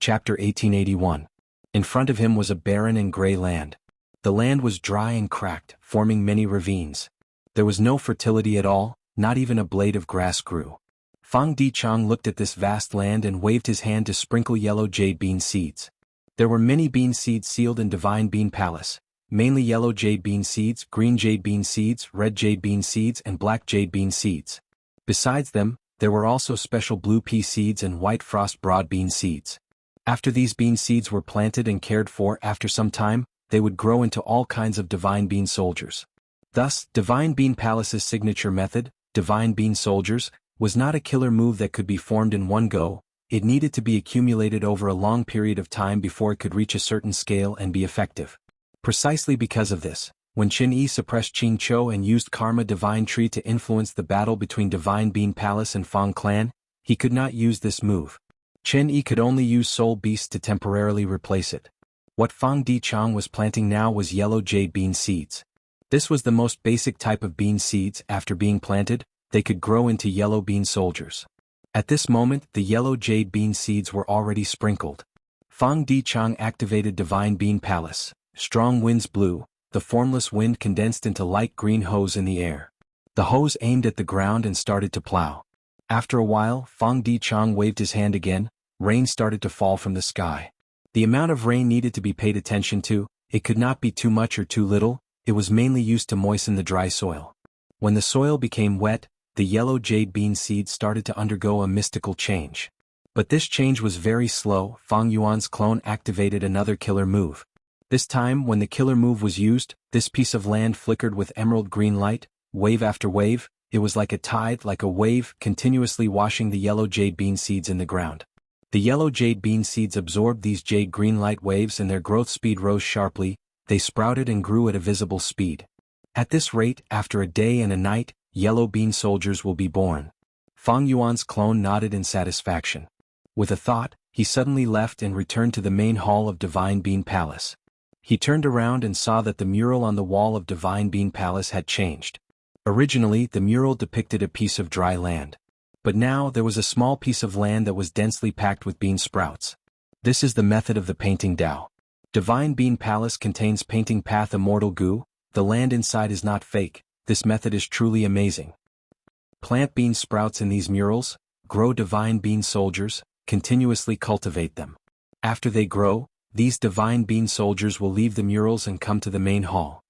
Chapter 1881. In front of him was a barren and gray land. The land was dry and cracked, forming many ravines. There was no fertility at all, not even a blade of grass grew. Fang Dichang looked at this vast land and waved his hand to sprinkle yellow jade bean seeds. There were many bean seeds sealed in Divine Bean Palace, mainly yellow jade bean seeds, green jade bean seeds, red jade bean seeds and black jade bean seeds. Besides them, there were also special blue pea seeds and white frost broad bean seeds. After these bean seeds were planted and cared for, after some time, they would grow into all kinds of divine bean soldiers. Thus, Divine Bean Palace's signature method, divine bean soldiers, was not a killer move that could be formed in one go. It needed to be accumulated over a long period of time before it could reach a certain scale and be effective. Precisely because of this, when Qin Yi suppressed Qing Chou and used Karma Divine Tree to influence the battle between Divine Bean Palace and Fang Clan, he could not use this move. Qin Yi could only use Soul Beasts to temporarily replace it. What Fang Dichang was planting now was yellow jade bean seeds. This was the most basic type of bean seeds. After being planted, they could grow into yellow bean soldiers. At this moment, the yellow jade bean seeds were already sprinkled. Fang Dichang activated Divine Bean Palace. Strong winds blew, the formless wind condensed into light green hose in the air. The hose aimed at the ground and started to plow. After a while, Fang Dichang waved his hand again. Rain started to fall from the sky. The amount of rain needed to be paid attention to. It could not be too much or too little. It was mainly used to moisten the dry soil. When the soil became wet, the yellow jade bean seeds started to undergo a mystical change. But this change was very slow. Fang Yuan's clone activated another killer move. This time, when the killer move was used, this piece of land flickered with emerald green light, wave after wave. It was like a tide, like a wave, continuously washing the yellow jade bean seeds in the ground. The yellow jade bean seeds absorbed these jade green light waves and their growth speed rose sharply. They sprouted and grew at a visible speed. At this rate, after a day and a night, yellow bean soldiers will be born. Fang Yuan's clone nodded in satisfaction. With a thought, he suddenly left and returned to the main hall of Divine Bean Palace. He turned around and saw that the mural on the wall of Divine Bean Palace had changed. Originally, the mural depicted a piece of dry land. But now there was a small piece of land that was densely packed with bean sprouts. This is the method of the painting Dao. Divine Bean Palace contains painting path Immortal goo. The land inside is not fake. This method is truly amazing. Plant bean sprouts in these murals, grow divine bean soldiers, continuously cultivate them. After they grow, these divine bean soldiers will leave the murals and come to the main hall.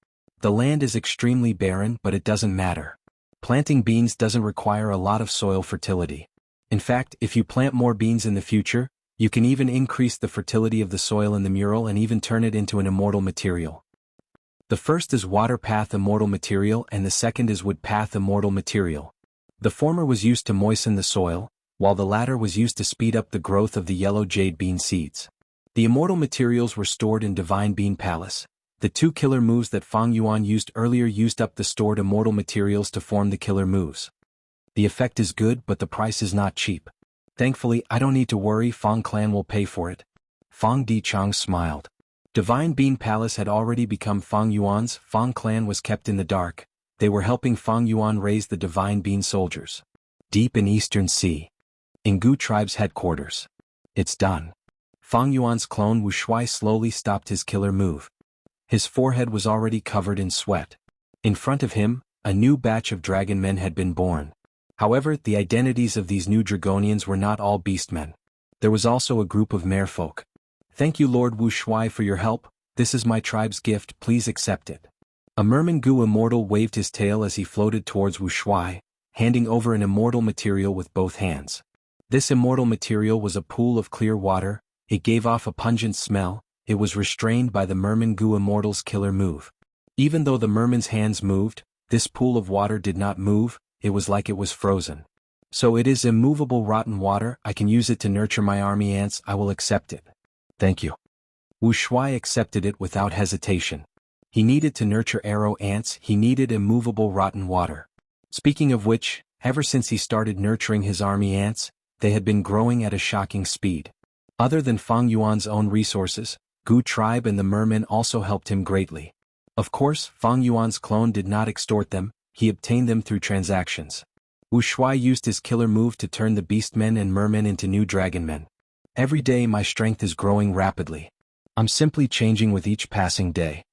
The land is extremely barren, but it doesn't matter. Planting beans doesn't require a lot of soil fertility. In fact, if you plant more beans in the future, you can even increase the fertility of the soil in the mural and even turn it into an immortal material. The first is water path immortal material and the second is wood path immortal material. The former was used to moisten the soil, while the latter was used to speed up the growth of the yellow jade bean seeds. The immortal materials were stored in Divine Bean Palace. The two killer moves that Fang Yuan used earlier used up the stored immortal materials to form the killer moves. The effect is good, but the price is not cheap. Thankfully, I don't need to worry. Fang Clan will pay for it. Fang Dichang smiled. Divine Bean Palace had already become Fang Yuan's. Fang Clan was kept in the dark. They were helping Fang Yuan raise the Divine Bean soldiers. Deep in Eastern Sea. In Gu Tribe's headquarters. It's done. Fang Yuan's clone Wuxia slowly stopped his killer move. His forehead was already covered in sweat. In front of him, a new batch of dragon men had been born. However, the identities of these new dragonians were not all beastmen. There was also a group of merfolk. Thank you Lord Wuxia for your help. This is my tribe's gift, please accept it. A merman Gu Immortal waved his tail as he floated towards Wuxia, handing over an immortal material with both hands. This immortal material was a pool of clear water. It gave off a pungent smell. It was restrained by the merman Gu Immortal's killer move. Even though the merman's hands moved, this pool of water did not move. It was like it was frozen. So it is immovable rotten water. I can use it to nurture my army ants. I will accept it. Thank you. Wuxia accepted it without hesitation. He needed to nurture arrow ants. He needed immovable rotten water. Speaking of which, ever since he started nurturing his army ants, they had been growing at a shocking speed. Other than Fang Yuan's own resources, Gu Tribe and the mermen also helped him greatly. Of course, Fang Yuan's clone did not extort them. He obtained them through transactions. Wuxia used his killer move to turn the beastmen and mermen into new dragonmen. Every day my strength is growing rapidly. I'm simply changing with each passing day.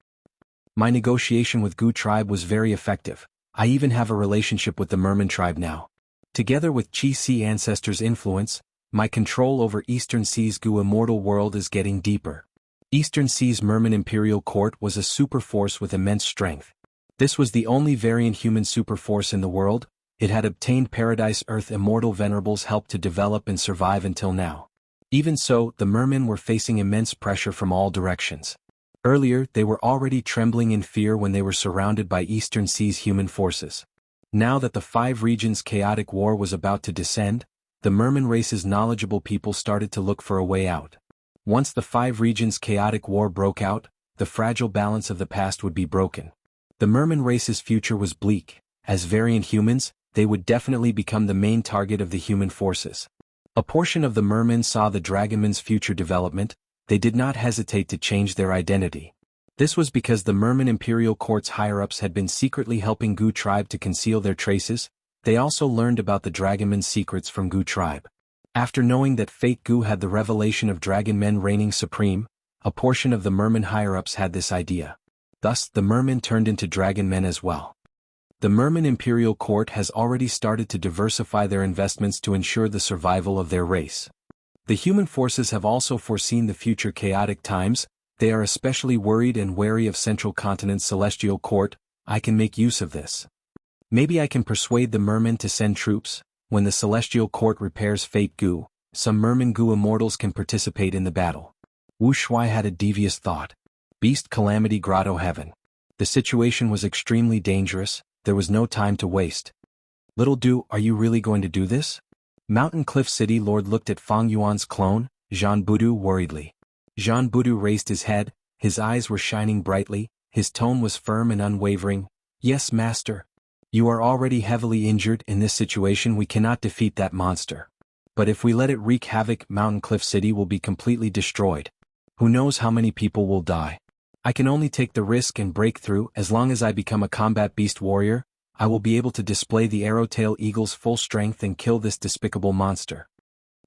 My negotiation with Gu tribe was very effective. I even have a relationship with the Merman tribe now. Together with Qi Si ancestors' influence, my control over Eastern Sea's Gu immortal world is getting deeper. Eastern Sea's Merman imperial court was a superforce with immense strength. This was the only variant human superforce in the world. It had obtained Paradise Earth immortal venerables' help to develop and survive until now. Even so, the Mermen were facing immense pressure from all directions. Earlier, they were already trembling in fear when they were surrounded by Eastern Sea's human forces. Now that the 5 regions' chaotic war was about to descend, the Merman race's knowledgeable people started to look for a way out. Once the 5 regions' chaotic war broke out, the fragile balance of the past would be broken. The Merman race's future was bleak. As variant humans, they would definitely become the main target of the human forces. A portion of the Mermen saw the Dragonman's future development. They did not hesitate to change their identity. This was because the Merman Imperial Court's higher-ups had been secretly helping Gu tribe to conceal their traces. They also learned about the Dragonman's secrets from Gu tribe. After knowing that Fate Gu had the revelation of Dragonmen reigning supreme, a portion of the Merman higher-ups had this idea. Thus, the Mermen turned into Dragonmen as well. The Merman Imperial Court has already started to diversify their investments to ensure the survival of their race. The human forces have also foreseen the future chaotic times. They are especially worried and wary of Central Continent's Celestial Court. I can make use of this. Maybe I can persuade the Mermen to send troops. When the Celestial Court repairs Fate Gu, some Merman Gu immortals can participate in the battle. Wuxia had a devious thought. Beast Calamity Grotto Heaven. The situation was extremely dangerous. There was no time to waste. Little Du, are you really going to do this? Mountain Cliff City Lord looked at Fang Yuan's clone, Zhan Budu, worriedly. Zhan Budu raised his head, his eyes were shining brightly, his tone was firm and unwavering. Yes, master. You are already heavily injured. In this situation we cannot defeat that monster. But if we let it wreak havoc, Mountain Cliff City will be completely destroyed. Who knows how many people will die? I can only take the risk and break through. As long as I become a combat beast warrior, I will be able to display the Arrowtail Eagle's full strength and kill this despicable monster.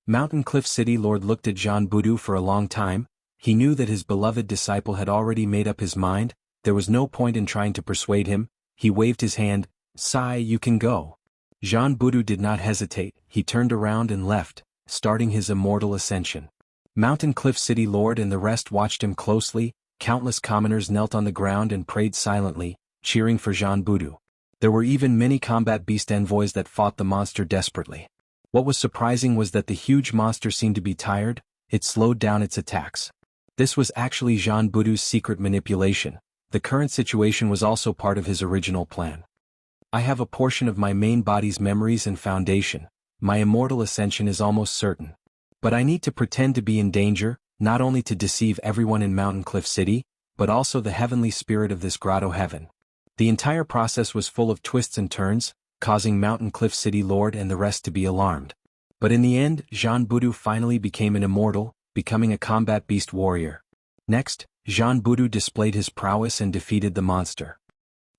Mountain Cliff City Lord looked at Zhan Budu for a long time. He knew that his beloved disciple had already made up his mind. There was no point in trying to persuade him. He waved his hand. Sai, you can go. Zhan Budu did not hesitate. He turned around and left, starting his immortal ascension. Mountain Cliff City Lord and the rest watched him closely. Countless commoners knelt on the ground and prayed silently, cheering for Zhan Budu. There were even many combat beast envoys that fought the monster desperately. What was surprising was that the huge monster seemed to be tired. It slowed down its attacks. This was actually Zhan Budu's secret manipulation. The current situation was also part of his original plan. I have a portion of my main body's memories and foundation. My immortal ascension is almost certain. But I need to pretend to be in danger, not only to deceive everyone in Mountain Cliff City, but also the heavenly spirit of this grotto heaven. The entire process was full of twists and turns, causing Mountain Cliff City Lord and the rest to be alarmed. But in the end, Zhan Budu finally became an immortal, becoming a combat beast warrior. Next, Zhan Budu displayed his prowess and defeated the monster.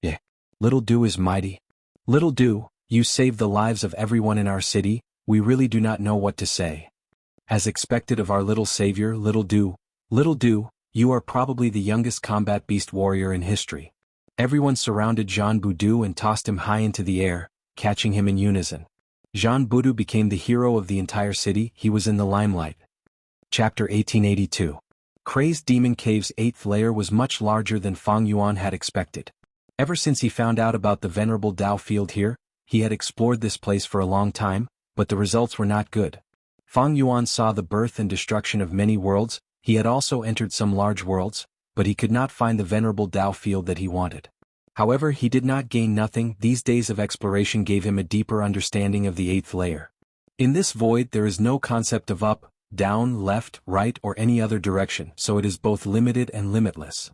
Yeah. Little Du is mighty. Little Du, you saved the lives of everyone in our city. We really do not know what to say. As expected of our little savior, Little Du, you are probably the youngest combat beast warrior in history. Everyone surrounded Zhan Budu and tossed him high into the air, catching him in unison. Zhan Budu became the hero of the entire city. He was in the limelight. Chapter 1882. Crazed Demon Cave's 8th layer was much larger than Fang Yuan had expected. Ever since he found out about the venerable Dao field here, he had explored this place for a long time, but the results were not good. Fang Yuan saw the birth and destruction of many worlds. He had also entered some large worlds, but he could not find the venerable Dao field that he wanted. However, he did not gain nothing. These days of exploration gave him a deeper understanding of the 8th layer. In this void there is no concept of up, down, left, right or any other direction, so it is both limited and limitless.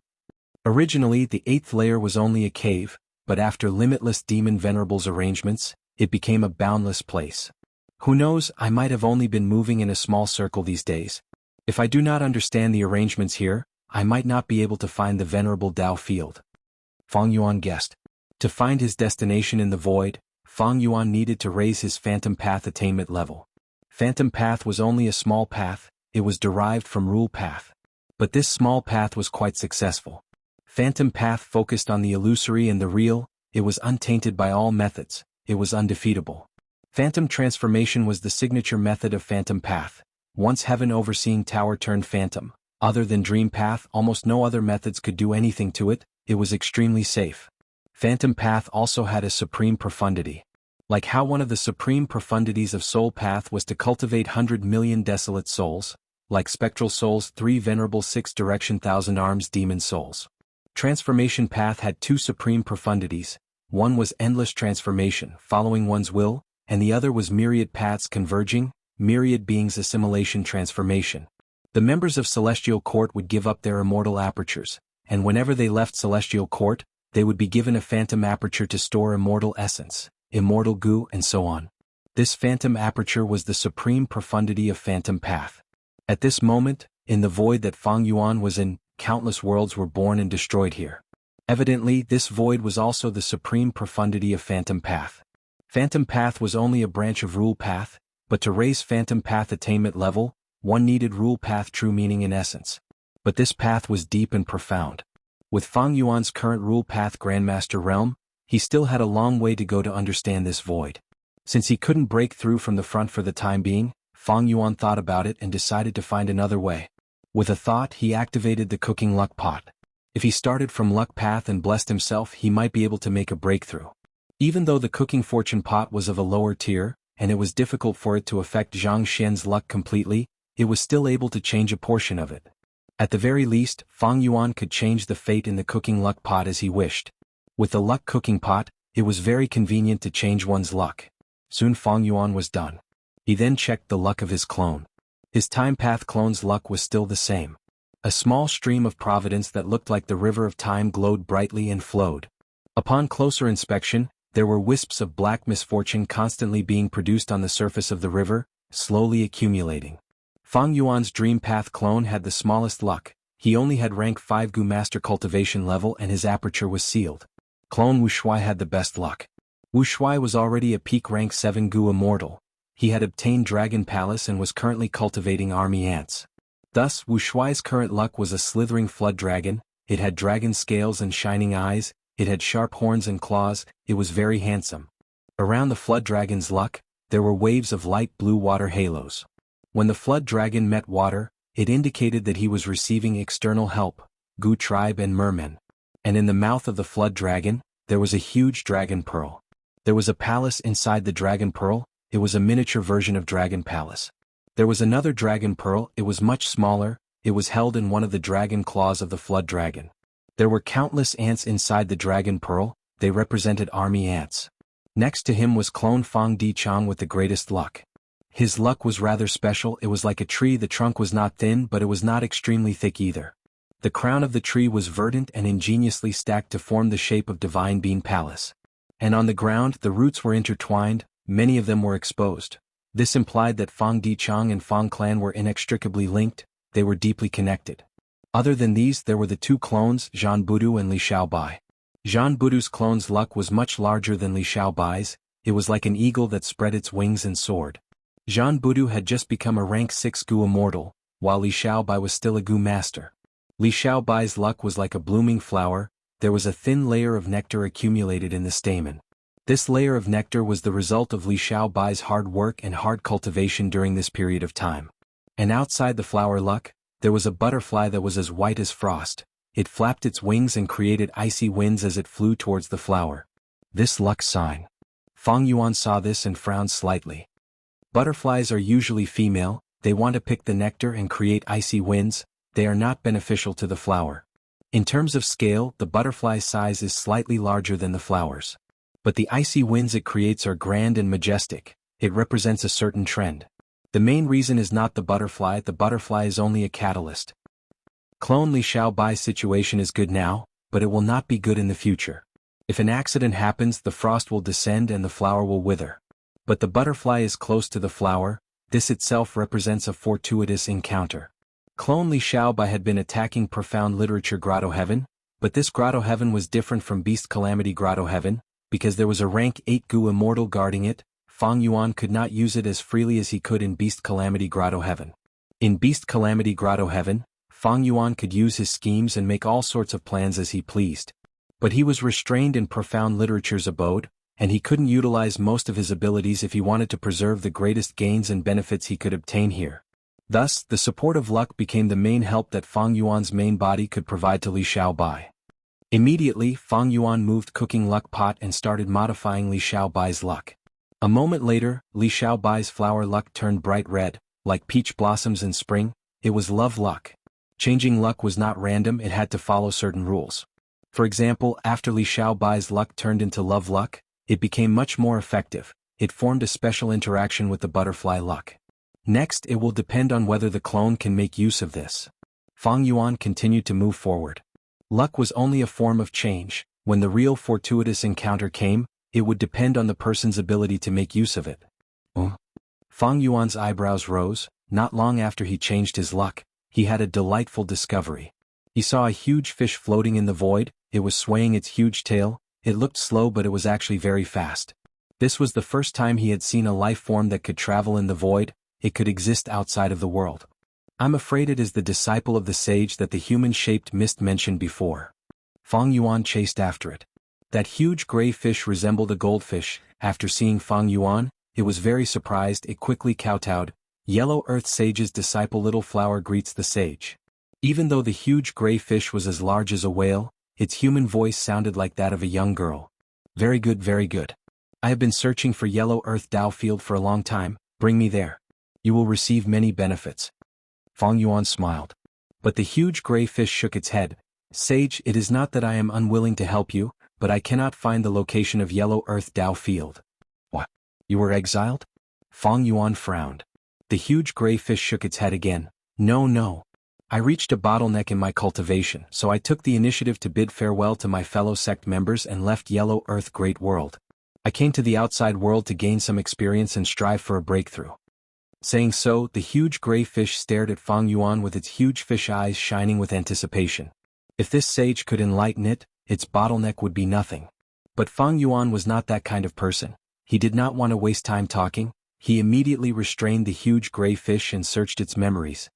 Originally the 8th layer was only a cave, but after limitless demon venerables arrangements, it became a boundless place. Who knows, I might have only been moving in a small circle these days. If I do not understand the arrangements here, I might not be able to find the venerable Dao field. Fang Yuan guessed. To find his destination in the void, Fang Yuan needed to raise his Phantom Path attainment level. Phantom Path was only a small path. it was derived from Rule Path. But this small path was quite successful. Phantom Path focused on the illusory and the real, it was untainted by all methods, it was undefeatable. Phantom Transformation was the signature method of Phantom Path. Once Heaven Overseeing Tower turned Phantom. Other than Dream Path, almost no other methods could do anything to it, it was extremely safe. Phantom Path also had a supreme profundity. Like how one of the supreme profundities of Soul Path was to cultivate 100 million desolate souls, like Spectral Souls 3 Venerable 6 Direction Thousand Arms Demon Souls. Transformation Path had two supreme profundities, one was endless transformation, following one's will, and the other was myriad paths converging, myriad beings assimilation transformation. The members of Celestial Court would give up their immortal apertures, and whenever they left Celestial Court, they would be given a phantom aperture to store immortal essence, immortal goo, and so on. This phantom aperture was the supreme profundity of Phantom Path. At this moment, in the void that Fang Yuan was in, countless worlds were born and destroyed here. Evidently, this void was also the supreme profundity of Phantom Path. Phantom Path was only a branch of Rule Path, but to raise Phantom Path attainment level, one needed Rule Path true meaning in essence. But this path was deep and profound. With Fang Yuan's current Rule Path Grandmaster realm, he still had a long way to go to understand this void. Since he couldn't break through from the front for the time being, Fang Yuan thought about it and decided to find another way. With a thought, he activated the cooking luck pot. If he started from luck path and blessed himself, he might be able to make a breakthrough. Even though the cooking fortune pot was of a lower tier, and it was difficult for it to affect Xianxia's luck completely, it was still able to change a portion of it. At the very least, Fang Yuan could change the fate in the cooking luck pot as he wished. With the luck cooking pot, it was very convenient to change one's luck. Soon Fang Yuan was done. He then checked the luck of his clone. His Time Path clone's luck was still the same. A small stream of providence that looked like the river of time glowed brightly and flowed. Upon closer inspection, there were wisps of black misfortune constantly being produced on the surface of the river, slowly accumulating. Fang Yuan's Dream Path clone had the smallest luck. He only had rank 5 Gu Master Cultivation level and his aperture was sealed. Clone Wuxia had the best luck. Wuxia was already a peak rank 7 Gu Immortal. He had obtained Dragon Palace and was currently cultivating army ants. Thus, Wuxia's current luck was a slithering flood dragon, it had dragon scales and shining eyes, it had sharp horns and claws, it was very handsome. Around the flood dragon's luck, there were waves of light blue water halos. When the flood dragon met water, it indicated that he was receiving external help, Gu tribe and mermen. And in the mouth of the flood dragon, there was a huge dragon pearl. There was a palace inside the dragon pearl, it was a miniature version of Dragon Palace. There was another dragon pearl, it was much smaller, it was held in one of the dragon claws of the flood dragon. There were countless ants inside the dragon pearl, they represented army ants. Next to him was clone Fang Dichang with the greatest luck. His luck was rather special, it was like a tree, the trunk was not thin but it was not extremely thick either. The crown of the tree was verdant and ingeniously stacked to form the shape of Divine Bean Palace. And on the ground the roots were intertwined, many of them were exposed. This implied that Fang Dichang and Fang clan were inextricably linked, they were deeply connected. Other than these there were the two clones, Zhan Budu and Li Xiaobai. Zhan Budu's clone's luck was much larger than Li Xiaobai's, it was like an eagle that spread its wings and soared. Zhan Budu had just become a rank 6 Gu Immortal, while Li Xiaobai was still a Gu Master. Li Xiaobai's luck was like a blooming flower, there was a thin layer of nectar accumulated in the stamen. This layer of nectar was the result of Li Xiaobai's hard work and hard cultivation during this period of time. And outside the flower luck, there was a butterfly that was as white as frost, it flapped its wings and created icy winds as it flew towards the flower. This luck sign. Fang Yuan saw this and frowned slightly. Butterflies are usually female, they want to pick the nectar and create icy winds, they are not beneficial to the flower. In terms of scale, the butterfly's size is slightly larger than the flowers. But the icy winds it creates are grand and majestic, it represents a certain trend. The main reason is not the butterfly is only a catalyst. Clone Li Xiaobai's situation is good now, but it will not be good in the future. If an accident happens, the frost will descend and the flower will wither. But the butterfly is close to the flower, this itself represents a fortuitous encounter. Clone Li Xiaobai had been attacking Profound Literature Grotto Heaven, but this Grotto Heaven was different from Beast Calamity Grotto Heaven, because there was a rank 8 Gu Immortal guarding it, Fang Yuan could not use it as freely as he could in Beast Calamity Grotto Heaven. In Beast Calamity Grotto Heaven, Fang Yuan could use his schemes and make all sorts of plans as he pleased. But he was restrained in Profound Literature's abode, and he couldn't utilize most of his abilities if he wanted to preserve the greatest gains and benefits he could obtain here. Thus, the support of luck became the main help that Fang Yuan's main body could provide to Li Xiaobai. Immediately, Fang Yuan moved Cooking Luck Pot and started modifying Li Xiaobai's luck. A moment later, Li Xiaobai's flower luck turned bright red, like peach blossoms in spring. It was love luck. Changing luck was not random, it had to follow certain rules. For example, after Li Xiaobai's luck turned into love luck, it became much more effective. It formed a special interaction with the butterfly luck. Next, it will depend on whether the clone can make use of this. Fang Yuan continued to move forward. Luck was only a form of change. When the real fortuitous encounter came, it would depend on the person's ability to make use of it. Fang Yuan's eyebrows rose. Not long after he changed his luck, he had a delightful discovery. He saw a huge fish floating in the void. It was swaying its huge tail. It looked slow, but it was actually very fast. This was the first time he had seen a life form that could travel in the void. It could exist outside of the world. I'm afraid it is the disciple of the sage that the human-shaped mist mentioned before. Fang Yuan chased after it. That huge gray fish resembled a goldfish. After seeing Fang Yuan, it was very surprised. It quickly kowtowed. Yellow Earth Sage's disciple Little Flower greets the sage. Even though the huge gray fish was as large as a whale, its human voice sounded like that of a young girl. Very good, very good. I have been searching for Yellow Earth Dao Field for a long time. Bring me there. You will receive many benefits. Fang Yuan smiled. But the huge gray fish shook its head. Sage, it is not that I am unwilling to help you, but I cannot find the location of Yellow Earth Dao Field. What? You were exiled? Fang Yuan frowned. The huge gray fish shook its head again. No. I reached a bottleneck in my cultivation, so I took the initiative to bid farewell to my fellow sect members and left Yellow Earth Great World. I came to the outside world to gain some experience and strive for a breakthrough. Saying so, the huge gray fish stared at Fang Yuan with its huge fish eyes shining with anticipation. If this sage could enlighten it, its bottleneck would be nothing. But Fang Yuan was not that kind of person. He did not want to waste time talking. He immediately restrained the huge gray fish and searched its memories.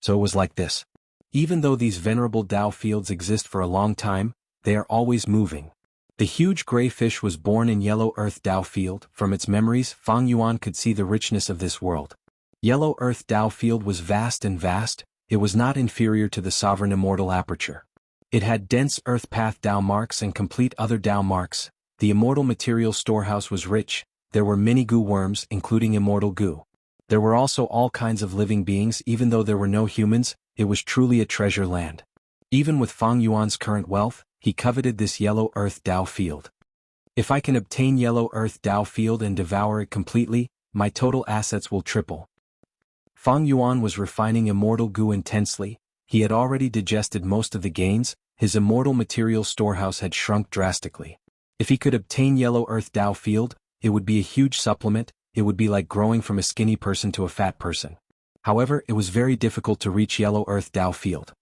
So it was like this. Even though these venerable Dao fields exist for a long time, they are always moving. The huge gray fish was born in Yellow Earth Dao Field. From its memories, Fang Yuan could see the richness of this world. Yellow Earth Dao Field was vast and vast. It was not inferior to the sovereign Immortal Aperture. It had dense Earth Path Dao marks and complete other Dao marks. The Immortal Material Storehouse was rich. There were many goo worms, including immortal goo. There were also all kinds of living beings. Even though there were no humans, it was truly a treasure land. Even with Fang Yuan's current wealth, he coveted this Yellow Earth Dao Field. If I can obtain Yellow Earth Dao Field and devour it completely, my total assets will triple. Fang Yuan was refining immortal goo intensely. He had already digested most of the gains. His immortal material storehouse had shrunk drastically. If he could obtain Yellow Earth Dao Field, it would be a huge supplement. It would be like growing from a skinny person to a fat person. However, it was very difficult to reach Yellow Earth Dao Field.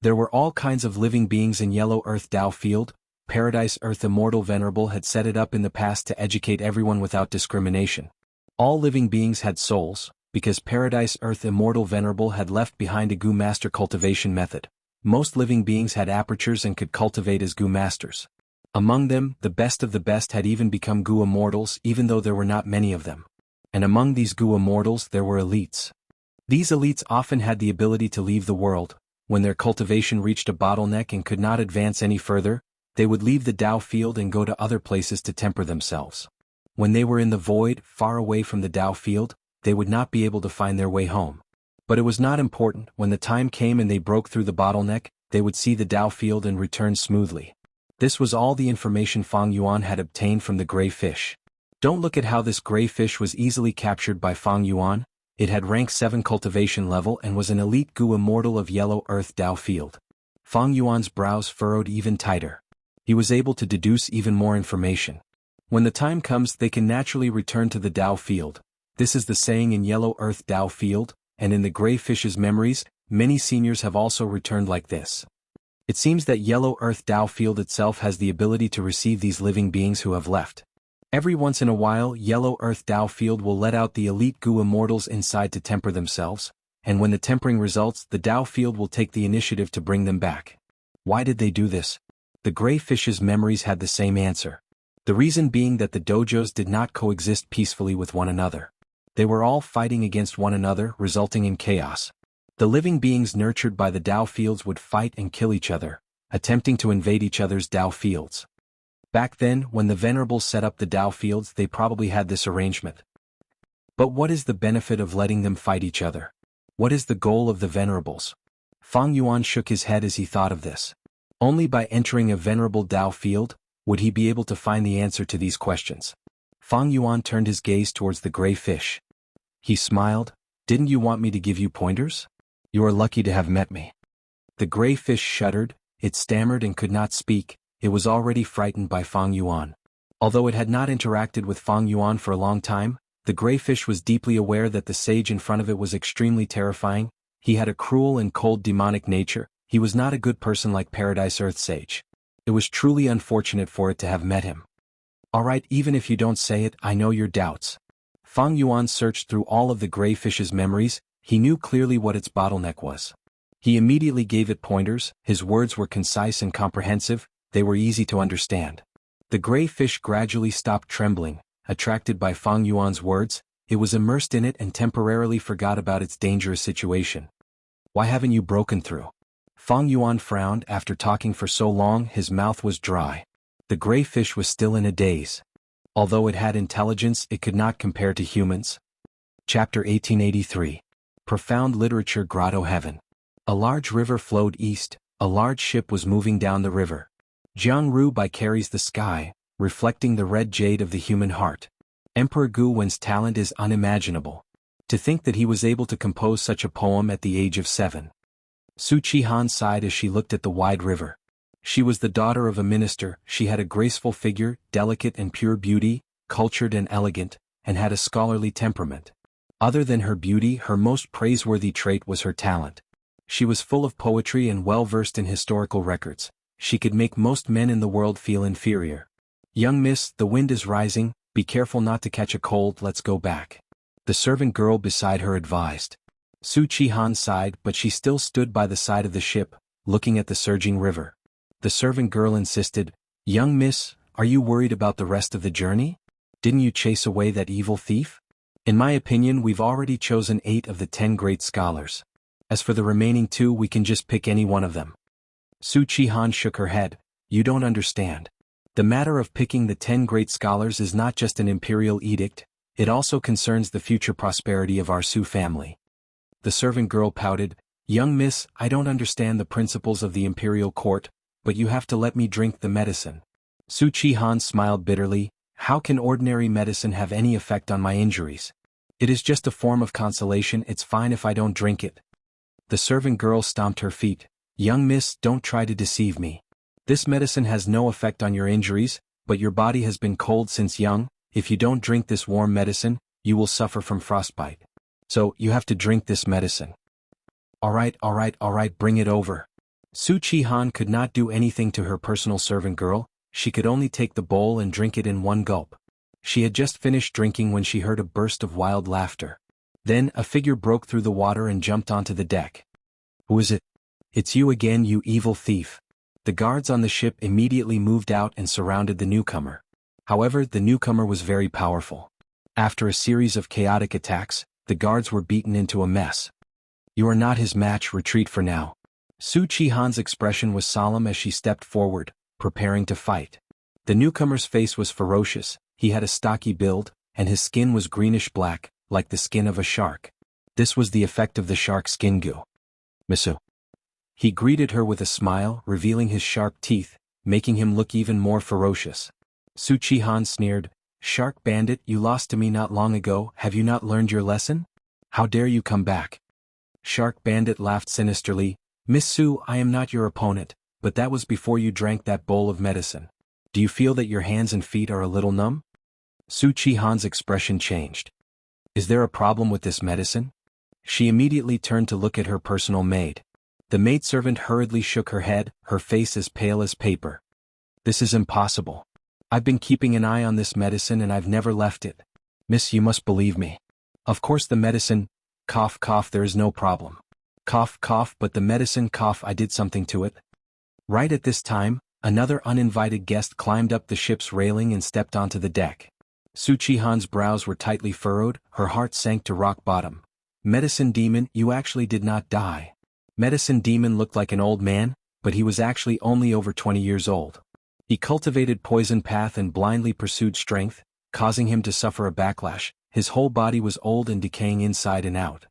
There were all kinds of living beings in Yellow Earth Dao Field. Paradise Earth Immortal Venerable had set it up in the past to educate everyone without discrimination. All living beings had souls, because Paradise Earth Immortal Venerable had left behind a goo master cultivation method. Most living beings had apertures and could cultivate as goo masters. Among them, the best of the best had even become goo immortals, even though there were not many of them. And among these goo immortals there were elites. These elites often had the ability to leave the world. When their cultivation reached a bottleneck and could not advance any further, they would leave the Dao field and go to other places to temper themselves. When they were in the void, far away from the Dao field, they would not be able to find their way home. But it was not important. When the time came and they broke through the bottleneck, they would see the Dao field and return smoothly. This was all the information Fang Yuan had obtained from the gray fish. Don't look at how this gray fish was easily captured by Fang Yuan. It had rank 7 cultivation level and was an elite goo immortal of Yellow Earth Dao field. Fang Yuan's brows furrowed even tighter. He was able to deduce even more information. When the time comes, they can naturally return to the Dao field. This is the saying in Yellow Earth Dao field, and in the gray fish's memories, many seniors have also returned like this. It seems that Yellow Earth Dao field itself has the ability to receive these living beings who have left. Every once in a while, Yellow Earth Dao field will let out the elite goo immortals inside to temper themselves, and when the tempering results, the Tao field will take the initiative to bring them back. Why did they do this? The gray fish's memories had the same answer. The reason being that the dojos did not coexist peacefully with one another. They were all fighting against one another, resulting in chaos. The living beings nurtured by the Tao fields would fight and kill each other, attempting to invade each other's Tao fields. Back then, when the venerables set up the Tao fields, they probably had this arrangement. But what is the benefit of letting them fight each other? What is the goal of the venerables? Fang Yuan shook his head as he thought of this. Only by entering a venerable Tao field would he be able to find the answer to these questions. Fang Yuan turned his gaze towards the gray fish. He smiled. Didn't you want me to give you pointers? You are lucky to have met me. The gray fish shuddered, it stammered and could not speak. It was already frightened by Fang Yuan. Although it had not interacted with Fang Yuan for a long time, the gray fish was deeply aware that the sage in front of it was extremely terrifying. He had a cruel and cold demonic nature. He was not a good person like Paradise Earth Sage. It was truly unfortunate for it to have met him. Alright, even if you don't say it, I know your doubts. Fang Yuan searched through all of the gray fish's memories. He knew clearly what its bottleneck was. He immediately gave it pointers. His words were concise and comprehensive. They were easy to understand. The gray fish gradually stopped trembling, attracted by Fang Yuan's words. It was immersed in it and temporarily forgot about its dangerous situation. Why haven't you broken through? Fang Yuan frowned. After talking for so long, his mouth was dry. The gray fish was still in a daze. Although it had intelligence, it could not compare to humans. Chapter 1883. Profound Literature Grotto Heaven. A large river flowed east. A large ship was moving down the river. Jianghu by carries the sky, reflecting the red jade of the human heart. Emperor Gu Wen's talent is unimaginable. To think that he was able to compose such a poem at the age of 7. Su Qihan sighed as she looked at the wide river. She was the daughter of a minister. She had a graceful figure, delicate and pure beauty, cultured and elegant, and had a scholarly temperament. Other than her beauty, her most praiseworthy trait was her talent. She was full of poetry and well-versed in historical records. She could make most men in the world feel inferior. Young miss, the wind is rising, be careful not to catch a cold, let's go back. The servant girl beside her advised. Su Qihan sighed, but she still stood by the side of the ship, looking at the surging river. The servant girl insisted, young miss, are you worried about the rest of the journey? Didn't you chase away that evil thief? In my opinion, we've already chosen 8 of the 10 great scholars. As for the remaining 2, we can just pick any one of them. Su Qihan shook her head. You don't understand. The matter of picking the 10 great scholars is not just an imperial edict, it also concerns the future prosperity of our Su family. The servant girl pouted, young miss, I don't understand the principles of the imperial court, but you have to let me drink the medicine. Su Qihan smiled bitterly, how can ordinary medicine have any effect on my injuries? It is just a form of consolation, it's fine if I don't drink it. The servant girl stomped her feet. Young miss, don't try to deceive me. This medicine has no effect on your injuries, but your body has been cold since young. If you don't drink this warm medicine, you will suffer from frostbite. So, you have to drink this medicine. Alright, bring it over. Su Qihan could not do anything to her personal servant girl. She could only take the bowl and drink it in one gulp. She had just finished drinking when she heard a burst of wild laughter. Then, a figure broke through the water and jumped onto the deck. Who is it? It's you again, you evil thief. The guards on the ship immediately moved out and surrounded the newcomer. However, the newcomer was very powerful. After a series of chaotic attacks, the guards were beaten into a mess. You are not his match, retreat for now. Su Qihan's expression was solemn as she stepped forward, preparing to fight. The newcomer's face was ferocious, he had a stocky build, and his skin was greenish-black, like the skin of a shark. This was the effect of the shark skin goo. Misu. He greeted her with a smile, revealing his sharp teeth, making him look even more ferocious. Su Qihan sneered, Shark bandit, you lost to me not long ago, have you not learned your lesson? How dare you come back? Shark bandit laughed sinisterly, Miss Su, I am not your opponent, but that was before you drank that bowl of medicine. Do you feel that your hands and feet are a little numb? Su Qihan's expression changed. Is there a problem with this medicine? She immediately turned to look at her personal maid. The maidservant hurriedly shook her head, her face as pale as paper. This is impossible. I've been keeping an eye on this medicine and I've never left it. Miss, you must believe me. Of course the medicine, Cough cough, there is no problem. Cough cough, but the medicine, cough, I did something to it. Right at this time, another uninvited guest climbed up the ship's railing and stepped onto the deck. Su Qihan's brows were tightly furrowed, her heart sank to rock bottom. Medicine demon, you actually did not die. Medicine demon looked like an old man, but he was actually only over 20 years old. He cultivated poison path and blindly pursued strength, causing him to suffer a backlash. His whole body was old and decaying inside and out.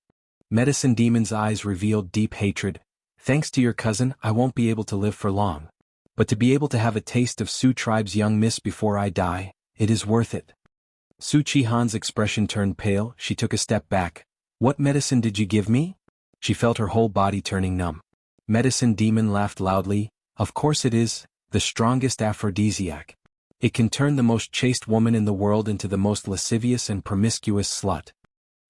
Medicine demon's eyes revealed deep hatred. Thanks to your cousin, I won't be able to live for long. But to be able to have a taste of Su tribe's young miss before I die, it is worth it. Su Qihan's expression turned pale, she took a step back. What medicine did you give me? She felt her whole body turning numb. Medicine demon laughed loudly. Of course it is, the strongest aphrodisiac. It can turn the most chaste woman in the world into the most lascivious and promiscuous slut.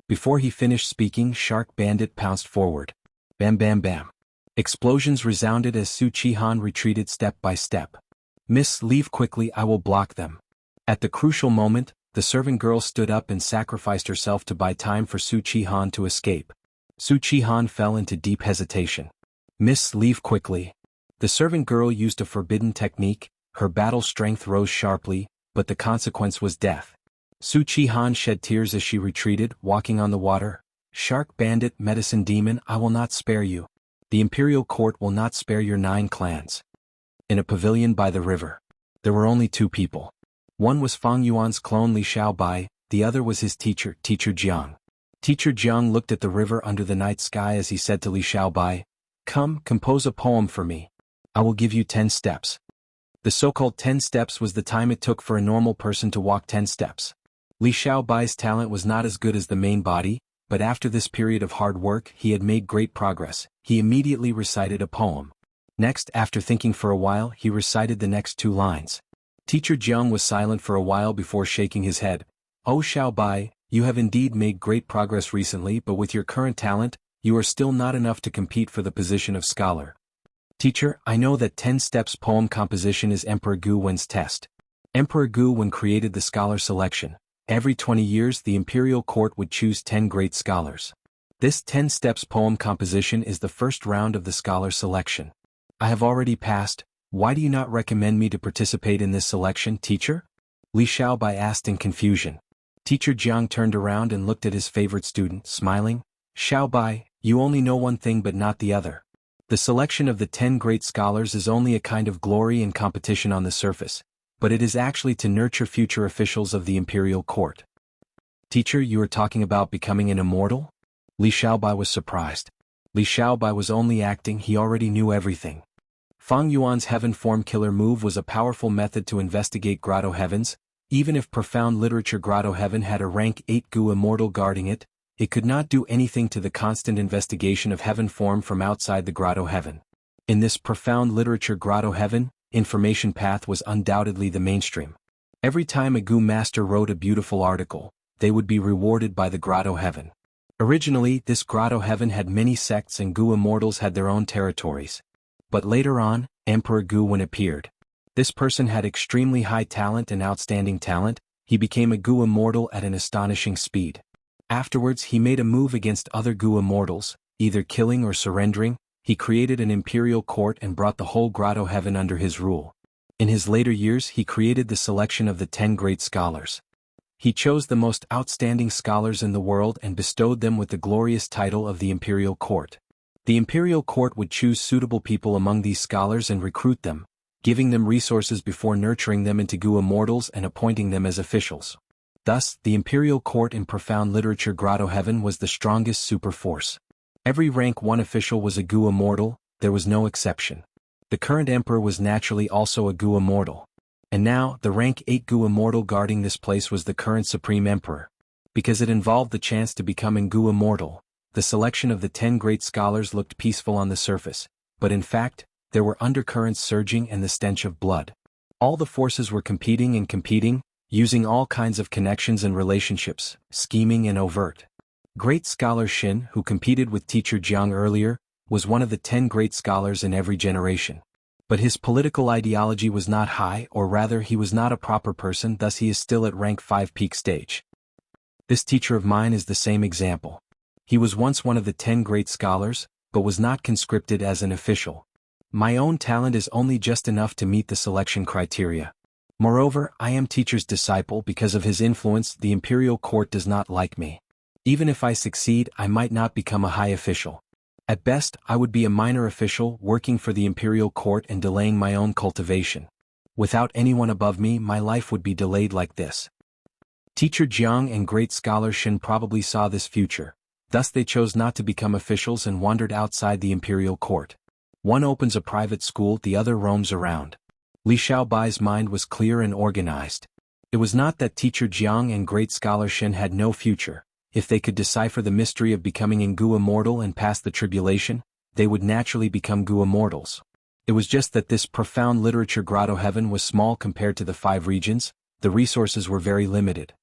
Before he finished speaking, Shark Bandit pounced forward. Bam bam bam. Explosions resounded as Su Qihan retreated step by step. Miss, leave quickly, I will block them. At the crucial moment, the servant girl stood up and sacrificed herself to buy time for Su Qihan to escape. Su Qihan fell into deep hesitation. Miss, leave quickly. The servant girl used a forbidden technique, her battle strength rose sharply, but the consequence was death. Su Qihan shed tears as she retreated, walking on the water. Shark Bandit, medicine demon, I will not spare you. The imperial court will not spare your 9 clans. In a pavilion by the river. There were only 2 people. One was Fang Yuan's clone Li Xiaobai, the other was his teacher, Teacher Jiang. Teacher Jiang looked at the river under the night sky as he said to Li Xiaobai, Come, compose a poem for me. I will give you 10 steps. The so-called 10 steps was the time it took for a normal person to walk 10 steps. Li Xiaobai's talent was not as good as the main body, but after this period of hard work he had made great progress. He immediately recited a poem. Next, after thinking for a while, he recited the next 2 lines. Teacher Jiang was silent for a while before shaking his head. Oh Xiaobai, you have indeed made great progress recently, but with your current talent, you are still not enough to compete for the position of scholar. Teacher, I know that 10 steps poem composition is Emperor Gu Wen's test. Emperor Gu Wen created the scholar selection. Every 20 years the imperial court would choose 10 great scholars. This 10 steps poem composition is the first round of the scholar selection. I have already passed. Why do you not recommend me to participate in this selection, teacher? Li Xiaobai asked in confusion. Teacher Jiang turned around and looked at his favorite student, smiling. Xiaobai, you only know one thing but not the other. The selection of the 10 great scholars is only a kind of glory and competition on the surface, but it is actually to nurture future officials of the imperial court. Teacher, you are talking about becoming an immortal? Li Xiaobai was surprised. Li Xiaobai was only acting, he already knew everything. Fang Yuan's heaven form killer move was a powerful method to investigate Grotto Heavens. Even if profound literature Grotto Heaven had a rank 8 Gu immortal guarding it, it could not do anything to the constant investigation of heaven form from outside the Grotto Heaven. In this profound literature Grotto Heaven, information path was undoubtedly the mainstream. Every time a Gu master wrote a beautiful article, they would be rewarded by the Grotto Heaven. Originally, this Grotto Heaven had many sects and Gu immortals had their own territories. But later on, Emperor Gu Wen appeared. This person had extremely high talent and outstanding talent. He became a Gu immortal at an astonishing speed. Afterwards he made a move against other Gu immortals, either killing or surrendering. He created an imperial court and brought the whole Grotto Heaven under his rule. In his later years he created the selection of the 10 great scholars. He chose the most outstanding scholars in the world and bestowed them with the glorious title of the imperial court. The imperial court would choose suitable people among these scholars and recruit them, giving them resources before nurturing them into Gu immortals and appointing them as officials. Thus, the imperial court in profound literature Grotto Heaven was the strongest super force. Every rank 1 official was a Gu immortal, there was no exception. The current emperor was naturally also a Gu immortal. And now, the rank 8 Gu immortal guarding this place was the current supreme emperor. Because it involved the chance to become a Gu immortal, the selection of the 10 great scholars looked peaceful on the surface, but in fact, there were undercurrents surging and the stench of blood. All the forces were competing, using all kinds of connections and relationships, scheming and overt. Great scholar Xin, who competed with teacher Jiang earlier, was one of the 10 great scholars in every generation. But his political ideology was not high, or rather he was not a proper person, thus he is still at rank 5 peak stage. This teacher of mine is the same example. He was once one of the 10 great scholars, but was not conscripted as an official. My own talent is only just enough to meet the selection criteria. Moreover, I am teacher's disciple. Because of his influence, the imperial court does not like me. Even if I succeed, I might not become a high official. At best, I would be a minor official working for the imperial court and delaying my own cultivation. Without anyone above me, my life would be delayed like this. Teacher Jiang and great scholar Xin probably saw this future. Thus they chose not to become officials and wandered outside the imperial court. One opens a private school, the other roams around. Li Xiaobai's mind was clear and organized. It was not that teacher Jiang and great scholar Xin had no future. If they could decipher the mystery of becoming Jianghu immortal and pass the tribulation, they would naturally become Jianghu immortals. It was just that this profound literature grotto heaven was small compared to the 5 regions. The resources were very limited.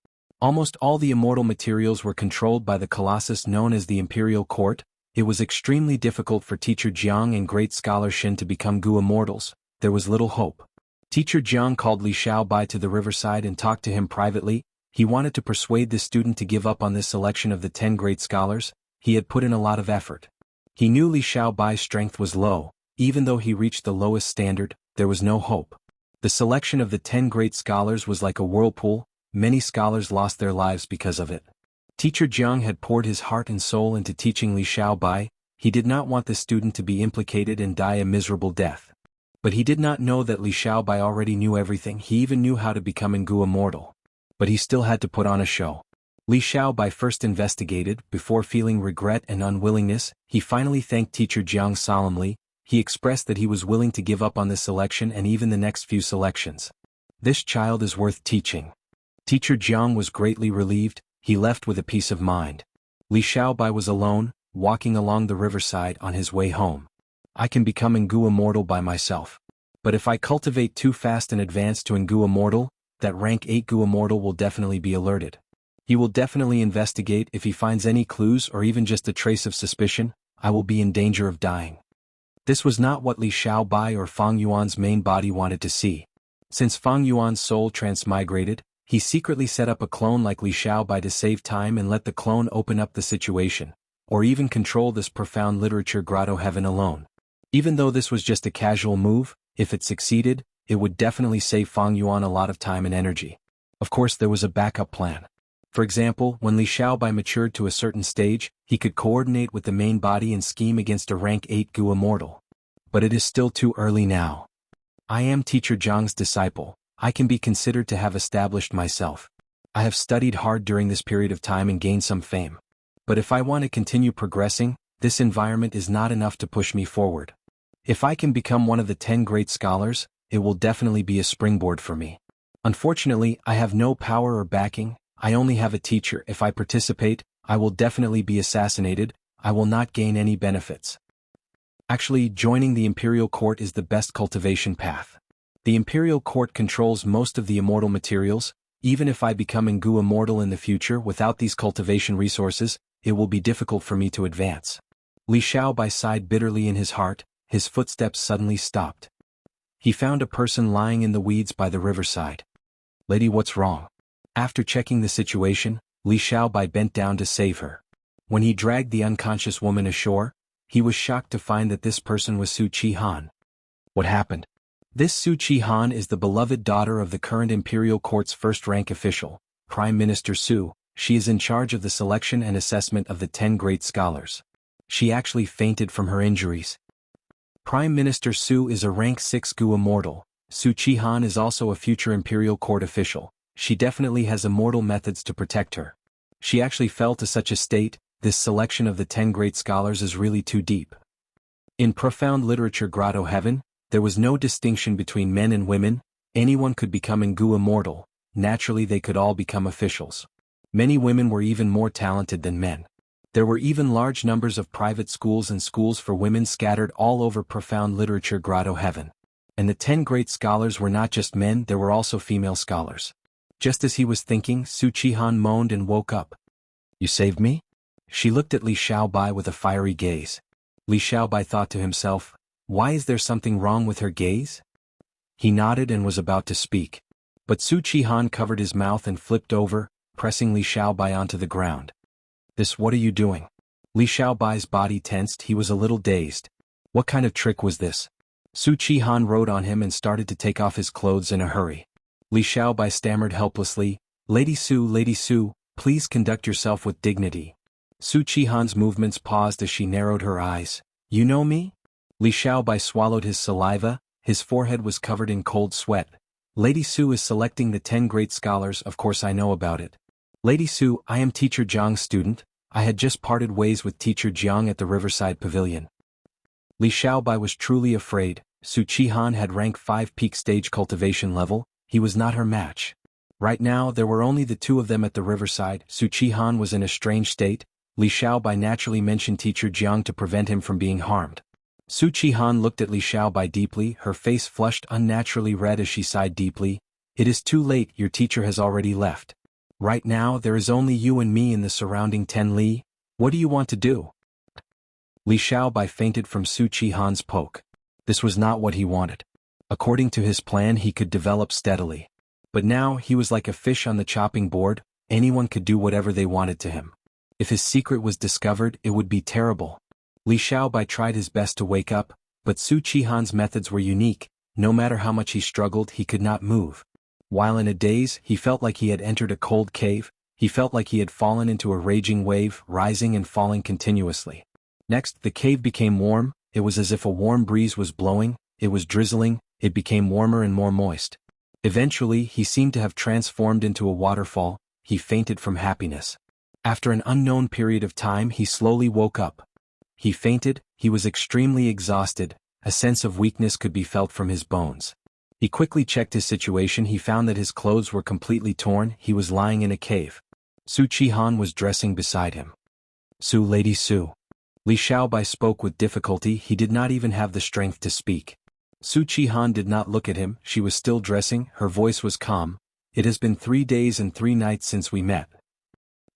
Almost all the immortal materials were controlled by the colossus known as the imperial court. It was extremely difficult for teacher Jiang and great scholar Xin to become Jianghu immortals. There was little hope. Teacher Jiang called Li Xiaobai to the riverside and talked to him privately. He wanted to persuade the student to give up on this selection of the 10 great scholars. He had put in a lot of effort. He knew Li Xiaobai's strength was low. Even though he reached the lowest standard, there was no hope. The selection of the 10 great scholars was like a whirlpool. Many scholars lost their lives because of it. Teacher Jiang had poured his heart and soul into teaching Li Xiaobai. He did not want the student to be implicated and die a miserable death. But he did not know that Li Xiaobai already knew everything. He even knew how to become Jianghu immortal. But he still had to put on a show. Li Xiaobai first investigated. Before feeling regret and unwillingness, he finally thanked teacher Jiang solemnly. He expressed that he was willing to give up on this selection and even the next few selections. This child is worth teaching. Teacher Jiang was greatly relieved. He left with a peace of mind. Li Xiaobai was alone, walking along the riverside on his way home. I can become Jianghu immortal by myself. But if I cultivate too fast and advance to Jianghu immortal, that rank 8 Jianghu immortal will definitely be alerted. He will definitely investigate. If he finds any clues or even just a trace of suspicion, I will be in danger of dying. This was not what Li Xiaobai or Fang Yuan's main body wanted to see. Since Fang Yuan's soul transmigrated, he secretly set up a clone like Li Xiaobai to save time and let the clone open up the situation, or even control this profound literature grotto heaven alone. Even though this was just a casual move, if it succeeded, it would definitely save Fang Yuan a lot of time and energy. Of course, there was a backup plan. For example, when Li Xiaobai matured to a certain stage, he could coordinate with the main body and scheme against a rank 8 Jianghu immortal. But it is still too early now. I am teacher Jiang's disciple. I can be considered to have established myself. I have studied hard during this period of time and gained some fame. But if I want to continue progressing, this environment is not enough to push me forward. If I can become one of the 10 great scholars, it will definitely be a springboard for me. Unfortunately, I have no power or backing. I only have a teacher. If I participate, I will definitely be assassinated. I will not gain any benefits. Actually, joining the imperial court is the best cultivation path. The imperial court controls most of the immortal materials. Even if I become Jianghu immortal in the future without these cultivation resources, it will be difficult for me to advance. Li Xiaobai sighed bitterly in his heart. His footsteps suddenly stopped. He found a person lying in the weeds by the riverside. Lady, what's wrong? After checking the situation, Li Xiaobai bent down to save her. When he dragged the unconscious woman ashore, he was shocked to find that this person was Su Qihan. What happened? This Su Qihan is the beloved daughter of the current imperial court's first-rank official, Prime Minister Su. She is in charge of the selection and assessment of the 10 great scholars. She actually fainted from her injuries. Prime Minister Su is a rank 6 Jianghu immortal. Su Qihan is also a future imperial court official. She definitely has immortal methods to protect her. She actually fell to such a state. This selection of the 10 great scholars is really too deep. In profound literature grotto heaven, there was no distinction between men and women. Anyone could become Jianghu immortal. Naturally, they could all become officials. Many women were even more talented than men. There were even large numbers of private schools and schools for women scattered all over profound literature grotto heaven. And the 10 great scholars were not just men, there were also female scholars. Just as he was thinking, Su Qihan moaned and woke up. You saved me? She looked at Li Xiaobai with a fiery gaze. Li Xiaobai thought to himself, why is there something wrong with her gaze? He nodded and was about to speak. But Su Qihan covered his mouth and flipped over, pressing Li Xiaobai onto the ground. What are you doing? Li Xiaobai's body tensed, he was a little dazed. What kind of trick was this? Su Qihan rode on him and started to take off his clothes in a hurry. Li Xiaobai stammered helplessly, Lady Su, please conduct yourself with dignity. Su Qihan's movements paused as she narrowed her eyes. You know me? Li Xiaobai swallowed his saliva, his forehead was covered in cold sweat. Lady Su is selecting the 10 great scholars, of course I know about it. Lady Su, I am Teacher Jiang's student, I had just parted ways with Teacher Jiang at the Riverside Pavilion. Li Xiaobai was truly afraid. Su Qihan had rank 5 peak stage cultivation level, he was not her match. Right now there were only the two of them at the riverside. Su Qihan was in a strange state. Li Xiaobai naturally mentioned Teacher Jiang to prevent him from being harmed. Su Qihan looked at Li Xiaobai deeply, her face flushed unnaturally red as she sighed deeply. It is too late, your teacher has already left. Right now there is only you and me in the surrounding 10 li. What do you want to do? Li Xiaobai fainted from Su Qihan's poke. This was not what he wanted. According to his plan he could develop steadily. But now he was like a fish on the chopping board, anyone could do whatever they wanted to him. If his secret was discovered it would be terrible. Li Xiaobai tried his best to wake up, but Su Qihan's methods were unique, no matter how much he struggled he could not move. While in a daze he felt like he had entered a cold cave, he felt like he had fallen into a raging wave, rising and falling continuously. Next the cave became warm, it was as if a warm breeze was blowing, it was drizzling, it became warmer and more moist. Eventually he seemed to have transformed into a waterfall, he fainted from happiness. After an unknown period of time he slowly woke up. He fainted, he was extremely exhausted, a sense of weakness could be felt from his bones. He quickly checked his situation, he found that his clothes were completely torn, he was lying in a cave. Su Qihan was dressing beside him. Lady Su. Li Xiaobai spoke with difficulty, he did not even have the strength to speak. Su Qihan did not look at him, she was still dressing, her voice was calm. It has been 3 days and 3 nights since we met.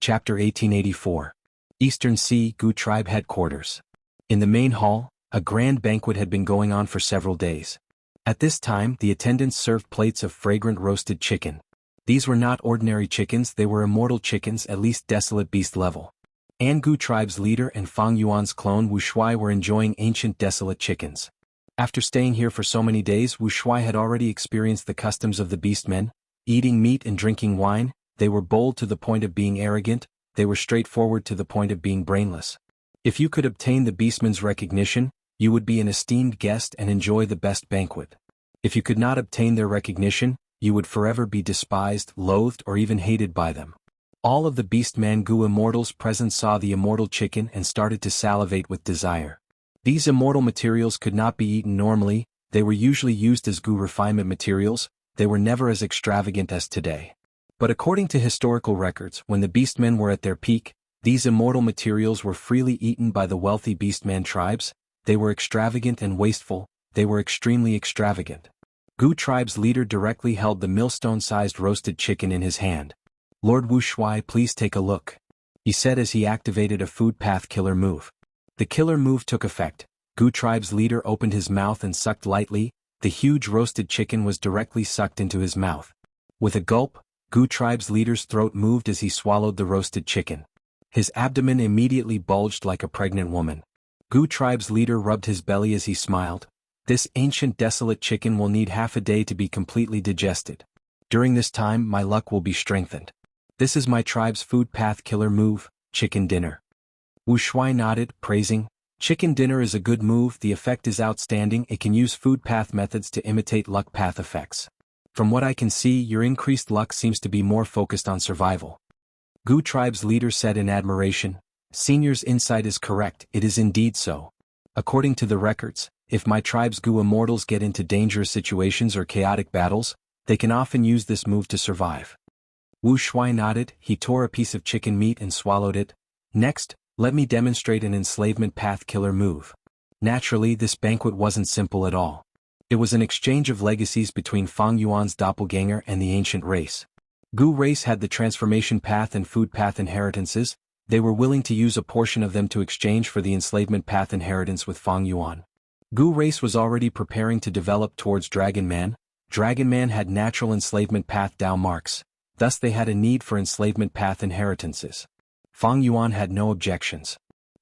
Chapter 1884. Eastern Sea Gu Tribe Headquarters. In the main hall, a grand banquet had been going on for several days. At this time the attendants served plates of fragrant roasted chicken. These were not ordinary chickens, they were immortal chickens, at least desolate beast level. Gu tribe's leader and Fang Yuan's clone Wu Shuai were enjoying ancient desolate chickens. After staying here for so many days Wu Shuai had already experienced the customs of the beastmen, eating meat and drinking wine. They were bold to the point of being arrogant, they were straightforward to the point of being brainless. If you could obtain the beastman's recognition, you would be an esteemed guest and enjoy the best banquet. If you could not obtain their recognition, you would forever be despised, loathed or even hated by them. All of the beastman Gu immortals present saw the immortal chicken and started to salivate with desire. These immortal materials could not be eaten normally, they were usually used as Gu refinement materials, they were never as extravagant as today. But according to historical records, when the beastmen were at their peak, these immortal materials were freely eaten by the wealthy beastman tribes. They were extravagant and wasteful, they were extremely extravagant. Gu tribe's leader directly held the millstone-sized roasted chicken in his hand. Lord Wu Shuai, please take a look, he said as he activated a food path killer move. The killer move took effect. Gu tribe's leader opened his mouth and sucked lightly, the huge roasted chicken was directly sucked into his mouth. With a gulp, Gu tribe's leader's throat moved as he swallowed the roasted chicken. His abdomen immediately bulged like a pregnant woman. Gu tribe's leader rubbed his belly as he smiled. This ancient desolate chicken will need half a day to be completely digested. During this time my luck will be strengthened. This is my tribe's food path killer move, chicken dinner. Wu Shuai nodded, praising. Chicken dinner is a good move, the effect is outstanding, it can use food path methods to imitate luck path effects. From what I can see, your increased luck seems to be more focused on survival. Gu tribe's leader said in admiration. Senior's insight is correct, it is indeed so. According to the records, if my tribe's Gu immortals get into dangerous situations or chaotic battles, they can often use this move to survive. Wu Shuai nodded, he tore a piece of chicken meat and swallowed it. Next, let me demonstrate an enslavement path killer move. Naturally, this banquet wasn't simple at all. It was an exchange of legacies between Fang Yuan's doppelganger and the ancient race. Gu race had the transformation path and food path inheritances, they were willing to use a portion of them to exchange for the enslavement path inheritance with Fang Yuan. Gu race was already preparing to develop towards Dragon Man. Dragon Man had natural enslavement path Dao marks, thus they had a need for enslavement path inheritances. Fang Yuan had no objections.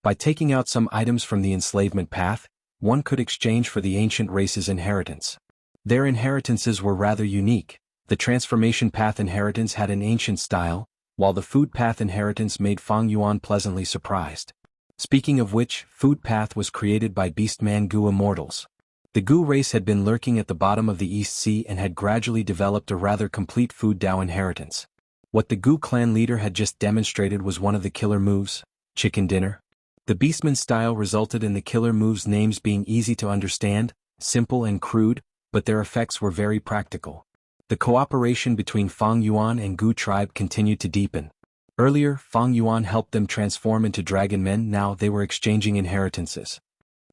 By taking out some items from the enslavement path, one could exchange for the ancient race's inheritance. Their inheritances were rather unique. The transformation path inheritance had an ancient style, while the food path inheritance made Fang Yuan pleasantly surprised. Speaking of which, food path was created by beastman Gu immortals. The Gu race had been lurking at the bottom of the East Sea and had gradually developed a rather complete food Dao inheritance. What the Gu clan leader had just demonstrated was one of the killer moves, chicken dinner. The beastman style resulted in the killer moves' names being easy to understand, simple and crude, but their effects were very practical. The cooperation between Fang Yuan and Gu tribe continued to deepen. Earlier, Fang Yuan helped them transform into dragon men, now they were exchanging inheritances.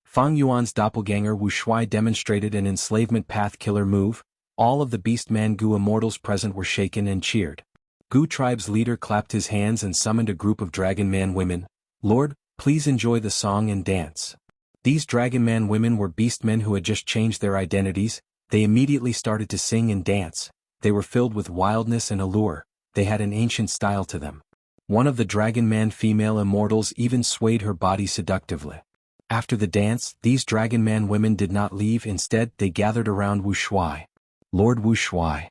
Fang Yuan's doppelganger Wu Shuai demonstrated an enslavement path killer move. All of the beastman Gu immortals present were shaken and cheered. Gu tribe's leader clapped his hands and summoned a group of dragon man women. Lord, please enjoy the song and dance. These dragon man women were beastmen who had just changed their identities. They immediately started to sing and dance. They were filled with wildness and allure. They had an ancient style to them. One of the dragon man female immortals even swayed her body seductively. After the dance, these dragon man women did not leave, instead they gathered around Wu Shuai. Lord Wu Shuai.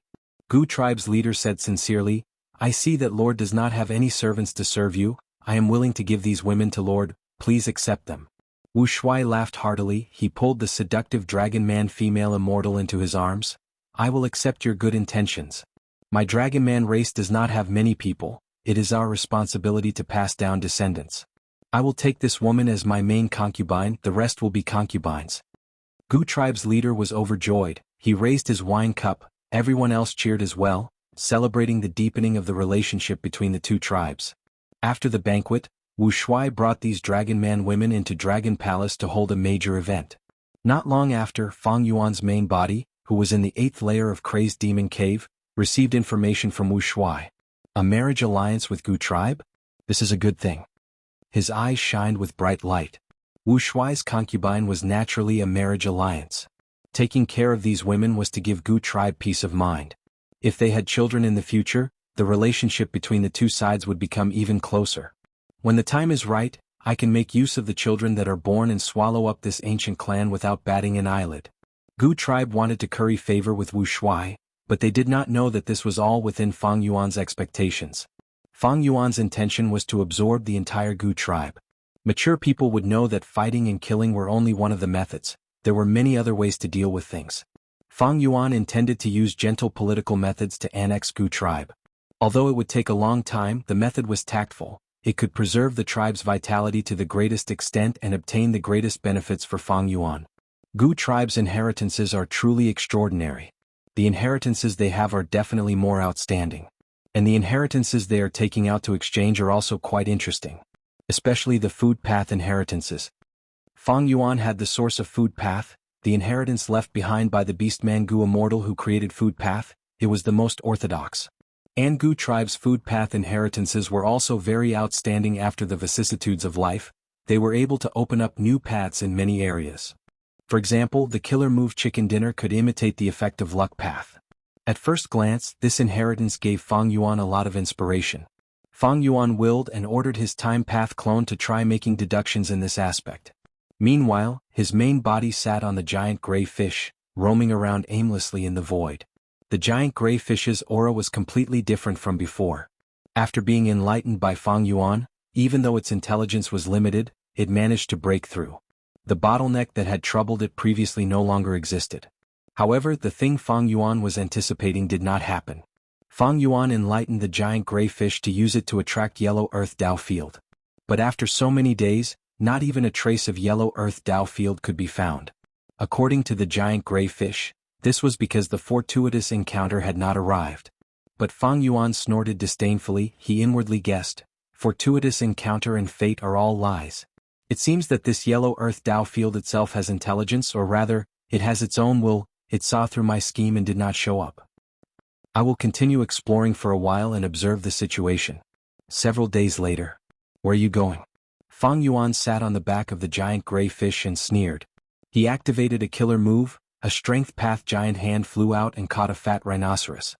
Gu tribe's leader said sincerely, I see that Lord does not have any servants to serve you. I am willing to give these women to Lord, please accept them. Wu Shuai laughed heartily. He pulled the seductive dragon man female immortal into his arms. I will accept your good intentions. My dragon man race does not have many people. It is our responsibility to pass down descendants. I will take this woman as my main concubine, the rest will be concubines. Gu tribe's leader was overjoyed. He raised his wine cup. Everyone else cheered as well, celebrating the deepening of the relationship between the two tribes. After the banquet, Wu Shuai brought these dragon man women into Dragon Palace to hold a major event. Not long after, Fang Yuan's main body, who was in the 8th layer of Crazed Demon Cave, received information from Wu Shuai. A marriage alliance with Gu tribe? This is a good thing. His eyes shined with bright light. Wu Shuai's concubine was naturally a marriage alliance. Taking care of these women was to give Gu tribe peace of mind. If they had children in the future, the relationship between the two sides would become even closer. When the time is right, I can make use of the children that are born and swallow up this ancient clan without batting an eyelid. Gu tribe wanted to curry favor with Wu Shuai, but they did not know that this was all within Fang Yuan's expectations. Fang Yuan's intention was to absorb the entire Gu tribe. Mature people would know that fighting and killing were only one of the methods. There were many other ways to deal with things. Fang Yuan intended to use gentle political methods to annex Gu tribe. Although it would take a long time, the method was tactful. It could preserve the tribe's vitality to the greatest extent and obtain the greatest benefits for Fang Yuan. Gu tribe's inheritances are truly extraordinary. The inheritances they have are definitely more outstanding. And the inheritances they are taking out to exchange are also quite interesting. Especially the food path inheritances. Fang Yuan had the source of food path, the inheritance left behind by the beastman Gu immortal who created food path. It was the most orthodox. And Gu tribe's food path inheritances were also very outstanding. After the vicissitudes of life, they were able to open up new paths in many areas. For example, the killer move chicken dinner could imitate the effect of luck path. At first glance, this inheritance gave Fang Yuan a lot of inspiration. Fang Yuan willed and ordered his time path clone to try making deductions in this aspect. Meanwhile, his main body sat on the giant gray fish, roaming around aimlessly in the void. The giant gray fish's aura was completely different from before. After being enlightened by Fang Yuan, even though its intelligence was limited, it managed to break through. The bottleneck that had troubled it previously no longer existed. However, the thing Fang Yuan was anticipating did not happen. Fang Yuan enlightened the giant gray fish to use it to attract yellow earth Dao field. But after so many days, not even a trace of yellow earth Dao field could be found. According to the giant gray fish, this was because the fortuitous encounter had not arrived. But Fang Yuan snorted disdainfully. He inwardly guessed, fortuitous encounter and fate are all lies. It seems that this yellow earth Dao field itself has intelligence, or rather, it has its own will. It saw through my scheme and did not show up. I will continue exploring for a while and observe the situation. Several days later. Where are you going? Fang Yuan sat on the back of the giant gray fish and sneered. He activated a killer move. A strength path giant hand flew out and caught a fat rhinoceros.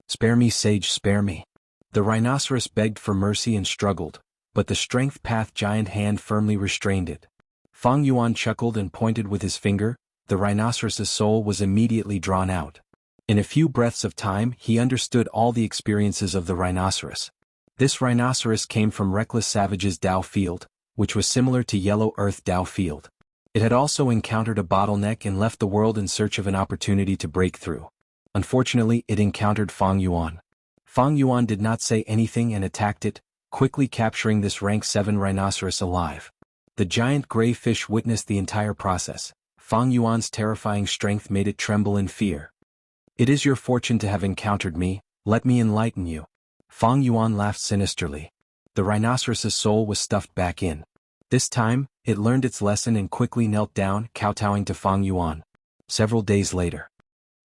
Spare me, sage, spare me. The rhinoceros begged for mercy and struggled, but the strength path giant hand firmly restrained it. Fang Yuan chuckled and pointed with his finger. The rhinoceros's soul was immediately drawn out. In a few breaths of time he understood all the experiences of the rhinoceros. This rhinoceros came from Reckless Savage's Dao Field, which was similar to Yellow Earth Dao Field. It had also encountered a bottleneck and left the world in search of an opportunity to break through. Unfortunately, it encountered Fang Yuan. Fang Yuan did not say anything and attacked it, quickly capturing this rank 7 rhinoceros alive. The giant gray fish witnessed the entire process. Fang Yuan's terrifying strength made it tremble in fear. "It is your fortune to have encountered me, let me enlighten you." Fang Yuan laughed sinisterly. The rhinoceros's soul was stuffed back in. This time, it learned its lesson and quickly knelt down, kowtowing to Fang Yuan. Several days later.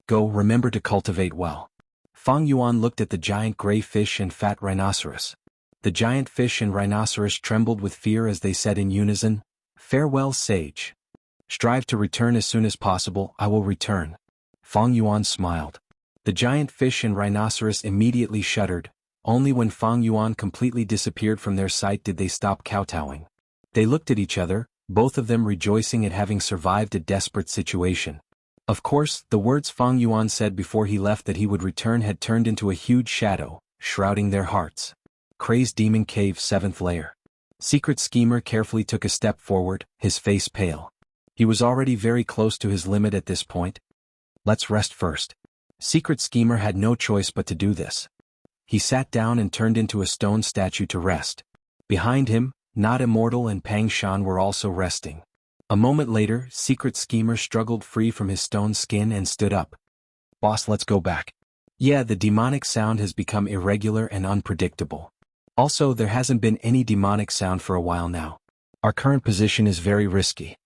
"Go, remember to cultivate well." Fang Yuan looked at the giant gray fish and fat rhinoceros. The giant fish and rhinoceros trembled with fear as they said in unison, "Farewell, sage. Strive to return as soon as possible, I will return." Fang Yuan smiled. The giant fish and rhinoceros immediately shuddered. Only when Fang Yuan completely disappeared from their sight did they stop kowtowing. They looked at each other, both of them rejoicing at having survived a desperate situation. Of course, the words Fang Yuan said before he left that he would return had turned into a huge shadow, shrouding their hearts. Crazed Demon Cave 7th Layer. Secret Schemer carefully took a step forward, his face pale. He was already very close to his limit at this point. "Let's rest first." Secret Schemer had no choice but to do this. He sat down and turned into a stone statue to rest. Behind him, Not Immortal and Pang Shan were also resting. A moment later, Secret Schemer struggled free from his stone skin and stood up. "Boss, let's go back." "Yeah, the demonic sound has become irregular and unpredictable. Also, there hasn't been any demonic sound for a while now. Our current position is very risky."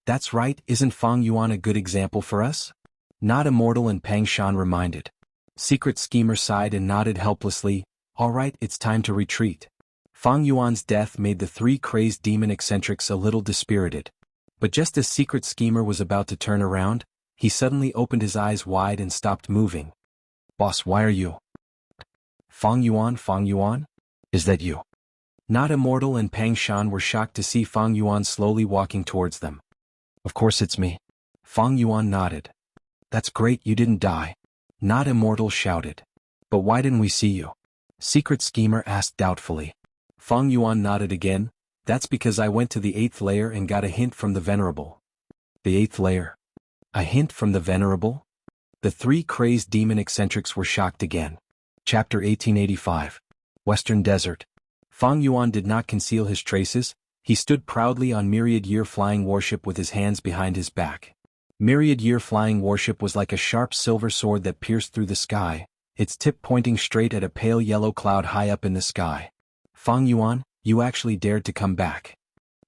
"That's right, isn't Fang Yuan a good example for us?" Not Immortal and Pang Shan reminded. Secret Schemer sighed and nodded helplessly. "All right, it's time to retreat." Fang Yuan's death made the 3 crazed demon eccentrics a little dispirited. But just as Secret Schemer was about to turn around, he suddenly opened his eyes wide and stopped moving. "Boss, why are you?" Fang Yuan? Is that you?" Not Immortal and Pang Shan were shocked to see Fang Yuan slowly walking towards them. "Of course it's me." Fang Yuan nodded. "That's great, you didn't die." Not Immortal shouted. "But why didn't we see you?" Secret Schemer asked doubtfully. Fang Yuan nodded again. "That's because I went to the 8th layer and got a hint from the Venerable." "The 8th layer? A hint from the Venerable?" The 3 crazed demon eccentrics were shocked again. Chapter 1885. Western Desert. Fang Yuan did not conceal his traces. He stood proudly on Myriad Year Flying Warship with his hands behind his back. Myriad Year Flying Warship was like a sharp silver sword that pierced through the sky, its tip pointing straight at a pale yellow cloud high up in the sky. "Fang Yuan, you actually dared to come back."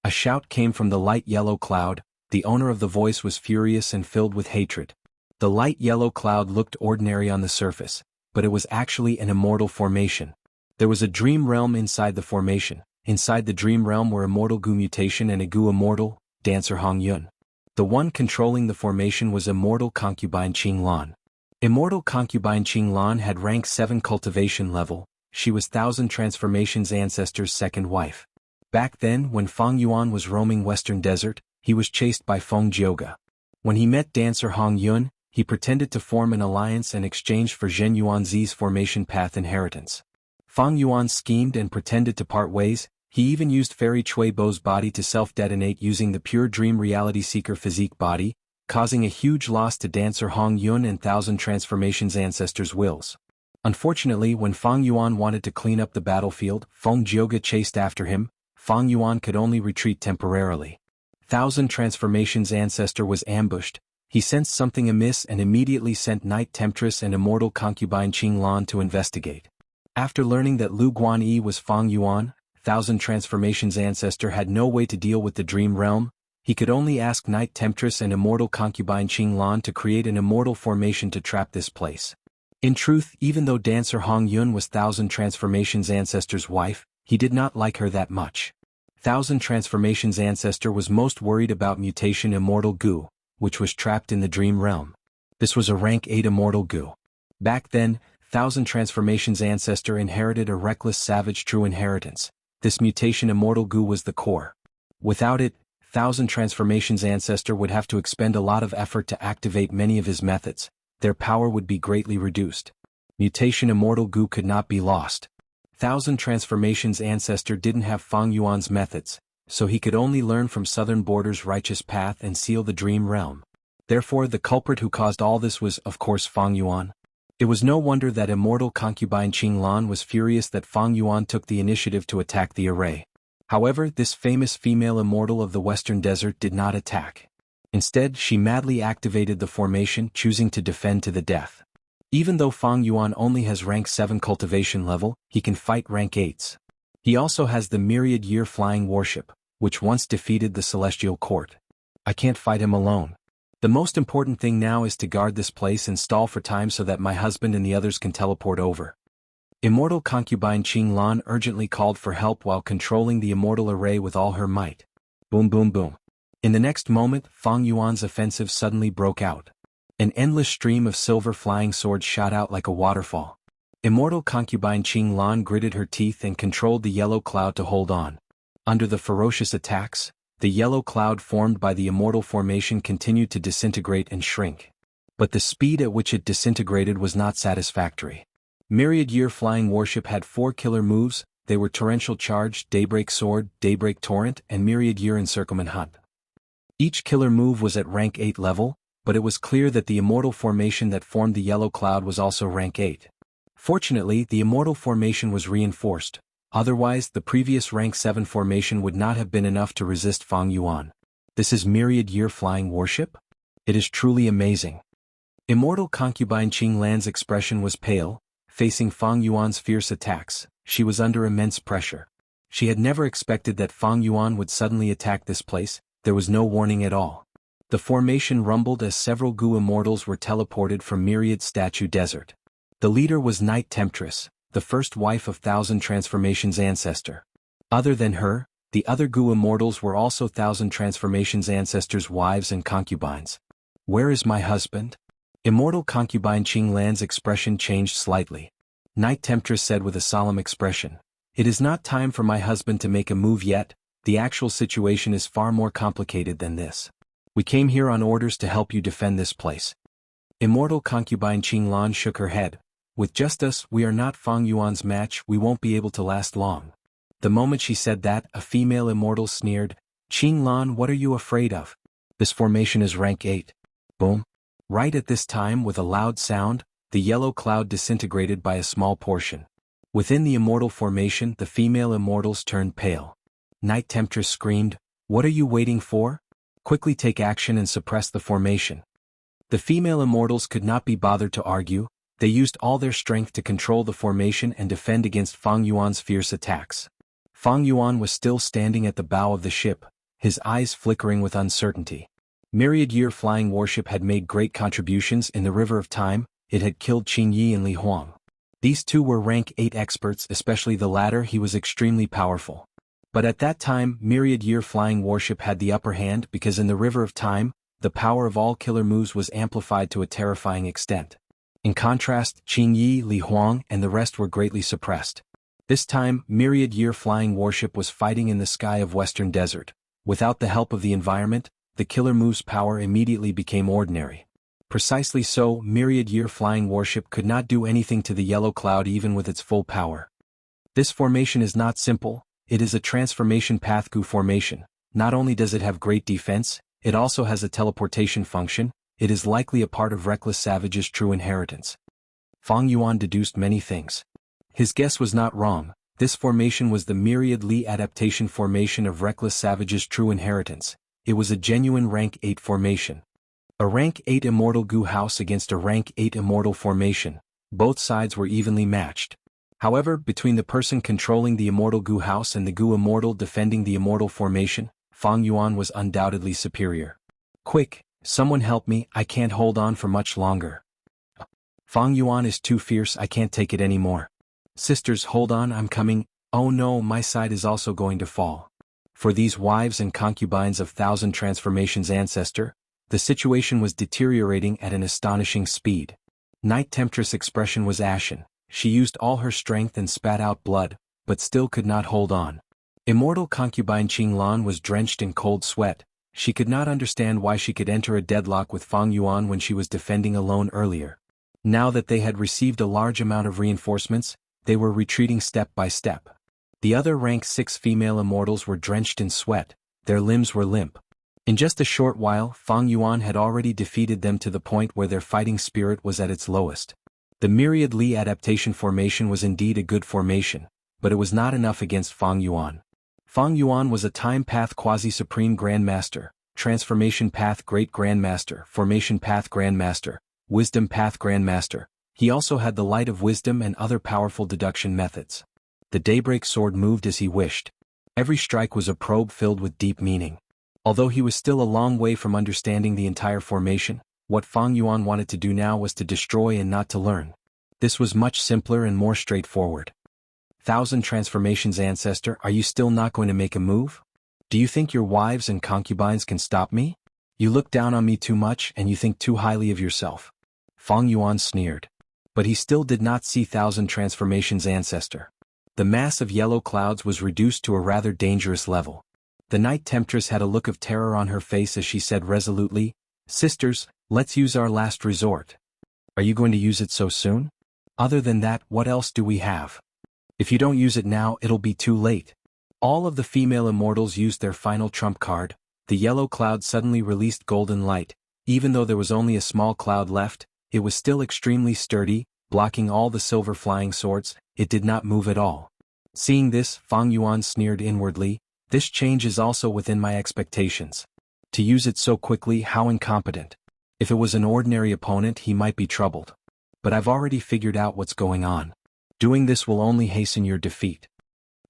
A shout came from the light yellow cloud. The owner of the voice was furious and filled with hatred. The light yellow cloud looked ordinary on the surface, but it was actually an immortal formation. There was a dream realm inside the formation. Inside the dream realm were Immortal Gu Mutation and a Gu Immortal, Dancer Hong Yun. The one controlling the formation was Immortal Concubine Qing Lan. Immortal Concubine Qing Lan had rank 7 cultivation level. She was 1000 Transformations Ancestor's second wife. Back then, when Fang Yuan was roaming Western Desert, he was chased by Feng Jioga. When he met Dancer Hong Yun, he pretended to form an alliance and exchanged for Zhen Yuanzi's formation path inheritance. Fang Yuan schemed and pretended to part ways. He even used Fairy Chui Bo's body to self-detonate using the pure dream reality seeker physique body, causing a huge loss to Dancer Hong Yun and 1000 Transformations Ancestors' wills. Unfortunately, when Fang Yuan wanted to clean up the battlefield, Feng Jioga chased after him. Fang Yuan could only retreat temporarily. 1000 Transformations Ancestor was ambushed. He sensed something amiss and immediately sent Night Temptress and Immortal Concubine Qing Lan to investigate. After learning that Lu Guanyi was Fang Yuan, 1000 Transformations Ancestor had no way to deal with the Dream Realm. He could only ask Night Temptress and Immortal Concubine Qing Lan to create an immortal formation to trap this place. In truth, even though Dancer Hong Yun was 1000 Transformations Ancestor's wife, he did not like her that much. 1000 Transformations Ancestor was most worried about Mutation Immortal Gu, which was trapped in the Dream Realm. This was a rank 8 Immortal Gu. Back then, 1000 Transformations Ancestor inherited a Reckless Savage True Inheritance. This mutation immortal goo was the core. Without it, Thousand Transformations ancestor would have to expend a lot of effort to activate many of his methods. Their power would be greatly reduced. Mutation immortal goo could not be lost. Thousand Transformations ancestor didn't have Fang Yuan's methods, so he could only learn from Southern Border's righteous path and seal the dream realm. Therefore the culprit who caused all this was, of course, Fang Yuan. It was no wonder that immortal concubine Qing Lan was furious that Fang Yuan took the initiative to attack the array. However, this famous female immortal of the Western Desert did not attack. Instead, she madly activated the formation, choosing to defend to the death. Even though Fang Yuan only has rank 7 cultivation level, he can fight rank 8s. He also has the myriad year flying warship, which once defeated the celestial court. I can't fight him alone. The most important thing now is to guard this place and stall for time so that my husband and the others can teleport over. Immortal concubine Qing Lan urgently called for help while controlling the immortal array with all her might. Boom boom boom. In the next moment, Fang Yuan's offensive suddenly broke out. An endless stream of silver flying swords shot out like a waterfall. Immortal concubine Qing Lan gritted her teeth and controlled the yellow cloud to hold on. Under the ferocious attacks, the yellow cloud formed by the immortal formation continued to disintegrate and shrink. But the speed at which it disintegrated was not satisfactory. Myriad Year Flying Warship had 4 killer moves. They were Torrential Charge, Daybreak Sword, Daybreak Torrent, and Myriad Year Encirclement Hunt. Each killer move was at rank 8 level, but it was clear that the immortal formation that formed the yellow cloud was also rank 8. Fortunately, the immortal formation was reinforced. Otherwise, the previous rank 7 formation would not have been enough to resist Fang Yuan. This is Myriad Year Flying Warship? It is truly amazing. Immortal concubine Qing Lan's expression was pale. Facing Fang Yuan's fierce attacks, she was under immense pressure. She had never expected that Fang Yuan would suddenly attack this place. There was no warning at all. The formation rumbled as several Gu immortals were teleported from Myriad Statue Desert. The leader was Night Temptress, the first wife of Thousand Transformations ancestor. Other than her, the other Gu immortals were also Thousand Transformations ancestors' wives and concubines. Where is my husband? Immortal concubine Qing Lan's expression changed slightly. Night Temptress said with a solemn expression, "It is not time for my husband to make a move yet. The actual situation is far more complicated than this. We came here on orders to help you defend this place." Immortal concubine Qing Lan shook her head. "With just us, we are not Fang Yuan's match. We won't be able to last long." The moment she said that, a female immortal sneered, "Qing Lan, what are you afraid of? This formation is rank 8. Boom. Right at this time, with a loud sound, the yellow cloud disintegrated by a small portion. Within the immortal formation, the female immortals turned pale. Night Temptress screamed, "What are you waiting for? Quickly take action and suppress the formation." The female immortals could not be bothered to argue. They used all their strength to control the formation and defend against Fang Yuan's fierce attacks. Fang Yuan was still standing at the bow of the ship, his eyes flickering with uncertainty. Myriad Year Flying Warship had made great contributions in the River of Time. It had killed Qing Yi and Li Huang. These two were rank 8 experts, especially the latter. He was extremely powerful. But at that time, Myriad Year Flying Warship had the upper hand because in the River of Time, the power of all killer moves was amplified to a terrifying extent. In contrast, Qing Yi, Li Huang, and the rest were greatly suppressed. This time, Myriad Year Flying Warship was fighting in the sky of Western Desert. Without the help of the environment, the killer move's power immediately became ordinary. Precisely so, Myriad Year Flying Warship could not do anything to the yellow cloud even with its full power. This formation is not simple. It is a transformation path Gu formation. Not only does it have great defense, it also has a teleportation function. It is likely a part of Reckless Savage's true inheritance. Fang Yuan deduced many things. His guess was not wrong. This formation was the Myriad Li adaptation formation of Reckless Savage's true inheritance. It was a genuine rank 8 formation. A rank 8 immortal Gu house against a rank 8 immortal formation. Both sides were evenly matched. However, between the person controlling the immortal Gu house and the Gu immortal defending the immortal formation, Fang Yuan was undoubtedly superior. "Quick, someone help me, I can't hold on for much longer. Fang Yuan is too fierce, I can't take it anymore. Sisters, hold on, I'm coming. Oh no, my side is also going to fall." For these wives and concubines of Thousand Transformations ancestor, the situation was deteriorating at an astonishing speed. Night Temptress' expression was ashen. She used all her strength and spat out blood, but still could not hold on. Immortal concubine Qinglan was drenched in cold sweat. She could not understand why she could enter a deadlock with Fang Yuan when she was defending alone earlier. Now that they had received a large amount of reinforcements, they were retreating step by step. The other rank 6 female immortals were drenched in sweat, their limbs were limp. In just a short while, Fang Yuan had already defeated them to the point where their fighting spirit was at its lowest. The Myriad Li adaptation formation was indeed a good formation, but it was not enough against Fang Yuan. Fang Yuan was a Time Path Quasi-Supreme Grandmaster, Transformation Path Great Grandmaster, Formation Path Grandmaster, Wisdom Path Grandmaster. He also had the Light of Wisdom and other powerful deduction methods. The Daybreak Sword moved as he wished. Every strike was a probe filled with deep meaning. Although he was still a long way from understanding the entire formation, what Fang Yuan wanted to do now was to destroy and not to learn. This was much simpler and more straightforward. 1,000 transformations ancestor, are you still not going to make a move? Do you think your wives and concubines can stop me? You look down on me too much and you think too highly of yourself. Fang Yuan sneered. But he still did not see 1,000 transformations ancestor. The mass of yellow clouds was reduced to a rather dangerous level. The Night Temptress had a look of terror on her face as she said resolutely, "Sisters, let's use our last resort." "Are you going to use it so soon? Other than that, what else do we have? If you don't use it now, it'll be too late." All of the female immortals used their final trump card. The yellow cloud suddenly released golden light. Even though there was only a small cloud left, it was still extremely sturdy, blocking all the silver flying swords. It did not move at all. Seeing this, Fang Yuan sneered inwardly. This change is also within my expectations. To use it so quickly, how incompetent. If it was an ordinary opponent, he might be troubled. But I've already figured out what's going on. Doing this will only hasten your defeat.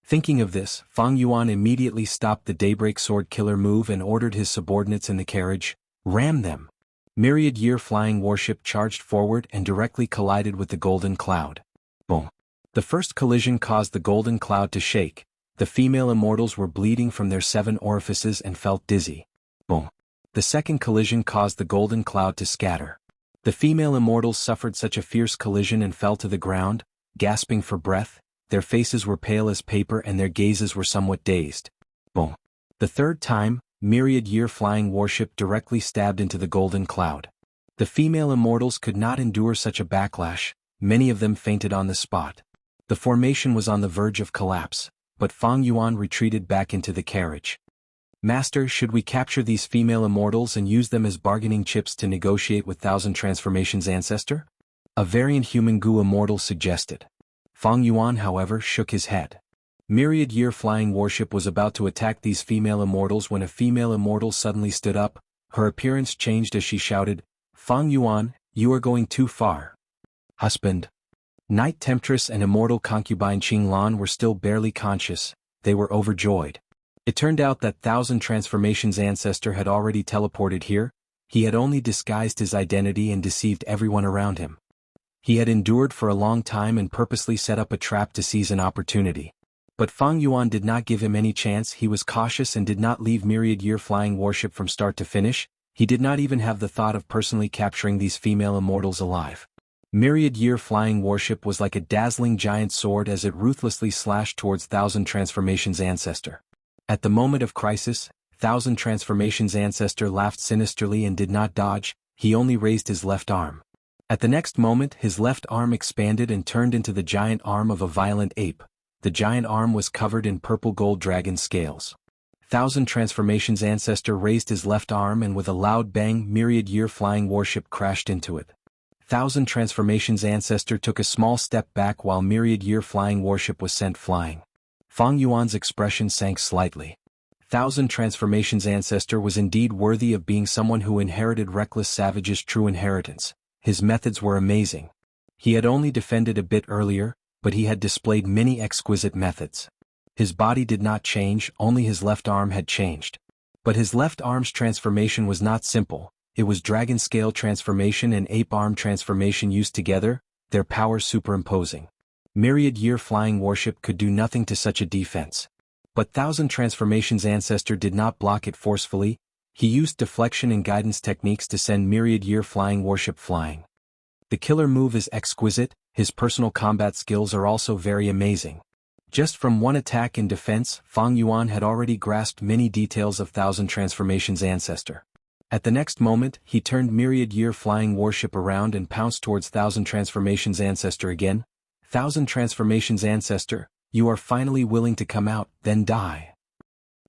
Thinking of this, Fang Yuan immediately stopped the Daybreak Sword killer move and ordered his subordinates in the carriage, "Ram them." Myriad Year flying warship charged forward and directly collided with the golden cloud. Boom. The first collision caused the golden cloud to shake. The female immortals were bleeding from their 7 orifices and felt dizzy. Boom. The second collision caused the golden cloud to scatter. The female immortals suffered such a fierce collision and fell to the ground, gasping for breath. Their faces were pale as paper and their gazes were somewhat dazed. Boom. The third time, Myriad Year flying warship directly stabbed into the golden cloud. The female immortals could not endure such a backlash. Many of them fainted on the spot. The formation was on the verge of collapse, but Fang Yuan retreated back into the carriage. "Master, should we capture these female immortals and use them as bargaining chips to negotiate with 1,000 transformations ancestor?" A variant human Gu immortal suggested. Fang Yuan, however, shook his head. Myriad Year flying warship was about to attack these female immortals when a female immortal suddenly stood up. Her appearance changed as she shouted, "Fang Yuan, you are going too far." Husband. Night Temptress and immortal concubine Qinglan were still barely conscious. They were overjoyed. It turned out that 1,000 transformations ancestor had already teleported here. He had only disguised his identity and deceived everyone around him. He had endured for a long time and purposely set up a trap to seize an opportunity. But Fang Yuan did not give him any chance. He was cautious and did not leave Myriad Year flying warship from start to finish. He did not even have the thought of personally capturing these female immortals alive. Myriad Year flying warship was like a dazzling giant sword as it ruthlessly slashed towards 1,000 transformations ancestor. At the moment of crisis, 1,000 transformations ancestor laughed sinisterly and did not dodge. He only raised his left arm. At the next moment, his left arm expanded and turned into the giant arm of a violent ape. The giant arm was covered in purple gold dragon scales. 1,000 transformations ancestor raised his left arm and with a loud bang, Myriad Year flying warship crashed into it. 1,000 transformations ancestor took a small step back while Myriad Year flying warship was sent flying. Fang Yuan's expression sank slightly. 1,000 transformations ancestor was indeed worthy of being someone who inherited reckless savage's true inheritance. His methods were amazing. He had only defended a bit earlier, but he had displayed many exquisite methods. His body did not change, only his left arm had changed. But his left arm's transformation was not simple. It was dragon scale transformation and ape arm transformation used together, their powers superimposing. Myriad Year flying warship could do nothing to such a defense. But 1,000 transformations ancestor did not block it forcefully. He used deflection and guidance techniques to send Myriad Year flying warship flying. The killer move is exquisite. His personal combat skills are also very amazing. Just from one attack in defense, Fang Yuan had already grasped many details of Thousand Transformations' ancestor. At the next moment, he turned myriad-year flying warship around and pounced towards Thousand Transformations' ancestor again. Thousand Transformations' ancestor, you are finally willing to come out, then die.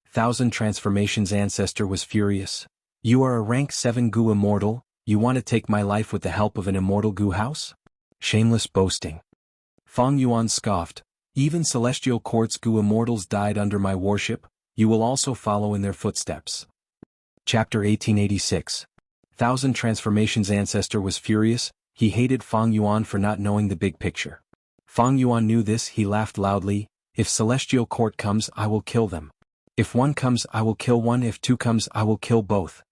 Thousand Transformations' ancestor was furious. You are a rank 7 Gu immortal, you want to take my life with the help of an immortal Gu house? Shameless boasting. Fang Yuan scoffed. Even celestial quartz Gu immortals died under my worship, you will also follow in their footsteps. Chapter 1886. Thousand Transformations' ancestor was furious, he hated Fang Yuan for not knowing the big picture. Fang Yuan knew this, he laughed loudly, if celestial court comes I will kill them. If one comes I will kill one, if two comes I will kill both.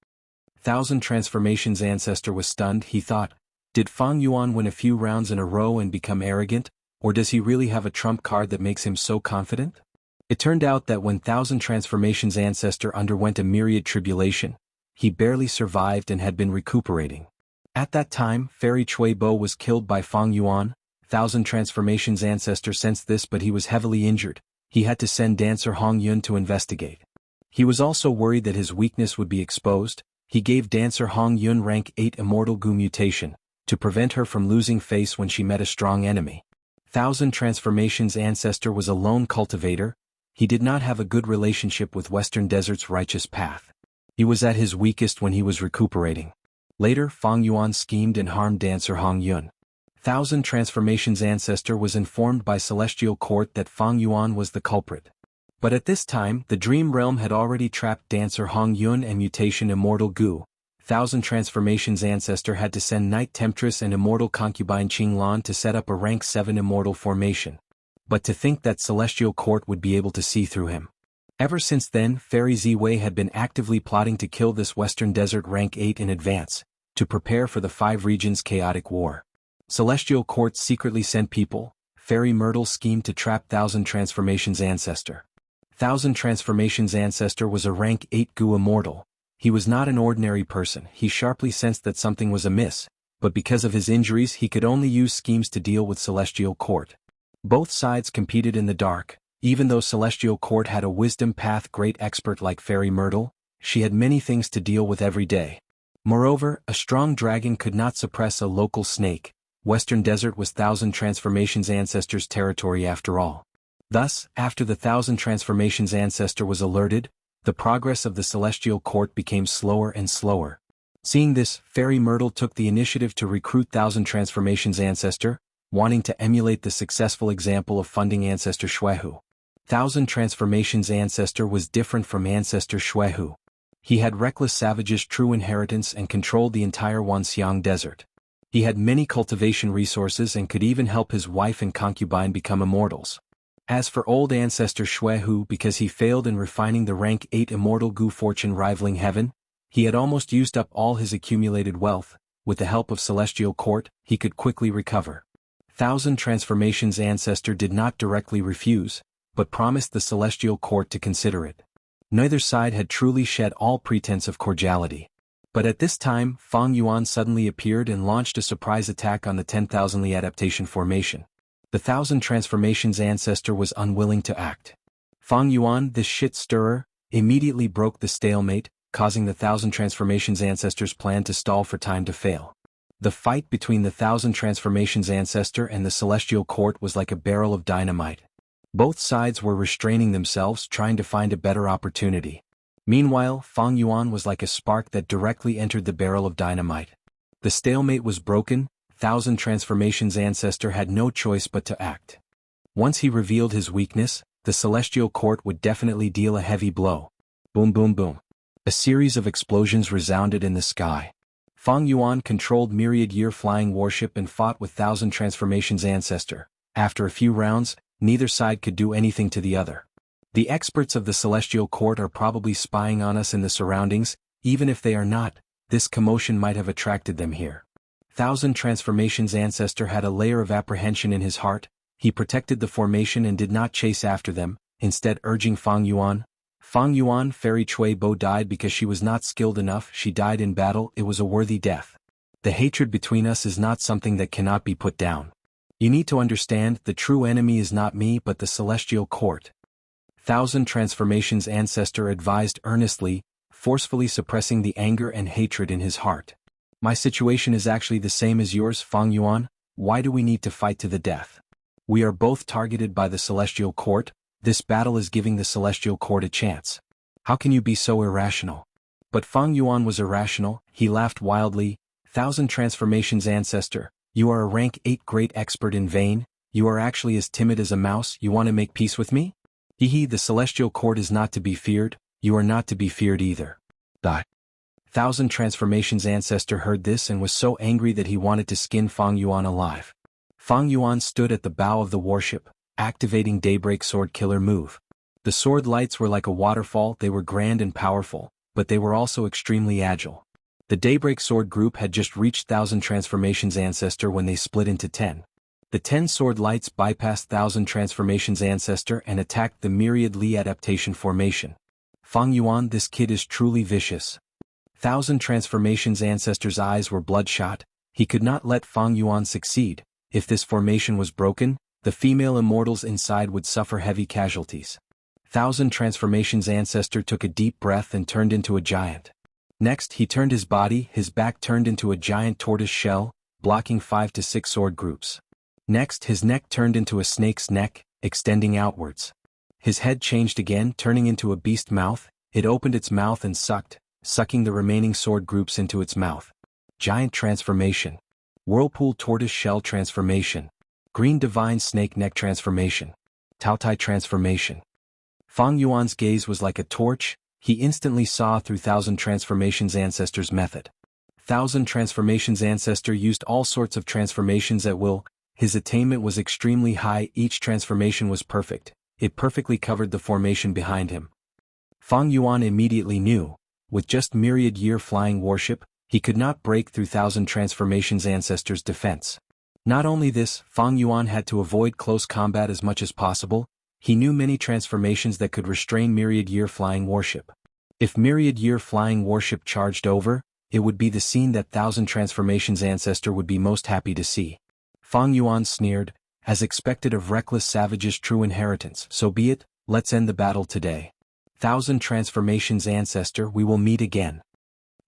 Thousand Transformations' ancestor was stunned, he thought, did Fang Yuan win a few rounds in a row and become arrogant? Or does he really have a trump card that makes him so confident? It turned out that when Thousand Transformations' ancestor underwent a myriad tribulation, he barely survived and had been recuperating. At that time, Fairy Chui Bo was killed by Fang Yuan. Thousand Transformations' ancestor sensed this, but he was heavily injured. He had to send Dancer Hong Yun to investigate. He was also worried that his weakness would be exposed. He gave Dancer Hong Yun rank 8 Immortal Gu mutation, to prevent her from losing face when she met a strong enemy. Thousand Transformations' ancestor was a lone cultivator. He did not have a good relationship with Western Desert's righteous path. He was at his weakest when he was recuperating. Later, Fang Yuan schemed and harmed Dancer Hong Yun. Thousand Transformations' ancestor was informed by Celestial Court that Fang Yuan was the culprit. But at this time, the Dream Realm had already trapped Dancer Hong Yun and Mutation Immortal Gu. Thousand Transformations' ancestor had to send Night Temptress and Immortal Concubine Qing Lan to set up a rank 7 Immortal formation. But to think that Celestial Court would be able to see through him. Ever since then, Fairy Ziwei had been actively plotting to kill this Western Desert rank 8 in advance, to prepare for the 5 regions' chaotic war. Celestial Court secretly sent people. Fairy Myrtle schemed to trap Thousand Transformations' ancestor. Thousand Transformations' ancestor was a rank 8 Gu immortal. He was not an ordinary person, he sharply sensed that something was amiss, but because of his injuries he could only use schemes to deal with Celestial Court. Both sides competed in the dark. Even though Celestial Court had a wisdom path great expert like Fairy Myrtle, she had many things to deal with every day. Moreover, a strong dragon could not suppress a local snake. Western Desert was Thousand Transformations' ancestor's territory after all. Thus, after the Thousand Transformations' ancestor was alerted, the progress of the Celestial Court became slower and slower. Seeing this, Fairy Myrtle took the initiative to recruit Thousand Transformations' ancestor, wanting to emulate the successful example of funding Ancestor Xuehu. Thousand Transformations' ancestor was different from Ancestor Xuehu. He had Reckless Savage's true inheritance and controlled the entire Wanxiang Desert. He had many cultivation resources and could even help his wife and concubine become immortals. As for old Ancestor Xuehu, because he failed in refining the rank 8 Immortal Gu fortune rivaling heaven, he had almost used up all his accumulated wealth. With the help of Celestial Court, he could quickly recover. Thousand Transformations' ancestor did not directly refuse, but promised the Celestial Court to consider it. Neither side had truly shed all pretense of cordiality. But at this time, Fang Yuan suddenly appeared and launched a surprise attack on the 10,000 Li adaptation formation. The Thousand Transformations' ancestor was unwilling to act. Fang Yuan, this shit-stirrer, immediately broke the stalemate, causing the Thousand Transformations' ancestor's plan to stall for time to fail. The fight between the Thousand Transformations' ancestor and the Celestial Court was like a barrel of dynamite. Both sides were restraining themselves, trying to find a better opportunity. Meanwhile, Fang Yuan was like a spark that directly entered the barrel of dynamite. The stalemate was broken. Thousand Transformations' ancestor had no choice but to act. Once he revealed his weakness, the Celestial Court would definitely deal a heavy blow. Boom boom boom. A series of explosions resounded in the sky. Fang Yuan controlled myriad-year flying warship and fought with Thousand Transformations' ancestor. After a few rounds, neither side could do anything to the other. The experts of the Celestial Court are probably spying on us in the surroundings. Even if they are not, this commotion might have attracted them here. Thousand Transformations' ancestor had a layer of apprehension in his heart. He protected the formation and did not chase after them, instead urging Fang Yuan. Fang Yuan, Fairy Chui Bo died because she was not skilled enough. She died in battle. It was a worthy death. The hatred between us is not something that cannot be put down. You need to understand, the true enemy is not me but the celestial court. Thousand Transformations ancestor advised earnestly, forcefully suppressing the anger and hatred in his heart. My situation is actually the same as yours, Fang Yuan. Why do we need to fight to the death? We are both targeted by the celestial court. This battle is giving the celestial court a chance. How can you be so irrational? But Fang Yuan was irrational. He laughed wildly. Thousand Transformations ancestor, you are a rank 8 great expert in vain. You are actually as timid as a mouse. You want to make peace with me? Hehe, the celestial court is not to be feared. You are not to be feared either. Thousand Transformations ancestor heard this and was so angry that he wanted to skin Fang Yuan alive. Fang Yuan stood at the bow of the warship, activating Daybreak Sword Killer move. The sword lights were like a waterfall. They were grand and powerful, but they were also extremely agile. The Daybreak Sword group had just reached Thousand Transformations ancestor when they split into 10. The 10 sword lights bypassed Thousand Transformations ancestor and attacked the Myriad Li adaptation formation. Fang Yuan, this kid is truly vicious. Thousand Transformations ancestor's eyes were bloodshot. He could not let Fang Yuan succeed. If this formation was broken, the female immortals inside would suffer heavy casualties. Thousand Transformations ancestor took a deep breath and turned into a giant. Next, he turned his body. His back turned into a giant tortoise shell, blocking 5 to 6 sword groups. Next, his neck turned into a snake's neck, extending outwards. His head changed again, turning into a beast mouth. It opened its mouth and sucking the remaining sword groups into its mouth. Giant transformation. Whirlpool tortoise shell transformation. Green divine snake neck transformation. Taotai transformation. Fang Yuan's gaze was like a torch. He instantly saw through Thousand Transformations ancestor's method. Thousand Transformations ancestor used all sorts of transformations at will. His attainment was extremely high. Each transformation was perfect. It perfectly covered the formation behind him. Fang Yuan immediately knew, with just Myriad Year flying warship, he could not break through Thousand Transformations ancestor's defense. Not only this, Fang Yuan had to avoid close combat as much as possible. He knew many transformations that could restrain Myriad Year flying warship. If Myriad Year flying warship charged over, it would be the scene that Thousand Transformations ancestor would be most happy to see. Fang Yuan sneered, as expected of reckless savages' true inheritance. So be it, let's end the battle today. Thousand Transformations ancestor, we will meet again.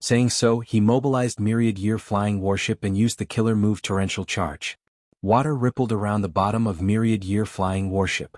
Saying so, he mobilized Myriad Year flying warship and used the killer move Torrential Charge. Water rippled around the bottom of Myriad Year flying warship.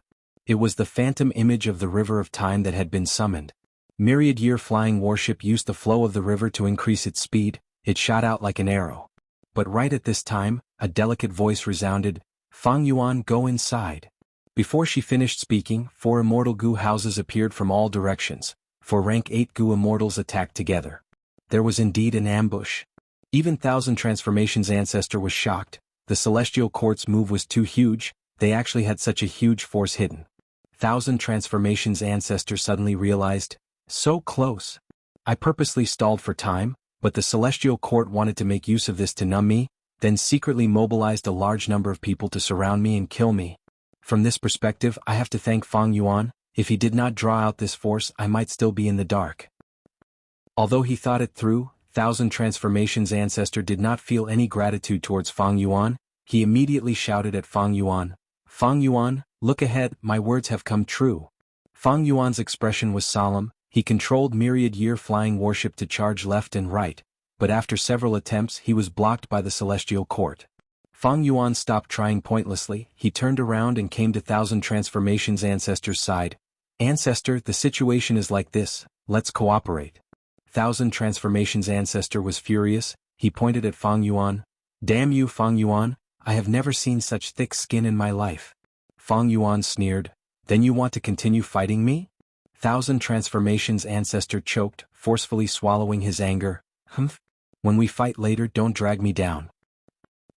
It was the phantom image of the river of time that had been summoned. Myriad Year flying warship used the flow of the river to increase its speed. It shot out like an arrow. But right at this time, a delicate voice resounded, "Fang Yuan, go inside." Before she finished speaking, 4 immortal Gu houses appeared from all directions. 4 rank 8 Gu immortals attacked together. There was indeed an ambush. Even Thousand Transformations ancestor was shocked. The celestial court's move was too huge. They actually had such a huge force hidden. Thousand Transformations ancestor suddenly realized, so close. I purposely stalled for time, but the celestial court wanted to make use of this to numb me, then secretly mobilized a large number of people to surround me and kill me. From this perspective, I have to thank Fang Yuan. If he did not draw out this force, I might still be in the dark. Although he thought it through, Thousand Transformations ancestor did not feel any gratitude towards Fang Yuan. He immediately shouted at Fang Yuan, "Fang Yuan, look ahead, my words have come true." Fang Yuan's expression was solemn. He controlled Myriad Year flying warship to charge left and right, but after several attempts he was blocked by the celestial court. Fang Yuan stopped trying pointlessly. He turned around and came to Thousand Transformations ancestor's side. "Ancestor, the situation is like this, let's cooperate." Thousand Transformations ancestor was furious. He pointed at Fang Yuan. "Damn you, Fang Yuan, I have never seen such thick skin in my life." Fang Yuan sneered, "Then you want to continue fighting me?" Thousand Transformations ancestor choked, forcefully swallowing his anger. "Humph. When we fight later, don't drag me down.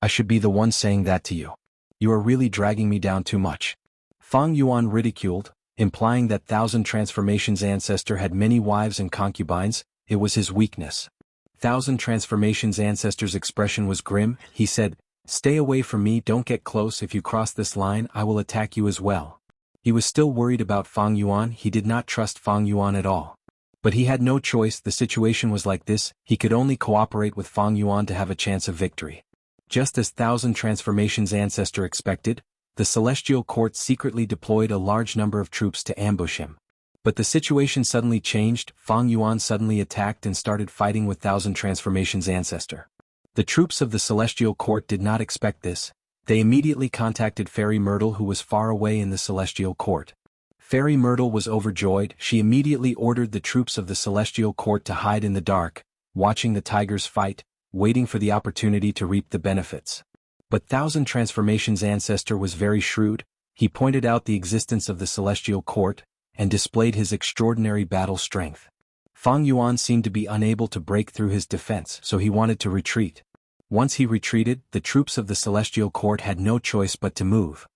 I should be the one saying that to you. You are really dragging me down too much." Fang Yuan ridiculed, implying that Thousand Transformations ancestor had many wives and concubines. It was his weakness. Thousand Transformations ancestor's expression was grim. He said, "Stay away from me, don't get close. If you cross this line, I will attack you as well." He was still worried about Fang Yuan. He did not trust Fang Yuan at all. But he had no choice. The situation was like this. He could only cooperate with Fang Yuan to have a chance of victory. Just as Thousand Transformations' ancestor expected, the Celestial Court secretly deployed a large number of troops to ambush him. But the situation suddenly changed. Fang Yuan suddenly attacked and started fighting with Thousand Transformations' ancestor. The troops of the Celestial Court did not expect this. They immediately contacted Fairy Myrtle, who was far away in the Celestial Court. Fairy Myrtle was overjoyed. She immediately ordered the troops of the Celestial Court to hide in the dark, watching the tigers fight, waiting for the opportunity to reap the benefits. But Thousand Transformations' ancestor was very shrewd. He pointed out the existence of the Celestial Court, and displayed his extraordinary battle strength. Fang Yuan seemed to be unable to break through his defense, so he wanted to retreat. Once he retreated, the troops of the Celestial Court had no choice but to move.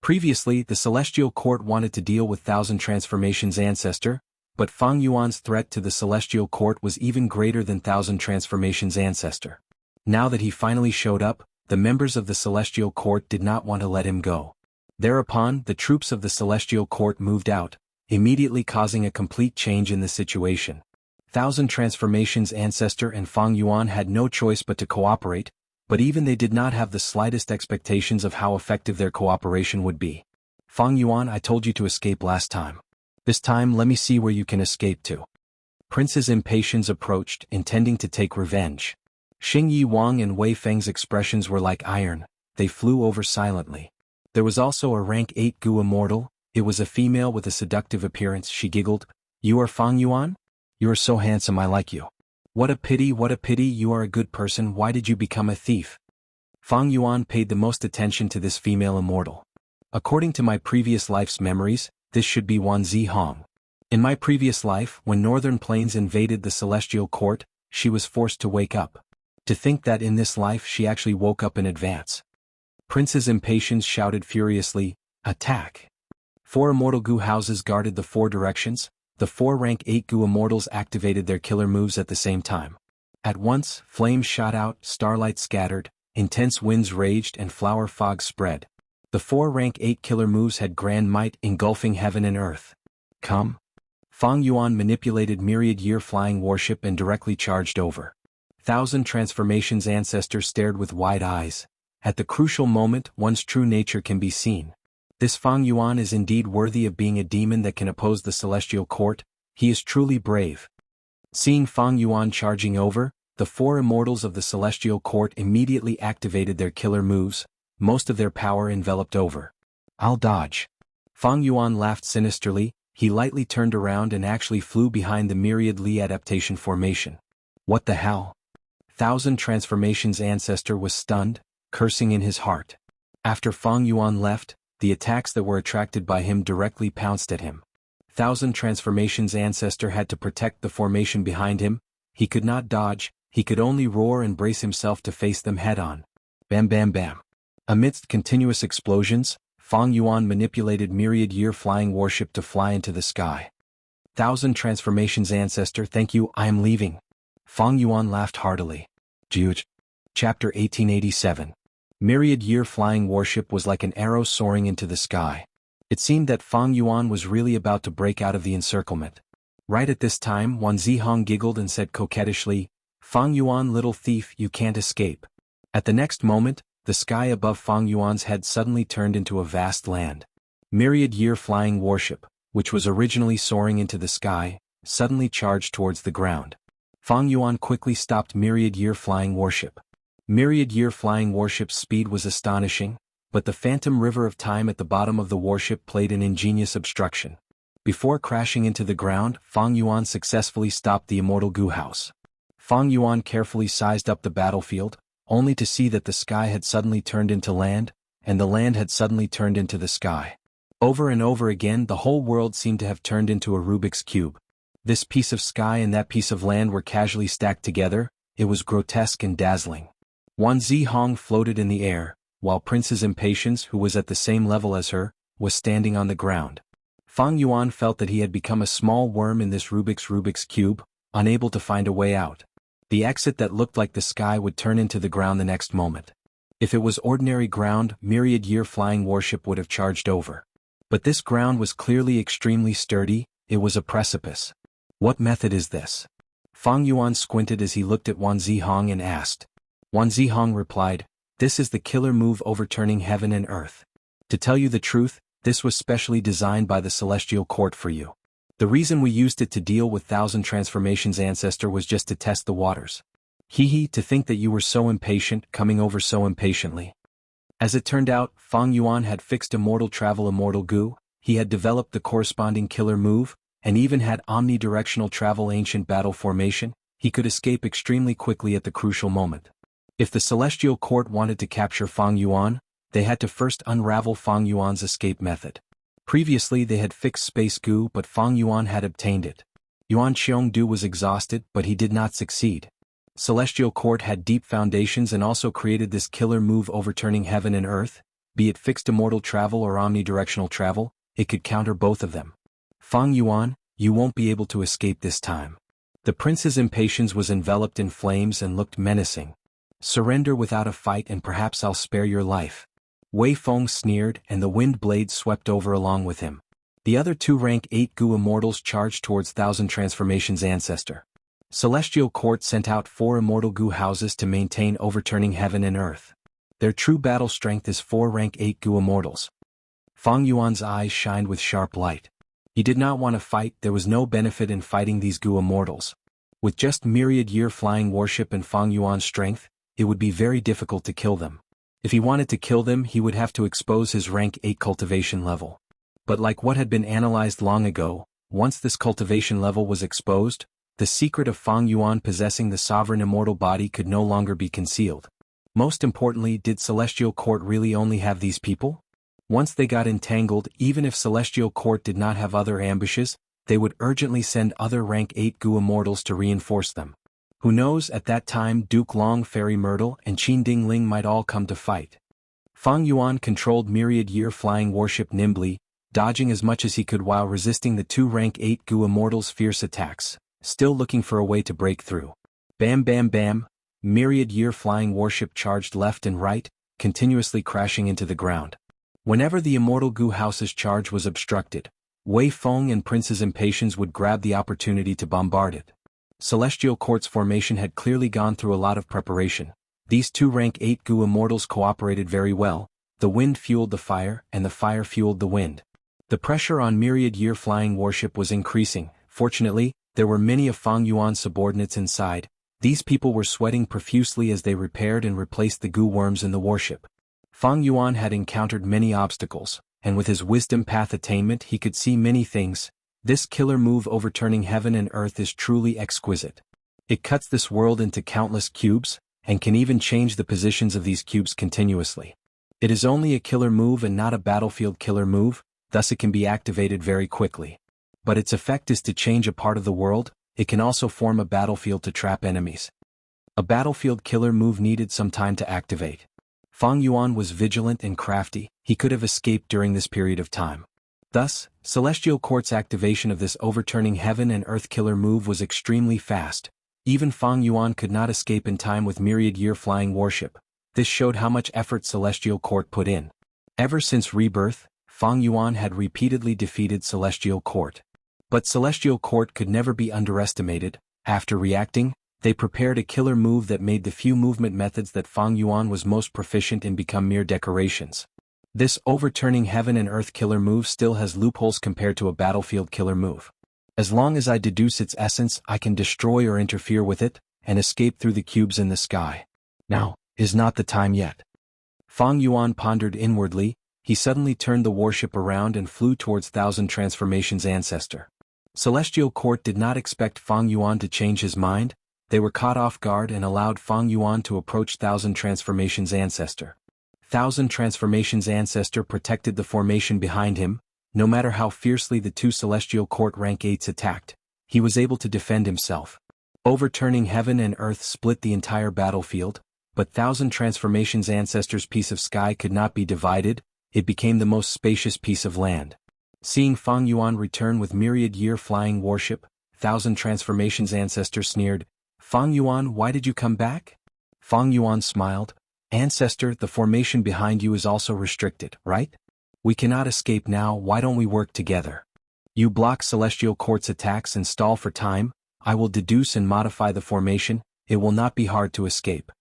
Previously, the Celestial Court wanted to deal with Thousand Transformations' ancestor, but Fang Yuan's threat to the Celestial Court was even greater than Thousand Transformations' ancestor. Now that he finally showed up, the members of the Celestial Court did not want to let him go. Thereupon, the troops of the Celestial Court moved out, immediately causing a complete change in the situation. Thousand Transformations' ancestor and Fang Yuan had no choice but to cooperate, but even they did not have the slightest expectations of how effective their cooperation would be. Fang Yuan, I told you to escape last time. This time let me see where you can escape to. Prince's impatience approached, intending to take revenge. Xing Yi Wang and Wei Feng's expressions were like iron. They flew over silently. There was also a rank 8 Gu Immortal. It was a female with a seductive appearance. She giggled. You are Fang Yuan? You are so handsome, I like you. What a pity, you are a good person, why did you become a thief? Fang Yuan paid the most attention to this female immortal. According to my previous life's memories, this should be Wan Zihong. In my previous life, when Northern Plains invaded the Celestial Court, she was forced to wake up. To think that in this life she actually woke up in advance. Prince's impatience shouted furiously, attack! 4 immortal Gu houses guarded the 4 directions. The 4 rank 8 Gu immortals activated their killer moves at the same time. At once, flames shot out, starlight scattered, intense winds raged and flower fog spread. The 4 rank 8 killer moves had grand might, engulfing heaven and earth. Come! Fang Yuan manipulated myriad year flying warship and directly charged over. Thousand Transformations' ancestor stared with wide eyes. At the crucial moment, one's true nature can be seen. This Fang Yuan is indeed worthy of being a demon that can oppose the Celestial Court. He is truly brave. Seeing Fang Yuan charging over, the 4 immortals of the Celestial Court immediately activated their killer moves. Most of their power enveloped over. I'll dodge. Fang Yuan laughed sinisterly. He lightly turned around and actually flew behind the myriad Li adaptation formation. What the hell? Thousand Transformations' ancestor was stunned, cursing in his heart. After Fang Yuan left, the attacks that were attracted by him directly pounced at him. Thousand Transformations' ancestor had to protect the formation behind him. He could not dodge, he could only roar and brace himself to face them head-on. Bam bam bam. Amidst continuous explosions, Fang Yuan manipulated myriad year flying warship to fly into the sky. Thousand Transformations' ancestor, thank you, I am leaving. Fang Yuan laughed heartily. Jianghu. Chapter 1887. Myriad year flying warship was like an arrow soaring into the sky. It seemed that Fang Yuan was really about to break out of the encirclement. Right at this time, Wan Zihong giggled and said coquettishly, Fang Yuan, little thief, you can't escape. At the next moment, the sky above Fang Yuan's head suddenly turned into a vast land. Myriad year flying warship, which was originally soaring into the sky, suddenly charged towards the ground. Fang Yuan quickly stopped myriad year flying warship. Myriad year flying warship's speed was astonishing, but the phantom river of time at the bottom of the warship played an ingenious obstruction. Before crashing into the ground, Fang Yuan successfully stopped the immortal Gu house. Fang Yuan carefully sized up the battlefield, only to see that the sky had suddenly turned into land, and the land had suddenly turned into the sky. Over and over again, the whole world seemed to have turned into a Rubik's Cube. This piece of sky and that piece of land were casually stacked together. It was grotesque and dazzling. Wan Zihong floated in the air, while Prince's impatience, who was at the same level as her, was standing on the ground. Fang Yuan felt that he had become a small worm in this Rubik's Cube, unable to find a way out. The exit that looked like the sky would turn into the ground the next moment. If it was ordinary ground, myriad year flying warship would have charged over. But this ground was clearly extremely sturdy. It was a precipice. What method is this? Fang Yuan squinted as he looked at Wan Zihong and asked. Wan Zihong replied, This is the killer move overturning heaven and earth. To tell you the truth, this was specially designed by the Celestial Court for you. The reason we used it to deal with Thousand Transformations Ancestor was just to test the waters. Hee, to think that you were so impatient, coming over so impatiently. As it turned out, Fang Yuan had fixed Immortal Travel Immortal Gu, he had developed the corresponding killer move, and even had omnidirectional travel Ancient Battle Formation. He could escape extremely quickly at the crucial moment. If the Celestial Court wanted to capture Fang Yuan, they had to first unravel Fang Yuan's escape method. Previously they had fixed Space Gu, but Fang Yuan had obtained it. Yuan Xiongdu was exhausted, but he did not succeed. Celestial Court had deep foundations and also created this killer move overturning heaven and earth, be it fixed immortal travel or omnidirectional travel, it could counter both of them. Fang Yuan, you won't be able to escape this time. The prince's impatience was enveloped in flames and looked menacing. Surrender without a fight and perhaps I'll spare your life. Wei Feng sneered and the wind blades swept over along with him. The other two rank 8 Gu immortals charged towards Thousand Transformations Ancestor. Celestial Court sent out 4 immortal Gu houses to maintain overturning heaven and earth. Their true battle strength is 4 rank 8 Gu immortals. Fang Yuan's eyes shined with sharp light. He did not want to fight, there was no benefit in fighting these Gu immortals. With just myriad year flying worship and Fang Yuan's strength, it would be very difficult to kill them. If he wanted to kill them, he would have to expose his rank 8 cultivation level. But like what had been analyzed long ago, once this cultivation level was exposed, the secret of Fang Yuan possessing the sovereign immortal body could no longer be concealed. Most importantly, did Celestial Court really only have these people? Once they got entangled, even if Celestial Court did not have other ambushes, they would urgently send other rank 8 Gu immortals to reinforce them. Who knows, at that time Duke Long, Fairy Myrtle, and Qin Dingling might all come to fight. Fang Yuan controlled myriad year flying worship nimbly, dodging as much as he could while resisting the 2 rank 8 Gu immortals' fierce attacks, still looking for a way to break through. Bam bam bam, myriad year flying worship charged left and right, continuously crashing into the ground. Whenever the immortal Gu house's charge was obstructed, Wei Feng and Prince's impatience would grab the opportunity to bombard it. Celestial Court's formation had clearly gone through a lot of preparation. These 2 rank 8 Gu immortals cooperated very well, the wind fueled the fire and the fire fueled the wind. The pressure on myriad year flying worship was increasing. Fortunately, there were many of Fang Yuan's subordinates inside. These people were sweating profusely as they repaired and replaced the Gu worms in the warship. Fang Yuan had encountered many obstacles, and with his wisdom path attainment he could see many things. This killer move overturning heaven and earth is truly exquisite. It cuts this world into countless cubes, and can even change the positions of these cubes continuously. It is only a killer move and not a battlefield killer move, thus it can be activated very quickly. But its effect is to change a part of the world. It can also form a battlefield to trap enemies. A battlefield killer move needed some time to activate. Fang Yuan was vigilant and crafty, he could have escaped during this period of time. Thus, Celestial Court's activation of this overturning heaven and earth killer move was extremely fast. Even Fang Yuan could not escape in time with myriad year flying worship. This showed how much effort Celestial Court put in. Ever since rebirth, Fang Yuan had repeatedly defeated Celestial Court. But Celestial Court could never be underestimated. After reacting, they prepared a killer move that made the few movement methods that Fang Yuan was most proficient in become mere decorations. This overturning heaven and earth killer move still has loopholes compared to a battlefield killer move. As long as I deduce its essence, I can destroy or interfere with it, and escape through the cubes in the sky. Now, is not the time yet. Fang Yuan pondered inwardly. He suddenly turned the warship around and flew towards Thousand Transformations Ancestor. Celestial Court did not expect Fang Yuan to change his mind. They were caught off guard and allowed Fang Yuan to approach Thousand Transformations Ancestor. Thousand Transformations Ancestor protected the formation behind him. No matter how fiercely the 2 Celestial Court rank 8s attacked, he was able to defend himself. Overturning heaven and earth split the entire battlefield, but Thousand Transformations Ancestor's piece of sky could not be divided. It became the most spacious piece of land. Seeing Fang Yuan return with myriad year flying warship, Thousand Transformations Ancestor sneered, "Fang Yuan, why did you come back?" Fang Yuan smiled, "Ancestor, the formation behind you is also restricted, right? We cannot escape now, why don't we work together? You block Celestial Court's attacks and stall for time, I will deduce and modify the formation, it will not be hard to escape."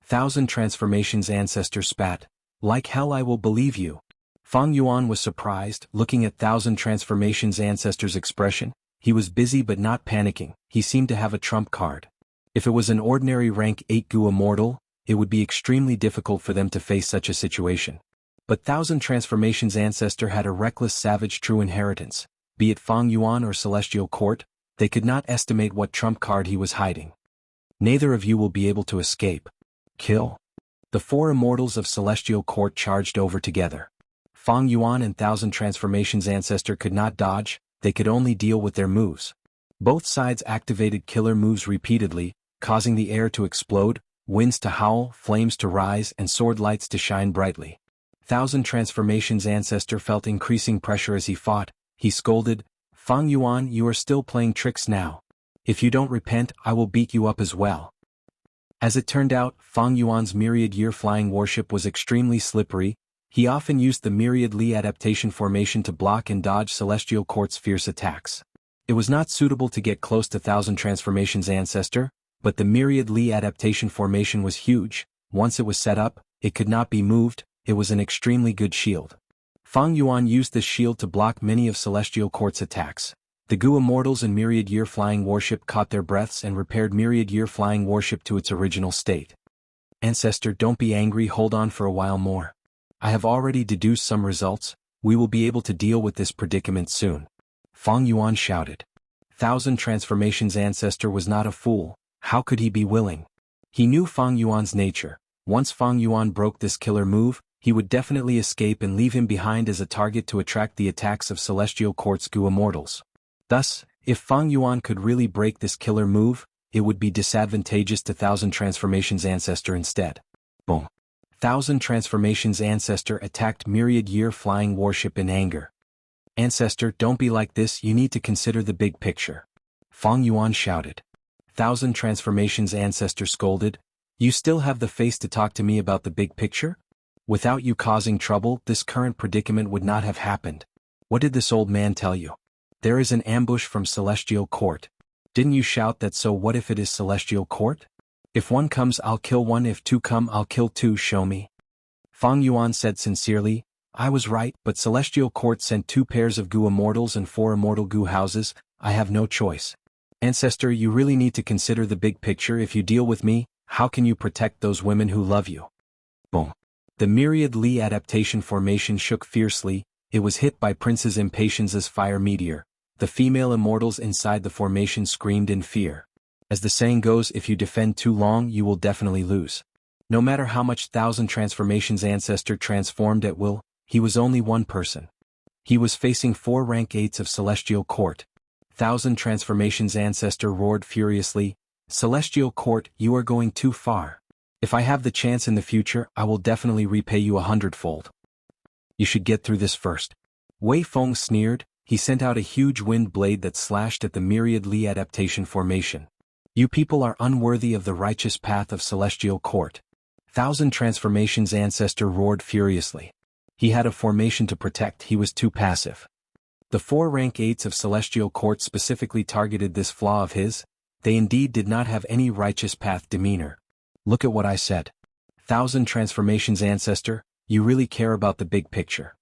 Thousand Transformations Ancestor spat. Like hell I will believe you. Fang Yuan was surprised, looking at Thousand Transformations Ancestor's expression. He was busy but not panicking. He seemed to have a trump card. If it was an ordinary rank 8 Gu Immortal, it would be extremely difficult for them to face such a situation. But Thousand Transformations Ancestor had a reckless savage true inheritance. Be it Fang Yuan or Celestial Court, they could not estimate what trump card he was hiding. Neither of you will be able to escape. Kill. The 4 immortals of Celestial Court charged over together. Fang Yuan and Thousand Transformations Ancestor could not dodge, they could only deal with their moves. Both sides activated killer moves repeatedly, causing the air to explode, winds to howl, flames to rise, and sword lights to shine brightly. Thousand Transformations Ancestor felt increasing pressure as he fought. He scolded, "Fang Yuan, you are still playing tricks now. If you don't repent, I will beat you up as well." As it turned out, Fang Yuan's Myriad Year Flying Warship was extremely slippery. He often used the Myriad Li adaptation formation to block and dodge Celestial Court's fierce attacks. It was not suitable to get close to Thousand Transformations Ancestor, but the Myriad Li adaptation formation was huge. Once it was set up, it could not be moved. It was an extremely good shield. Fang Yuan used this shield to block many of Celestial Court's attacks. The Gu Immortals and Myriad Year Flying Warship caught their breaths and repaired Myriad Year Flying Warship to its original state. "Ancestor, don't be angry, hold on for a while more. I have already deduced some results, we will be able to deal with this predicament soon," Fang Yuan shouted. Thousand Transformations Ancestor was not a fool. How could he be willing? He knew Fang Yuan's nature. Once Fang Yuan broke this killer move, he would definitely escape and leave him behind as a target to attract the attacks of Celestial Court's Gu Immortals. Thus, if Fang Yuan could really break this killer move, it would be disadvantageous to Thousand Transformations Ancestor instead. Boom. Thousand Transformations Ancestor attacked Myriad Year Flying Warship in anger. "Ancestor, don't be like this, you need to consider the big picture," Fang Yuan shouted. Thousand Transformations Ancestor scolded, "You still have the face to talk to me about the big picture? Without you causing trouble, this current predicament would not have happened. What did this old man tell you? There is an ambush from Celestial Court. Didn't you shout that? So what if it is Celestial Court? If one comes, I'll kill one. If two come, I'll kill two. Show me." Fang Yuan said sincerely, "I was right, but Celestial Court sent 2 pairs of Gu Immortals and 4 Immortal Gu houses. I have no choice. Ancestor, you really need to consider the big picture. If you deal with me, how can you protect those women who love you?" Boom. The Myriad Li adaptation formation shook fiercely. It was hit by Prince's Impatience's fire meteor. The female immortals inside the formation screamed in fear. As the saying goes, if you defend too long, you will definitely lose. No matter how much Thousand Transformations Ancestor transformed at will, he was only one person. He was facing 4 rank 8s of Celestial Court. Thousand Transformations Ancestor roared furiously, "Celestial Court, you are going too far. If I have the chance in the future, I will definitely repay you 100-fold. You should get through this first." Wei Feng sneered. He sent out a huge wind blade that slashed at the Myriad Li adaptation formation. "You people are unworthy of the righteous path of Celestial Court." Thousand Transformations Ancestor roared furiously. He had a formation to protect, he was too passive. The 4 rank 8s of Celestial Court specifically targeted this flaw of his. They indeed did not have any righteous path demeanor. "Look at what I said. Thousand Transformations Ancestor, you really care about the big picture."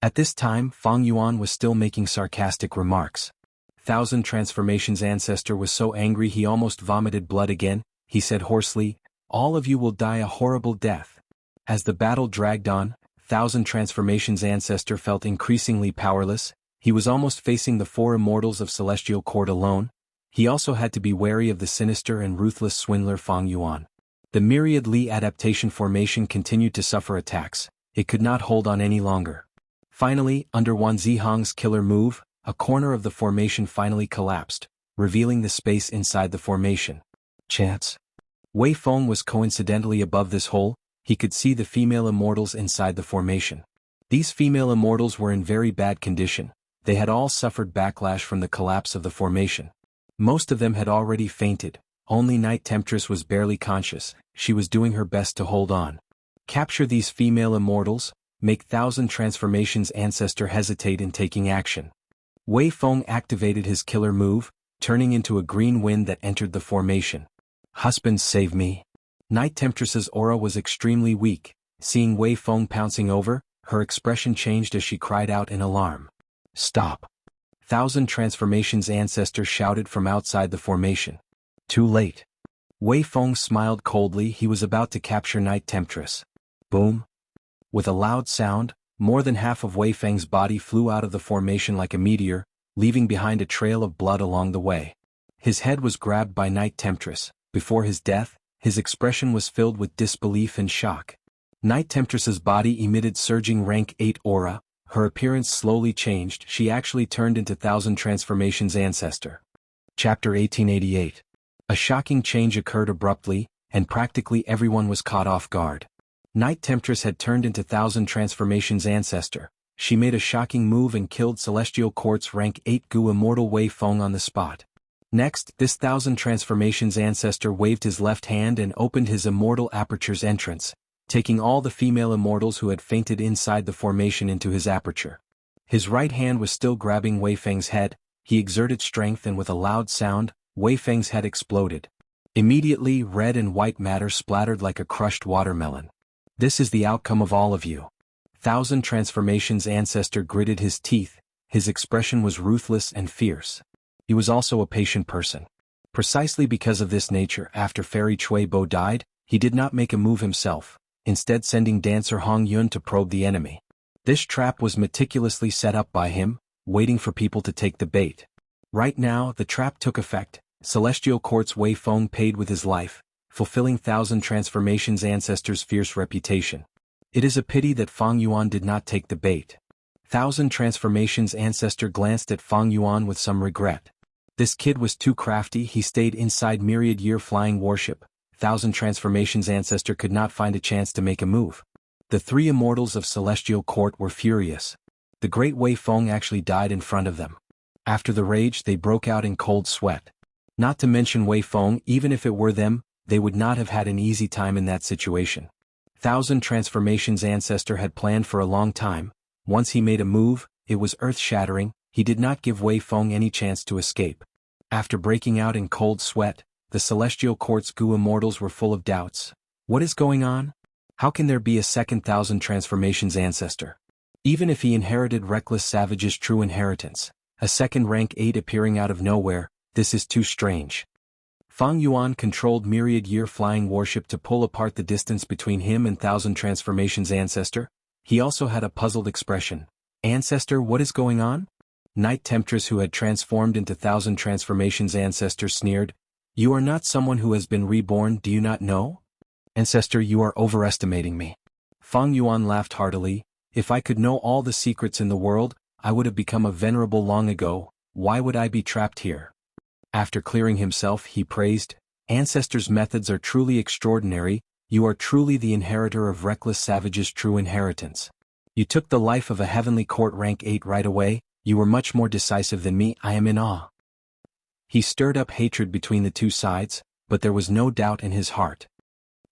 At this time, Fang Yuan was still making sarcastic remarks. Thousand Transformations Ancestor was so angry he almost vomited blood again. He said hoarsely, "All of you will die a horrible death." As the battle dragged on, Thousand Transformations Ancestor felt increasingly powerless. He was almost facing the 4 immortals of Celestial Court alone. He also had to be wary of the sinister and ruthless swindler Fang Yuan. The Myriad Li adaptation formation continued to suffer attacks. It could not hold on any longer. Finally, under Wan Zihang's killer move, a corner of the formation finally collapsed, revealing the space inside the formation. Chance. Wei Feng was coincidentally above this hole. He could see the female immortals inside the formation. These female immortals were in very bad condition. They had all suffered backlash from the collapse of the formation. Most of them had already fainted. Only Night Temptress was barely conscious. She was doing her best to hold on. Capture these female immortals, make Thousand Transformations Ancestor hesitate in taking action. Wei Feng activated his killer move, turning into a green wind that entered the formation. "Husband, save me." Night Temptress's aura was extremely weak. Seeing Wei Feng pouncing over, her expression changed as she cried out in alarm. "Stop!" Thousand Transformations ancestor shouted from outside the formation. Too late. Wei Feng smiled coldly. He was about to capture Night Temptress. Boom! With a loud sound, more than half of Wei Feng's body flew out of the formation like a meteor, leaving behind a trail of blood along the way. His head was grabbed by Night Temptress. Before his death, his expression was filled with disbelief and shock. Night Temptress's body emitted surging rank 8 aura. Her appearance slowly changed. She actually turned into Thousand Transformations ancestor. Chapter 1888. A shocking change occurred abruptly, and practically everyone was caught off guard. Night Temptress had turned into Thousand Transformations ancestor. She made a shocking move and killed Celestial Court's rank 8 Gu Immortal Wei Feng on the spot. Next, this Thousand Transformations ancestor waved his left hand and opened his Immortal Aperture's entrance, taking all the female immortals who had fainted inside the formation into his aperture. His right hand was still grabbing Wei Feng's head. He exerted strength and with a loud sound, Wei Feng's head exploded. Immediately, red and white matter splattered like a crushed watermelon. "This is the outcome of all of you." Thousand Transformations ancestor gritted his teeth. His expression was ruthless and fierce. He was also a patient person. Precisely because of this nature, after Fairy Chui Bo died, he did not make a move himself, instead sending dancer Hong Yun to probe the enemy. This trap was meticulously set up by him, waiting for people to take the bait. Right now, the trap took effect. Celestial Court's Wei Feng paid with his life, fulfilling Thousand Transformations ancestor's fierce reputation. It is a pity that Fang Yuan did not take the bait. Thousand Transformations ancestor glanced at Fang Yuan with some regret. This kid was too crafty. He stayed inside Myriad Year Flying Warship. Thousand Transformations ancestor could not find a chance to make a move. The three immortals of Celestial Court were furious. The great Wei Feng actually died in front of them. After the rage, they broke out in cold sweat. Not to mention Wei Feng, even if it were them, they would not have had an easy time in that situation. Thousand Transformations ancestor had planned for a long time. Once he made a move, it was earth-shattering. He did not give Wei Feng any chance to escape. After breaking out in cold sweat, the Celestial Court's Gu Immortals were full of doubts. What is going on? How can there be a second Thousand Transformations ancestor? Even if he inherited Reckless Savage's true inheritance, a second rank 8 appearing out of nowhere, this is too strange. Fang Yuan controlled Myriad Year Flying Warship to pull apart the distance between him and Thousand Transformations ancestor. He also had a puzzled expression. "Ancestor, what is going on?" Night Temptress, who had transformed into Thousand Transformations ancestor, sneered. "You are not someone who has been reborn, do you not know? Ancestor, you are overestimating me." Fang Yuan laughed heartily. "If I could know all the secrets in the world, I would have become a venerable long ago. Why would I be trapped here?" After clearing himself, he praised, "Ancestor's methods are truly extraordinary. You are truly the inheritor of Reckless Savage's true inheritance. You took the life of a Heavenly Court rank 8 right away. You were much more decisive than me. I am in awe." He stirred up hatred between the two sides, but there was no doubt in his heart.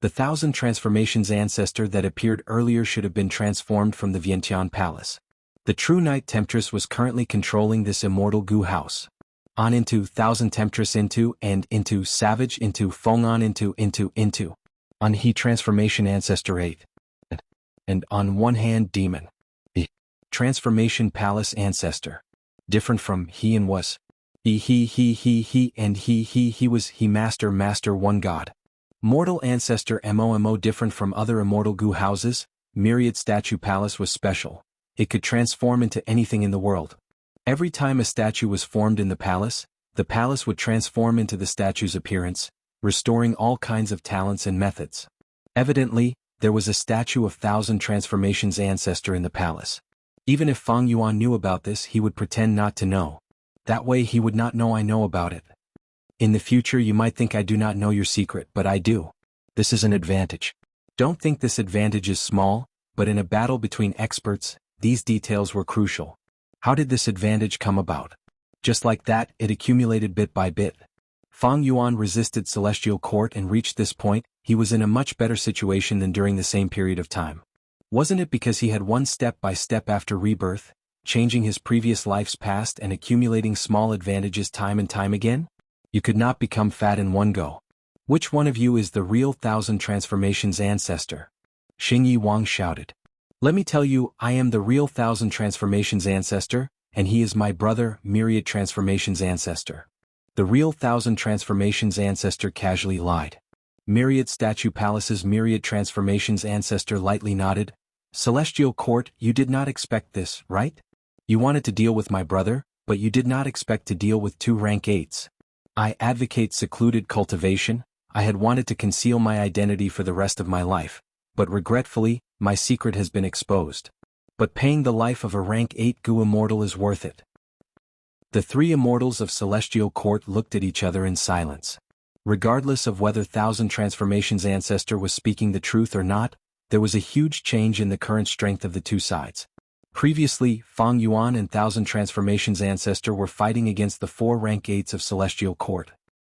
The Thousand Transformations ancestor that appeared earlier should have been transformed from the Vientiane Palace. The true Night Temptress was currently controlling this immortal Gu house. On into Thousand Temptress into Savage into Feng on into. On he Transformation Ancestor 8. And on one hand Demon. Transformation Palace Ancestor. Different from he and was. He and he was he master one god. Mortal Ancestor MOMO different from other immortal Gu houses. Myriad Statue Palace was special. It could transform into anything in the world. Every time a statue was formed in the palace would transform into the statue's appearance, restoring all kinds of talents and methods. Evidently, there was a statue of Thousand Transformations ancestor in the palace. Even if Fang Yuan knew about this, he would pretend not to know. That way he would not know I know about it. In the future you might think I do not know your secret, but I do. This is an advantage. Don't think this advantage is small, but in a battle between experts, these details were crucial. How did this advantage come about? Just like that, it accumulated bit by bit. Fang Yuan resisted Celestial Court and reached this point. He was in a much better situation than during the same period of time. Wasn't it because he had won step by step after rebirth, changing his previous life's past and accumulating small advantages time and time again? You could not become fat in one go. Which one of you is the real Thousand Transformations ancestor? Xingyi Wang shouted. Let me tell you, I am the real Thousand Transformations ancestor, and he is my brother, Myriad Transformations ancestor. The real Thousand Transformations ancestor casually lied. Myriad Statue Palace's Myriad Transformations ancestor lightly nodded. Celestial Court, you did not expect this, right? You wanted to deal with my brother, but you did not expect to deal with two rank 8s. I advocate secluded cultivation. I had wanted to conceal my identity for the rest of my life, but regretfully, my secret has been exposed. But paying the life of a rank 8 Gu immortal is worth it. The three immortals of Celestial Court looked at each other in silence. Regardless of whether Thousand Transformations ancestor was speaking the truth or not, there was a huge change in the current strength of the two sides. Previously, Fang Yuan and Thousand Transformations ancestor were fighting against the four rank 8s of Celestial Court.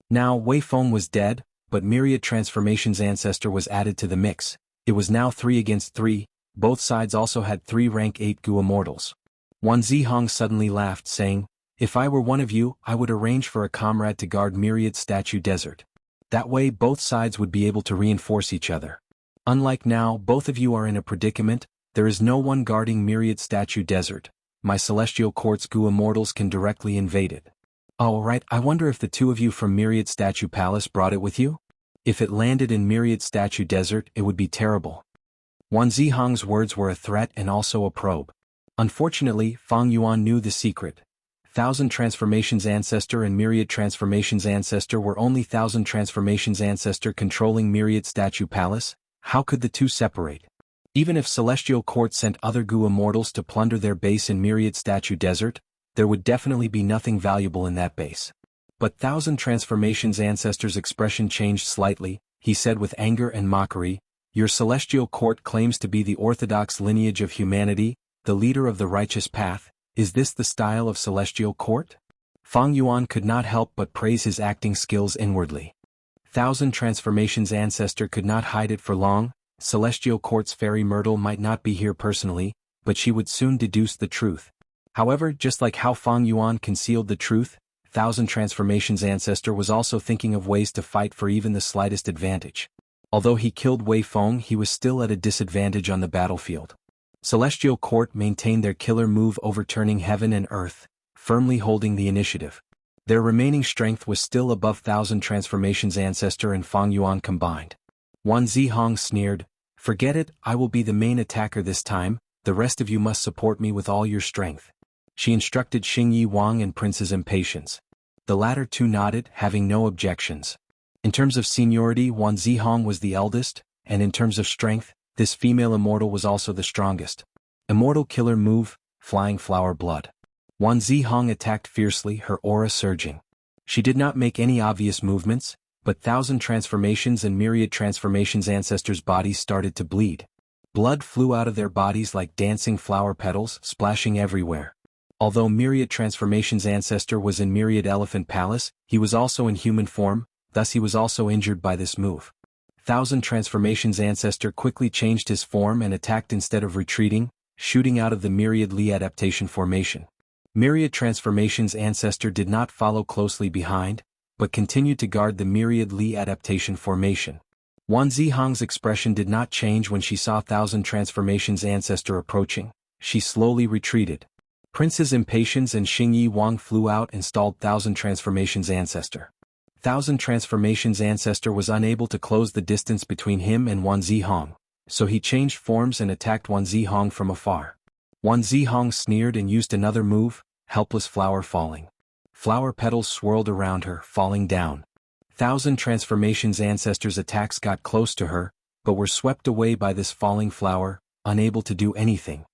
Now Wei Feng was dead, but Myriad Transformations ancestor was added to the mix. It was now 3 against 3, both sides also had 3 rank 8 Gu immortals. Wan Zihong suddenly laughed, saying, if I were one of you, I would arrange for a comrade to guard Myriad Statue Desert. That way both sides would be able to reinforce each other. Unlike now, both of you are in a predicament. There is no one guarding Myriad Statue Desert. My Celestial Court's Gu immortals can directly invade it. Oh right, I wonder if the two of you from Myriad Statue Palace brought it with you? If it landed in Myriad Statue Desert, it would be terrible. Wan Zihong's words were a threat and also a probe. Unfortunately, Fang Yuan knew the secret. Thousand Transformations ancestor and Myriad Transformations ancestor were only Thousand Transformations ancestor controlling Myriad Statue Palace. How could the two separate? Even if Celestial Court sent other Gu immortals to plunder their base in Myriad Statue Desert, there would definitely be nothing valuable in that base. But Thousand Transformations ancestor's expression changed slightly. He said with anger and mockery, your Celestial Court claims to be the orthodox lineage of humanity, the leader of the righteous path. Is this the style of Celestial Court? Fang Yuan could not help but praise his acting skills inwardly. Thousand Transformations ancestor could not hide it for long. Celestial Court's Fairy Myrtle might not be here personally, but she would soon deduce the truth. However, just like how Fang Yuan concealed the truth, Thousand Transformations ancestor was also thinking of ways to fight for even the slightest advantage. Although he killed Wei Feng, he was still at a disadvantage on the battlefield. Celestial Court maintained their killer move, overturning heaven and earth, firmly holding the initiative. Their remaining strength was still above Thousand Transformations ancestor and Fang Yuan combined. Wan Zihong sneered, forget it, I will be the main attacker this time, the rest of you must support me with all your strength. She instructed Xingyi Wang and Prince's Impatience. The latter two nodded, having no objections. In terms of seniority, Wan Zihong was the eldest, and in terms of strength, this female immortal was also the strongest. Immortal killer move, Flying Flower Blood. Wan Zihong attacked fiercely, her aura surging. She did not make any obvious movements, but Thousand Transformations and Myriad Transformations ancestors' bodies started to bleed. Blood flew out of their bodies like dancing flower petals, splashing everywhere. Although Myriad Transformations ancestor was in Myriad Elephant Palace, he was also in human form, thus he was also injured by this move. Thousand Transformations ancestor quickly changed his form and attacked instead of retreating, shooting out of the Myriad Li adaptation formation. Myriad Transformations ancestor did not follow closely behind, but continued to guard the Myriad Li adaptation formation. Wan Zihong's expression did not change when she saw Thousand Transformations ancestor approaching. She slowly retreated. Prince's Impatience and Xingyi Wang flew out and stalled Thousand Transformations ancestor. Thousand Transformations ancestor was unable to close the distance between him and Wan Zihong, so he changed forms and attacked Wan Zihong from afar. Wan Zihong sneered and used another move, Helpless Flower Falling. Flower petals swirled around her, falling down. Thousand Transformations ancestor's attacks got close to her, but were swept away by this falling flower, unable to do anything.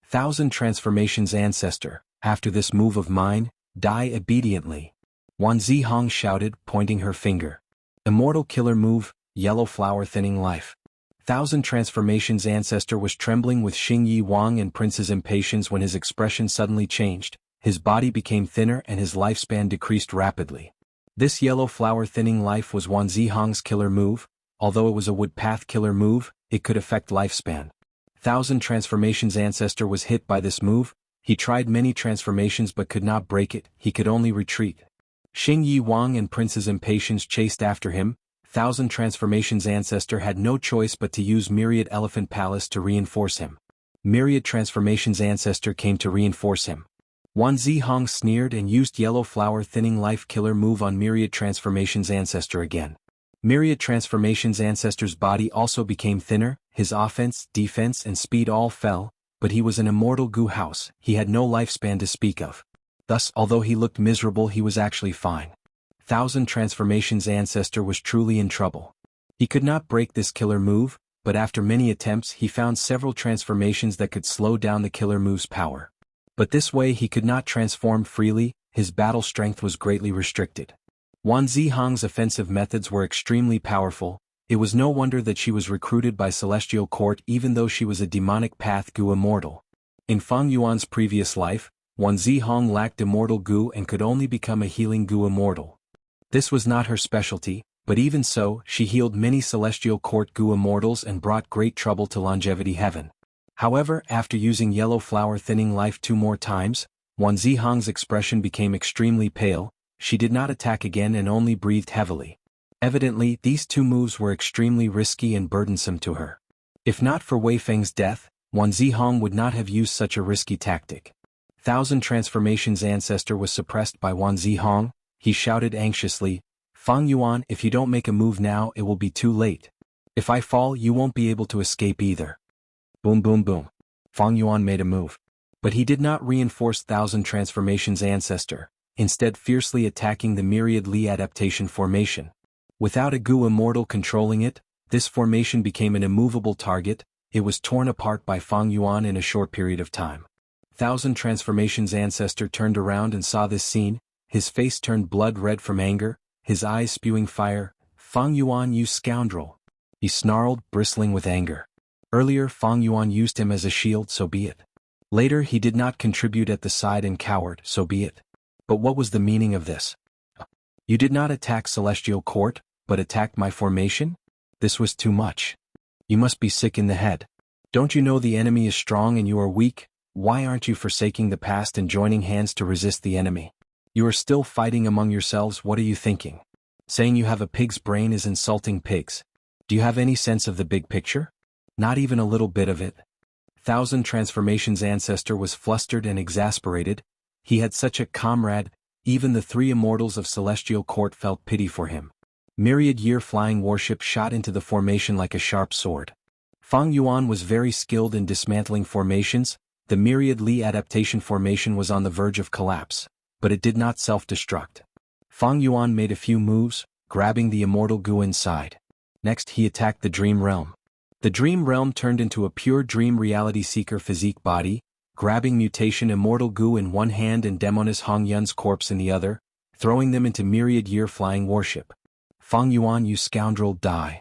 Thousand Transformations ancestor, after this move of mine, die obediently. Wan Zihong shouted, pointing her finger. Immortal killer move, Yellow Flower Thinning Life. Thousand Transformations ancestor was trembling with Xingyi Wang and Prince's Impatience when his expression suddenly changed. His body became thinner and his lifespan decreased rapidly. This Yellow Flower Thinning Life was Wan Zihong's killer move. Although it was a wood path killer move, it could affect lifespan. Thousand Transformations ancestor was hit by this move. He tried many transformations but could not break it, he could only retreat. Xingyi Wang and Prince's Impatience chased after him. Thousand Transformations ancestor had no choice but to use Myriad Elephant Palace to reinforce him. Myriad Transformations ancestor came to reinforce him. Wan Zihong sneered and used Yellow Flower Thinning Life Killer move on Myriad Transformations ancestor again. Myriad Transformations ancestor's body also became thinner, his offense, defense and speed all fell, but he was an immortal goo house, he had no lifespan to speak of. Thus, although he looked miserable, he was actually fine. Thousand Transformations ancestor was truly in trouble. He could not break this killer move, but after many attempts he found several transformations that could slow down the killer move's power. But this way he could not transform freely, his battle strength was greatly restricted. Wan Zihong's offensive methods were extremely powerful. It was no wonder that she was recruited by Celestial Court even though she was a demonic path goo immortal. In Fang Yuan's previous life, Wan Zihong lacked immortal goo and could only become a healing goo immortal. This was not her specialty, but even so, she healed many Celestial Court goo immortals and brought great trouble to Longevity Heaven. However, after using Yellow Flower Thinning Life 2 more times, Wan Zihong's expression became extremely pale, she did not attack again and only breathed heavily. Evidently, these 2 moves were extremely risky and burdensome to her. If not for Wei Feng's death, Wan Zihong would not have used such a risky tactic. Thousand Transformations ancestor was suppressed by Wan Zihong. He shouted anxiously, "Fang Yuan, if you don't make a move now it will be too late. If I fall you won't be able to escape either." Boom boom boom. Fang Yuan made a move. But he did not reinforce Thousand Transformations ancestor, instead fiercely attacking the Myriad Li adaptation formation. Without a goo immortal controlling it, this formation became an immovable target, it was torn apart by Fang Yuan in a short period of time. Thousand Transformations ancestor turned around and saw this scene, his face turned blood red from anger, his eyes spewing fire. "Fang Yuan, you scoundrel!" he snarled, bristling with anger. Earlier Fang Yuan used him as a shield, so be it. Later he did not contribute at the side and cowered, so be it. But what was the meaning of this? You did not attack Celestial Court, but attacked my formation? This was too much. You must be sick in the head. Don't you know the enemy is strong and you are weak? Why aren't you forsaking the past and joining hands to resist the enemy? You are still fighting among yourselves, what are you thinking? Saying you have a pig's brain is insulting pigs. Do you have any sense of the big picture? Not even a little bit of it. Thousand Transformations ancestor was flustered and exasperated. He had such a comrade, even the 3 immortals of Celestial Court felt pity for him. Myriad Year Flying Warship shot into the formation like a sharp sword. Fang Yuan was very skilled in dismantling formations. The Myriad Li adaptation formation was on the verge of collapse, but it did not self-destruct. Fang Yuan made a few moves, grabbing the immortal goo inside. Next he attacked the Dream Realm. The Dream Realm turned into a pure dream reality seeker physique body, grabbing mutation immortal goo in one hand and Demoness Hong Yun's corpse in the other, throwing them into Myriad Year Flying Warship. "Fang Yuan, you scoundrel, die."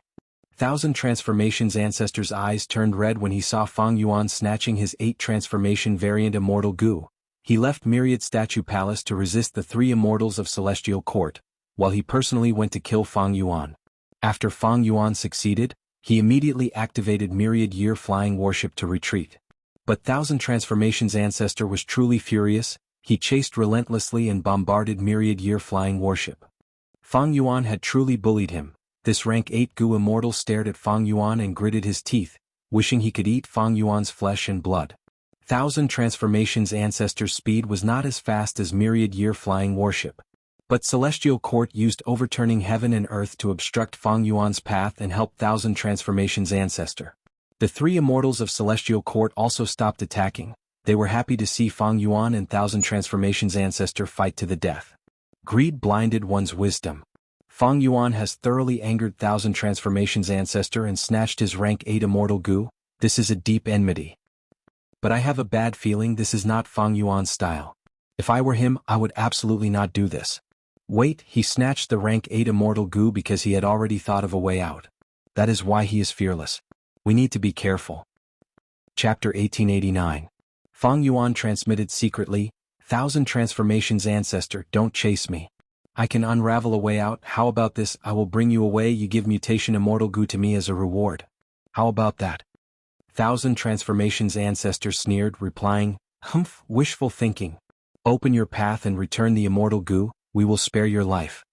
Thousand Transformations ancestor's eyes turned red when he saw Fang Yuan snatching his 8 transformation variant immortal goo. He left Myriad Statue Palace to resist the 3 immortals of Celestial Court, while he personally went to kill Fang Yuan. After Fang Yuan succeeded, he immediately activated Myriad Year Flying Warship to retreat. But Thousand Transformations ancestor was truly furious, he chased relentlessly and bombarded Myriad Year Flying Warship. Fang Yuan had truly bullied him. This rank 8 goo immortal stared at Fang Yuan and gritted his teeth, wishing he could eat Fang Yuan's flesh and blood. Thousand Transformations ancestor's speed was not as fast as Myriad Year Flying Warship. But Celestial Court used overturning heaven and earth to obstruct Fang Yuan's path and help Thousand Transformations ancestor. The 3 immortals of Celestial Court also stopped attacking. They were happy to see Fang Yuan and Thousand Transformations ancestor fight to the death. Greed blinded one's wisdom. Fang Yuan has thoroughly angered Thousand Transformations ancestor and snatched his rank 8 immortal goo. This is a deep enmity. But I have a bad feeling this is not Fang Yuan's style. If I were him, I would absolutely not do this. Wait, he snatched the rank 8 immortal goo because he had already thought of a way out. That is why he is fearless. We need to be careful. Chapter 1889. Fang Yuan transmitted secretly, Thousand Transformations ancestor, don't chase me. I can unravel a way out. How about this? I will bring you away. You give mutation immortal goo to me as a reward. How about that? Thousand Transformations ancestor sneered, replying, "Humph, wishful thinking. Open your path and return the immortal goo, we will spare your life."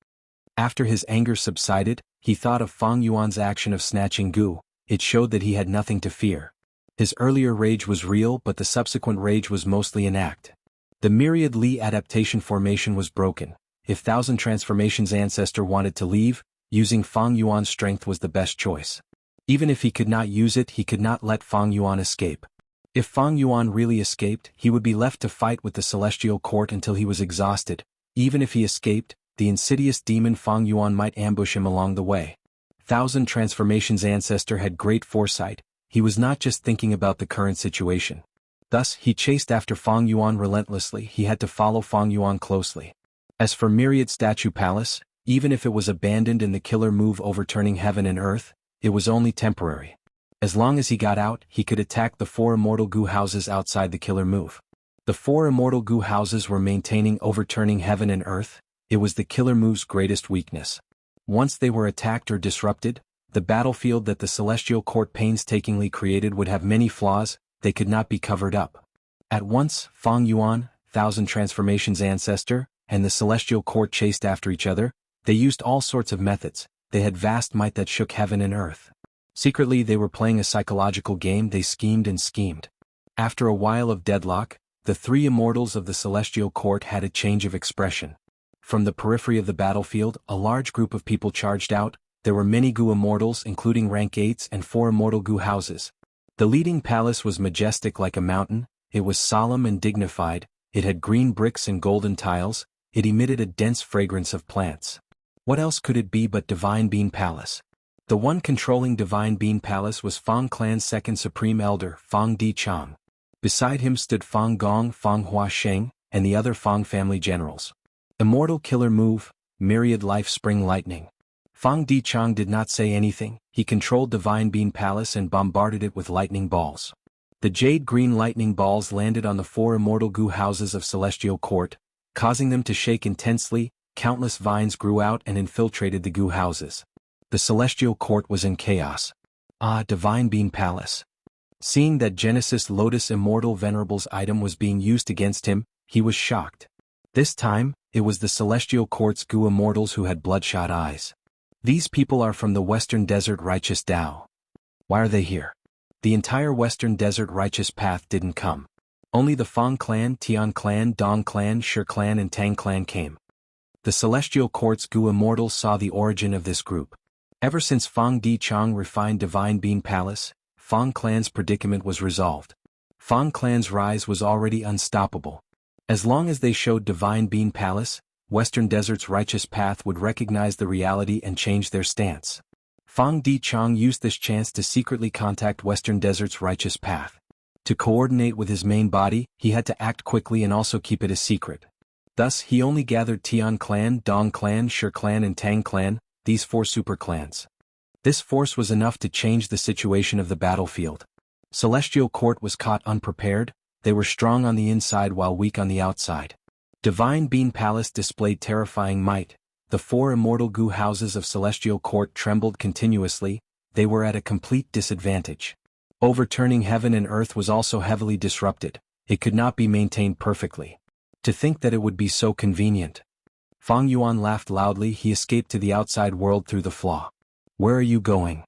After his anger subsided, he thought of Fang Yuan's action of snatching Gu. It showed that he had nothing to fear. His earlier rage was real, but the subsequent rage was mostly an act. The myriad Li adaptation formation was broken. If Thousand Transformations' ancestor wanted to leave, using Fang Yuan's strength was the best choice. Even if he could not use it, he could not let Fang Yuan escape. If Fang Yuan really escaped, he would be left to fight with the Celestial Court until he was exhausted. Even if he escaped, the insidious demon Fang Yuan might ambush him along the way. Thousand Transformations' ancestor had great foresight. He was not just thinking about the current situation. Thus, he chased after Fang Yuan relentlessly. He had to follow Fang Yuan closely. As for Myriad Statue Palace, even if it was abandoned in the killer move overturning heaven and earth, it was only temporary. As long as he got out, he could attack the 4 immortal Gu houses outside the killer move. The 4 immortal Gu houses were maintaining overturning heaven and earth. It was the killer move's greatest weakness. Once they were attacked or disrupted, the battlefield that the Celestial Court painstakingly created would have many flaws. They could not be covered up. At once, Fang Yuan, Thousand Transformations' ancestor, and the Celestial Court chased after each other. They used all sorts of methods. They had vast might that shook heaven and earth. Secretly, they were playing a psychological game. They schemed and schemed. After a while of deadlock, the 3 immortals of the Celestial Court had a change of expression. From the periphery of the battlefield, a large group of people charged out. There were many Gu immortals, including rank 8s and 4 immortal Gu houses. The leading palace was majestic like a mountain. It was solemn and dignified. It had green bricks and golden tiles. It emitted a dense fragrance of plants. What else could it be but Divine Bean Palace? The one controlling Divine Bean Palace was Fang Clan's second supreme elder, Fang Dichang. Beside him stood Fang Gong, Fang Huasheng, and the other Fang family generals. Immortal Killer Move, Myriad Life Spring Lightning. Fang Dichang did not say anything. He controlled Divine Bean Palace and bombarded it with lightning balls. The jade-green lightning balls landed on the 4 immortal Gu houses of Celestial Court, causing them to shake intensely. Countless vines grew out and infiltrated the Gu houses. The Celestial Court was in chaos. Divine Bean Palace. Seeing that Genesis Lotus Immortal Venerable's item was being used against him, he was shocked. This time, it was the Celestial Court's Gu immortals who had bloodshot eyes. These people are from the Western Desert Righteous Tao. Why are they here? The entire Western Desert Righteous Path didn't come. Only the Fang clan, Tian clan, Dong clan, Shi clan and Tang clan came. The Celestial Court's Gu immortals saw the origin of this group. Ever since Fang Dichang refined Divine Bean Palace, Fang clan's predicament was resolved. Fang clan's rise was already unstoppable. As long as they showed Divine Bean Palace, Western Desert's Righteous Path would recognize the reality and change their stance. Fang Dichang used this chance to secretly contact Western Desert's Righteous Path. To coordinate with his main body, he had to act quickly and also keep it a secret. Thus, he only gathered Tian clan, Dong clan, Shi clan and Tang clan, these 4 super clans. This force was enough to change the situation of the battlefield. Celestial Court was caught unprepared. They were strong on the inside while weak on the outside. Divine Bean Palace displayed terrifying might. The 4 immortal Gu houses of Celestial Court trembled continuously. They were at a complete disadvantage. Overturning heaven and earth was also heavily disrupted. It could not be maintained perfectly. To think that it would be so convenient. Fang Yuan laughed loudly. He escaped to the outside world through the flaw. Where are you going?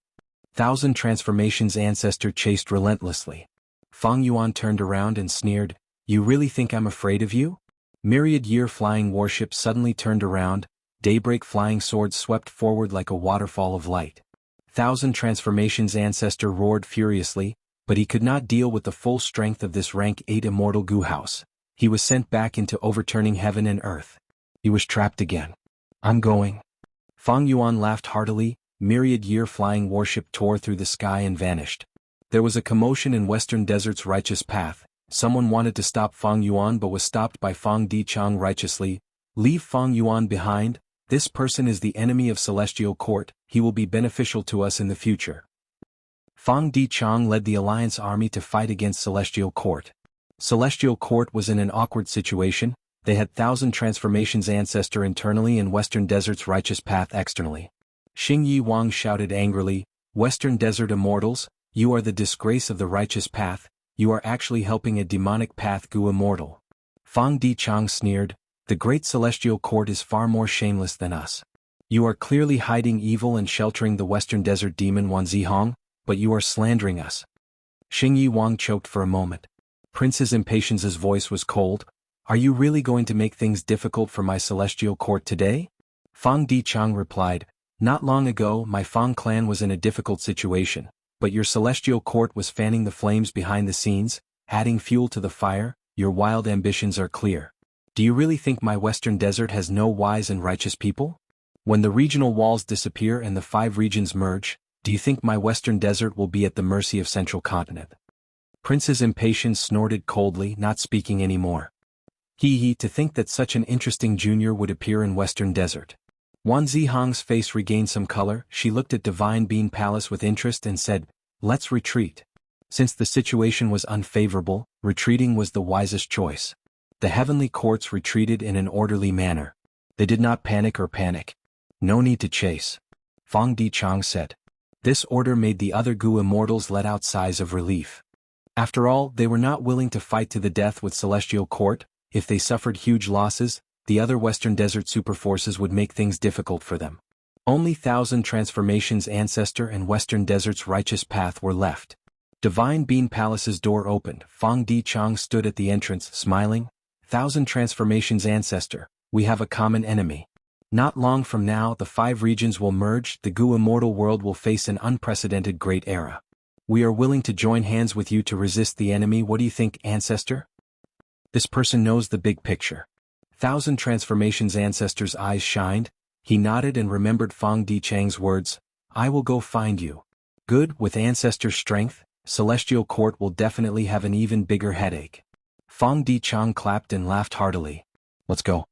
Thousand Transformations' ancestor chased relentlessly. Fang Yuan turned around and sneered, "You really think I'm afraid of you?" Myriad Year Flying Warship suddenly turned around. Daybreak Flying Swords swept forward like a waterfall of light. Thousand Transformations' ancestor roared furiously, but he could not deal with the full strength of this rank 8 immortal Gu house. He was sent back into overturning heaven and earth. He was trapped again. "I'm going." Fang Yuan laughed heartily. Myriad Year Flying Warship tore through the sky and vanished. There was a commotion in Western Desert's Righteous Path. Someone wanted to stop Fang Yuan but was stopped by Fang Dichang righteously. "Leave Fang Yuan behind. This person is the enemy of Celestial Court. He will be beneficial to us in the future." Fang Dichang led the Alliance army to fight against Celestial Court. Celestial Court was in an awkward situation. They had Thousand Transformations' ancestor internally and Western Desert's Righteous Path externally. Xing Yi Wang shouted angrily, "Western Desert Immortals, you are the disgrace of the Righteous Path. You are actually helping a demonic path Gu immortal." Fang Dichang sneered, "The great Celestial Court is far more shameless than us. You are clearly hiding evil and sheltering the Western Desert demon Wanzihong, but you are slandering us. Xingyi Wang choked for a moment. Princess Impatience's voice was cold. Are you really going to make things difficult for my celestial court today? Fang Dichang replied, not long ago my Fang clan was in a difficult situation, but your celestial court was fanning the flames behind the scenes, adding fuel to the fire. Your wild ambitions are clear. Do you really think my Western Desert has no wise and righteous people? When the regional walls disappear and the 5 regions merge, do you think my Western Desert will be at the mercy of Central Continent? Princess Impatience snorted coldly, not speaking anymore. To think that such an interesting junior would appear in Western Desert. Wanzihong's face regained some color. She looked at Divine Bean Palace with interest and said, let's retreat. Since the situation was unfavorable, retreating was the wisest choice. The heavenly courts retreated in an orderly manner. They did not panic or panic. No need to chase. Fang Dichang said. This order made the other Gu immortals let out sighs of relief. After all, they were not willing to fight to the death with Celestial Court. If they suffered huge losses, the other Western Desert superforces would make things difficult for them. Only 1,000 Transformations Ancestor and Western Desert's Righteous Path were left. Divine Bean Palace's door opened. Fang Dichang stood at the entrance, smiling. 1,000 Transformations Ancestor, we have a common enemy. Not long from now the 5 regions will merge. The Gu immortal world will face an unprecedented great era. We are willing to join hands with you to resist the enemy. What do you think, Ancestor? This person knows the big picture. 1,000 Transformations Ancestor's eyes shined. He nodded and remembered Fang Dichang's words. I will go find you. Good, with Ancestor's strength, Celestial Court will definitely have an even bigger headache. Fang Dichang clapped and laughed heartily. Let's go.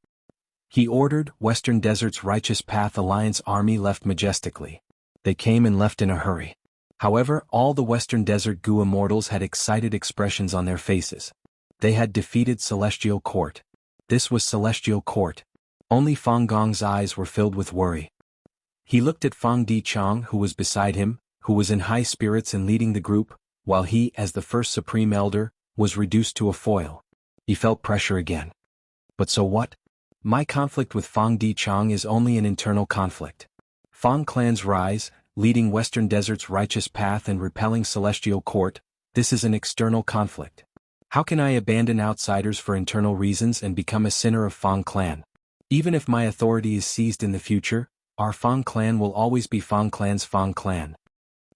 He ordered. Western Desert's Righteous Path Alliance army left majestically. They came and left in a hurry. However, all the Western Desert Gu immortals had excited expressions on their faces. They had defeated Celestial Court. This was Celestial Court. Only Fang Gong's eyes were filled with worry. He looked at Fang Dichang, who was beside him, who was in high spirits and leading the group, while he, as the first Supreme Elder, was reduced to a foil. He felt pressure again. But so what? My conflict with Fang Dichang is only an internal conflict. Fang clans rise, leading Western Desert's Righteous Path and repelling Celestial Court. This is an external conflict. How can I abandon outsiders for internal reasons and become a sinner of Fang clan? Even if my authority is seized in the future, our Fang clan will always be Fang clan's Fang clan.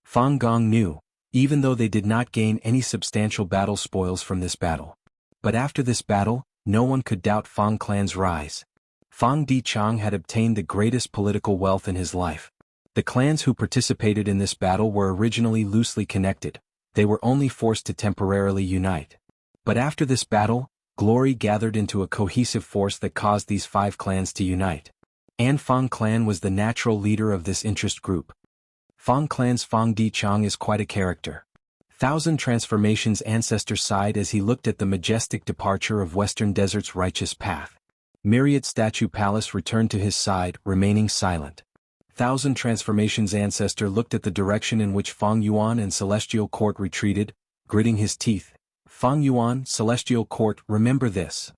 Fang Gong knew, even though they did not gain any substantial battle spoils from this battle. But after this battle, no one could doubt Fang clan's rise. Fang Dichang had obtained the greatest political wealth in his life. The clans who participated in this battle were originally loosely connected. They were only forced to temporarily unite. But after this battle, glory gathered into a cohesive force that caused these 5 clans to unite. And Fang clan was the natural leader of this interest group. Fang clan's Fang Dichang is quite a character. 1,000 Transformations Ancestor sighed as he looked at the majestic departure of Western Desert's Righteous Path. Myriad Statue Palace returned to his side, remaining silent. 1,000 Transformations Ancestor looked at the direction in which Fang Yuan and Celestial Court retreated, gritting his teeth. Fang Yuan, Celestial Court, remember this.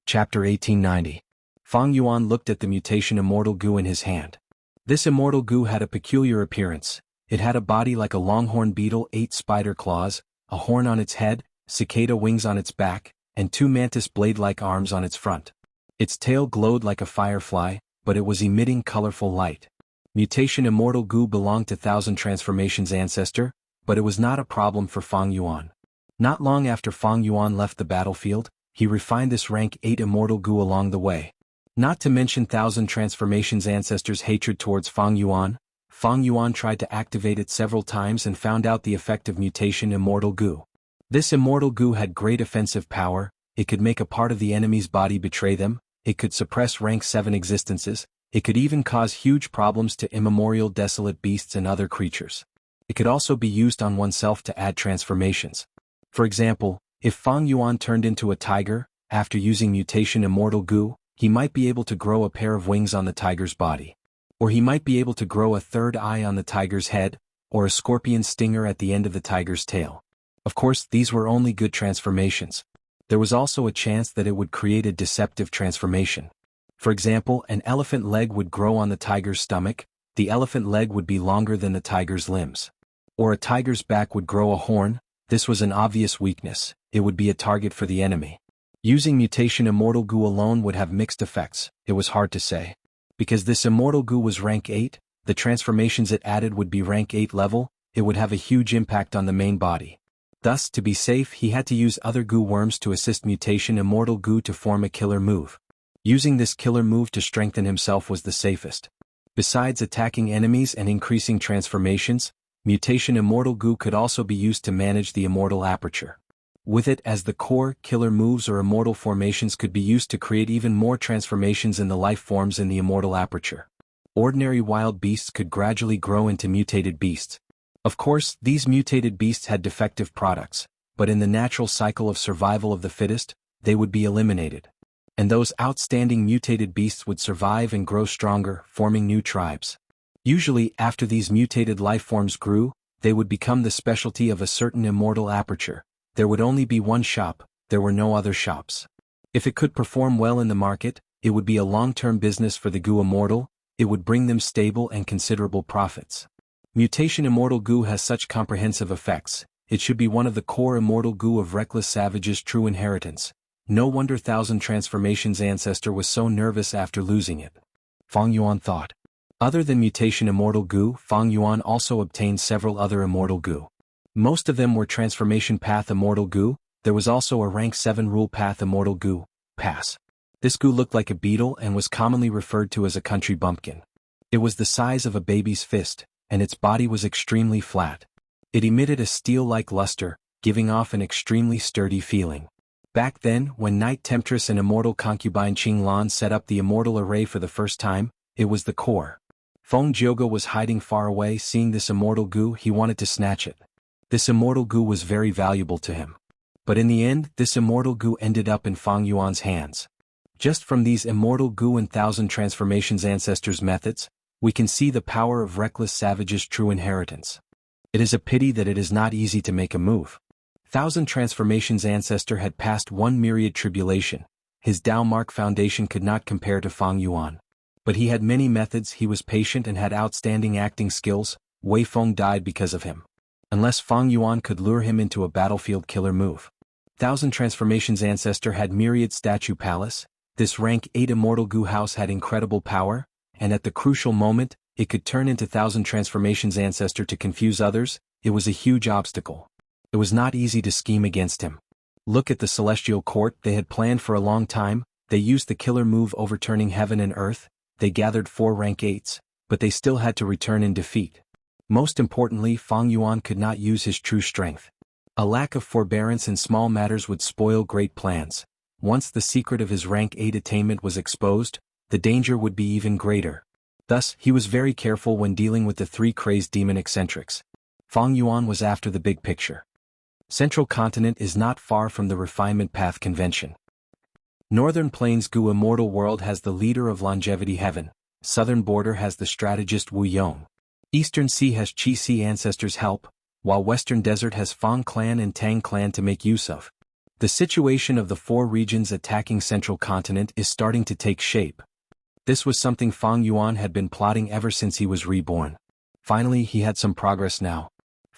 Chapter 1890. Fang Yuan looked at the mutation Immortal Gu in his hand. This Immortal Gu had a peculiar appearance. It had a body like a longhorn beetle, 8 spider claws, a horn on its head, cicada wings on its back, and 2 mantis blade-like arms on its front. Its tail glowed like a firefly, but it was emitting colorful light. Mutation Immortal Gu belonged to 1,000 Transformations Ancestor, but it was not a problem for Fang Yuan. Not long after Fang Yuan left the battlefield, he refined this rank 8 Immortal Gu along the way. Not to mention 1,000 Transformations Ancestors' hatred towards Fang Yuan tried to activate it several times and found out the effect of Mutation Immortal Gu. This Immortal Gu had great offensive power. It could make a part of the enemy's body betray them, it could suppress rank 7 existences, it could even cause huge problems to immemorial desolate beasts and other creatures. It could also be used on oneself to add transformations. For example, if Fang Yuan turned into a tiger, after using Mutation Immortal Gu, he might be able to grow a pair of wings on the tiger's body. Or he might be able to grow a 3rd eye on the tiger's head, or a scorpion stinger at the end of the tiger's tail. Of course, these were only good transformations. There was also a chance that it would create a deceptive transformation. For example, an elephant leg would grow on the tiger's stomach, the elephant leg would be longer than the tiger's limbs. Or a tiger's back would grow a horn, this was an obvious weakness, it would be a target for the enemy. Using mutation immortal goo alone would have mixed effects, it was hard to say. Because this immortal goo was rank 8, the transformations it added would be rank 8 level, it would have a huge impact on the main body. Thus, to be safe, he had to use other goo worms to assist mutation immortal goo to form a killer move. Using this killer move to strengthen himself was the safest. Besides attacking enemies and increasing transformations, mutation immortal goo could also be used to manage the immortal aperture. With it as the core, killer moves or immortal formations could be used to create even more transformations in the life forms in the immortal aperture. Ordinary wild beasts could gradually grow into mutated beasts. Of course, these mutated beasts had defective products, but in the natural cycle of survival of the fittest, they would be eliminated. And those outstanding mutated beasts would survive and grow stronger, forming new tribes. Usually, after these mutated life forms grew, they would become the specialty of a certain immortal aperture. There would only be one shop, there were no other shops. If it could perform well in the market, it would be a long-term business for the goo immortal, it would bring them stable and considerable profits. Mutation immortal goo has such comprehensive effects, it should be one of the core immortal goo of reckless savages' true inheritance. No wonder Thousand Transformations' ancestor was so nervous after losing it. Fang Yuan thought. Other than mutation immortal goo, Fang Yuan also obtained several other immortal goo. Most of them were transformation path immortal goo, there was also a rank 7 rule path immortal goo, pass. This goo looked like a beetle and was commonly referred to as a country bumpkin. It was the size of a baby's fist, and its body was extremely flat. It emitted a steel-like luster, giving off an extremely sturdy feeling. Back then, when Night Temptress and immortal concubine Qing Lan set up the immortal array for the first time, it was the core. Feng Jioge was hiding far away. Seeing this immortal goo, he wanted to snatch it. This immortal goo was very valuable to him. But in the end, this immortal goo ended up in Fang Yuan's hands. Just from these immortal goo and Thousand Transformations ancestors' methods, we can see the power of reckless savages' true inheritance. It is a pity that it is not easy to make a move. Thousand Transformations ancestor had passed one myriad tribulation. His Dao Mark foundation could not compare to Fang Yuan. But he had many methods, he was patient and had outstanding acting skills. Wei Feng died because of him. Unless Fang Yuan could lure him into a battlefield killer move. Thousand Transformations ancestor had myriad statue palace. This rank 8 immortal goo house had incredible power, and at the crucial moment, it could turn into Thousand Transformations ancestor to confuse others. It was a huge obstacle. It was not easy to scheme against him. Look at the celestial court, they had planned for a long time, they used the killer move overturning heaven and earth, they gathered 4 rank 8s, but they still had to return in defeat. Most importantly, Fang Yuan could not use his true strength. A lack of forbearance in small matters would spoil great plans. Once the secret of his rank 8 attainment was exposed, the danger would be even greater. Thus, he was very careful when dealing with the 3 crazed demon eccentrics. Fang Yuan was after the big picture. Central Continent is not far from the Refinement Path Convention. Northern Plains Goo Immortal World has the leader of Longevity Heaven. Southern Border has the strategist Wu Yong. Eastern Sea has Qi Si ancestors' help, while Western Desert has Fang Clan and Tang Clan to make use of. The situation of the 4 regions attacking Central Continent is starting to take shape. This was something Fang Yuan had been plotting ever since he was reborn. Finally, he had some progress now.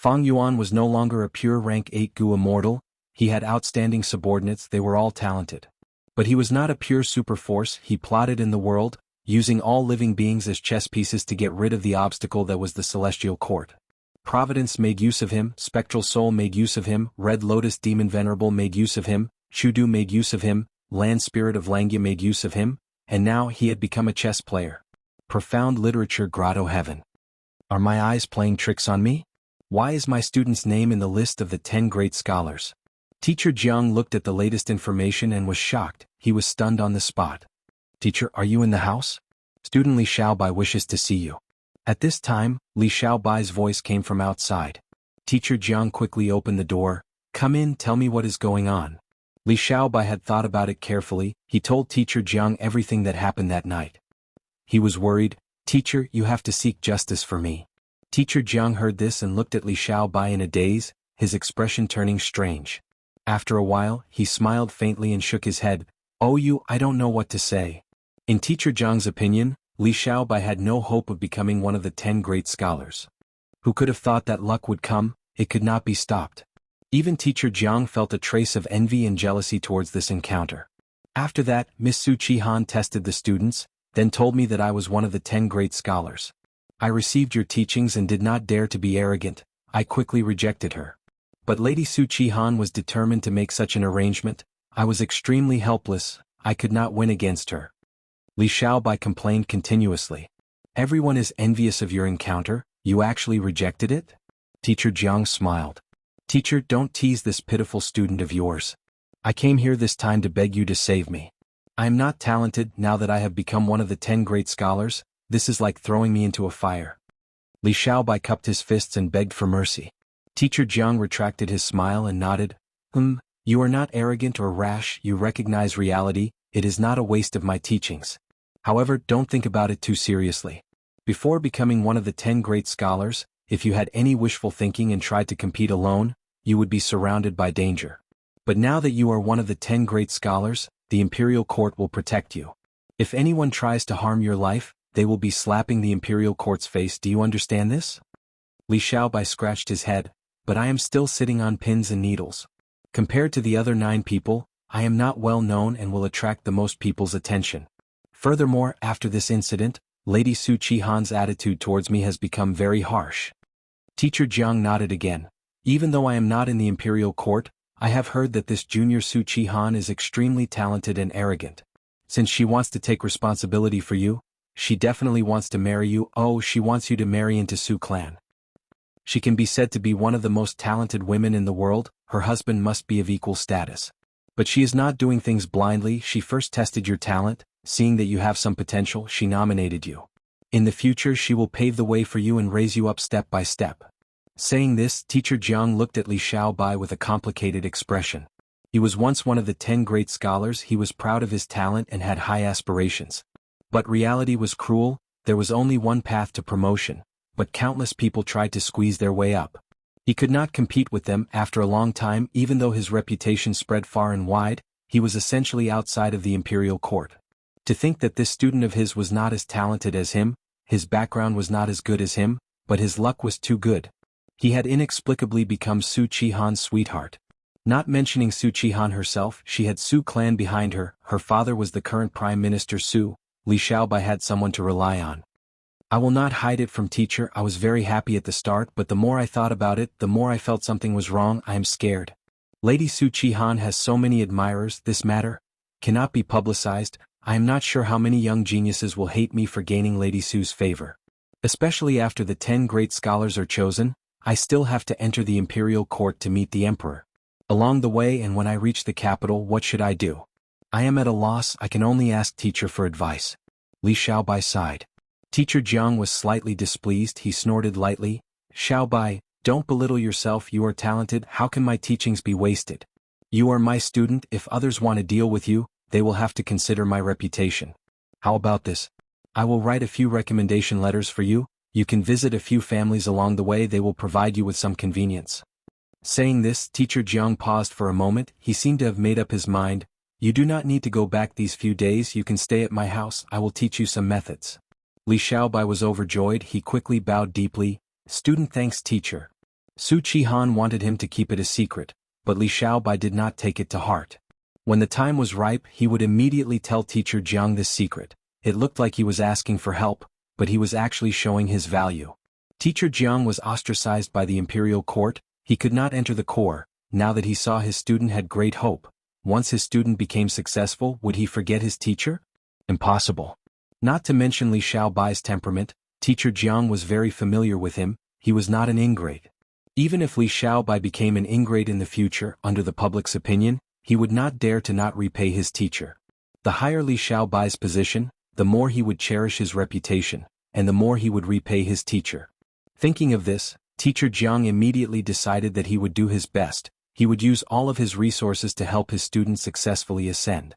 Fang Yuan was no longer a pure rank 8 Goo immortal, he had outstanding subordinates, they were all talented. But he was not a pure super force, he plotted in the world, using all living beings as chess pieces to get rid of the obstacle that was the celestial court. Providence made use of him, Spectral Soul made use of him, Red Lotus Demon Venerable made use of him, Chudu made use of him, Land Spirit of Langya made use of him, and now he had become a chess player. Profound literature Grotto Heaven. Are my eyes playing tricks on me? Why is my student's name in the list of the 10 great scholars? Teacher Jiang looked at the latest information and was shocked, he was stunned on the spot. Teacher, are you in the house? Student Li Xiaobai wishes to see you. At this time, Li Xiaobai's voice came from outside. Teacher Jiang quickly opened the door. Come in, tell me what is going on. Li Xiaobai had thought about it carefully, he told Teacher Jiang everything that happened that night. He was worried. Teacher, you have to seek justice for me. Teacher Jiang heard this and looked at Li Xiaobai in a daze, his expression turning strange. After a while, he smiled faintly and shook his head. Oh, I don't know what to say. In Teacher Jiang's opinion, Li Xiaobai had no hope of becoming one of the 10 great scholars. Who could have thought that luck would come? It could not be stopped. Even Teacher Jiang felt a trace of envy and jealousy towards this encounter. After that, Miss Su Qihan tested the students, then told me that I was one of the 10 great scholars. I received your teachings and did not dare to be arrogant. I quickly rejected her. But Lady Su Qihan was determined to make such an arrangement. I was extremely helpless. I could not win against her. Li Xiaobai complained continuously. Everyone is envious of your encounter. You actually rejected it? Teacher Jiang smiled. Teacher, don't tease this pitiful student of yours. I came here this time to beg you to save me. I am not talented. Now that I have become one of the 10 great scholars, this is like throwing me into a fire. Li Xiaobai cupped his fists and begged for mercy. Teacher Jiang retracted his smile and nodded. You are not arrogant or rash. You recognize reality. It is not a waste of my teachings. However, don't think about it too seriously. Before becoming one of the 10 great scholars, if you had any wishful thinking and tried to compete alone, you would be surrounded by danger. But now that you are one of the 10 great scholars, the imperial court will protect you. If anyone tries to harm your life, they will be slapping the imperial court's face. Do you understand this? Li Xiaobai scratched his head, but I am still sitting on pins and needles. Compared to the other 9 people, I am not well known and will attract the most people's attention. Furthermore, after this incident, Lady Su Qihan's attitude towards me has become very harsh. Teacher Jiang nodded again. Even though I am not in the imperial court, I have heard that this junior Su Qihan is extremely talented and arrogant. Since she wants to take responsibility for you, she definitely wants to marry you. Oh, she wants you to marry into Su clan. She can be said to be one of the most talented women in the world. Her husband must be of equal status. But she is not doing things blindly. She first tested your talent. Seeing that you have some potential, she nominated you. In the future she will pave the way for you and raise you up step by step. Saying this, Teacher Jiang looked at Li Xiaobai with a complicated expression. He was once one of the 10 great scholars. He was proud of his talent and had high aspirations. But reality was cruel. There was only one path to promotion, but countless people tried to squeeze their way up. He could not compete with them. After a long time, even though his reputation spread far and wide, he was essentially outside of the imperial court. To think that this student of his was not as talented as him, his background was not as good as him, but his luck was too good. He had inexplicably become Su Qihan's sweetheart. Not mentioning Su Qihan herself, she had Su clan behind her. Her father was the current Prime Minister Su. Li Xiaobai had someone to rely on. I will not hide it from teacher. I was very happy at the start, but the more I thought about it, the more I felt something was wrong. I am scared. Lady Su Qihan has so many admirers. This matter cannot be publicized. I am not sure how many young geniuses will hate me for gaining Lady Su's favor. Especially after the 10 great scholars are chosen, I still have to enter the imperial court to meet the emperor. Along the way and when I reach the capital, what should I do? I am at a loss. I can only ask teacher for advice. Li Xiaobai sighed. Teacher Jiang was slightly displeased. He snorted lightly. Xiaobai, don't belittle yourself. You are talented. How can my teachings be wasted? You are my student. If others want to deal with you, they will have to consider my reputation. How about this? I will write a few recommendation letters for you. You can visit a few families along the way. They will provide you with some convenience. Saying this, Teacher Jiang paused for a moment. He seemed to have made up his mind. You do not need to go back these few days. You can stay at my house. I will teach you some methods. Li Xiaobai was overjoyed. He quickly bowed deeply. Student thanks teacher. Su Qihan wanted him to keep it a secret, but Li Xiaobai did not take it to heart. When the time was ripe, he would immediately tell Teacher Jiang this secret. It looked like he was asking for help, but he was actually showing his value. Teacher Jiang was ostracized by the imperial court. He could not enter the corps. Now that he saw his student had great hope, once his student became successful, would he forget his teacher? Impossible. Not to mention Li Xiaobai's temperament, Teacher Jiang was very familiar with him. He was not an ingrate. Even if Li Xiaobai became an ingrate in the future, under the public's opinion, he would not dare to not repay his teacher. The higher Li Xiaobai's position, the more he would cherish his reputation, and the more he would repay his teacher. Thinking of this, Teacher Jiang immediately decided that he would do his best. He would use all of his resources to help his student successfully ascend.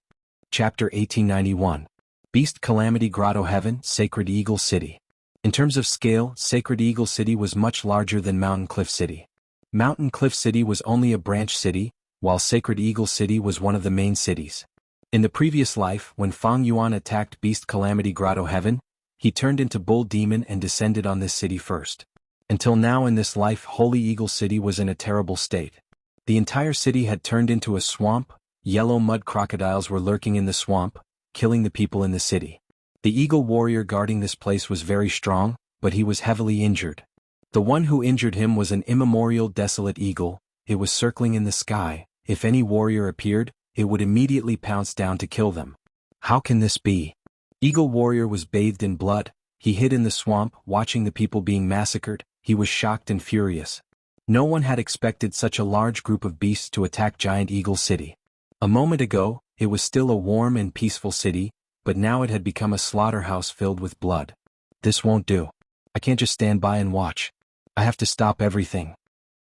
Chapter 1891. Beast Calamity Grotto Heaven, Sacred Eagle City. In terms of scale, Sacred Eagle City was much larger than Mountain Cliff City. Mountain Cliff City was only a branch city, while Sacred Eagle City was one of the main cities. In the previous life, when Fang Yuan attacked Beast Calamity Grotto Heaven, he turned into Bull Demon and descended on this city first. Until now in this life, Holy Eagle City was in a terrible state. The entire city had turned into a swamp, yellow mud crocodiles were lurking in the swamp, killing the people in the city. The eagle warrior guarding this place was very strong, but he was heavily injured. The one who injured him was an immemorial desolate eagle. It was circling in the sky. If any warrior appeared, it would immediately pounce down to kill them. How can this be? Eagle warrior was bathed in blood. He hid in the swamp, watching the people being massacred. He was shocked and furious. No one had expected such a large group of beasts to attack Giant Eagle City. A moment ago, it was still a warm and peaceful city, but now it had become a slaughterhouse filled with blood. This won't do. I can't just stand by and watch. I have to stop everything.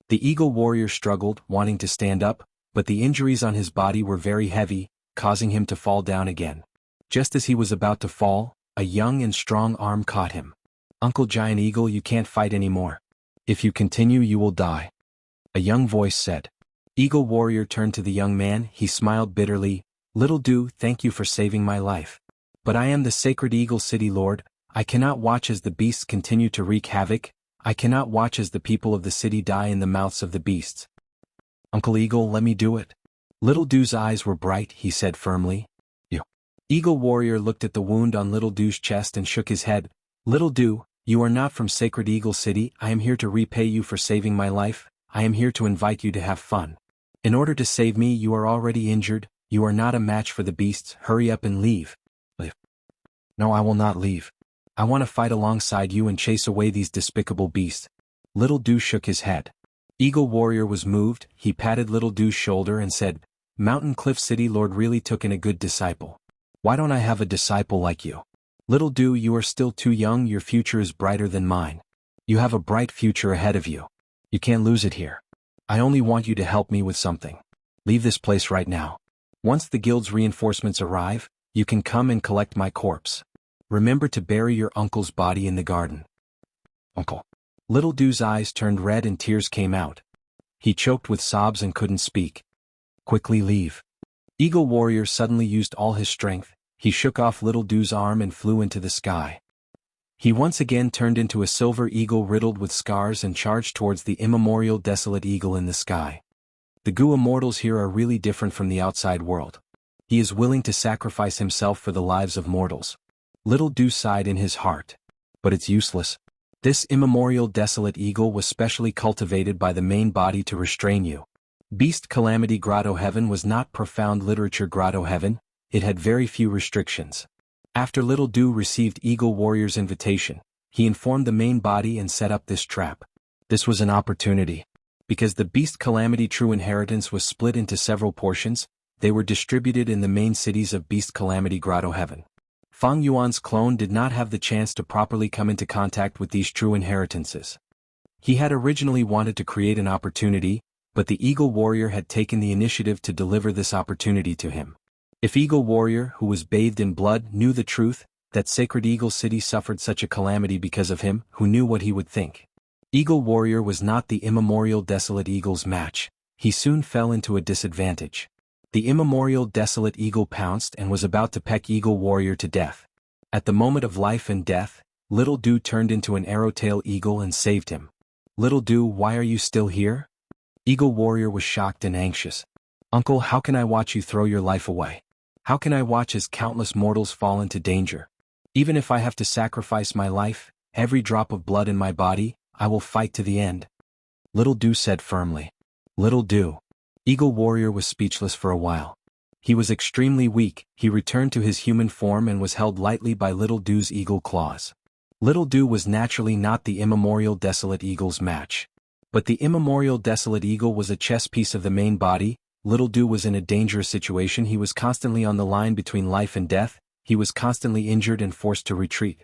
The eagle warrior struggled, wanting to stand up, but the injuries on his body were very heavy, causing him to fall down again. Just as he was about to fall, a young and strong arm caught him. Uncle Giant Eagle, you can't fight anymore. If you continue, you will die. A young voice said. Eagle warrior turned to the young man. He smiled bitterly. Little Do, thank you for saving my life. But I am the sacred Eagle City Lord. I cannot watch as the beasts continue to wreak havoc. I cannot watch as the people of the city die in the mouths of the beasts. Uncle Eagle, let me do it. Little Do's eyes were bright. He said firmly. You. Eagle warrior looked at the wound on Little Do's chest and shook his head. Little Do, you are not from Sacred Eagle City. I am here to repay you for saving my life. I am here to invite you to have fun. In order to save me, you are already injured. You are not a match for the beasts. Hurry up and leave. Leave. No, I will not leave. I want to fight alongside you and chase away these despicable beasts. Little Do shook his head. Eagle warrior was moved. He patted Little Do's shoulder and said, Mountain Cliff City Lord really took in a good disciple. Why don't I have a disciple like you? Little Do, you are still too young. Your future is brighter than mine. You have a bright future ahead of you. You can't lose it here. I only want you to help me with something. Leave this place right now. Once the guild's reinforcements arrive, you can come and collect my corpse. Remember to bury your uncle's body in the garden. Uncle. Little Do's eyes turned red and tears came out. He choked with sobs and couldn't speak. Quickly leave. Eagle warrior suddenly used all his strength. He shook off Little Do's arm and flew into the sky. He once again turned into a silver eagle riddled with scars and charged towards the immemorial desolate eagle in the sky. The Gu immortals here are really different from the outside world. He is willing to sacrifice himself for the lives of mortals. Little Do sighed in his heart. But it's useless. This immemorial desolate eagle was specially cultivated by the main body to restrain you. Beast Calamity Grotto Heaven was not profound literature Grotto Heaven. It had very few restrictions. After Little Do received Eagle Warrior's invitation, he informed the main body and set up this trap. This was an opportunity. Because the Beast Calamity True Inheritance was split into several portions, they were distributed in the main cities of Beast Calamity Grotto Heaven. Fang Yuan's clone did not have the chance to properly come into contact with these true inheritances. He had originally wanted to create an opportunity, but the Eagle Warrior had taken the initiative to deliver this opportunity to him. If Eagle Warrior, who was bathed in blood, knew the truth, that Sacred Eagle City suffered such a calamity because of him, who knew what he would think? Eagle Warrior was not the immemorial desolate eagle's match. He soon fell into a disadvantage. The immemorial desolate eagle pounced and was about to peck Eagle Warrior to death. At the moment of life and death, Little Do turned into an arrow-tail eagle and saved him. Little Do, why are you still here? Eagle Warrior was shocked and anxious. Uncle, how can I watch you throw your life away? How can I watch as countless mortals fall into danger? Even if I have to sacrifice my life, every drop of blood in my body, I will fight to the end. Little Do said firmly. Little Do. Eagle Warrior was speechless for a while. He was extremely weak. He returned to his human form and was held lightly by Little Do's eagle claws. Little Do was naturally not the immemorial desolate eagle's match. But the immemorial desolate eagle was a chess piece of the main body. Little Do was in a dangerous situation. He was constantly on the line between life and death. He was constantly injured and forced to retreat.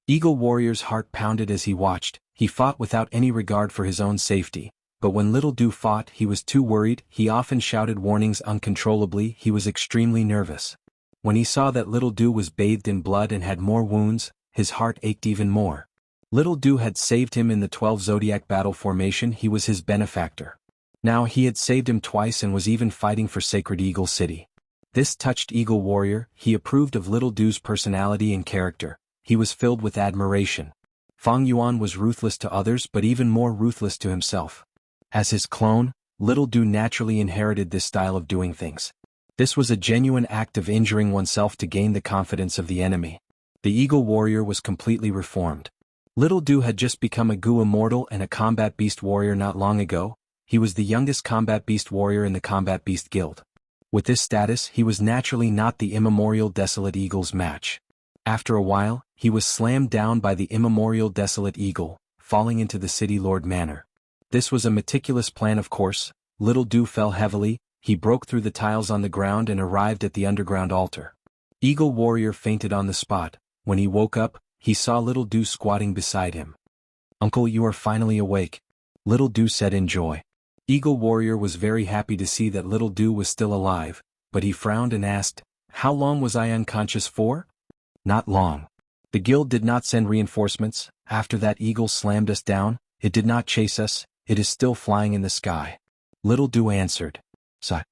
Eagle Warrior's heart pounded as he watched. He fought without any regard for his own safety. But when Little Do fought, he was too worried. He often shouted warnings uncontrollably. He was extremely nervous. When he saw that Little Do was bathed in blood and had more wounds, his heart ached even more. Little Do had saved him in the 12 Zodiac battle formation. He was his benefactor. Now he had saved him twice and was even fighting for Sacred Eagle City. This touched Eagle Warrior. He approved of Little Du's personality and character. He was filled with admiration. Fang Yuan was ruthless to others but even more ruthless to himself. As his clone, Little Du naturally inherited this style of doing things. This was a genuine act of injuring oneself to gain the confidence of the enemy. The Eagle Warrior was completely reformed. Little Du had just become a Gu Immortal and a Combat Beast Warrior not long ago. He was the youngest Combat Beast Warrior in the Combat Beast Guild. With this status, he was naturally not the immemorial Desolate Eagle's match. After a while, he was slammed down by the immemorial Desolate Eagle, falling into the City Lord Manor. This was a meticulous plan, of course. Little Du fell heavily. He broke through the tiles on the ground and arrived at the underground altar. Eagle Warrior fainted on the spot. When he woke up, he saw Little Du squatting beside him. "Uncle, you are finally awake," Little Du said in joy. Eagle Warrior was very happy to see that Little Du was still alive, but he frowned and asked, "How long was I unconscious for?" "Not long. The guild did not send reinforcements. After that eagle slammed us down, it did not chase us, it is still flying in the sky," Little Du answered. "Sigh."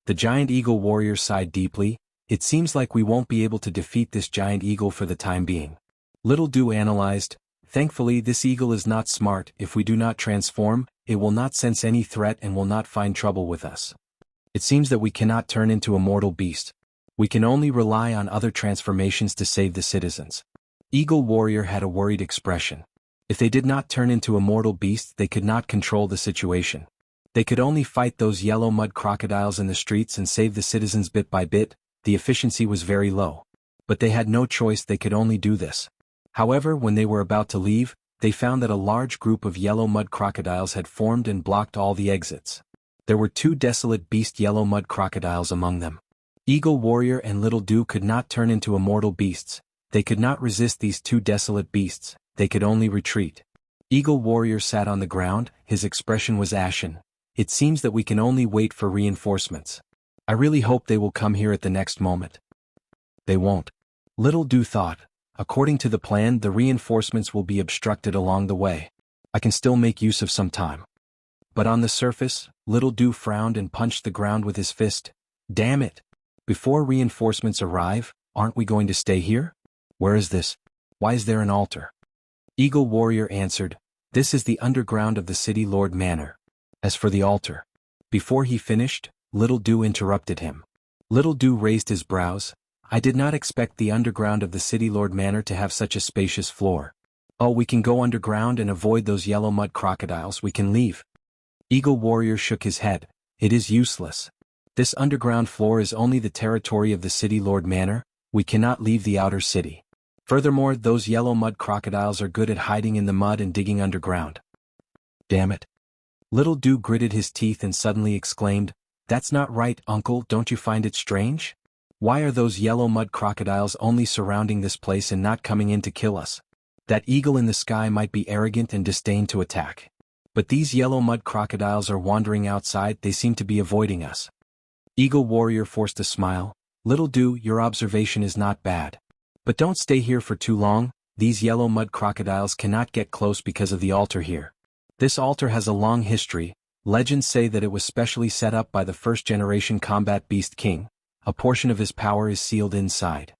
The giant Eagle Warrior sighed deeply. "It seems like we won't be able to defeat this giant eagle for the time being." Little Du analyzed, "Thankfully this eagle is not smart. If we do not transform, it will not sense any threat and will not find trouble with us. It seems that we cannot turn into a mortal beast. We can only rely on other transformations to save the citizens." Eagle Warrior had a worried expression. If they did not turn into a mortal beast, they could not control the situation. They could only fight those yellow mud crocodiles in the streets and save the citizens bit by bit. The efficiency was very low. But they had no choice, they could only do this. However, when they were about to leave, they found that a large group of yellow mud crocodiles had formed and blocked all the exits. There were 2 desolate beast yellow mud crocodiles among them. Eagle Warrior and Little Du could not turn into immortal beasts. They could not resist these 2 desolate beasts, they could only retreat. Eagle Warrior sat on the ground, his expression was ashen. "It seems that we can only wait for reinforcements. I really hope they will come here at the next moment." "They won't," Little Du thought. "According to the plan, the reinforcements will be obstructed along the way. I can still make use of some time." But on the surface, Little Du frowned and punched the ground with his fist. "Damn it! Before reinforcements arrive, aren't we going to stay here? Where is this? Why is there an altar?" Eagle Warrior answered, "This is the underground of the City Lord Manor. As for the altar..." Before he finished, Little Du interrupted him. Little Du raised his brows. "I did not expect the underground of the City Lord Manor to have such a spacious floor. Oh, we can go underground and avoid those yellow mud crocodiles, we can leave." Eagle Warrior shook his head. "It is useless. This underground floor is only the territory of the City Lord Manor. We cannot leave the outer city. Furthermore, those yellow mud crocodiles are good at hiding in the mud and digging underground." "Damn it." Little Du gritted his teeth and suddenly exclaimed, "That's not right, Uncle, don't you find it strange? Why are those yellow mud crocodiles only surrounding this place and not coming in to kill us? That eagle in the sky might be arrogant and disdain to attack. But these yellow mud crocodiles are wandering outside, they seem to be avoiding us." Eagle Warrior forced a smile. "Little Du, your observation is not bad. But don't stay here for too long. These yellow mud crocodiles cannot get close because of the altar here. This altar has a long history. Legends say that it was specially set up by the first-generation Combat Beast King. A portion of his power is sealed inside."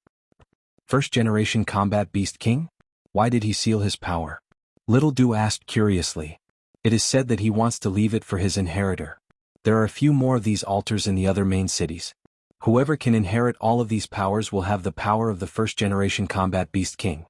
"First-generation Combat Beast King? Why did he seal his power?" Little Du asked curiously. "It is said that he wants to leave it for his inheritor. There are a few more of these altars in the other main cities. Whoever can inherit all of these powers will have the power of the first-generation Combat Beast King,"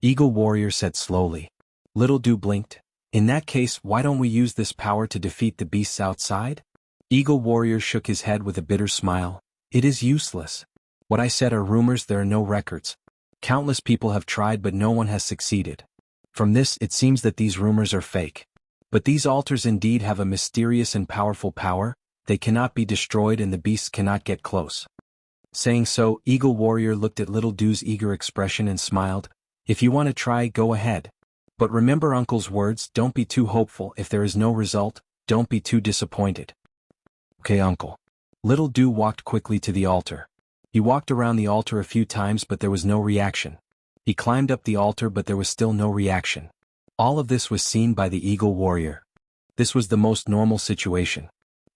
Eagle Warrior said slowly. Little Du blinked. "In that case, why don't we use this power to defeat the beasts outside?" Eagle Warrior shook his head with a bitter smile. "It is useless. What I said are rumors, there are no records. Countless people have tried but no one has succeeded. From this, it seems that these rumors are fake. But these altars indeed have a mysterious and powerful power. They cannot be destroyed and the beasts cannot get close." Saying so, Eagle Warrior looked at Little Du's eager expression and smiled. "If you want to try, go ahead. But remember Uncle's words, don't be too hopeful. If there is no result, don't be too disappointed." "Okay, Uncle." Little Du walked quickly to the altar. He walked around the altar a few times but there was no reaction. He climbed up the altar but there was still no reaction. All of this was seen by the Eagle Warrior. This was the most normal situation.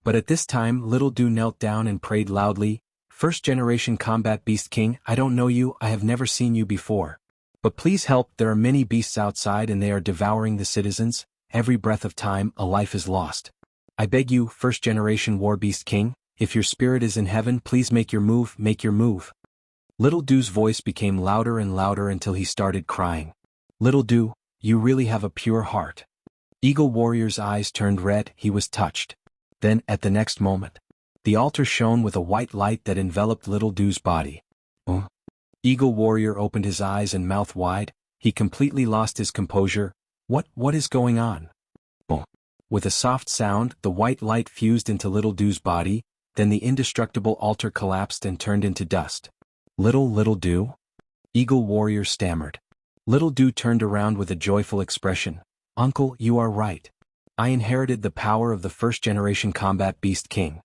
But at this time Little Du knelt down and prayed loudly, First generation combat beast king, I don't know you, I have never seen you before. But please help, there are many beasts outside and they are devouring the citizens, every breath of time, a life is lost. I beg you, first generation war beast king, if your spirit is in heaven, please make your move, make your move. Little Du's voice became louder and louder until he started crying. Little Du, you really have a pure heart. Eagle Warrior's eyes turned red, he was touched. Then, at the next moment, the altar shone with a white light that enveloped Little Du's body. Eagle Warrior opened his eyes and mouth wide, he completely lost his composure. What is going on? Boom. With a soft sound, the white light fused into Little Du's body, then the indestructible altar collapsed and turned into dust. Little Du? Eagle Warrior stammered. Little Du turned around with a joyful expression. Uncle, you are right. I inherited the power of the first generation combat beast king.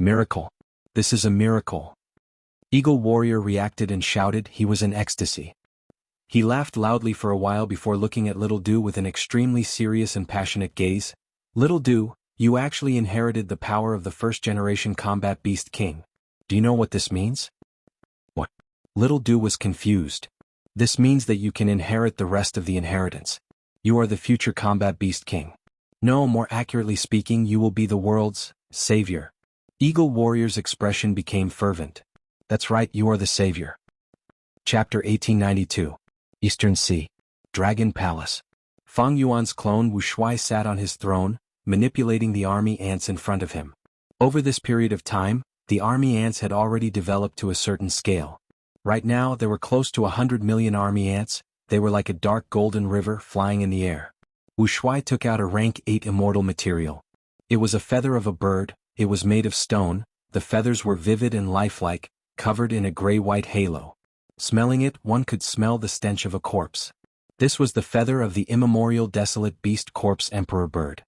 Miracle. This is a miracle. Eagle Warrior reacted and shouted, he was in ecstasy. He laughed loudly for a while before looking at Little Du with an extremely serious and passionate gaze. Little Du, you actually inherited the power of the first generation combat beast king. Do you know what this means? What? Little Du was confused. This means that you can inherit the rest of the inheritance. You are the future combat beast king. No, more accurately speaking, you will be the world's savior. Eagle Warrior's expression became fervent. That's right, you are the savior. Chapter 1892. Eastern Sea. Dragon Palace. Fang Yuan's clone Wuxia sat on his throne, manipulating the army ants in front of him. Over this period of time, the army ants had already developed to a certain scale. Right now there were close to 100 million army ants, they were like a dark golden river flying in the air. Wuxia took out a rank 8 immortal material. It was a feather of a bird, it was made of stone, the feathers were vivid and lifelike, covered in a gray-white halo. Smelling it, one could smell the stench of a corpse. This was the feather of the immemorial desolate beast corpse emperor bird.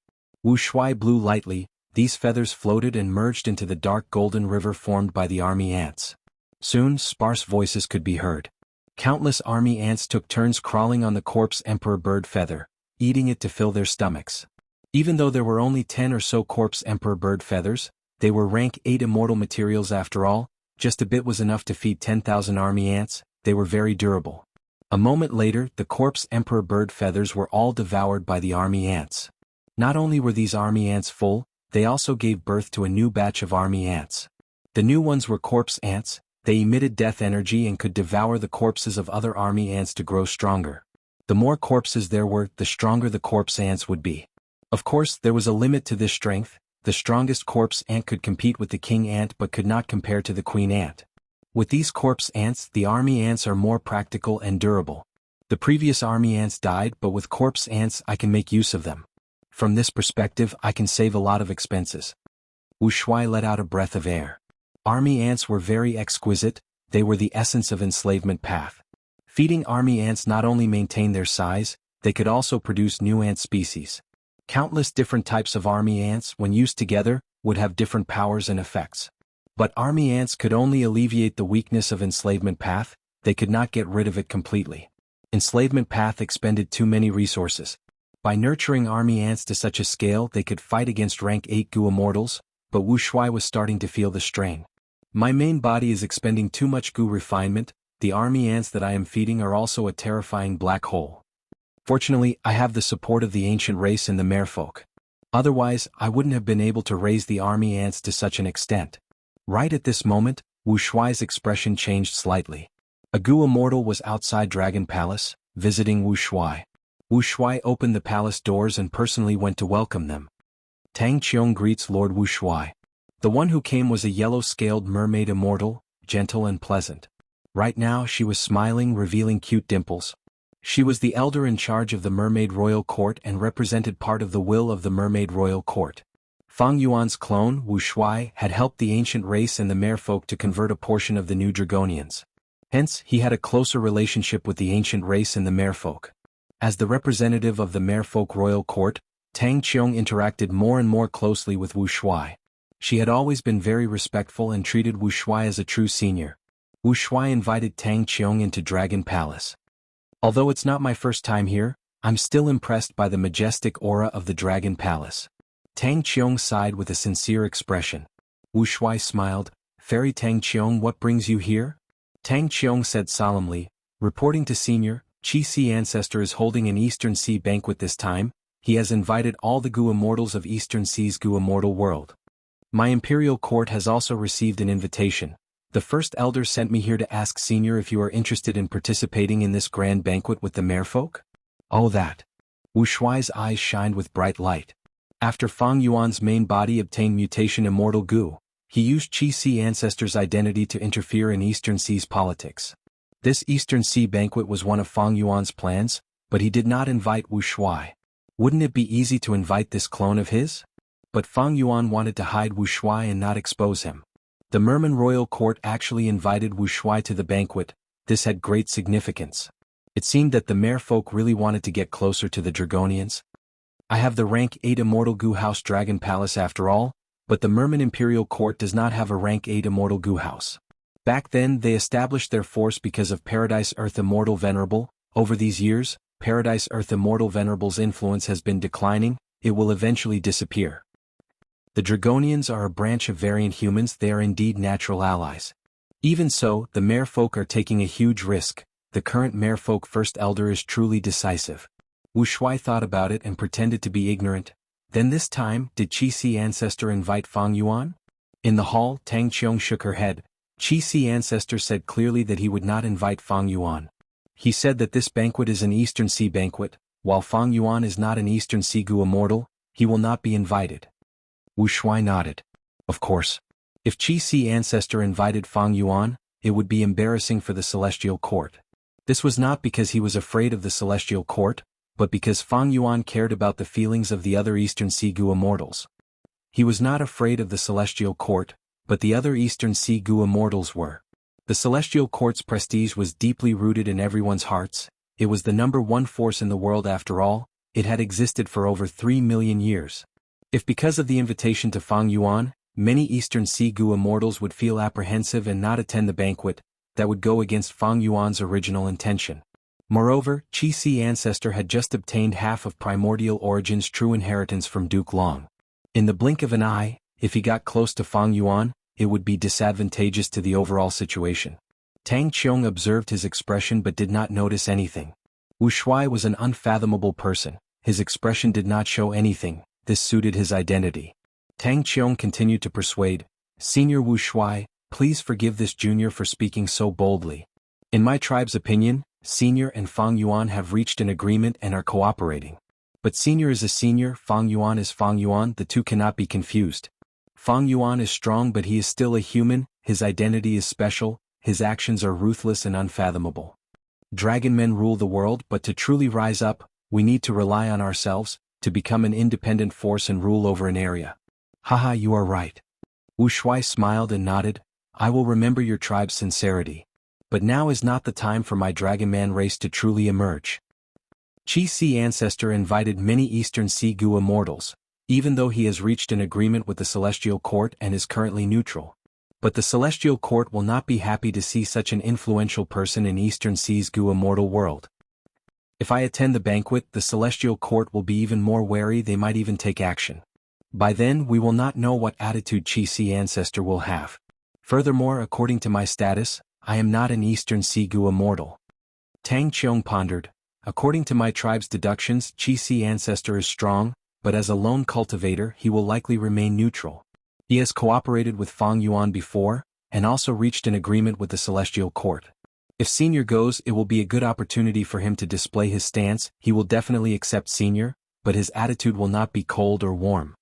Wuxia blew lightly, these feathers floated and merged into the dark golden river formed by the army ants. Soon, sparse voices could be heard. Countless army ants took turns crawling on the corpse emperor bird feather, eating it to fill their stomachs. Even though there were only 10 or so corpse emperor bird feathers, they were rank 8 immortal materials after all, just a bit was enough to feed 10,000 army ants, they were very durable. A moment later, the corpse emperor bird feathers were all devoured by the army ants. Not only were these army ants full, they also gave birth to a new batch of army ants. The new ones were corpse ants, they emitted death energy and could devour the corpses of other army ants to grow stronger. The more corpses there were, the stronger the corpse ants would be. Of course, there was a limit to this strength. The strongest corpse ant could compete with the king ant but could not compare to the queen ant. With these corpse ants, the army ants are more practical and durable. The previous army ants died, but with corpse ants I can make use of them. From this perspective, I can save a lot of expenses. Wuxia let out a breath of air. Army ants were very exquisite, they were the essence of enslavement path. Feeding army ants not only maintained their size, they could also produce new ant species. Countless different types of army ants, when used together, would have different powers and effects. But army ants could only alleviate the weakness of enslavement path, they could not get rid of it completely. Enslavement path expended too many resources. By nurturing army ants to such a scale they could fight against rank 8 Gu immortals, but Wuxia was starting to feel the strain. My main body is expending too much Gu refinement, the army ants that I am feeding are also a terrifying black hole. Fortunately, I have the support of the ancient race and the merfolk. Otherwise, I wouldn't have been able to raise the army ants to such an extent. Right at this moment, Wuxia's expression changed slightly. A Gu immortal was outside Dragon Palace, visiting Wuxia. Wuxia opened the palace doors and personally went to welcome them. Tang Qiong greets Lord Wuxia. The one who came was a yellow-scaled mermaid immortal, gentle and pleasant. Right now she was smiling, revealing cute dimples. She was the elder in charge of the Mermaid Royal Court and represented part of the will of the Mermaid Royal Court. Fang Yuan's clone, Wuxia, had helped the ancient race and the merfolk to convert a portion of the new Dragonians. Hence, he had a closer relationship with the ancient race and the merfolk. As the representative of the merfolk royal court, Tang Qiong interacted more and more closely with Wuxia. She had always been very respectful and treated Wuxia as a true senior. Wuxia invited Tang Qiong into Dragon Palace. Although it's not my first time here, I'm still impressed by the majestic aura of the Dragon Palace. Tang Qiong sighed with a sincere expression. Wuxia smiled, Fairy Tang Qiong, what brings you here? Tang Qiong said solemnly, reporting to Senior, Qi Si Ancestor is holding an Eastern Sea banquet this time. He has invited all the Gu Immortals of Eastern Sea's Gu Immortal world. My imperial court has also received an invitation. The first elder sent me here to ask Senior if you are interested in participating in this grand banquet with the merfolk. Oh that. Wu Shuai's eyes shined with bright light. After Fang Yuan's main body obtained mutation Immortal Gu, he used Qi Si Ancestor's identity to interfere in Eastern Sea's politics. This Eastern Sea banquet was one of Fang Yuan's plans, but he did not invite Wu Shuai. Wouldn't it be easy to invite this clone of his? But Fang Yuan wanted to hide Wu Shuai and not expose him. The Merman royal court actually invited Wu Shuai to the banquet. This had great significance. It seemed that the merfolk really wanted to get closer to the Dragonians. I have the rank 8 Immortal Gu House Dragon Palace after all, but the Merman Imperial Court does not have a rank 8 Immortal Gu House. Back then they established their force because of Paradise Earth Immortal Venerable. Over these years, Paradise Earth Immortal Venerable's influence has been declining. It will eventually disappear. The Dragonians are a branch of variant humans. They are indeed natural allies. Even so, the merfolk are taking a huge risk. The current merfolk first elder is truly decisive. Wu Shuai thought about it and pretended to be ignorant. Then this time, did Qi Si Ancestor invite Fang Yuan? In the hall, Tang Qiong shook her head. Qi Si Ancestor said clearly that he would not invite Fang Yuan. He said that this banquet is an Eastern Sea banquet. While Fang Yuan is not an Eastern Sea Gu Immortal, he will not be invited. Wu Shuai nodded. Of course. If Qi Si Ancestor invited Fang Yuan, it would be embarrassing for the Celestial Court. This was not because he was afraid of the Celestial Court, but because Fang Yuan cared about the feelings of the other Eastern Sea Gu Immortals. He was not afraid of the Celestial Court, but the other Eastern Sea Gu Immortals were. The Celestial Court's prestige was deeply rooted in everyone's hearts. It was the #1 force in the world after all. It had existed for over 3 million years. If because of the invitation to Fang Yuan, many Eastern Sea Gu Immortals would feel apprehensive and not attend the banquet, that would go against Fang Yuan's original intention. Moreover, Qi Si Ancestor had just obtained half of Primordial Origin's true inheritance from Duke Long. In the blink of an eye, if he got close to Fang Yuan, it would be disadvantageous to the overall situation. Tang Qiong observed his expression but did not notice anything. Wu Shuai was an unfathomable person. His expression did not show anything. This suited his identity. Tang Qiong continued to persuade, Senior Wu Shuai, please forgive this junior for speaking so boldly. In my tribe's opinion, Senior and Fang Yuan have reached an agreement and are cooperating. But Senior is a senior, Fang Yuan is Fang Yuan, the two cannot be confused. Fang Yuan is strong but he is still a human, his identity is special, his actions are ruthless and unfathomable. Dragon men rule the world, but to truly rise up, we need to rely on ourselves, to become an independent force and rule over an area. Haha, you are right. Wu Shuai smiled and nodded. I will remember your tribe's sincerity. But now is not the time for my Dragon Man race to truly emerge. Qi Si Ancestor invited many Eastern Sea Gu Immortals, even though he has reached an agreement with the Celestial Court and is currently neutral. But the Celestial Court will not be happy to see such an influential person in Eastern Sea's Gu Immortal world. If I attend the banquet, the Celestial Court will be even more wary, they might even take action. By then we will not know what attitude Qi Si Ancestor will have. Furthermore, according to my status, I am not an Eastern Sea Gu Immortal. Tang Qiong pondered. According to my tribe's deductions, Qi Si Ancestor is strong, but as a lone cultivator he will likely remain neutral. He has cooperated with Fang Yuan before, and also reached an agreement with the Celestial Court. If Senior goes, it will be a good opportunity for him to display his stance. He will definitely accept Senior, but his attitude will not be cold or warm.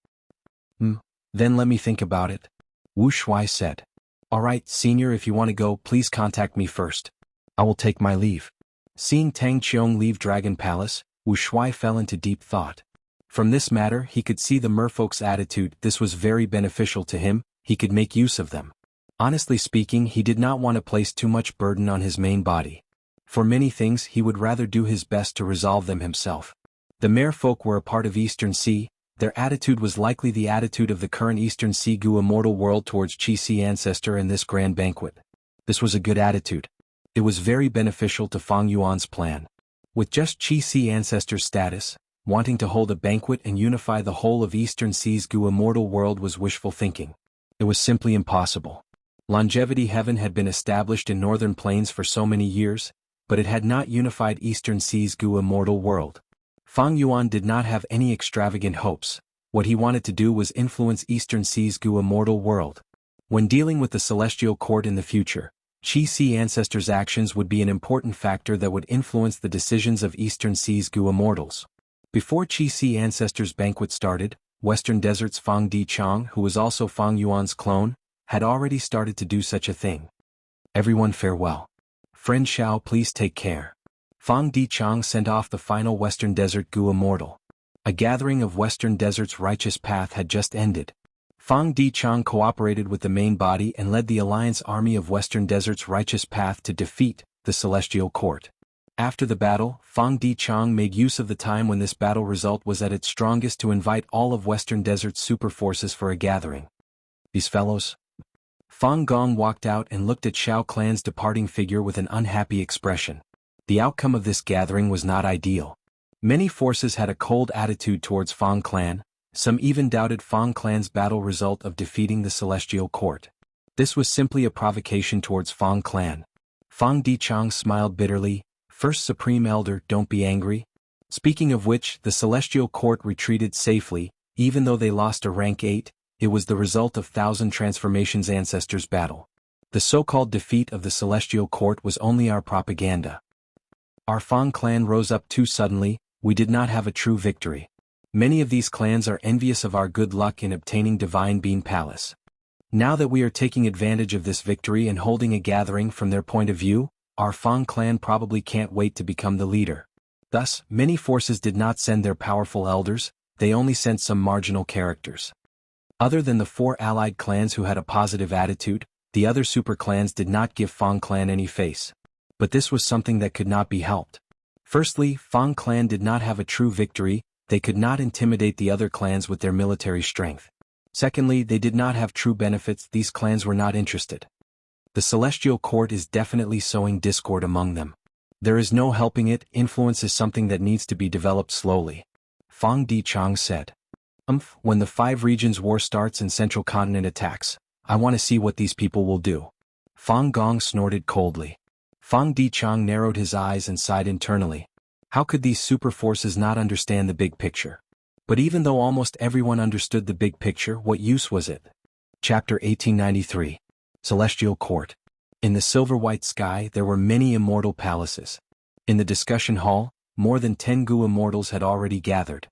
Then let me think about it. Wu Shuai said. Alright, Senior, if you want to go, please contact me first. I will take my leave. Seeing Tang Qiong leave Dragon Palace, Wu Shuai fell into deep thought. From this matter he could see the merfolk's attitude. This was very beneficial to him, he could make use of them. Honestly speaking, he did not want to place too much burden on his main body. For many things he would rather do his best to resolve them himself. The merfolk were a part of Eastern Sea. Their attitude was likely the attitude of the current Eastern Sea Gu Immortal world towards Qi Si Ancestor in this grand banquet. This was a good attitude. It was very beneficial to Fang Yuan's plan. With just Qi Si Ancestor's status, wanting to hold a banquet and unify the whole of Eastern Sea's Gu Immortal world was wishful thinking. It was simply impossible. Longevity Heaven had been established in northern plains for so many years, but it had not unified Eastern Sea's Gu immortal world. Fang Yuan did not have any extravagant hopes. What he wanted to do was influence Eastern Sea's Gu immortal world. When dealing with the Celestial Court in the future, Qi Si ancestors' actions would be an important factor that would influence the decisions of Eastern Sea's Gu immortals. Before Qi Si ancestors' banquet started, Western Desert's Fang Di Chang, who was also Fang Yuan's clone, had already started to do such a thing. Everyone farewell. Friend Xiao, please take care. Fang Di Chang sent off the final Western Desert Gu immortal. A gathering of Western Desert's righteous path had just ended. Fang Di Chang cooperated with the main body and led the alliance army of Western Desert's righteous path to defeat the Celestial Court. After the battle, Fang Di Chang made use of the time when this battle result was at its strongest to invite all of Western Desert's super forces for a gathering. These fellows? Fang Gong walked out and looked at Xiao Clan's departing figure with an unhappy expression. The outcome of this gathering was not ideal. Many forces had a cold attitude towards Fang Clan. Some even doubted Fang Clan's battle result of defeating the Celestial Court. This was simply a provocation towards Fang Clan. Fang Di Chang smiled bitterly. First Supreme Elder, don't be angry. Speaking of which, the Celestial Court retreated safely. Even though they lost a rank 8, it was the result of Thousand Transformations Ancestors' battle. The so-called defeat of the Celestial Court was only our propaganda. Our Fang Clan rose up too suddenly. We did not have a true victory. Many of these clans are envious of our good luck in obtaining Divine Bean Palace. Now that we are taking advantage of this victory and holding a gathering from their point of view, our Fang Clan probably can't wait to become the leader. Thus, many forces did not send their powerful elders, they only sent some marginal characters. Other than the 4 allied clans who had a positive attitude, the other super clans did not give Fang Clan any face. But this was something that could not be helped. Firstly, Fang Clan did not have a true victory. They could not intimidate the other clans with their military strength. Secondly, they did not have true benefits. These clans were not interested. The Celestial Court is definitely sowing discord among them. There is no helping it. Influence is something that needs to be developed slowly. Fang Di Chang said. When the 5 regions war starts and Central Continent attacks, I want to see what these people will do. Fang Gong snorted coldly. Fang Di Chang narrowed his eyes and sighed internally. How could these super forces not understand the big picture? But even though almost everyone understood the big picture, what use was it? Chapter 1893. Celestial Court. In the silver-white sky there were many immortal palaces. In the discussion hall, more than 10 Gu immortals had already gathered.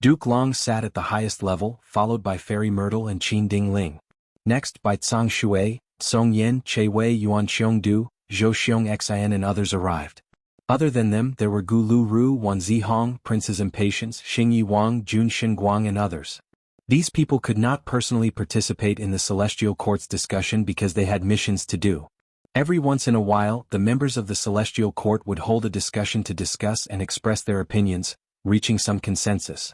Duke Long sat at the highest level, followed by Fairy Myrtle and Qin Ding Ling. Next by Tsang Shui, Song Yen, Che Wei, Yuan Xiongdu, Zhou Xiong Xian and others arrived. Other than them there were Gu Lu Ru, Wan Zihong, Princess Impatience, Xing Yi Wang, Jun Xinguang and others. These people could not personally participate in the Celestial Court's discussion because they had missions to do. Every once in a while, the members of the Celestial Court would hold a discussion to discuss and express their opinions, reaching some consensus.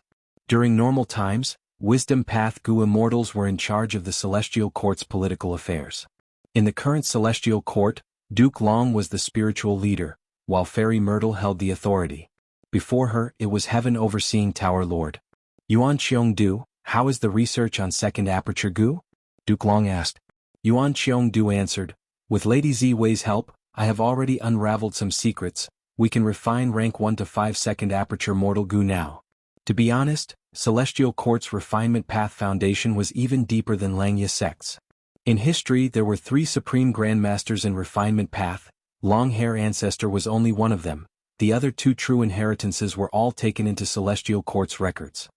During normal times, Wisdom Path Gu immortals were in charge of the Celestial Court's political affairs. In the current Celestial Court, Duke Long was the spiritual leader, while Fairy Myrtle held the authority. Before her, it was Heaven overseeing Tower Lord. Yuan Xiongdu, how is the research on second aperture Gu? Duke Long asked. Yuan Xiongdu answered, with Lady Ziwei's help, I have already unraveled some secrets. We can refine rank 1 to 5 second aperture mortal Gu now. To be honest, Celestial Court's refinement path foundation was even deeper than Langya sects. In history there were 3 supreme grandmasters in refinement path. Long Hair Ancestor was only one of them. The other 2 true inheritances were all taken into Celestial Court's records.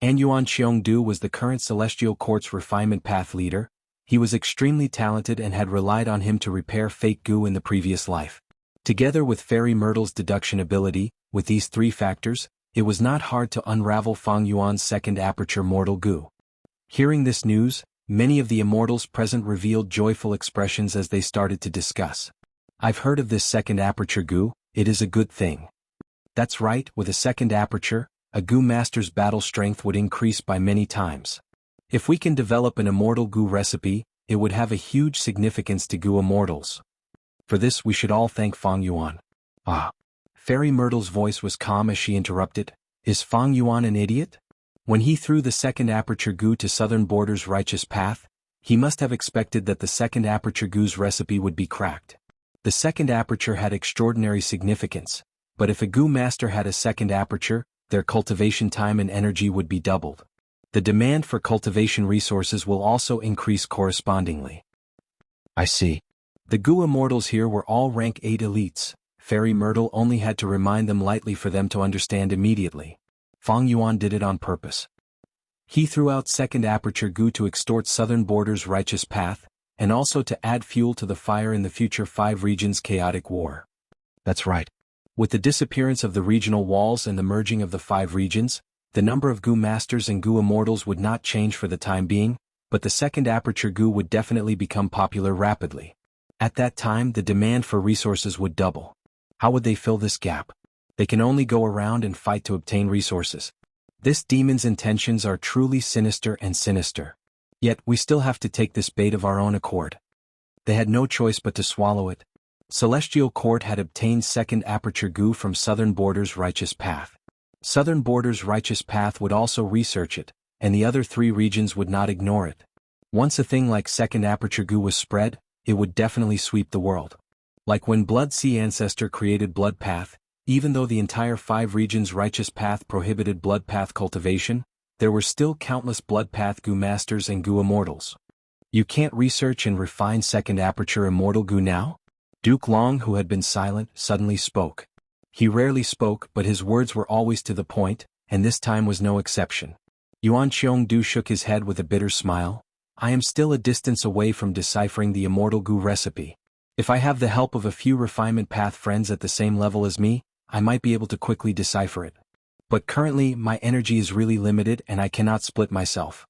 And Yuan Xiongdu was the current Celestial Court's refinement path leader. He was extremely talented and had relied on him to repair fake Gu in the previous life. Together with Fairy Myrtle's deduction ability, with these 3 factors, it was not hard to unravel Fang Yuan's second aperture mortal Gu. Hearing this news, many of the immortals present revealed joyful expressions as they started to discuss. I've heard of this second aperture Gu, it is a good thing. That's right, with a second aperture, a Gu master's battle strength would increase by many times. If we can develop an immortal Gu recipe, it would have a huge significance to Gu immortals. For this we should all thank Fang Yuan. Ah. Fairy Myrtle's voice was calm as she interrupted. Is Fang Yuan an idiot? When he threw the second aperture Gu to Southern Border's righteous path, He must have expected that the second aperture Gu's recipe would be cracked. The second aperture had extraordinary significance, but if a Gu master had a second aperture, their cultivation time and energy would be doubled. The demand for cultivation resources will also increase correspondingly. I see. The Gu immortals here were all rank 8 elites. Fairy Myrtle only had to remind them lightly for them to understand immediately. Fang Yuan did it on purpose. He threw out second aperture Gu to extort Southern Border's righteous path, and also to add fuel to the fire in the future 5 regions' chaotic war. That's right. With the disappearance of the regional walls and the merging of the 5 regions, the number of Gu masters and Gu immortals would not change for the time being, but the second aperture Gu would definitely become popular rapidly. At that time the demand for resources would double. How would they fill this gap? They can only go around and fight to obtain resources. This demon's intentions are truly sinister and sinister. Yet we still have to take this bait of our own accord. They had no choice but to swallow it. Celestial Court had obtained second aperture Gu from Southern Border's righteous path. Southern Border's righteous path would also research it, and the other 3 regions would not ignore it. Once a thing like second aperture Gu was spread, it would definitely sweep the world. Like when Blood Sea Ancestor created Blood Path, even though the entire 5 regions' righteous path prohibited Blood Path cultivation, there were still countless Blood Path Gu masters and Gu immortals. You can't research and refine second aperture immortal Gu now? Duke Long, who had been silent, suddenly spoke. He rarely spoke, but his words were always to the point, and this time was no exception. Yuan Xiongdu shook his head with a bitter smile. I am still a distance away from deciphering the immortal Gu recipe. If I have the help of a few refinement path friends at the same level as me, I might be able to quickly decipher it. But currently my energy is really limited and I cannot split myself.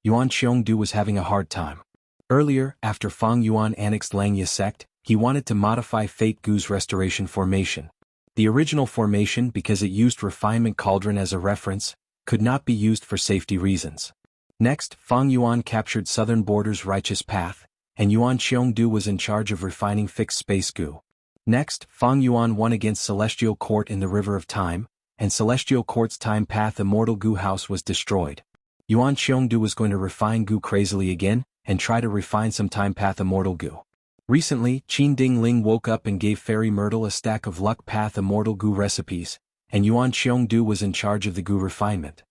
Yuan Xiongdu was having a hard time. Earlier, after Fang Yuan annexed Langya sect, he wanted to modify Fate Gu's restoration formation. The original formation, because it used Refinement Cauldron as a reference, could not be used for safety reasons. Next, Fang Yuan captured Southern Border's righteous path, and Yuan Xiongdu was in charge of refining Fixed Space Gu. Next, Fang Yuan won against Celestial Court in the River of Time, and Celestial Court's Time Path Immortal Gu house was destroyed. Yuan Xiongdu was going to refine Gu crazily again, and try to refine some Time Path Immortal Gu. Recently, Qin Ding Ling woke up and gave Fairy Myrtle a stack of Luck Path Immortal Gu recipes, and Yuan Xiongdu was in charge of the Gu refinement.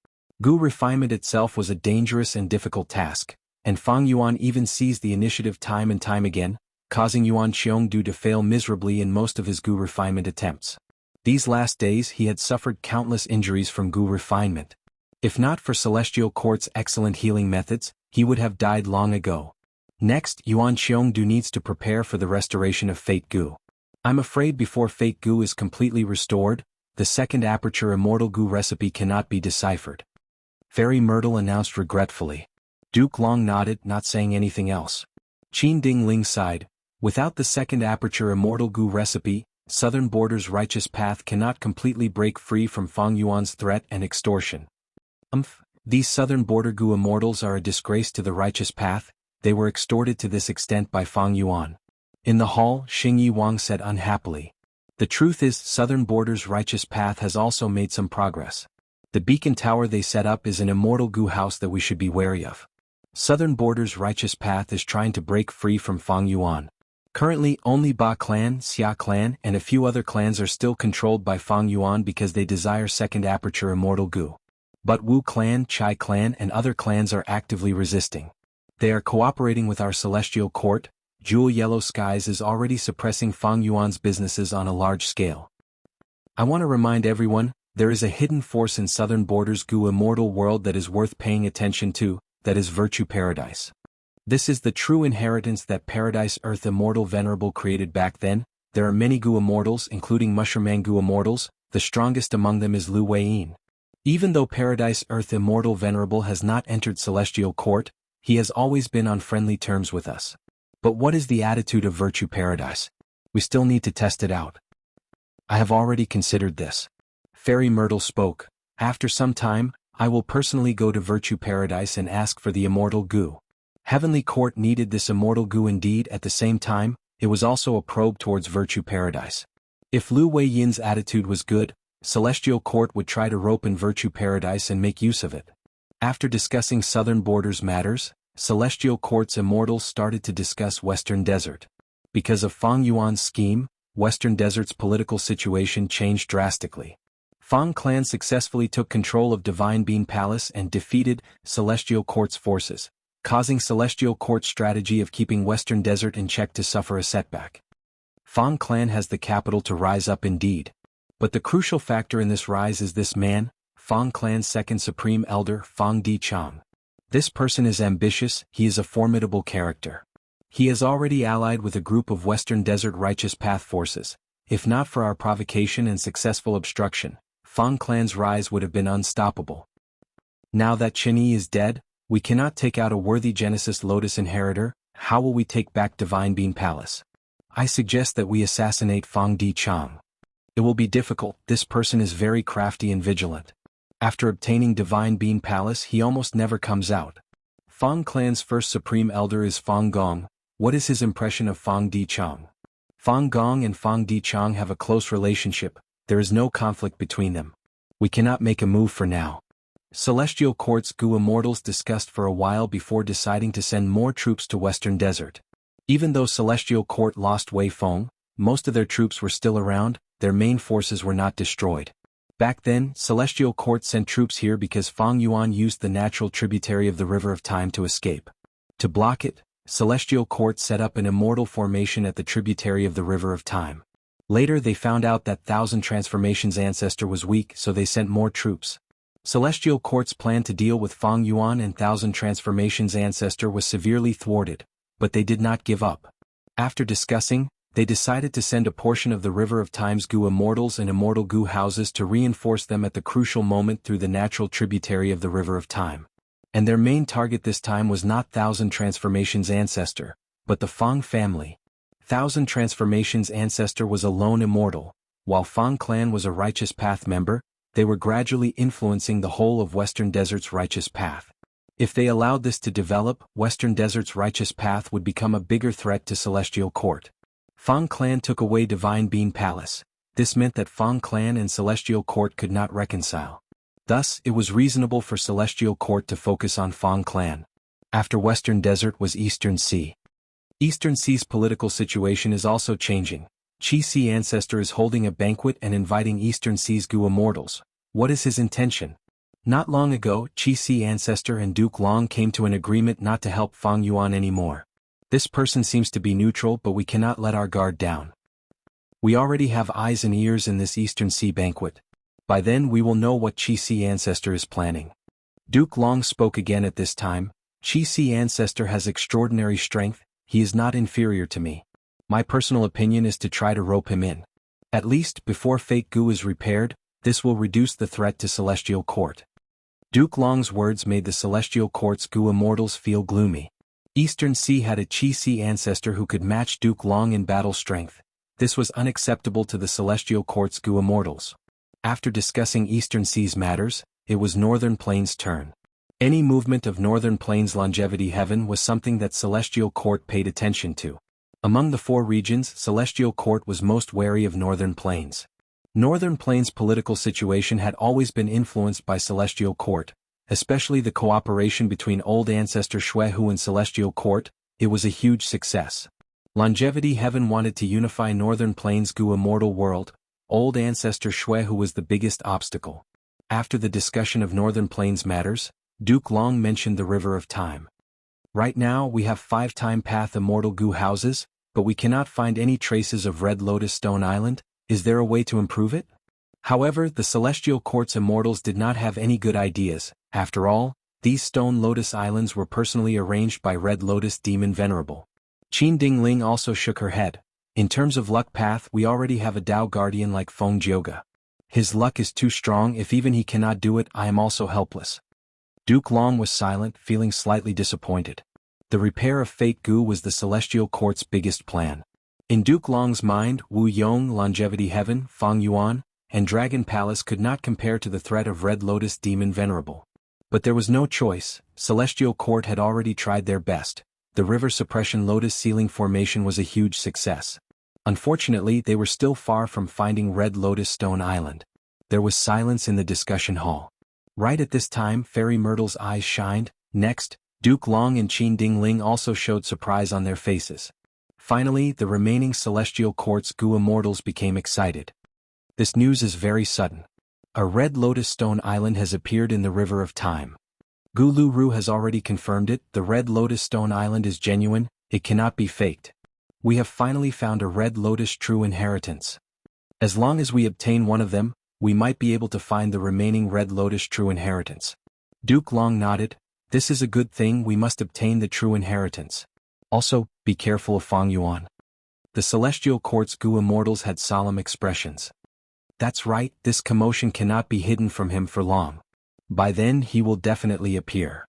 Gu refinement itself was a dangerous and difficult task, and Fang Yuan even seized the initiative time and time again, causing Yuan Xiongdu to fail miserably in most of his Gu refinement attempts. These last days he had suffered countless injuries from Gu refinement. If not for Celestial Court's excellent healing methods, he would have died long ago. Next, Yuan Xiongdu needs to prepare for the restoration of Fate Gu. I'm afraid before Fate Gu is completely restored, the second aperture Immortal Gu recipe cannot be deciphered. Fairy Myrtle announced regretfully. Duke Long nodded, not saying anything else. Qin Ding Ling sighed. Without the second aperture Immortal Gu recipe, Southern Border's righteous path cannot completely break free from Fang Yuan's threat and extortion. These Southern Border Gu immortals are a disgrace to the righteous path. They were extorted to this extent by Fang Yuan. In the hall, Xingyi Wang said unhappily. The truth is, Southern Border's righteous path has also made some progress. The beacon tower they set up is an immortal Gu house that we should be wary of. Southern Border's righteous path is trying to break free from Fang Yuan. Currently, only Ba clan, Xia clan, and a few other clans are still controlled by Fang Yuan because they desire second aperture immortal Gu. But Wu clan, Chai clan, and other clans are actively resisting. They are cooperating with our Celestial Court. Jewel Yellow Skies is already suppressing Fang Yuan's businesses on a large scale. I want to remind everyone, there is a hidden force in Southern Border's Gu immortal world that is worth paying attention to, that is Virtue Paradise. This is the true inheritance that Paradise Earth Immortal Venerable created back then. There are many Gu immortals including Mushroom Gu immortals, the strongest among them is Lu Weiyin. Even though Paradise Earth Immortal Venerable has not entered Celestial Court, he has always been on friendly terms with us. But what is the attitude of Virtue Paradise? We still need to test it out. I have already considered this. Fairy Myrtle spoke. After some time, I will personally go to Virtue Paradise and ask for the Immortal Gu. Heavenly Court needed this Immortal Gu indeed. At the same time, it was also a probe towards Virtue Paradise. If Lu Weiyin's attitude was good, Celestial Court would try to rope in Virtue Paradise and make use of it. After discussing Southern Border's matters, Celestial Court's immortals started to discuss Western Desert. Because of Fang Yuan's scheme, Western Desert's political situation changed drastically. Fang clan successfully took control of Divine Bean Palace and defeated Celestial Court's forces, causing Celestial Court's strategy of keeping Western Desert in check to suffer a setback. Fang clan has the capital to rise up indeed. But the crucial factor in this rise is this man, Fang clan's second supreme elder, Fang Dichang. This person is ambitious, he is a formidable character. He has already allied with a group of Western Desert Righteous Path forces. If not for our provocation and successful obstruction, Fang clan's rise would have been unstoppable. Now that Chen Yi is dead, we cannot take out a worthy Genesis Lotus inheritor. How will we take back Divine Bean Palace? I suggest that we assassinate Fang Dichang. It will be difficult, this person is very crafty and vigilant. After obtaining Divine Bean Palace he almost never comes out. Fang clan's first supreme elder is Fang Gong. What is his impression of Fang Dichang? Fang Gong and Fang Dichang have a close relationship, there is no conflict between them. We cannot make a move for now. Celestial Court's Gu immortals discussed for a while before deciding to send more troops to Western Desert. Even though Celestial Court lost Wei Feng, most of their troops were still around, their main forces were not destroyed. Back then, Celestial Court sent troops here because Fang Yuan used the natural tributary of the River of Time to escape. To block it, Celestial Court set up an immortal formation at the tributary of the River of Time. Later they found out that Thousand Transformations ancestor was weak, so they sent more troops. Celestial Court's plan to deal with Fang Yuan and Thousand Transformations ancestor was severely thwarted, but they did not give up. After discussing, they decided to send a portion of the River of Time's Gu immortals and immortal Gu houses to reinforce them at the crucial moment through the natural tributary of the River of Time. And their main target this time was not Thousand Transformations ancestor, but the Fang family. Thousand Transformations ancestor was a lone immortal, while Fang clan was a Righteous Path member. They were gradually influencing the whole of Western Desert's Righteous Path. If they allowed this to develop, Western Desert's Righteous Path would become a bigger threat to Celestial Court. Fang clan took away Divine Bean Palace. This meant that Fang clan and Celestial Court could not reconcile. Thus, it was reasonable for Celestial Court to focus on Fang clan. After Western Desert was Eastern Sea. Eastern Sea's political situation is also changing. Qi Si ancestor is holding a banquet and inviting Eastern Sea's Gu immortals. What is his intention? Not long ago, Qi Si ancestor and Duke Long came to an agreement not to help Fang Yuan anymore. This person seems to be neutral, but we cannot let our guard down. We already have eyes and ears in this Eastern Sea banquet. By then we will know what Qi Si ancestor is planning. Duke Long spoke again at this time. Qi Si ancestor has extraordinary strength, he is not inferior to me. My personal opinion is to try to rope him in. At least, before Fate Gu is repaired, this will reduce the threat to Celestial Court. Duke Long's words made the Celestial Court's Gu immortals feel gloomy. Eastern Sea had a Qi Si ancestor who could match Duke Long in battle strength. This was unacceptable to the Celestial Court's Gu immortals. After discussing Eastern Sea's matters, it was Northern Plains' turn. Any movement of Northern Plains longevity heaven was something that Celestial Court paid attention to. Among the 4 regions, Celestial Court was most wary of Northern Plains. Northern Plains' political situation had always been influenced by Celestial Court, especially the cooperation between Old Ancestor Xuehu and Celestial Court. It was a huge success. Longevity Heaven wanted to unify Northern Plains' Gu immortal world. Old Ancestor Xuehu was the biggest obstacle. After the discussion of Northern Plains matters, Duke Long mentioned the River of Time. Right now we have 5 Time Path immortal Gu houses, but we cannot find any traces of Red Lotus Stone Island. Is there a way to improve it? However, the Celestial Court's immortals did not have any good ideas. After all, these Stone Lotus Islands were personally arranged by Red Lotus Demon Venerable. Qin Dingling also shook her head. In terms of luck path, we already have a Dao Guardian like Feng Jioga. His luck is too strong, if even he cannot do it, I am also helpless. Duke Long was silent, feeling slightly disappointed. The repair of Fate Gu was the Celestial Court's biggest plan. In Duke Long's mind, Wu Yong, Longevity Heaven, Fang Yuan, and Dragon Palace could not compare to the threat of Red Lotus Demon Venerable. But there was no choice. Celestial Court had already tried their best. The River Suppression Lotus Ceiling formation was a huge success. Unfortunately, they were still far from finding Red Lotus Stone Island. There was silence in the discussion hall. Right at this time, Fairy Myrtle's eyes shined. Next, Duke Long and Qin Dingling also showed surprise on their faces. Finally, the remaining celestial court's Gu immortals became excited. This news is very sudden. A red lotus stone island has appeared in the river of time. Gu Lu has already confirmed it. The red lotus stone island is genuine, it cannot be faked. We have finally found a red lotus true inheritance. As long as we obtain one of them, we might be able to find the remaining red lotus true inheritance. Duke Long nodded. This is a good thing, we must obtain the true inheritance. Also, be careful of Fang Yuan. The celestial court's Gu immortals had solemn expressions. That's right, this commotion cannot be hidden from him for long. By then he will definitely appear.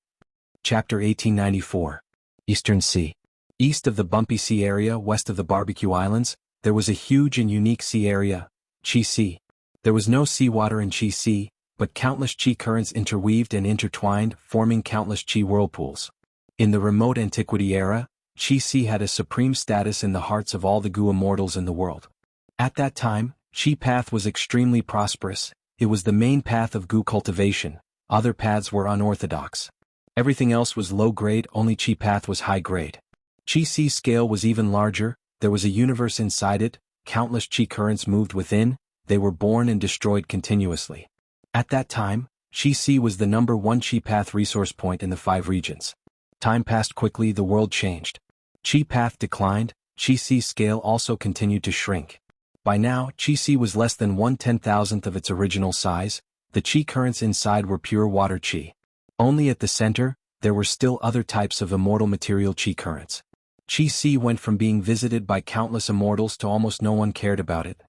Chapter 1894. Eastern Sea. East of the Bumpy Sea area, west of the Barbecue Islands, there was a huge and unique sea area, Qi Sea. There was no seawater in Qi Sea, but countless Qi currents interweaved and intertwined, forming countless Qi whirlpools. In the remote antiquity era, Qi Sea had a supreme status in the hearts of all the Gu immortals in the world. At that time, Qi path was extremely prosperous. It was the main path of Gu cultivation. Other paths were unorthodox. Everything else was low grade, only Qi path was high grade. Qi Sea scale was even larger, there was a universe inside it, countless Qi currents moved within, they were born and destroyed continuously. At that time, Qi Sea was the #1 Qi path resource point in the 5 regions. Time passed quickly, the world changed. Qi path declined, Qi Sea scale also continued to shrink. By now, Qi Sea was less than 1/10,000th of its original size, the Qi currents inside were pure water Qi. Only at the center, there were still other types of immortal material Qi currents. Qi Sea went from being visited by countless immortals to almost no one cared about it.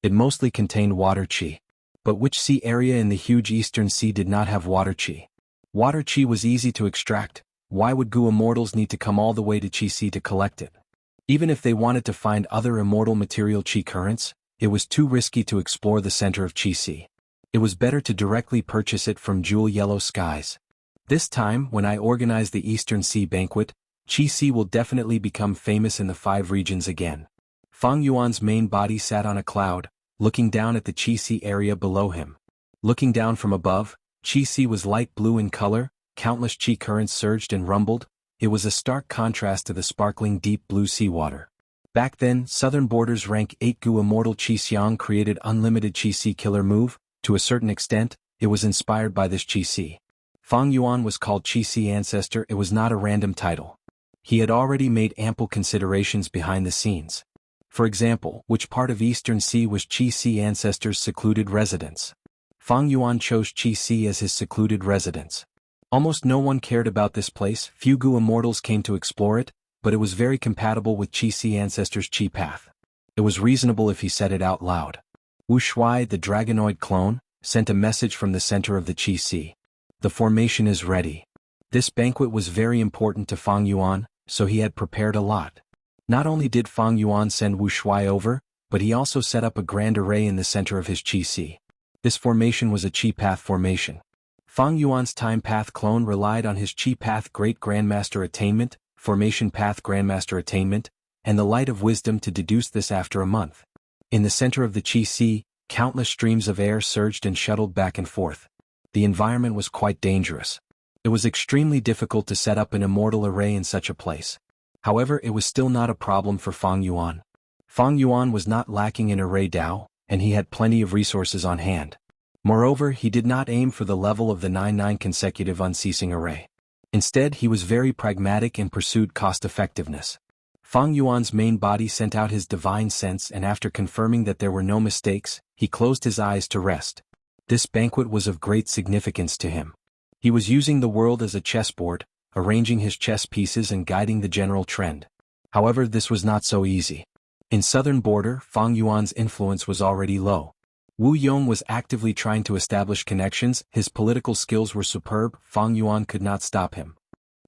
It mostly contained water Qi. But which sea area in the huge Eastern Sea did not have water Qi? Water Qi was easy to extract, why would Gu immortals need to come all the way to Qi Sea to collect it? Even if they wanted to find other immortal material Qi currents, it was too risky to explore the center of Qi Sea. It was better to directly purchase it from Jewel Yellow Skies. This time, when I organize the Eastern Sea banquet, Qi Sea will definitely become famous in the 5 regions again. Fang Yuan's main body sat on a cloud, looking down at the Qi Sea area below him. Looking down from above, Qi Sea was light blue in color, countless Qi currents surged and rumbled. It was a stark contrast to the sparkling deep blue seawater. Back then, Southern Borders rank 8 Gu immortal Qi Xiang created unlimited Qi Sea killer move. To a certain extent, it was inspired by this Qi Sea. Fang Yuan was called Qi Sea Ancestor, it was not a random title. He had already made ample considerations behind the scenes. For example, which part of Eastern Sea was Qi Sea Ancestor's secluded residence? Fang Yuan chose Qi Sea as his secluded residence. Almost no one cared about this place, few Gu immortals came to explore it, but it was very compatible with Qi Sea Ancestor's Qi path. It was reasonable if he said it out loud. Wuxia, the dragonoid clone, sent a message from the center of the Qi Sea. The formation is ready. This banquet was very important to Fang Yuan, so he had prepared a lot. Not only did Fang Yuan send Wuxia over, but he also set up a grand array in the center of his Qi Sea. This formation was a Qi path formation. Fang Yuan's time path clone relied on his Qi path Great Grandmaster attainment, formation path Grandmaster attainment, and the light of wisdom to deduce this after a month. In the center of the Qi Sea, countless streams of air surged and shuttled back and forth. The environment was quite dangerous. It was extremely difficult to set up an immortal array in such a place. However, it was still not a problem for Fang Yuan. Fang Yuan was not lacking in array Dao, and he had plenty of resources on hand. Moreover, he did not aim for the level of the 9 consecutive unceasing array. Instead, he was very pragmatic and pursued cost-effectiveness. Fang Yuan's main body sent out his divine sense, and after confirming that there were no mistakes, he closed his eyes to rest. This banquet was of great significance to him. He was using the world as a chessboard, arranging his chess pieces and guiding the general trend. However, this was not so easy. In southern border, Fang Yuan's influence was already low. Wu Yong was actively trying to establish connections, his political skills were superb, Fang Yuan could not stop him.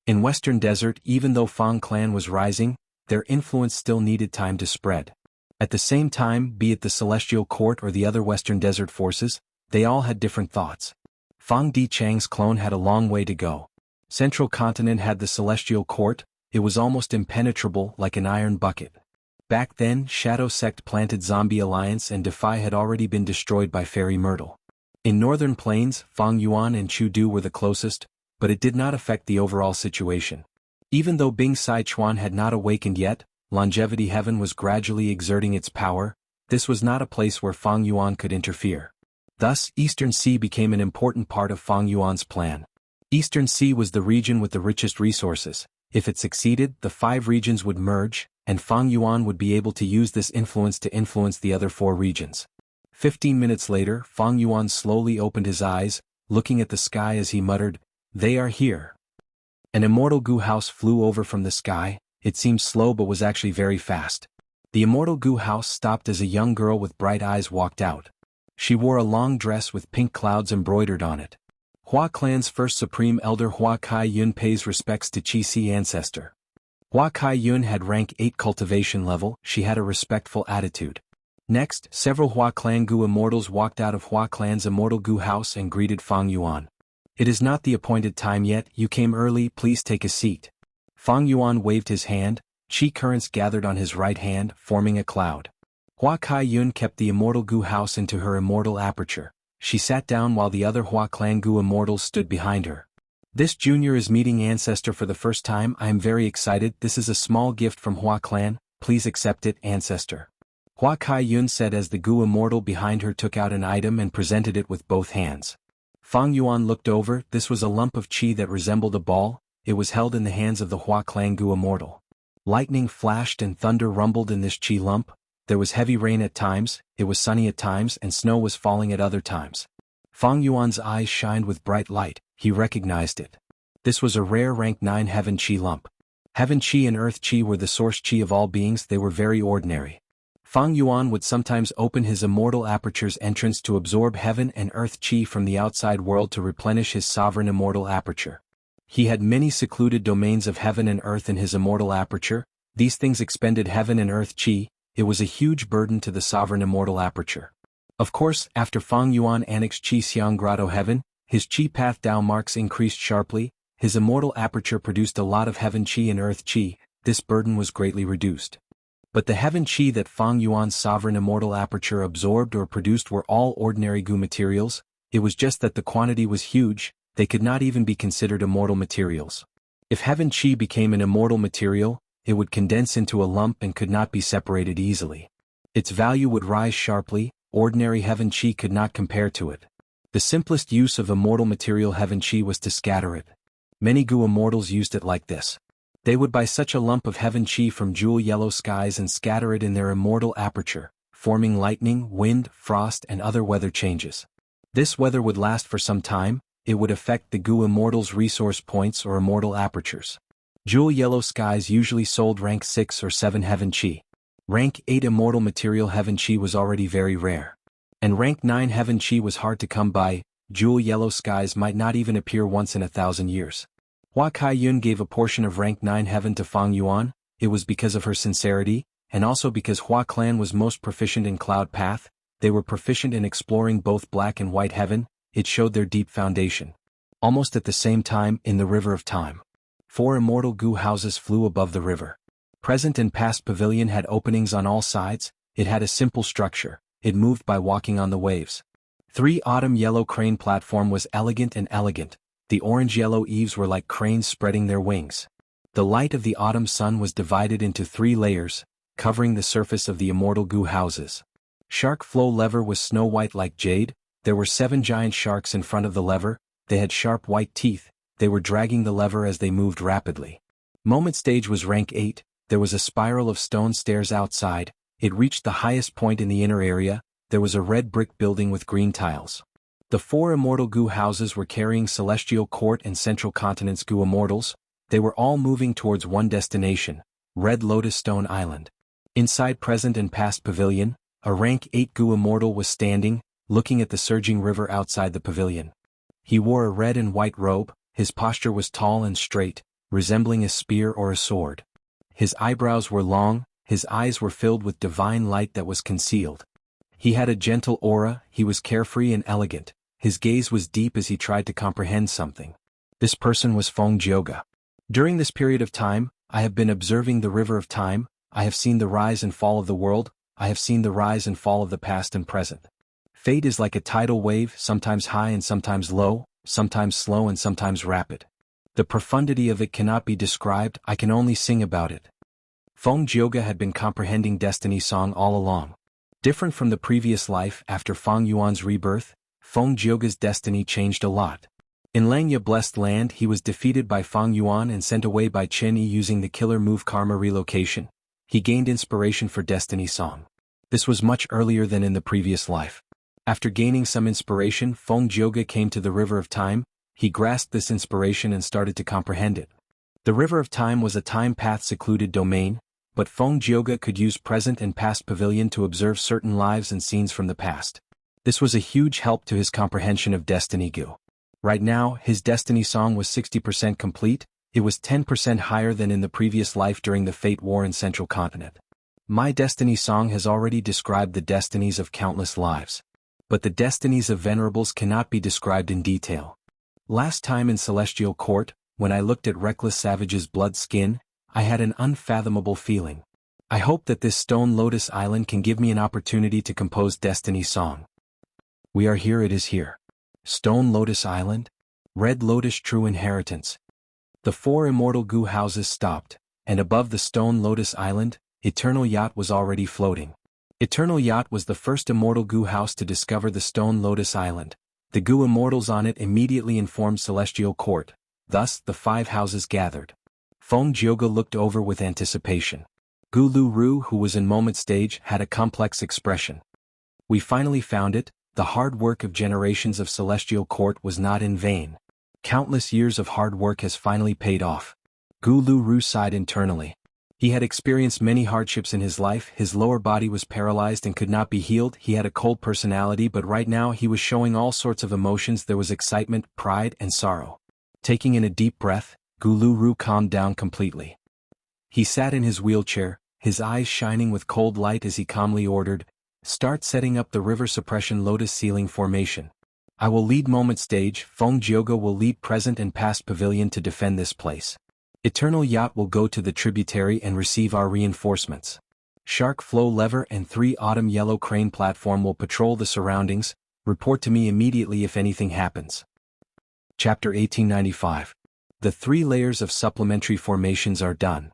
In Western Desert, even though Fang clan was rising, their influence still needed time to spread. At the same time, be it the Celestial Court or the other Western Desert forces, they all had different thoughts. Fang Di Chang's clone had a long way to go. Central Continent had the Celestial Court, it was almost impenetrable like an iron bucket. Back then, Shadow Sect planted Zombie Alliance and Defy had already been destroyed by Fairy Myrtle. In Northern Plains, Fang Yuan and Chu Du were the closest, but it did not affect the overall situation. Even though Bing Sichuan had not awakened yet, Longevity Heaven was gradually exerting its power. This was not a place where Fang Yuan could interfere. Thus, Eastern Sea became an important part of Fang Yuan's plan. Eastern Sea was the region with the richest resources. If it succeeded, the 5 regions would merge, and Fang Yuan would be able to use this influence to influence the other 4 regions. 15 minutes later, Fang Yuan slowly opened his eyes, looking at the sky as he muttered, "They are here." An immortal Gu house flew over from the sky. It seemed slow but was actually very fast. The immortal Gu house stopped as a young girl with bright eyes walked out. She wore a long dress with pink clouds embroidered on it. Hua clan's first supreme elder Hua Kai Yun pays respects to Qi Si ancestor. Hua Kai Yun had rank 8 cultivation level. She had a respectful attitude. Next, several Hua clan Gu immortals walked out of Hua clan's immortal Gu house and greeted Fang Yuan. "It is not the appointed time yet, you came early, please take a seat." Fang Yuan waved his hand. Qi currents gathered on his right hand, forming a cloud. Hua Kai Yun kept the immortal Gu house into her immortal aperture. She sat down while the other Hua clan Gu immortals stood behind her. "This junior is meeting ancestor for the first time. I am very excited. This is a small gift from Hua clan, please accept it, ancestor." Hua Kai Yun said as the Gu immortal behind her took out an item and presented it with both hands. Fang Yuan looked over. This was a lump of qi that resembled a ball. It was held in the hands of the Hua clan Gu immortal. Lightning flashed and thunder rumbled in this qi lump. There was heavy rain at times, it was sunny at times, and snow was falling at other times. Fang Yuan's eyes shined with bright light. He recognized it. This was a rare rank 9 heaven qi lump. Heaven qi and earth qi were the source qi of all beings. They were very ordinary. Fang Yuan would sometimes open his immortal aperture's entrance to absorb heaven and earth qi from the outside world to replenish his sovereign immortal aperture. He had many secluded domains of heaven and earth in his immortal aperture. These things expended heaven and earth qi. It was a huge burden to the sovereign immortal aperture. Of course, after Fang Yuan annexed Qi Xiang Grotto Heaven, his Qi path Dao marks increased sharply. His immortal aperture produced a lot of heaven qi and earth qi. This burden was greatly reduced. But the heaven qi that Fang Yuan's sovereign immortal aperture absorbed or produced were all ordinary Gu materials. It was just that the quantity was huge. They could not even be considered immortal materials. If heaven qi became an immortal material, it would condense into a lump and could not be separated easily. Its value would rise sharply. Ordinary heaven qi could not compare to it. The simplest use of immortal material heaven qi was to scatter it. Many Gu immortals used it like this. They would buy such a lump of heaven qi from jewel yellow skies and scatter it in their immortal aperture, forming lightning, wind, frost, and other weather changes. This weather would last for some time. It would affect the Gu immortals' resource points or immortal apertures. Jewel yellow skies usually sold rank 6 or 7 heaven qi. Rank 8 immortal material heaven qi was already very rare. And rank 9 heaven qi was hard to come by. Jewel yellow skies might not even appear once in 1,000 years. Hua Kai Yun gave a portion of rank 9 heaven to Fang Yuan. It was because of her sincerity, and also because Hua clan was most proficient in cloud path. They were proficient in exploring both black and white heaven. It showed their deep foundation. Almost at the same time, in the river of time, 4 immortal Gu houses flew above the river. Present and past pavilion had openings on all sides. It had a simple structure. It moved by walking on the waves. 3 autumn yellow crane platform was elegant and elegant. The orange-yellow eaves were like cranes spreading their wings. The light of the autumn sun was divided into 3 layers, covering the surface of the immortal Gu houses. Shark flow lever was snow white like jade. There were 7 giant sharks in front of the lever. They had sharp white teeth. They were dragging the lever as they moved rapidly. Moment stage was rank 8. There was a spiral of stone stairs outside. It reached the highest point in the inner area. There was a red brick building with green tiles. The 4 immortal Gu houses were carrying Celestial Court and Central Continent's Gu immortals. They were all moving towards one destination, Red Lotus Stone Island. Inside present and past pavilion, a rank 8 Gu immortal was standing, looking at the surging river outside the pavilion. He wore a red and white robe. His posture was tall and straight, resembling a spear or a sword. His eyebrows were long. His eyes were filled with divine light that was concealed. He had a gentle aura. He was carefree and elegant. His gaze was deep as he tried to comprehend something. This person was Feng Jioga. During this period of time, I have been observing the river of time. I have seen the rise and fall of the world. I have seen the rise and fall of the past and present. Fate is like a tidal wave, sometimes high and sometimes low, sometimes slow and sometimes rapid. The profundity of it cannot be described, I can only sing about it. Feng Jioge had been comprehending Destiny Song all along. Different from the previous life, after Feng Yuan's rebirth, Feng Jioge's destiny changed a lot. In Langya Blessed Land he was defeated by Feng Yuan and sent away by Chen Yi using the killer move Karma Relocation. He gained inspiration for Destiny Song. This was much earlier than in the previous life. After gaining some inspiration, Feng Jioge came to the River of Time. He grasped this inspiration and started to comprehend it. The River of Time was a time path secluded domain, but Feng Jioge could use present and past pavilion to observe certain lives and scenes from the past. This was a huge help to his comprehension of Destiny Gu. Right now, his Destiny Song was 60% complete. It was 10% higher than in the previous life during the Fate War in Central Continent. My Destiny Song has already described the destinies of countless lives. But the destinies of venerables cannot be described in detail. Last time in Celestial Court, when I looked at Reckless Savage's blood skin, I had an unfathomable feeling. I hope that this Stone Lotus Island can give me an opportunity to compose Destiny Song. We are here, it is here. Stone Lotus Island? Red Lotus True Inheritance. The 4 Immortal Gu houses stopped, and above the Stone Lotus Island, Eternal Yacht was already floating. Eternal Yacht was the first Immortal Gu house to discover the Stone Lotus Island. The Gu Immortals on it immediately informed Celestial Court. Thus, the 5 houses gathered. Feng Jioge looked over with anticipation. Gu Lu Ru, who was in moment stage, had a complex expression. We finally found it. The hard work of generations of Celestial Court was not in vain. Countless years of hard work has finally paid off. Gu Lu Ru sighed internally. He had experienced many hardships in his life. His lower body was paralyzed and could not be healed. He had a cold personality, but right now he was showing all sorts of emotions. There was excitement, pride, and sorrow. Taking in a deep breath, Gu Lu Ru calmed down completely. He sat in his wheelchair, his eyes shining with cold light as he calmly ordered, "Start setting up the river suppression lotus ceiling formation. I will lead moment stage, Feng Jioge will lead present and past pavilion to defend this place. Eternal Yacht will go to the tributary and receive our reinforcements. Shark Flow Lever and 3 Autumn Yellow Crane Platform will patrol the surroundings. Report to me immediately if anything happens." Chapter 1895. The 3 layers of supplementary formations are done.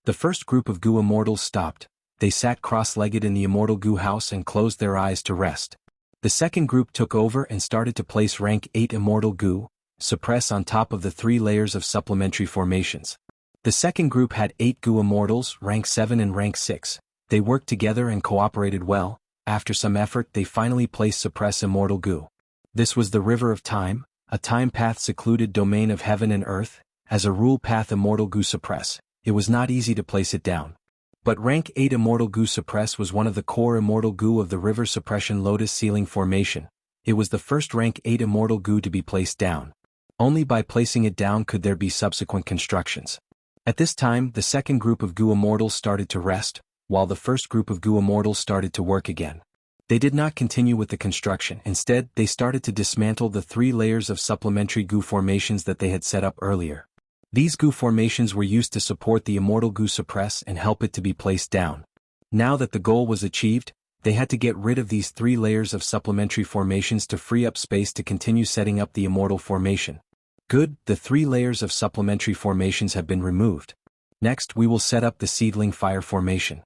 The first group of Gu Immortals stopped. They sat cross-legged in the Immortal Gu house and closed their eyes to rest. The second group took over and started to place rank 8 Immortal Gu, suppress on top of the 3 layers of supplementary formations. The second group had 8 Gu Immortals, rank 7 and rank 6. They worked together and cooperated well. After some effort they finally placed suppress Immortal Gu. This was the River of Time, a time path secluded domain of heaven and earth. As a rule path Immortal Gu suppress, it was not easy to place it down. But rank 8 Immortal Gu suppress was one of the core Immortal Gu of the River Suppression Lotus Ceiling Formation. It was the first rank 8 Immortal Gu to be placed down. Only by placing it down could there be subsequent constructions. At this time the second group of Gu Immortals started to rest, while the first group of Gu Immortals started to work again. They did not continue with the construction, instead they started to dismantle the 3 layers of supplementary Gu formations that they had set up earlier. These Gu formations were used to support the Immortal Gu suppress and help it to be placed down. Now that the goal was achieved, they had to get rid of these 3 layers of supplementary formations to free up space to continue setting up the Immortal formation. Good, the 3 layers of supplementary formations have been removed. Next we will set up the Seedling Fire formation.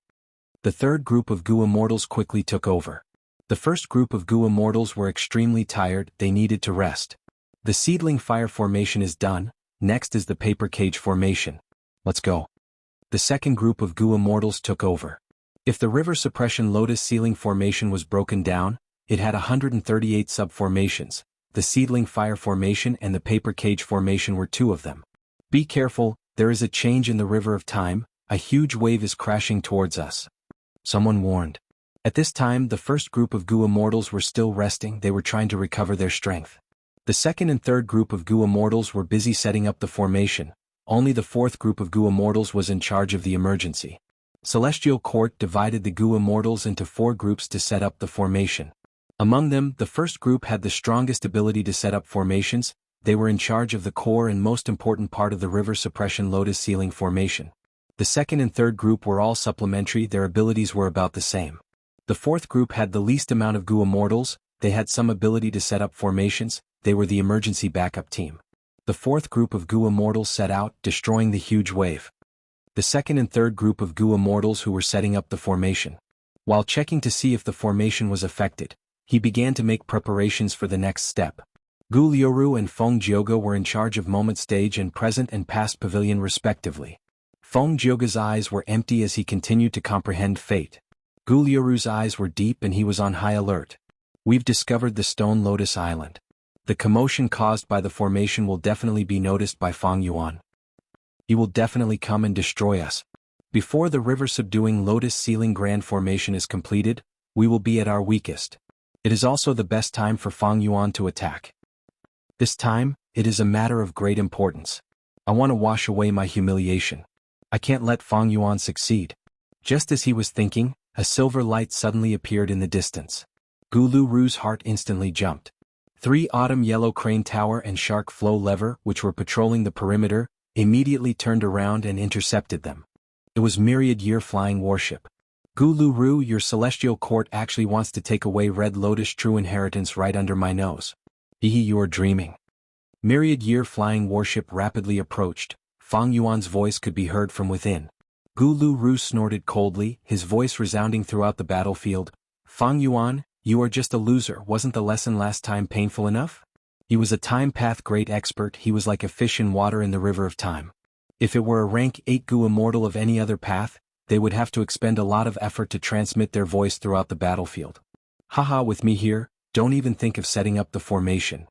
The third group of Gu Immortals quickly took over. The first group of Gu Immortals were extremely tired, they needed to rest. The Seedling Fire formation is done. Next is the Paper Cage formation. Let's go. The second group of Gu Immortals took over. If the River Suppression Lotus Ceiling formation was broken down, it had 138 sub-formations. The Seedling Fire formation and the Paper Cage formation were 2 of them. Be careful, there is a change in the River of Time, a huge wave is crashing towards us. Someone warned. At this time the first group of Gu Immortals were still resting, they were trying to recover their strength. The second and third group of Gu Immortals were busy setting up the formation. Only the fourth group of Gu Immortals was in charge of the emergency. Celestial Court divided the Gu Immortals into 4 groups to set up the formation. Among them, the first group had the strongest ability to set up formations. They were in charge of the core and most important part of the River Suppression Lotus Ceiling formation. The second and third group were all supplementary, their abilities were about the same. The fourth group had the least amount of Gu Immortals, they had some ability to set up formations, they were the emergency backup team. The fourth group of Gu Immortals set out, destroying the huge wave. The second and third group of Gu Immortals who were setting up the formation. While checking to see if the formation was affected, he began to make preparations for the next step. Gu Liuru and Feng Jioge were in charge of moment stage and present and past pavilion respectively. Feng Jioge's eyes were empty as he continued to comprehend fate. Gu Liuru's eyes were deep and he was on high alert. We've discovered the Stone Lotus Island. The commotion caused by the formation will definitely be noticed by Feng Yuan. He will definitely come and destroy us. Before the river-subduing Lotus Ceiling Grand Formation is completed, we will be at our weakest. It is also the best time for Feng Yuan to attack. This time, it is a matter of great importance. I want to wash away my humiliation. I can't let Feng Yuan succeed. Just as he was thinking, a silver light suddenly appeared in the distance. Gu Liuru's heart instantly jumped. 3 Autumn Yellow Crane Tower and Shark Flow Lever, which were patrolling the perimeter, immediately turned around and intercepted them. It was Myriad Year Flying Warship. Gu Liuru, your celestial court actually wants to take away Red Lotus True Inheritance right under my nose. Hehe, you are dreaming. Myriad Year Flying Warship rapidly approached. Feng Yuan's voice could be heard from within. Gu Liuru snorted coldly, his voice resounding throughout the battlefield. Feng Yuan, you are just a loser. Wasn't the lesson last time painful enough? He was a time path great expert. He was like a fish in water in the river of time. If it were a rank 8 Gu Immortal of any other path, they would have to expend a lot of effort to transmit their voice throughout the battlefield. Haha, with me here, don't even think of setting up the formation.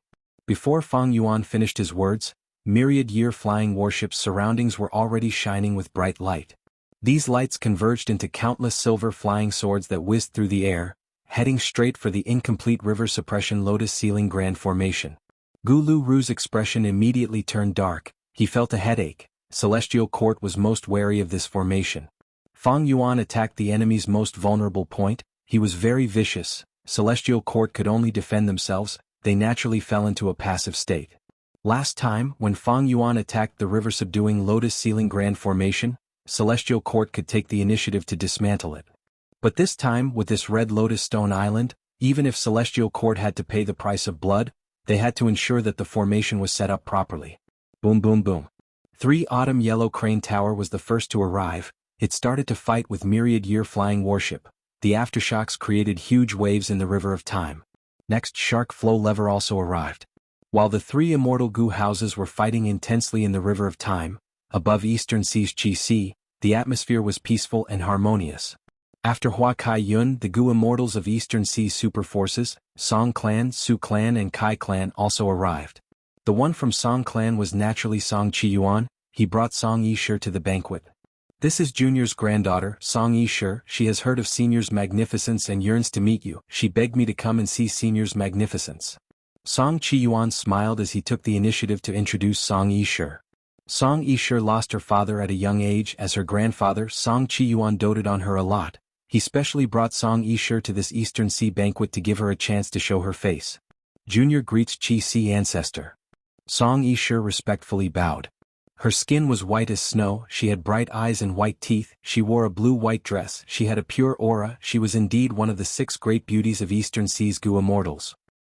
Before Feng Yuan finished his words, Myriad Year Flying Warship's surroundings were already shining with bright light. These lights converged into countless silver flying swords that whizzed through the air, heading straight for the incomplete river suppression Lotus Ceiling Grand Formation. Gu Liuru's expression immediately turned dark. He felt a headache. Celestial Court was most wary of this formation. Feng Yuan attacked the enemy's most vulnerable point. He was very vicious. Celestial Court could only defend themselves. They naturally fell into a passive state. Last time, when Feng Yuan attacked the river-subduing Lotus Ceiling Grand Formation, Celestial Court could take the initiative to dismantle it. But this time, with this Red Lotus Stone Island, even if Celestial Court had to pay the price of blood, they had to ensure that the formation was set up properly. Boom boom boom. 3 Autumn Yellow Crane Tower was the first to arrive. It started to fight with Myriad Year Flying Warship. The aftershocks created huge waves in the river of time. Next, Shark Flow Lever also arrived. While the 3 immortal Gu houses were fighting intensely in the river of time, above Eastern Sea's Qi Sea, the atmosphere was peaceful and harmonious. After Hua Kai Yun, the Gu Immortals of Eastern Sea's super forces, Song Clan, Su Clan and Kai Clan also arrived. The one from Song Clan was naturally Song Qiyuan. He brought Song Yishir to the banquet. This is Junior's granddaughter, Song Yishir. She has heard of Senior's magnificence and yearns to meet you. She begged me to come and see Senior's magnificence. Song Qiyuan smiled as he took the initiative to introduce Song Yishir. Song Yishir lost her father at a young age. As her grandfather, Song Qiyuan doted on her a lot. He specially brought Song Yishir to this Eastern Sea banquet to give her a chance to show her face. Junior greets Qi Sea ancestor. Song Yishir respectfully bowed. Her skin was white as snow, she had bright eyes and white teeth, she wore a blue-white dress, she had a pure aura, she was indeed one of the 6 great beauties of Eastern Sea's Gu Immortals.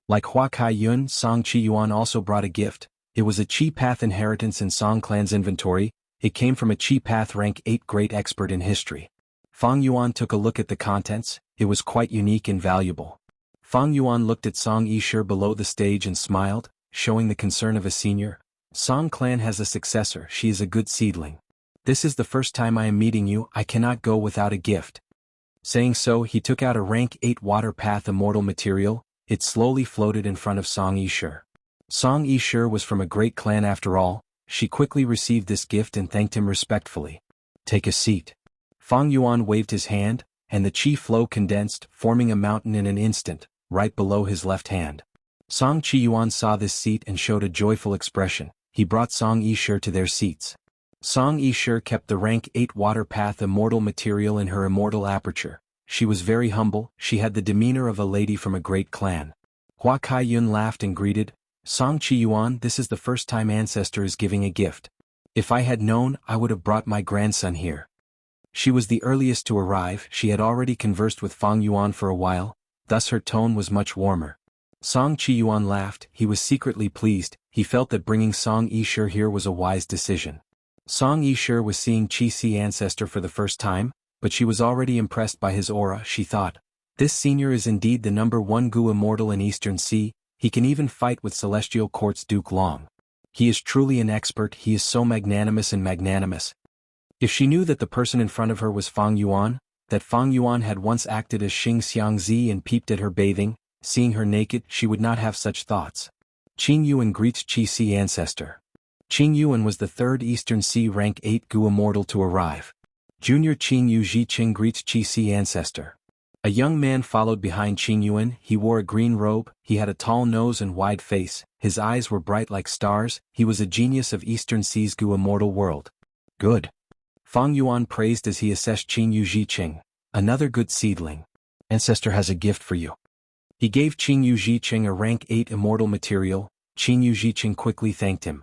Like Hua Kai Yun, Song Qiyuan also brought a gift. It was a Qi Path inheritance in Song Clan's inventory. It came from a Qi Path rank 8 great expert in history. Feng Yuan took a look at the contents. It was quite unique and valuable. Feng Yuan looked at Song Yishir below the stage and smiled, showing the concern of a senior. Song Clan has a successor. She is a good seedling. This is the first time I am meeting you. I cannot go without a gift. Saying so, he took out a rank 8 water path immortal material. It slowly floated in front of Song Yishir. Song Yishir was from a great clan after all. She quickly received this gift and thanked him respectfully. Take a seat. Feng Yuan waved his hand, and the qi flow condensed, forming a mountain in an instant, right below his left hand. Song Qiyuan saw this seat and showed a joyful expression. He brought Song Yishir to their seats. Song Yishir kept the rank 8 water path immortal material in her immortal aperture. She was very humble. She had the demeanor of a lady from a great clan. Hua Kai Yun laughed and greeted, Song Qiyuan, this is the first time ancestor is giving a gift. If I had known, I would have brought my grandson here. She was the earliest to arrive. She had already conversed with Feng Yuan for a while, thus her tone was much warmer. Song Qiyuan laughed. He was secretly pleased. He felt that bringing Song Yishur here was a wise decision. Song Yishur was seeing Qi ancestor for the first time, but she was already impressed by his aura. She thought, this senior is indeed the #1 Gu immortal in Eastern Sea. He can even fight with Celestial Court's Duke Long. He is truly an expert. He is so magnanimous and magnanimous. If she knew that the person in front of her was Fang Yuan, that Fang Yuan had once acted as Xianxia and peeped at her bathing, seeing her naked, she would not have such thoughts. Qing Yuan greets Qi ancestor. Qing Yuan was the third Eastern Sea rank 8 Gu immortal to arrive. Junior Qing Yu Zhiqing greets Qi ancestor. A young man followed behind Qing Yuan. He wore a green robe, he had a tall nose and wide face, his eyes were bright like stars. He was a genius of Eastern Sea's Gu immortal world. Good. Fang Yuan praised as he assessed Qing Yu Zhiqing. Another good seedling. Ancestor has a gift for you. He gave Qing Yu Zhiqing a rank 8 immortal material. Qing Yu Zhiqing quickly thanked him.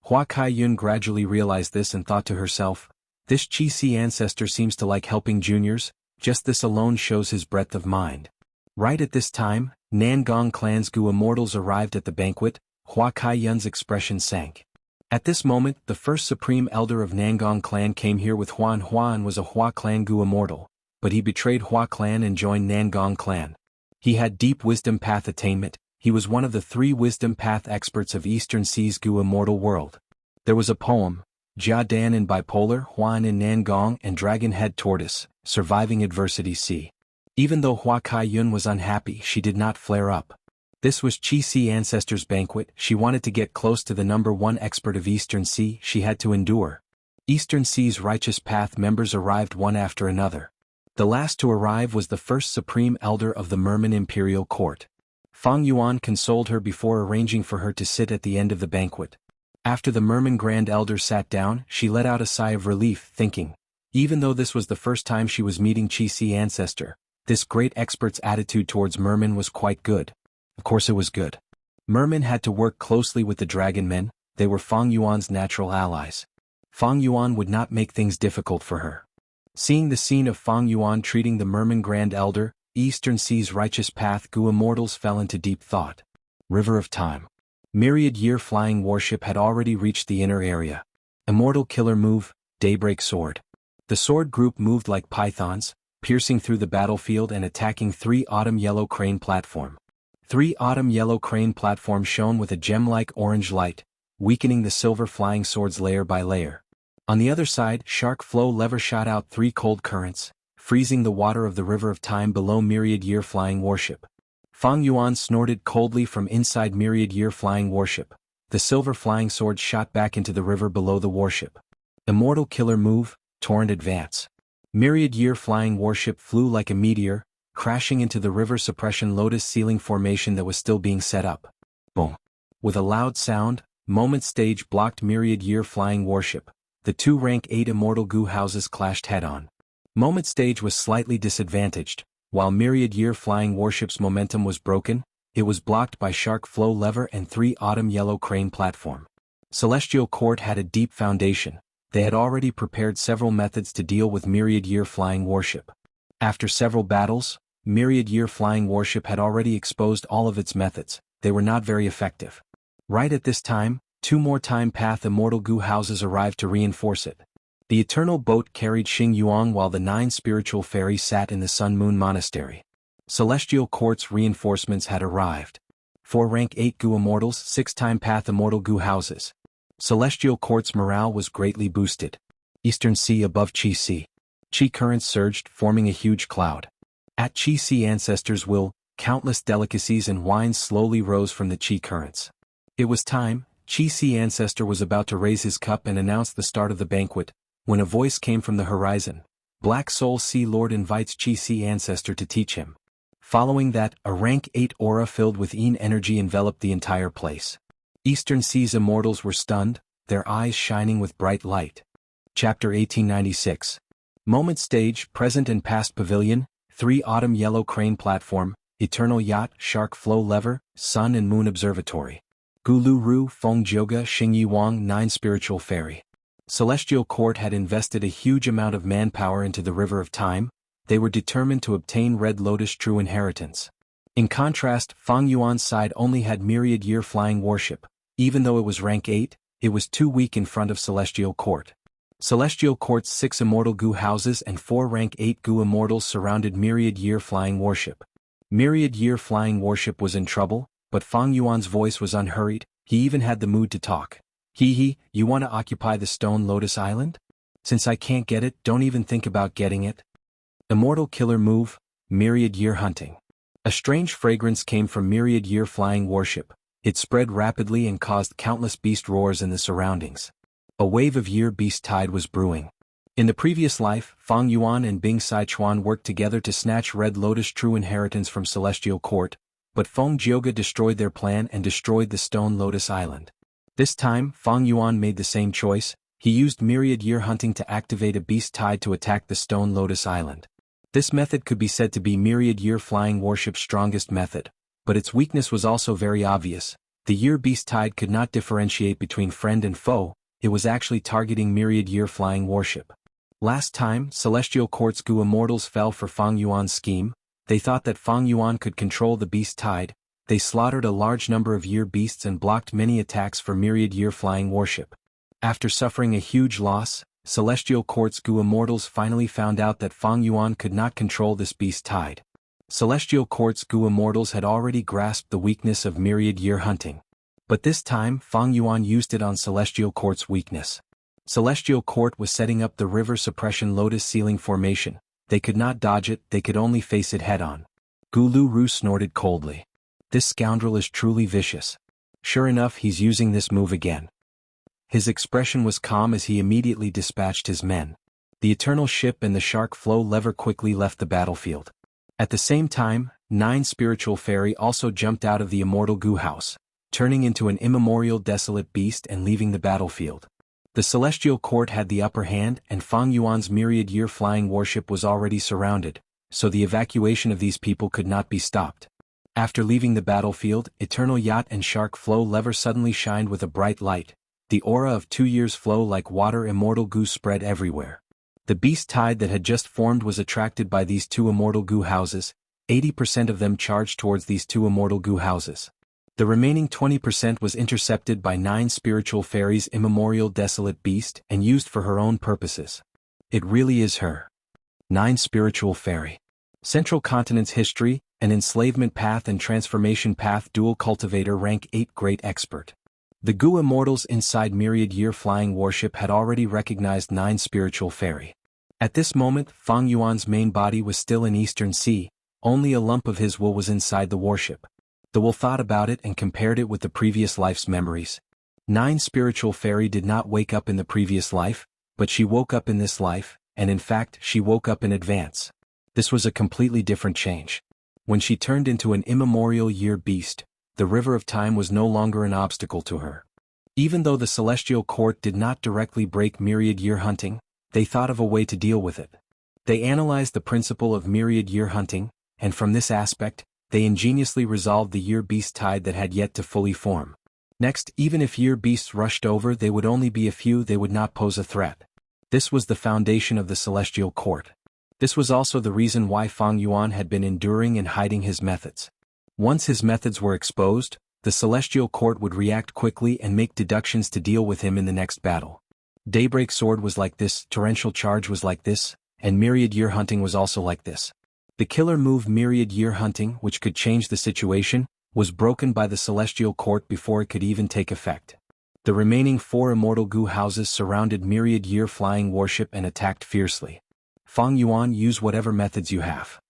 Hua Kaiyun gradually realized this and thought to herself, this Qi ancestor seems to like helping juniors. Just this alone shows his breadth of mind. Right at this time, Nangong clan's Gu immortals arrived at the banquet. Hua Kaiyun's expression sank. At this moment, the first supreme elder of Nangong clan came here with Huan Huan was a Hua clan Gu immortal, but he betrayed Hua clan and joined Nangong clan. He had deep wisdom path attainment. He was one of the 3 wisdom path experts of Eastern Sea's Gu immortal world. There was a poem, Jia Dan in Bipolar, Huan in Nangong and Dragon Head Tortoise, Surviving Adversity C. Even though Hua Kaiyun was unhappy, she did not flare up. This was Qi ancestor's banquet. She wanted to get close to the #1 expert of Eastern Sea. She had to endure. Eastern Sea's righteous path members arrived one after another. The last to arrive was the first supreme elder of the Merman Imperial Court. Fang Yuan consoled her before arranging for her to sit at the end of the banquet. After the Merman Grand Elder sat down, she let out a sigh of relief, thinking, even though this was the first time she was meeting Qi ancestor, this great expert's attitude towards Merman was quite good. Of course it was good. Merman had to work closely with the dragon men. They were Fang Yuan's natural allies. Fang Yuan would not make things difficult for her. Seeing the scene of Fang Yuan treating the Merman Grand Elder, Eastern Sea's righteous path Gu immortals fell into deep thought. River of Time. Myriad Year flying warship had already reached the inner area. Immortal killer move, Daybreak Sword. The sword group moved like pythons, piercing through the battlefield and attacking 3 autumn yellow crane platform. 3 autumn yellow crane platform shone with a gem-like orange light, weakening the silver flying swords layer by layer. On the other side, Shark Flow Lever shot out 3 cold currents, freezing the water of the River of Time below Myriad Year flying warship. Fang Yuan snorted coldly from inside Myriad Year flying warship. The silver flying sword shot back into the river below the warship. Immortal killer move, Torrent Advance. Myriad Year flying warship flew like a meteor, crashing into the river suppression lotus ceiling formation that was still being set up. Boom. With a loud sound, Moment Stage blocked Myriad Year flying warship. The 2 rank 8 immortal Gu houses clashed head-on. Moment Stage was slightly disadvantaged. While Myriad Year flying warship's momentum was broken, it was blocked by Shark Flow Lever and 3 autumn yellow crane platform. Celestial Court had a deep foundation. They had already prepared several methods to deal with Myriad Year flying warship. After several battles, Myriad Year flying warship had already exposed all of its methods. They were not very effective. Right at this time, 2 more Time Path immortal Gu houses arrived to reinforce it. The Eternal Boat carried Xing Yuang while the 9 spiritual fairies sat in the Sun Moon Monastery. Celestial Court's reinforcements had arrived. 4 rank 8 Gu immortals, 6 Time Path immortal Gu houses. Celestial Court's morale was greatly boosted. Eastern Sea above Qi Sea. Qi currents surged, forming a huge cloud. At Qi Sea ancestors' will, countless delicacies and wines slowly rose from the Qi currents. It was time. Qi Sea ancestor was about to raise his cup and announce the start of the banquet, when a voice came from the horizon. Black Soul Sea Lord invites Qi Sea ancestor to teach him. Following that, a rank 8 aura filled with Yin energy enveloped the entire place. Eastern Sea's immortals were stunned, their eyes shining with bright light. Chapter 1896. Moment Stage, Present and Past Pavilion, 3 Autumn Yellow Crane Platform, Eternal Yacht, Shark Flow Lever, Sun and Moon Observatory. Gulu Ru, Feng Jioga, Xing Yuang, 9 Spiritual Fairy. Celestial Court had invested a huge amount of manpower into the River of Time. They were determined to obtain Red Lotus true inheritance. In contrast, Fang Yuan's side only had myriad year flying warship. Even though it was rank 8, it was too weak in front of Celestial Court. Celestial Court's 6 immortal Gu houses and 4 rank 8 Gu immortals surrounded myriad year flying warship. Myriad year flying warship was in trouble, but Fang Yuan's voice was unhurried. He even had the mood to talk. You want to occupy the Stone Lotus Island? Since I can't get it, don't even think about getting it. Immortal killer move, myriad year hunting. A strange fragrance came from myriad year flying warship. It spread rapidly and caused countless beast roars in the surroundings. A wave of year beast tide was brewing. In the previous life, Fang Yuan and Bing Sichuan worked together to snatch Red Lotus true inheritance from Celestial Court, but Feng Jiuge destroyed their plan and destroyed the Stone Lotus Island. This time, Fang Yuan made the same choice. He used myriad year hunting to activate a beast tide to attack the Stone Lotus Island. This method could be said to be myriad year flying warship's strongest method, but its weakness was also very obvious. The year beast tide could not differentiate between friend and foe. It was actually targeting myriad year flying warship. Last time, Celestial Court's Gu immortals fell for Fang Yuan's scheme. They thought that Fang Yuan could control the beast tide. They slaughtered a large number of year beasts and blocked many attacks for myriad year flying warship. After suffering a huge loss, Celestial Court's Gu immortals finally found out that Fang Yuan could not control this beast tide. Celestial Court's Gu immortals had already grasped the weakness of myriad year hunting. But this time, Fang Yuan used it on Celestial Court's weakness. Celestial Court was setting up the river suppression lotus ceiling formation. They could not dodge it, they could only face it head-on. Gu Lu Ru snorted coldly. This scoundrel is truly vicious. Sure enough, he's using this move again. His expression was calm as he immediately dispatched his men. The Eternal Ship and the Shark Flow lever quickly left the battlefield. At the same time, 9 Spiritual Fairy also jumped out of the Immortal Gu house, turning into an immemorial desolate beast and leaving the battlefield. The Celestial Court had the upper hand and Fang Yuan's myriad year flying warship was already surrounded, so the evacuation of these people could not be stopped. After leaving the battlefield, Eternal Yacht and Shark Flow lever suddenly shined with a bright light. The aura of 2 years flow like water Immortal Gu spread everywhere. The beast tide that had just formed was attracted by these 2 Immortal Gu houses. 80% of them charged towards these 2 Immortal Gu houses. The remaining 20% was intercepted by 9 Spiritual Fairies' immemorial desolate beast and used for her own purposes. It really is her. 9 Spiritual Fairy. Central Continent's history, an enslavement path and transformation path dual cultivator rank 8 great expert. The Gu immortals inside myriad year flying warship had already recognized 9 Spiritual Fairy. At this moment, Fang Yuan's main body was still in Eastern Sea, only a lump of his will was inside the warship. The will thought about it and compared it with the previous life's memories. 9 Spiritual Fairy did not wake up in the previous life, but she woke up in this life, and in fact she woke up in advance. This was a completely different change. When she turned into an immemorial year beast, the river of time was no longer an obstacle to her. Even though the Celestial Court did not directly break myriad year hunting, they thought of a way to deal with it. They analyzed the principle of myriad year hunting, and from this aspect, they ingeniously resolved the year beast tide that had yet to fully form. Next, even if year beasts rushed over, they would only be a few, they would not pose a threat. This was the foundation of the Celestial Court. This was also the reason why Fang Yuan had been enduring and hiding his methods. Once his methods were exposed, the Celestial Court would react quickly and make deductions to deal with him in the next battle. Daybreak Sword was like this, Torrential Charge was like this, and Myriad Year Hunting was also like this. The killer move Myriad Year Hunting, which could change the situation, was broken by the Celestial Court before it could even take effect. The remaining 4 Immortal Gu houses surrounded Myriad Year Flying warship and attacked fiercely. Fang Yuan, use whatever methods you have.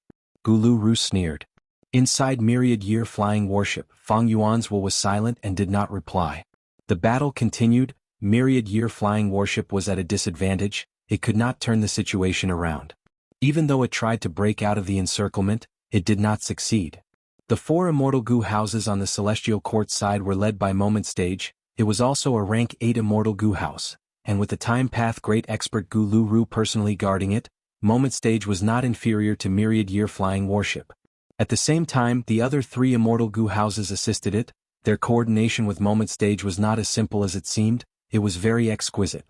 Gu Lu Ru sneered. Inside Myriad Year Flying warship, Fang Yuan's will was silent and did not reply. The battle continued. Myriad Year Flying warship was at a disadvantage, it could not turn the situation around. Even though it tried to break out of the encirclement, it did not succeed. The 4 Immortal Gu houses on the Celestial Court side were led by Moment Stage. It was also a rank 8 Immortal Gu house, and with the Time Path great expert Gu Lu Ru personally guarding it, Moment Stage was not inferior to Myriad Year Flying warship. At the same time, the other 3 Immortal Gu houses assisted it. Their coordination with Moment Stage was not as simple as it seemed, it was very exquisite.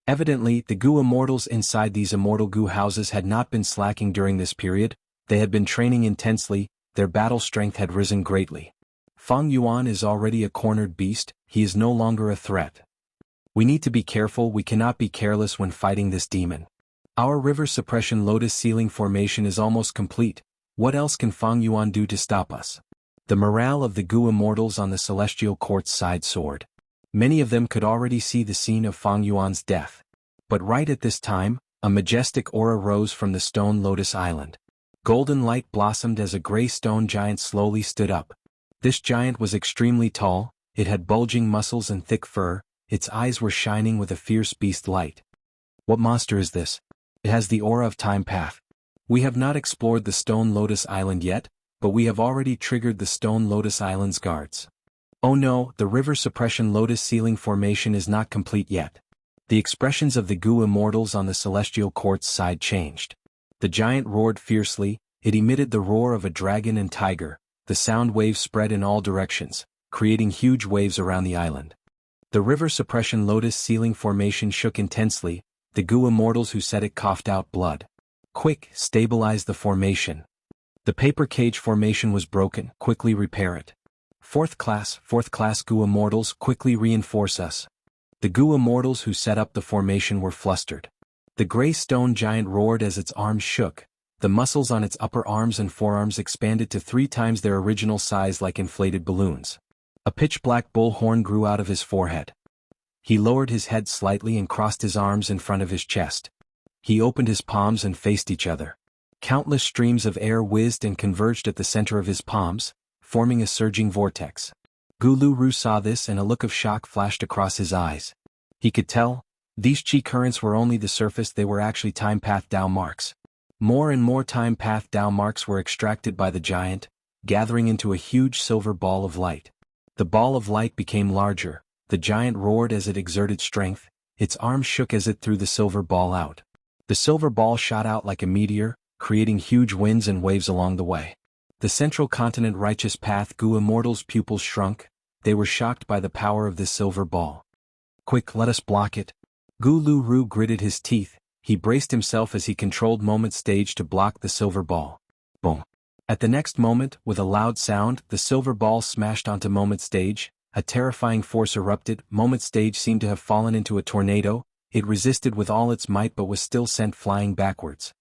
Evidently, the Gu immortals inside these Immortal Gu houses had not been slacking during this period, they had been training intensely. their battle strength had risen greatly. Feng Yuan is already a cornered beast, he is no longer a threat. We need to be careful, we cannot be careless when fighting this demon. Our river suppression lotus ceiling formation is almost complete, what else can Feng Yuan do to stop us? The morale of the Gu immortals on the celestial court's side soared. Many of them could already see the scene of Feng Yuan's death. But right at this time, a majestic aura rose from the stone lotus island. Golden light blossomed as a gray stone giant slowly stood up. This giant was extremely tall, it had bulging muscles and thick fur, its eyes were shining with a fierce beast light. What monster is this? It has the aura of Time Path. We have not explored the Stone Lotus Island yet, but we have already triggered the Stone Lotus Island's guards. Oh no, the river suppression lotus ceiling formation is not complete yet. The expressions of the Gu immortals on the celestial court's side changed. The giant roared fiercely, it emitted the roar of a dragon and tiger, the sound waves spread in all directions, creating huge waves around the island. The river suppression lotus ceiling formation shook intensely, the Gu immortals who said it coughed out blood. Quick, stabilize the formation. The paper cage formation was broken, quickly repair it. Fourth class Gu immortals, quickly reinforce us. The Gu immortals who set up the formation were flustered. The gray stone giant roared as its arms shook, the muscles on its upper arms and forearms expanded to 3 times their original size like inflated balloons. A pitch-black bull horn grew out of his forehead. He lowered his head slightly and crossed his arms in front of his chest. He opened his palms and faced each other. Countless streams of air whizzed and converged at the center of his palms, forming a surging vortex. Gu Lu saw this and a look of shock flashed across his eyes. He could tell, these chi currents were only the surface, they were actually time path Dao marks. More and more time path Dao marks were extracted by the giant, gathering into a huge silver ball of light. The ball of light became larger, the giant roared as it exerted strength, its arms shook as it threw the silver ball out. The silver ball shot out like a meteor, creating huge winds and waves along the way. The central continent righteous path Gu immortals' pupils shrunk, they were shocked by the power of this silver ball. Quick, let us block it. Gu Lu gritted his teeth, he braced himself as he controlled moment stage to block the silver ball. Boom. At the next moment, with a loud sound, the silver ball smashed onto moment stage, a terrifying force erupted, moment stage seemed to have fallen into a tornado, it resisted with all its might but was still sent flying backwards.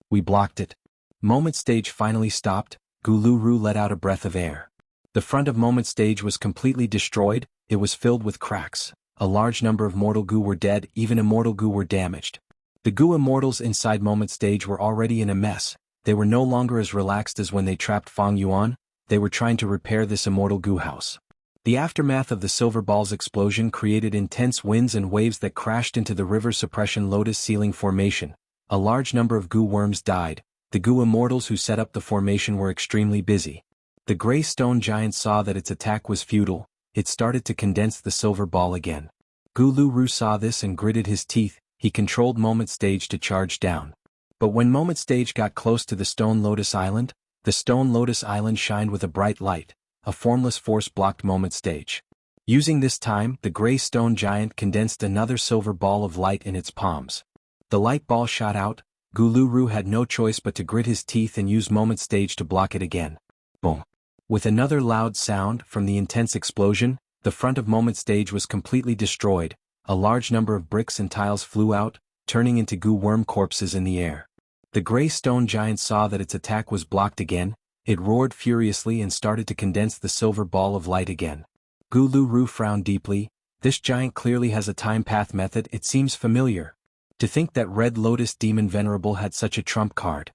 We blocked it. Moment stage finally stopped, Gu Lu let out a breath of air. The front of moment stage was completely destroyed, it was filled with cracks, a large number of mortal Gu were dead, even immortal Gu were damaged. The Gu immortals inside moment stage were already in a mess. They were no longer as relaxed as when they trapped Feng Yuan, they were trying to repair this immortal Gu house. The aftermath of the silver ball's explosion created intense winds and waves that crashed into the river suppression lotus ceiling formation. A large number of Gu worms died, the Gu immortals who set up the formation were extremely busy. The gray stone giant saw that its attack was futile, it started to condense the silver ball again. Gu Lu saw this and gritted his teeth, he controlled moment stage to charge down. But when moment stage got close to the Stone Lotus Island, the Stone Lotus Island shined with a bright light, a formless force blocked moment stage. Using this time, the gray stone giant condensed another silver ball of light in its palms. The light ball shot out, Gu Lu had no choice but to grit his teeth and use moment stage to block it again. Boom. With another loud sound from the intense explosion, the front of moment stage was completely destroyed, a large number of bricks and tiles flew out, turning into Gu worm corpses in the air. The gray stone giant saw that its attack was blocked again, it roared furiously and started to condense the silver ball of light again. Gu Lu frowned deeply, this giant clearly has a time path method, it seems familiar. To think that Red Lotus Demon Venerable had such a trump card.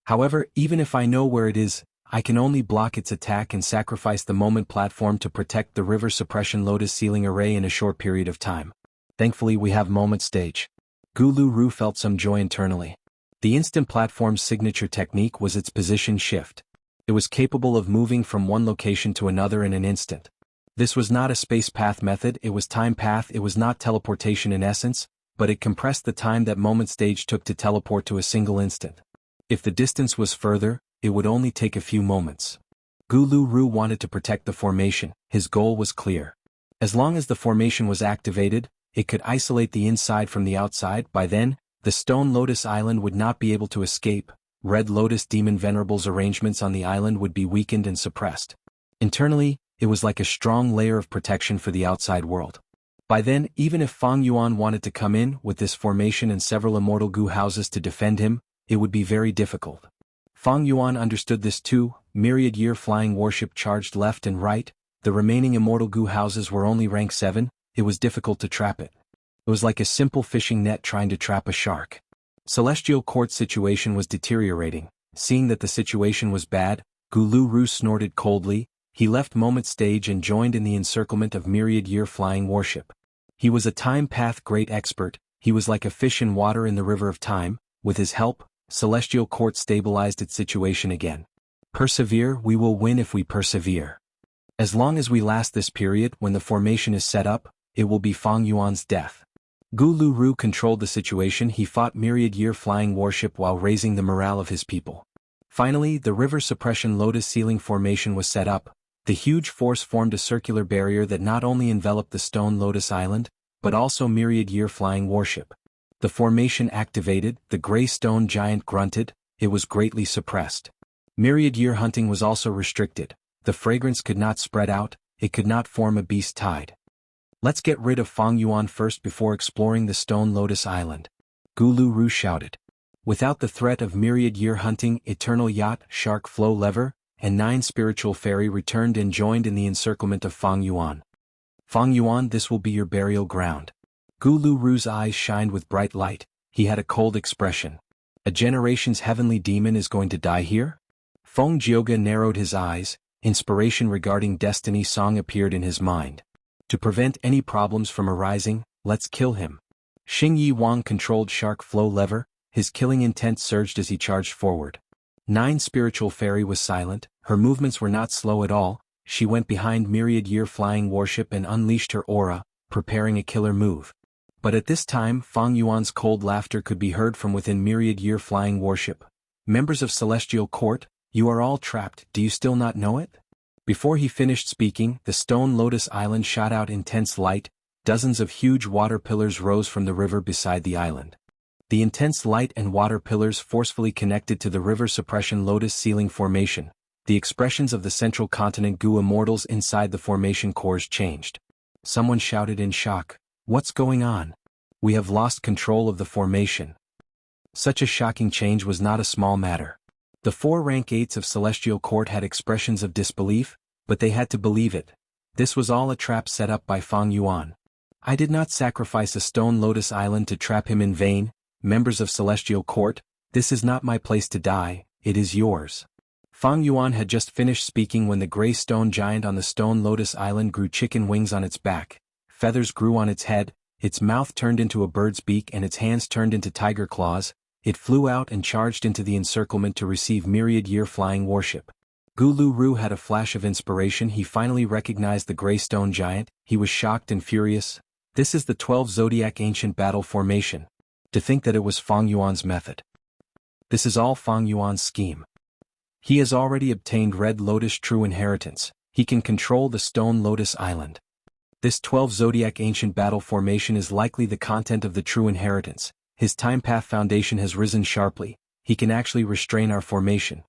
However, even if I know where it is, I can only block its attack and sacrifice the moment platform to protect the river suppression lotus ceiling array in a short period of time. Thankfully we have moment stage. Gu Lu felt some joy internally. The instant platform's signature technique was its position shift. It was capable of moving from one location to another in an instant. This was not a space path method, it was time path, it was not teleportation in essence, but it compressed the time that moment stage took to teleport to a single instant. If the distance was further, it would only take a few moments. Gu Lu wanted to protect the formation, his goal was clear. As long as the formation was activated, it could isolate the inside from the outside, by then, the Stone Lotus Island would not be able to escape, Red Lotus Demon Venerable's arrangements on the island would be weakened and suppressed. Internally, it was like a strong layer of protection for the outside world. By then, even if Fang Yuan wanted to come in with this formation and several immortal Gu houses to defend him, it would be very difficult. Fang Yuan understood this too. Myriad Year Flying Warship charged left and right. The remaining immortal Gu houses were only rank 7, it was difficult to trap it. It was like a simple fishing net trying to trap a shark. Celestial Court's situation was deteriorating. Seeing that the situation was bad, Gu Lu Ru snorted coldly. He left Moment Stage and joined in the encirclement of Myriad Year Flying Warship. He was a time path great expert. He was like a fish in water in the river of time. With his help, Celestial Court stabilized its situation again. Persevere, we will win if we persevere. As long as we last this period, when the formation is set up, it will be Fang Yuan's death. Gu Lu Ru controlled the situation. He fought Myriad Year Flying Warship while raising the morale of his people. Finally, the River Suppression Lotus Ceiling Formation was set up. The huge force formed a circular barrier that not only enveloped the Stone Lotus Island, but also Myriad Year Flying Warship. The formation activated, the Grey Stone Giant grunted, it was greatly suppressed. Myriad Year hunting was also restricted. The fragrance could not spread out, it could not form a beast tide. Let's get rid of Fang Yuan first before exploring the Stone Lotus Island. Gu Lu Ru shouted. Without the threat of Myriad Year hunting, Eternal Yacht, Shark Flow Lever, and 9 Spiritual Fairy returned and joined in the encirclement of Fang Yuan. Fang Yuan, this will be your burial ground. Gu Lu Ru's eyes shined with bright light. He had a cold expression. A generation's heavenly demon is going to die here? Feng Jioga narrowed his eyes. Inspiration regarding destiny song appeared in his mind. To prevent any problems from arising, let's kill him. Xing Yi Wang controlled Shark Flow Lever. His killing intent surged as he charged forward. 9 Spiritual Fairy was silent. Her movements were not slow at all. She went behind Myriad Year Flying Warship and unleashed her aura, preparing a killer move. But at this time, Fang Yuan's cold laughter could be heard from within Myriad Year Flying Warship. Members of Celestial Court, you are all trapped, do you still not know it? Before he finished speaking, the Stone Lotus Island shot out intense light. Dozens of huge water pillars rose from the river beside the island. The intense light and water pillars forcefully connected to the River Suppression Lotus Ceiling Formation. The expressions of the central continent Gu immortals inside the formation cores changed. Someone shouted in shock, "What's going on? We have lost control of the formation." Such a shocking change was not a small matter. The 4 rank 8s of Celestial Court had expressions of disbelief, but they had to believe it. This was all a trap set up by Fang Yuan. I did not sacrifice a Stone Lotus Island to trap him in vain. Members of Celestial Court, this is not my place to die, it is yours. Fang Yuan had just finished speaking when the Grey Stone Giant on the Stone Lotus Island grew chicken wings on its back. Feathers grew on its head, its mouth turned into a bird's beak and its hands turned into tiger claws. It flew out and charged into the encirclement to receive Myriad Year Flying Warship. Gu Lu Ru had a flash of inspiration. He finally recognized the Grey Stone Giant. He was shocked and furious. This is the 12 Zodiac Ancient Battle Formation. To think that it was Fang Yuan's method. This is all Fang Yuan's scheme. He has already obtained Red Lotus True Inheritance. He can control the Stone Lotus Island. This 12 Zodiac Ancient Battle Formation is likely the content of the True Inheritance. His Time Path Foundation has risen sharply. He can actually restrain our formation.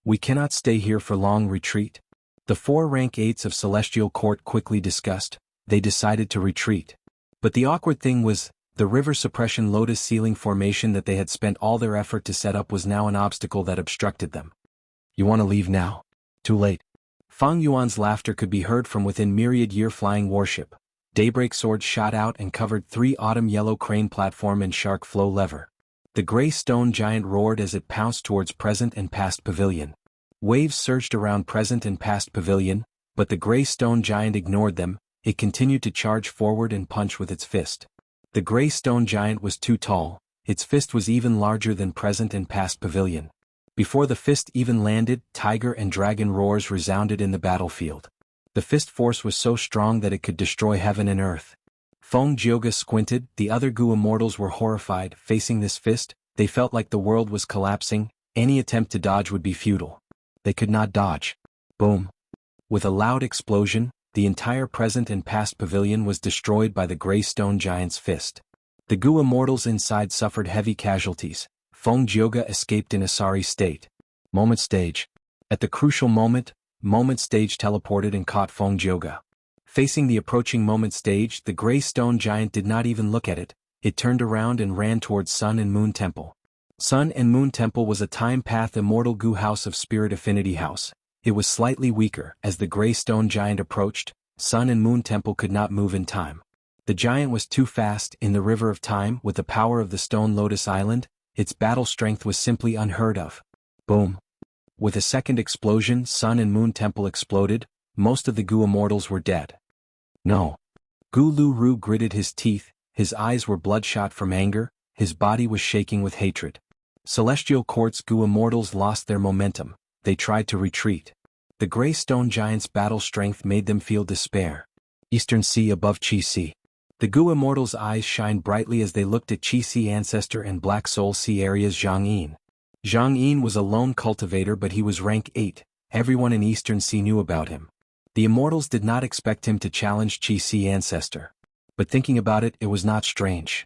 We cannot stay here for long. Retreat. The 4 rank 8s of Celestial Court quickly discussed. They decided to retreat. But the awkward thing was, the River Suppression Lotus Ceiling Formation that they had spent all their effort to set up was now an obstacle that obstructed them. You want to leave now? Too late. Fang Yuan's laughter could be heard from within Myriad Year Flying Warship. Daybreak Sword shot out and covered 3 Autumn Yellow Crane Platform and Shark Flow Lever. The Grey Stone Giant roared as it pounced towards Present and Past Pavilion. Waves surged around Present and Past Pavilion, but the Grey Stone Giant ignored them. It continued to charge forward and punch with its fist. The Grey Stone Giant was too tall. Its fist was even larger than Present and Past Pavilion. Before the fist even landed, tiger and dragon roars resounded in the battlefield. The fist force was so strong that it could destroy heaven and earth. Feng Jioga squinted. The other Gu immortals were horrified. Facing this fist, they felt like the world was collapsing. Any attempt to dodge would be futile. They could not dodge. Boom. With a loud explosion, the entire Present and Past Pavilion was destroyed by the Grey Stone Giant's fist. The Gu immortals inside suffered heavy casualties. Feng Jioge escaped in a sorry state. Moment stage. At the crucial moment, moment stage teleported and caught Feng Jioge. Facing the approaching moment stage, the gray stone giant did not even look at it. It turned around and ran towards Sun and Moon Temple. Sun and Moon Temple was a time path immortal goo house of spirit affinity house. It was slightly weaker. As the gray stone giant approached, Sun and Moon Temple could not move in time. The giant was too fast. In the river of time, with the power of the stone Lotus Island, its battle strength was simply unheard of. Boom. With a second explosion, Sun and Moon Temple exploded. Most of the goo immortals were dead. No. Gu Lu Ru gritted his teeth, his eyes were bloodshot from anger, his body was shaking with hatred. Celestial Court's goo immortals lost their momentum. They tried to retreat. The gray stone giant's battle strength made them feel despair. Eastern Sea above Qi Sea. The goo immortals' eyes shined brightly as they looked at Qi Sea Ancestor and Black Soul Sea Area's Zhang Yin. Zhang Yin was a lone cultivator, but he was rank 8. Everyone in Eastern Sea knew about him. The immortals did not expect him to challenge Qi Sea Ancestor. But thinking about it, it was not strange.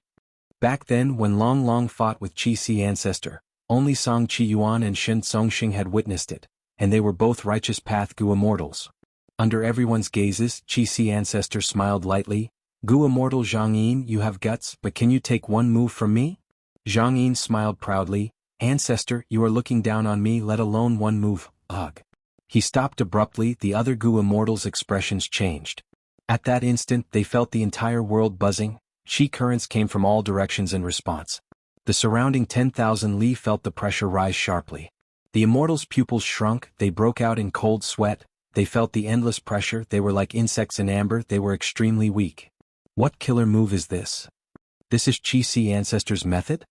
Back then, when Long Long fought with Qi Sea Ancestor, only Song Qi Yuan and Shen Songxing had witnessed it, and they were both righteous path goo immortals. Under everyone's gazes, Qi Sea Ancestor smiled lightly. Goo immortal Zhang Yin, you have guts, but can you take one move from me? Zhang Yin smiled proudly. Ancestor, you are looking down on me, let alone one move. Ugh. He stopped abruptly. The other goo immortals' expressions changed. At that instant, they felt the entire world buzzing. Qi currents came from all directions in response. The surrounding 10,000 li felt the pressure rise sharply. The immortals' pupils shrunk, they broke out in cold sweat, they felt the endless pressure, they were like insects in amber, they were extremely weak. What killer move is this? This is Qi Sea Ancestor's method?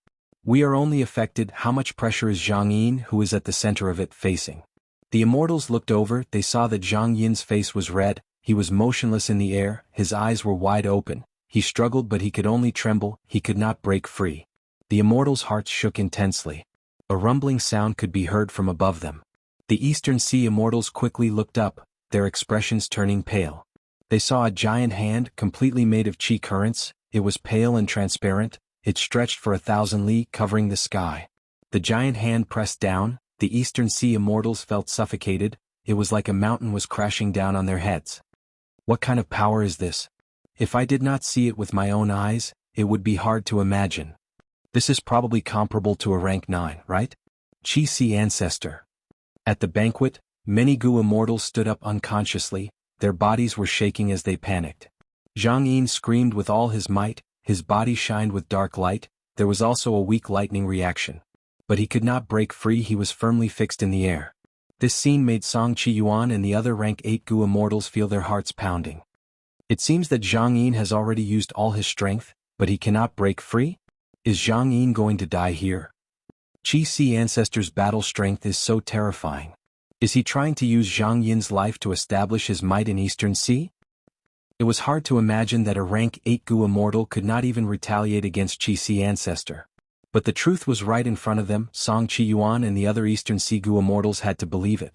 We are only affected. How much pressure is Zhang Yin, who is at the center of it, facing? The immortals looked over, they saw that Zhang Yin's face was red, he was motionless in the air, his eyes were wide open, he struggled but he could only tremble, he could not break free. The immortals' hearts shook intensely. A rumbling sound could be heard from above them. The Eastern Sea immortals quickly looked up, their expressions turning pale. They saw a giant hand, completely made of Qi currents. It was pale and transparent, it stretched for 1,000 li, covering the sky. The giant hand pressed down, the Eastern Sea immortals felt suffocated, it was like a mountain was crashing down on their heads. What kind of power is this? If I did not see it with my own eyes, it would be hard to imagine. This is probably comparable to a rank 9, right? Qi Sea Ancestor. At the banquet, many goo immortals stood up unconsciously, their bodies were shaking as they panicked. Zhang Yin screamed with all his might, his body shined with dark light, there was also a weak lightning reaction. But he could not break free, he was firmly fixed in the air. This scene made Song Qi Yuan and the other rank 8 goo immortals feel their hearts pounding. It seems that Zhang Yin has already used all his strength, but he cannot break free? Is Zhang Yin going to die here? Qi Sea Ancestor's battle strength is so terrifying. Is he trying to use Zhang Yin's life to establish his might in Eastern Sea? It was hard to imagine that a rank 8 goo immortal could not even retaliate against Qi Sea Ancestor. But the truth was right in front of them. Song Qi Yuan and the other Eastern Sea goo immortals had to believe it.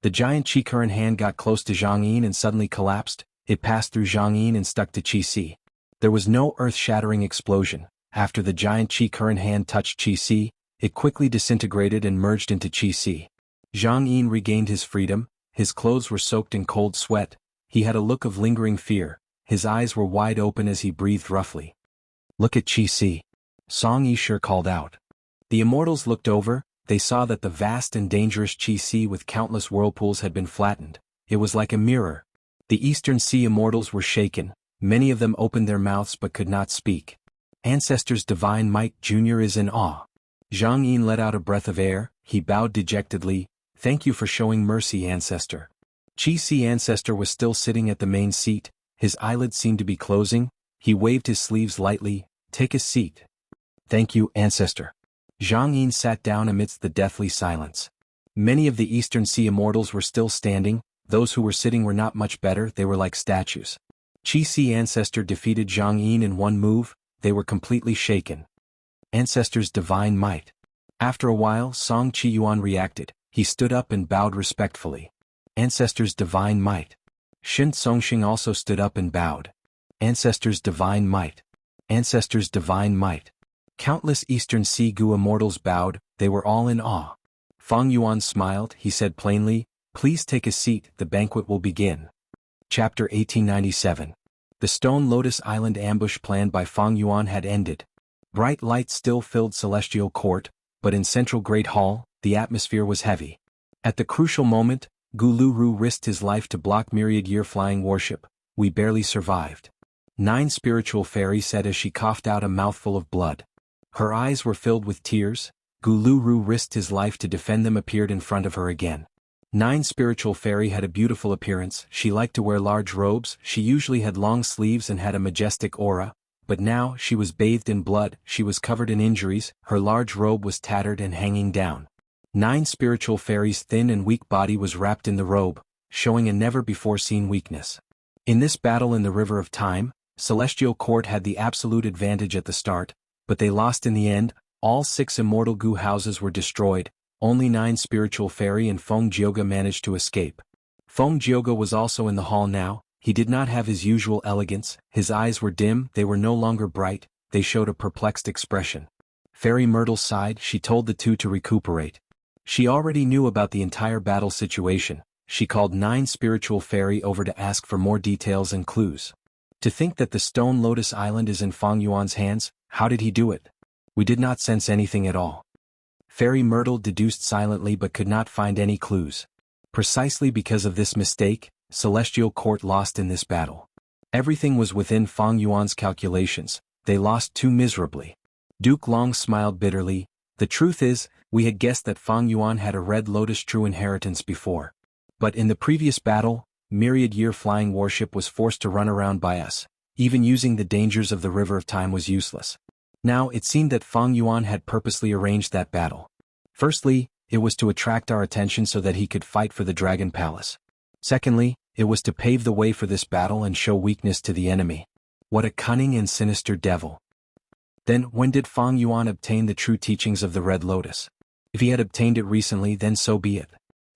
The giant Qi current hand got close to Zhang Yin and suddenly collapsed, it passed through Zhang Yin and stuck to Qi Sea. There was no earth-shattering explosion. After the giant Qi current hand touched Qi Sea, it quickly disintegrated and merged into Qi Sea. Zhang Yin regained his freedom, his clothes were soaked in cold sweat, he had a look of lingering fear, his eyes were wide open as he breathed roughly. Look at Qi Sea. Song Yishur called out. The immortals looked over, they saw that the vast and dangerous Qi Sea with countless whirlpools had been flattened. It was like a mirror. The Eastern Sea immortals were shaken, many of them opened their mouths but could not speak. Ancestor's divine might Jr. is in awe. Zhang Yin let out a breath of air, he bowed dejectedly, thank you for showing mercy, Ancestor. Qi Sea Ancestor was still sitting at the main seat, his eyelids seemed to be closing, he waved his sleeves lightly, take a seat. Thank you, Ancestor. Zhang Yin sat down amidst the deathly silence. Many of the Eastern Sea immortals were still standing, those who were sitting were not much better, they were like statues. Qi Sea Ancestor defeated Zhang Yin in one move, they were completely shaken. Ancestor's divine might. After a while, Song Qi Yuan reacted, he stood up and bowed respectfully. Ancestor's divine might. Shen Songxing also stood up and bowed. Ancestor's divine might. Ancestor's divine might. Countless Eastern Sea Gu immortals bowed, they were all in awe. Feng Yuan smiled, he said plainly, "Please take a seat, the banquet will begin." Chapter 1897. The Stone Lotus Island ambush planned by Feng Yuan had ended. Bright light still filled Celestial Court, but in Central Great Hall, the atmosphere was heavy. At the crucial moment, Gu Luru risked his life to block myriad-year flying worship. "We barely survived," 9 spiritual fairy said as she coughed out a mouthful of blood. Her eyes were filled with tears. Gu Luru risked his life to defend them appeared in front of her again. 9 spiritual fairy had a beautiful appearance. She liked to wear large robes, she usually had long sleeves and had a majestic aura, but now she was bathed in blood, she was covered in injuries, her large robe was tattered and hanging down. 9 spiritual fairies' thin and weak body was wrapped in the robe, showing a never-before-seen weakness. In this battle in the River of Time, Celestial Court had the absolute advantage at the start, but they lost in the end. All 6 immortal Gu houses were destroyed. Only 9 spiritual fairy and Feng Jioge managed to escape. Feng Jioge was also in the hall now. He did not have his usual elegance, his eyes were dim, they were no longer bright, they showed a perplexed expression. Fairy Myrtle sighed, she told the two to recuperate. She already knew about the entire battle situation. She called 9 spiritual fairy over to ask for more details and clues. To think that the Stone Lotus Island is in Feng Yuan's hands, how did he do it? We did not sense anything at all. Fairy Myrtle deduced silently but could not find any clues. Precisely because of this mistake, Celestial Court lost in this battle. Everything was within Feng Yuan's calculations, they lost too miserably. Duke Long smiled bitterly. The truth is, we had guessed that Feng Yuan had a Red Lotus true inheritance before. But in the previous battle, myriad-year flying warship was forced to run around by us. Even using the dangers of the River of Time was useless. Now it seemed that Feng Yuan had purposely arranged that battle. Firstly, it was to attract our attention so that he could fight for the Dragon Palace. Secondly, it was to pave the way for this battle and show weakness to the enemy. What a cunning and sinister devil. Then, when did Feng Yuan obtain the true teachings of the Red Lotus? If he had obtained it recently, then so be it.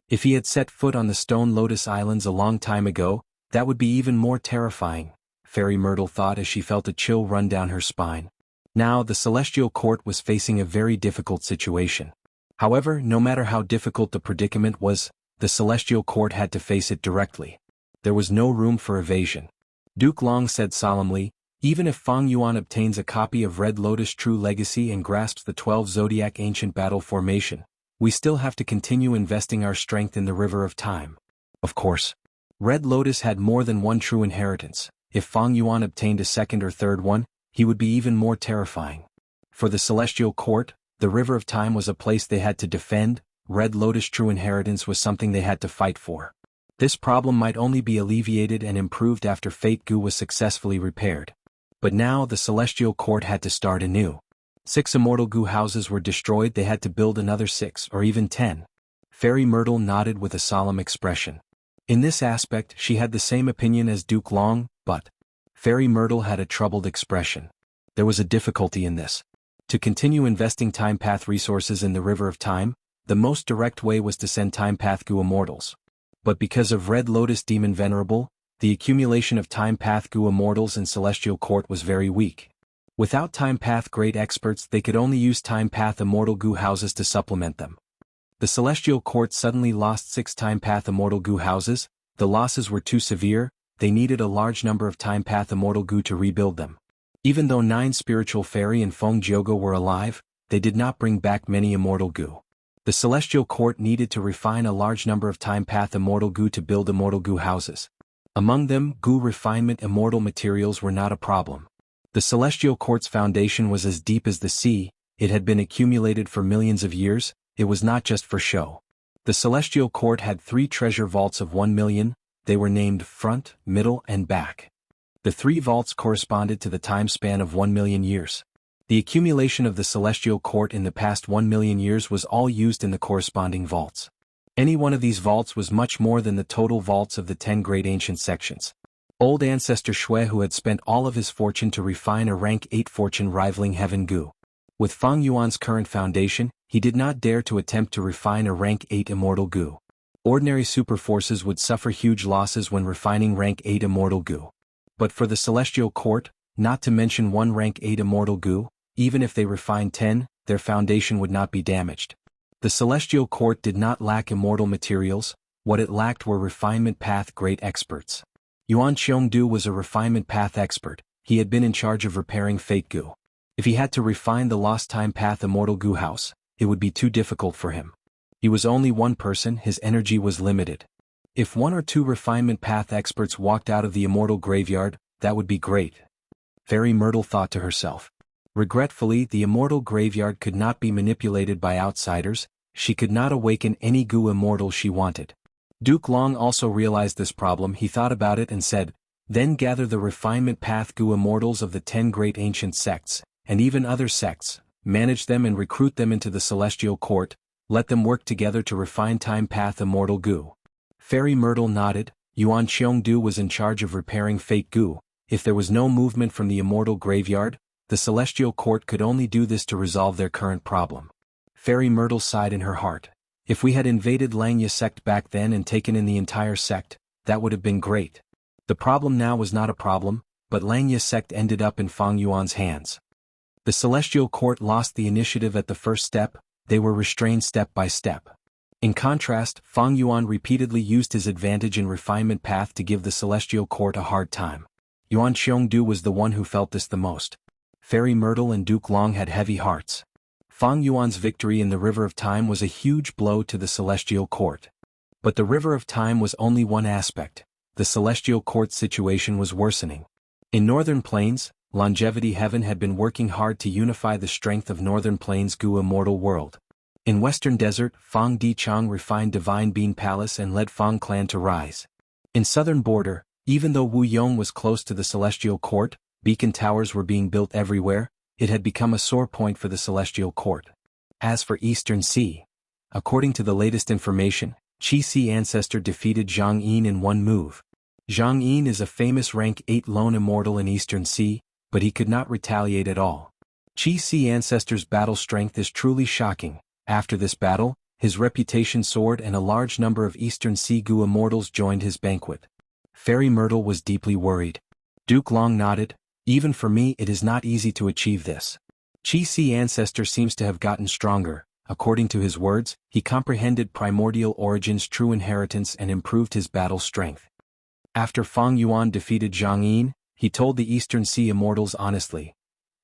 If he had set foot on the Stone Lotus Islands a long time ago, that would be even more terrifying, Fairy Myrtle thought as she felt a chill run down her spine. Now the Celestial Court was facing a very difficult situation. However, no matter how difficult the predicament was, the Celestial Court had to face it directly. There was no room for evasion. Duke Long said solemnly, "Even if Feng Yuan obtains a copy of Red Lotus True Legacy and grasps the 12 Zodiac Ancient Battle Formation, we still have to continue investing our strength in the River of Time." Of course. Red Lotus had more than one true inheritance. If Feng Yuan obtained a second or third one, he would be even more terrifying. For the Celestial Court, the River of Time was a place they had to defend. Red Lotus true inheritance was something they had to fight for. This problem might only be alleviated and improved after Fate Gu was successfully repaired. But now the Celestial Court had to start anew. 6 immortal Gu houses were destroyed, they had to build another 6 or even 10. Fairy Myrtle nodded with a solemn expression. In this aspect she had the same opinion as Duke Long, but Fairy Myrtle had a troubled expression. There was a difficulty in this. To continue investing Time Path resources in the River of Time, the most direct way was to send Time Path Gu Immortals. But because of Red Lotus Demon Venerable, the accumulation of Time Path Gu Immortals in Celestial Court was very weak. Without Time Path Great Experts they could only use Time Path Immortal Gu houses to supplement them. The Celestial Court suddenly lost 6 Time Path Immortal Gu houses, the losses were too severe, they needed a large number of Time Path Immortal Gu to rebuild them. Even though 9 spiritual fairy and Feng Jioge were alive, they did not bring back many Immortal Gu. The Celestial Court needed to refine a large number of Time Path Immortal Gu to build Immortal Gu houses. Among them, Gu refinement immortal materials were not a problem. The Celestial Court's foundation was as deep as the sea, it had been accumulated for millions of years, it was not just for show. The Celestial Court had 3 treasure vaults of 1 million, they were named Front, Middle, and Back. The 3 vaults corresponded to the time span of 1 million years. The accumulation of the Celestial Court in the past 1 million years was all used in the corresponding vaults. Any one of these vaults was much more than the total vaults of the 10 great ancient sections. Old Ancestor Shui, who had spent all of his fortune to refine a rank 8 fortune rivaling Heaven Gu. With Feng Yuan's current foundation, he did not dare to attempt to refine a rank 8 Immortal Gu. Ordinary super forces would suffer huge losses when refining rank 8 Immortal Gu. But for the Celestial Court, not to mention one rank 8 Immortal Gu, even if they refined 10, their foundation would not be damaged. The Celestial Court did not lack immortal materials, what it lacked were refinement path great experts. Yuan Xiongdu was a refinement path expert, he had been in charge of repairing Fate Gu. If he had to refine the Lost Time Path Immortal Gu House, it would be too difficult for him. He was only one person, his energy was limited. If 1 or 2 refinement path experts walked out of the Immortal Graveyard, that would be great. Fairy Myrtle thought to herself. Regretfully, the Immortal Graveyard could not be manipulated by outsiders, she could not awaken any Gu Immortal she wanted. Duke Long also realized this problem, he thought about it and said, then gather the refinement path Gu Immortals of the 10 great ancient sects, and even other sects, manage them and recruit them into the Celestial Court, let them work together to refine Time Path Immortal Gu. Fairy Myrtle nodded, Yuan Xiongdu was in charge of repairing Fate Gu, if there was no movement from the Immortal Graveyard, the Celestial Court could only do this to resolve their current problem. Fairy Myrtle sighed in her heart. If we had invaded Langya sect back then and taken in the entire sect, that would have been great. The problem now was not a problem, but Langya sect ended up in Fang Yuan's hands. The Celestial Court lost the initiative at the first step, they were restrained step by step. In contrast, Fang Yuan repeatedly used his advantage in refinement path to give the Celestial Court a hard time. Yuan Xiongdu was the one who felt this the most. Fairy Myrtle and Duke Long had heavy hearts. Fang Yuan's victory in the River of Time was a huge blow to the Celestial Court. But the River of Time was only one aspect. The Celestial Court's situation was worsening. In Northern Plains, Longevity Heaven had been working hard to unify the strength of Northern Plains' Gu Immortal world. In Western Desert, Fang Dichang refined Divine Bean Palace and led Fang Clan to rise. In Southern Border, even though Wu Yong was close to the Celestial Court, beacon towers were being built everywhere, it had become a sore point for the Celestial Court. As for Eastern Sea, according to the latest information, Qi Si Ancestor defeated Zhang Yin in one move. Zhang Yin is a famous rank 8 lone immortal in Eastern Sea, but he could not retaliate at all. Qi Si Ancestor's battle strength is truly shocking. After this battle, his reputation soared and a large number of Eastern Sea Gu Immortals joined his banquet. Fairy Myrtle was deeply worried. Duke Long nodded, even for me it is not easy to achieve this. Qi Si Ancestor seems to have gotten stronger, according to his words, he comprehended primordial origin's true inheritance and improved his battle strength. After Fang Yuan defeated Zhang Yin, he told the Eastern Sea Immortals honestly.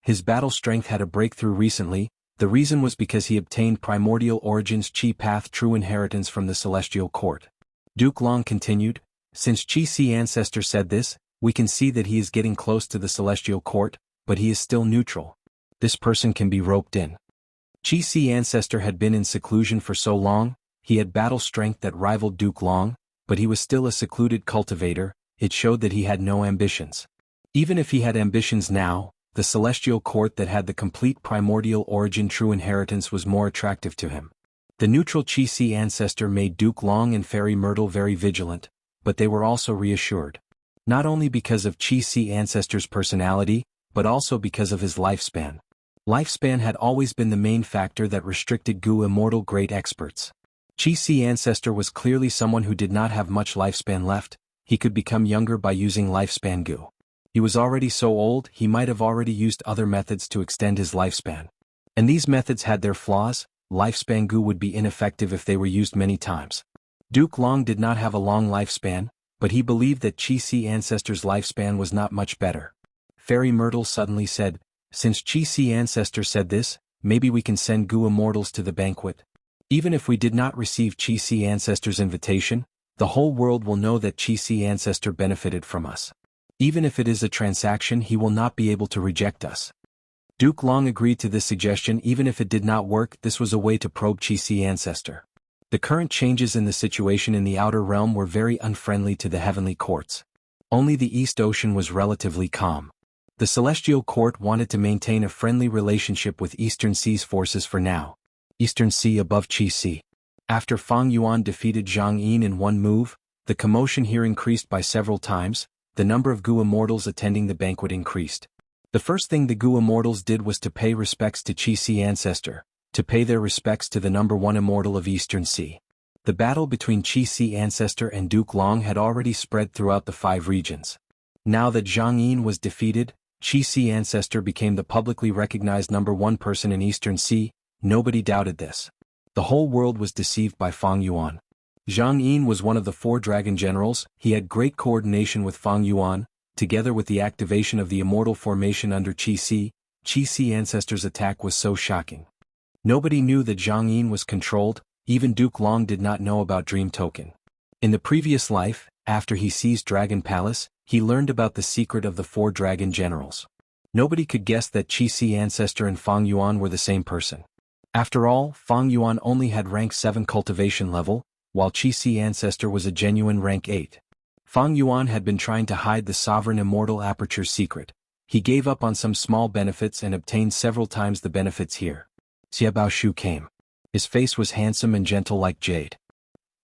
His battle strength had a breakthrough recently, the reason was because he obtained primordial origin's Qi Path true inheritance from the Celestial Court. Duke Long continued, since Qi Si Ancestor said this, we can see that he is getting close to the Celestial Court, but he is still neutral. This person can be roped in. Qi Si Ancestor had been in seclusion for so long, he had battle strength that rivaled Duke Long, but he was still a secluded cultivator, it showed that he had no ambitions. Even if he had ambitions now, the Celestial Court that had the complete primordial origin true inheritance was more attractive to him. The neutral Qi Si Ancestor made Duke Long and Fairy Myrtle very vigilant, but they were also reassured. Not only because of Qi Si Ancestor's personality, but also because of his lifespan. Lifespan had always been the main factor that restricted Gu Immortal great experts. Qi Si Ancestor was clearly someone who did not have much lifespan left, he could become younger by using lifespan Gu. He was already so old he might have already used other methods to extend his lifespan. And these methods had their flaws, lifespan Gu would be ineffective if they were used many times. Duke Long did not have a long lifespan, but he believed that Qi Si Ancestor's lifespan was not much better. Fairy Myrtle suddenly said, since Qi Si Ancestor said this, maybe we can send Gu Immortals to the banquet. Even if we did not receive Qi Si Ancestor's invitation, the whole world will know that Qi Si Ancestor benefited from us. Even if it is a transaction, he will not be able to reject us. Duke Long agreed to this suggestion. Even if it did not work, this was a way to probe Qi Si Ancestor. The current changes in the situation in the outer realm were very unfriendly to the heavenly courts. Only the East Ocean was relatively calm. The Celestial Court wanted to maintain a friendly relationship with Eastern Sea's forces for now. Eastern Sea above Qi Si. After Fang Yuan defeated Zhang Yin in one move, the commotion here increased by several times, the number of Gu Immortals attending the banquet increased. The first thing the Gu Immortals did was to pay respects to Qi Si Ancestor, to pay their respects to the number 1 immortal of Eastern Sea. The battle between Qi Si Ancestor and Duke Long had already spread throughout the 5 regions. Now that Zhang Yin was defeated, Qi ancestor became the publicly recognized #1 person in Eastern Sea. Nobody doubted this. The whole world was deceived by Fang Yuan. Zhang Yin was one of the 4 dragon generals. He had great coordination with Fang Yuan, together with the activation of the Immortal formation under Qi ancestor's attack was so shocking. Nobody knew that Zhang Yin was controlled, even Duke Long did not know about Dream Token. In the previous life, after he seized Dragon Palace, he learned about the secret of the 4 dragon generals. Nobody could guess that Qi ancestor and Fang Yuan were the same person. After all, Fang Yuan only had rank 7 cultivation level, while Qi ancestor was a genuine rank 8. Fang Yuan had been trying to hide the sovereign immortal aperture secret. He gave up on some small benefits and obtained several times the benefits here. Xia Baoshu came. His face was handsome and gentle like jade.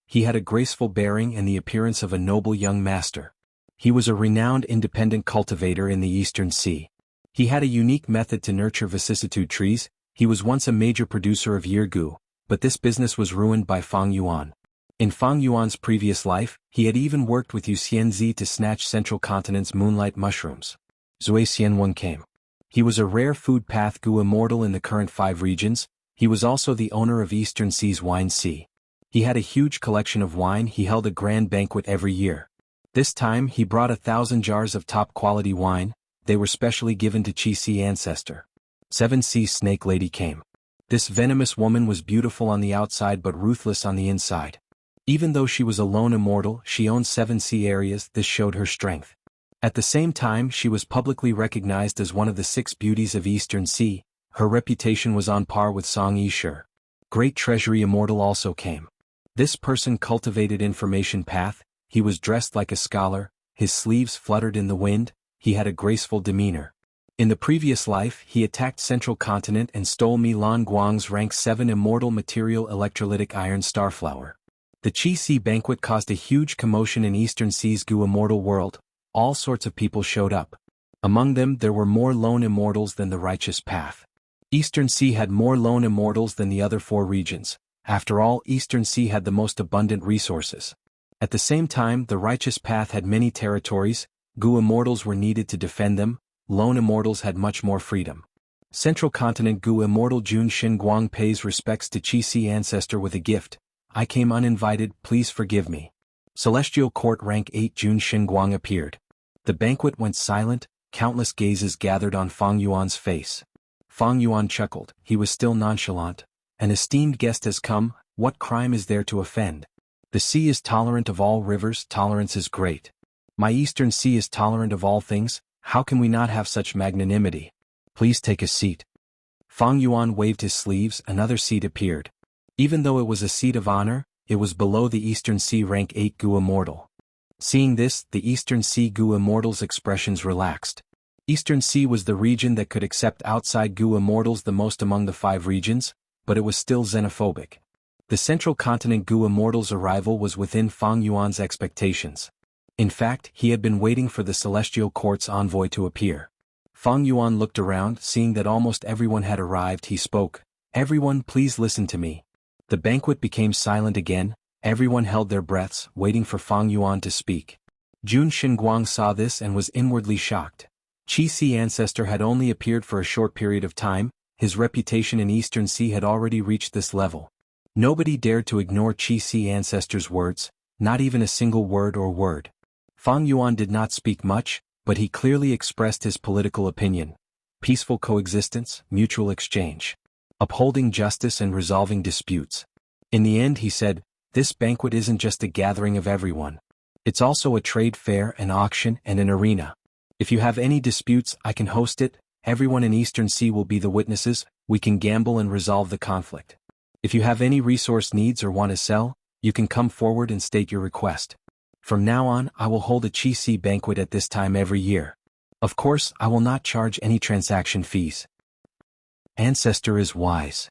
He had a graceful bearing and the appearance of a noble young master. He was a renowned independent cultivator in the Eastern Sea. He had a unique method to nurture vicissitude trees. He was once a major producer of Jianghu, but this business was ruined by Fang Yuan. In Fang Yuan's previous life, he had even worked with Xianxia to snatch Central Continent's moonlight mushrooms. Zui Xianwen came. He was a rare food path Gu immortal in the current 5 regions. He was also the owner of Eastern Sea's Wine Sea. He had a huge collection of wine. He held a grand banquet every year. This time he brought 1,000 jars of top-quality wine. They were specially given to Qi ancestor. 7 Sea Snake Lady came. This venomous woman was beautiful on the outside but ruthless on the inside. Even though she was a lone immortal, she owned 7 sea areas. This showed her strength. At the same time, she was publicly recognized as one of the 6 beauties of Eastern Sea. Her reputation was on par with Song Yishur. Great Treasury Immortal also came. This person cultivated information path. He was dressed like a scholar, his sleeves fluttered in the wind, he had a graceful demeanor. In the previous life, he attacked Central Continent and stole Milan Guang's rank 7 immortal material electrolytic iron starflower. The Qi banquet caused a huge commotion in Eastern Sea's Gu immortal world. All sorts of people showed up. Among them there were more lone immortals than the righteous path. Eastern Sea had more lone immortals than the other 4 regions. After all, Eastern Sea had the most abundant resources. At the same time, the righteous path had many territories. Gu immortals were needed to defend them. Lone immortals had much more freedom. Central Continent Gu immortal Jun Xinguang pays respects to Qi ancestor with a gift. I came uninvited, please forgive me. Celestial Court rank 8 Jun Xinguang appeared. The banquet went silent, countless gazes gathered on Fang Yuan's face. Fang Yuan chuckled, he was still nonchalant. An esteemed guest has come, what crime is there to offend? The sea is tolerant of all rivers, tolerance is great. My Eastern Sea is tolerant of all things, how can we not have such magnanimity? Please take a seat. Fang Yuan waved his sleeves, another seat appeared. Even though it was a seat of honor, it was below the Eastern Sea rank 8 Gu immortal. Seeing this, the Eastern Sea Gu immortals' expressions relaxed. Eastern Sea was the region that could accept outside Gu immortals the most among the 5 regions, but it was still xenophobic. The Central Continent Gu immortals' arrival was within Fang Yuan's expectations. In fact, he had been waiting for the Celestial Court's envoy to appear. Fang Yuan looked around, seeing that almost everyone had arrived. He spoke, "Everyone, please listen to me." The banquet became silent again. Everyone held their breaths, waiting for Fang Yuan to speak. Jun Xinguang saw this and was inwardly shocked. Qi ancestor had only appeared for a short period of time. His reputation in Eastern Sea had already reached this level. Nobody dared to ignore Qi ancestor's words, not even a single word. Fang Yuan did not speak much, but he clearly expressed his political opinion. Peaceful coexistence, mutual exchange. Upholding justice and resolving disputes. In the end he said, this banquet isn't just a gathering of everyone. It's also a trade fair, an auction, and an arena. If you have any disputes, I can host it. Everyone in Eastern Sea will be the witnesses. We can gamble and resolve the conflict. If you have any resource needs or want to sell, you can come forward and state your request. From now on, I will hold a Qi banquet at this time every year. Of course, I will not charge any transaction fees. Ancestor is wise.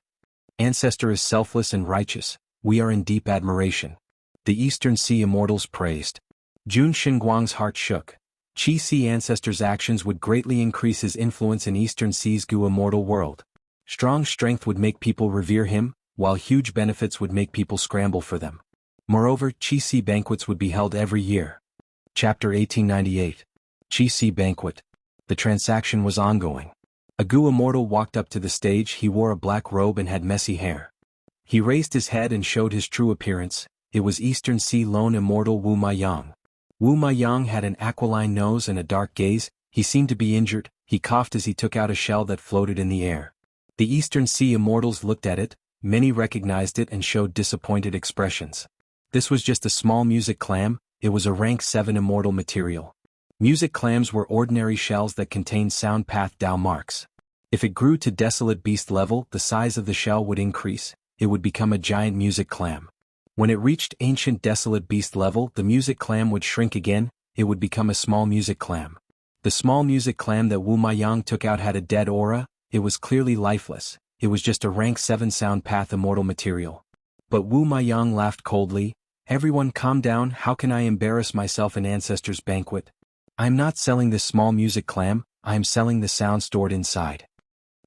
Ancestor is selfless and righteous. We are in deep admiration. The Eastern Sea immortals praised. Jun Xinguang's heart shook. Qi ancestor's actions would greatly increase his influence in Eastern Sea's Gu immortal world. Strong strength would make people revere him, while huge benefits would make people scramble for them. Moreover, Qi banquets would be held every year. Chapter 1898. Qi banquet. The transaction was ongoing. A Gu Immortal walked up to the stage. He wore a black robe and had messy hair. He raised his head and showed his true appearance. It was Eastern Sea lone immortal Wu Maiyang. Wu Maiyang had an aquiline nose and a dark gaze. He seemed to be injured. He coughed as he took out a shell that floated in the air. The Eastern Sea immortals looked at it. Many recognized it and showed disappointed expressions. This was just a small music clam. It was a rank 7 immortal material. Music clams were ordinary shells that contained sound path Dao marks. If it grew to desolate beast level, the size of the shell would increase. It would become a giant music clam. When it reached ancient desolate beast level, the music clam would shrink again. It would become a small music clam. The small music clam that Wu Maiyang took out had a dead aura. It was clearly lifeless. It was just a rank 7 sound path immortal material. But Wu Maiyang laughed coldly. Everyone calm down. How can I embarrass myself in Ancestors' banquet? I am not selling this small music clam. I am selling the sound stored inside.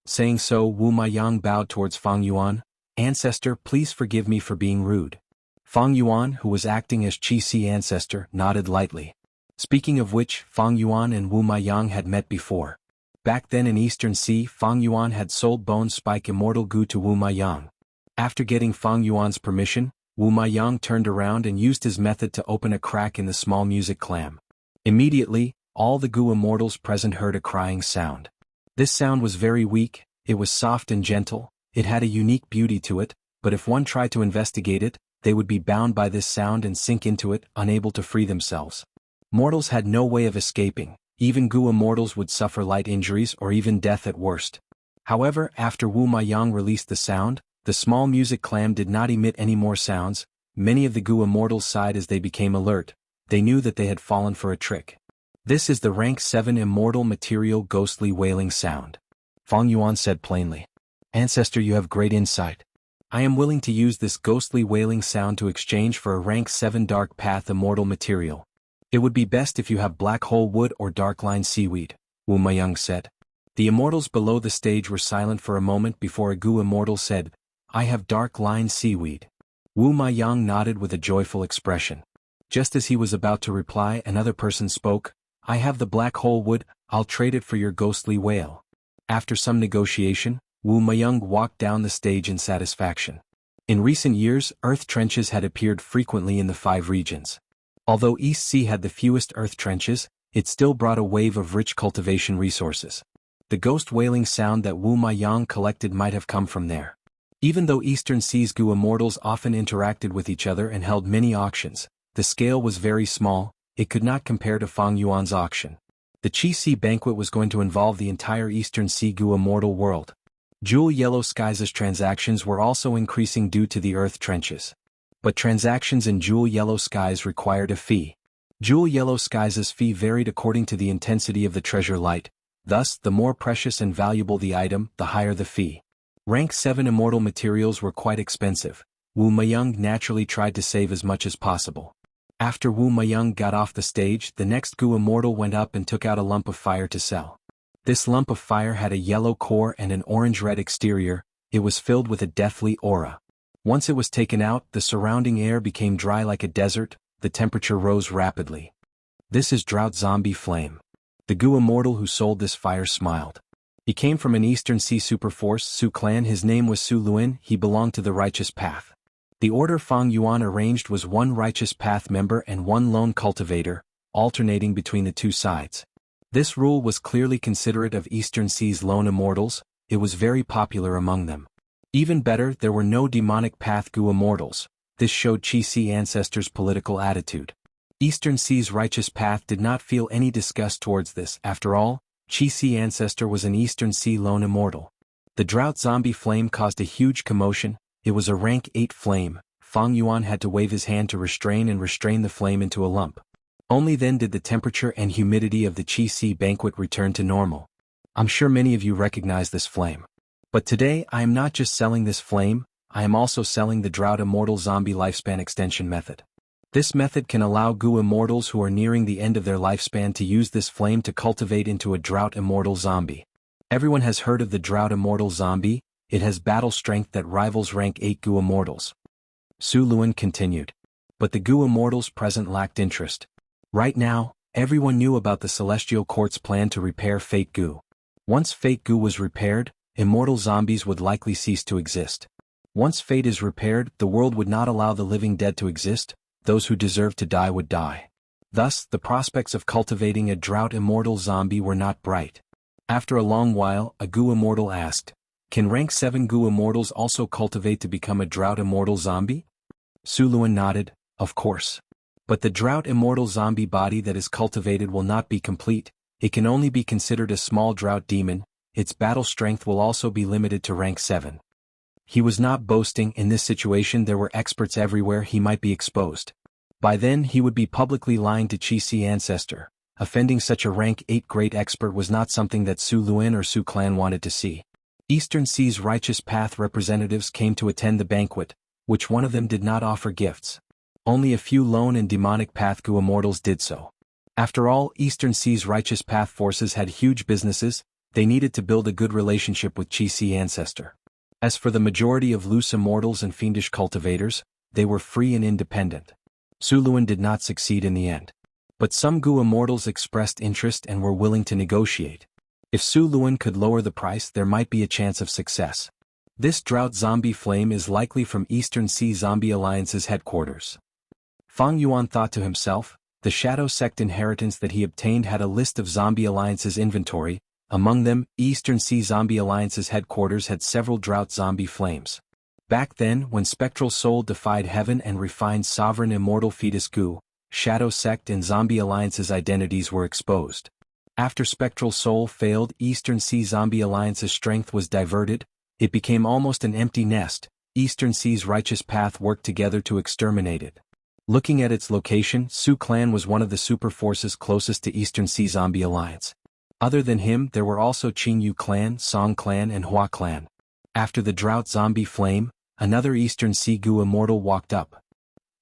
Saying so, Wu Maiyang bowed towards Fang Yuan. Ancestor, please forgive me for being rude. Fang Yuan, who was acting as Qi Si Ancestor, nodded lightly. Speaking of which, Fang Yuan and Wu Maiyang had met before. Back then in Eastern Sea, Fang Yuan had sold Bone Spike Immortal Gu to Wu Maiyang. After getting Fang Yuan's permission, Wu Maiyang turned around and used his method to open a crack in the small music clam. Immediately, all the Gu immortals present heard a crying sound. This sound was very weak. It was soft and gentle. It had a unique beauty to it, but if one tried to investigate it, they would be bound by this sound and sink into it, unable to free themselves. Mortals had no way of escaping. Even Gu immortals would suffer light injuries or even death at worst. However, after Wu Maiyang released the sound, the small music clam did not emit any more sounds. Many of the Gu immortals sighed as they became alert. They knew that they had fallen for a trick. This is the rank 7 immortal material ghostly wailing sound. Fang Yuan said plainly. Ancestor, you have great insight. I am willing to use this ghostly wailing sound to exchange for a rank 7 dark path immortal material. It would be best if you have black hole wood or dark line seaweed, Wu Maiyang said. The immortals below the stage were silent for a moment before a Gu immortal said, I have dark line seaweed. Wu Maiyang nodded with a joyful expression. Just as he was about to reply, another person spoke, I have the black hole wood, I'll trade it for your ghostly whale. After some negotiation, Wu Maiyang walked down the stage in satisfaction. In recent years, earth trenches had appeared frequently in the 5 regions. Although East Sea had the fewest earth trenches, it still brought a wave of rich cultivation resources. The ghost wailing sound that Wu Maiyang collected might have come from there. Even though Eastern Sea's Gu immortals often interacted with each other and held many auctions, the scale was very small. It could not compare to Fang Yuan's auction. The Qi Si banquet was going to involve the entire Eastern Sea Gu immortal world. Jewel Yellow Skies' transactions were also increasing due to the earth trenches. But transactions in Jewel Yellow Skies required a fee. Jewel Yellow Skies' fee varied according to the intensity of the treasure light. Thus, the more precious and valuable the item, the higher the fee. Rank 7 immortal materials were quite expensive. Wu Maiyang naturally tried to save as much as possible. After Wu Maiyang got off the stage, the next Gu immortal went up and took out a lump of fire to sell. This lump of fire had a yellow core and an orange-red exterior. It was filled with a deathly aura. Once it was taken out, the surrounding air became dry like a desert. The temperature rose rapidly. This is Drought Zombie Flame. The Gu immortal who sold this fire smiled. He came from an Eastern Sea superforce, Su clan. His name was Su Luin. He belonged to the Righteous Path. The order Fang Yuan arranged was 1 Righteous Path member and 1 lone cultivator, alternating between the 2 sides. This rule was clearly considerate of Eastern Sea's lone immortals. It was very popular among them. Even better, there were no demonic path Gu immortals. This showed Qi Si ancestors' political attitude. Eastern Sea's Righteous Path did not feel any disgust towards this. After all, Qi Si ancestor was an Eastern Sea lone immortal. The Drought Zombie Flame caused a huge commotion. It was a rank 8 flame. Fang Yuan had to wave his hand to restrain the flame into a lump. Only then did the temperature and humidity of the Qi Si banquet return to normal. I'm sure many of you recognize this flame. But today I am not just selling this flame, I am also selling the Drought Immortal Zombie Lifespan Extension method. This method can allow Gu immortals who are nearing the end of their lifespan to use this flame to cultivate into a Drought Immortal Zombie. Everyone has heard of the Drought Immortal Zombie. It has battle strength that rivals rank 8 Gu immortals. Su Luin continued. But the Gu immortals present lacked interest. Right now, Everyone knew about the Celestial Court's plan to repair Fate Gu. Once Fate Gu was repaired, immortal zombies would likely cease to exist. Once Fate is repaired, the world would not allow the living dead to exist, those who deserved to die would die. Thus, the prospects of cultivating a drought immortal zombie were not bright. After a long while, a Gu immortal asked, "Can rank 7 Gu immortals also cultivate to become a drought immortal zombie?" Su Luan nodded, "Of course. But the drought immortal zombie body that is cultivated will not be complete, it can only be considered a small drought demon, its battle strength will also be limited to rank 7. He was not boasting. In this situation there were experts everywhere. He might be exposed. By then he would be publicly lying to Qi ancestor. Offending such a rank 8 great expert was not something that Su Luan or Su clan wanted to see. Eastern Sea's Righteous Path representatives came to attend the banquet, which one of them did not offer gifts. Only a few lone and demonic path Gu immortals did so. After all, Eastern Sea's Righteous Path forces had huge businesses, they needed to build a good relationship with Qi ancestor. As for the majority of loose immortals and fiendish cultivators, they were free and independent. Su Luan did not succeed in the end. But some Gu immortals expressed interest and were willing to negotiate. If Su Luan could lower the price, there might be a chance of success. This drought zombie flame is likely from Eastern Sea Zombie Alliance's headquarters. Fang Yuan thought to himself, the Shadow Sect inheritance that he obtained had a list of Zombie Alliance's inventory. Among them, Eastern Sea Zombie Alliance's headquarters had several drought zombie flames. Back then, when Spectral Soul defied heaven and refined sovereign immortal fetus Gu, Shadow Sect and Zombie Alliance's identities were exposed. After Spectral Soul failed, Eastern Sea Zombie Alliance's strength was diverted, it became almost an empty nest. Eastern Sea's Righteous Path worked together to exterminate it. Looking at its location, Su clan was one of the super forces closest to Eastern Sea Zombie Alliance. Other than him, there were also Qingyu clan, Song clan and Hua clan. After the drought zombie flame, another Eastern Sea Gu immortal walked up.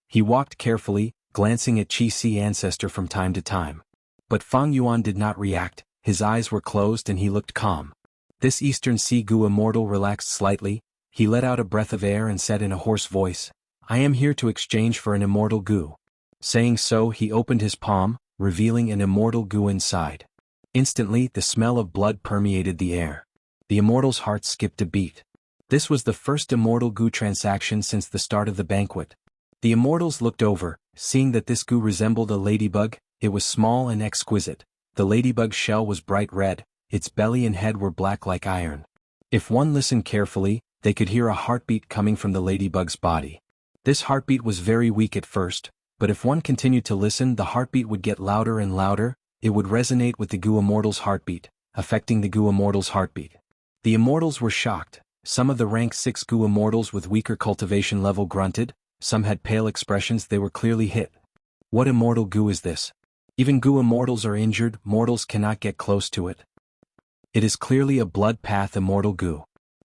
He walked carefully, glancing at Qi ancestor from time to time. But Fang Yuan did not react, his eyes were closed and he looked calm. This Eastern Sea Gu immortal relaxed slightly, he let out a breath of air and said in a hoarse voice, "I am here to exchange for an immortal Gu." Saying so, he opened his palm, revealing an immortal Gu inside. Instantly, the smell of blood permeated the air. The immortal's heart skipped a beat. This was the first immortal Gu transaction since the start of the banquet. The immortals looked over, seeing that this Gu resembled a ladybug. It was small and exquisite. The ladybug's shell was bright red, its belly and head were black like iron. If one listened carefully, they could hear a heartbeat coming from the ladybug's body. This heartbeat was very weak at first, but if one continued to listen, the heartbeat would get louder and louder. It would resonate with the Gu immortal's heartbeat, affecting the Gu immortal's heartbeat. The immortals were shocked. Some of the rank 6 Gu immortals with weaker cultivation level grunted, some had pale expressions. They were clearly hit. What immortal Gu is this? Even Gu immortals are injured, mortals cannot get close to it. It is clearly a blood path immortal Gu.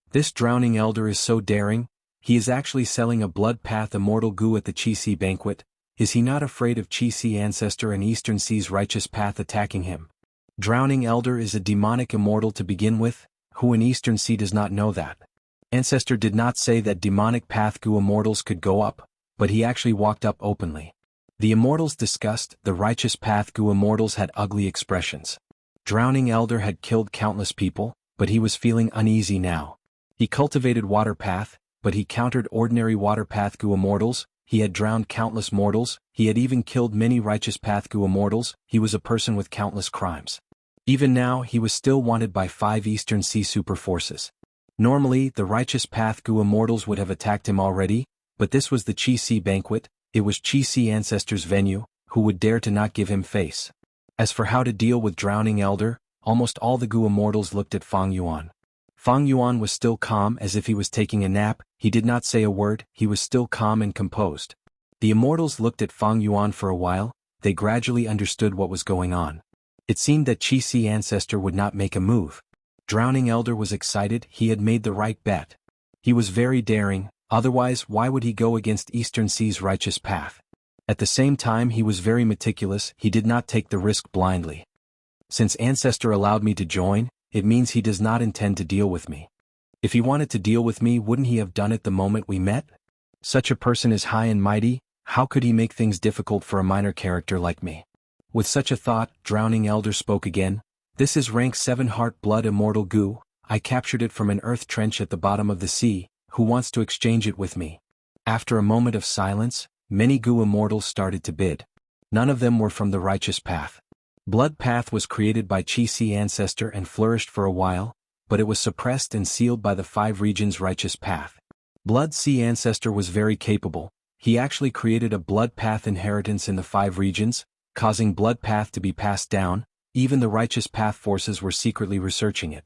This drowning elder is so daring, he is actually selling a blood path immortal Gu at the Qi banquet. Is he not afraid of Qi ancestor and Eastern Sea's Righteous Path attacking him? Drowning Elder is a demonic immortal to begin with, who in Eastern Sea does not know that? Ancestor did not say that demonic path Gu immortals could go up, but he actually walked up openly. The immortals discussed, the Righteous Path Gu immortals had ugly expressions. Drowning Elder had killed countless people, but he was feeling uneasy now. He cultivated Water Path, but he countered ordinary Water Path Gu immortals. He had drowned countless mortals, he had even killed many Righteous Path Gu immortals. He was a person with countless crimes. Even now, he was still wanted by 5 Eastern Sea super forces. Normally, the Righteous Path Gu immortals would have attacked him already, but this was the Qi banquet, it was Qi ancestors' venue, who would dare to not give him face. As for how to deal with Drowning Elder, almost all the Gu immortals looked at Fang Yuan. Fang Yuan was still calm as if he was taking a nap, he did not say a word, he was still calm and composed. The immortals looked at Fang Yuan for a while, they gradually understood what was going on. It seemed that Qi ancestor would not make a move. Drowning Elder was excited, he had made the right bet. He was very daring, otherwise why would he go against Eastern Sea's Righteous Path? At the same time he was very meticulous, he did not take the risk blindly. Since ancestor allowed me to join, it means he does not intend to deal with me. If he wanted to deal with me, wouldn't he have done it the moment we met? Such a person is high and mighty, how could he make things difficult for a minor character like me? With such a thought, Drowning Elder spoke again. This is rank 7 heart blood immortal goo. I captured it from an earth trench at the bottom of the sea. Who wants to exchange it with me? After a moment of silence, many goo immortals started to bid. None of them were from the righteous path. Blood path was created by Chi-Si ancestor and flourished for a while, but it was suppressed and sealed by the 5 regions righteous path. Blood Sea ancestor was very capable. He actually created a blood path inheritance in the 5 regions, causing blood path to be passed down. Even the righteous path forces were secretly researching it.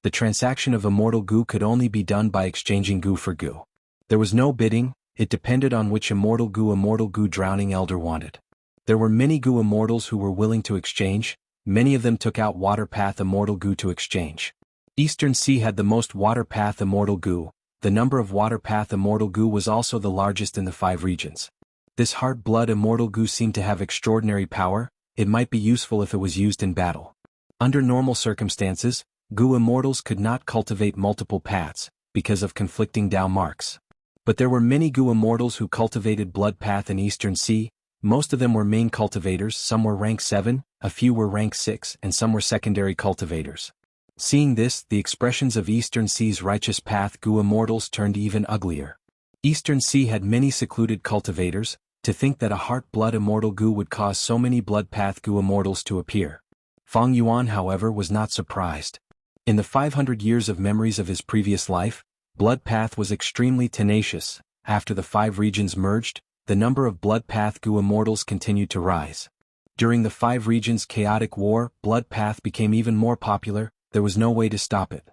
The transaction of immortal goo could only be done by exchanging goo for goo. There was no bidding, it depended on which immortal goo Drowning Elder wanted. There were many goo immortals who were willing to exchange. Many of them took out water path immortal goo to exchange. Eastern Sea had the most water path immortal goo. The number of water path immortal goo was also the largest in the 5 regions. This heart blood immortal goo seemed to have extraordinary power. It might be useful if it was used in battle. Under normal circumstances, goo immortals could not cultivate multiple paths, because of conflicting Dao marks. But there were many goo immortals who cultivated blood path in Eastern Sea. Most of them were main cultivators, some were rank 7, a few were rank 6, and some were secondary cultivators. Seeing this, the expressions of Eastern Sea's righteous path goo immortals turned even uglier. Eastern Sea had many secluded cultivators. To think that a heart blood immortal goo would cause so many blood path goo immortals to appear. Feng Yuan, however, was not surprised. In the 500 years of memories of his previous life, blood path was extremely tenacious. After the 5 regions merged, the number of blood path goo immortals continued to rise. During the 5 regions' chaotic war, blood path became even more popular. There was no way to stop it.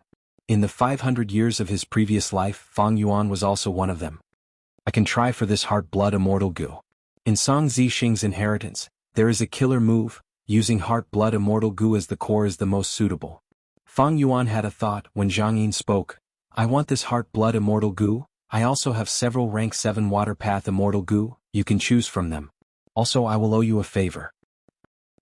In the 500 years of his previous life, Feng Yuan was also one of them. I can try for this heart blood immortal goo. In Song Zixing's inheritance, there is a killer move. Using heart blood immortal goo as the core is the most suitable. Feng Yuan had a thought when Zhang Yin spoke. I want this heart blood immortal goo. I also have several rank 7 water path immortal goo. You can choose from them. Also, I will owe you a favor.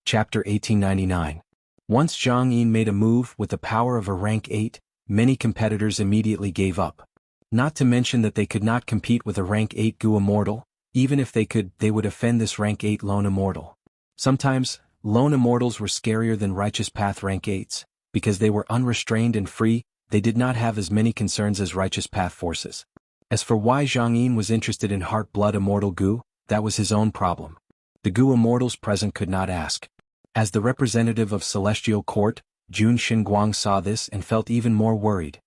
Chapter 1899. Once Zhang Yin made a move with the power of a rank 8, many competitors immediately gave up. Not to mention that they could not compete with a rank 8 goo immortal. Even if they could, they would offend this rank 8 lone immortal. Sometimes, lone immortals were scarier than righteous path rank 8s, because they were unrestrained and free. They did not have as many concerns as righteous path forces. As for why Zhang Yin was interested in heart blood immortal goo, that was his own problem. The goo immortals present could not ask. As the representative of Celestial Court, Jun Xinguang saw this and felt even more worried.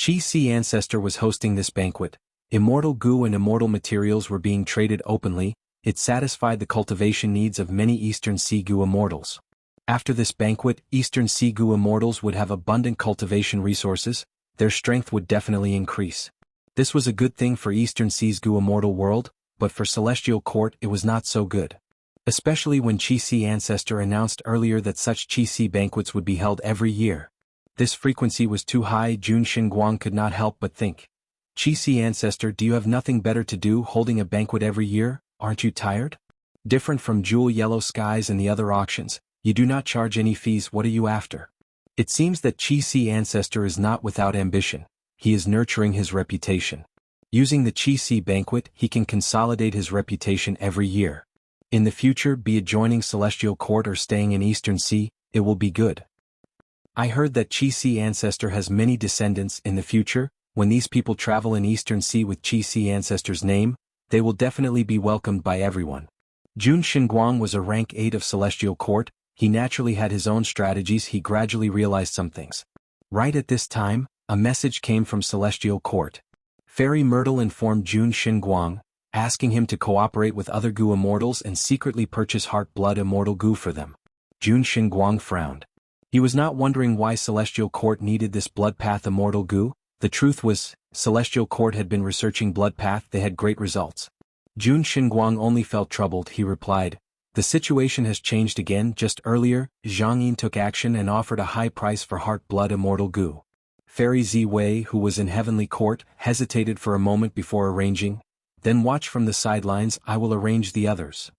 Chi-Si ancestor was hosting this banquet. Immortal goo and immortal materials were being traded openly. It satisfied the cultivation needs of many Eastern Sea goo immortals. After this banquet, Eastern Sea goo immortals would have abundant cultivation resources. Their strength would definitely increase. This was a good thing for Eastern Sea's goo immortal world, but for Celestial Court it was not so good. Especially when Chi-Si ancestor announced earlier that such Chi-Si banquets would be held every year. This frequency was too high. Jun Xinguang could not help but think. Chi-Si ancestor, do you have nothing better to do holding a banquet every year? Aren't you tired? Different from Jewel Yellow Skies and the other auctions, you do not charge any fees. What are you after? It seems that Chi-Si ancestor is not without ambition. He is nurturing his reputation. Using the Chi-Si banquet, he can consolidate his reputation every year. In the future, be it joining Celestial Court or staying in Eastern Sea, it will be good. I heard that Chi-Si ancestor has many descendants in the future. When these people travel in Eastern Sea with Chi-Si ancestor's name, they will definitely be welcomed by everyone. Jun Xinguang was a rank 8 of Celestial Court. He naturally had his own strategies. He gradually realized some things. Right at this time, a message came from Celestial Court. Fairy Myrtle informed Jun Xinguang, asking him to cooperate with other goo immortals and secretly purchase heart blood immortal goo for them. Jun Xinguang frowned. He was not wondering why Celestial Court needed this blood path immortal goo. The truth was, Celestial Court had been researching blood path. They had great results. Jun Xinguang only felt troubled. He replied, the situation has changed again. Just earlier, Zhang Yin took action and offered a high price for heart blood immortal goo. Fairy Ziwei, who was in Heavenly Court, hesitated for a moment before arranging. Then watch from the sidelines. I will arrange the others.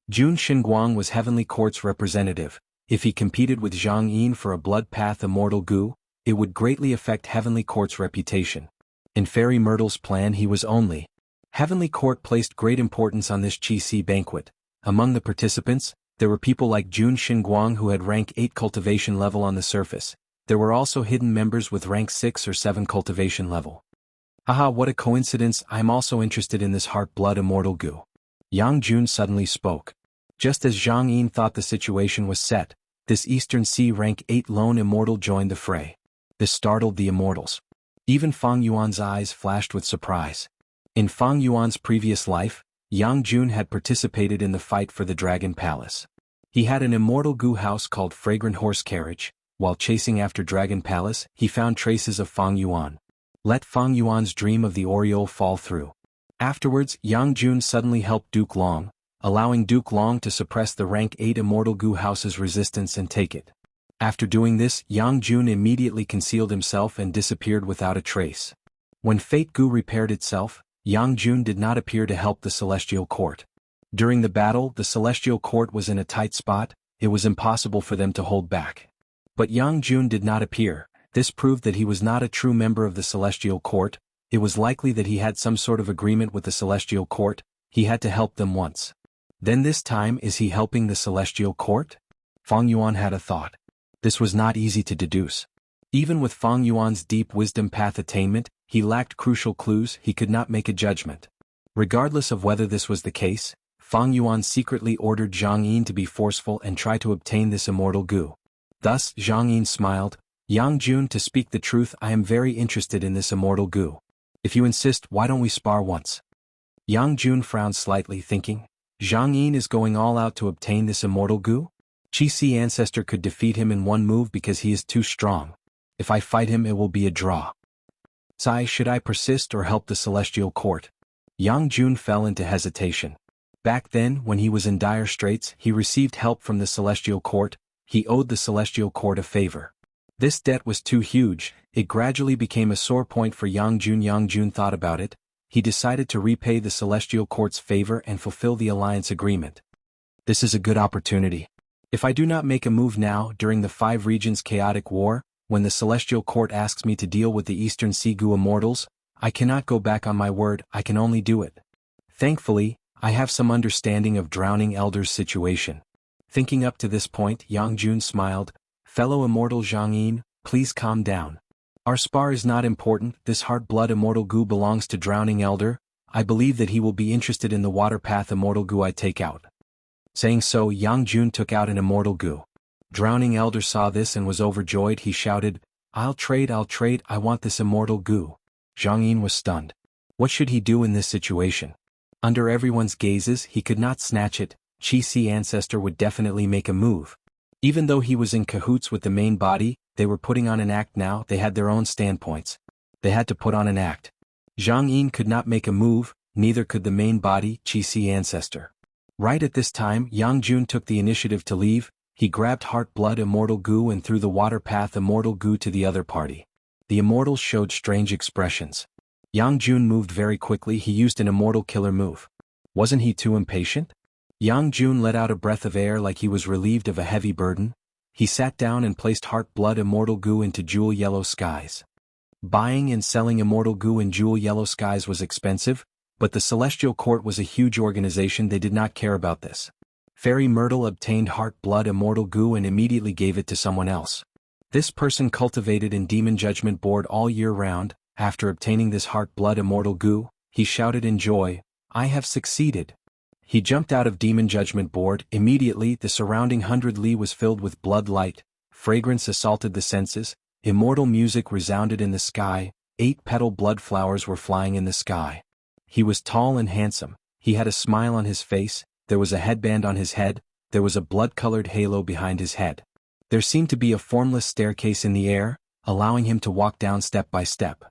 Jun Xinguang was Heavenly Court's representative. If he competed with Zhang Yin for a blood path immortal goo, it would greatly affect Heavenly Court's reputation. In Fairy Myrtle's plan he was only. Heavenly Court placed great importance on this Chi-Si banquet. Among the participants, There were people like Jun Xinguang who had rank 8 cultivation level on the surface. There were also hidden members with rank 6 or 7 cultivation level. Haha, what a coincidence, I'm also interested in this heart-blood immortal goo. Yang Jun suddenly spoke. Just as Zhang Yin thought the situation was set, this Eastern Sea rank 8 lone immortal joined the fray. This startled the immortals. Even Fang Yuan's eyes flashed with surprise. In Fang Yuan's previous life, Yang Jun had participated in the fight for the Dragon Palace. He had an immortal goo house called Fragrant Horse Carriage. While chasing after Dragon Palace, he found traces of Fang Yuan. Let Fang Yuan's dream of the Oriole fall through. Afterwards, Yang Jun suddenly helped Duke Long, allowing Duke Long to suppress the rank 8 immortal goo house's resistance and take it. After doing this, Yang Jun immediately concealed himself and disappeared without a trace. When Fate Goo repaired itself, Yang Jun did not appear to help the Celestial Court. During the battle, the Celestial Court was in a tight spot, it was impossible for them to hold back. But Yang Jun did not appear. This proved that he was not a true member of the Celestial Court. It was likely that he had some sort of agreement with the Celestial Court. He had to help them once. Then this time, is he helping the Celestial Court? Fang Yuan had a thought. This was not easy to deduce. Even with Fang Yuan's deep wisdom path attainment, he lacked crucial clues, he could not make a judgment. Regardless of whether this was the case, Fang Yuan secretly ordered Zhang Yin to be forceful and try to obtain this immortal goo. Thus, Zhang Yin smiled. Yang Jun, to speak the truth, I am very interested in this immortal goo. If you insist, why don't we spar once? Yang Jun frowned slightly, thinking, Zhang Yin is going all out to obtain this immortal goo? Xianxia could defeat him in one move because he is too strong. If I fight him, it will be a draw. Should I persist or help the Celestial Court? Yang Jun fell into hesitation. Back then, when he was in dire straits, he received help from the Celestial Court. He owed the Celestial Court a favor. This debt was too huge, it gradually became a sore point for Yang Jun. Yang Jun thought about it. He decided to repay the Celestial Court's favor and fulfill the alliance agreement. This is a good opportunity. If I do not make a move now, during the 5 regions chaotic war, when the Celestial Court asks me to deal with the Eastern Sea Goo immortals, I cannot go back on my word, I can only do it. Thankfully, I have some understanding of Drowning Elder's situation. Thinking up to this point, Yang Jun smiled. Fellow immortal Zhang Yin, please calm down. Our spar is not important, this heart-blood immortal goo belongs to Drowning Elder. I believe that he will be interested in the water path immortal goo I take out. Saying so, Yang Jun took out an immortal goo. Drowning Elder saw this and was overjoyed. He shouted, I'll trade, I want this immortal goo. Zhang Yin was stunned. What should he do in this situation? Under everyone's gazes, he could not snatch it. Xianxia would definitely make a move. Even though he was in cahoots with the main body, they were putting on an act now, they had their own standpoints. They had to put on an act. Zhang Yin could not make a move, neither could the main body, Xianxia. Right at this time, Yang Jun took the initiative to leave. He grabbed heart-blood immortal goo and threw the water path immortal goo to the other party. The immortals showed strange expressions. Yang Jun moved very quickly. He used an immortal killer move. Wasn't he too impatient? Yang Jun let out a breath of air like he was relieved of a heavy burden. He sat down and placed heart-blood immortal goo into jewel yellow skies. Buying and selling immortal goo in jewel yellow skies was expensive, but the Celestial Court was a huge organization. They did not care about this. Fairy Myrtle obtained heart-blood immortal goo and immediately gave it to someone else. This person cultivated in Demon Judgment Board all year round. After obtaining this heart-blood immortal goo, he shouted in joy, I have succeeded. He jumped out of Demon Judgment Board. Immediately the surrounding 100 li was filled with blood light, fragrance assaulted the senses, immortal music resounded in the sky, 8-petal blood flowers were flying in the sky. He was tall and handsome, he had a smile on his face, there was a headband on his head, there was a blood-colored halo behind his head. There seemed to be a formless staircase in the air, allowing him to walk down step by step.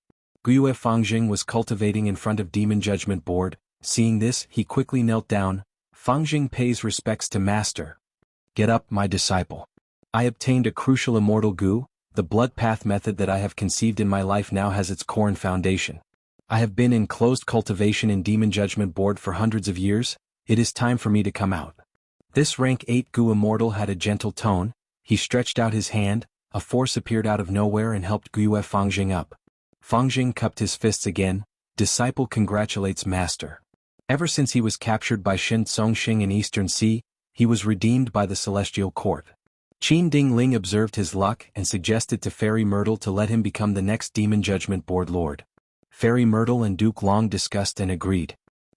Guiyue Fangjing was cultivating in front of Demon Judgment Board. Seeing this, he quickly knelt down. Fangjing pays respects to Master. Get up, my disciple. I obtained a crucial immortal goo. The blood path method that I have conceived in my life now has its core and foundation. I have been in closed cultivation in Demon Judgment Board for hundreds of years. It is time for me to come out. This rank 8 goo immortal had a gentle tone. He stretched out his hand. A force appeared out of nowhere and helped Guiyue Fangjing up. Fangjing cupped his fists again. Disciple congratulates Master. Ever since he was captured by Shen Tsongxing in Eastern Sea, he was redeemed by the celestial court. Qin Dingling observed his luck and suggested to Fairy Myrtle to let him become the next Demon Judgment Board Lord. Fairy Myrtle and Duke Long discussed and agreed.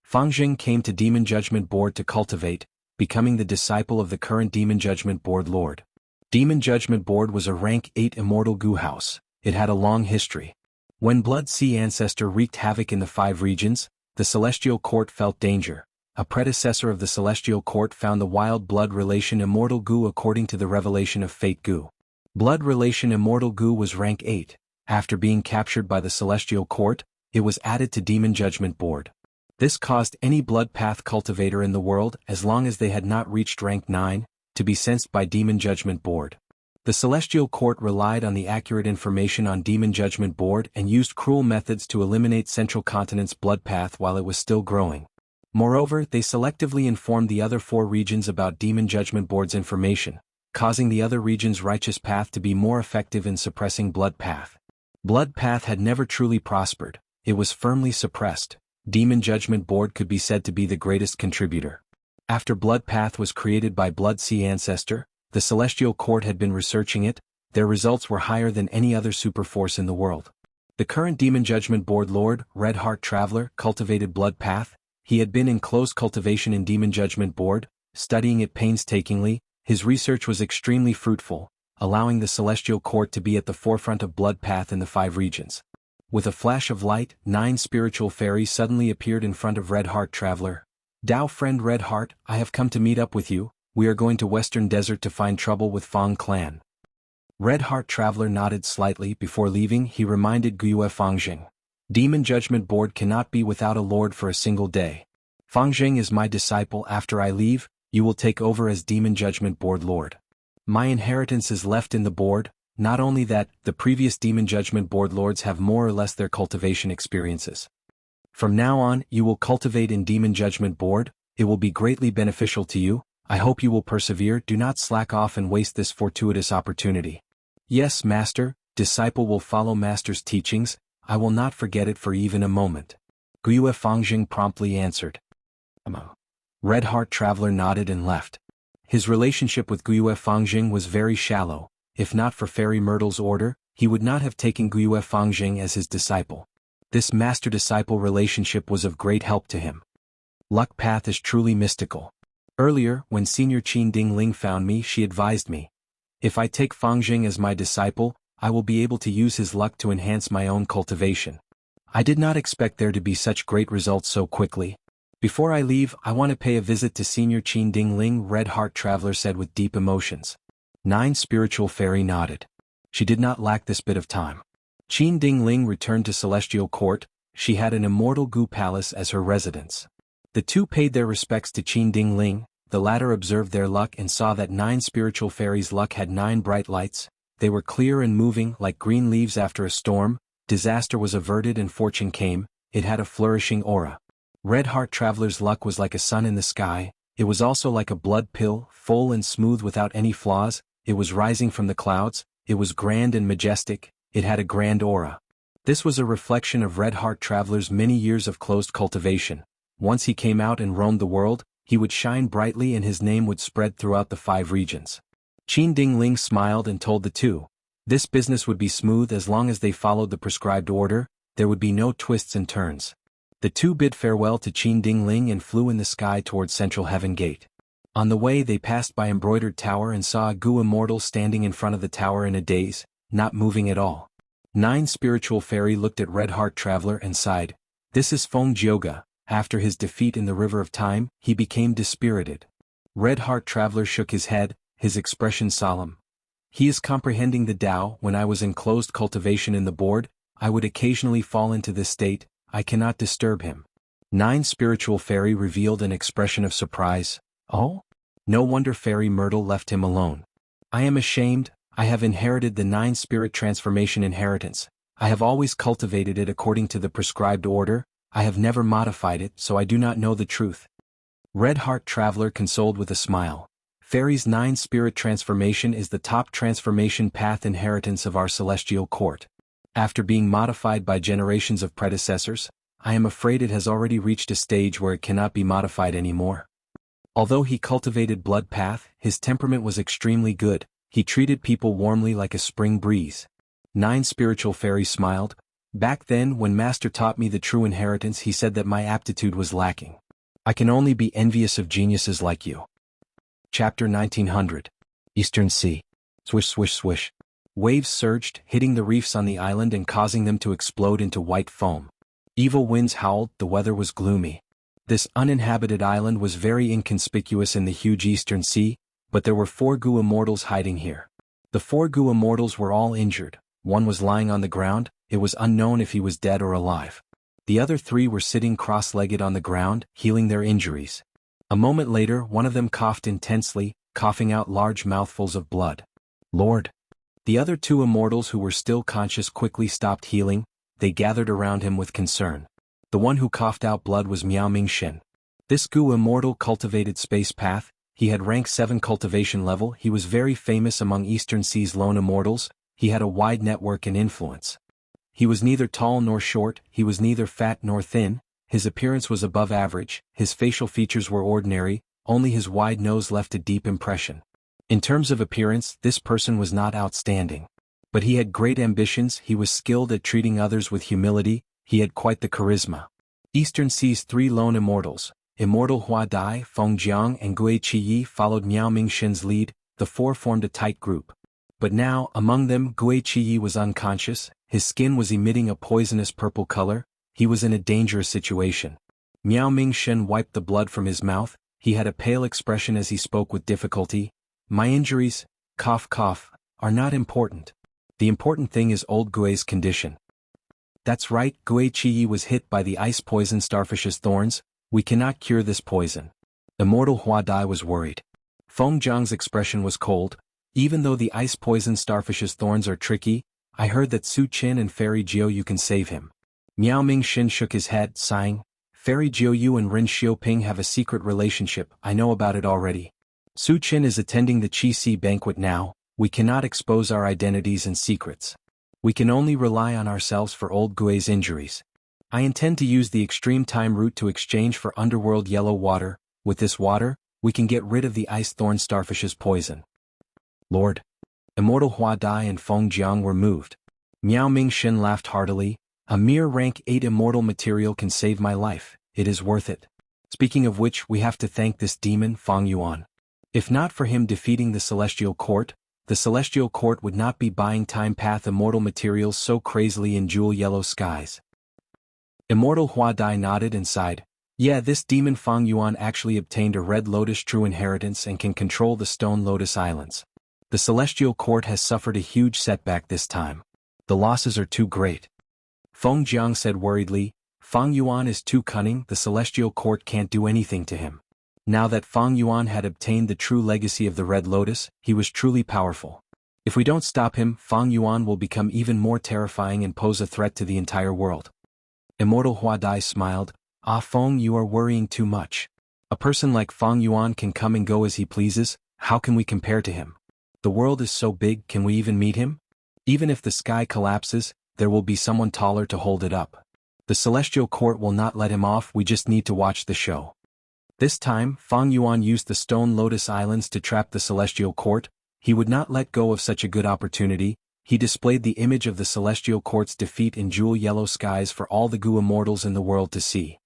Fangjing came to Demon Judgment Board to cultivate, becoming the disciple of the current Demon Judgment Board Lord. Demon Judgment Board was a rank 8 immortal goo house. It had a long history. When Blood Sea Ancestor wreaked havoc in the 5 regions, the Celestial Court felt danger. A predecessor of the Celestial Court found the wild blood relation Immortal Goo according to the revelation of Fate Goo. Blood relation Immortal Goo was rank 8. After being captured by the Celestial Court, it was added to Demon Judgment Board. This caused any blood path cultivator in the world, as long as they had not reached rank 9, to be sensed by Demon Judgment Board. The Celestial Court relied on the accurate information on Demon Judgment Board and used cruel methods to eliminate Central Continent's blood path while it was still growing. Moreover, they selectively informed the other 4 regions about Demon Judgment Board's information, causing the other regions' righteous path to be more effective in suppressing blood path. Blood path had never truly prospered, it was firmly suppressed. Demon Judgment Board could be said to be the greatest contributor. After blood path was created by Blood Sea Ancestor, the Celestial Court had been researching it. Their results were higher than any other superforce in the world. The current Demon Judgment Board Lord, Red Heart Traveler, cultivated blood path. He had been in close cultivation in Demon Judgment Board, studying it painstakingly. His research was extremely fruitful, allowing the Celestial Court to be at the forefront of blood path in the 5 regions. With a flash of light, 9 spiritual fairies suddenly appeared in front of Red Heart Traveler. "Dao friend Red Heart, I have come to meet up with you. We are going to Western Desert to find trouble with Fang clan." Red Heart Traveler nodded slightly. Before leaving, he reminded Guiyue Fangjing. "Demon Judgment Board cannot be without a lord for a single day. Fangjing is my disciple. After I leave, you will take over as Demon Judgment Board Lord. My inheritance is left in the board. Not only that, the previous Demon Judgment Board Lords have more or less their cultivation experiences. From now on, you will cultivate in Demon Judgment Board. It will be greatly beneficial to you. I hope you will persevere. Do not slack off and waste this fortuitous opportunity." "Yes, Master, disciple will follow Master's teachings. I will not forget it for even a moment." Guiyue Fangjing promptly answered. Red Heart Traveler nodded and left. His relationship with Guiyue Fangjing was very shallow. If not for Fairy Myrtle's order, he would not have taken Guiyue Fangjing as his disciple. This master-disciple relationship was of great help to him. Luck path is truly mystical. Earlier, when Senior Qin Dingling found me, she advised me. If I take Fangjing as my disciple, I will be able to use his luck to enhance my own cultivation. I did not expect there to be such great results so quickly. Before I leave, I want to pay a visit to Senior Qin Dingling, Red Heart Traveler said with deep emotions. 9 spiritual fairy nodded. She did not lack this bit of time. Qin Dingling returned to Celestial Court. She had an Immortal Goo Palace as her residence. The two paid their respects to Qin Dingling. The latter observed their luck and saw that 9 spiritual fairies' luck had 9 bright lights. They were clear and moving like green leaves after a storm. Disaster was averted and fortune came. It had a flourishing aura. Red Heart Traveler's luck was like a sun in the sky. It was also like a blood pill, full and smooth without any flaws. It was rising from the clouds. It was grand and majestic. It had a grand aura. This was a reflection of Red Heart Traveler's many years of closed cultivation. Once he came out and roamed the world, he would shine brightly and his name would spread throughout the 5 regions. Qin Dingling smiled and told the two. This business would be smooth as long as they followed the prescribed order. There would be no twists and turns. The two bid farewell to Qin Dingling and flew in the sky towards Central Heaven Gate. On the way they passed by Embroidered Tower and saw a Goo Immortal standing in front of the tower in a daze, not moving at all. 9 spiritual fairy looked at Red Heart Traveler and sighed. This is Feng Jioga. After his defeat in the River of Time, he became dispirited. Red Heart Traveler shook his head, his expression solemn. He is comprehending the Tao. When I was in closed cultivation in the board, I would occasionally fall into this state. I cannot disturb him. 9 spiritual fairy revealed an expression of surprise. Oh? No wonder Fairy Myrtle left him alone. I am ashamed. I have inherited the 9 spirit transformation inheritance. I have always cultivated it according to the prescribed order. I have never modified it, so I do not know the truth. Red Heart Traveler consoled with a smile. Fairy's 9 spirit transformation is the top transformation path inheritance of our celestial court. After being modified by generations of predecessors, I am afraid it has already reached a stage where it cannot be modified anymore. Although he cultivated blood path, his temperament was extremely good. He treated people warmly like a spring breeze. 9 Spiritual Fairy smiled. Back then, when Master taught me the true inheritance, he said that my aptitude was lacking. I can only be envious of geniuses like you. Chapter 1900. Eastern Sea. Swish swish swish. Waves surged, hitting the reefs on the island and causing them to explode into white foam. Evil winds howled, the weather was gloomy. This uninhabited island was very inconspicuous in the huge Eastern Sea, but there were 4 Gu Immortals hiding here. The 4 Gu Immortals were all injured. One was lying on the ground. It was unknown if he was dead or alive. The other 3 were sitting cross-legged on the ground, healing their injuries. A moment later, one of them coughed intensely, coughing out large mouthfuls of blood. Lord! The other 2 Immortals who were still conscious quickly stopped healing. They gathered around him with concern. The one who coughed out blood was Miao Mingxin. This Gu Immortal cultivated space path. He had rank 7 cultivation level. He was very famous among Eastern Sea's lone immortals. He had a wide network and influence. He was neither tall nor short, he was neither fat nor thin, his appearance was above average, his facial features were ordinary, only his wide nose left a deep impression. In terms of appearance, this person was not outstanding. But he had great ambitions, he was skilled at treating others with humility, he had quite the charisma. Eastern Sea's 3 lone immortals, Immortal Hua Dai, Feng Jiang and Gui Qiyi followed Miao Mingxin's lead. The 4 formed a tight group. But now, among them, Gui Qiyi was unconscious, his skin was emitting a poisonous purple color, he was in a dangerous situation. Miao Mingxin wiped the blood from his mouth, he had a pale expression as he spoke with difficulty. My injuries, cough cough, are not important. The important thing is old Gui's condition. That's right, Gui Qiyi was hit by the ice poison starfish's thorns, we cannot cure this poison. Immortal Hua Dai was worried. Feng Jiang's expression was cold. Even though the ice poison starfish's thorns are tricky, I heard that Su Qin and Fairy Jiu can save him. Miao Mingxin shook his head, sighing. Fairy Jiu and Ren Xiuping have a secret relationship, I know about it already. Su Qin is attending the Qi Si banquet now, we cannot expose our identities and secrets. We can only rely on ourselves for old Gui's injuries. I intend to use the extreme time route to exchange for underworld yellow water. With this water, we can get rid of the ice thorn starfish's poison. Lord! Immortal Hua Dai and Feng Jiang were moved. Miao Mingxin laughed heartily. A mere rank 8 immortal material can save my life, it is worth it. Speaking of which, we have to thank this demon Fang Yuan. If not for him defeating the Celestial Court, the Celestial Court would not be buying time path immortal materials so crazily in jewel yellow skies. Immortal Hua Dai nodded and sighed. Yeah, this demon Fang Yuan actually obtained a Red Lotus true inheritance and can control the Stone Lotus Islands. The Celestial Court has suffered a huge setback this time. The losses are too great. Feng Jiang said worriedly, Fang Yuan is too cunning, the Celestial Court can't do anything to him. Now that Fang Yuan had obtained the true legacy of the Red Lotus, he was truly powerful. If we don't stop him, Fang Yuan will become even more terrifying and pose a threat to the entire world. Immortal Hua Dai smiled. Ah Feng, you are worrying too much. A person like Fang Yuan can come and go as he pleases, how can we compare to him? The world is so big, can we even meet him? Even if the sky collapses, there will be someone taller to hold it up. The Celestial Court will not let him off, we just need to watch the show. This time, Fang Yuan used the Stone Lotus Islands to trap the Celestial Court. He would not let go of such a good opportunity. He displayed the image of the Celestial Court's defeat in jewel yellow skies for all the Gu Immortals in the world to see.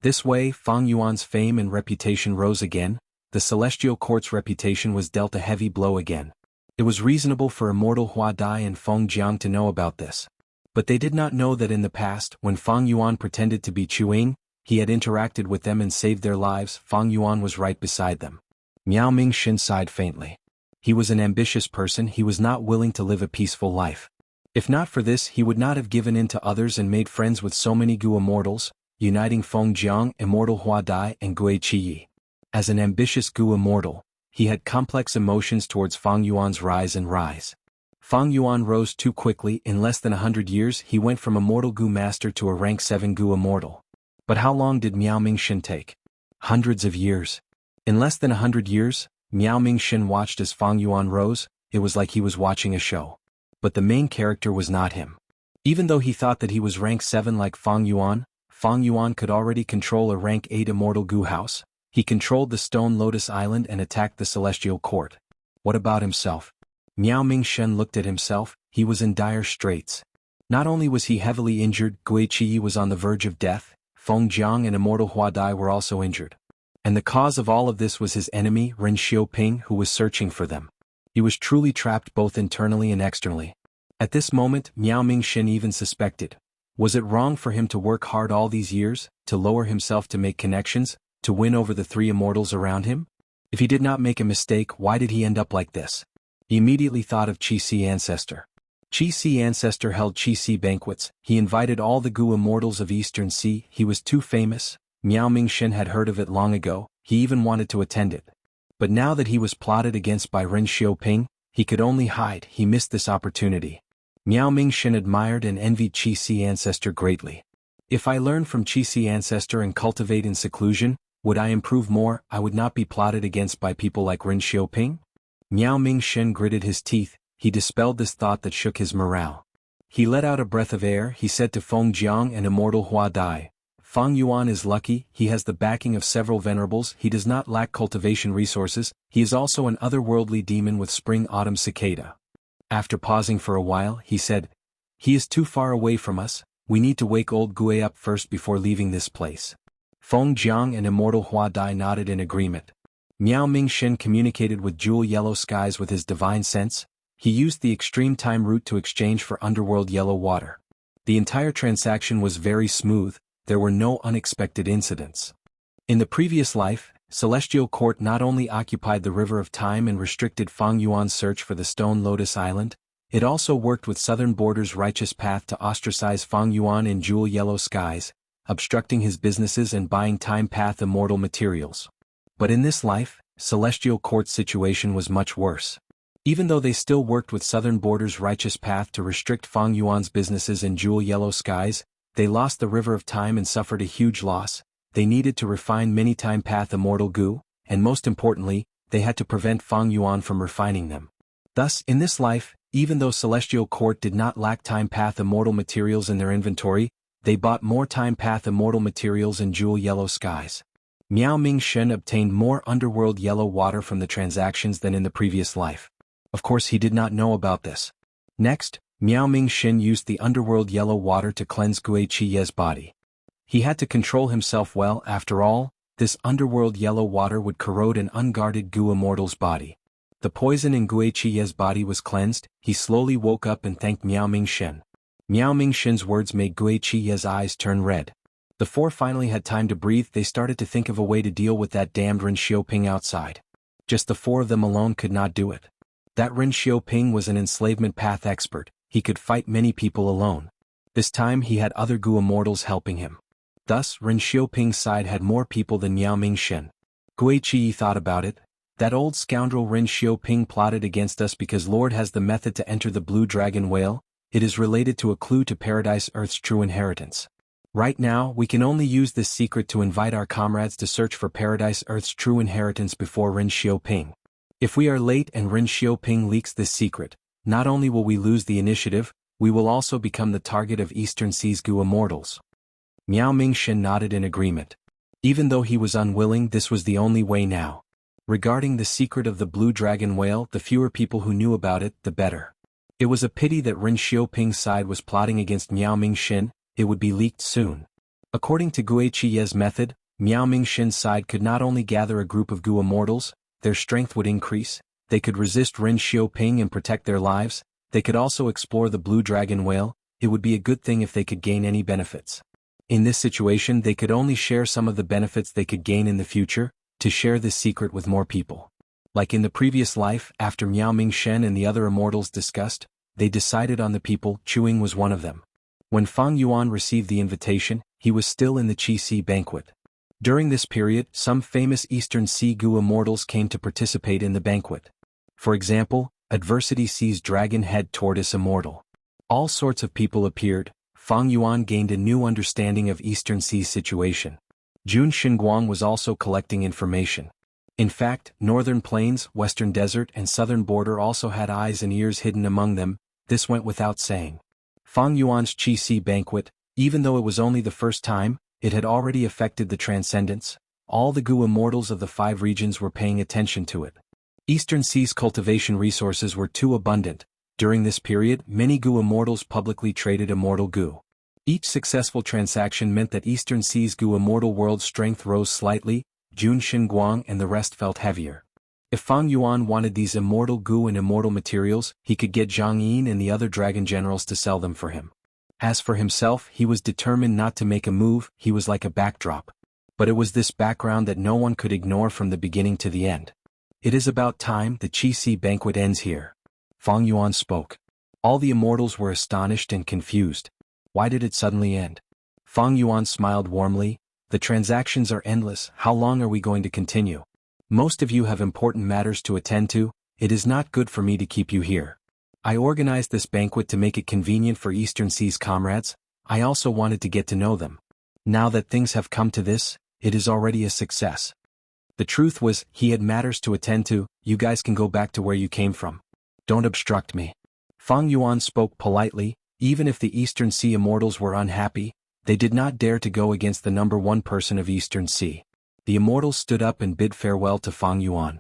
This way, Fang Yuan's fame and reputation rose again. The Celestial Court's reputation was dealt a heavy blow again. It was reasonable for Immortal Hua Dai and Feng Jiang to know about this. But they did not know that in the past, when Fang Yuan pretended to be Chuing, he had interacted with them and saved their lives. Fang Yuan was right beside them. Miao Mingxin sighed faintly. He was an ambitious person, he was not willing to live a peaceful life. If not for this, he would not have given in to others and made friends with so many Gu Immortals, uniting Feng Jiang, Immortal Hua Dai and Gui Qiyi. As an ambitious Gu Immortal, he had complex emotions towards Fang Yuan's rise. Fang Yuan rose too quickly, in less than 100 years he went from Immortal Gu Master to a rank 7 Gu Immortal. But how long did Miao Mingxin take? Hundreds of years. In less than 100 years, Miao Mingxin watched as Fang Yuan rose, it was like he was watching a show. But the main character was not him. Even though he thought that he was rank 7 like Fang Yuan could already control a rank 8 Immortal Gu house. He controlled the Stone Lotus Island and attacked the Celestial Court. What about himself? Miao Mingshen looked at himself. He was in dire straits. Not only was he heavily injured, Gui Qi was on the verge of death, Feng Jiang and Immortal Huadai were also injured. And the cause of all of this was his enemy, Ren Xiaoping, who was searching for them. He was truly trapped both internally and externally. At this moment, Miao Mingshen even suspected. Was it wrong for him to work hard all these years, to lower himself to make connections, to win over the three immortals around him? If he did not make a mistake, why did he end up like this? He immediately thought of Qi Ancestor. Qi Ancestor held Qi banquets. He invited all the Gu immortals of Eastern Sea. He was too famous. Miao Mingshen had heard of it long ago. He even wanted to attend it. But now that he was plotted against by Ren Xiaoping, he could only hide. He missed this opportunity. Miao Mingshen admired and envied Qi Ancestor greatly. If I learn from Qi Ancestor and cultivate in seclusion, would I improve more? I would not be plotted against by people like Ren Xiaoping? Miao Mingshen gritted his teeth. He dispelled this thought that shook his morale. He let out a breath of air. He said to Feng Jiang and Immortal Huadai, Feng Yuan is lucky. He has the backing of several venerables. He does not lack cultivation resources. He is also an otherworldly demon with spring-autumn cicada. After pausing for a while, he said, he is too far away from us. We need to wake old Gue up first before leaving this place. Feng Jiang and Immortal Huadai nodded in agreement. Miao Mingshen communicated with Jewel Yellow Skies with his divine sense. He used the extreme time route to exchange for underworld yellow water. The entire transaction was very smooth. There were no unexpected incidents. In the previous life, Celestial Court not only occupied the River of Time and restricted Feng Yuan's search for the Stone Lotus Island, it also worked with Southern Border's righteous path to ostracize Feng Yuan in Jewel Yellow Skies, obstructing his businesses and buying Time Path immortal materials. But in this life, Celestial Court's situation was much worse. Even though they still worked with Southern Border's righteous path to restrict Feng Yuan's businesses in Jewel Yellow Skies, they lost the River of Time and suffered a huge loss. They needed to refine many Time Path immortal goo, and most importantly, they had to prevent Feng Yuan from refining them. Thus, in this life, even though Celestial Court did not lack Time Path immortal materials in their inventory, they bought more Time Path immortal materials in Jewel Yellow Skies. Miao Mingshen obtained more underworld yellow water from the transactions than in the previous life. Of course, he did not know about this. Next, Miao Mingshen used the underworld yellow water to cleanse Gui Qi's body. He had to control himself well. After all, this underworld yellow water would corrode an unguarded Gu immortal's body. The poison in Gui Qi's body was cleansed. He slowly woke up and thanked Miao Mingshen. Miao Mingshen's words made Gui Qi's eyes turn red. The four finally had time to breathe. They started to think of a way to deal with that damned Ren Xiaoping outside. Just the four of them alone could not do it. That Ren Xiaoping was an enslavement path expert. He could fight many people alone. This time he had other Gu immortals helping him. Thus, Ren Xiaoping's side had more people than Miao Mingshen. Gui Qi thought about it. That old scoundrel Ren Xiaoping plotted against us because Lord has the method to enter the Blue Dragon Whale. It is related to a clue to Paradise Earth's true inheritance. Right now, we can only use this secret to invite our comrades to search for Paradise Earth's true inheritance before Ren Xiaoping. If we are late and Ren Xiaoping leaks this secret, not only will we lose the initiative, we will also become the target of Eastern Sea's Gu immortals. Miao Mingshen nodded in agreement. Even though he was unwilling, this was the only way now. Regarding the secret of the Blue Dragon Whale, the fewer people who knew about it, the better. It was a pity that Ren Xiaoping's side was plotting against Miao Mingshen. It would be leaked soon. According to Gui Qi's method, Miao Mingshen's side could not only gather a group of Gu immortals, their strength would increase, they could resist Ren Xiaoping and protect their lives, they could also explore the Blue Dragon Whale. It would be a good thing if they could gain any benefits. In this situation, they could only share some of the benefits they could gain in the future, to share this secret with more people. Like in the previous life, after Miao Mingshen and the other immortals discussed, they decided on the people. Chewing was one of them. When Feng Yuan received the invitation, he was still in the Qi banquet. During this period, some famous Eastern Sea Gu immortals came to participate in the banquet. For example, Adversity Sea's Dragon Head Tortoise Immortal. All sorts of people appeared. Feng Yuan gained a new understanding of Eastern Sea's situation. Jun Xinguang was also collecting information. In fact, Northern Plains, Western Desert and Southern Border also had eyes and ears hidden among them. This went without saying. Feng Yuan's Qi banquet, even though it was only the first time, it had already affected the transcendence. All the Gu immortals of the 5 regions were paying attention to it. Eastern Sea's cultivation resources were too abundant. During this period, many Gu immortals publicly traded immortal Gu. Each successful transaction meant that Eastern Sea's Gu immortal world's strength rose slightly. Jun Xinguang and the rest felt heavier. If Fang Yuan wanted these immortal Gu and immortal materials, he could get Zhang Yin and the other dragon generals to sell them for him. As for himself, he was determined not to make a move. He was like a backdrop. But it was this background that no one could ignore from the beginning to the end. It is about time. The Qi banquet ends here. Fang Yuan spoke. All the immortals were astonished and confused. Why did it suddenly end? Fang Yuan smiled warmly. The transactions are endless. How long are we going to continue? Most of you have important matters to attend to. It is not good for me to keep you here. I organized this banquet to make it convenient for Eastern Sea's comrades. I also wanted to get to know them. Now that things have come to this, it is already a success. The truth was, he had matters to attend to. You guys can go back to where you came from. Don't obstruct me. Fang Yuan spoke politely. Even if the Eastern Sea immortals were unhappy, they did not dare to go against the #1 person of Eastern Sea. The immortals stood up and bid farewell to Fang Yuan.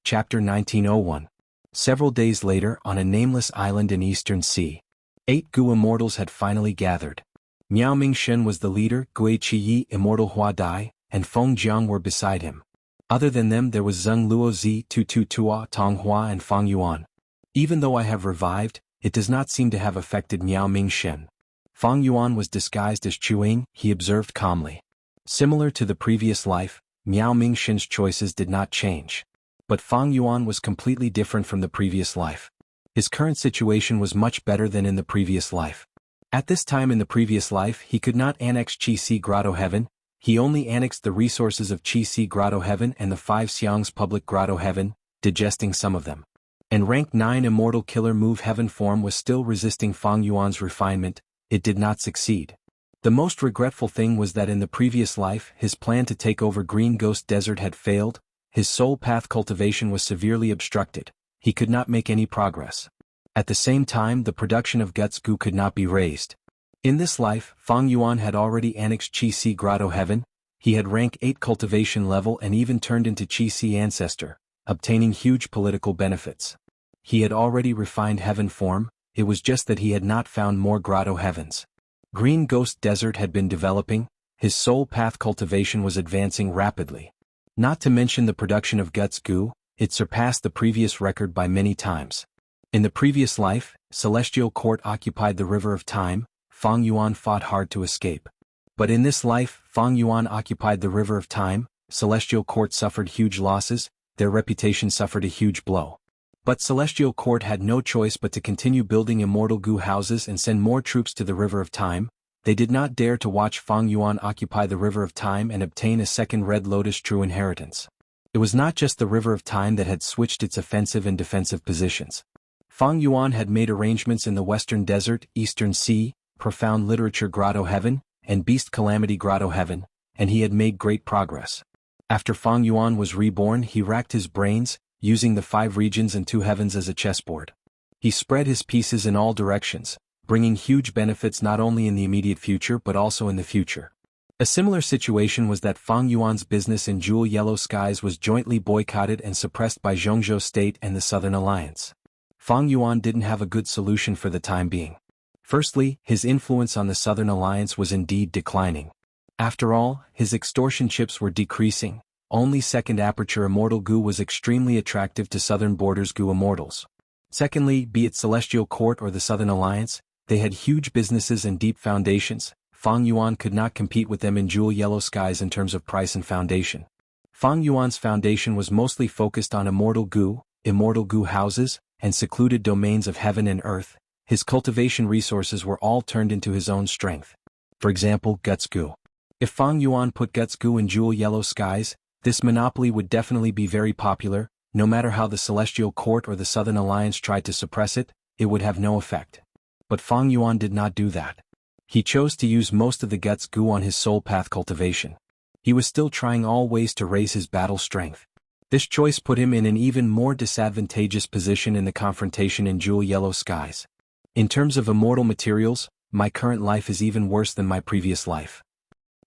Chapter 1901. Several days later, on a nameless island in Eastern Sea, 8 Gu immortals had finally gathered. Miao Mingshen was the leader, Gui Qiyi, Immortal Hua Dai, and Feng Jiang were beside him. Other than them there was Zheng Luozi, Tu Tua, Tong Hua and Fang Yuan. Even though I have revived, it does not seem to have affected Miao Mingshen. Fang Yuan was disguised as Chuang, he observed calmly. Similar to the previous life, Miao Mingshen's choices did not change. But Fang Yuan was completely different from the previous life. His current situation was much better than in the previous life. At this time in the previous life he could not annex Qi Grotto Heaven. He only annexed the resources of Qi Grotto Heaven and the 5 Xiang's public Grotto Heaven, digesting some of them. And rank 9 Immortal Killer Move Heaven form was still resisting Fang Yuan's refinement. It did not succeed. The most regretful thing was that in the previous life his plan to take over Green Ghost Desert had failed. His soul path cultivation was severely obstructed. He could not make any progress. At the same time the production of Guts Gu could not be raised. In this life, Fang Yuan had already annexed Qi Grotto Heaven. He had rank 8 cultivation level and even turned into Qi Ancestor, obtaining huge political benefits. He had already refined heaven form. It was just that he had not found more Grotto Heavens. Green Ghost Desert had been developing. His soul path cultivation was advancing rapidly. Not to mention the production of Guts Gu, it surpassed the previous record by many times. In the previous life, Celestial Court occupied the River of Time. Fang Yuan fought hard to escape. But in this life, Fang Yuan occupied the River of Time. Celestial Court suffered huge losses. Their reputation suffered a huge blow. But Celestial Court had no choice but to continue building immortal Gu houses and send more troops to the River of Time. They did not dare to watch Fang Yuan occupy the River of Time and obtain a second Red Lotus true inheritance. It was not just the River of Time that had switched its offensive and defensive positions. Fang Yuan had made arrangements in the Western Desert, Eastern Sea, Profound Literature Grotto Heaven, and Beast Calamity Grotto Heaven, and he had made great progress. After Fang Yuan was reborn he racked his brains, using the 5 regions and 2 heavens as a chessboard. He spread his pieces in all directions, bringing huge benefits not only in the immediate future but also in the future. A similar situation was that Fang Yuan's business in Jewel Yellow Skies was jointly boycotted and suppressed by Zhongzhou State and the Southern Alliance. Fang Yuan didn't have a good solution for the time being. Firstly, his influence on the Southern Alliance was indeed declining. After all, his extortion chips were decreasing. Only second aperture Immortal Gu was extremely attractive to Southern Borders Gu Immortals. Secondly, be it Celestial Court or the Southern Alliance, they had huge businesses and deep foundations. Fang Yuan could not compete with them in Jewel Yellow Skies in terms of price and foundation. Fang Yuan's foundation was mostly focused on Immortal Gu houses, and secluded domains of heaven and earth. His cultivation resources were all turned into his own strength. For example, Guts Gu. If Fang Yuan put Guts Gu in Jewel Yellow Skies, this monopoly would definitely be very popular. No matter how the Celestial Court or the Southern Alliance tried to suppress it, it would have no effect. But Fang Yuan did not do that. He chose to use most of the Guts Gu on his soul path cultivation. He was still trying all ways to raise his battle strength. This choice put him in an even more disadvantageous position in the confrontation in Jewel Yellow Skies. In terms of immortal materials, my current life is even worse than my previous life.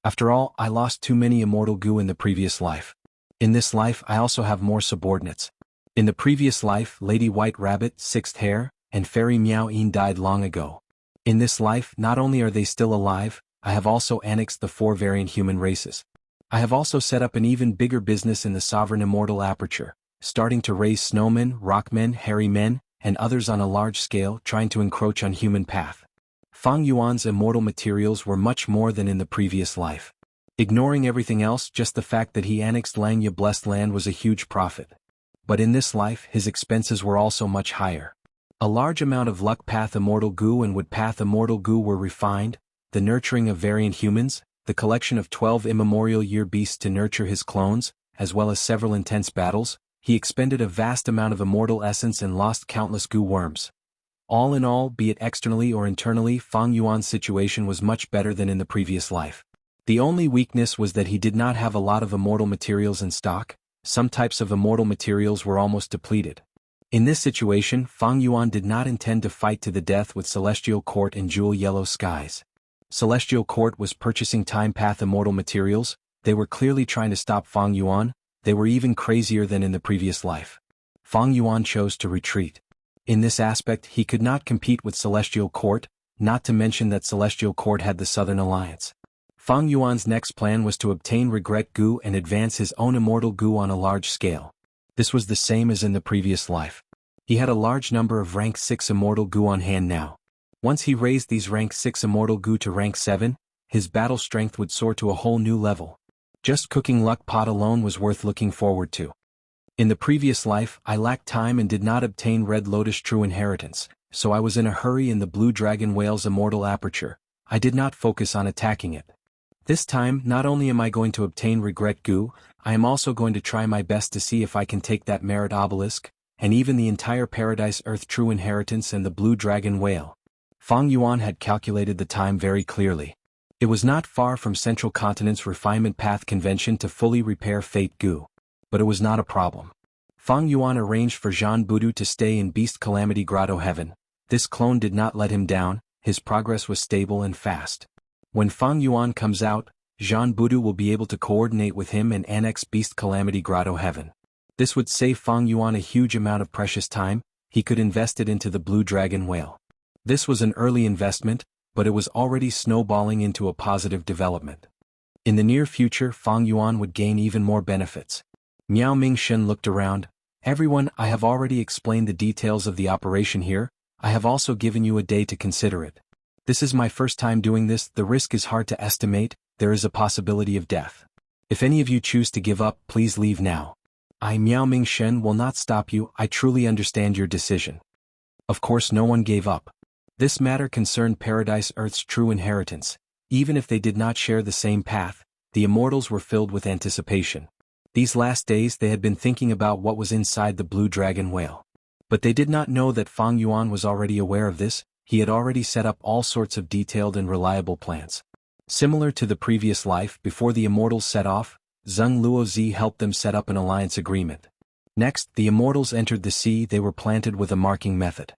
After all, I lost too many immortal goo in the previous life. In this life I also have more subordinates. In the previous life, Lady White Rabbit, Sixth Hair, and Fairy Meow Een died long ago. In this life, not only are they still alive, I have also annexed the 4 variant human races. I have also set up an even bigger business in the sovereign immortal aperture, starting to raise snowmen, rockmen, hairy men, and others on a large scale, trying to encroach on human path. Fang Yuan's immortal materials were much more than in the previous life. Ignoring everything else, just the fact that he annexed Langya Blessed Land was a huge profit. But in this life, his expenses were also much higher. A large amount of Luck Path Immortal Goo and Wood Path Immortal Goo were refined, the nurturing of variant humans, the collection of 12 immemorial year beasts to nurture his clones, as well as several intense battles. He expended a vast amount of immortal essence and lost countless goo worms. All in all, be it externally or internally, Fang Yuan's situation was much better than in the previous life. The only weakness was that he did not have a lot of immortal materials in stock. Some types of immortal materials were almost depleted. In this situation, Fang Yuan did not intend to fight to the death with Celestial Court and Jewel Yellow Skies. Celestial Court was purchasing Time Path immortal materials. They were clearly trying to stop Fang Yuan. They were even crazier than in the previous life. Fang Yuan chose to retreat. In this aspect, he could not compete with Celestial Court, not to mention that Celestial Court had the Southern Alliance. Fang Yuan's next plan was to obtain Regret Goo and advance his own immortal goo on a large scale. This was the same as in the previous life. He had a large number of rank 6 immortal goo on hand now. Once he raised these rank 6 immortal goo to rank 7, his battle strength would soar to a whole new level. Just cooking Luck Pot alone was worth looking forward to. In the previous life, I lacked time and did not obtain Red Lotus True Inheritance, so I was in a hurry in the Blue Dragon Whale's immortal aperture. I did not focus on attacking it. This time, not only am I going to obtain Regret Goo, I am also going to try my best to see if I can take that Merit Obelisk, and even the entire Paradise Earth True Inheritance and the Blue Dragon Whale. Fang Yuan had calculated the time very clearly. It was not far from Central Continent's Refinement Path Convention to fully repair Fate Goo. But it was not a problem. Fang Yuan arranged for Zhan Budu to stay in Beast Calamity Grotto Heaven. This clone did not let him down, his progress was stable and fast. When Fang Yuan comes out, Zhan Budu will be able to coordinate with him and annex Beast Calamity Grotto Heaven. This would save Fang Yuan a huge amount of precious time. He could invest it into the Blue Dragon Whale. This was an early investment, but it was already snowballing into a positive development. In the near future, Fang Yuan would gain even more benefits. Miao Mingxin looked around. Everyone, I have already explained the details of the operation here. I have also given you a day to consider it. This is my first time doing this. The risk is hard to estimate. There is a possibility of death. If any of you choose to give up, please leave now. I, Miao Mingxin, will not stop you. I truly understand your decision. Of course, no one gave up. This matter concerned Paradise Earth's true inheritance. Even if they did not share the same path, the immortals were filled with anticipation. These last days they had been thinking about what was inside the Blue Dragon Whale. But they did not know that Fang Yuan was already aware of this. He had already set up all sorts of detailed and reliable plans. Similar to the previous life, before the immortals set off, Zheng Luozi helped them set up an alliance agreement. Next, the immortals entered the sea. They were planted with a marking method.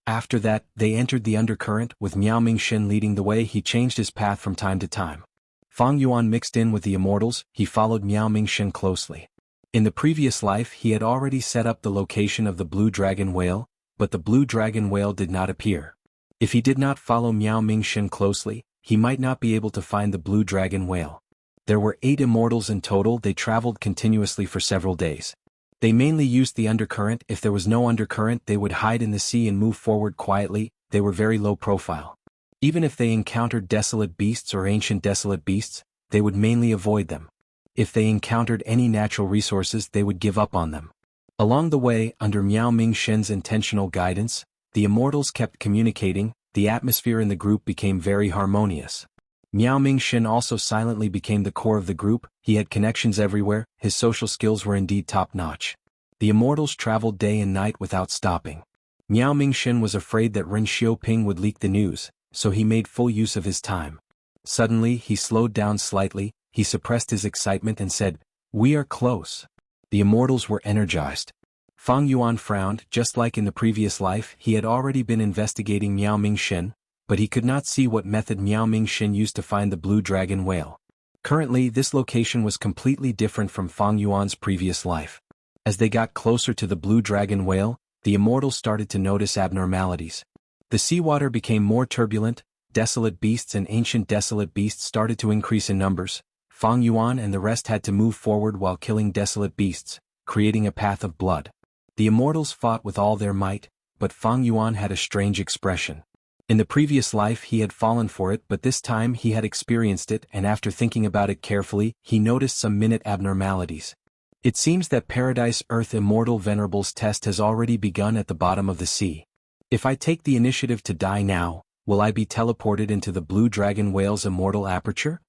After that, they entered the undercurrent, with Miao Mingxin leading the way. He changed his path from time to time. Fang Yuan mixed in with the immortals. He followed Miao Mingxin closely. In the previous life he had already set up the location of the Blue Dragon Whale, but the Blue Dragon Whale did not appear. If he did not follow Miao Mingxin closely, he might not be able to find the Blue Dragon Whale. There were 8 immortals in total. They traveled continuously for several days. They mainly used the undercurrent. If there was no undercurrent, they would hide in the sea and move forward quietly. They were very low profile. Even if they encountered desolate beasts or ancient desolate beasts, they would mainly avoid them. If they encountered any natural resources, they would give up on them. Along the way, under Miao Mingxin's intentional guidance, the immortals kept communicating. The atmosphere in the group became very harmonious. Miao Mingxin also silently became the core of the group. He had connections everywhere. His social skills were indeed top-notch. The immortals traveled day and night without stopping. Miao Mingxin was afraid that Ren Xiaoping would leak the news, so he made full use of his time. Suddenly, he slowed down slightly. He suppressed his excitement and said, "We are close." The immortals were energized. Fang Yuan frowned. Just like in the previous life, he had already been investigating Miao Mingxin, but he could not see what method Miao Mingxin used to find the Blue Dragon Whale. Currently, this location was completely different from Fang Yuan's previous life. As they got closer to the blue dragon whale, the Immortal started to notice abnormalities. The seawater became more turbulent, desolate beasts and ancient desolate beasts started to increase in numbers. Fang Yuan and the rest had to move forward while killing desolate beasts, creating a path of blood. The Immortals fought with all their might, but Fang Yuan had a strange expression. In the previous life he had fallen for it, but this time he had experienced it, and after thinking about it carefully, he noticed some minute abnormalities. It seems that Paradise Earth Immortal Venerable's test has already begun at the bottom of the sea. If I take the initiative to die now, will I be teleported into the blue dragon whale's immortal aperture?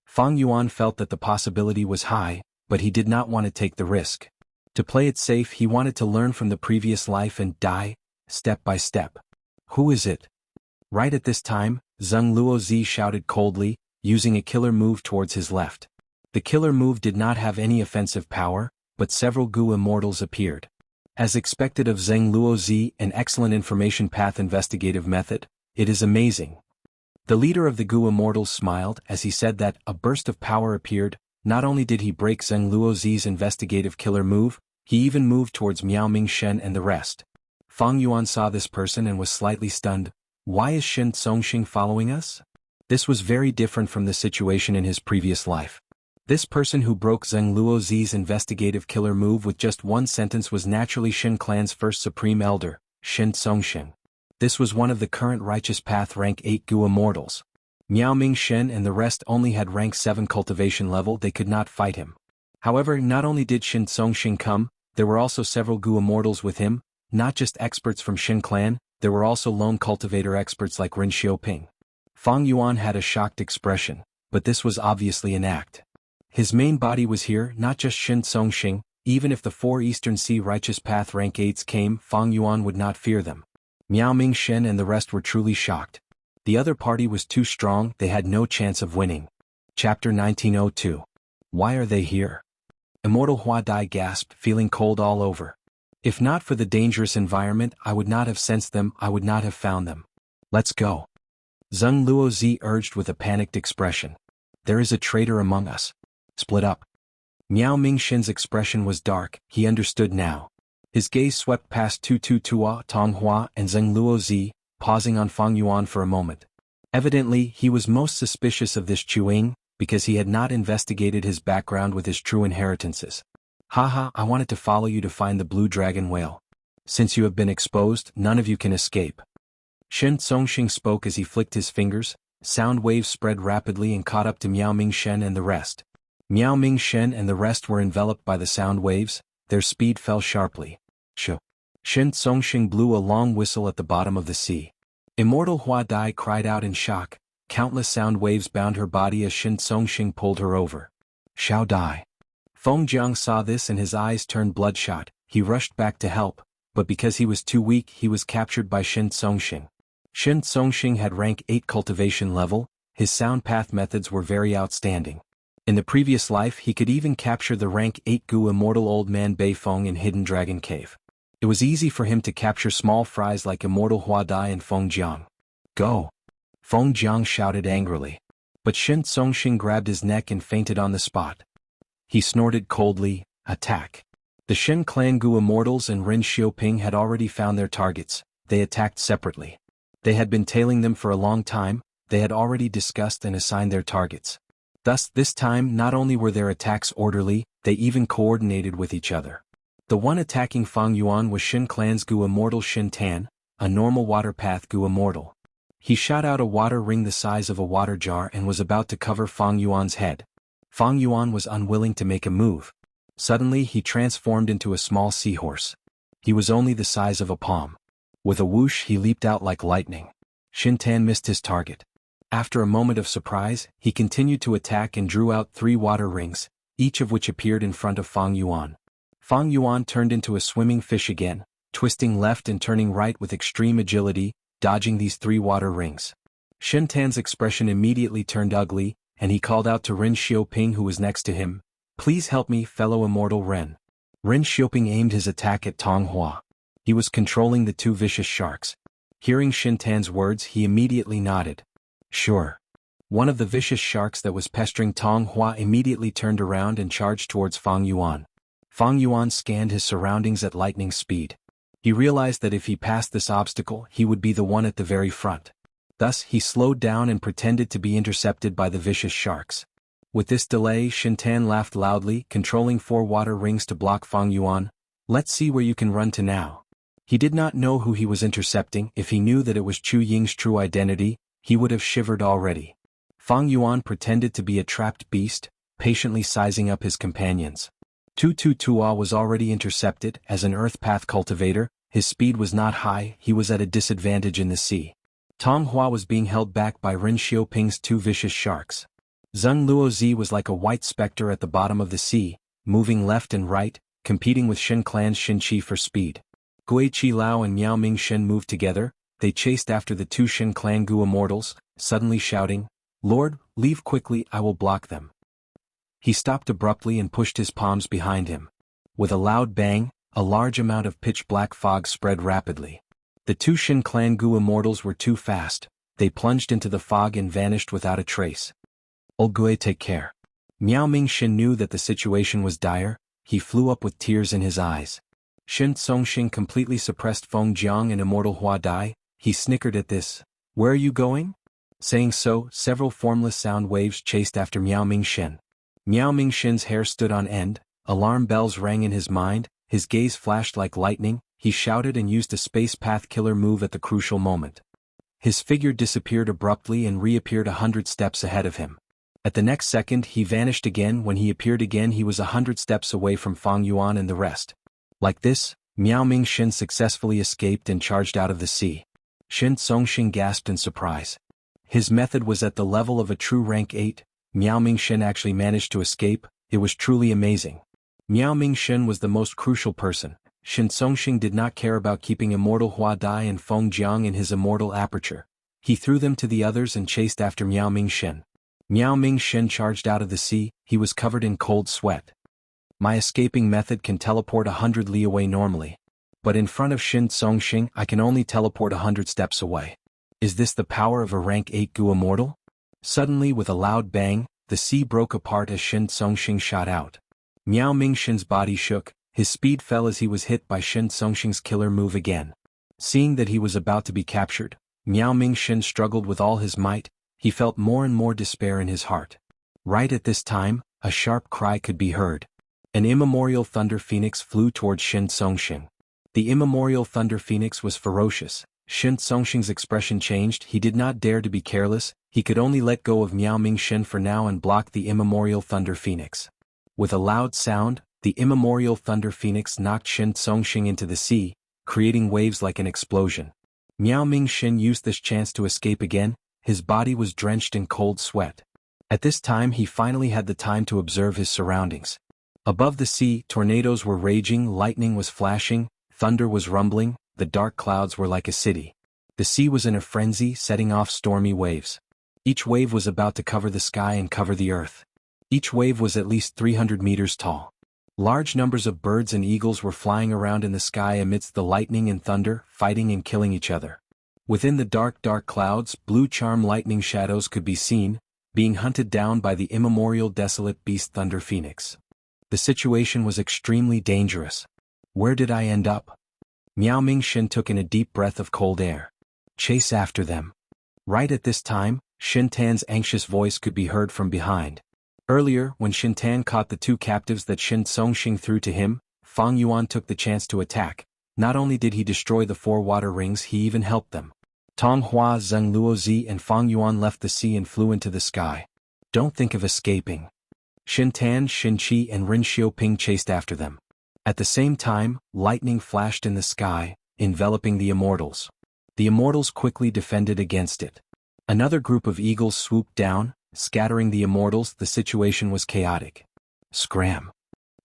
Fang Yuan felt that the possibility was high, but he did not want to take the risk. To play it safe, he wanted to learn from the previous life and die, step by step. Who is it? Right at this time, Zheng Luozi shouted coldly, using a killer move towards his left. The killer move did not have any offensive power, but several Gu Immortals appeared. As expected of Zheng Luozi, an excellent information path investigative method, it is amazing. The leader of the Gu Immortals smiled as he said that a burst of power appeared. Not only did he break Zheng Luozi's investigative killer move, he even moved towards Miao Mingshen and the rest. Fang Yuan saw this person and was slightly stunned. Why is Shen Songxing following us? This was very different from the situation in his previous life. This person who broke Zheng Luozi's investigative killer move with just one sentence was naturally Shen clan's first supreme elder, Shen Songxing. This was one of the current Righteous Path rank 8 Gu Immortals. Miao Mingshen and the rest only had rank 7 cultivation level, they could not fight him. However, not only did Shen Songxing come, there were also several Gu Immortals with him, not just experts from Shen clan, there were also lone cultivator experts like Ren Xiaoping. Fang Yuan had a shocked expression, but this was obviously an act. His main body was here, not just Shen Songxing. Even if the 4 Eastern Sea Righteous Path rank 8s came, Fang Yuan would not fear them. Miao Mingshen and the rest were truly shocked. The other party was too strong, they had no chance of winning. Chapter 1902. Why are they here? Immortal Hua Dai gasped, feeling cold all over. If not for the dangerous environment, I would not have sensed them, I would not have found them. Let's go. Zheng Luozi urged with a panicked expression. There is a traitor among us. Split up. Miao Mingshen's expression was dark, he understood now. His gaze swept past Tu Tua, Tong Hua, and Zheng Luozi, pausing on Fang Yuan for a moment. Evidently, he was most suspicious of this Chuing, because he had not investigated his background with his true inheritances. Haha, I wanted to follow you to find the blue dragon whale. Since you have been exposed, none of you can escape. Shen Songxing spoke as he flicked his fingers. Sound waves spread rapidly and caught up to Miao Mingshen and the rest. Miao Mingshen and the rest were enveloped by the sound waves, their speed fell sharply. Shen Songxing blew a long whistle at the bottom of the sea. Immortal Hua Dai cried out in shock. Countless sound waves bound her body as Shen Songxing pulled her over. Xiao Dai. Feng Jiang saw this and his eyes turned bloodshot. He rushed back to help, but because he was too weak he was captured by Shen Songxing. Shen Songxing had rank 8 cultivation level, his sound path methods were very outstanding. In the previous life he could even capture the rank 8 Gu Immortal Old Man Beifeng in Hidden Dragon Cave. It was easy for him to capture small fries like Immortal Hua Dai and Feng Jiang. Go! Feng Jiang shouted angrily. But Shen Songxing grabbed his neck and fainted on the spot. He snorted coldly, attack. The Shen clan Gu Immortals and Ren Xiaoping had already found their targets, they attacked separately. They had been tailing them for a long time, they had already discussed and assigned their targets. Thus, this time not only were their attacks orderly, they even coordinated with each other. The one attacking Fang Yuan was Shen clan's Gu Immortal Shen Tan, a normal water path Gu Immortal. He shot out a water ring the size of a water jar and was about to cover Fang Yuan's head. Fang Yuan was unwilling to make a move. Suddenly he transformed into a small seahorse. He was only the size of a palm. With a whoosh he leaped out like lightning. Shen Tan missed his target. After a moment of surprise, he continued to attack and drew out 3 water rings, each of which appeared in front of Fang Yuan. Fang Yuan turned into a swimming fish again, twisting left and turning right with extreme agility, dodging these 3 water rings. Shen Tan's expression immediately turned ugly, and he called out to Ren Xiaoping who was next to him, "Please help me, fellow immortal Ren." Ren Xiaoping aimed his attack at Tong Hua. He was controlling the 2 vicious sharks. Hearing Shen Tan's words he immediately nodded. Sure. One of the vicious sharks that was pestering Tong Hua immediately turned around and charged towards Fang Yuan. Fang Yuan scanned his surroundings at lightning speed. He realized that if he passed this obstacle, he would be the one at the very front. Thus, he slowed down and pretended to be intercepted by the vicious sharks. With this delay, Shintan laughed loudly, controlling 4 water rings to block Fang Yuan. "Let's see where you can run to now." He did not know who he was intercepting. If he knew that it was Chu Ying's true identity, he would have shivered already. Fang Yuan pretended to be a trapped beast, patiently sizing up his companions. Tu Tua was already intercepted. As an earth path cultivator, his speed was not high. He was at a disadvantage in the sea. Tong Hua was being held back by Ren Xiaoping's 2 vicious sharks. Zheng Luozi was like a white specter at the bottom of the sea, moving left and right, competing with Shen Clan's Shen Qi for speed. Gui Qi Lao and Miao Ming Shen moved together. They chased after the 2 Shen Clan Gu immortals, suddenly shouting, "Lord, leave quickly, I will block them." He stopped abruptly and pushed his palms behind him. With a loud bang, a large amount of pitch-black fog spread rapidly. The 2 Shen Clan Gu immortals were too fast. They plunged into the fog and vanished without a trace. "Old Gui, take care." Miao Ming Shen knew that the situation was dire. He flew up with tears in his eyes. Shen Songxing completely suppressed Feng Jiang and Immortal Hua Dai. He snickered at this. "Where are you going?" Saying so, several formless sound waves chased after Miao Ming Shen. Miao Ming Shen's hair stood on end, alarm bells rang in his mind, his gaze flashed like lightning. He shouted and used a space path killer move at the crucial moment. His figure disappeared abruptly and reappeared 100 steps ahead of him. At the next second he vanished again. When he appeared again he was 100 steps away from Fang Yuan and the rest. Like this, Miao Ming Shen successfully escaped and charged out of the sea. Shen Songxing gasped in surprise. His method was at the level of a true rank 8. Miao Ming Shen actually managed to escape. It was truly amazing. Miao Ming Shen was the most crucial person. Shen Songxing did not care about keeping Immortal Hua Dai and Feng Jiang in his immortal aperture. He threw them to the others and chased after Miao Ming Shen. Miao Ming Shen charged out of the sea. He was covered in cold sweat. My escaping method can teleport 100 li away normally. But in front of Shen Songxing I can only teleport 100 steps away. Is this the power of a rank 8 Gu immortal? Suddenly with a loud bang, the sea broke apart as Shen Songxing shot out. Miao Ming Shen's body shook. His speed fell as he was hit by Shen Songxing's killer move again. Seeing that he was about to be captured, Miao Ming Shen struggled with all his might. He felt more and more despair in his heart. Right at this time, a sharp cry could be heard. An immemorial thunder phoenix flew towards Shen Songxing. The immemorial thunder phoenix was ferocious. Shen Songxing's expression changed. He did not dare to be careless. He could only let go of Miao Ming Shen for now and block the immemorial thunder phoenix. With a loud sound, the immemorial thunder phoenix knocked Shen Songxing into the sea, creating waves like an explosion. Miao Ming Shen used this chance to escape again. His body was drenched in cold sweat. At this time he finally had the time to observe his surroundings. Above the sea, tornadoes were raging, lightning was flashing, thunder was rumbling, the dark clouds were like a city. The sea was in a frenzy, setting off stormy waves. Each wave was about to cover the sky and cover the earth. Each wave was at least 300 meters tall. Large numbers of birds and eagles were flying around in the sky amidst the lightning and thunder, fighting and killing each other. Within the dark clouds, blue charm lightning shadows could be seen, being hunted down by the immemorial desolate beast Thunder Phoenix. The situation was extremely dangerous. Where did I end up? Miao Ming Shen took in a deep breath of cold air. Chase after them. Right at this time, Shin Tan's anxious voice could be heard from behind. Earlier, when Shin Tan caught the 2 captives that Shen Songxing threw to him, Fang Yuan took the chance to attack. Not only did he destroy the 4 water rings, he even helped them. Tong Hua, Zheng Luozi and Fang Yuan left the sea and flew into the sky. Don't think of escaping. Shin Tan, Shen Qi and Ren Xiaoping chased after them. At the same time, lightning flashed in the sky, enveloping the immortals. The immortals quickly defended against it. Another group of eagles swooped down, scattering the immortals. The situation was chaotic. Scram.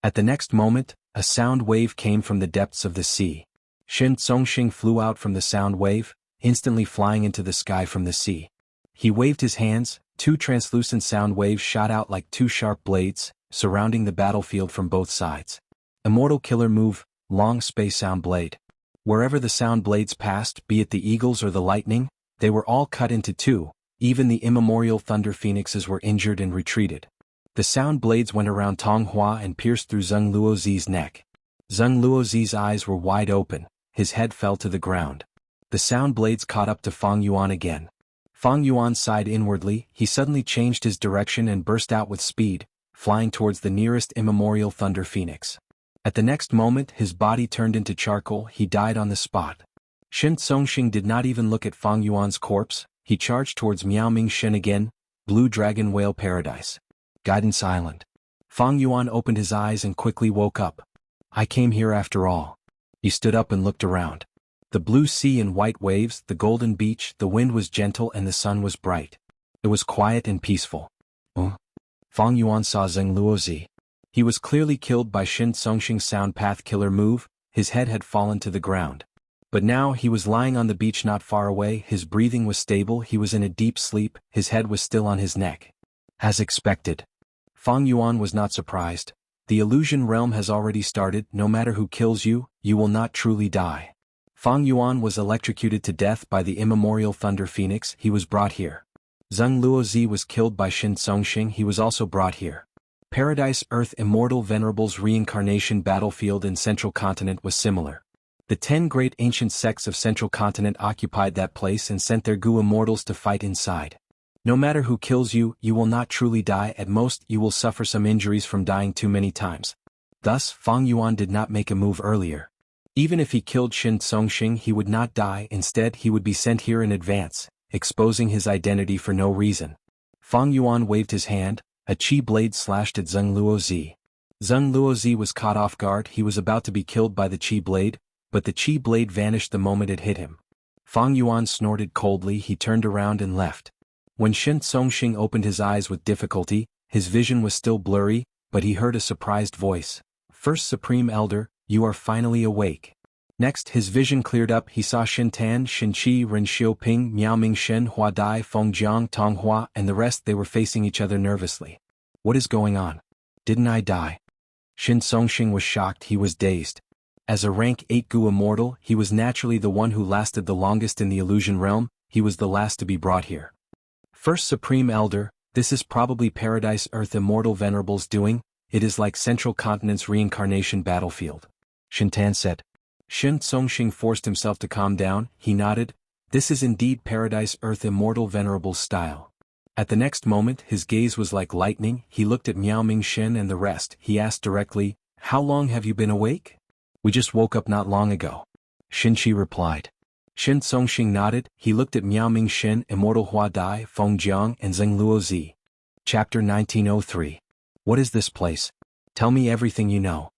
At the next moment, a sound wave came from the depths of the sea. Shen Songxing flew out from the sound wave, instantly flying into the sky from the sea. He waved his hands. 2 translucent sound waves shot out like 2 sharp blades, surrounding the battlefield from both sides. Immortal killer move, long space sound blade. Wherever the sound blades passed, be it the eagles or the lightning, they were all cut into 2. Even the immemorial thunder phoenixes were injured and retreated. The sound blades went around Tong Hua and pierced through Zheng Luozi's neck. Zheng Luozi's eyes were wide open, his head fell to the ground. The sound blades caught up to Fang Yuan again. Fang Yuan sighed inwardly, he suddenly changed his direction and burst out with speed, flying towards the nearest immemorial thunder phoenix. At the next moment his body turned into charcoal, he died on the spot. Shen Songxing did not even look at Fang Yuan's corpse, he charged towards Miao Mingshen again, Blue Dragon Whale Paradise. Guidance Island. Fang Yuan opened his eyes and quickly woke up. I came here after all. He stood up and looked around. The blue sea and white waves, the golden beach, the wind was gentle and the sun was bright. It was quiet and peaceful. Fang Yuan saw Zheng Luozi. He was clearly killed by Shen Songxing's sound path killer move, his head had fallen to the ground. But now he was lying on the beach not far away, his breathing was stable, he was in a deep sleep, his head was still on his neck. As expected. Fang Yuan was not surprised. The illusion realm has already started, no matter who kills you, you will not truly die. Fang Yuan was electrocuted to death by the immemorial Thunder Phoenix, he was brought here. Zheng Luozi was killed by Shen Songxing, he was also brought here. Paradise Earth Immortal Venerable's reincarnation battlefield in Central Continent was similar. The 10 great ancient sects of Central Continent occupied that place and sent their Gu immortals to fight inside. No matter who kills you, you will not truly die, at most you will suffer some injuries from dying too many times. Thus, Fang Yuan did not make a move earlier. Even if he killed Shen Songxing he would not die, instead he would be sent here in advance, exposing his identity for no reason. Fang Yuan waved his hand, a chi blade slashed at Zheng Luozi. Zheng Luozi was caught off guard, he was about to be killed by the chi blade, but the chi blade vanished the moment it hit him. Fang Yuan snorted coldly, he turned around and left. When Shen Songxing opened his eyes with difficulty, his vision was still blurry, but he heard a surprised voice. First Supreme Elder, you are finally awake. Next his vision cleared up, he saw Shen Tan, Shen Qi, Ren Xiaoping, Miao Mingshen, Hua Dai, Feng Jiang, Tong Hua, and the rest. They were facing each other nervously. What is going on? Didn't I die? Shen Songxing was shocked, he was dazed. As a rank 8 Gu immortal, he was naturally the one who lasted the longest in the illusion realm, he was the last to be brought here. First Supreme Elder, this is probably Paradise Earth Immortal Venerable's doing, it is like Central Continent's reincarnation battlefield. Shen Tan said. Shen Songxing forced himself to calm down, he nodded, this is indeed Paradise Earth Immortal Venerable's style. At the next moment his gaze was like lightning, he looked at Miao Mingshen and the rest, he asked directly, how long have you been awake? We just woke up not long ago. Shen Qi replied. Shen Songxing nodded, he looked at Miao Mingshen, Immortal Hua Dai, Feng Jiang and Zheng Luozi. Chapter 1903. What is this place? Tell me everything you know.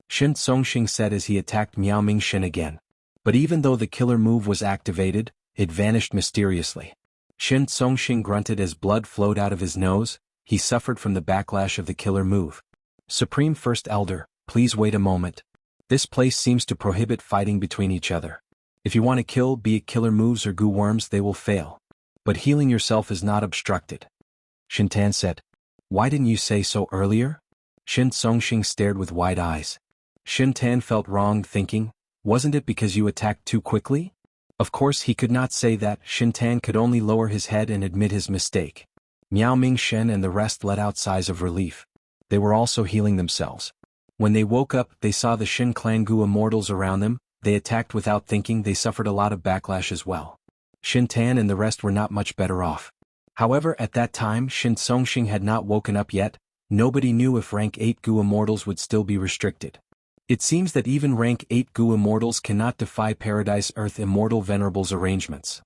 Shen Songxing said as he attacked Miao Mingshen again. But even though the killer move was activated, it vanished mysteriously. Shen Songxing grunted as blood flowed out of his nose, he suffered from the backlash of the killer move. Supreme First Elder, please wait a moment. This place seems to prohibit fighting between each other. If you want to kill, be it killer moves or Gu worms, they will fail. But healing yourself is not obstructed. Shen Tan said. Why didn't you say so earlier? Shen Songxing stared with wide eyes. Shen Tan felt wronged, thinking, wasn't it because you attacked too quickly? Of course he could not say that, Shen Tan could only lower his head and admit his mistake. Miao Mingshen and the rest let out sighs of relief. They were also healing themselves. When they woke up, they saw the Shen Clan Gu immortals around them, they attacked without thinking, they suffered a lot of backlash as well. Shen Tan and the rest were not much better off. However, at that time Shen Songxing had not woken up yet, nobody knew if rank 8 Gu immortals would still be restricted. It seems that even rank 8 Gu immortals cannot defy Paradise Earth Immortal Venerable's arrangements.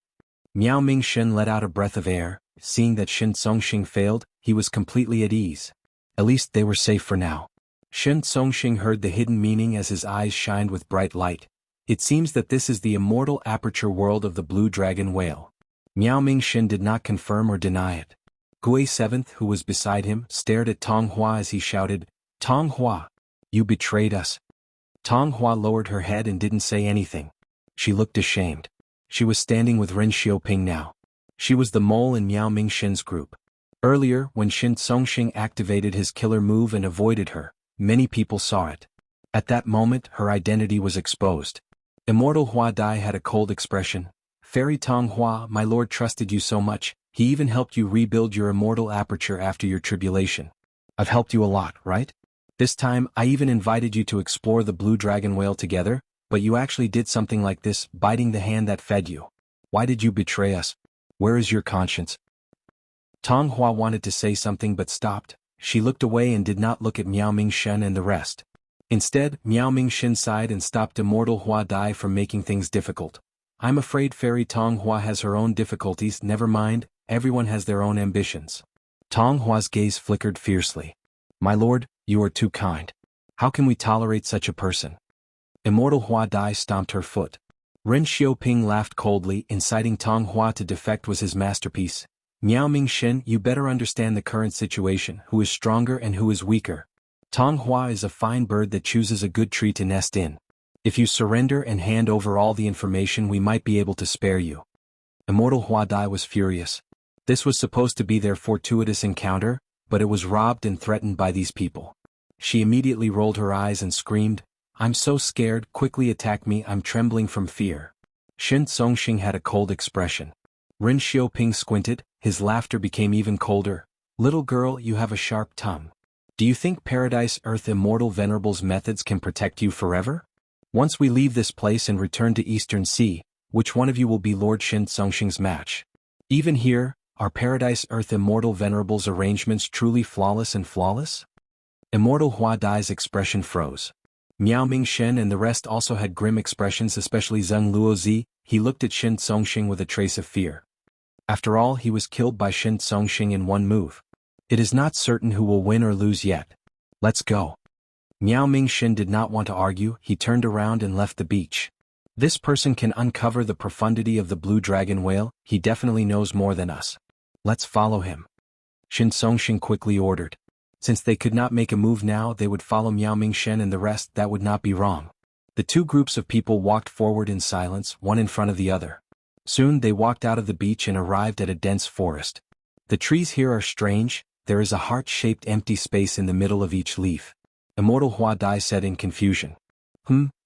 Miao Mingshen let out a breath of air, seeing that Shen Songxing failed, he was completely at ease. At least they were safe for now. Shen Songxing heard the hidden meaning as his eyes shined with bright light. It seems that this is the immortal aperture world of the blue dragon whale. Miao Mingshen did not confirm or deny it. Gui 7th, who was beside him, stared at Tong Hua as he shouted, Tong Hua, you betrayed us. Tong Hua lowered her head and didn't say anything. She looked ashamed. She was standing with Ren Xiaoping now. She was the mole in Miao Mingshen's group. Earlier, when Shen Songxing activated his killer move and avoided her, many people saw it. At that moment, her identity was exposed. Immortal Hua Dai had a cold expression. Fairy Tong Hua, my lord trusted you so much, He even helped you rebuild your immortal aperture after your tribulation. I've helped you a lot, right? This time, I even invited you to explore the blue dragon whale together, but you actually did something like this, biting the hand that fed you. Why did you betray us? Where is your conscience? Tong Hua wanted to say something but stopped. She looked away and did not look at Miao Mingshen and the rest. Instead, Miao Mingshen sighed and stopped Immortal Hua Dai from making things difficult. I'm afraid Fairy Tong Hua has her own difficulties. Never mind, everyone has their own ambitions. Tong Hua's gaze flickered fiercely. My lord, you are too kind. How can we tolerate such a person? Immortal Hua Dai stomped her foot. Ren Xiaoping laughed coldly, inciting Tong Hua to defect was his masterpiece. Miao Mingshen, you better understand the current situation, who is stronger and who is weaker. Tong Hua is a fine bird that chooses a good tree to nest in. If you surrender and hand over all the information, we might be able to spare you. Immortal Hua Dai was furious. This was supposed to be their fortuitous encounter, but it was robbed and threatened by these people. She immediately rolled her eyes and screamed, I'm so scared, quickly attack me, I'm trembling from fear. Shen Songxing had a cold expression. Ren Xiaoping squinted, his laughter became even colder. Little girl, you have a sharp tongue. Do you think Paradise Earth Immortal Venerable's methods can protect you forever? Once we leave this place and return to Eastern Sea, which one of you will be Lord Shen Songxing's match? Even here, are Paradise Earth Immortal Venerable's arrangements truly flawless and flawless? Immortal Hua Dai's expression froze. Miao Mingshen and the rest also had grim expressions, especially Zheng Luozi. He looked at Shen Songxing with a trace of fear. After all, he was killed by Shen Songxing in one move. It is not certain who will win or lose yet. Let's go. Miao Mingshen did not want to argue, he turned around and left the beach. This person can uncover the profundity of the blue dragon whale, he definitely knows more than us. Let's follow him. Shen Songxing quickly ordered. Since they could not make a move now, they would follow Miao Mingshen and the rest. That would not be wrong. The two groups of people walked forward in silence, one in front of the other. Soon they walked out of the beach and arrived at a dense forest. The trees here are strange, there is a heart-shaped empty space in the middle of each leaf. Immortal Hua Dai said in confusion.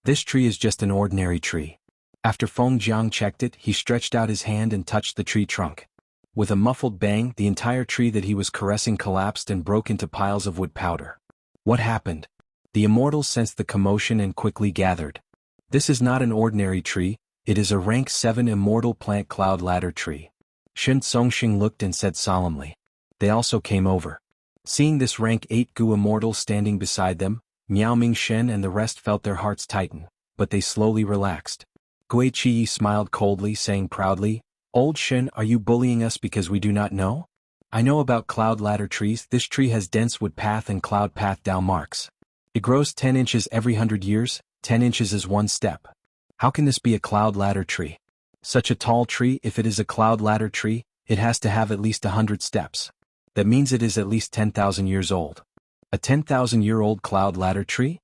This tree is just an ordinary tree. After Feng Jiang checked it, he stretched out his hand and touched the tree trunk. With a muffled bang, the entire tree that he was caressing collapsed and broke into piles of wood powder. What happened? The immortals sensed the commotion and quickly gathered. This is not an ordinary tree, it is a rank 7 immortal plant cloud ladder tree. Shen Songxing looked and said solemnly. They also came over. Seeing this rank 8 Gu immortal standing beside them, Miao Mingshen and the rest felt their hearts tighten, but they slowly relaxed. Gui Qi smiled coldly, saying proudly, Old Shen, are you bullying us because we do not know? I know about cloud ladder trees. This tree has dense wood path and cloud path down marks. It grows 10 inches every 100 years, 10 inches is one step. How can this be a cloud ladder tree? Such a tall tree, if it is a cloud ladder tree, it has to have at least 100 steps. That means it is at least 10,000 years old. A 10,000-year-old cloud ladder tree?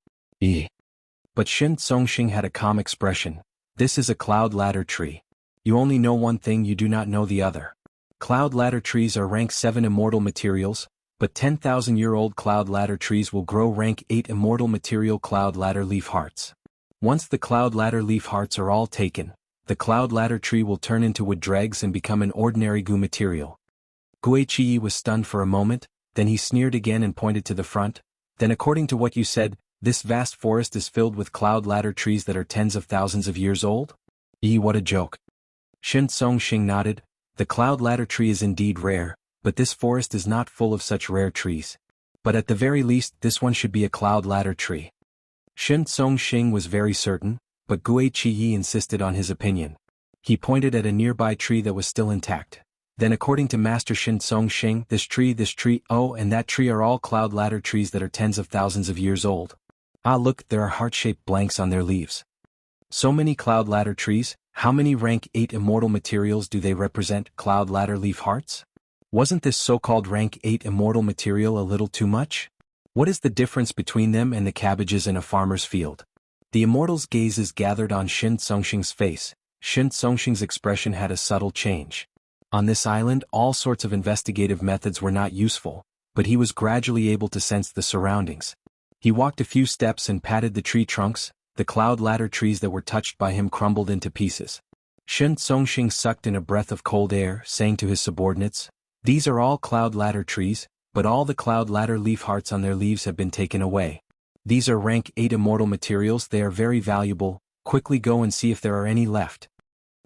But Shen Songxing had a calm expression. This is a cloud ladder tree. You only know one thing, you do not know the other. Cloud ladder trees are rank 7 immortal materials, but 10,000-year-old cloud ladder trees will grow rank 8 immortal material cloud ladder leaf hearts. Once the cloud ladder leaf hearts are all taken, the cloud ladder tree will turn into wood dregs and become an ordinary Gu material. Gui Qi was stunned for a moment, then he sneered again and pointed to the front. Then according to what you said, this vast forest is filled with cloud ladder trees that are tens of thousands of years old? What a joke. Shen Songxing nodded. The cloud ladder tree is indeed rare, but this forest is not full of such rare trees. But at the very least, this one should be a cloud ladder tree. Shen Songxing was very certain, but Gui Qi insisted on his opinion. He pointed at a nearby tree that was still intact. Then according to Master Shen Songxing, this tree, oh, and that tree are all cloud ladder trees that are tens of thousands of years old. Ah, look, there are heart-shaped blanks on their leaves. So many cloud ladder trees, how many rank 8 immortal materials do they represent, cloud ladder leaf hearts? Wasn't this so-called rank 8 immortal material a little too much? What is the difference between them and the cabbages in a farmer's field? The immortal's gazes gathered on Shen Songxing's face. Shen Songxing's expression had a subtle change. On this island, all sorts of investigative methods were not useful, but he was gradually able to sense the surroundings. He walked a few steps and patted the tree trunks. The cloud ladder trees that were touched by him crumbled into pieces. Xianxia sucked in a breath of cold air, saying to his subordinates, "These are all cloud ladder trees, but all the cloud ladder leaf hearts on their leaves have been taken away. These are rank 8 immortal materials, they are very valuable, quickly go and see if there are any left."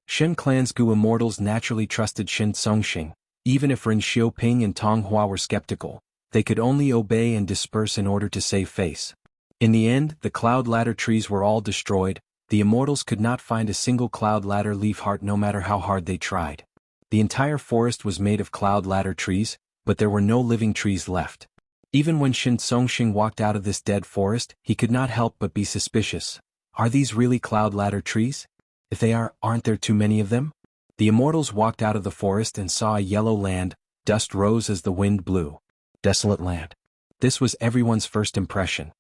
Shen Clan's Gu immortals naturally trusted Xianxia, even if Ren Xiaoping and Tong Hua were skeptical. They could only obey and disperse in order to save face. In the end, the cloud ladder trees were all destroyed. The immortals could not find a single cloud ladder leaf heart no matter how hard they tried. The entire forest was made of cloud ladder trees, but there were no living trees left. Even when Xianxia walked out of this dead forest, he could not help but be suspicious. Are these really cloud ladder trees? If they are, aren't there too many of them? The immortals walked out of the forest and saw a yellow land. Dust rose as the wind blew. Desolate land. This was everyone's first impression.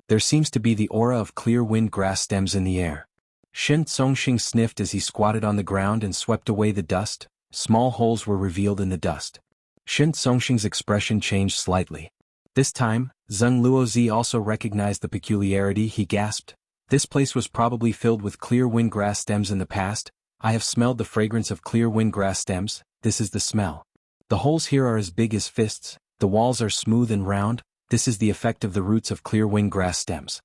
There seems to be the aura of clear wind grass stems in the air. Xianxia sniffed as he squatted on the ground and swept away the dust. Small holes were revealed in the dust. Xianxia's expression changed slightly. This time, Zheng Luozi also recognized the peculiarity. He gasped, "This place was probably filled with clear wind grass stems in the past. I have smelled the fragrance of clear wind grass stems. This is the smell. The holes here are as big as fists. The walls are smooth and round. This is the effect of the roots of clear wind grass stems."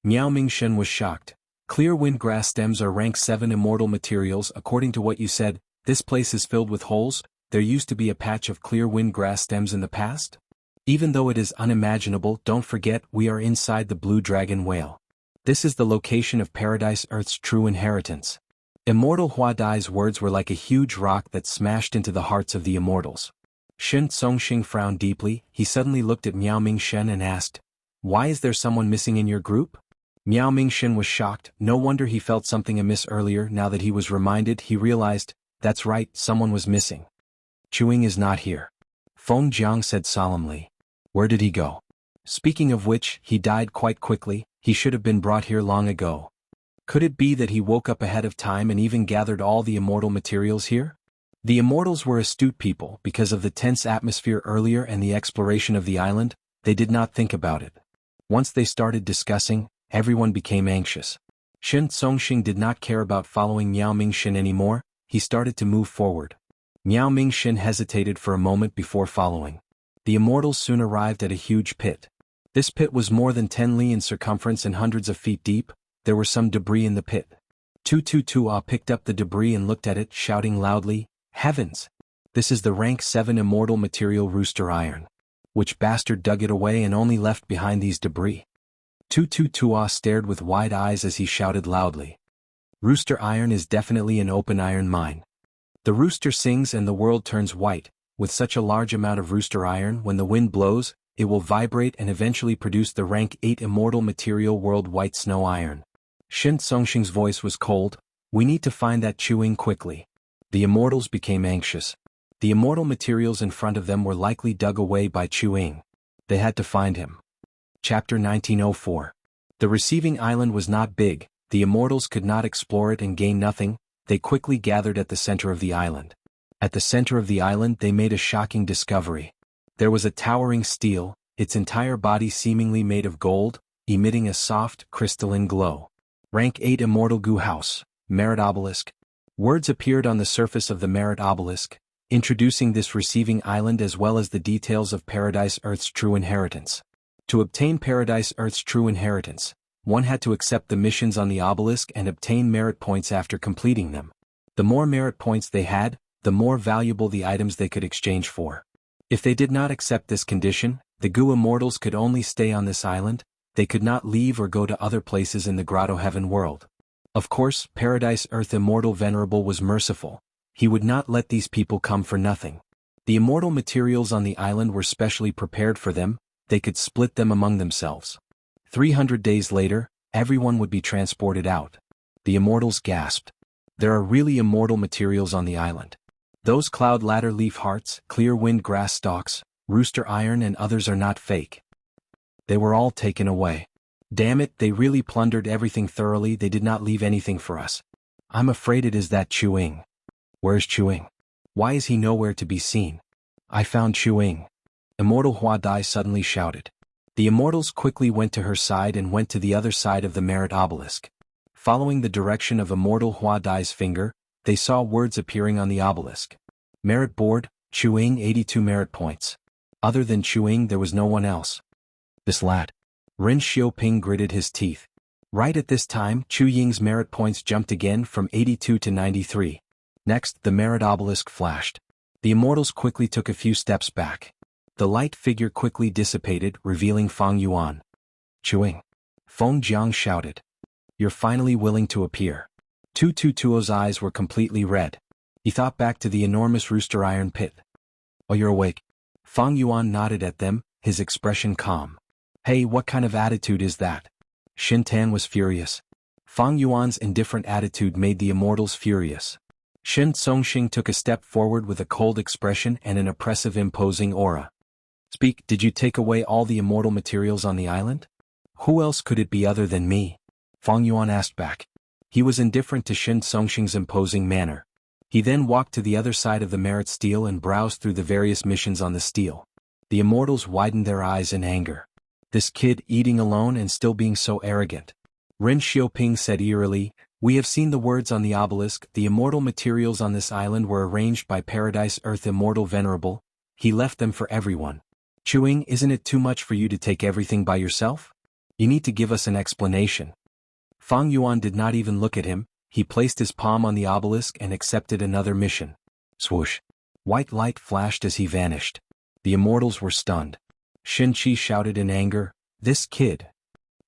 Miao Mingshen was shocked. "Clear wind grass stems are rank 7 immortal materials according to what you said. This place is filled with holes. There used to be a patch of clear wind grass stems in the past? Even though it is unimaginable, don't forget we are inside the Blue Dragon Whale. This is the location of Paradise Earth's true inheritance." Immortal Hua Dai's words were like a huge rock that smashed into the hearts of the immortals. Xianxia frowned deeply. He suddenly looked at Miao Mingshen and asked, "Why is there someone missing in your group?" Miao Mingshen was shocked. No wonder he felt something amiss earlier. Now that he was reminded, he realized, that's right, someone was missing. "Chuing is not here," Feng Jiang said solemnly. "Where did he go? Speaking of which, he died quite quickly. He should have been brought here long ago. Could it be that he woke up ahead of time and even gathered all the immortal materials here?" The immortals were astute people. Because of the tense atmosphere earlier and the exploration of the island, they did not think about it. Once they started discussing, everyone became anxious. Xianxia did not care about following Miao Mingshen anymore. He started to move forward. Miao Mingshen hesitated for a moment before following. The immortals soon arrived at a huge pit. This pit was more than 10 li in circumference and hundreds of feet deep. There was some debris in the pit. Tua picked up the debris and looked at it, shouting loudly, "Heavens! This is the rank 7 immortal material rooster iron. Which bastard dug it away and only left behind these debris?" Tua stared with wide eyes as he shouted loudly. "Rooster iron is definitely an open iron mine. The rooster sings and the world turns white. With such a large amount of rooster iron, when the wind blows, it will vibrate and eventually produce the rank 8 immortal material world white snow iron." Xianxia's voice was cold. "We need to find that Chuing quickly." The immortals became anxious. The immortal materials in front of them were likely dug away by Chuing. They had to find him. Chapter 1904. The receiving island was not big. The immortals could not explore it and gain nothing. They quickly gathered at the center of the island. At the center of the island they made a shocking discovery. There was a towering stele, its entire body seemingly made of gold, emitting a soft, crystalline glow. Rank 8 Immortal Gu House, Merit Obelisk. Words appeared on the surface of the Merit Obelisk, introducing this receiving island as well as the details of Paradise Earth's true inheritance. To obtain Paradise Earth's true inheritance, one had to accept the missions on the obelisk and obtain merit points after completing them. The more merit points they had, the more valuable the items they could exchange for. If they did not accept this condition, the Gu immortals could only stay on this island. They could not leave or go to other places in the Grotto Heaven world. Of course, Paradise Earth Immortal Venerable was merciful. He would not let these people come for nothing. The immortal materials on the island were specially prepared for them. They could split them among themselves. 300 days later, everyone would be transported out. The immortals gasped. There are really immortal materials on the island. Those cloud ladder leaf hearts, clear wind grass stalks, rooster iron and others are not fake. They were all taken away. Damn it, they really plundered everything thoroughly. They did not leave anything for us. I'm afraid it is that Chuing. Where's Chuing? Why is he nowhere to be seen? I found Chuing. Immortal Hua Dai suddenly shouted. The immortals quickly went to her side and went to the other side of the Merit Obelisk. Following the direction of Immortal Hua Dai's finger, they saw words appearing on the obelisk. Merit board, Chuing 82 merit points. Other than Chuing there was no one else. This lad. Ren Xiaoping gritted his teeth. Right at this time, Chu Ying's merit points jumped again from 82 to 93. Next, the merit obelisk flashed. The immortals quickly took a few steps back. The light figure quickly dissipated, revealing Fang Yuan. Chuing. Feng Jiang shouted. You're finally willing to appear. Tu Tuo's eyes were completely red. He thought back to the enormous rooster iron pit. Oh, you're awake. Fang Yuan nodded at them, his expression calm. Hey, what kind of attitude is that? Xin Tan was furious. Fang Yuan's indifferent attitude made the immortals furious. Shen Songxing took a step forward with a cold expression and an oppressive imposing aura. Speak, did you take away all the immortal materials on the island? Who else could it be other than me? Fang Yuan asked back. He was indifferent to Shen Songxing's imposing manner. He then walked to the other side of the merit stele and browsed through the various missions on the stele. The immortals widened their eyes in anger. This kid eating alone and still being so arrogant. Ren Xiaoping said eerily, we have seen the words on the obelisk. The immortal materials on this island were arranged by Paradise Earth Immortal Venerable. He left them for everyone. Chuing, isn't it too much for you to take everything by yourself? You need to give us an explanation. Fang Yuan did not even look at him. He placed his palm on the obelisk and accepted another mission. Swoosh. White light flashed as he vanished. The immortals were stunned. Shin Qi shouted in anger, this kid.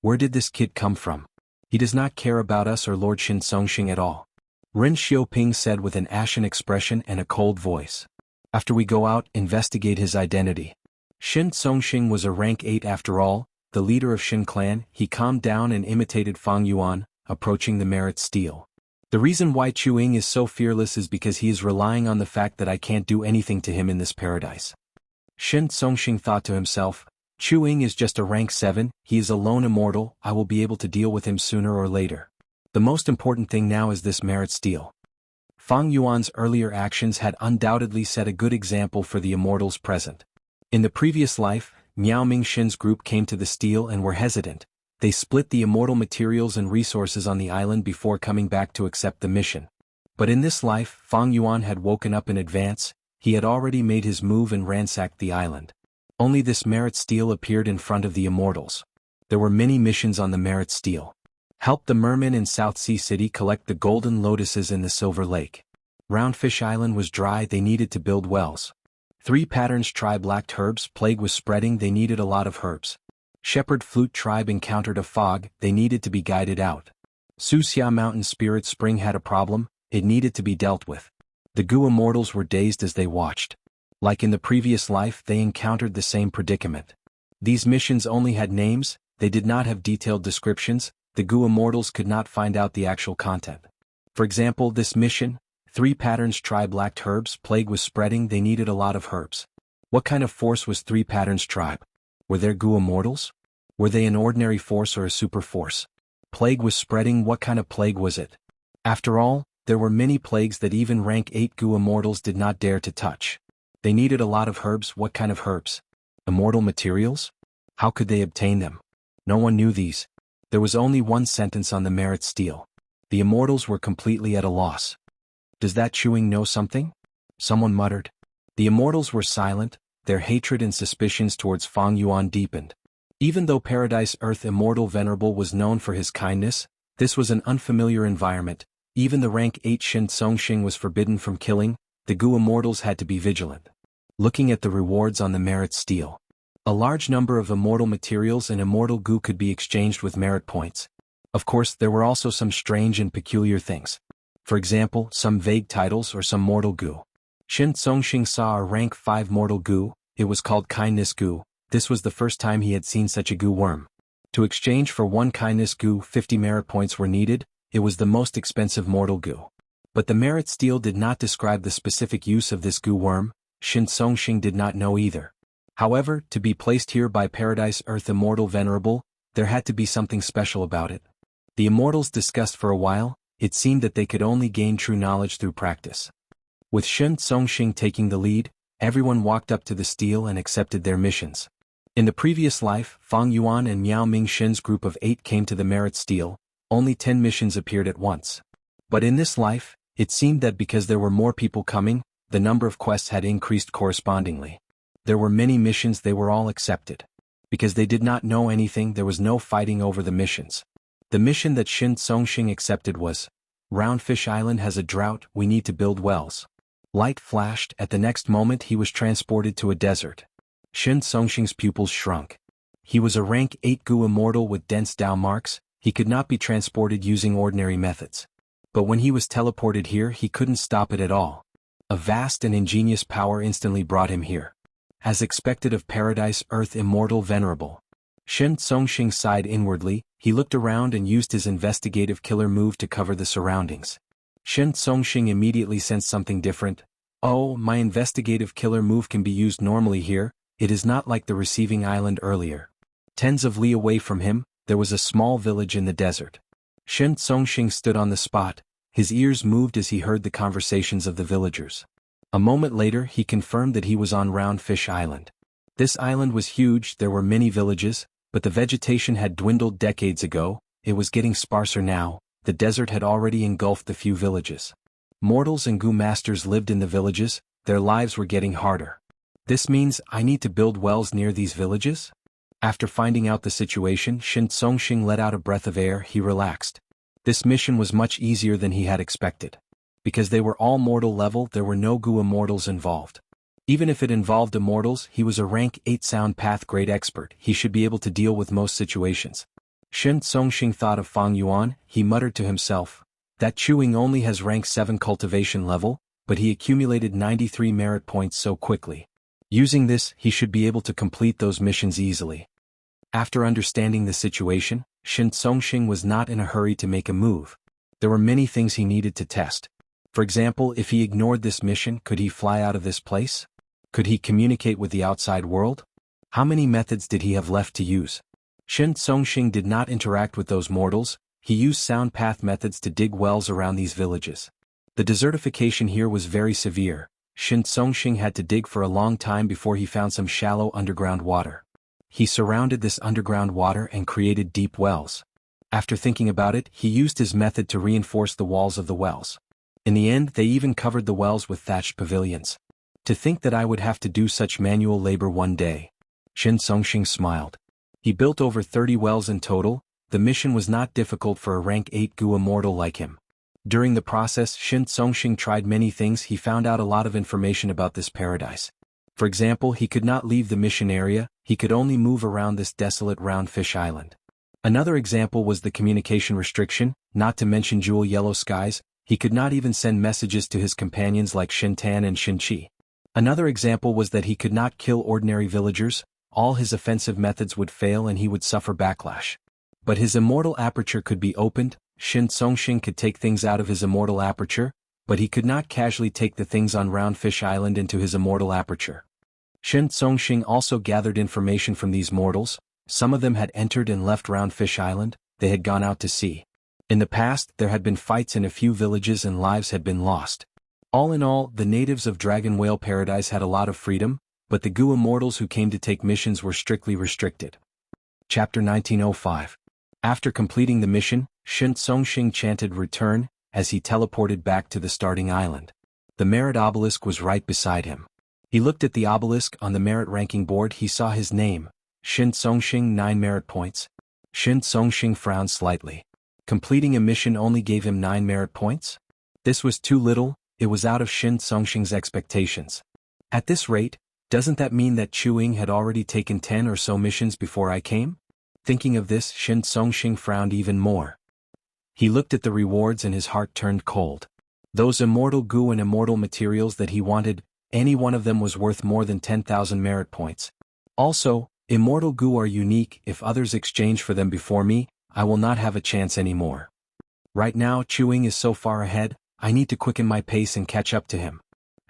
Where did this kid come from? He does not care about us or Lord Shin Songxing at all. Ren Xiaoping said with an ashen expression and a cold voice. After we go out, investigate his identity. Shin Songxing was a rank 8 after all, the leader of Shin clan. He calmed down and imitated Fang Yuan, approaching the merit stele. The reason why Chuing is so fearless is because he is relying on the fact that I can't do anything to him in this paradise. Shin Songxing thought to himself, Chuing is just a rank 7, he is a lone immortal, I will be able to deal with him sooner or later. The most important thing now is this merit stele. Fang Yuan's earlier actions had undoubtedly set a good example for the immortals present. In the previous life, Miao Mingxin's group came to the stele and were hesitant. They split the immortal materials and resources on the island before coming back to accept the mission. But in this life, Fang Yuan had woken up in advance. He had already made his move and ransacked the island. Only this merit stele appeared in front of the immortals. There were many missions on the merit stele. Help the mermen in South Sea City collect the golden lotuses in the Silver Lake. Roundfish Island was dry, they needed to build wells. 3 Patterns tribe lacked herbs, plague was spreading, they needed a lot of herbs. Shepherd Flute tribe encountered a fog, they needed to be guided out. Suxia Mountain Spirit Spring had a problem, it needed to be dealt with. The Gu immortals were dazed as they watched. Like in the previous life, they encountered the same predicament. These missions only had names, they did not have detailed descriptions, the Gu immortals could not find out the actual content. For example, this mission, 3 Patterns tribe lacked herbs, plague was spreading, they needed a lot of herbs. What kind of force was 3 Patterns tribe? Were there Gu immortals? Were they an ordinary force or a super force? Plague was spreading, what kind of plague was it? After all, there were many plagues that even rank 8 Gu immortals did not dare to touch. They needed a lot of herbs, what kind of herbs? Immortal materials? How could they obtain them? No one knew these. There was only one sentence on the merit stele. The immortals were completely at a loss. Does that Chuing know something? Someone muttered. The immortals were silent, their hatred and suspicions towards Fang Yuan deepened. Even though Paradise Earth Immortal Venerable was known for his kindness, this was an unfamiliar environment. Even the rank 8 Shin Songxing was forbidden from killing, the Gu immortals had to be vigilant. Looking at the rewards on the merit stele. A large number of immortal materials and immortal Gu could be exchanged with merit points. Of course, there were also some strange and peculiar things. For example, some vague titles or some mortal Gu. Shin Songxing saw a rank 5 mortal Gu, it was called Kindness Gu. This was the first time he had seen such a Gu worm. To exchange for 1 Kindness Gu, 50 merit points were needed, it was the most expensive mortal Gu. But the merit stele did not describe the specific use of this Gu worm, Shin Songxing did not know either. However, to be placed here by Paradise Earth Immortal Venerable, there had to be something special about it. The immortals discussed for a while, it seemed that they could only gain true knowledge through practice. With Shin Songxing taking the lead, everyone walked up to the stele and accepted their missions. In the previous life, Fang Yuan and Miao Mingxin's group of 8 came to the merit stele, only 10 missions appeared at once. But in this life, It seemed that because there were more people coming, the number of quests had increased correspondingly. There were many missions, they were all accepted. Because they did not know anything, there was no fighting over the missions. The mission that Xianxia accepted was, Roundfish Island has a drought, we need to build wells. Light flashed, at the next moment he was transported to a desert. Xianxia's pupils shrunk. He was a rank 8 Gu immortal with dense Dao marks, he could not be transported using ordinary methods. But when he was teleported here, he couldn't stop it at all. A vast and ingenious power instantly brought him here. As expected of paradise, earth immortal venerable. Xianxia sighed inwardly, he looked around and used his investigative killer move to cover the surroundings. Xianxia immediately sensed something different. Oh, my investigative killer move can be used normally here, it is not like the receiving island earlier. Tens of li away from him, there was a small village in the desert. Xianxia stood on the spot, his ears moved as he heard the conversations of the villagers. A moment later he confirmed that he was on Roundfish Island. This island was huge, there were many villages, but the vegetation had dwindled decades ago, it was getting sparser now, the desert had already engulfed the few villages. Mortals and Gu masters lived in the villages, their lives were getting harder. This means I need to build wells near these villages? After finding out the situation, Xianxia let out a breath of air, he relaxed. This mission was much easier than he had expected. Because they were all mortal level, there were no Gu immortals involved. Even if it involved immortals, he was a rank 8 sound path grade expert, he should be able to deal with most situations. Xianxia thought of Fang Yuan, he muttered to himself. That Chewing only has rank 7 cultivation level, but he accumulated 93 merit points so quickly. Using this, he should be able to complete those missions easily. After understanding the situation, Xianxia was not in a hurry to make a move. There were many things he needed to test. For example, if he ignored this mission, could he fly out of this place? Could he communicate with the outside world? How many methods did he have left to use? Xianxia did not interact with those mortals, he used sound path methods to dig wells around these villages. The desertification here was very severe, Xianxia had to dig for a long time before he found some shallow underground water. He surrounded this underground water and created deep wells. After thinking about it, he used his method to reinforce the walls of the wells. In the end, they even covered the wells with thatched pavilions. To think that I would have to do such manual labor one day. Xianxia smiled. He built over 30 wells in total, the mission was not difficult for a rank 8 Gu immortal like him. During the process, Xianxia tried many things, he found out a lot of information about this paradise. For example, he could not leave the mission area, he could only move around this desolate Roundfish Island. Another example was the communication restriction, not to mention jewel yellow skies, he could not even send messages to his companions like Shintan and Xinqi. Another example was that he could not kill ordinary villagers, all his offensive methods would fail and he would suffer backlash. But his immortal aperture could be opened, Xianxia could take things out of his immortal aperture, but he could not casually take the things on Roundfish Island into his immortal aperture. Xianxia also gathered information from these mortals, some of them had entered and left Roundfish Island, they had gone out to sea. In the past, there had been fights in a few villages and lives had been lost. All in all, the natives of Dragon Whale Paradise had a lot of freedom, but the Gu immortals who came to take missions were strictly restricted. Chapter 1905. After completing the mission, Xianxia chanted return, as he teleported back to the starting island. The merit obelisk was right beside him. He looked at the obelisk on the merit ranking board, he saw his name, Xianxia 9 merit points. Xianxia frowned slightly. Completing a mission only gave him 9 merit points? This was too little, it was out of Xianxia's expectations. At this rate, doesn't that mean that Chewing had already taken 10 or so missions before I came? Thinking of this, Xianxia frowned even more. He looked at the rewards and his heart turned cold. Those immortal Gu and immortal materials that he wanted, any one of them was worth more than 10,000 merit points. Also, immortal Gu are unique, if others exchange for them before me, I will not have a chance anymore. Right now Chewing is so far ahead, I need to quicken my pace and catch up to him.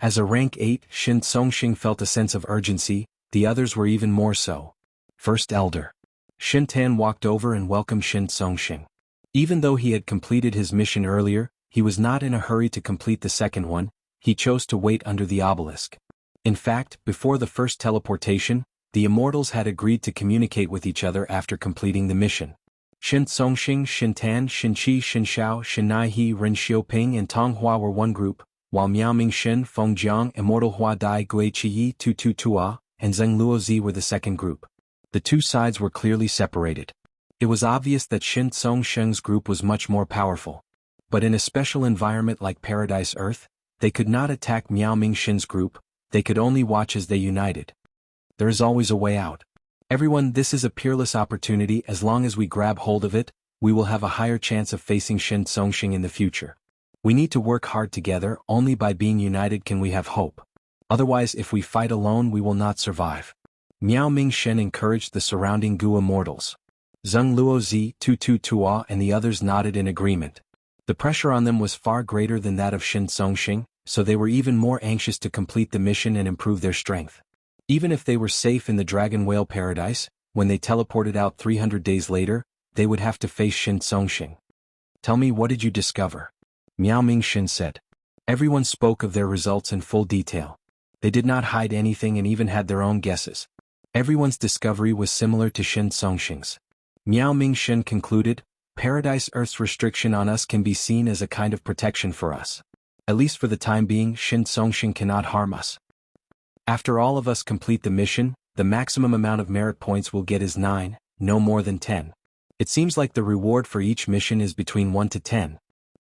As a rank 8, Xianxia felt a sense of urgency, the others were even more so. First Elder. Shintan walked over and welcomed Xianxia. Even though he had completed his mission earlier, he was not in a hurry to complete the second one, he chose to wait under the obelisk. In fact, before the first teleportation, the immortals had agreed to communicate with each other after completing the mission. Shin Songxing, Shin Tan, Shin Qi, Shin Xiao, Shin Nai He, Ren Xiaoping and Tong Hua were one group, while Miao Mingxin, Feng Jiang, Immortal Hua Dai Gui Qiyi, Tu Tu Tua, and Zheng Luozi were the second group. The two sides were clearly separated. It was obvious that Shin Songxing's group was much more powerful. But in a special environment like Paradise Earth, they could not attack Miao Mingxin's group, they could only watch as they united. There is always a way out. Everyone, this is a peerless opportunity. As long as we grab hold of it, we will have a higher chance of facing Shin Songxing in the future. We need to work hard together. Only by being united can we have hope. Otherwise, if we fight alone, we will not survive. Miao Mingxin encouraged the surrounding Gu immortals. Zheng Luozi, Tu Tu Tua and the others nodded in agreement. The pressure on them was far greater than that of Shin Songxing, so they were even more anxious to complete the mission and improve their strength. Even if they were safe in the Dragon Whale Paradise, when they teleported out 300 days later, they would have to face Shin Songxing. Tell me, what did you discover? Miao Mingxin said. Everyone spoke of their results in full detail. They did not hide anything and even had their own guesses. Everyone's discovery was similar to Shin Songxing's. Miao Mingxin concluded, Paradise Earth's restriction on us can be seen as a kind of protection for us. At least for the time being, Shin Songxing cannot harm us. After all of us complete the mission, the maximum amount of merit points we'll get is 9, no more than 10. It seems like the reward for each mission is between 1 to 10.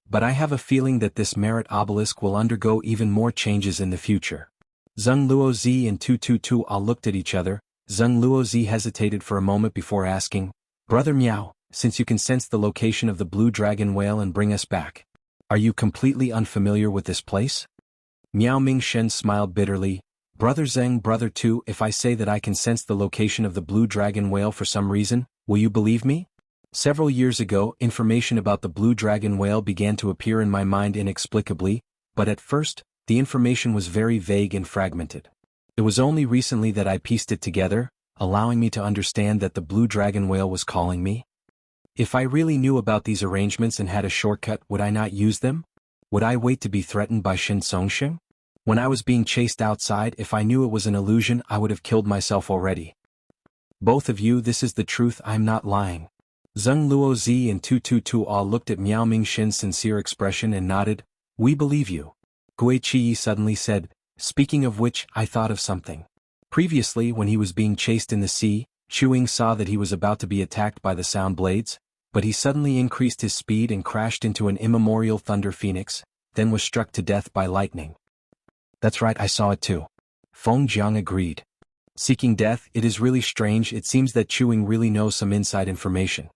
But I have a feeling that this merit obelisk will undergo even more changes in the future. Zheng Luozi and Tu Tu Tua looked at each other. Zheng Luozi hesitated for a moment before asking, Brother Miao, since you can sense the location of the blue dragon whale and bring us back, are you completely unfamiliar with this place? Miao Mingxin smiled bitterly. Brother Zheng, Brother Tu, if I say that I can sense the location of the blue dragon whale for some reason, will you believe me? Several years ago, information about the blue dragon whale began to appear in my mind inexplicably, but at first, the information was very vague and fragmented. It was only recently that I pieced it together, allowing me to understand that the blue dragon whale was calling me. If I really knew about these arrangements and had a shortcut, would I not use them? Would I wait to be threatened by Shin Songxing? When I was being chased outside, if I knew it was an illusion, I would have killed myself already. Both of you, this is the truth, I'm not lying. Zheng Luozi and Tu Tu Tua looked at Miao Mingxin's sincere expression and nodded. We believe you. Gui Qiyi suddenly said, speaking of which, I thought of something. Previously, when he was being chased in the sea, Chuing saw that he was about to be attacked by the sound blades, but he suddenly increased his speed and crashed into an immemorial thunder phoenix, then was struck to death by lightning. That's right, I saw it too. Feng Jiang agreed. Seeking death, it is really strange. It seems that Chuing really knows some inside information.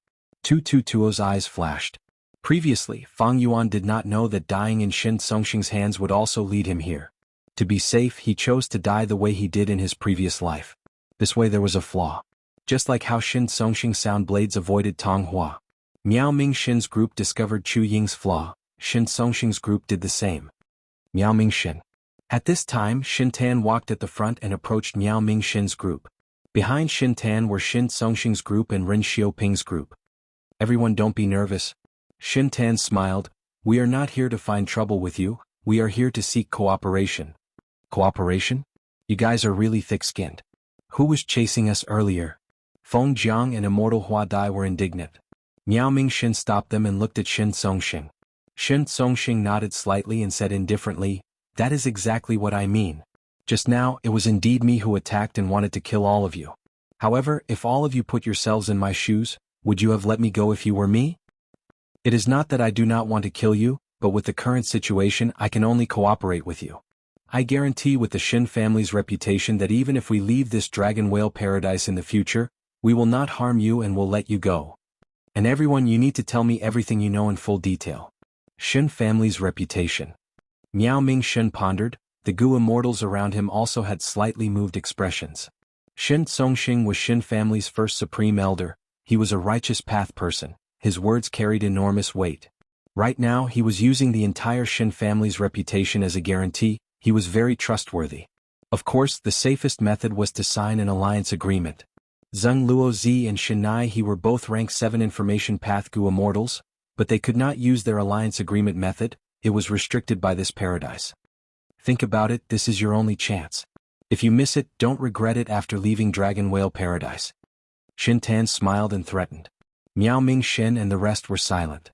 Tu Tu Tuo's eyes flashed. Previously, Feng Yuan did not know that dying in Shin Songxing's hands would also lead him here. To be safe, he chose to die the way he did in his previous life. This way there was a flaw. Just like how Shin Songxing's sound blades avoided Tong Hua. Miao Mingxin's group discovered Chu Ying's flaw. Shin Songxing's group did the same. Miao Mingxin. At this time, Shin Tan walked at the front and approached Miao Mingxin's group. Behind Shin Tan were Shin Songxing's group and Ren Xiaoping's group. Everyone, don't be nervous. Shin Tan smiled. We are not here to find trouble with you, we are here to seek cooperation. Cooperation? You guys are really thick-skinned. Who was chasing us earlier? Feng Jiang and Immortal Hua Dai were indignant. Miao Mingxin stopped them and looked at Shin Songxing. Shin Songxing nodded slightly and said indifferently, that is exactly what I mean. Just now, it was indeed me who attacked and wanted to kill all of you. However, if all of you put yourselves in my shoes, would you have let me go if you were me? It is not that I do not want to kill you, but with the current situation, I can only cooperate with you. I guarantee with the Shin family's reputation that even if we leave this dragon whale paradise in the future, we will not harm you and will let you go. And everyone, you need to tell me everything you know in full detail. Shin family's reputation. Miao Mingxin pondered. The Gu immortals around him also had slightly moved expressions. Shin Songxing was Shin family's first supreme elder. He was a righteous path person. His words carried enormous weight. Right now, he was using the entire Shin family's reputation as a guarantee. He was very trustworthy. Of course, the safest method was to sign an alliance agreement. Zheng Luozi and Shin Nai He were both rank 7 information path Gu immortals, but they could not use their alliance agreement method. It was restricted by this paradise. Think about it, this is your only chance. If you miss it, don't regret it after leaving Dragon Whale Paradise. Shin Tan smiled and threatened. Miao Ming-shen and the rest were silent.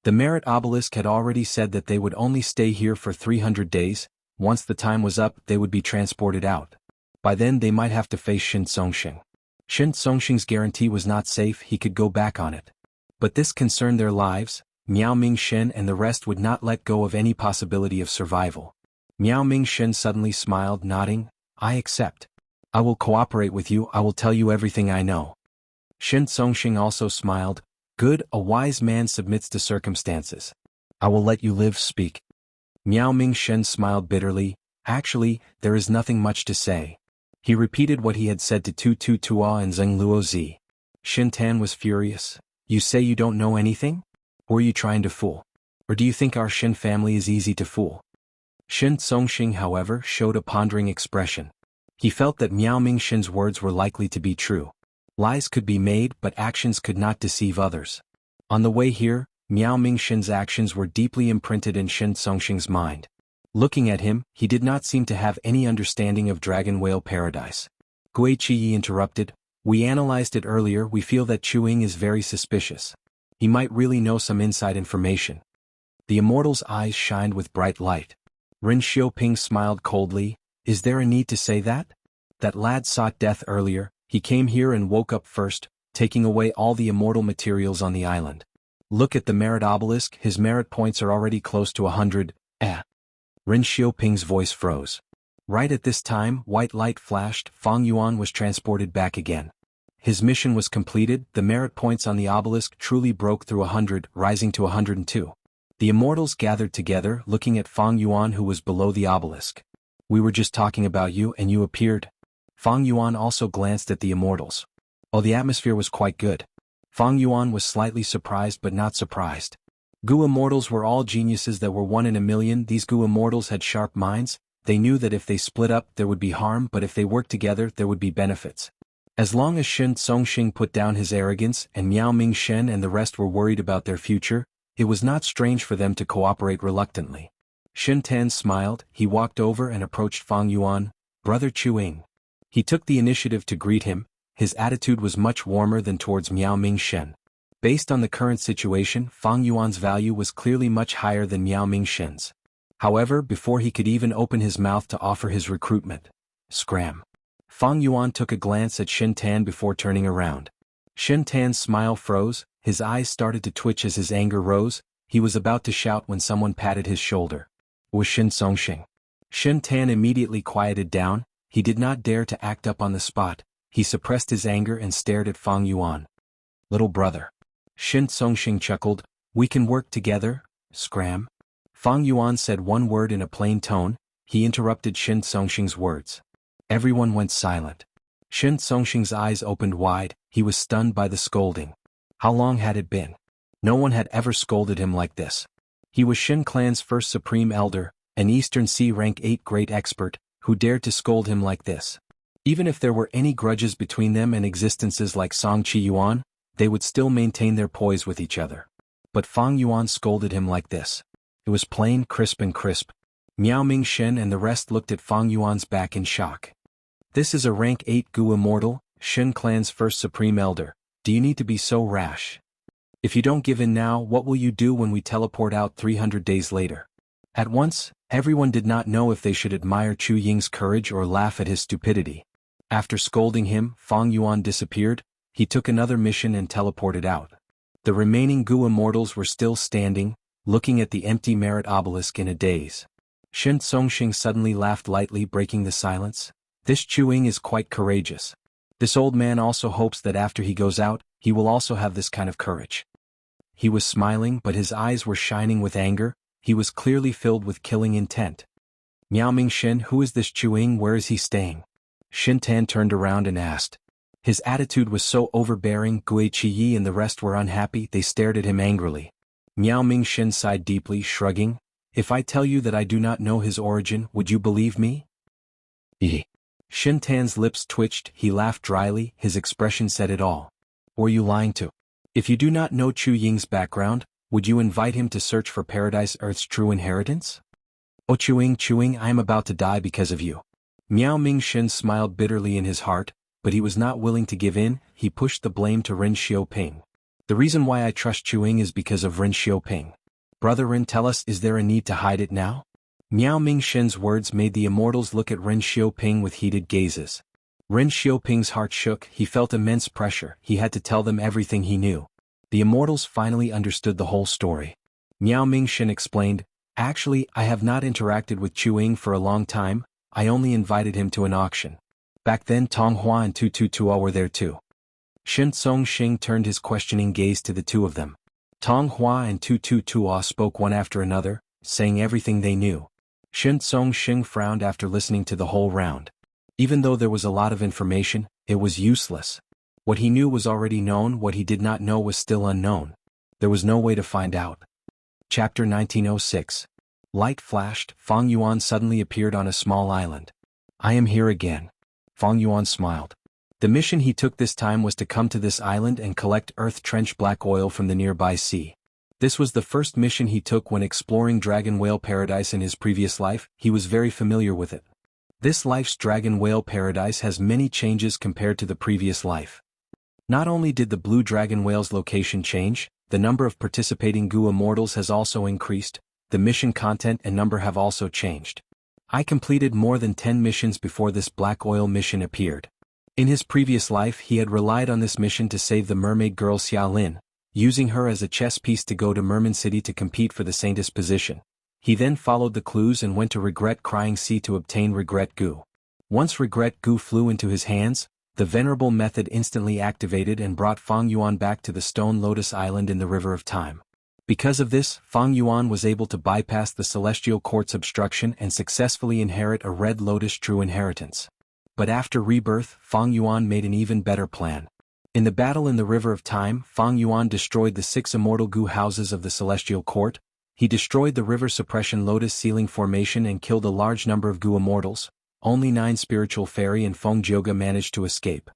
The merit obelisk had already said that they would only stay here for 300 days, once the time was up they would be transported out. By then they might have to face Shin Songxing. Shin Songxing's guarantee was not safe, he could go back on it. But this concerned their lives. Miao Ming-shen and the rest would not let go of any possibility of survival. Miao Ming-shen suddenly smiled, nodding, "I accept. I will cooperate with you, I will tell you everything I know." Shin Songxing also smiled, "Good, a wise man submits to circumstances. I will let you live, speak." Miao Ming-shen smiled bitterly, "Actually, there is nothing much to say." He repeated what he had said to Tu Tu Tua and Zheng Luozi. Shin Tan was furious. "You say you don't know anything? Or are you trying to fool? Or do you think our Shin family is easy to fool?" Shin Songxing, however, showed a pondering expression. He felt that Miao Ming-shen's words were likely to be true. Lies could be made, but actions could not deceive others. On the way here, Miao Ming-shen's actions were deeply imprinted in Shin Songxing's mind. Looking at him, he did not seem to have any understanding of Dragon Whale Paradise. Gui Chiyi interrupted, "We analyzed it earlier, we feel that Chuing is very suspicious. He might really know some inside information." The Immortal's eyes shined with bright light. Ren Xiaoping smiled coldly, "Is there a need to say that? That lad sought death earlier, he came here and woke up first, taking away all the immortal materials on the island. Look at the merit obelisk, his merit points are already close to 100, Ren Xiaoping's voice froze. Right at this time, white light flashed, Fang Yuan was transported back again. His mission was completed, the merit points on the obelisk truly broke through 100, rising to 102. The immortals gathered together, looking at Fang Yuan who was below the obelisk. "We were just talking about you and you appeared." Fang Yuan also glanced at the immortals. Oh, the atmosphere was quite good. Fang Yuan was slightly surprised but not surprised. Gu immortals were all geniuses that were one in a million. These Gu immortals had sharp minds. They knew that if they split up there would be harm, but if they worked together there would be benefits. As long as Shin Songxing put down his arrogance and Miao Ming-shen and the rest were worried about their future, it was not strange for them to cooperate reluctantly. Shin Tan smiled, he walked over and approached Fang Yuan, "Brother Chuing." He took the initiative to greet him. His attitude was much warmer than towards Miao Ming-shen. Based on the current situation, Fang Yuan's value was clearly much higher than Miao Ming-shen's. However, before he could even open his mouth to offer his recruitment, scram. Fang Yuan took a glance at Shin Tan before turning around. Shin Tan's smile froze, his eyes started to twitch as his anger rose. He was about to shout when someone patted his shoulder. It was Shin Songxing. Shin Tan immediately quieted down, he did not dare to act up on the spot, he suppressed his anger and stared at Fang Yuan. "Little brother." Shin Songxing chuckled, "We can work together, scram." Fang Yuan said one word in a plain tone, he interrupted Shin Songxing's words. Everyone went silent. Shin Songxing's eyes opened wide, he was stunned by the scolding. How long had it been? No one had ever scolded him like this. He was Shin Clan's first Supreme Elder, an Eastern Sea rank 8 great expert, who dared to scold him like this. Even if there were any grudges between them and existences like Song Chi Yuan, they would still maintain their poise with each other. But Fang Yuan scolded him like this. It was plain, crisp and crisp. Miao Ming-shen and the rest looked at Fang Yuan's back in shock. "This is a rank 8 Gu Immortal, Shin Clan's first Supreme Elder. Do you need to be so rash? If you don't give in now, what will you do when we teleport out 300 days later?" At once, everyone did not know if they should admire Chu Ying's courage or laugh at his stupidity. After scolding him, Fang Yuan disappeared, he took another mission and teleported out. The remaining Gu Immortals were still standing, looking at the empty merit obelisk in a daze. Shin Songxing suddenly laughed lightly, breaking the silence. "This Chuing is quite courageous. This old man also hopes that after he goes out, he will also have this kind of courage." He was smiling but his eyes were shining with anger, he was clearly filled with killing intent. "Miao Ming-shen, who is this Chuing, where is he staying?" Shin Tan turned around and asked. His attitude was so overbearing, Gui Chiyi and the rest were unhappy, they stared at him angrily. Miao Ming-shen sighed deeply, shrugging, "If I tell you that I do not know his origin, would you believe me?" Shin Tan's lips twitched, he laughed dryly, his expression said it all. "Or you lying to? If you do not know Chu Ying's background, would you invite him to search for Paradise Earth's true inheritance? Oh Chuing, I am about to die because of you." Miao Ming-shen smiled bitterly in his heart, but he was not willing to give in, he pushed the blame to Ren Xiaoping. The reason why I trust Chuing is because of Ren Xiaoping. Brother Ren, tell us, is there a need to hide it now? Miao Mingshen's words made the immortals look at Ren Xiaoping with heated gazes. Ren Xiaoping's heart shook, he felt immense pressure, he had to tell them everything he knew. The immortals finally understood the whole story. Miao Mingshen explained, actually, I have not interacted with Chuing for a long time, I only invited him to an auction. Back then Tong Hua and Tu Tu Tua were there too. Shen Song Xing turned his questioning gaze to the two of them. Tong Hua and Tu Tu Tua spoke one after another, saying everything they knew. Shen Song Xing frowned after listening to the whole round. Even though there was a lot of information, it was useless. What he knew was already known, what he did not know was still unknown. There was no way to find out. Chapter 1906. Light flashed, Fang Yuan suddenly appeared on a small island. I am here again. Fang Yuan smiled. The mission he took this time was to come to this island and collect earth trench black oil from the nearby sea. This was the first mission he took when exploring Dragon Whale Paradise in his previous life, he was very familiar with it. This life's Dragon Whale Paradise has many changes compared to the previous life. Not only did the Blue Dragon Whale's location change, the number of participating Gu Immortals has also increased, the mission content and number have also changed. I completed more than 10 missions before this black oil mission appeared. In his previous life he had relied on this mission to save the mermaid girl Xiaolin, using her as a chess piece to go to Merman City to compete for the Saintess position. He then followed the clues and went to Regret Crying Sea to obtain Regret Gu. Once Regret Gu flew into his hands, the Venerable Method instantly activated and brought Fang Yuan back to the Stone Lotus Island in the River of Time. Because of this, Fang Yuan was able to bypass the Celestial Court's obstruction and successfully inherit a Red Lotus true inheritance. But after rebirth, Fang Yuan made an even better plan. In the battle in the River of Time, Fang Yuan destroyed the 6 immortal Gu houses of the Celestial Court, he destroyed the River Suppression Lotus Ceiling Formation and killed a large number of Gu Immortals. Only 9 Spiritual Fairy and Feng Jioga managed to escape.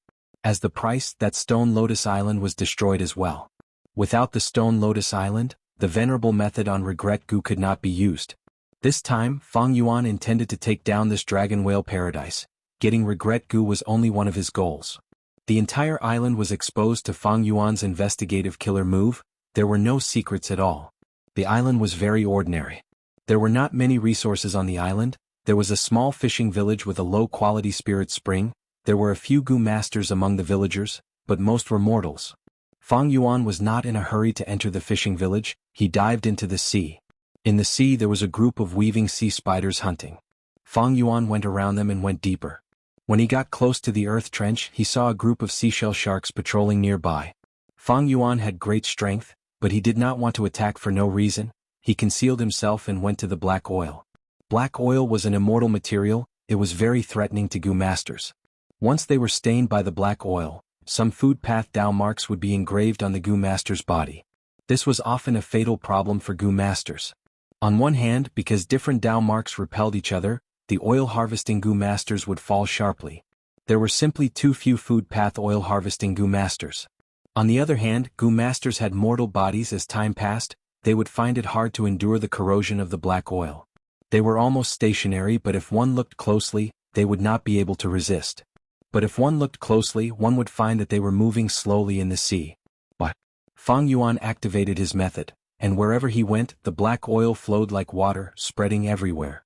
As the price, that Stone Lotus Island was destroyed as well. Without the Stone Lotus Island, the Venerable Method on Regret Gu could not be used. This time, Fang Yuan intended to take down this Dragon Whale Paradise. Getting Regret Gu was only one of his goals. The entire island was exposed to Fang Yuan's investigative killer move, there were no secrets at all. The island was very ordinary. There were not many resources on the island, there was a small fishing village with a low-quality spirit spring, there were a few Gu masters among the villagers, but most were mortals. Fang Yuan was not in a hurry to enter the fishing village, he dived into the sea. In the sea there was a group of weaving sea spiders hunting. Fang Yuan went around them and went deeper. When he got close to the earth trench, he saw a group of seashell sharks patrolling nearby. Fang Yuan had great strength, but he did not want to attack for no reason, he concealed himself and went to the black oil. Black oil was an immortal material, it was very threatening to Gu masters. Once they were stained by the black oil, some food path Dao marks would be engraved on the Gu master's body. This was often a fatal problem for Gu masters. On one hand, because different Dao marks repelled each other, the oil harvesting Gu masters would fall sharply. There were simply too few food path oil harvesting Gu masters. On the other hand, Gu masters had mortal bodies. As time passed, they would find it hard to endure the corrosion of the black oil. They were almost stationary, but if one looked closely, they would not be able to resist. But if one looked closely, one would find that they were moving slowly in the sea. But Fang Yuan activated his method, and wherever he went, the black oil flowed like water, spreading everywhere.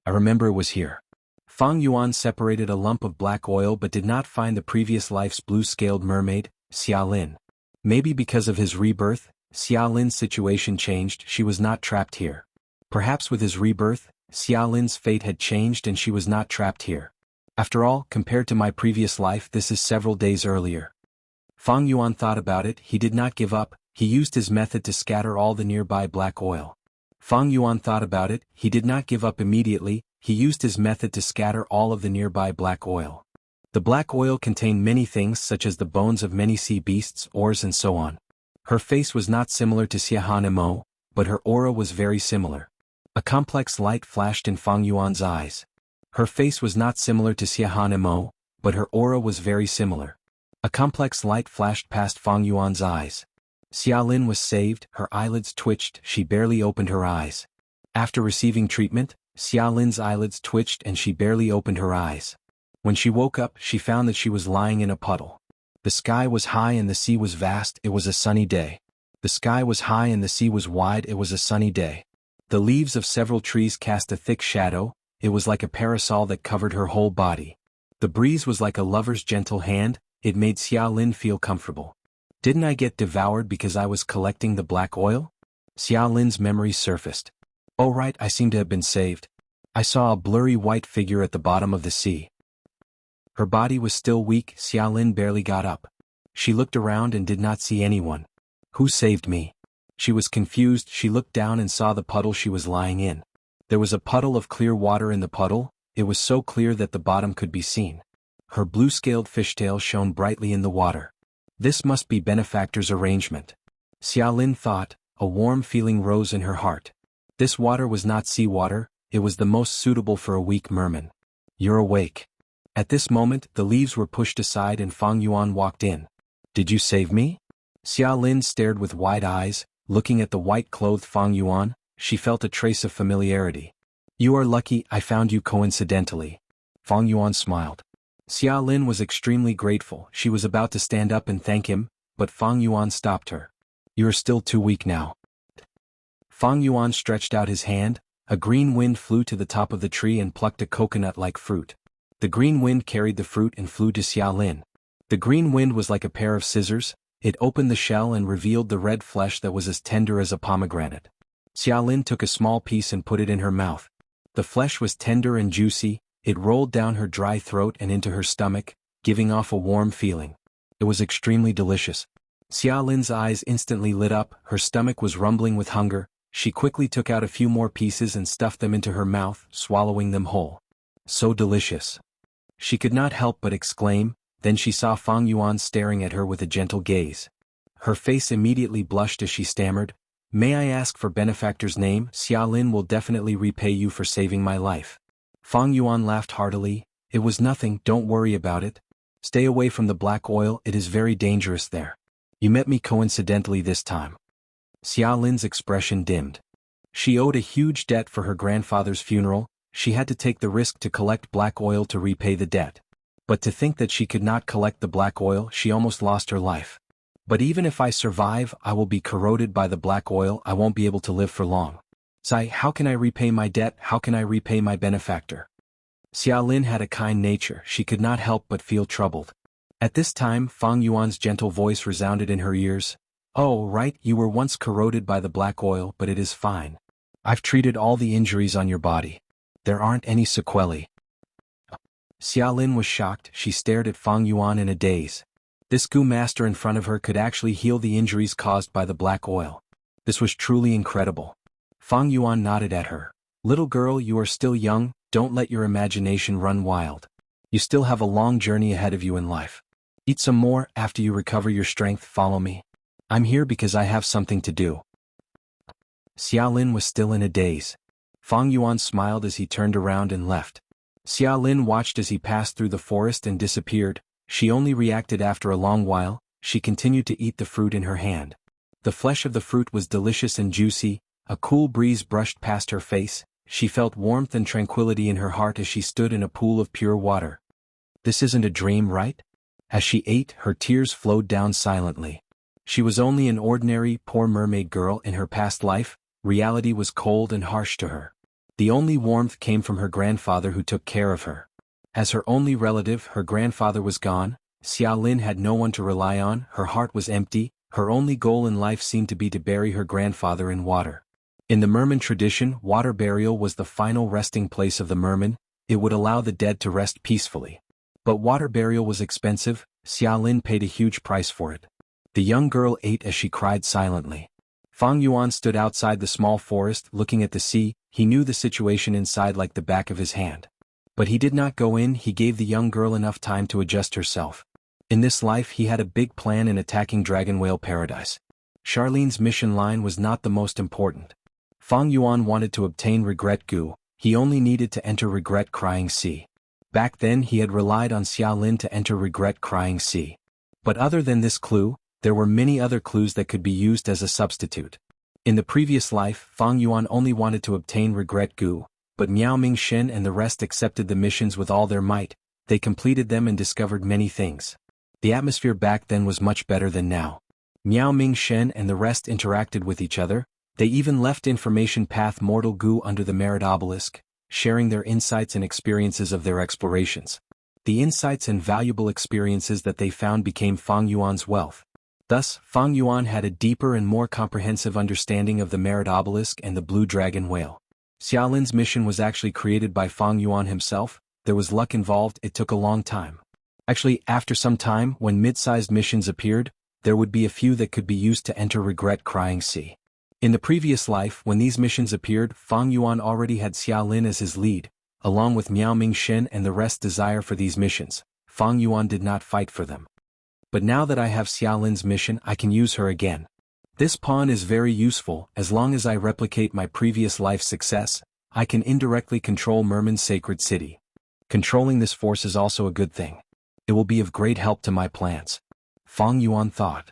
I remember it was here. Fang Yuan separated a lump of black oil but did not find the previous life's blue-scaled mermaid, Xiaolin. Maybe because of his rebirth, Xiaolin's situation changed, she was not trapped here. Perhaps with his rebirth, Xiaolin's fate had changed and she was not trapped here. After all, compared to my previous life, this is several days earlier. Fang Yuan thought about it, he did not give up, he used his method to scatter all the nearby black oil. Fang Yuan thought about it, he did not give up immediately, he used his method to scatter all of the nearby black oil. The black oil contained many things such as the bones of many sea beasts, ores and so on. Her face was not similar to Xiahan Mo, but her aura was very similar. A complex light flashed in Fang Yuan's eyes. Her face was not similar to Xiahan Mo, but her aura was very similar. A complex light flashed past Fang Yuan's eyes. Xiaolin was saved, her eyelids twitched, she barely opened her eyes. After receiving treatment, Xiaolin's eyelids twitched and she barely opened her eyes. When she woke up, she found that she was lying in a puddle. The sky was high and the sea was vast, it was a sunny day. The sky was high and the sea was wide, it was a sunny day. The leaves of several trees cast a thick shadow, it was like a parasol that covered her whole body. The breeze was like a lover's gentle hand, it made Xiaolin feel comfortable. Didn't I get devoured because I was collecting the black oil? Xiaolin's memory surfaced. Oh right, I seem to have been saved. I saw a blurry white figure at the bottom of the sea. Her body was still weak, Xiaolin barely got up. She looked around and did not see anyone. Who saved me? She was confused, she looked down and saw the puddle she was lying in. There was a puddle of clear water in the puddle, it was so clear that the bottom could be seen. Her blue-scaled fishtail shone brightly in the water. This must be benefactor's arrangement. Xiaolin thought, a warm feeling rose in her heart. This water was not seawater, it was the most suitable for a weak merman. You're awake. At this moment, the leaves were pushed aside and Fang Yuan walked in. Did you save me? Xiaolin stared with wide eyes, looking at the white-clothed Fang Yuan, she felt a trace of familiarity. You are lucky I found you coincidentally. Fang Yuan smiled. Xiaolin was extremely grateful, she was about to stand up and thank him, but Fang Yuan stopped her. You are still too weak now. Fang Yuan stretched out his hand, a green wind flew to the top of the tree and plucked a coconut-like fruit. The green wind carried the fruit and flew to Xiaolin. The green wind was like a pair of scissors, it opened the shell and revealed the red flesh that was as tender as a pomegranate. Xiaolin took a small piece and put it in her mouth. The flesh was tender and juicy, it rolled down her dry throat and into her stomach, giving off a warm feeling. It was extremely delicious. Xiaolin's eyes instantly lit up, her stomach was rumbling with hunger, she quickly took out a few more pieces and stuffed them into her mouth, swallowing them whole. So delicious. She could not help but exclaim, then she saw Fang Yuan staring at her with a gentle gaze. Her face immediately blushed as she stammered, May I ask for benefactor's name? Xiaolin will definitely repay you for saving my life. Fang Yuan laughed heartily, it was nothing, don't worry about it. Stay away from the black oil, it is very dangerous there. You met me coincidentally this time. Xiaolin's expression dimmed. She owed a huge debt for her grandfather's funeral, she had to take the risk to collect black oil to repay the debt. But to think that she could not collect the black oil, she almost lost her life. But even if I survive, I will be corroded by the black oil, I won't be able to live for long. Sai, how can I repay my debt, how can I repay my benefactor? Xiaolin had a kind nature, she could not help but feel troubled. At this time, Fang Yuan's gentle voice resounded in her ears. Oh, right, you were once corroded by the black oil, but it is fine. I've treated all the injuries on your body. There aren't any sequelae. Xiaolin was shocked, she stared at Fang Yuan in a daze. This Gu master in front of her could actually heal the injuries caused by the black oil. This was truly incredible. Fang Yuan nodded at her. Little girl, you are still young, don't let your imagination run wild. You still have a long journey ahead of you in life. Eat some more, after you recover your strength, follow me. I'm here because I have something to do. Xiaolin was still in a daze. Fang Yuan smiled as he turned around and left. Xiaolin watched as he passed through the forest and disappeared, she only reacted after a long while, she continued to eat the fruit in her hand. The flesh of the fruit was delicious and juicy, a cool breeze brushed past her face, she felt warmth and tranquility in her heart as she stood in a pool of pure water. This isn't a dream, right? As she ate, her tears flowed down silently. She was only an ordinary, poor mermaid girl in her past life, reality was cold and harsh to her. The only warmth came from her grandfather who took care of her. As her only relative, her grandfather was gone, Xiaolin had no one to rely on, her heart was empty, her only goal in life seemed to be to bury her grandfather in water. In the merman tradition, water burial was the final resting place of the merman, it would allow the dead to rest peacefully. But water burial was expensive, Xiaolin paid a huge price for it. The young girl ate as she cried silently. Fang Yuan stood outside the small forest looking at the sea, he knew the situation inside like the back of his hand. But he did not go in, he gave the young girl enough time to adjust herself. In this life he had a big plan in attacking Dragon Whale Paradise. Charlene's mission line was not the most important. Fang Yuan wanted to obtain Regret Gu, he only needed to enter Regret Crying Sea. Back then he had relied on Xiaolin to enter Regret Crying Sea. But other than this clue, there were many other clues that could be used as a substitute. In the previous life, Fang Yuan only wanted to obtain Regret Gu, but Miao Mingxin and the rest accepted the missions with all their might, they completed them and discovered many things. The atmosphere back then was much better than now. Miao Ming-shen and the rest interacted with each other. They even left information path Mortal Gu under the Merit Obelisk, sharing their insights and experiences of their explorations. The insights and valuable experiences that they found became Fang Yuan's wealth. Thus, Fang Yuan had a deeper and more comprehensive understanding of the Merit Obelisk and the Blue Dragon Whale. Xiaolin's mission was actually created by Fang Yuan himself. There was luck involved. It took a long time. Actually, after some time, when mid-sized missions appeared, there would be a few that could be used to enter Regret Crying Sea. In the previous life, when these missions appeared, Fang Yuan already had Xiaolin as his lead, along with Miao Ming-shen and the rest desire for these missions. Fang Yuan did not fight for them. But now that I have Xiaolin's mission, I can use her again. This pawn is very useful. As long as I replicate my previous life's success, I can indirectly control Merman's sacred city. Controlling this force is also a good thing. It will be of great help to my plans. Fang Yuan thought.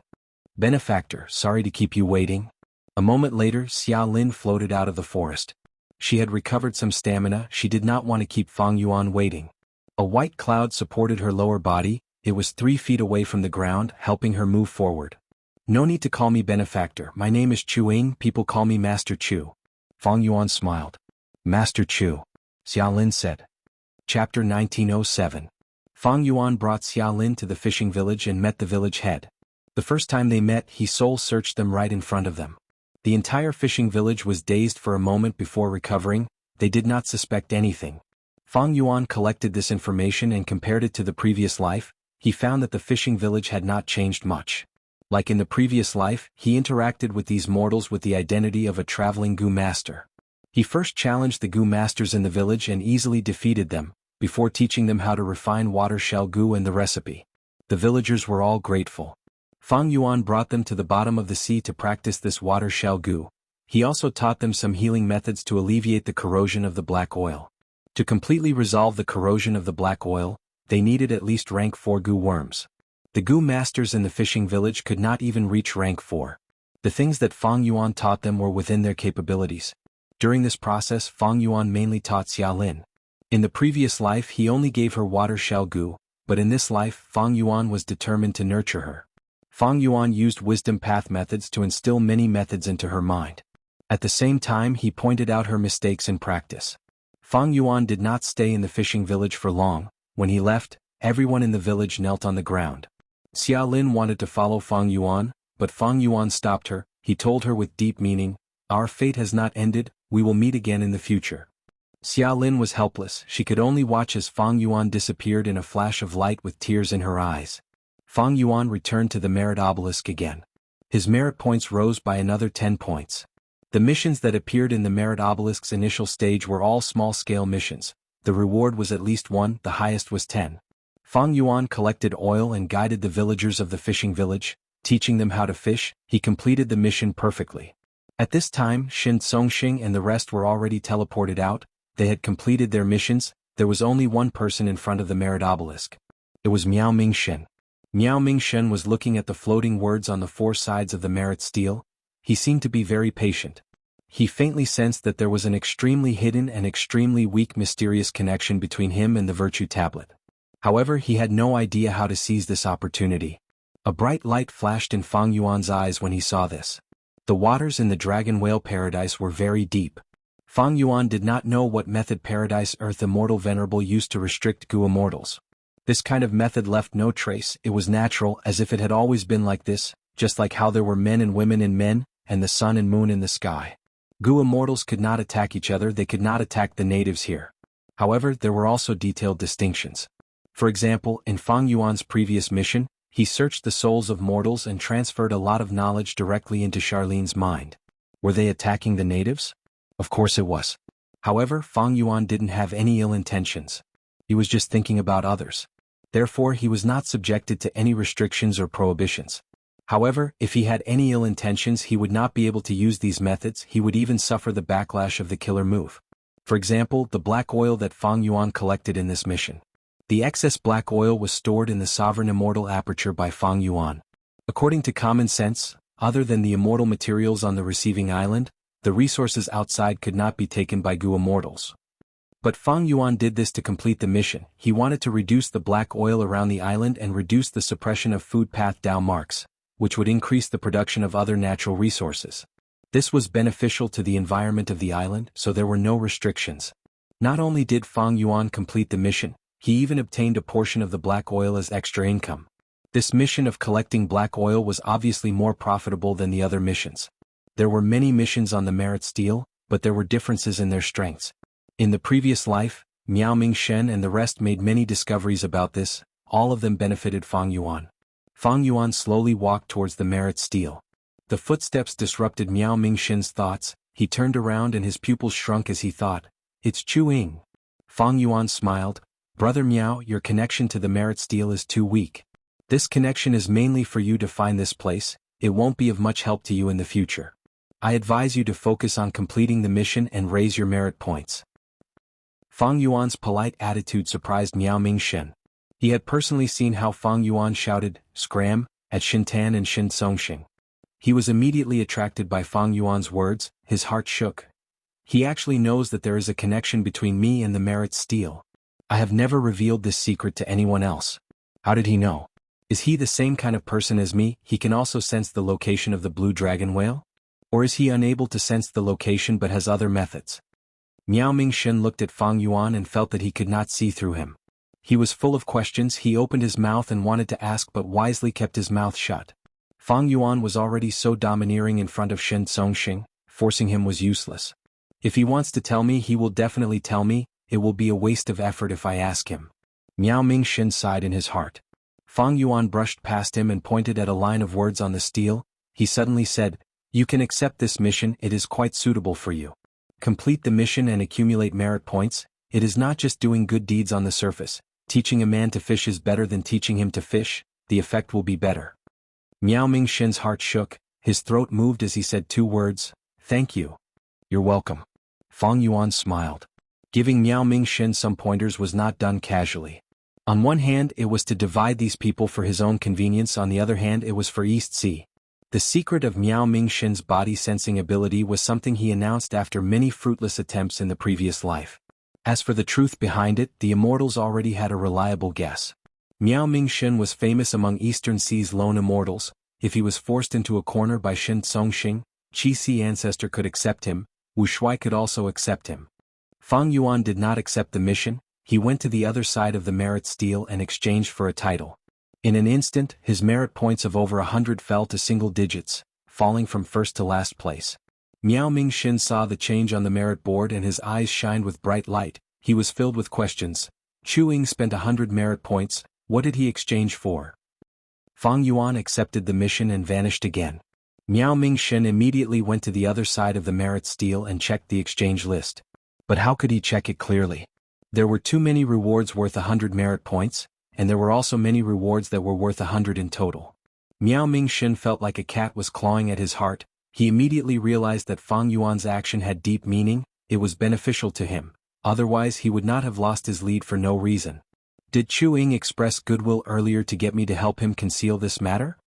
Benefactor, sorry to keep you waiting. A moment later, Xiaolin floated out of the forest. She had recovered some stamina. She did not want to keep Fang Yuan waiting. A white cloud supported her lower body. It was 3 feet away from the ground, helping her move forward. No need to call me Benefactor. My name is Chu Ying. People call me Master Chu. Fang Yuan smiled. Master Chu, Xiaolin said. Chapter 1907. Fang Yuan brought Xiaolin to the fishing village and met the village head. The first time they met, he soul-searched them right in front of them. The entire fishing village was dazed for a moment before recovering. They did not suspect anything. Fang Yuan collected this information and compared it to the previous life. He found that the fishing village had not changed much. Like in the previous life, he interacted with these mortals with the identity of a traveling Gu master. He first challenged the Gu masters in the village and easily defeated them, before teaching them how to refine water shell Gu and the recipe. The villagers were all grateful. Fang Yuan brought them to the bottom of the sea to practice this water shell Gu. He also taught them some healing methods to alleviate the corrosion of the black oil. To completely resolve the corrosion of the black oil, they needed at least rank 4 Gu worms. The Gu masters in the fishing village could not even reach rank 4. The things that Fang Yuan taught them were within their capabilities. During this process, Fang Yuan mainly taught Xiaolin. In the previous life he only gave her water shell Gu, but in this life Fang Yuan was determined to nurture her. Fang Yuan used wisdom path methods to instill many methods into her mind. At the same time he pointed out her mistakes in practice. Fang Yuan did not stay in the fishing village for long. When he left, everyone in the village knelt on the ground. Xiaolin wanted to follow Fang Yuan, but Fang Yuan stopped her. He told her with deep meaning, "Our fate has not ended, we will meet again in the future." Xiaolin was helpless. She could only watch as Fang Yuan disappeared in a flash of light with tears in her eyes. Fang Yuan returned to the Merit Obelisk again. His merit points rose by another 10 points. The missions that appeared in the Merit Obelisk's initial stage were all small-scale missions. The reward was at least 1, the highest was 10. Fang Yuan collected oil and guided the villagers of the fishing village, teaching them how to fish. He completed the mission perfectly. At this time, Shin Songxing and the rest were already teleported out. They had completed their missions. There was only one person in front of the Merit Obelisk. It was Miao Ming-shen. Miao Ming-shen was looking at the floating words on the 4 sides of the Merit stele. He seemed to be very patient. He faintly sensed that there was an extremely hidden and extremely weak mysterious connection between him and the Virtue Tablet. However, he had no idea how to seize this opportunity. A bright light flashed in Fang Yuan's eyes when he saw this. The waters in the Dragon Whale Paradise were very deep. Fang Yuan did not know what method Paradise Earth Immortal Venerable used to restrict Gu immortals. This kind of method left no trace. It was natural, as if it had always been like this, just like how there were men and women in men, and the sun and moon in the sky. Gu immortals could not attack each other. They could not attack the natives here. However, there were also detailed distinctions. For example, in Fang Yuan's previous mission, he searched the souls of mortals and transferred a lot of knowledge directly into Charlene's mind. Were they attacking the natives? Of course it was. However, Fang Yuan didn't have any ill intentions. He was just thinking about others. Therefore, he was not subjected to any restrictions or prohibitions. However, if he had any ill intentions, he would not be able to use these methods. He would even suffer the backlash of the killer move. For example, the black oil that Fang Yuan collected in this mission. The excess black oil was stored in the Sovereign Immortal Aperture by Fang Yuan. According to common sense, other than the immortal materials on the receiving island, the resources outside could not be taken by Gu immortals. But Fang Yuan did this to complete the mission. He wanted to reduce the black oil around the island and reduce the suppression of food path Dao marks, which would increase the production of other natural resources. This was beneficial to the environment of the island, so there were no restrictions. Not only did Fang Yuan complete the mission, he even obtained a portion of the black oil as extra income. This mission of collecting black oil was obviously more profitable than the other missions. There were many missions on the merit stele, but there were differences in their strengths. In the previous life, Miao Mingshen and the rest made many discoveries about this, all of them benefited Fang Yuan. Fang Yuan slowly walked towards the merit stele. The footsteps disrupted Miao Mingshen's thoughts. He turned around and his pupils shrunk as he thought, "It's Chu Ying." Fang Yuan smiled, "Brother Miao, your connection to the merit stele is too weak. This connection is mainly for you to find this place, it won't be of much help to you in the future. I advise you to focus on completing the mission and raise your merit points." Fang Yuan's polite attitude surprised Miao Mingshen. He had personally seen how Fang Yuan shouted, "Scram," at Shintan and Shin Songxing. He was immediately attracted by Fang Yuan's words, his heart shook. He actually knows that there is a connection between me and the merit stele. I have never revealed this secret to anyone else. How did he know? Is he the same kind of person as me? He can also sense the location of the blue dragon whale? Or is he unable to sense the location but has other methods? Miao Mingshen looked at Fang Yuan and felt that he could not see through him. He was full of questions. He opened his mouth and wanted to ask but wisely kept his mouth shut. Fang Yuan was already so domineering in front of Shin Songxing, forcing him was useless. If he wants to tell me, he will definitely tell me. It will be a waste of effort if I ask him. Miao Mingshen sighed in his heart. Fang Yuan brushed past him and pointed at a line of words on the stele. He suddenly said, "You can accept this mission, it is quite suitable for you. Complete the mission and accumulate merit points. It is not just doing good deeds on the surface. Teaching a man to fish is better than teaching him to fish, the effect will be better." Miao Mingshen's heart shook, his throat moved as he said two words, "Thank you." "You're welcome." Fang Yuan smiled. Giving Miao Mingshen some pointers was not done casually. On one hand it was to divide these people for his own convenience, on the other hand it was for East Sea. The secret of Miao Mingshen's body sensing ability was something he announced after many fruitless attempts in the previous life. As for the truth behind it, the Immortals already had a reliable guess. Miao Mingshen was famous among Eastern Sea's lone Immortals. If he was forced into a corner by Shin Songxing, Qi Si ancestor could accept him, Wu Shuai could also accept him. Fang Yuan did not accept the mission. He went to the other side of the merit stele and exchanged for a title. In an instant, his merit points of over 100 fell to single digits, falling from first to last place. Miao Mingshen saw the change on the merit board and his eyes shined with bright light. He was filled with questions. Chu Ying spent 100 merit points, what did he exchange for? Fang Yuan accepted the mission and vanished again. Miao Mingshen immediately went to the other side of the merit stele and checked the exchange list. But how could he check it clearly? There were too many rewards worth 100 merit points, and there were also many rewards that were worth 100 in total. Miao Mingshen felt like a cat was clawing at his heart. He immediately realized that Fang Yuan's action had deep meaning, it was beneficial to him, otherwise he would not have lost his lead for no reason. Did Chu Ying express goodwill earlier to get me to help him conceal this matter?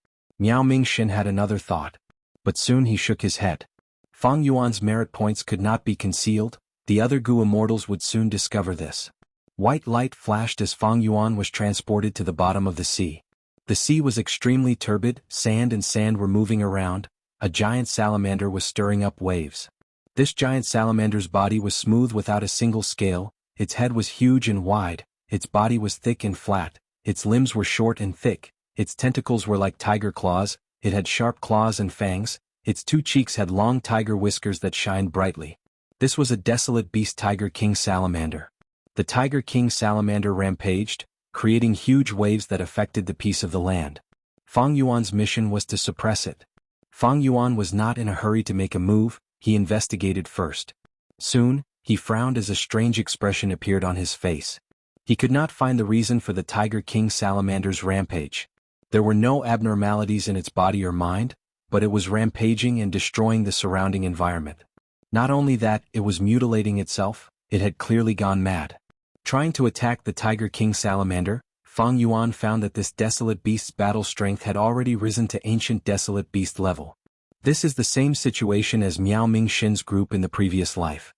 Miao Mingshen had another thought. But soon he shook his head. Fang Yuan's merit points could not be concealed, the other Gu Immortals would soon discover this. White light flashed as Fang Yuan was transported to the bottom of the sea. The sea was extremely turbid, sand were moving around. A giant salamander was stirring up waves. This giant salamander's body was smooth without a single scale, its head was huge and wide, its body was thick and flat, its limbs were short and thick, its tentacles were like tiger claws, it had sharp claws and fangs, its two cheeks had long tiger whiskers that shined brightly. This was a desolate beast Tiger King Salamander. The Tiger King Salamander rampaged, creating huge waves that affected the peace of the land. Fang Yuan's mission was to suppress it. Fang Yuan was not in a hurry to make a move, he investigated first. Soon, he frowned as a strange expression appeared on his face. He could not find the reason for the Tiger King Salamander's rampage. There were no abnormalities in its body or mind, but it was rampaging and destroying the surrounding environment. Not only that, it was mutilating itself, it had clearly gone mad. Trying to attack the Tiger King Salamander, Fang Yuan found that this desolate beast's battle strength had already risen to ancient desolate beast level. This is the same situation as Miao Mingshen's group in the previous life.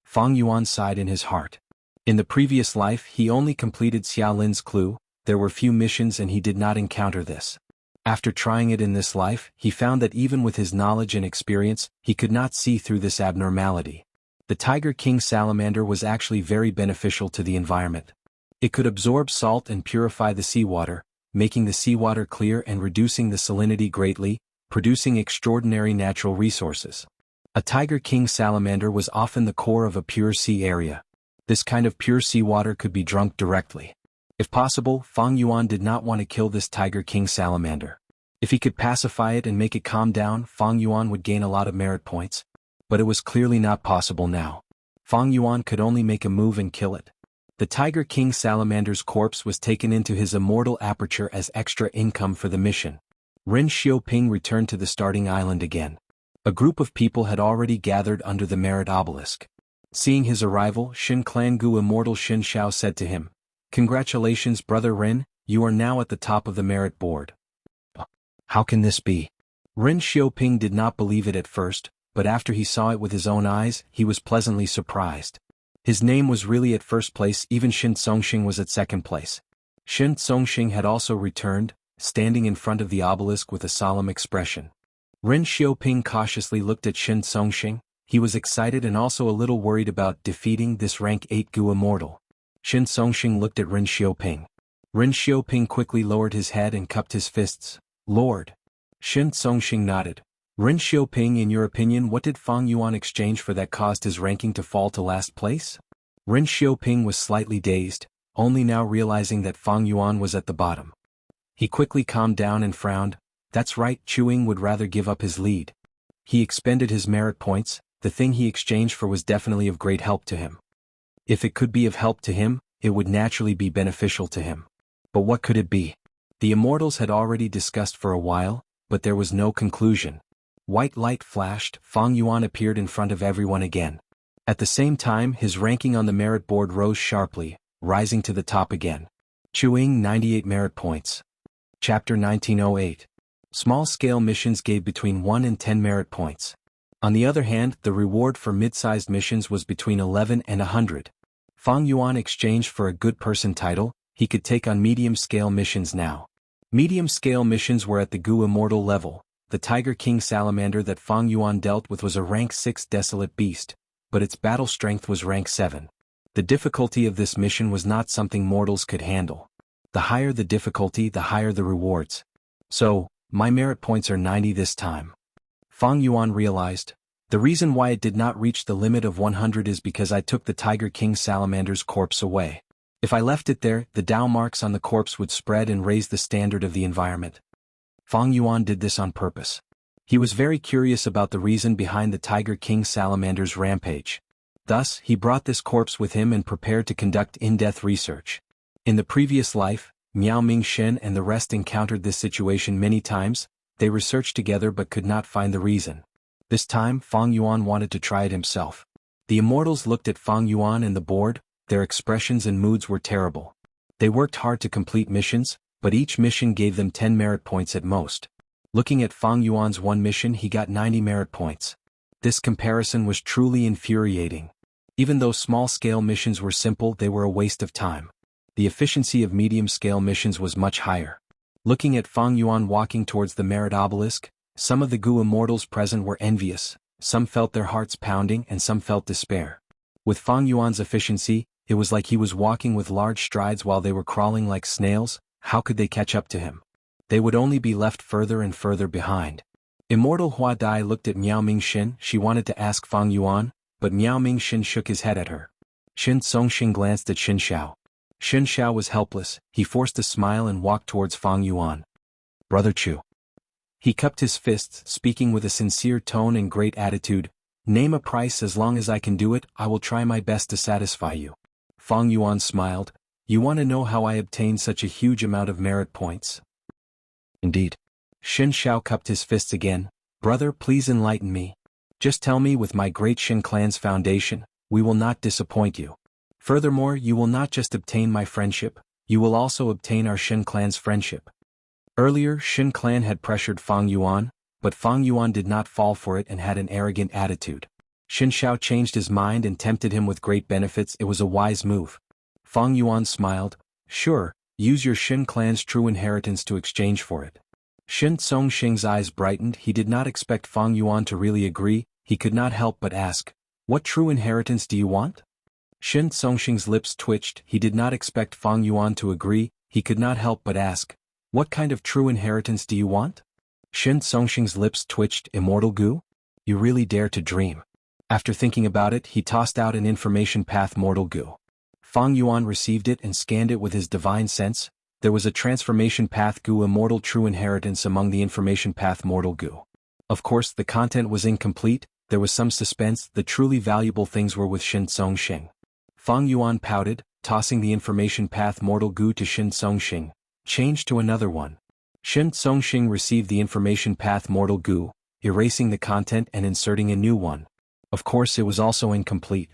Fang Yuan sighed in his heart. In the previous life he only completed Xia Lin's clue, there were few missions and he did not encounter this. After trying it in this life, he found that even with his knowledge and experience, he could not see through this abnormality. The Tiger King salamander was actually very beneficial to the environment. It could absorb salt and purify the seawater, making the seawater clear and reducing the salinity greatly, producing extraordinary natural resources. A Tiger King salamander was often the core of a pure sea area. This kind of pure seawater could be drunk directly. If possible, Fang Yuan did not want to kill this Tiger King salamander. If he could pacify it and make it calm down, Fang Yuan would gain a lot of merit points. But it was clearly not possible now. Fang Yuan could only make a move and kill it. The Tiger King salamander's corpse was taken into his immortal aperture as extra income for the mission. Ren Xiaoping returned to the starting island again. A group of people had already gathered under the merit obelisk. Seeing his arrival, Xin Clangu Immortal Xianxia said to him, "Congratulations, Brother Ren, you are now at the top of the merit board." How can this be? Ren Xiaoping did not believe it at first, but after he saw it with his own eyes, he was pleasantly surprised. His name was really at first place, even Shen Songxing was at second place. Shen Songxing had also returned, standing in front of the obelisk with a solemn expression. Ren Xiaoping cautiously looked at Shen Songxing. He was excited and also a little worried about defeating this rank 8 Gu Immortal. Shen Songxing looked at Ren Xiaoping. Ren Xiaoping quickly lowered his head and cupped his fists. "Lord." Shen Songxing nodded. "Ren Xiaoping, in your opinion, what did Fang Yuan exchange for that caused his ranking to fall to last place?" Ren Xiaoping was slightly dazed, only now realizing that Fang Yuan was at the bottom. He quickly calmed down and frowned. That's right, Chuing would rather give up his lead. He expended his merit points, the thing he exchanged for was definitely of great help to him. If it could be of help to him, it would naturally be beneficial to him. But what could it be? The immortals had already discussed for a while, but there was no conclusion. White light flashed, Fang Yuan appeared in front of everyone again. At the same time, his ranking on the merit board rose sharply, rising to the top again. Chuing 98 merit points. Chapter 1908. Small-scale missions gave between 1 and 10 merit points. On the other hand, the reward for mid-sized missions was between 11 and 100. Fang Yuan exchanged for a good person title. He could take on medium-scale missions now. Medium-scale missions were at the Gu Immortal level. The Tiger King salamander that Fang Yuan dealt with was a rank 6 desolate beast, but its battle strength was rank 7. The difficulty of this mission was not something mortals could handle. The higher the difficulty, the higher the rewards. So, my merit points are 90 this time. Fang Yuan realized, the reason why it did not reach the limit of 100 is because I took the Tiger King salamander's corpse away. If I left it there, the Dao marks on the corpse would spread and raise the standard of the environment. Fang Yuan did this on purpose. He was very curious about the reason behind the Tiger King salamander's rampage. Thus, he brought this corpse with him and prepared to conduct in-depth research. In the previous life, Miao Mingxin and the rest encountered this situation many times. They researched together but could not find the reason. This time, Fang Yuan wanted to try it himself. The immortals looked at Fang Yuan and the board. Their expressions and moods were terrible. They worked hard to complete missions, but each mission gave them 10 merit points at most. Looking at Fang Yuan's one mission, he got 90 merit points. This comparison was truly infuriating. Even though small-scale missions were simple, they were a waste of time. The efficiency of medium-scale missions was much higher. Looking at Fang Yuan walking towards the merit obelisk, some of the Gu immortals present were envious, some felt their hearts pounding and some felt despair. With Fang Yuan's efficiency, it was like he was walking with large strides while they were crawling like snails. How could they catch up to him? They would only be left further and further behind. Immortal Hua Dai looked at Miao Mingxin. She wanted to ask Fang Yuan, but Miao Mingxin shook his head at her. Shen Songxing glanced at Xin Xiao. Xin Xiao was helpless. He forced a smile and walked towards Fang Yuan. "Brother Chu." He cupped his fists, speaking with a sincere tone and great attitude. "Name a price. As long as I can do it, I will try my best to satisfy you." Fang Yuan smiled. "You want to know how I obtained such a huge amount of merit points?" "Indeed." Xin Xiao cupped his fists again. "Brother, please enlighten me. Just tell me, with my great Xin clan's foundation, we will not disappoint you. Furthermore, you will not just obtain my friendship, you will also obtain our Xin clan's friendship." Earlier, Xin clan had pressured Fang Yuan, but Fang Yuan did not fall for it and had an arrogant attitude. Xianxia changed his mind and tempted him with great benefits. It was a wise move. Fang Yuan smiled. Sure, use your Xin clan's true inheritance to exchange for it. Xin Songxing's eyes brightened. He did not expect Fang Yuan to really agree. He could not help but ask, "What true inheritance do you want?" Xin Songxing's lips twitched. He did not expect Fang Yuan to agree. He could not help but ask, "What kind of true inheritance do you want?" Xin Songxing's lips twitched. Immortal goo? You really dare to dream. After thinking about it, he tossed out an information path mortal goo. Fang Yuan received it and scanned it with his divine sense. There was a transformation path goo immortal true inheritance among the information path mortal goo. Of course, the content was incomplete. There was some suspense. The truly valuable things were with Xin Songxing. Fang Yuan pouted, tossing the information path mortal goo to Xin Songxing. Changed to another one. Xin Songxing received the information path mortal goo, erasing the content and inserting a new one. Of course, it was also incomplete.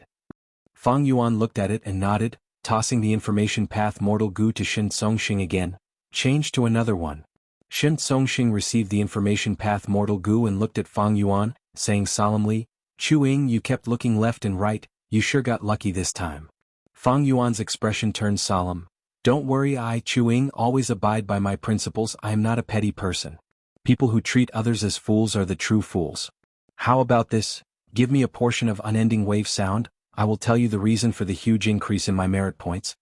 Fang Yuan looked at it and nodded, tossing the information path mortal goo to Xin Songxing again. Changed to another one. Xin Songxing received the information path mortal goo and looked at Fang Yuan, saying solemnly, "Chu-Ying, you kept looking left and right, you sure got lucky this time." Fang Yuan's expression turned solemn. "Don't worry, I, Chu-Ying, always abide by my principles. I am not a petty person. People who treat others as fools are the true fools. How about this? Give me a portion of unending wave sound, I will tell you the reason for the huge increase in my merit points."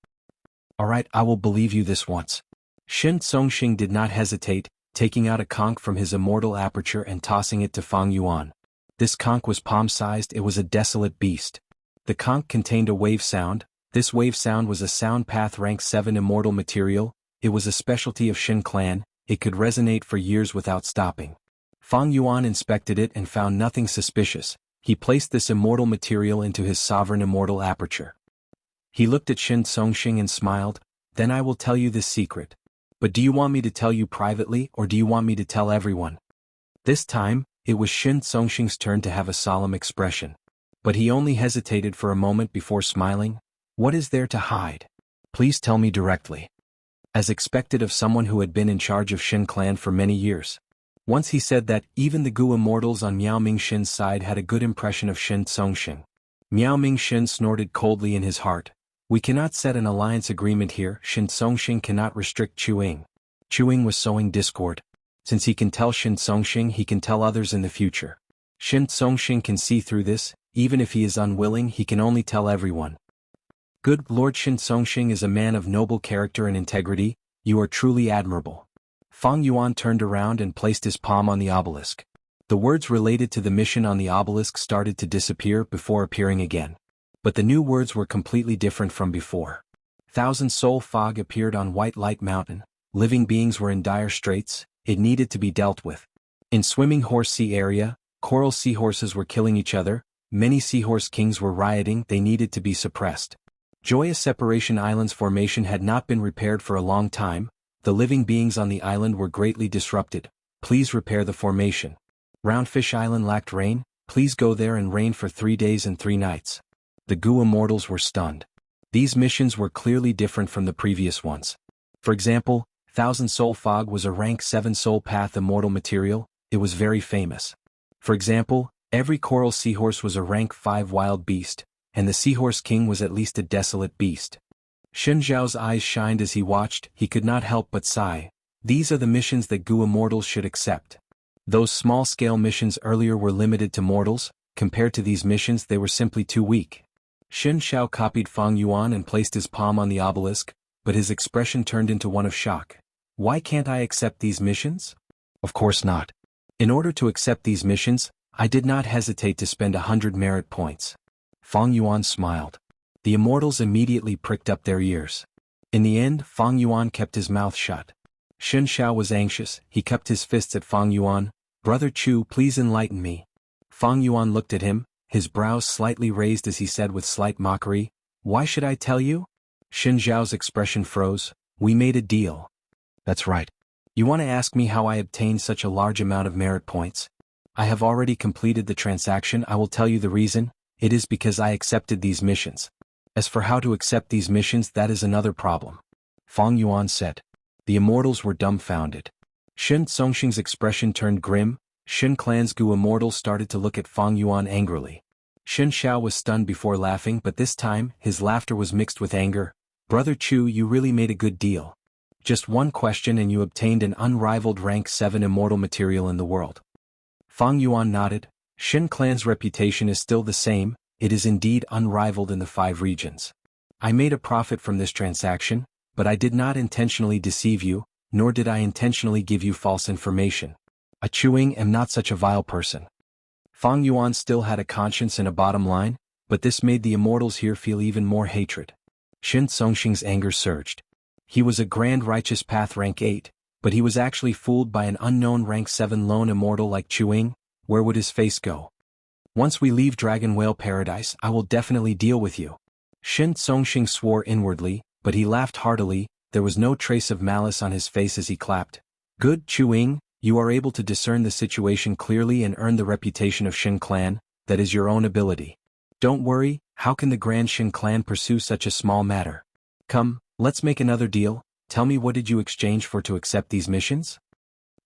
"Alright, I will believe you this once." Xin Songxing did not hesitate, taking out a conch from his immortal aperture and tossing it to Fang Yuan. This conch was palm-sized. It was a desolate beast. The conch contained a wave sound. This wave sound was a sound path rank 7 immortal material. It was a specialty of Xin clan. It could resonate for years without stopping. Fang Yuan inspected it and found nothing suspicious. He placed this immortal material into his sovereign immortal aperture. He looked at Xin Songxing and smiled. "Then I will tell you this secret. But do you want me to tell you privately or do you want me to tell everyone?" This time, it was Xin Songxing's turn to have a solemn expression. But he only hesitated for a moment before smiling. "What is there to hide? Please tell me directly." As expected of someone who had been in charge of Xin clan for many years. Once he said that, even the Gu immortals on Miao Mingxin's side had a good impression of Xin Songxing. Miao Mingxin snorted coldly in his heart. "We cannot set an alliance agreement here. Xin Songxing cannot restrict Chu-Ying." Chu-Ying was sowing discord. Since he can tell Xin Songxing, he can tell others in the future. Xin Songxing can see through this. Even if he is unwilling, he can only tell everyone. "Good Lord, Xin Songxing is a man of noble character and integrity. You are truly admirable." Fang Yuan turned around and placed his palm on the obelisk. The words related to the mission on the obelisk started to disappear before appearing again. But the new words were completely different from before. Thousand Soul Fog appeared on White Light Mountain. Living beings were in dire straits. It needed to be dealt with. In Swimming Horse Sea area, coral seahorses were killing each other. Many seahorse kings were rioting. They needed to be suppressed. Joyous Separation Island's formation had not been repaired for a long time. The living beings on the island were greatly disrupted. Please repair the formation. Roundfish Island lacked rain. Please go there and rain for 3 days and 3 nights. The Gu immortals were stunned. These missions were clearly different from the previous ones. For example, Thousand Soul Fog was a rank 7 soul path immortal material. It was very famous. For example, every coral seahorse was a rank 5 wild beast, and the seahorse king was at least a desolate beast. Shen Zhao's eyes shined as he watched. He could not help but sigh. These are the missions that Gu immortals should accept. Those small-scale missions earlier were limited to mortals. Compared to these missions, they were simply too weak. Shen Zhao copied Fang Yuan and placed his palm on the obelisk, but his expression turned into one of shock. "Why can't I accept these missions?" "Of course not. In order to accept these missions, I did not hesitate to spend 100 merit points." Fang Yuan smiled. The immortals immediately pricked up their ears. In the end, Fang Yuan kept his mouth shut. Shen Zhao was anxious. He cupped his fists at Fang Yuan. "Brother Chu, please enlighten me." Fang Yuan looked at him, his brows slightly raised as he said with slight mockery, "Why should I tell you?" Shen Zhao's expression froze. "We made a deal." "That's right. You want to ask me how I obtained such a large amount of merit points? I have already completed the transaction. I will tell you the reason. It is because I accepted these missions. As for how to accept these missions, that is another problem," Fang Yuan said. The immortals were dumbfounded. Xin Songxing's expression turned grim. Xin clan's Gu immortals started to look at Fang Yuan angrily. Xianxia was stunned before laughing, but this time, his laughter was mixed with anger. Brother Chu, you really made a good deal. Just one question and you obtained an unrivaled rank 7 immortal material in the world. Fang Yuan nodded. Xin clan's reputation is still the same, it is indeed unrivaled in the 5 regions. I made a profit from this transaction, but I did not intentionally deceive you, nor did I intentionally give you false information. I am not such a vile person. Fang Yuan still had a conscience and a bottom line, but this made the immortals here feel even more hatred. Xin Songxing's anger surged. He was a grand righteous path rank 8, but he was actually fooled by an unknown rank 7 lone immortal like Chuing. Where would his face go? Once we leave Dragon Whale Paradise, I will definitely deal with you. Xin Songxing swore inwardly, but he laughed heartily. There was no trace of malice on his face as he clapped. Good, Chuing, you are able to discern the situation clearly and earn the reputation of Xin clan, that is your own ability. Don't worry, how can the Grand Xin clan pursue such a small matter? Come, let's make another deal. Tell me, what did you exchange for to accept these missions?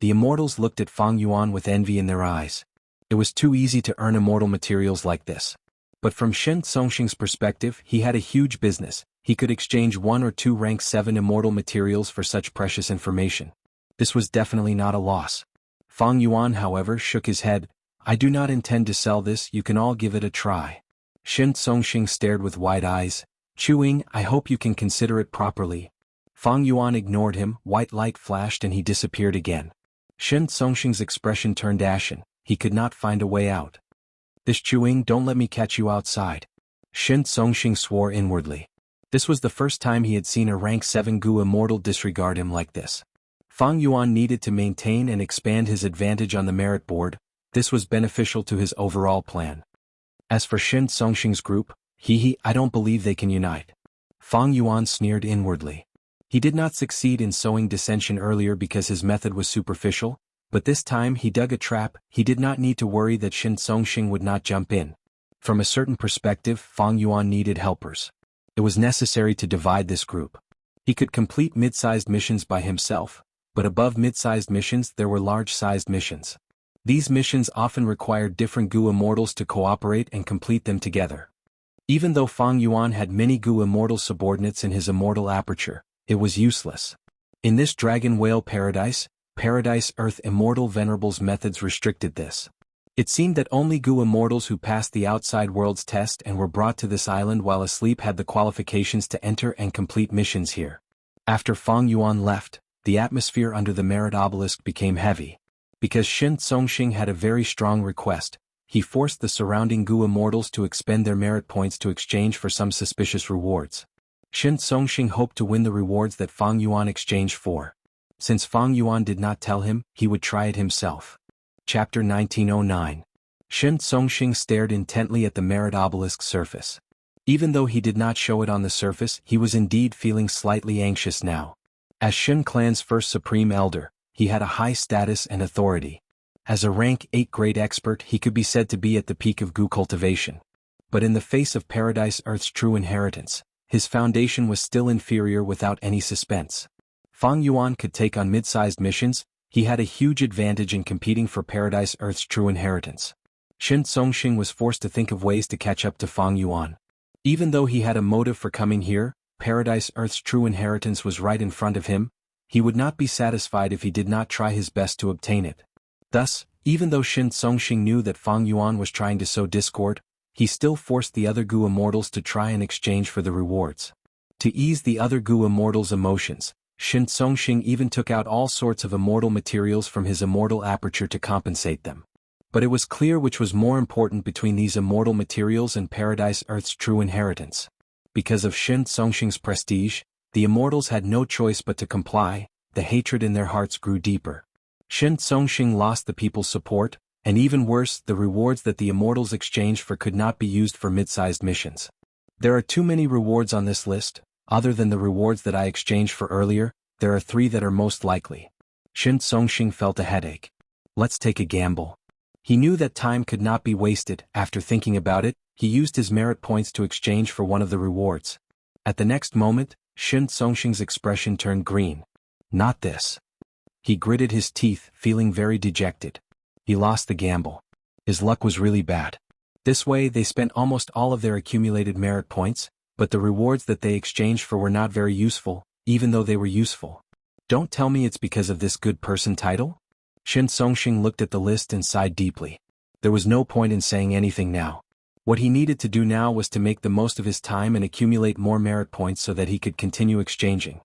The immortals looked at Fang Yuan with envy in their eyes. It was too easy to earn immortal materials like this. But from Xin Songxing's perspective, he had a huge business. He could exchange 1 or 2 rank 7 immortal materials for such precious information. This was definitely not a loss. Fang Yuan, however, shook his head. I do not intend to sell this, you can all give it a try. Xin Songxing stared with wide eyes. Chuing, I hope you can consider it properly. Fang Yuan ignored him, white light flashed and he disappeared again. Xin Songxing's expression turned ashen. He could not find a way out. This Chuing, don't let me catch you outside. Xin Songxing swore inwardly. This was the first time he had seen a rank 7 Gu immortal disregard him like this. Fang Yuan needed to maintain and expand his advantage on the merit board. This was beneficial to his overall plan. As for Xin Songxing's group, I don't believe they can unite. Fang Yuan sneered inwardly. He did not succeed in sowing dissension earlier because his method was superficial, but this time he dug a trap. He did not need to worry that Xin Songxing would not jump in. From a certain perspective, Fang Yuan needed helpers. It was necessary to divide this group. He could complete mid-sized missions by himself, but above mid-sized missions there were large-sized missions. These missions often required different Gu immortals to cooperate and complete them together. Even though Fang Yuan had many Gu immortal subordinates in his immortal aperture, it was useless. In this Dragon Whale Paradise Earth Immortal Venerables methods restricted this. It seemed that only Gu immortals who passed the outside world's test and were brought to this island while asleep had the qualifications to enter and complete missions here. After Fang Yuan left, the atmosphere under the merit obelisk became heavy. Because Xin Songxing had a very strong request, he forced the surrounding Gu immortals to expend their merit points to exchange for some suspicious rewards. Xin Songxing hoped to win the rewards that Fang Yuan exchanged for. Since Fang Yuan did not tell him, he would try it himself. Chapter 1909. Xin Songxing stared intently at the merit obelisk's surface. Even though he did not show it on the surface, he was indeed feeling slightly anxious now. As Xin clan's first supreme elder, he had a high status and authority. As a rank 8 great expert, he could be said to be at the peak of Gu cultivation. But in the face of Paradise Earth's true inheritance, his foundation was still inferior without any suspense. Fang Yuan could take on mid-sized missions. He had a huge advantage in competing for Paradise Earth's true inheritance. Xin Songxing was forced to think of ways to catch up to Fang Yuan. Even though he had a motive for coming here, Paradise Earth's true inheritance was right in front of him. He would not be satisfied if he did not try his best to obtain it. Thus, even though Xin Songxing knew that Fang Yuan was trying to sow discord, he still forced the other Gu immortals to try and exchange for the rewards. To ease the other Gu immortals' emotions, Xin Songxing even took out all sorts of immortal materials from his immortal aperture to compensate them. But it was clear which was more important between these immortal materials and Paradise Earth's true inheritance. Because of Xin Songxing's prestige, the immortals had no choice but to comply. The hatred in their hearts grew deeper. Xin Songxing lost the people's support, and even worse, the rewards that the immortals exchanged for could not be used for mid-sized missions. There are too many rewards on this list. Other than the rewards that I exchanged for earlier, there are 3 that are most likely. Xin Songxing felt a headache. Let's take a gamble. He knew that time could not be wasted. After thinking about it, he used his merit points to exchange for one of the rewards. At the next moment, Xin Songxing's expression turned green. Not this. He gritted his teeth, feeling very dejected. He lost the gamble. His luck was really bad. This way they spent almost all of their accumulated merit points, but the rewards that they exchanged for were not very useful, even though they were useful. Don't tell me it's because of this good person title? Xianxia looked at the list and sighed deeply. There was no point in saying anything now. What he needed to do now was to make the most of his time and accumulate more merit points so that he could continue exchanging.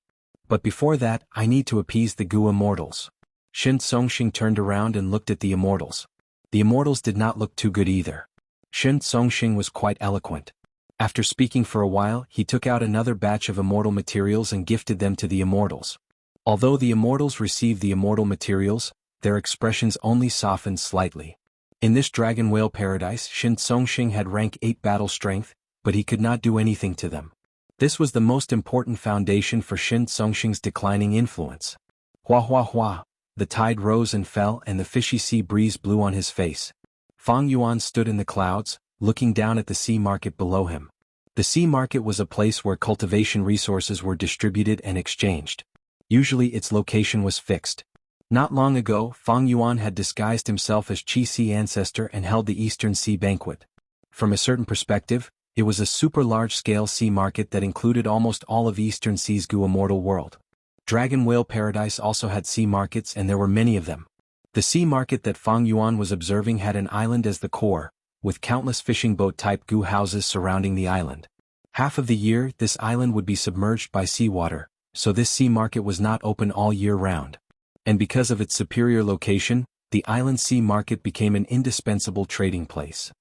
But before that, I need to appease the Gu Immortals. Xianxia turned around and looked at the Immortals. The Immortals did not look too good either. Xianxia was quite eloquent. After speaking for a while, he took out another batch of immortal materials and gifted them to the Immortals. Although the Immortals received the immortal materials, their expressions only softened slightly. In this dragon whale paradise, Xianxia had rank 8 battle strength, but he could not do anything to them. This was the most important foundation for Xianxia's declining influence. Hua hua hua, the tide rose and fell and the fishy sea breeze blew on his face. Fang Yuan stood in the clouds, looking down at the sea market below him. The sea market was a place where cultivation resources were distributed and exchanged. Usually its location was fixed. Not long ago, Fang Yuan had disguised himself as Qi Sea ancestor and held the Eastern Sea banquet. From a certain perspective, it was a super large-scale sea market that included almost all of Eastern Sea's Gu Immortal world. Dragon Whale Paradise also had sea markets and there were many of them. The sea market that Fang Yuan was observing had an island as the core, with countless fishing boat-type Gu houses surrounding the island. Half of the year, this island would be submerged by seawater, so this sea market was not open all year round. And because of its superior location, the island sea market became an indispensable trading place.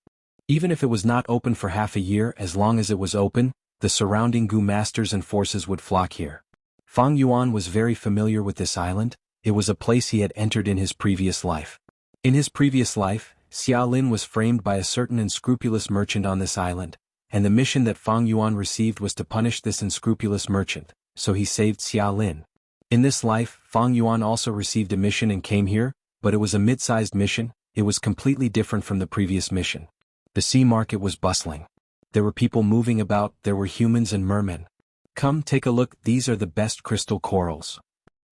Even if it was not open for half a year, as long as it was open, the surrounding Gu masters and forces would flock here. Fang Yuan was very familiar with this island. It was a place he had entered in his previous life. In his previous life, Xia Lin was framed by a certain unscrupulous merchant on this island, and the mission that Fang Yuan received was to punish this unscrupulous merchant, so he saved Xia Lin. In this life, Fang Yuan also received a mission and came here, but it was a mid-sized mission. It was completely different from the previous mission. The sea market was bustling. There were people moving about, there were humans and mermen. Come take a look, these are the best crystal corals.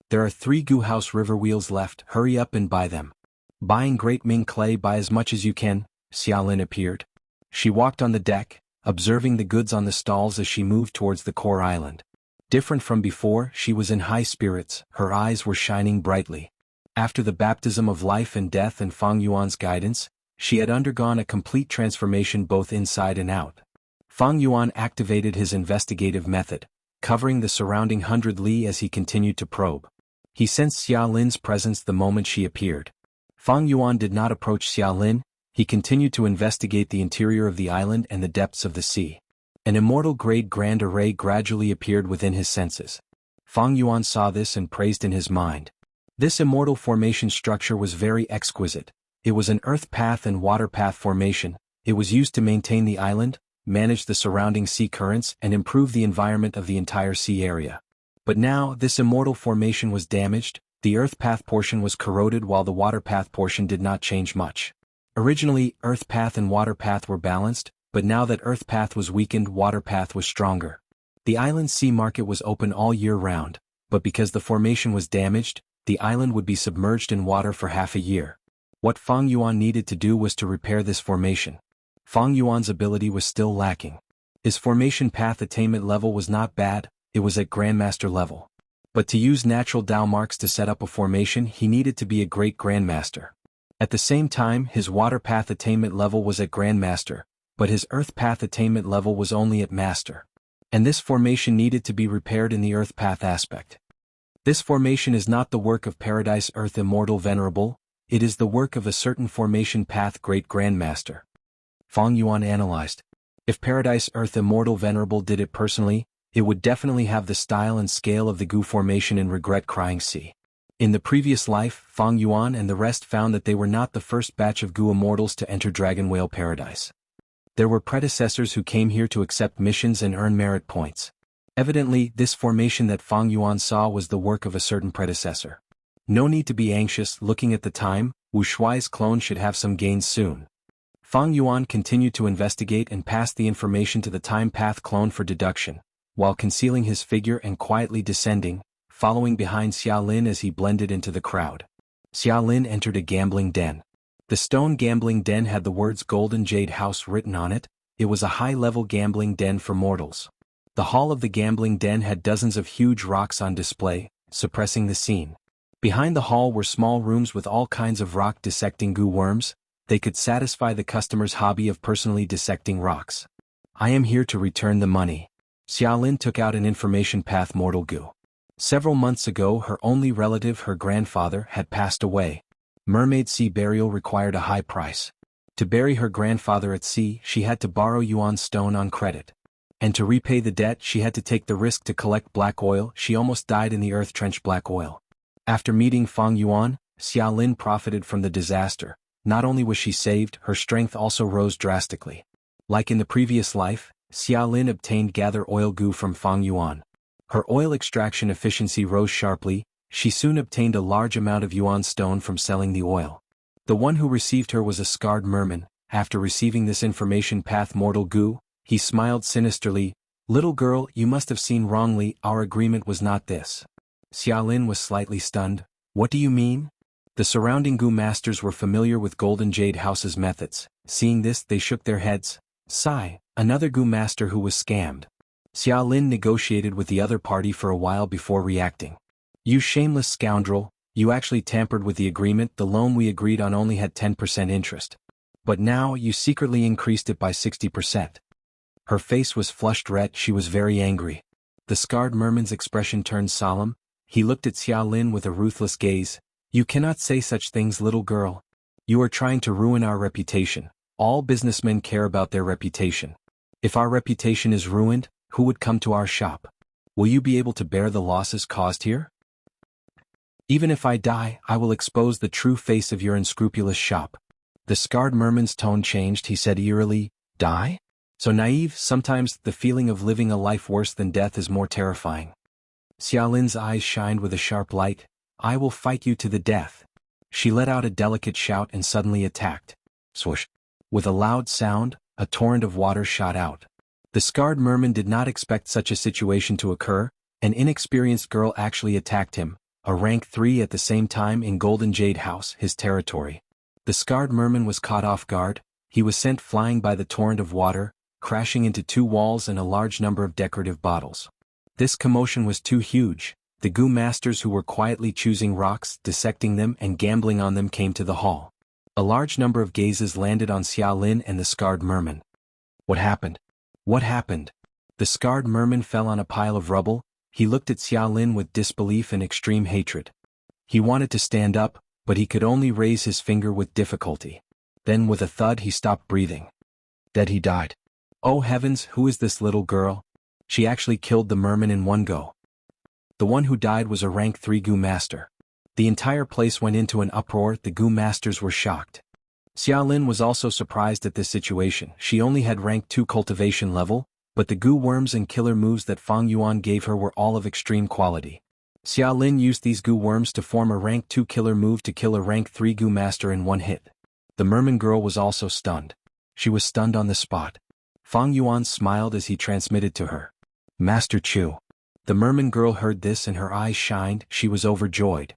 There are 3 Gu House river wheels left, hurry up and buy them. Buying Great Ming clay, buy as much as you can. Xia Lin appeared. She walked on the deck, observing the goods on the stalls as she moved towards the core island. Different from before, she was in high spirits, her eyes were shining brightly. After the baptism of life and death and Fang Yuan's guidance, she had undergone a complete transformation both inside and out. Fang Yuan activated his investigative method, covering the surrounding 100 li as he continued to probe. He sensed Xia Lin's presence the moment she appeared. Fang Yuan did not approach Xia Lin, he continued to investigate the interior of the island and the depths of the sea. An immortal grade grand array gradually appeared within his senses. Fang Yuan saw this and praised in his mind. This immortal formation structure was very exquisite. It was an earth path and water path formation. It was used to maintain the island, manage the surrounding sea currents and improve the environment of the entire sea area. But now, this immortal formation was damaged, the earth path portion was corroded while the water path portion did not change much. Originally, earth path and water path were balanced, but now that earth path was weakened, water path was stronger. The island sea market was open all year round, but because the formation was damaged, the island would be submerged in water for half a year. What Fang Yuan needed to do was to repair this formation. Fang Yuan's ability was still lacking. His formation path attainment level was not bad, it was at Grandmaster level. But to use natural Dao marks to set up a formation, he needed to be a great Grandmaster. At the same time, his water path attainment level was at Grandmaster, but his earth path attainment level was only at Master. And this formation needed to be repaired in the earth path aspect. This formation is not the work of Paradise Earth Immortal Venerable, it is the work of a certain formation path Great Grandmaster. Fang Yuan analyzed. If Paradise Earth Immortal Venerable did it personally, it would definitely have the style and scale of the Gu formation in Regret Crying Sea. In the previous life, Fang Yuan and the rest found that they were not the first batch of Gu Immortals to enter Dragon Whale Paradise. There were predecessors who came here to accept missions and earn merit points. Evidently, this formation that Fang Yuan saw was the work of a certain predecessor. No need to be anxious, looking at the time, Wu Shuai's clone should have some gains soon. Fang Yuan continued to investigate and passed the information to the time path clone for deduction, while concealing his figure and quietly descending, following behind Xia Lin as he blended into the crowd. Xia Lin entered a gambling den. The stone gambling den had the words Golden Jade House written on it. It was a high-level gambling den for mortals. The hall of the gambling den had dozens of huge rocks on display, suppressing the scene. Behind the hall were small rooms with all kinds of rock-dissecting goo worms. They could satisfy the customer's hobby of personally dissecting rocks. I am here to return the money. Xiaolin took out an information path mortal goo. Several months ago her only relative, her grandfather, had passed away. Mermaid sea burial required a high price. To bury her grandfather at sea, she had to borrow yuan stone on credit. And to repay the debt, she had to take the risk to collect black oil. She almost died in the earth trench black oil. After meeting Fang Yuan, Xiaolin profited from the disaster. Not only was she saved, her strength also rose drastically. Like in the previous life, Xiaolin obtained gather oil goo from Fang Yuan. Her oil extraction efficiency rose sharply. She soon obtained a large amount of yuan stone from selling the oil. The one who received her was a scarred merman. After receiving this information path mortal goo, he smiled sinisterly. Little girl, you must have seen wrongly, our agreement was not this. Xiaolin was slightly stunned. What do you mean? The surrounding goo masters were familiar with Golden Jade House's methods. Seeing this, they shook their heads. Sigh, another goo master who was scammed. Xiaolin negotiated with the other party for a while before reacting. You shameless scoundrel, you actually tampered with the agreement. The loan we agreed on only had 10% interest. But now you secretly increased it by 60%. Her face was flushed red. She was very angry. The scarred merman's expression turned solemn. He looked at Xiaolin with a ruthless gaze. You cannot say such things, little girl. You are trying to ruin our reputation. All businessmen care about their reputation. If our reputation is ruined, who would come to our shop? Will you be able to bear the losses caused here? Even if I die, I will expose the true face of your unscrupulous shop. The scarred merman's tone changed. He said eerily, Die? So naive. Sometimes the feeling of living a life worse than death is more terrifying. Xiaolin's eyes shined with a sharp light. I will fight you to the death. She let out a delicate shout and suddenly attacked. Swoosh. With a loud sound, a torrent of water shot out. The scarred merman did not expect such a situation to occur. An inexperienced girl actually attacked him, a rank 3 at the same time in Golden Jade House, his territory. The scarred merman was caught off guard. He was sent flying by the torrent of water, crashing into 2 walls and a large number of decorative bottles. This commotion was too huge. The goo masters who were quietly choosing rocks, dissecting them and gambling on them came to the hall. A large number of gazes landed on Xiaolin and the scarred merman. What happened? What happened? The scarred merman fell on a pile of rubble. He looked at Xiaolin with disbelief and extreme hatred. He wanted to stand up, but he could only raise his finger with difficulty. Then with a thud he stopped breathing. Dead he died. Oh heavens, who is this little girl? She actually killed the merman in one go. The one who died was a rank 3 goo master. The entire place went into an uproar. The goo masters were shocked. Xiaolin was also surprised at this situation. She only had rank 2 cultivation level, but the goo worms and killer moves that Fang Yuan gave her were all of extreme quality. Xiaolin used these goo worms to form a rank 2 killer move to kill a rank 3 goo master in one hit. The merman girl was also stunned. She was stunned on the spot. Fang Yuan smiled as he transmitted to her. Master Chu. The merman girl heard this and her eyes shined. She was overjoyed.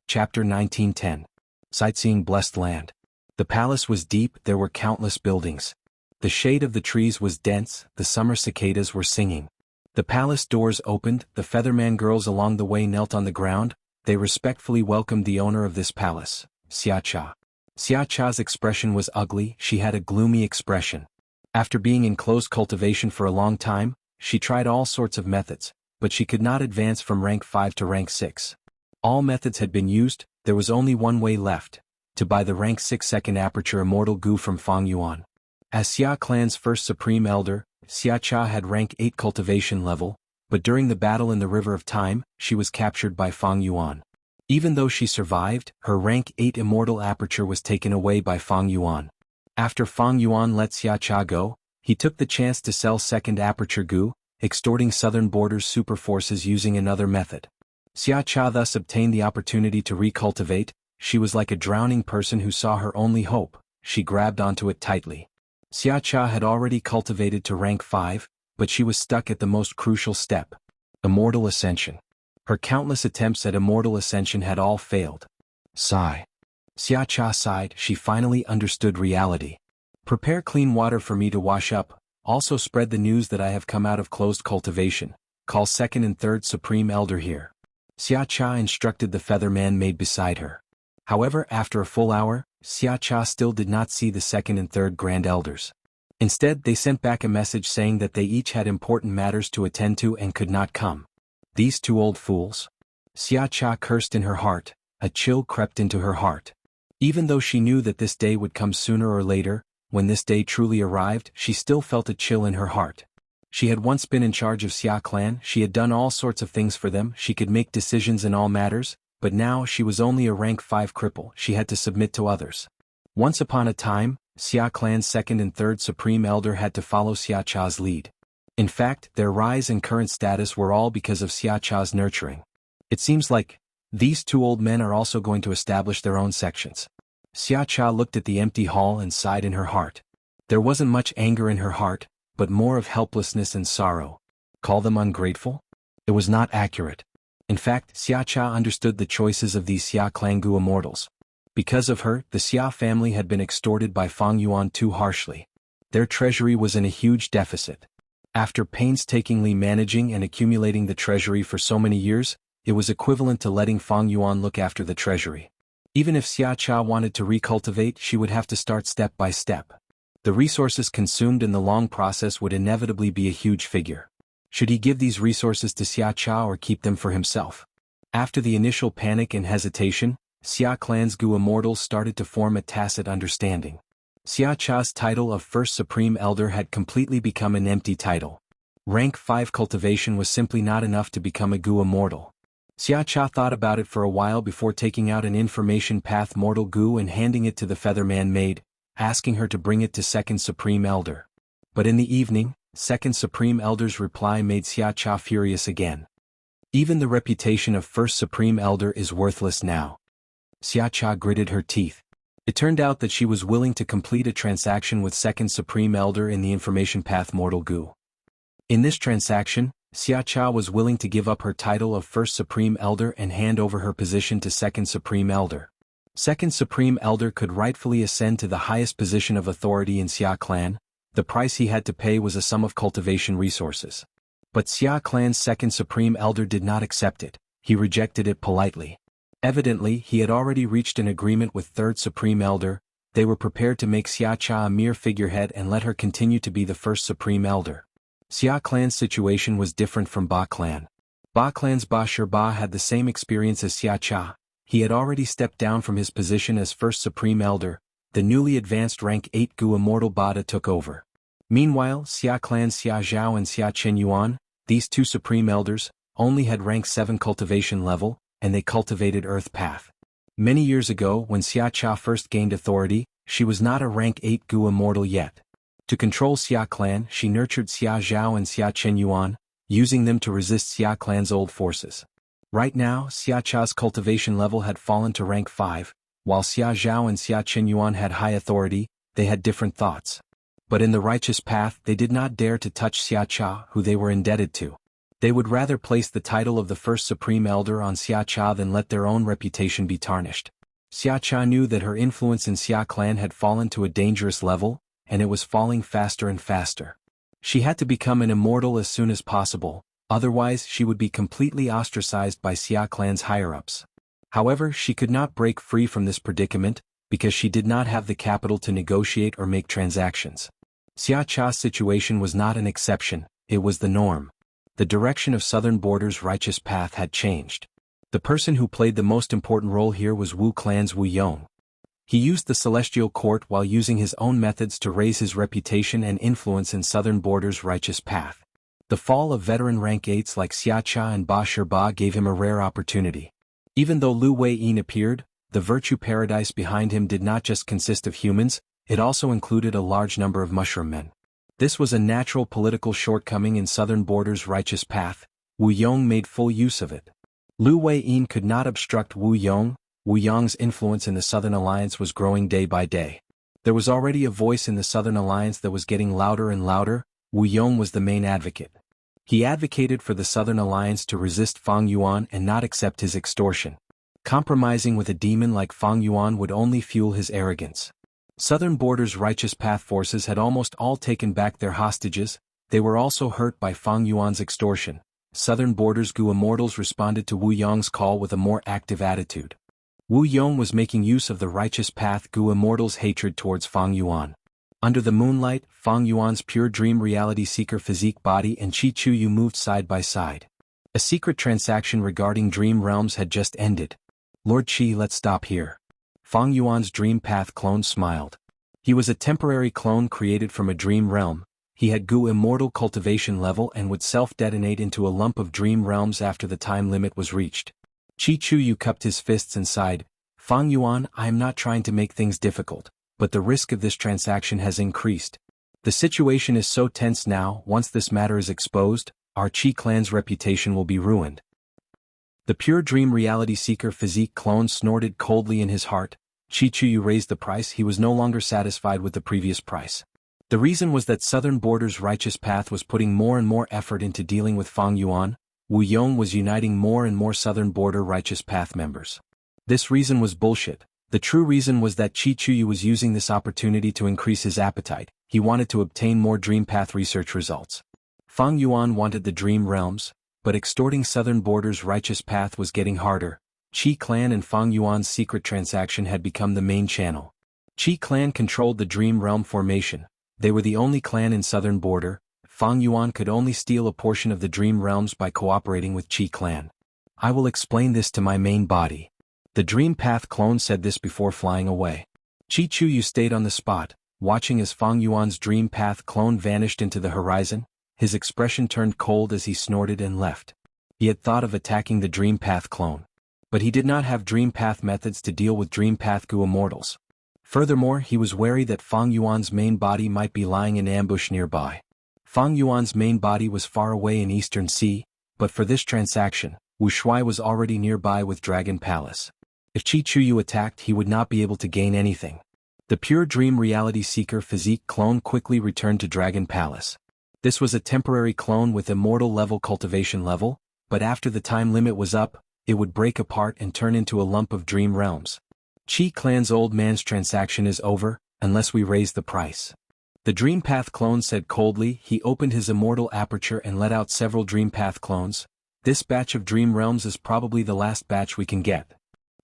Chapter 1910. Sightseeing Blessed Land. The palace was deep. There were countless buildings. The shade of the trees was dense. The summer cicadas were singing. The palace doors opened. The Featherman girls along the way knelt on the ground. They respectfully welcomed the owner of this palace, Xiaxia. Xiaxia's expression was ugly. She had a gloomy expression. After being in close cultivation for a long time, she tried all sorts of methods, but she could not advance from rank 5 to rank 6. All methods had been used. There was only one way left: to buy the rank 6 second aperture immortal goo from Fang Yuan. As Xia clan's first supreme elder, Xiaxia had rank 8 cultivation level, but during the battle in the River of Time, she was captured by Fang Yuan. Even though she survived, her rank 8 immortal aperture was taken away by Fang Yuan. After Fang Yuan let Xiaxia go, he took the chance to sell second aperture goo, extorting southern borders super forces using another method. Xiaxia thus obtained the opportunity to recultivate. She was like a drowning person who saw her only hope. She grabbed onto it tightly. Xiaxia had already cultivated to rank 5, but she was stuck at the most crucial step: Immortal Ascension. Her countless attempts at Immortal Ascension had all failed. Sigh. Xianxia sighed. She finally understood reality. Prepare clean water for me to wash up, also spread the news that I have come out of closed cultivation. Call second and third supreme elder here. Xianxia instructed the feather man maid beside her. However, after a full hour, Xianxia still did not see the second and third grand elders. Instead, they sent back a message saying that they each had important matters to attend to and could not come. These two old fools. Xianxia cursed in her heart. A chill crept into her heart. Even though she knew that this day would come sooner or later, when this day truly arrived, she still felt a chill in her heart. She had once been in charge of Xia clan, she had done all sorts of things for them, she could make decisions in all matters, but now she was only a rank 5 cripple, she had to submit to others. Once upon a time, Xia clan's second and third supreme elder had to follow Xiaqia's lead. In fact, their rise and current status were all because of Xiaqia's nurturing. It seems like these two old men are also going to establish their own sections. Xiaxia looked at the empty hall and sighed in her heart. There wasn't much anger in her heart, but more of helplessness and sorrow. Call them ungrateful? It was not accurate. In fact, Xiaxia understood the choices of these Xia Clangu immortals. Because of her, the Xia family had been extorted by Fang Yuan too harshly. Their treasury was in a huge deficit. After painstakingly managing and accumulating the treasury for so many years, it was equivalent to letting Fang Yuan look after the treasury. Even if Xiaxia wanted to recultivate, she would have to start step by step. The resources consumed in the long process would inevitably be a huge figure. Should he give these resources to Xiaxia or keep them for himself? After the initial panic and hesitation, Xia Clan's Gu immortals started to form a tacit understanding. Xiaqia's title of First Supreme Elder had completely become an empty title. Rank 5 cultivation was simply not enough to become a Gu immortal. Xiaxia thought about it for a while before taking out an information path mortal Gu and handing it to the Featherman maid, asking her to bring it to Second Supreme Elder. But in the evening, Second Supreme Elder's reply made Xiaxia furious again. Even the reputation of First Supreme Elder is worthless now. Xiaxia gritted her teeth. It turned out that she was willing to complete a transaction with Second Supreme Elder in the information path mortal Gu. In this transaction, Xiaxia was willing to give up her title of First Supreme Elder and hand over her position to Second Supreme Elder. Second Supreme Elder could rightfully ascend to the highest position of authority in Xia clan. The price he had to pay was a sum of cultivation resources. But Xia clan's Second Supreme Elder did not accept it, he rejected it politely. Evidently, he had already reached an agreement with Third Supreme Elder. They were prepared to make Xiaxia a mere figurehead and let her continue to be the First Supreme Elder. Xia clan's situation was different from Ba clan. Ba clan's Ba Shirba had the same experience as Xiaxia. He had already stepped down from his position as First Supreme Elder. The newly advanced rank 8 Gu Immortal Bada took over. Meanwhile, Xia clan's Xia Zhao and Xia Chenyuan, these two Supreme Elders, only had rank 7 cultivation level, and they cultivated Earth Path. Many years ago, when Xiaxia first gained authority, she was not a rank 8 Gu Immortal yet. To control Xia clan, she nurtured Xia Zhao and Xia Chenyuan, using them to resist Xia clan's old forces. Right now, Xiaqia's cultivation level had fallen to rank 5, while Xia Zhao and Xia Chenyuan had high authority. They had different thoughts. But in the righteous path, they did not dare to touch Xiaxia, who they were indebted to. They would rather place the title of the First Supreme Elder on Xiaxia than let their own reputation be tarnished. Xiaxia knew that her influence in Xia clan had fallen to a dangerous level, and it was falling faster and faster. She had to become an immortal as soon as possible, otherwise she would be completely ostracized by Xia clan's higher-ups. However, she could not break free from this predicament, because she did not have the capital to negotiate or make transactions. Xiaqia's situation was not an exception, it was the norm. The direction of Southern Border's righteous path had changed. The person who played the most important role here was Wu clan's Wu Yong. He used the Celestial Court while using his own methods to raise his reputation and influence in Southern Border's righteous path. The fall of veteran rank 8s like Xiaxia and Ba Shirba gave him a rare opportunity. Even though Lu Wei-yin appeared, the virtue paradise behind him did not just consist of humans, it also included a large number of mushroom men. This was a natural political shortcoming in Southern Border's righteous path. Wu Yong made full use of it. Lu Wei-yin could not obstruct Wu Yong. Wu Yong's influence in the Southern Alliance was growing day by day. There was already a voice in the Southern Alliance that was getting louder and louder. Wu Yong was the main advocate. He advocated for the Southern Alliance to resist Fang Yuan and not accept his extortion. Compromising with a demon like Fang Yuan would only fuel his arrogance. Southern Border's righteous path forces had almost all taken back their hostages. They were also hurt by Fang Yuan's extortion. Southern Border's Gu Immortals responded to Wu Yong's call with a more active attitude. Wu Yong was making use of the righteous path Gu Immortals' hatred towards Fang Yuan. Under the moonlight, Fang Yuan's pure dream reality seeker physique body and Qi Chuyu moved side by side. A secret transaction regarding dream realms had just ended. Lord Qi, let's stop here. Fang Yuan's dream path clone smiled. He was a temporary clone created from a dream realm. He had Gu Immortal cultivation level and would self-detonate into a lump of dream realms after the time limit was reached. Qi Chuyu cupped his fists and sighed. Fang Yuan, I am not trying to make things difficult, but the risk of this transaction has increased. The situation is so tense now. Once this matter is exposed, our Qi clan's reputation will be ruined. The pure dream reality seeker physique clone snorted coldly in his heart. Qi Chuyu raised the price. He was no longer satisfied with the previous price. The reason was that Southern Border's righteous path was putting more and more effort into dealing with Fang Yuan. Wu Yong was uniting more and more Southern Border righteous path members. This reason was bullshit. The true reason was that Qi Chuyu was using this opportunity to increase his appetite. He wanted to obtain more dream path research results. Fang Yuan wanted the dream realms, but extorting Southern Border's righteous path was getting harder. Qi Clan and Fang Yuan's secret transaction had become the main channel. Qi Clan controlled the dream realm formation. They were the only clan in Southern Border. Fang Yuan could only steal a portion of the dream realms by cooperating with Qi Clan. I will explain this to my main body. The Dream Path clone said this before flying away. Qi Chuyu stayed on the spot, watching as Fang Yuan's Dream Path clone vanished into the horizon. His expression turned cold as he snorted and left. He had thought of attacking the Dream Path clone, but he did not have Dream Path methods to deal with Dream Path Gu Immortals. Furthermore, he was wary that Fang Yuan's main body might be lying in ambush nearby. Fang Yuan's main body was far away in Eastern Sea, but for this transaction, Wuxia was already nearby with Dragon Palace. If Qi Chuyu attacked, he would not be able to gain anything. The pure dream reality seeker physique clone quickly returned to Dragon Palace. This was a temporary clone with immortal level cultivation level, but after the time limit was up, it would break apart and turn into a lump of dream realms. Qi Clan's old man's transaction is over, unless we raise the price. The Dream Path clone said coldly. He opened his immortal aperture and let out several Dream Path clones. This batch of dream realms is probably the last batch we can get.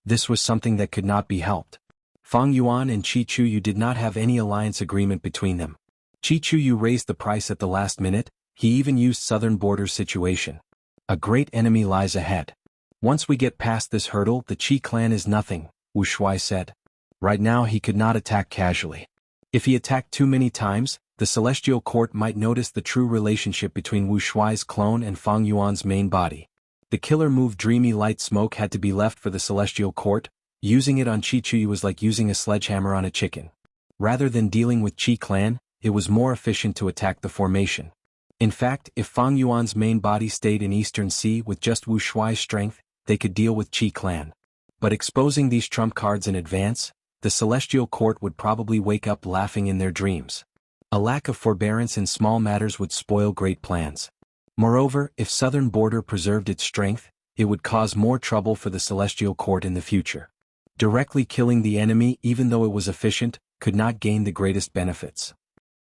This was something that could not be helped. Fang Yuan and Qi Chuyu did not have any alliance agreement between them. Qi Chuyu raised the price at the last minute. He even used Southern Border's situation. A great enemy lies ahead. Once we get past this hurdle, the Qi clan is nothing, Wuxia said. Right now he could not attack casually. If he attacked too many times, the Celestial Court might notice the true relationship between Wuxia's clone and Fang Yuan's main body. The killer move Dreamy Light Smoke had to be left for the Celestial Court. Using it on Qi Chuyu was like using a sledgehammer on a chicken. Rather than dealing with Qi clan, it was more efficient to attack the formation. In fact, if Fang Yuan's main body stayed in Eastern Sea with just Wuxia's strength, they could deal with Qi clan. But exposing these trump cards in advance, the Celestial Court would probably wake up laughing in their dreams. A lack of forbearance in small matters would spoil great plans. Moreover, if Southern Border preserved its strength, it would cause more trouble for the Celestial Court in the future. Directly killing the enemy, even though it was efficient, could not gain the greatest benefits.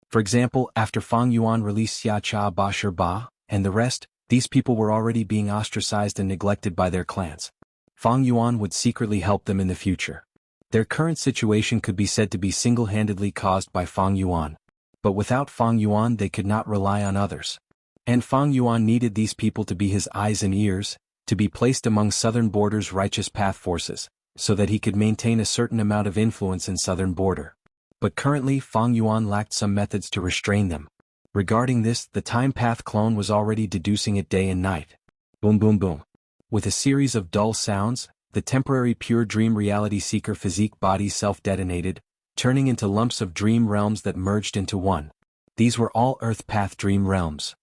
For example, after Fang Yuan released Xianxia Bashir Ba, and the rest, these people were already being ostracized and neglected by their clans. Fang Yuan would secretly help them in the future. Their current situation could be said to be single-handedly caused by Fang Yuan. But without Fang Yuan they could not rely on others. And Fang Yuan needed these people to be his eyes and ears, to be placed among Southern Border's righteous path forces, so that he could maintain a certain amount of influence in Southern Border. But currently Fang Yuan lacked some methods to restrain them. Regarding this, the Time Path clone was already deducing it day and night. Boom boom boom. With a series of dull sounds, the temporary pure dream reality seeker physique body self-detonated, turning into lumps of dream realms that merged into one. These were all Earth Path dream realms.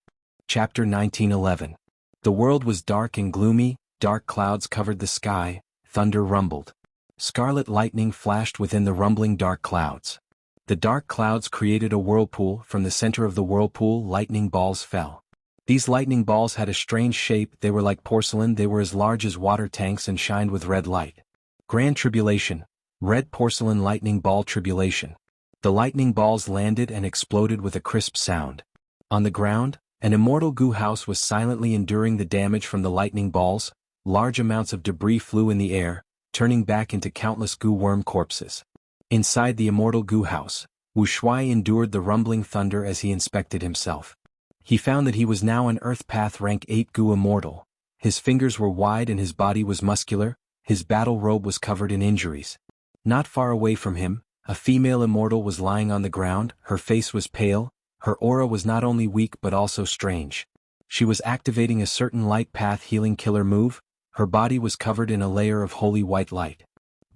Chapter 1911. The world was dark and gloomy, dark clouds covered the sky, thunder rumbled. Scarlet lightning flashed within the rumbling dark clouds. The dark clouds created a whirlpool. From the center of the whirlpool lightning balls fell. These lightning balls had a strange shape, they were like porcelain, they were as large as water tanks and shined with red light. Grand Tribulation. Red Porcelain Lightning Ball Tribulation. The lightning balls landed and exploded with a crisp sound. On the ground, an immortal goo house was silently enduring the damage from the lightning balls. Large amounts of debris flew in the air, turning back into countless goo worm corpses. Inside the immortal goo house, Wuxia endured the rumbling thunder as he inspected himself. He found that he was now an Earth Path Rank 8 Goo Immortal. His fingers were wide and his body was muscular, his battle robe was covered in injuries. Not far away from him, a female immortal was lying on the ground, her face was pale, her aura was not only weak but also strange. She was activating a certain light path healing killer move, her body was covered in a layer of holy white light.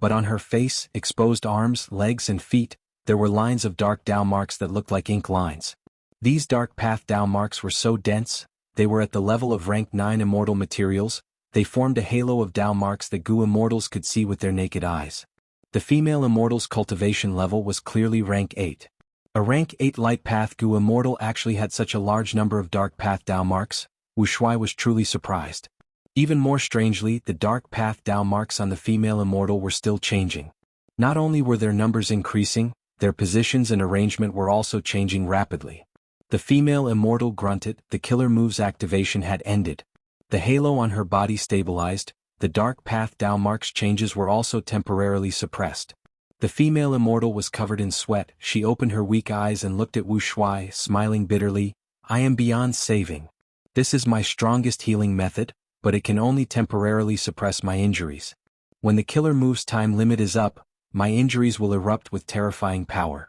But on her face, exposed arms, legs and feet, there were lines of dark Dao marks that looked like ink lines. These dark path Dao marks were so dense, they were at the level of rank 9 immortal materials, they formed a halo of Dao marks that Goo immortals could see with their naked eyes. The female immortal's cultivation level was clearly rank 8. A rank 8 light path Goo immortal actually had such a large number of dark path Dao marks. Wuxia was truly surprised. Even more strangely, the dark path Dao marks on the female immortal were still changing. Not only were their numbers increasing, their positions and arrangement were also changing rapidly. The female immortal grunted, the killer move's activation had ended. The halo on her body stabilized, the dark path Dao marks changes were also temporarily suppressed. The female immortal was covered in sweat, she opened her weak eyes and looked at Wuxia, smiling bitterly. I am beyond saving. This is my strongest healing method, but it can only temporarily suppress my injuries. When the killer move's time limit is up, my injuries will erupt with terrifying power.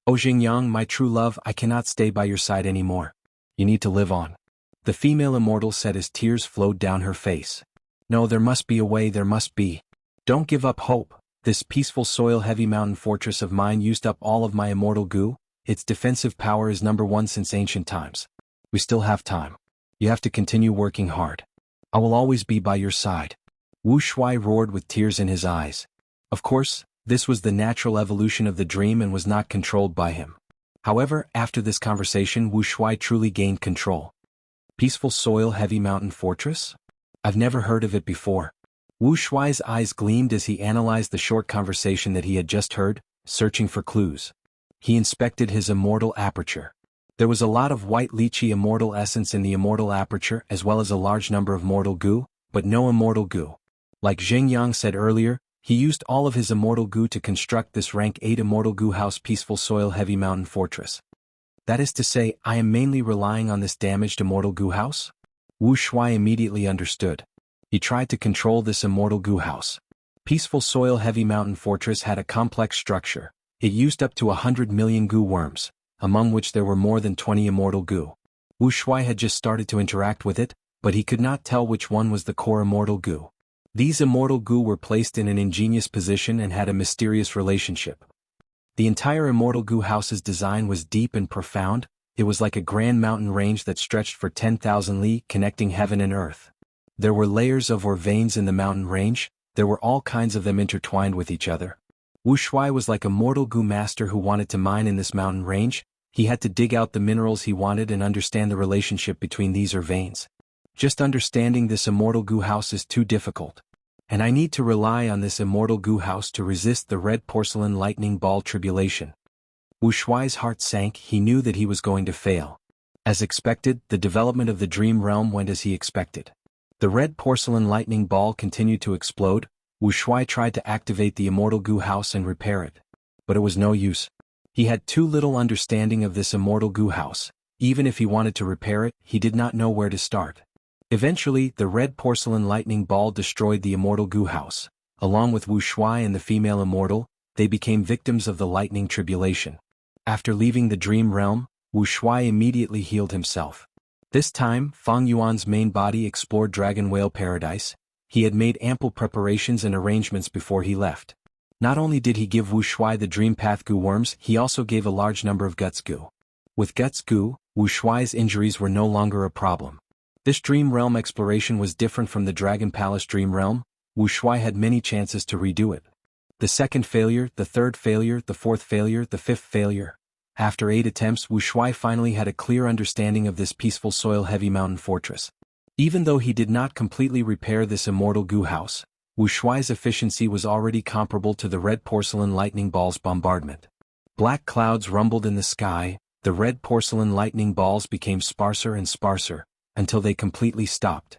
Oh Xingyang, my true love, I cannot stay by your side anymore. You need to live on. The female immortal said as tears flowed down her face. No, there must be a way, there must be. Don't give up hope. This peaceful soil-heavy mountain fortress of mine used up all of my immortal goo. Its defensive power is #1 since ancient times. We still have time. You have to continue working hard. I will always be by your side. Wuxia roared with tears in his eyes. Of course, this was the natural evolution of the dream and was not controlled by him. However, after this conversation, Wuxia truly gained control. Peaceful soil-heavy mountain fortress? I've never heard of it before. Wuxia's eyes gleamed as he analyzed the short conversation that he had just heard, searching for clues. He inspected his immortal aperture. There was a lot of white lychee immortal essence in the immortal aperture as well as a large number of mortal goo, but no immortal goo. Like Xingyang said earlier, he used all of his immortal goo to construct this rank 8 immortal goo house peaceful soil-heavy mountain fortress. That is to say, I am mainly relying on this damaged immortal goo house? Wuxia immediately understood. He tried to control this immortal goo house. Peaceful soil-heavy mountain fortress had a complex structure. It used up to 100 million goo worms, among which there were more than 20 immortal goo. Wuxia had just started to interact with it, but he could not tell which one was the core immortal goo. These immortal goo were placed in an ingenious position and had a mysterious relationship. The entire immortal goo house's design was deep and profound. It was like a grand mountain range that stretched for 10,000 li, connecting heaven and earth. There were layers of or veins in the mountain range, there were all kinds of them intertwined with each other. Wuxia was like a mortal goo master who wanted to mine in this mountain range. He had to dig out the minerals he wanted and understand the relationship between these or veins. Just understanding this immortal goo house is too difficult. And I need to rely on this immortal goo house to resist the red porcelain lightning ball tribulation. Wuxia's heart sank, he knew that he was going to fail. As expected, the development of the dream realm went as he expected. The red porcelain lightning ball continued to explode. Wuxia tried to activate the immortal goo house and repair it. But it was no use. He had too little understanding of this immortal goo house. Even if he wanted to repair it, he did not know where to start. Eventually, the red porcelain lightning ball destroyed the immortal goo house. Along with Wuxia and the female immortal, they became victims of the lightning tribulation. After leaving the dream realm, Wuxia immediately healed himself. This time, Fang Yuan's main body explored Dragon Whale Paradise. He had made ample preparations and arrangements before he left. Not only did he give Wuxia the Dream Path Goo worms, he also gave a large number of Guts Goo. With Guts Goo, Wuxia's injuries were no longer a problem. This dream realm exploration was different from the Dragon Palace dream realm. Wuxia had many chances to redo it. The second failure, the third failure, the fourth failure, the fifth failure. After 8 attempts, Wuxia finally had a clear understanding of this peaceful soil-heavy mountain fortress. Even though he did not completely repair this immortal goo house, Wuxia's efficiency was already comparable to the red porcelain lightning ball's bombardment. Black clouds rumbled in the sky, the red porcelain lightning balls became sparser and sparser, until they completely stopped.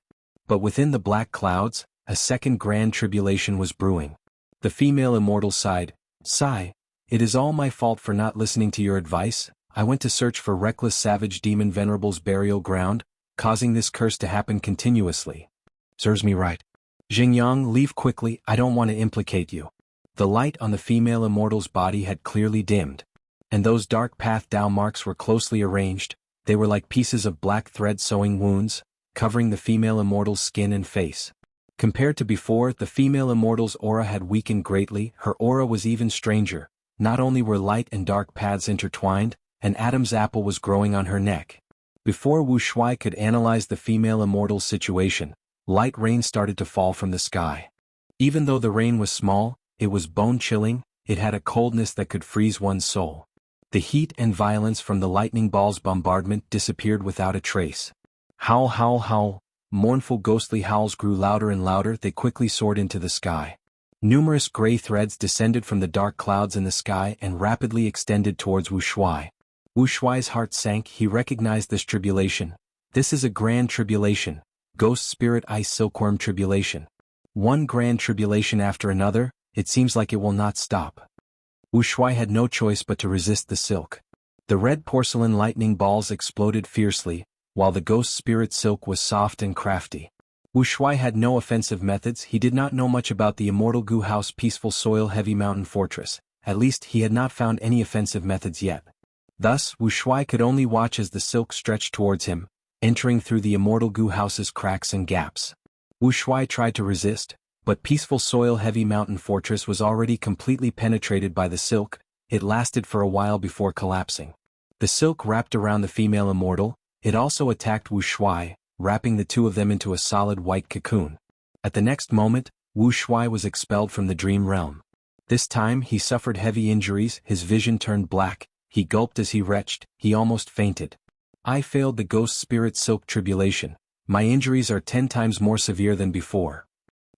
But within the black clouds, a second grand tribulation was brewing. The female immortal sighed, "Sigh, it is all my fault for not listening to your advice. I went to search for reckless savage demon venerable's burial ground, causing this curse to happen continuously. Serves me right. Xingyang, leave quickly, I don't want to implicate you." The light on the female immortal's body had clearly dimmed. And those dark path Dao marks were closely arranged, they were like pieces of black thread sewing wounds, covering the female immortal's skin and face. Compared to before, the female immortal's aura had weakened greatly, her aura was even stranger. Not only were light and dark paths intertwined, an Adam's apple was growing on her neck. Before Wuxia could analyze the female immortal's situation, light rain started to fall from the sky. Even though the rain was small, it was bone-chilling, it had a coldness that could freeze one's soul. The heat and violence from the lightning ball's bombardment disappeared without a trace. Howl, howl, howl. Mournful ghostly howls grew louder and louder, they quickly soared into the sky. Numerous gray threads descended from the dark clouds in the sky and rapidly extended towards Wuxia. Wuxia's heart sank, he recognized this tribulation. This is a grand tribulation, ghost spirit ice silkworm tribulation. One grand tribulation after another, it seems like it will not stop. Wuxia had no choice but to resist the silk. The red porcelain lightning balls exploded fiercely, while the ghost spirit silk was soft and crafty. Wuxia had no offensive methods, he did not know much about the immortal goo house peaceful soil-heavy mountain fortress, at least he had not found any offensive methods yet. Thus, Wuxia could only watch as the silk stretched towards him, entering through the immortal goo house's cracks and gaps. Wuxia tried to resist, but peaceful soil-heavy mountain fortress was already completely penetrated by the silk, it lasted for a while before collapsing. The silk wrapped around the female immortal, it also attacked Wuxia, wrapping the two of them into a solid white cocoon. At the next moment, Wuxia was expelled from the dream realm. This time he suffered heavy injuries, his vision turned black, he gulped as he retched, he almost fainted. "I failed the ghost spirit silk tribulation. My injuries are 10 times more severe than before."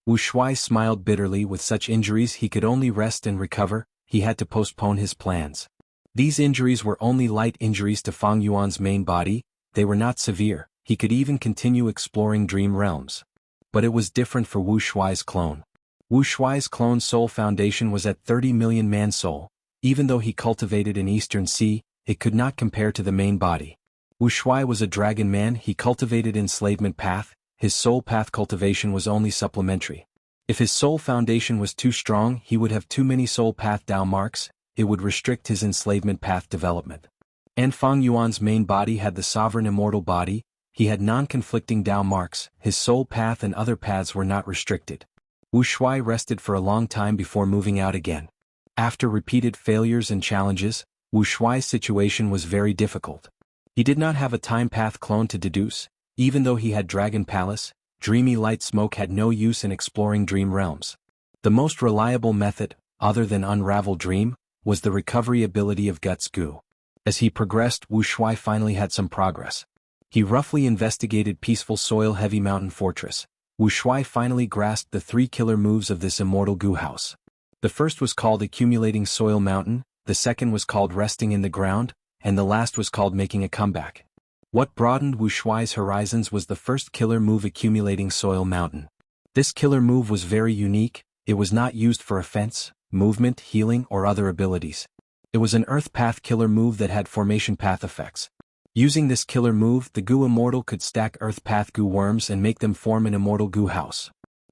Wuxia smiled bitterly, with such injuries he could only rest and recover, he had to postpone his plans. These injuries were only light injuries to Fang Yuan's main body, they were not severe, he could even continue exploring dream realms. But it was different for Wuxia's clone. Wuxia's clone's soul foundation was at 30 million man soul, even though he cultivated an Eastern Sea, it could not compare to the main body. Wuxia was a dragon man, he cultivated enslavement path, his soul path cultivation was only supplementary. If his soul foundation was too strong, he would have too many soul path Dao marks, it would restrict his enslavement path development. And Fang Yuan's main body had the sovereign immortal body, he had non-conflicting Dao marks, his soul path and other paths were not restricted. Wuxia rested for a long time before moving out again. After repeated failures and challenges, Wuxia's situation was very difficult. He did not have a time path clone to deduce, even though he had Dragon Palace, dreamy light smoke had no use in exploring dream realms. The most reliable method, other than Unravel Dream, was the recovery ability of Guts Goo. As he progressed, Wuxia finally had some progress. He roughly investigated peaceful soil-heavy mountain fortress. Wuxia finally grasped the 3 killer moves of this immortal goo house. The first was called Accumulating Soil Mountain, the second was called Resting in the Ground, and the last was called Making a Comeback. What broadened Wuxia's horizons was the first killer move, Accumulating Soil Mountain. This killer move was very unique, it was not used for offense, movement, healing, or other abilities. It was an Earth Path killer move that had Formation Path effects. Using this killer move, the Goo Immortal could stack Earth Path Goo worms and make them form an immortal goo house.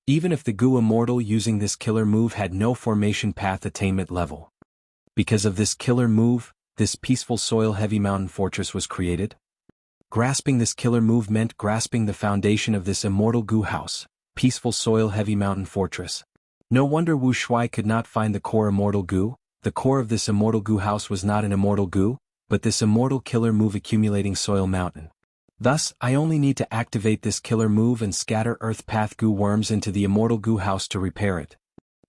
Even if the Goo Immortal using this killer move had no Formation Path attainment level. Because of this killer move, this peaceful soil-heavy mountain fortress was created. Grasping this killer move meant grasping the foundation of this immortal goo house, peaceful soil-heavy mountain fortress. No wonder Wuxia could not find the core immortal goo. The core of this immortal goo house was not an immortal goo, but this immortal killer move, Accumulating Soil Mountain. Thus, I only need to activate this killer move and scatter Earth Path Goo worms into the immortal goo house to repair it.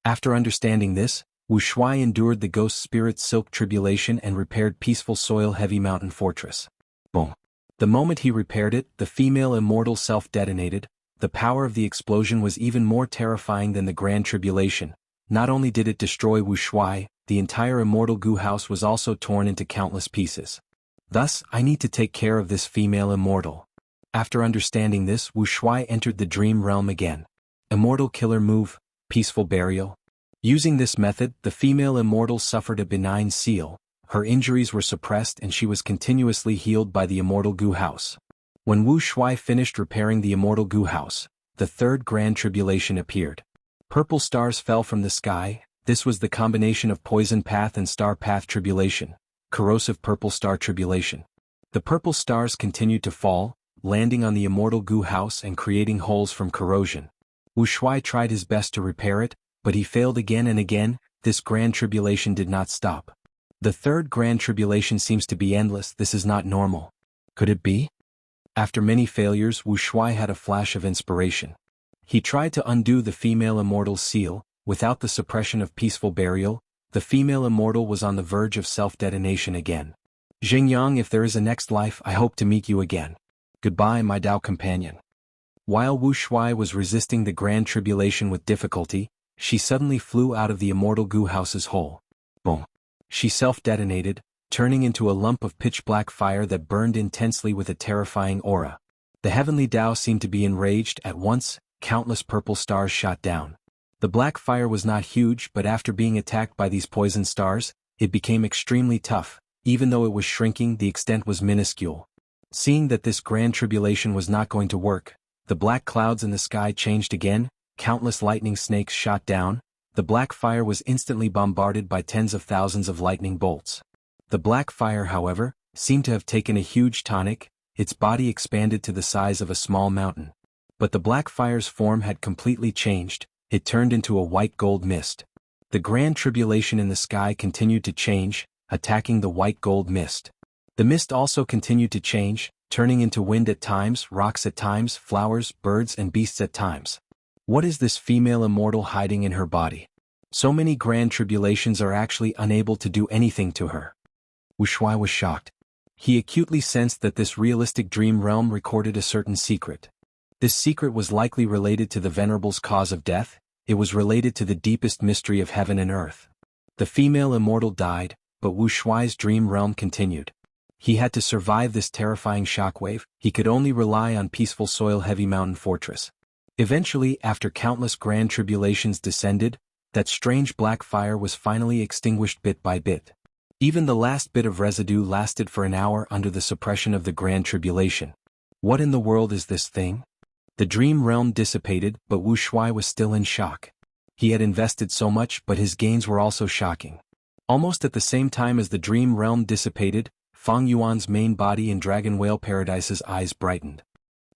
After understanding this, Wu Shuai endured the ghost spirit silk tribulation and repaired peaceful soil heavy mountain fortress. Boom. The moment he repaired it, the female immortal self-detonated. The power of the explosion was even more terrifying than the Grand Tribulation. Not only did it destroy Wu Shuai, the entire immortal Gu house was also torn into countless pieces. Thus, I need to take care of this female immortal. After understanding this, Wu Shuai entered the dream realm again. Immortal killer move, peaceful burial. Using this method, the female immortal suffered a benign seal. Her injuries were suppressed and she was continuously healed by the immortal Gu house. When Wu Shuai finished repairing the immortal Gu house, the third Grand Tribulation appeared. Purple stars fell from the sky. This was the combination of poison path and star path tribulation, corrosive purple star tribulation. The purple stars continued to fall, landing on the immortal Gu house and creating holes from corrosion. Wu Shuai tried his best to repair it, but he failed again and again. This Grand Tribulation did not stop. The third Grand Tribulation seems to be endless. This is not normal. Could it be? After many failures, Wu Shuai had a flash of inspiration. He tried to undo the female immortal's seal. Without the suppression of peaceful burial, the female immortal was on the verge of self-detonation again. Xingyang, if there is a next life, I hope to meet you again. Goodbye, my Dao companion. While Wu Shuai was resisting the Grand Tribulation with difficulty, she suddenly flew out of the immortal Gu house's hole. Boom. She self-detonated, turning into a lump of pitch-black fire that burned intensely with a terrifying aura. The heavenly Dao seemed to be enraged. At once, countless purple stars shot down. The black fire was not huge, but after being attacked by these poison stars, it became extremely tough. Even though it was shrinking, the extent was minuscule. Seeing that this Grand Tribulation was not going to work, the black clouds in the sky changed again. Countless lightning snakes shot down. The black fire was instantly bombarded by tens of thousands of lightning bolts. The black fire, however, seemed to have taken a huge tonic. Its body expanded to the size of a small mountain. But the black fire's form had completely changed. It turned into a white gold mist. The Grand Tribulation in the sky continued to change, attacking the white gold mist. The mist also continued to change, turning into wind at times, rocks at times, flowers, birds and beasts at times. What is this female immortal hiding in her body? So many Grand Tribulations are actually unable to do anything to her. Wu Shuai was shocked. He acutely sensed that this realistic dream realm recorded a certain secret. This secret was likely related to the Venerable's cause of death. It was related to the deepest mystery of heaven and earth. The female immortal died, but Wu Shuai's dream realm continued. He had to survive this terrifying shockwave. He could only rely on peaceful soil heavy mountain fortress. Eventually, after countless Grand Tribulations descended, that strange black fire was finally extinguished bit by bit. Even the last bit of residue lasted for an hour under the suppression of the Grand Tribulation. What in the world is this thing? The dream realm dissipated, but Wu Shuai was still in shock. He had invested so much, but his gains were also shocking. Almost at the same time as the dream realm dissipated, Fang Yuan's main body in Dragon Whale Paradise's eyes brightened.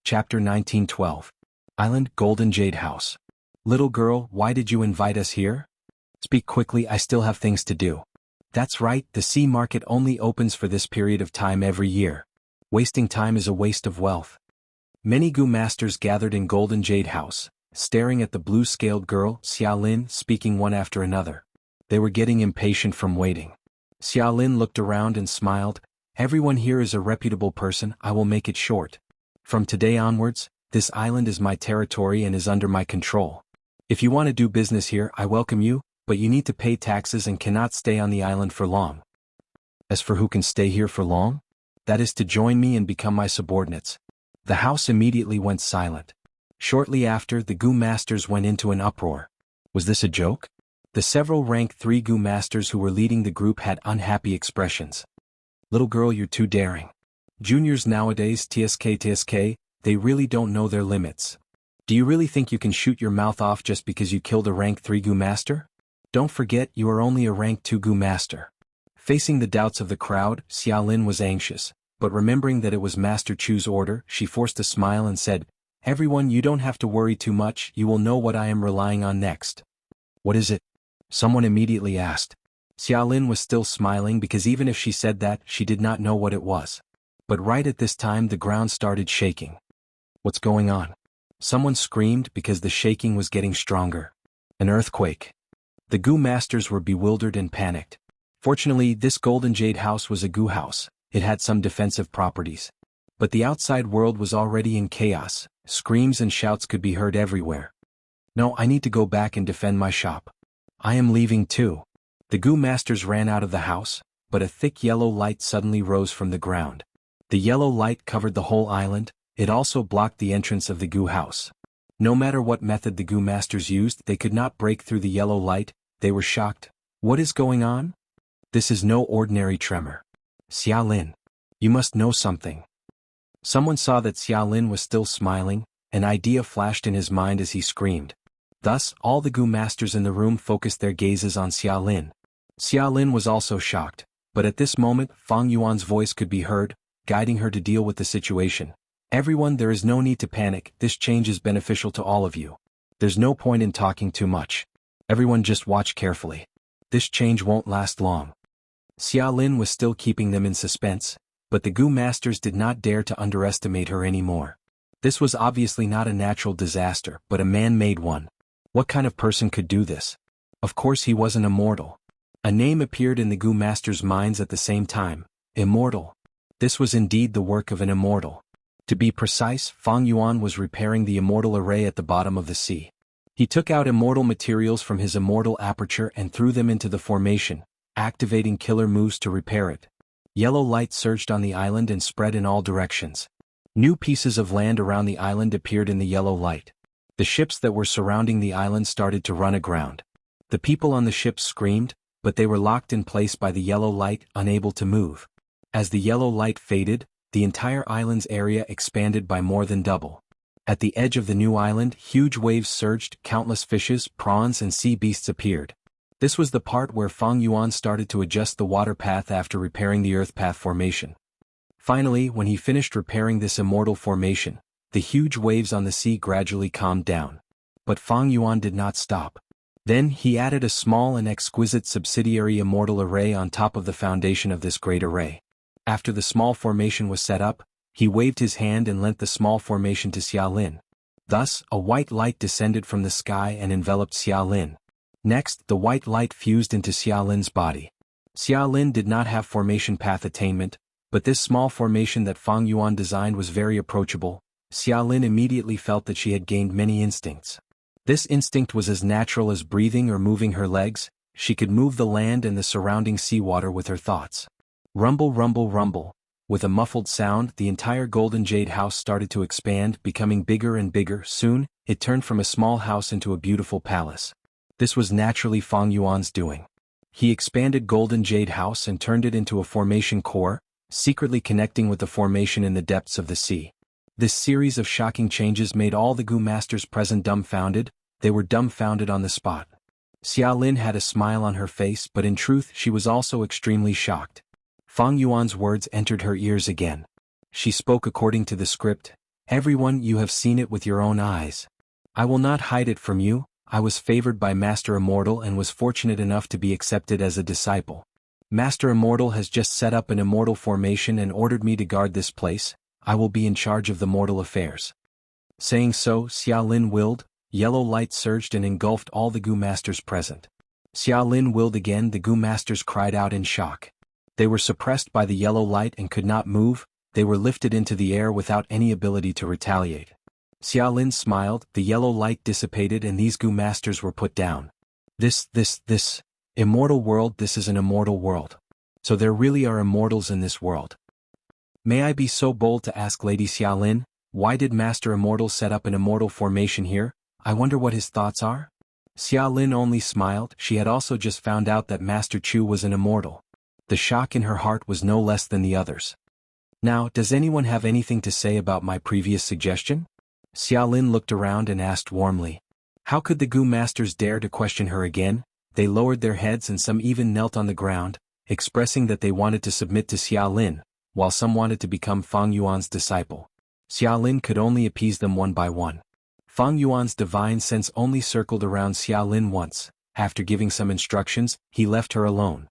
Chapter 1912. Island Golden Jade House. Little girl, why did you invite us here? Speak quickly, I still have things to do. That's right, the sea market only opens for this period of time every year. Wasting time is a waste of wealth. Many Gu masters gathered in Golden Jade House, staring at the blue-scaled girl, Xiaolin, speaking one after another. They were getting impatient from waiting. Xiaolin looked around and smiled. Everyone here is a reputable person, I will make it short. From today onwards, this island is my territory and is under my control. If you want to do business here, I welcome you, but you need to pay taxes and cannot stay on the island for long. As for who can stay here for long, that is to join me and become my subordinates. The house immediately went silent. Shortly after, the Gu masters went into an uproar. Was this a joke? The several rank 3 Gu masters who were leading the group had unhappy expressions. Little girl, you're too daring. Juniors nowadays, TSK, they really don't know their limits. Do you really think you can shoot your mouth off just because you killed a rank 3 Gu master? Don't forget, you are only a rank 2 Gu master. Facing the doubts of the crowd, Xiaolin was anxious, but remembering that it was Master Chu's order, she forced a smile and said, Everyone, you don't have to worry too much, you will know what I am relying on next. What is it? Someone immediately asked. Xiaolin was still smiling because even if she said that, she did not know what it was. But right at this time the ground started shaking. What's going on? Someone screamed because the shaking was getting stronger. An earthquake. The Gu masters were bewildered and panicked. Fortunately, this golden jade house was a Gu house. It had some defensive properties. But the outside world was already in chaos. Screams and shouts could be heard everywhere. No, I need to go back and defend my shop. I am leaving too. The Gu masters ran out of the house, but a thick yellow light suddenly rose from the ground. The yellow light covered the whole island. It also blocked the entrance of the Gu house. No matter what method the Gu masters used, they could not break through the yellow light. They were shocked. What is going on? This is no ordinary tremor. Xiaolin, you must know something. Someone saw that Xiaolin was still smiling. An idea flashed in his mind as he screamed. Thus, all the Gu masters in the room focused their gazes on Xiaolin. Xiaolin was also shocked, but at this moment Fang Yuan's voice could be heard, guiding her to deal with the situation. Everyone, there is no need to panic. This change is beneficial to all of you. There's no point in talking too much. Everyone just watch carefully. This change won't last long. Xiaolin was still keeping them in suspense, but the Gu masters did not dare to underestimate her anymore. This was obviously not a natural disaster, but a man-made one. What kind of person could do this? Of course he wasn't immortal. A name appeared in the Gu masters' minds at the same time. Immortal. This was indeed the work of an immortal. To be precise, Fang Yuan was repairing the immortal array at the bottom of the sea. He took out immortal materials from his immortal aperture and threw them into the formation, activating killer moves to repair it. Yellow light surged on the island and spread in all directions. New pieces of land around the island appeared in the yellow light. The ships that were surrounding the island started to run aground. The people on the ships screamed, but they were locked in place by the yellow light, unable to move. As the yellow light faded, the entire island's area expanded by more than double. At the edge of the new island, huge waves surged, countless fishes, prawns and sea beasts appeared. This was the part where Fang Yuan started to adjust the water path after repairing the earth path formation. Finally, when he finished repairing this immortal formation, the huge waves on the sea gradually calmed down. But Fang Yuan did not stop. Then he added a small and exquisite subsidiary immortal array on top of the foundation of this great array. After the small formation was set up, he waved his hand and lent the small formation to Xiaolin. Thus, a white light descended from the sky and enveloped Xiaolin. Next, the white light fused into Xiaolin's body. Xiaolin did not have formation path attainment, but this small formation that Fang Yuan designed was very approachable. Xiaolin immediately felt that she had gained many instincts. This instinct was as natural as breathing or moving her legs. She could move the land and the surrounding seawater with her thoughts. Rumble, rumble, rumble. With a muffled sound, the entire golden jade house started to expand, becoming bigger and bigger. Soon, it turned from a small house into a beautiful palace. This was naturally Fang Yuan's doing. He expanded golden jade house and turned it into a formation core, secretly connecting with the formation in the depths of the sea. This series of shocking changes made all the Gu masters present dumbfounded. They were dumbfounded on the spot. Xiaolin had a smile on her face, but in truth she was also extremely shocked. Fang Yuan's words entered her ears again. She spoke according to the script. Everyone, you have seen it with your own eyes. I will not hide it from you. I was favored by Master Immortal and was fortunate enough to be accepted as a disciple. Master Immortal has just set up an immortal formation and ordered me to guard this place. I will be in charge of the mortal affairs. Saying so, Xiaolin willed. Yellow light surged and engulfed all the Gu masters present. Xiaolin willed again. The Gu masters cried out in shock. They were suppressed by the yellow light and could not move. They were lifted into the air without any ability to retaliate. Xiaolin smiled. The yellow light dissipated and these Gu masters were put down. This immortal world, this is an immortal world. So there really are immortals in this world. May I be so bold to ask Lady Xiaolin, why did Master Immortal set up an immortal formation here? I wonder what his thoughts are? Xiaolin only smiled. She had also just found out that Master Chu was an immortal. The shock in her heart was no less than the others. Now, does anyone have anything to say about my previous suggestion? Xiaolin looked around and asked warmly. How could the Gu masters dare to question her again? They lowered their heads and some even knelt on the ground, expressing that they wanted to submit to Xiaolin, while some wanted to become Fang Yuan's disciple. Xiaolin could only appease them one by one. Fang Yuan's divine sense only circled around Xiaolin once. After giving some instructions, he left her alone.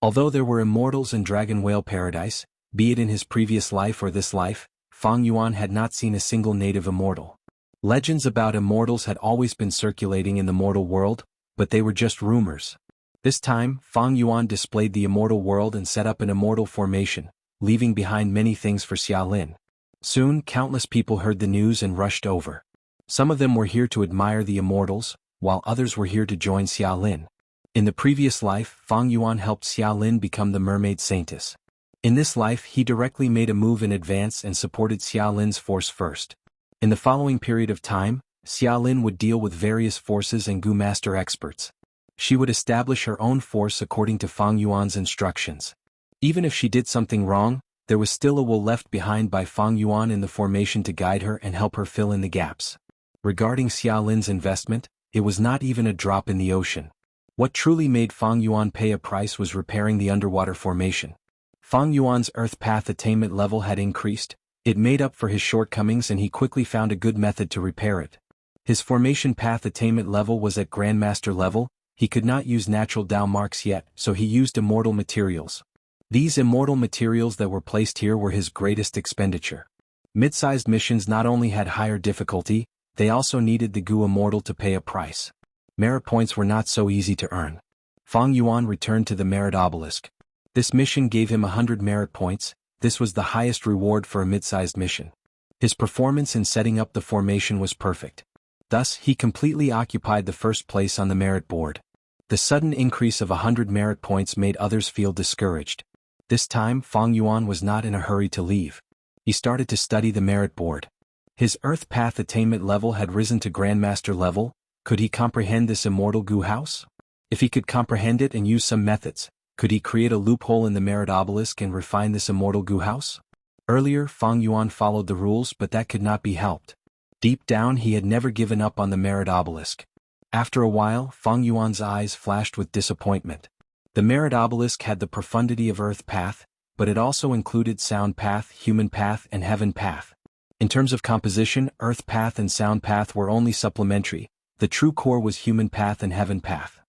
Although there were immortals in Dragon Whale Paradise, be it in his previous life or this life, Fang Yuan had not seen a single native immortal. Legends about immortals had always been circulating in the mortal world, but they were just rumors. This time, Fang Yuan displayed the immortal world and set up an immortal formation, leaving behind many things for Xiaolin. Soon, countless people heard the news and rushed over. Some of them were here to admire the immortals, while others were here to join Xiaolin. In the previous life, Fang Yuan helped Xiaolin become the mermaid saintess. In this life, he directly made a move in advance and supported Xiaolin's force first. In the following period of time, Xiaolin would deal with various forces and Gu master experts. She would establish her own force according to Fang Yuan's instructions. Even if she did something wrong, there was still a will left behind by Fang Yuan in the formation to guide her and help her fill in the gaps. Regarding Xiaolin's investment, it was not even a drop in the ocean. What truly made Fang Yuan pay a price was repairing the underwater formation. Fang Yuan's earth path attainment level had increased, it made up for his shortcomings and he quickly found a good method to repair it. His formation path attainment level was at Grandmaster level. He could not use natural Dao marks yet, so he used immortal materials. These immortal materials that were placed here were his greatest expenditure. Mid-sized missions not only had higher difficulty, they also needed the Gu Immortal to pay a price. Merit points were not so easy to earn. Fang Yuan returned to the merit obelisk. This mission gave him 100 merit points. This was the highest reward for a mid-sized mission. His performance in setting up the formation was perfect. Thus, he completely occupied the first place on the merit board. The sudden increase of 100 merit points made others feel discouraged. This time, Fang Yuan was not in a hurry to leave. He started to study the merit board. His earth path attainment level had risen to Grandmaster level. Could he comprehend this immortal Gu house? If he could comprehend it and use some methods, could he create a loophole in the merit obelisk and refine this immortal Gu house? Earlier, Fang Yuan followed the rules, but that could not be helped. Deep down, he had never given up on the merit obelisk. After a while, Fang Yuan's eyes flashed with disappointment. The merit obelisk had the profundity of earth path, but it also included sound path, human path, and heaven path. In terms of composition, earth path and sound path were only supplementary. The true core was human path and heaven path.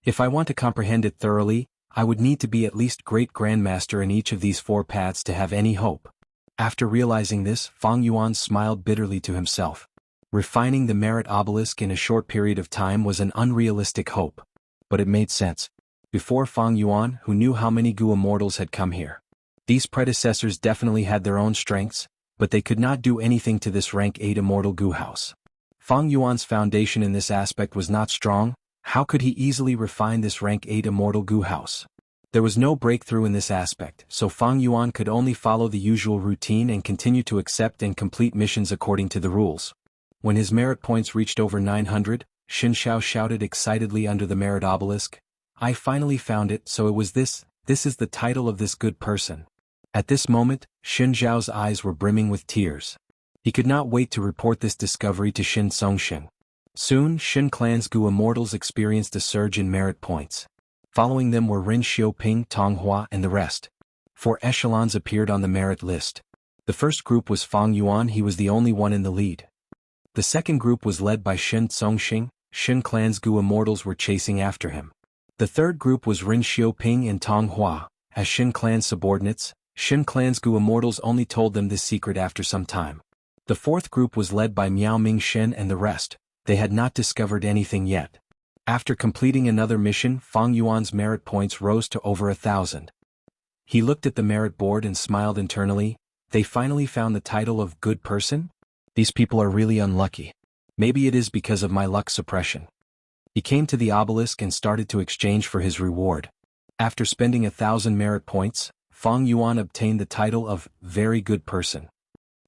If I want to comprehend it thoroughly, I would need to be at least great grandmaster in each of these 4 paths to have any hope. After realizing this, Fang Yuan smiled bitterly to himself. Refining the merit obelisk in a short period of time was an unrealistic hope. But it made sense. Before Fang Yuan, who knew how many Gu immortals had come here. These predecessors definitely had their own strengths, but they could not do anything to this rank 8 immortal Gu house. Fang Yuan's foundation in this aspect was not strong. How could he easily refine this rank 8 immortal Gu house? There was no breakthrough in this aspect, so Fang Yuan could only follow the usual routine and continue to accept and complete missions according to the rules. When his merit points reached over 900, Xianxia shouted excitedly under the merit obelisk, "I finally found it, so it was this is the title of this good person." At this moment, Xianxiao's eyes were brimming with tears. He could not wait to report this discovery to Xin Songxing. Soon, Xin Clan's Gu immortals experienced a surge in merit points. Following them were Ren Xiaoping, Tonghua, and the rest. 4 echelons appeared on the merit list. The first group was Fang Yuan. He was the only one in the lead. The second group was led by Xin Songxing. Xin Clan's Gu immortals were chasing after him. The third group was Ren Xiaoping and Tonghua. As Xin Clan's subordinates, Xin Clan's Gu immortals only told them this secret after some time. The fourth group was led by Miao Mingxin and the rest. They had not discovered anything yet. After completing another mission, Fang Yuan's merit points rose to over 1,000. He looked at the merit board and smiled internally. They finally found the title of good person? These people are really unlucky. Maybe it is because of my luck suppression. He came to the obelisk and started to exchange for his reward. After spending 1,000 merit points, Fang Yuan obtained the title of very good person.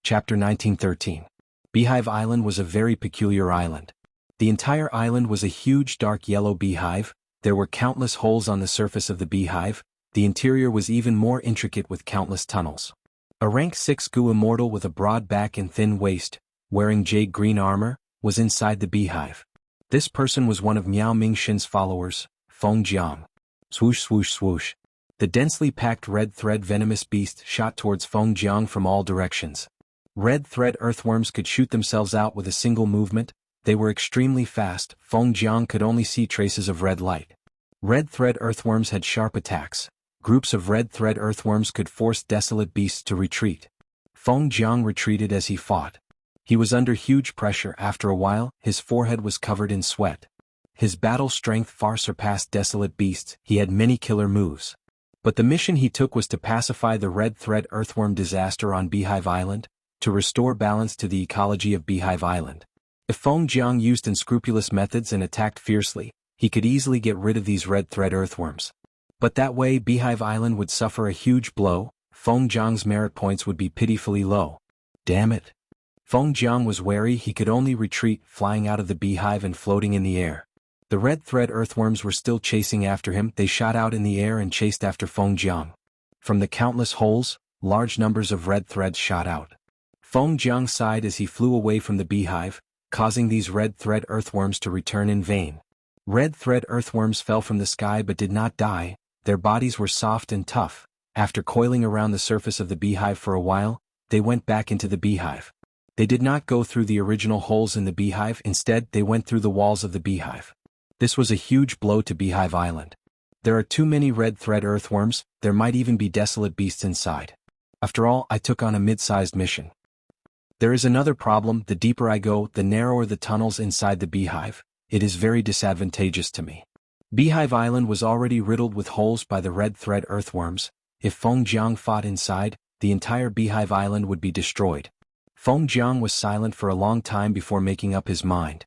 Chapter 1913. Beehive Island was a very peculiar island. The entire island was a huge dark yellow beehive. There were countless holes on the surface of the beehive. The interior was even more intricate with countless tunnels. A rank 6 Gu immortal with a broad back and thin waist, wearing jade green armor, was inside the beehive. This person was one of Miao Mingxin's followers, Feng Jiang. Swoosh swoosh swoosh. The densely packed red thread venomous beast shot towards Feng Jiang from all directions. Red thread earthworms could shoot themselves out with a single movement. They were extremely fast. Feng Jiang could only see traces of red light. Red thread earthworms had sharp attacks. Groups of red thread earthworms could force desolate beasts to retreat. Feng Jiang retreated as he fought. He was under huge pressure. After a while, his forehead was covered in sweat. his battle strength far surpassed desolate beasts, he had many killer moves. But the mission he took was to pacify the red thread earthworm disaster on Beehive Island, to restore balance to the ecology of Beehive Island. If Feng Jiang used unscrupulous methods and attacked fiercely, he could easily get rid of these red thread earthworms. But that way Beehive Island would suffer a huge blow, Feng Jiang's merit points would be pitifully low. Damn it. Feng Jiang was wary he could only retreat, flying out of the beehive and floating in the air. The red thread earthworms were still chasing after him. They shot out in the air and chased after Feng Jiang. From the countless holes, large numbers of red threads shot out. Feng Jiang sighed as he flew away from the beehive, causing these red thread earthworms to return in vain. Red thread earthworms fell from the sky but did not die. Their bodies were soft and tough. After coiling around the surface of the beehive for a while, they went back into the beehive. They did not go through the original holes in the beehive. Instead, they went through the walls of the beehive. This was a huge blow to Beehive Island. There are too many red thread earthworms. There might even be desolate beasts inside. After all, I took on a mid-sized mission. There is another problem. The deeper I go, the narrower the tunnels inside the beehive. It is very disadvantageous to me. Beehive Island was already riddled with holes by the red thread earthworms. If Feng Jiang fought inside, the entire Beehive Island would be destroyed. Feng Jiang was silent for a long time before making up his mind.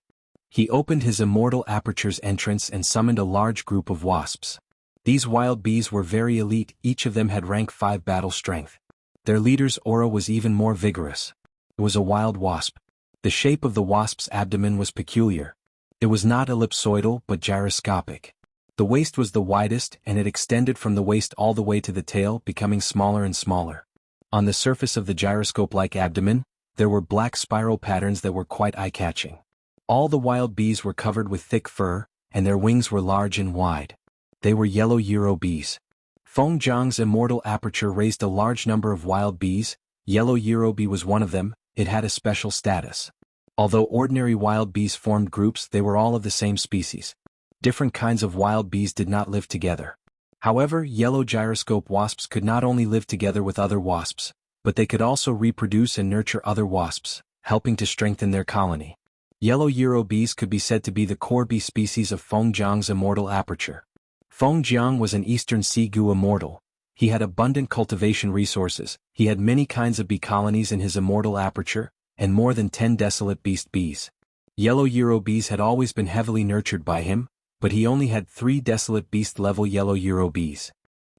He opened his Immortal Aperture's entrance and summoned a large group of wasps. These wild bees were very elite. Each of them had rank 5 battle strength. Their leader's aura was even more vigorous. It was a wild wasp. The shape of the wasp's abdomen was peculiar. It was not ellipsoidal but gyroscopic. The waist was the widest and it extended from the waist all the way to the tail, becoming smaller and smaller. On the surface of the gyroscope-like abdomen, there were black spiral patterns that were quite eye-catching. All the wild bees were covered with thick fur, and their wings were large and wide. They were yellow Euro bees. Feng Jiang's Immortal Aperture raised a large number of wild bees. Yellow Euro bee was one of them. It had a special status. Although ordinary wild bees formed groups, they were all of the same species. Different kinds of wild bees did not live together. However, yellow gyroscope wasps could not only live together with other wasps, but they could also reproduce and nurture other wasps, helping to strengthen their colony. Yellow Euro bees could be said to be the core bee species of Feng Jiang's Immortal Aperture. Feng Jiang was an Eastern Sea Goo immortal. He had abundant cultivation resources. He had many kinds of bee colonies in his Immortal Aperture, and more than 10 desolate beast bees. Yellow Euro bees had always been heavily nurtured by him, but he only had 3 desolate beast-level yellow Euro bees.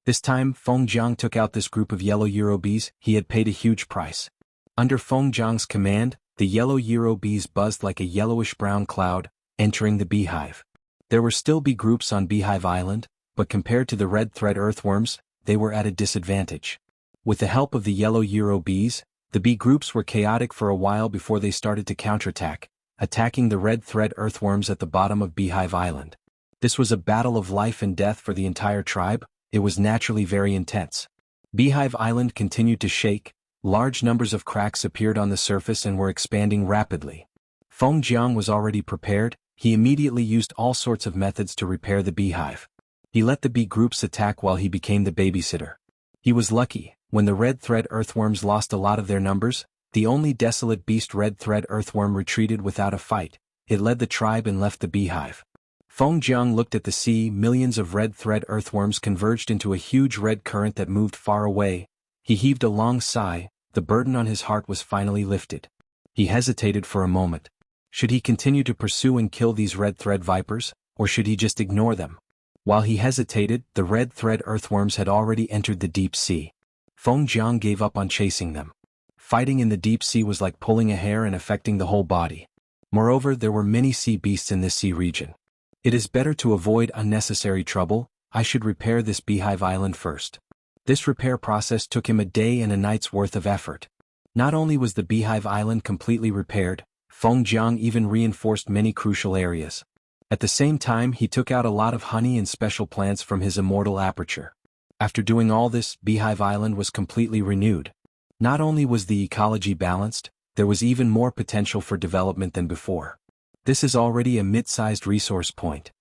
This time, Feng Jiang took out this group of yellow Euro bees. He had paid a huge price. Under Feng Jiang's command, the yellow Euro bees buzzed like a yellowish-brown cloud, entering the beehive. There were still bee groups on Beehive Island, but compared to the red thread earthworms, they were at a disadvantage. With the help of the yellow Euro bees, the bee groups were chaotic for a while before they started to counterattack, attacking the red thread earthworms at the bottom of Beehive Island. This was a battle of life and death for the entire tribe. It was naturally very intense. Beehive Island continued to shake. Large numbers of cracks appeared on the surface and were expanding rapidly. Feng Jiang was already prepared. He immediately used all sorts of methods to repair the beehive. He let the bee groups attack while he became the babysitter. He was lucky. When the red thread earthworms lost a lot of their numbers, the only desolate beast red thread earthworm retreated without a fight. It led the tribe and left the beehive. Feng Jiang looked at the sea. Millions of red thread earthworms converged into a huge red current that moved far away. He heaved a long sigh. The burden on his heart was finally lifted. He hesitated for a moment. Should he continue to pursue and kill these red thread vipers, or should he just ignore them? While he hesitated, the red thread earthworms had already entered the deep sea. Feng Jiang gave up on chasing them. Fighting in the deep sea was like pulling a hair and affecting the whole body. Moreover, there were many sea beasts in this sea region. It is better to avoid unnecessary trouble. I should repair this Beehive Island first. This repair process took him a day and a night's worth of effort. Not only was the Beehive Island completely repaired, Feng Jiang even reinforced many crucial areas. At the same time, he took out a lot of honey and special plants from his Immortal Aperture. After doing all this, Beehive Island was completely renewed. Not only was the ecology balanced, there was even more potential for development than before. This is already a mid-sized resource point.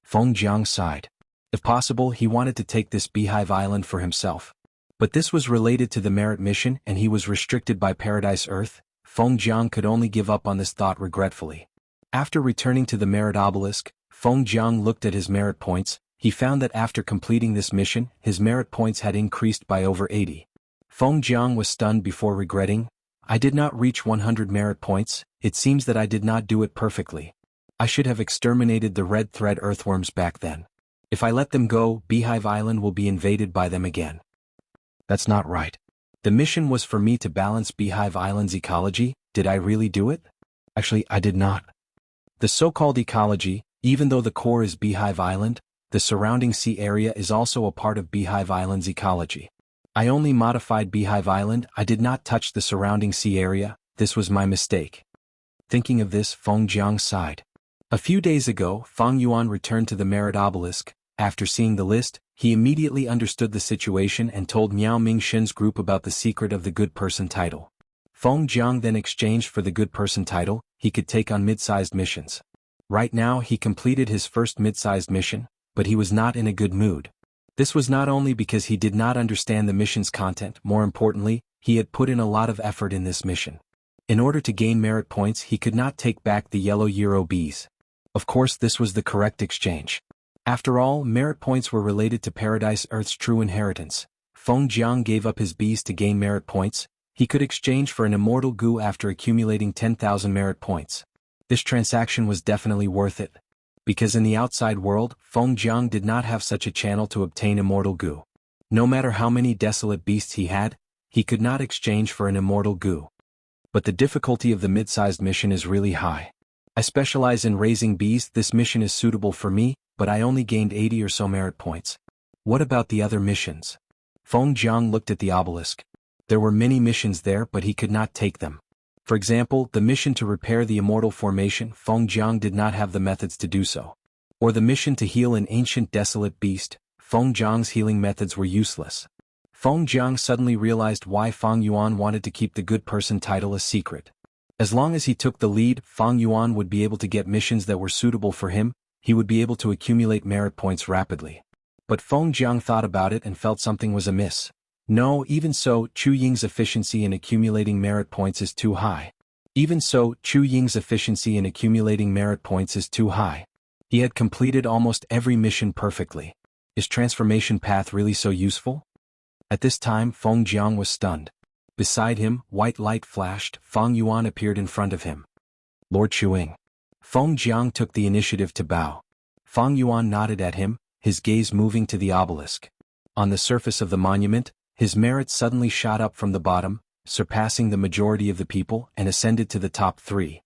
Feng Jiang sighed. If possible, he wanted to take this Beehive Island for himself. But this was related to the merit mission and he was restricted by Paradise Earth. Feng Jiang could only give up on this thought regretfully. After returning to the merit obelisk, Feng Jiang looked at his merit points. He found that after completing this mission, his merit points had increased by over 80. Feng Jiang was stunned before regretting, I did not reach 100 merit points, it seems that I did not do it perfectly. I should have exterminated the red thread earthworms back then. If I let them go, Beehive Island will be invaded by them again. That's not right. The mission was for me to balance Beehive Island's ecology. Did I really do it? Actually, I did not. The so-called ecology, even though the core is Beehive Island, the surrounding sea area is also a part of Beehive Island's ecology. I only modified Beehive Island, I did not touch the surrounding sea area, this was my mistake. Thinking of this, Feng Jiang sighed. A few days ago, Feng Yuan returned to the Merit Obelisk. After seeing the list, he immediately understood the situation and told Miao Mingxin's group about the secret of the Good Person title. Feng Jiang then exchanged for the Good Person title, he could take on mid-sized missions. Right now he completed his first mid-sized mission, but he was not in a good mood. This was not only because he did not understand the mission's content, more importantly, he had put in a lot of effort in this mission. In order to gain merit points he could not take back the yellow Euro bees. Of course this was the correct exchange. After all, merit points were related to Paradise Earth's true inheritance. Feng Jiang gave up his bees to gain merit points. He could exchange for an immortal goo after accumulating 10,000 merit points. This transaction was definitely worth it. Because in the outside world, Feng Jiang did not have such a channel to obtain immortal goo. No matter how many desolate beasts he had, he could not exchange for an immortal goo. But the difficulty of the mid-sized mission is really high. I specialize in raising bees, this mission is suitable for me, but I only gained 80 or so merit points. What about the other missions? Feng Jiang looked at the obelisk. There were many missions there but he could not take them. For example, the mission to repair the Immortal formation, Feng Jiang did not have the methods to do so. Or the mission to heal an ancient desolate beast, Feng Jiang's healing methods were useless. Feng Jiang suddenly realized why Feng Yuan wanted to keep the Good Person title a secret. As long as he took the lead, Feng Yuan would be able to get missions that were suitable for him, he would be able to accumulate merit points rapidly. But Feng Jiang thought about it and felt something was amiss. No, even so, Chu Ying's efficiency in accumulating merit points is too high. Even so, Chu Ying's efficiency in accumulating merit points is too high. He had completed almost every mission perfectly. Is transformation path really so useful? At this time, Feng Jiang was stunned. Beside him, white light flashed, Feng Yuan appeared in front of him. Lord Chuing. Feng Jiang took the initiative to bow. Feng Yuan nodded at him, his gaze moving to the obelisk. On the surface of the monument, his merit suddenly shot up from the bottom, surpassing the majority of the people and ascended to the top 3.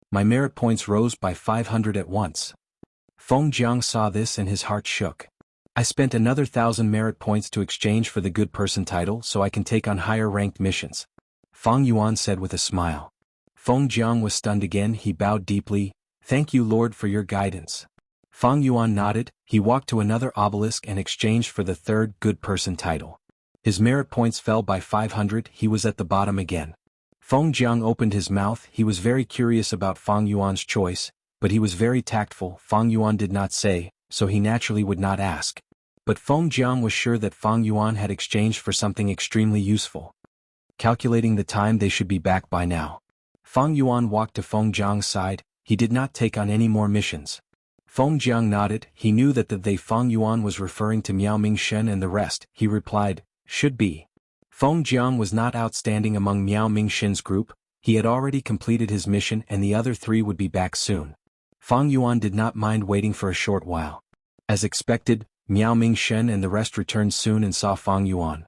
My merit points rose by 500 at once. Feng Jiang saw this and his heart shook. I spent another 1,000 merit points to exchange for the Good Person title so I can take on higher ranked missions. Feng Yuan said with a smile. Feng Jiang was stunned again, he bowed deeply, thank you Lord for your guidance. Feng Yuan nodded, he walked to another obelisk and exchanged for the 3rd Good Person title. His merit points fell by 500, he was at the bottom again. Feng Jiang opened his mouth, he was very curious about Feng Yuan's choice, but he was very tactful, Feng Yuan did not say, so he naturally would not ask. But Feng Jiang was sure that Feng Yuan had exchanged for something extremely useful. Calculating the time they should be back by now. Feng Yuan walked to Feng Jiang's side, he did not take on any more missions. Feng Jiang nodded, he knew that the Feng Yuan was referring to Miao Mingxin and the rest, he replied, should be. Feng Jiang was not outstanding among Miao Mingxin's group, he had already completed his mission and the other 3 would be back soon. Feng Yuan did not mind waiting for a short while. As expected, Miao Mingxin and the rest returned soon and saw Feng Yuan.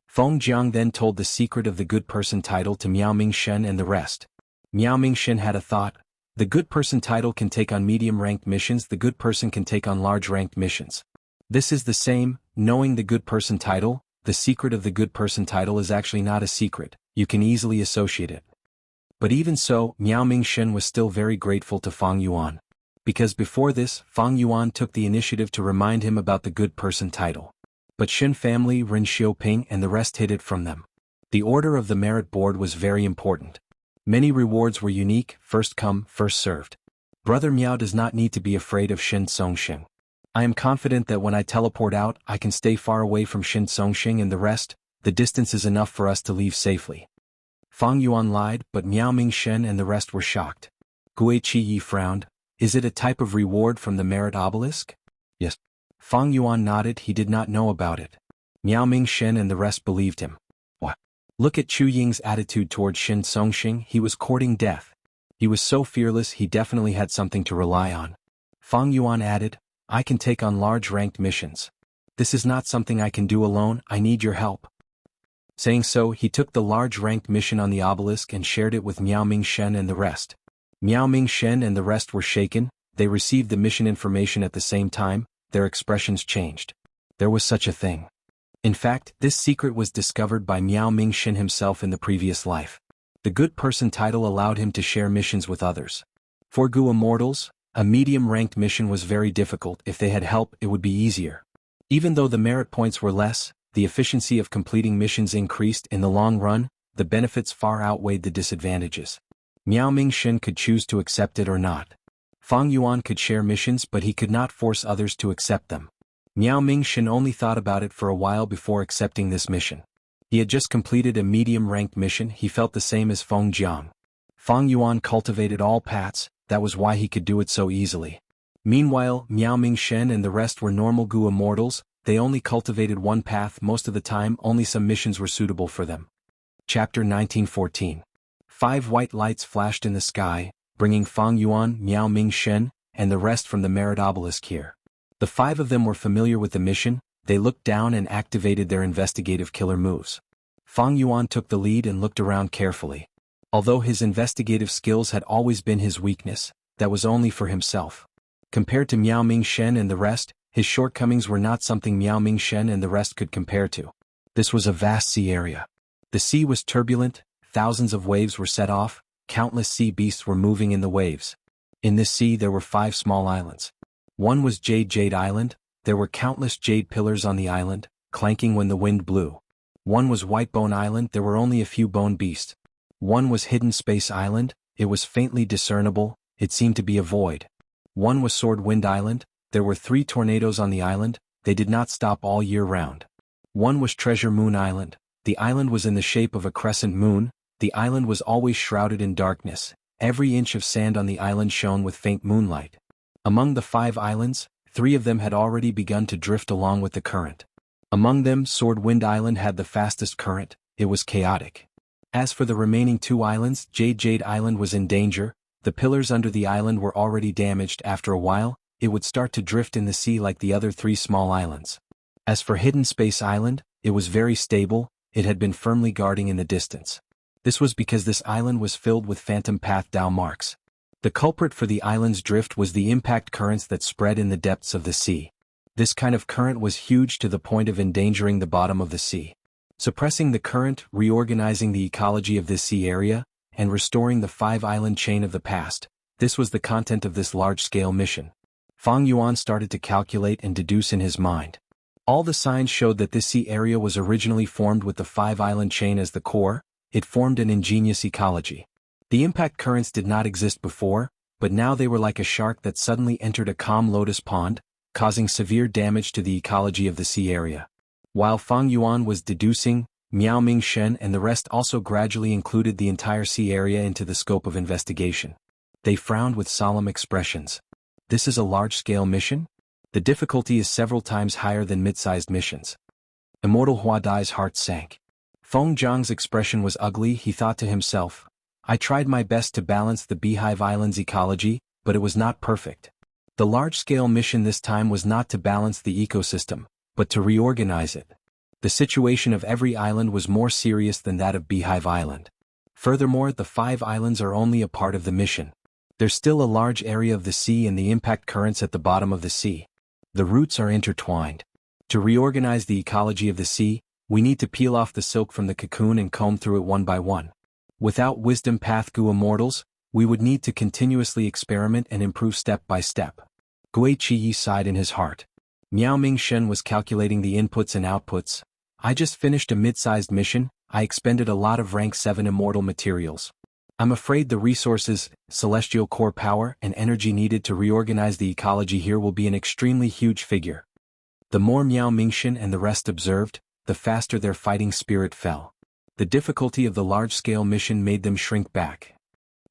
Feng Jiang then told the secret of the Good Person title to Miao Mingxin and the rest. Miao Mingxin had a thought. The Good Person title can take on medium-ranked missions, the Good Person can take on large-ranked missions. This is the same, knowing the Good Person title, the secret of the Good Person title is actually not a secret, you can easily associate it. But even so, Miao Mingxin was still very grateful to Feng Yuan. Because before this, Feng Yuan took the initiative to remind him about the Good Person title. But Xin family, Ren Xiaoping and the rest hid it from them. The order of the merit board was very important. Many rewards were unique, first come, first served. Brother Miao does not need to be afraid of Xin Songxing. I am confident that when I teleport out, I can stay far away from Xin Songxing and the rest, the distance is enough for us to leave safely. Feng Yuan lied, but Miao Mingxin and the rest were shocked. Gui Qiyi frowned. Is it a type of reward from the merit obelisk? Yes. Fang Yuan nodded. He did not know about it. Miao Mingxin and the rest believed him. What? Look at Chu Ying's attitude toward Shin Songxing. He was courting death. He was so fearless, he definitely had something to rely on. Fang Yuan added, I can take on large ranked missions. This is not something I can do alone, I need your help. Saying so, he took the large ranked mission on the obelisk and shared it with Miao Mingxin and the rest. Miao Mingxin and the rest were shaken. They received the mission information at the same time. Their expressions changed. There was such a thing. In fact, this secret was discovered by Miao Mingxin himself in the previous life. The good person title allowed him to share missions with others. For Gu Immortals, a medium-ranked mission was very difficult. If they had help, it would be easier. Even though the merit points were less, the efficiency of completing missions increased. In the long run, the benefits far outweighed the disadvantages. Miao Mingxin could choose to accept it or not. Fang Yuan could share missions, but he could not force others to accept them. Miao Mingxin only thought about it for a while before accepting this mission. He had just completed a medium-ranked mission. He felt the same as Feng Jiang. Fang Yuan cultivated all paths, that was why he could do it so easily. Meanwhile, Miao Mingxin and the rest were normal Gu Immortals. They only cultivated one path most of the time. Only some missions were suitable for them. Chapter 1914. 5 white lights flashed in the sky, bringing Fang Yuan, Miao Mingxin, and the rest from the merit obelisk here. The 5 of them were familiar with the mission. They looked down and activated their investigative killer moves. Fang Yuan took the lead and looked around carefully. Although his investigative skills had always been his weakness, that was only for himself. Compared to Miao Mingxin and the rest, his shortcomings were not something Miao Mingxin and the rest could compare to. This was a vast sea area. The sea was turbulent, thousands of waves were set off, countless sea beasts were moving in the waves. In this sea there were 5 small islands. One was Jade Island. There were countless jade pillars on the island, clanking when the wind blew. One was White Bone Island. There were only a few bone beasts. One was Hidden Space Island. It was faintly discernible. It seemed to be a void. One was Sword Wind Island. There were 3 tornadoes on the island. They did not stop all year round. One was Treasure Moon Island. The island was in the shape of a crescent moon. The island was always shrouded in darkness. Every inch of sand on the island shone with faint moonlight. Among the 5 islands, 3 of them had already begun to drift along with the current. Among them, Sword Wind Island had the fastest current. It was chaotic. As for the remaining 2 islands, Jade Island was in danger. The pillars under the island were already damaged. After a while, it would start to drift in the sea like the other 3 small islands. As for Hidden Space Island, it was very stable. It had been firmly guarding in the distance. This was because this island was filled with phantom path Dao marks. The culprit for the island's drift was the impact currents that spread in the depths of the sea. This kind of current was huge to the point of endangering the bottom of the sea. Suppressing the current, reorganizing the ecology of this sea area, and restoring the 5-island chain of the past, this was the content of this large-scale mission. Fang Yuan started to calculate and deduce in his mind. All the signs showed that this sea area was originally formed with the 5-island chain as the core. It formed an ingenious ecology. The impact currents did not exist before, but now they were like a shark that suddenly entered a calm lotus pond, causing severe damage to the ecology of the sea area. While Fang Yuan was deducing, Miao Mingxin and the rest also gradually included the entire sea area into the scope of investigation. They frowned with solemn expressions. This is a large-scale mission? The difficulty is several times higher than mid-sized missions. Immortal Huadai's heart sank. Feng Zhang's expression was ugly. He thought to himself, I tried my best to balance the Beehive Island's ecology, but it was not perfect. The large-scale mission this time was not to balance the ecosystem, but to reorganize it. The situation of every island was more serious than that of Beehive Island. Furthermore, the 5 islands are only a part of the mission. There's still a large area of the sea and the impact currents at the bottom of the sea. The roots are intertwined. To reorganize the ecology of the sea, we need to peel off the silk from the cocoon and comb through it one by one. Without wisdom path Gu Immortals, we would need to continuously experiment and improve step by step. Gui Qiyi sighed in his heart. Miao Mingxin was calculating the inputs and outputs. I just finished a mid-sized mission. I expended a lot of rank 7 immortal materials. I'm afraid the resources, celestial core power, and energy needed to reorganize the ecology here will be an extremely huge figure. The more Miao Mingxin and the rest observed, the faster their fighting spirit fell. The difficulty of the large-scale mission made them shrink back.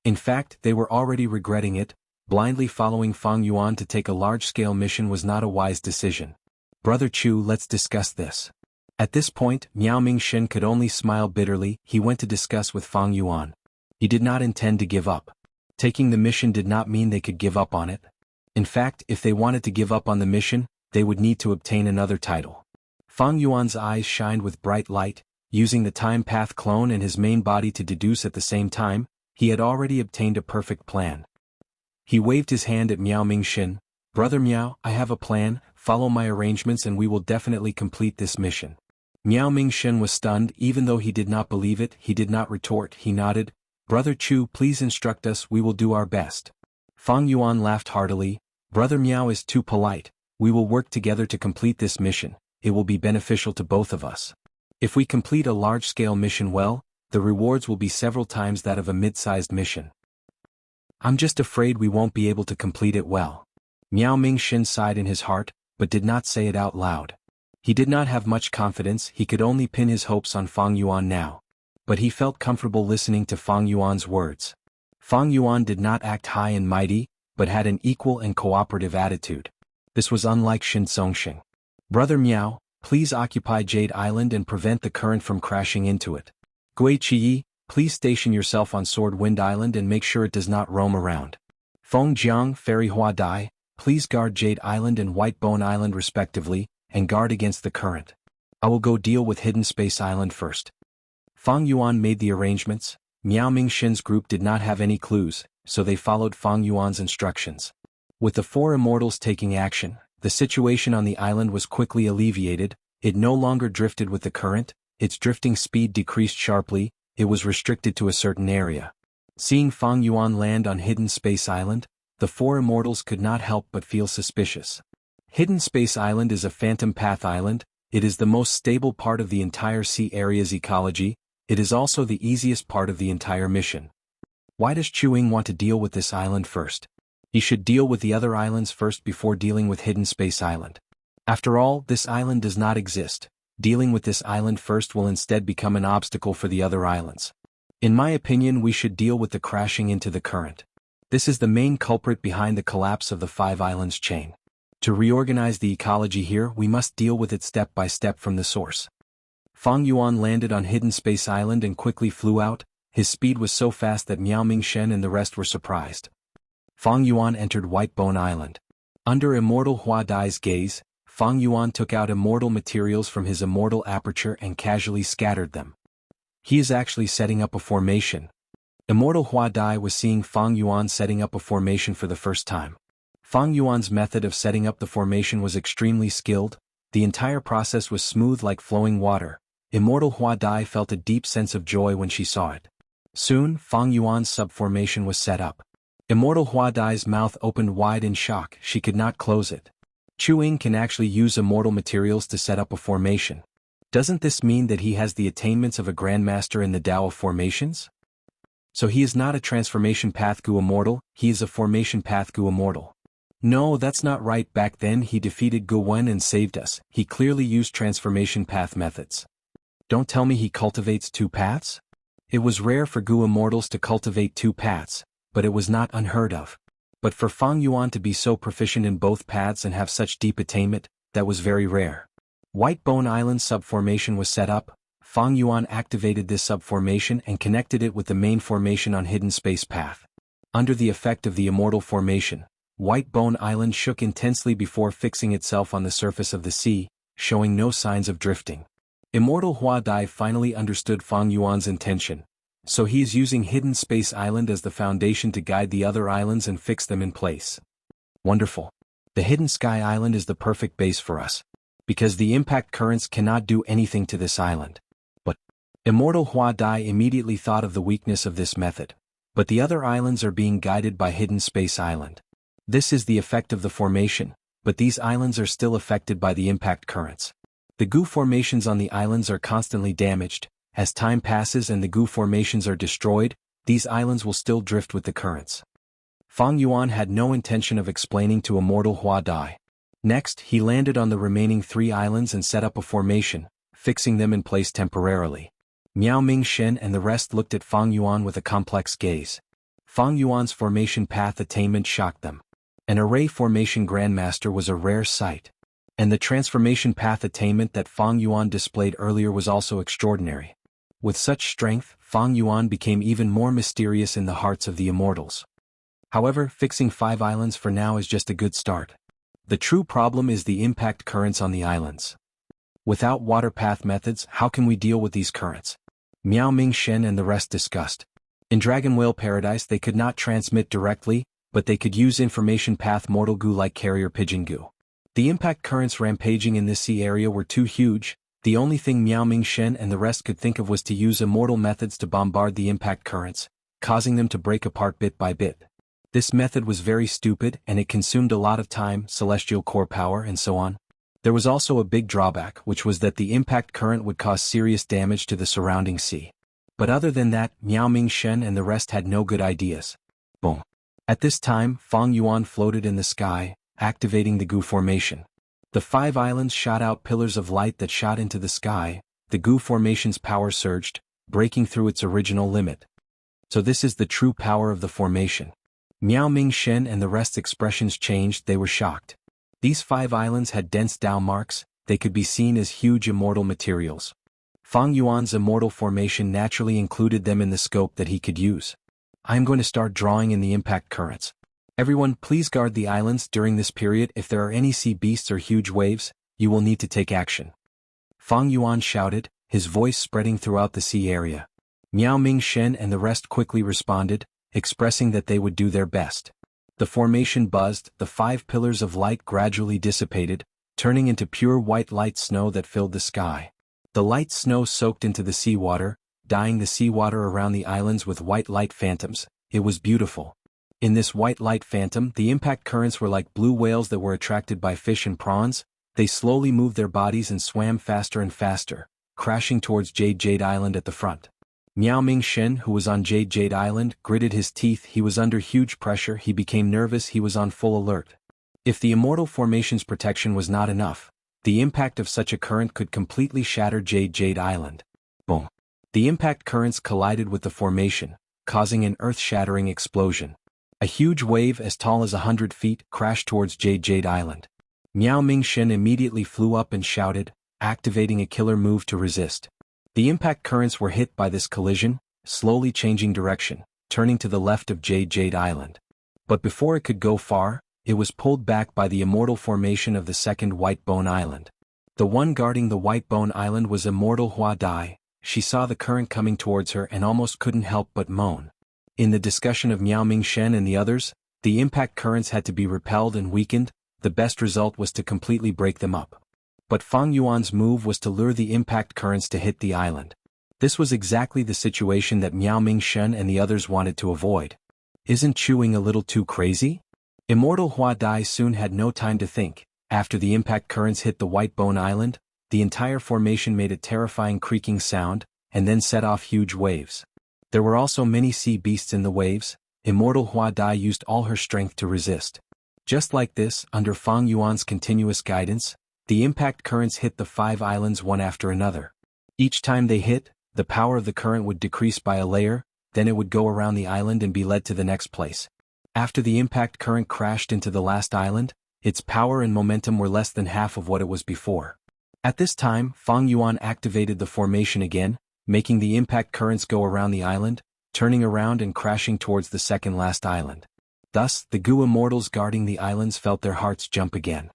In fact, they were already regretting it, Blindly following Fang Yuan to take a large-scale mission was not a wise decision. Brother Chu, let's discuss this. At this point, Miao Mingxin could only smile bitterly. He went to discuss with Fang Yuan. He did not intend to give up. Taking the mission did not mean they could give up on it. In fact, if they wanted to give up on the mission, they would need to obtain another title. Fang Yuan's eyes shined with bright light. Using the time path clone and his main body to deduce at the same time, he had already obtained a perfect plan. He waved his hand at Miao Mingxin. Brother Miao, I have a plan, follow my arrangements and we will definitely complete this mission. Miao Mingxin was stunned. Even though he did not believe it, he did not retort. He nodded. Brother Chu, please instruct us, we will do our best. Fang Yuan laughed heartily. Brother Miao is too polite. We will work together to complete this mission. It will be beneficial to both of us. If we complete a large-scale mission well, the rewards will be several times that of a mid-sized mission. I'm just afraid we won't be able to complete it well. Miao Mingxin sighed in his heart, but did not say it out loud. He did not have much confidence. He could only pin his hopes on Fang Yuan now. But he felt comfortable listening to Fang Yuan's words. Fang Yuan did not act high and mighty, but had an equal and cooperative attitude. This was unlike Xianxia. Brother Miao, please occupy Jade Island and prevent the current from crashing into it. Gui Qiyi, please station yourself on Sword Wind Island and make sure it does not roam around. Feng Jiang, Fairy Hua Dai, please guard Jade Island and White Bone Island respectively, and guard against the current. I will go deal with Hidden Space Island first. Fang Yuan made the arrangements. Miao Mingxin's group did not have any clues, so they followed Fang Yuan's instructions. With the four immortals taking action, the situation on the island was quickly alleviated. It no longer drifted with the current, its drifting speed decreased sharply, it was restricted to a certain area. Seeing Fang Yuan land on Hidden Space Island, the four immortals could not help but feel suspicious. Hidden Space Island is a phantom path island. It is the most stable part of the entire sea area's ecology. It is also the easiest part of the entire mission. Why does Chuing want to deal with this island first? He should deal with the other islands first before dealing with Hidden Space Island. After all, this island does not exist. Dealing with this island first will instead become an obstacle for the other islands. In my opinion, we should deal with the crashing into the current. This is the main culprit behind the collapse of the Five Islands chain. To reorganize the ecology here, we must deal with it step by step from the source. Fang Yuan landed on Hidden Space Island and quickly flew out. His speed was so fast that Miao Mingxin and the rest were surprised. Fang Yuan entered White Bone Island. Under Immortal Hua Dai's gaze, Fang Yuan took out immortal materials from his immortal aperture and casually scattered them. He is actually setting up a formation. Immortal Hua Dai was seeing Fang Yuan setting up a formation for the first time. Fang Yuan's method of setting up the formation was extremely skilled. The entire process was smooth like flowing water. Immortal Hua Dai felt a deep sense of joy when she saw it. Soon, Fang Yuan's subformation was set up. Immortal Hua Dai's mouth opened wide in shock. She could not close it. Chuing can actually use immortal materials to set up a formation. Doesn't this mean that he has the attainments of a grandmaster in the Tao of formations? So he is not a transformation path Gu immortal, he is a formation path Gu immortal. No, that's not right. Back then he defeated Gu Wen and saved us. He clearly used transformation path methods. Don't tell me he cultivates two paths? It was rare for Gu immortals to cultivate two paths, but it was not unheard of. But for Fang Yuan to be so proficient in both paths and have such deep attainment, that was very rare. White Bone Island subformation was set up. Fang Yuan activated this subformation and connected it with the main formation on Hidden Space Path. Under the effect of the immortal formation, White Bone Island shook intensely before fixing itself on the surface of the sea, showing no signs of drifting. Immortal Hua Dai finally understood Fang Yuan's intention, so he is using Hidden Space Island as the foundation to guide the other islands and fix them in place. Wonderful. The Hidden Sky Island is the perfect base for us, because the impact currents cannot do anything to this island. But Immortal Hua Dai immediately thought of the weakness of this method. But the other islands are being guided by Hidden Space Island. This is the effect of the formation, but these islands are still affected by the impact currents. The Gu formations on the islands are constantly damaged. As time passes and the Gu formations are destroyed, these islands will still drift with the currents. Fang Yuan had no intention of explaining to Immortal Hua Dai. Next, he landed on the remaining 3 islands and set up a formation, fixing them in place temporarily. Miao Mingxin and the rest looked at Fang Yuan with a complex gaze. Fang Yuan's formation path attainment shocked them. An array formation grandmaster was a rare sight. And the transformation path attainment that Fang Yuan displayed earlier was also extraordinary. With such strength, Fang Yuan became even more mysterious in the hearts of the immortals. However, fixing 5 islands for now is just a good start. The true problem is the impact currents on the islands. Without water path methods, how can we deal with these currents? Miao Ming Shen and the rest discussed. In Dragon Whale Paradise they could not transmit directly, but they could use information path mortal goo like carrier pigeon goo. The impact currents rampaging in this sea area were too huge. The only thing Miao Ming Shen and the rest could think of was to use immortal methods to bombard the impact currents, causing them to break apart bit by bit. This method was very stupid and it consumed a lot of time, celestial core power and so on. There was also a big drawback, which was that the impact current would cause serious damage to the surrounding sea. But other than that, Miao Ming Shen and the rest had no good ideas. Boom. At this time, Fang Yuan floated in the sky, activating the goo formation. The 5 islands shot out pillars of light that shot into the sky. The goo formation's power surged, breaking through its original limit. So this is the true power of the formation. Miao Ming Shen and the rest's expressions changed. They were shocked. These 5 islands had dense Dao marks. They could be seen as huge immortal materials. Fang Yuan's immortal formation naturally included them in the scope that he could use. I am going to start drawing in the impact currents. Everyone, please guard the islands during this period. If there are any sea beasts or huge waves, you will need to take action. Fang Yuan shouted, his voice spreading throughout the sea area. Miao Ming Shen and the rest quickly responded, expressing that they would do their best. The formation buzzed, the 5 pillars of light gradually dissipated, turning into pure white light snow that filled the sky. The light snow soaked into the seawater, dyeing the seawater around the islands with white light phantoms. It was beautiful. In this white light phantom, the impact currents were like blue whales that were attracted by fish and prawns. They slowly moved their bodies and swam faster and faster, crashing towards Jade Island at the front. Miao Ming Shen, who was on Jade Island, gritted his teeth. He was under huge pressure. He became nervous. He was on full alert. If the immortal formation's protection was not enough, the impact of such a current could completely shatter Jade Island. Boom. The impact currents collided with the formation, causing an earth-shattering explosion. A huge wave as tall as 100 feet crashed towards Jade Island. Miao Ming Shen immediately flew up and shouted, activating a killer move to resist. The impact currents were hit by this collision, slowly changing direction, turning to the left of Jade Island. But before it could go far, it was pulled back by the immortal formation of the second White Bone Island. The one guarding the White Bone Island was Immortal Hua Dai. She saw the current coming towards her and almost couldn't help but moan. In the discussion of Miao Ming Shen and the others, the impact currents had to be repelled and weakened. The best result was to completely break them up. But Fang Yuan's move was to lure the impact currents to hit the island. This was exactly the situation that Miao Ming Shen and the others wanted to avoid. Isn't chewing a little too crazy? Immortal Hua Dai soon had no time to think. After the impact currents hit the White Bone Island, the entire formation made a terrifying creaking sound, and then set off huge waves. There were also many sea beasts in the waves. Immortal Hua Dai used all her strength to resist. Just like this, under Fang Yuan's continuous guidance, the impact currents hit the 5 islands one after another. Each time they hit, the power of the current would decrease by a layer, then it would go around the island and be led to the next place. After the impact current crashed into the last island, its power and momentum were less than half of what it was before. At this time, Fang Yuan activated the formation again, making the impact currents go around the island, turning around and crashing towards the second last island. Thus, the Gu immortals guarding the islands felt their hearts jump again.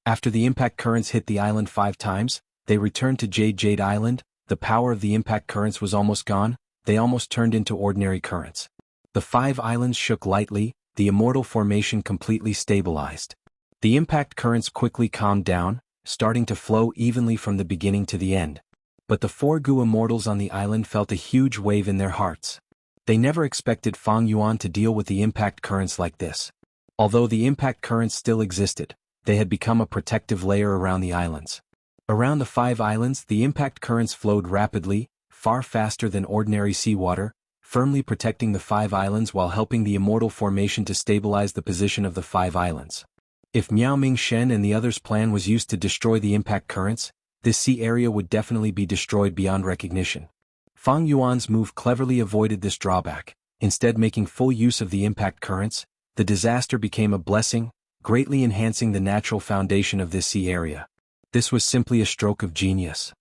After the impact currents hit the island 5 times, they returned to Jade Island. The power of the impact currents was almost gone. They almost turned into ordinary currents. The 5 islands shook lightly. The immortal formation completely stabilized. The impact currents quickly calmed down, starting to flow evenly from the beginning to the end. But the 4 Gu immortals on the island felt a huge wave in their hearts. They never expected Fang Yuan to deal with the impact currents like this. Although the impact currents still existed, they had become a protective layer around the islands. Around the 5 islands, the impact currents flowed rapidly, far faster than ordinary seawater, firmly protecting the 5 islands while helping the immortal formation to stabilize the position of the 5 islands. If Miao Ming Shen and the others' plan was used to destroy the impact currents, this sea area would definitely be destroyed beyond recognition. Fang Yuan's move cleverly avoided this drawback. instead making full use of the impact currents, the disaster became a blessing, greatly enhancing the natural foundation of this sea area. This was simply a stroke of genius.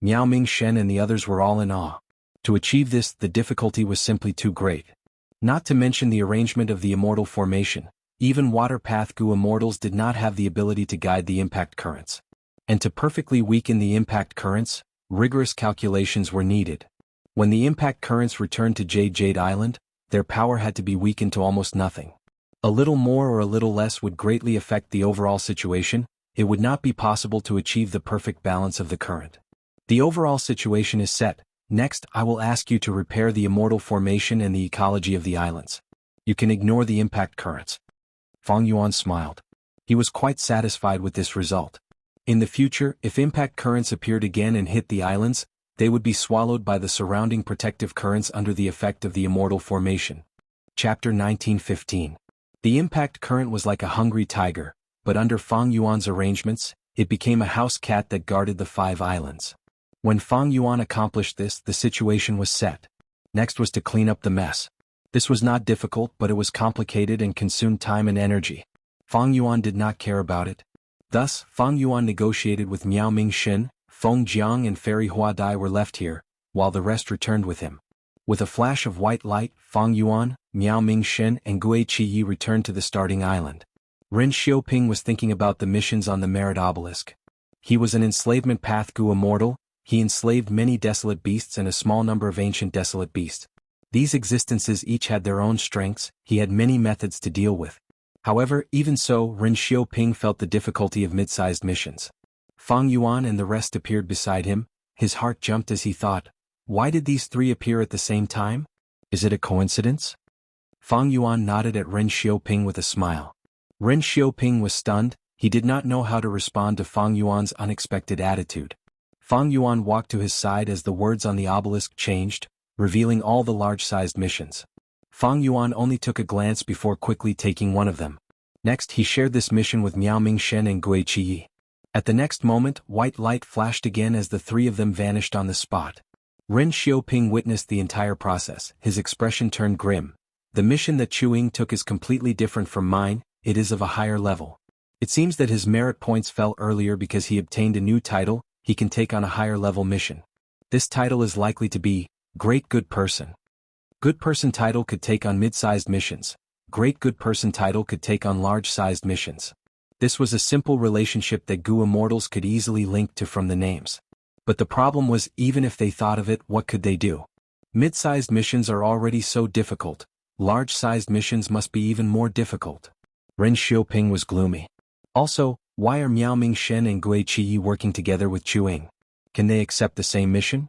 Miao Ming-shen and the others were all in awe. To achieve this, the difficulty was simply too great. Not to mention the arrangement of the Immortal formation, even water path Gu Immortals did not have the ability to guide the impact currents. And to perfectly weaken the impact currents, rigorous calculations were needed. When the impact currents returned to Jade Island, their power had to be weakened to almost nothing. A little more or a little less would greatly affect the overall situation. It would not be possible to achieve the perfect balance of the current. The overall situation is set. Next, I will ask you to repair the Immortal formation and the ecology of the islands. You can ignore the impact currents. Fang Yuan smiled. He was quite satisfied with this result. In the future, if impact currents appeared again and hit the islands, they would be swallowed by the surrounding protective currents under the effect of the Immortal formation. Chapter 1915. The impact current was like a hungry tiger, but under Fang Yuan's arrangements, it became a house cat that guarded the 5 islands. When Fang Yuan accomplished this, the situation was set. Next was to clean up the mess. This was not difficult, but it was complicated and consumed time and energy. Fang Yuan did not care about it. Thus, Fang Yuan negotiated with Miao Ming-shen, Feng Jiang and Fairy Hua Dai were left here, while the rest returned with him. With a flash of white light, Fang Yuan, Miao Ming-shen and Gui Qiyi returned to the starting island. Ren Xiaoping was thinking about the missions on the Merit Obelisk. He was an enslavement path Gu Immortal. He enslaved many desolate beasts and a small number of ancient desolate beasts. These existences each had their own strengths. He had many methods to deal with. However, even so, Ren Xiaoping felt the difficulty of mid-sized missions. Fang Yuan and the rest appeared beside him. His heart jumped as he thought, why did these 3 appear at the same time? Is it a coincidence? Fang Yuan nodded at Ren Xiaoping with a smile. Ren Xiaoping was stunned. He did not know how to respond to Fang Yuan's unexpected attitude. Fang Yuan walked to his side as the words on the obelisk changed, revealing all the large-sized missions. Fang Yuan only took a glance before quickly taking one of them. Next, he shared this mission with Miao Ming-shen and Gui Qiyi. At the next moment, white light flashed again as the 3 of them vanished on the spot. Ren Xiaoping witnessed the entire process. His expression turned grim. The mission that Chuing took is completely different from mine. It is of a higher level. It seems that his merit points fell earlier because he obtained a new title. He can take on a higher level mission. This title is likely to be Great Good Person. Good Person title could take on mid-sized missions. Great Good Person title could take on large-sized missions. This was a simple relationship that Gu Immortals could easily link to from the names. But the problem was, even if they thought of it, what could they do? Mid-sized missions are already so difficult. Large-sized missions must be even more difficult. Ren Xiaoping was gloomy. Also, why are Miao Ming-shen and Gui Qiyi working together with Chuing? Can they accept the same mission?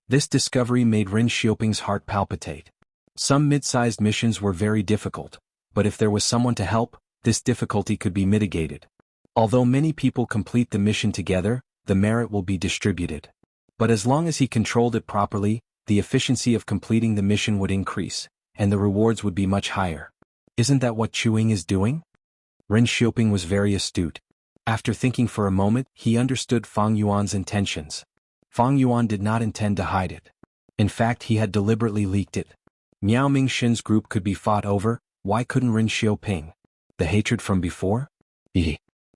This discovery made Ren Xiaoping's heart palpitate. Some mid-sized missions were very difficult, but if there was someone to help, this difficulty could be mitigated. Although many people complete the mission together, the merit will be distributed. But as long as he controlled it properly, the efficiency of completing the mission would increase, and the rewards would be much higher. Isn't that what Chuing is doing? Ren Xiaoping was very astute. After thinking for a moment, he understood Fang Yuan's intentions. Fang Yuan did not intend to hide it. In fact, he had deliberately leaked it. Miao Ming-shen's group could be fought over. Why couldn't Ren Xiaoping? The hatred from before?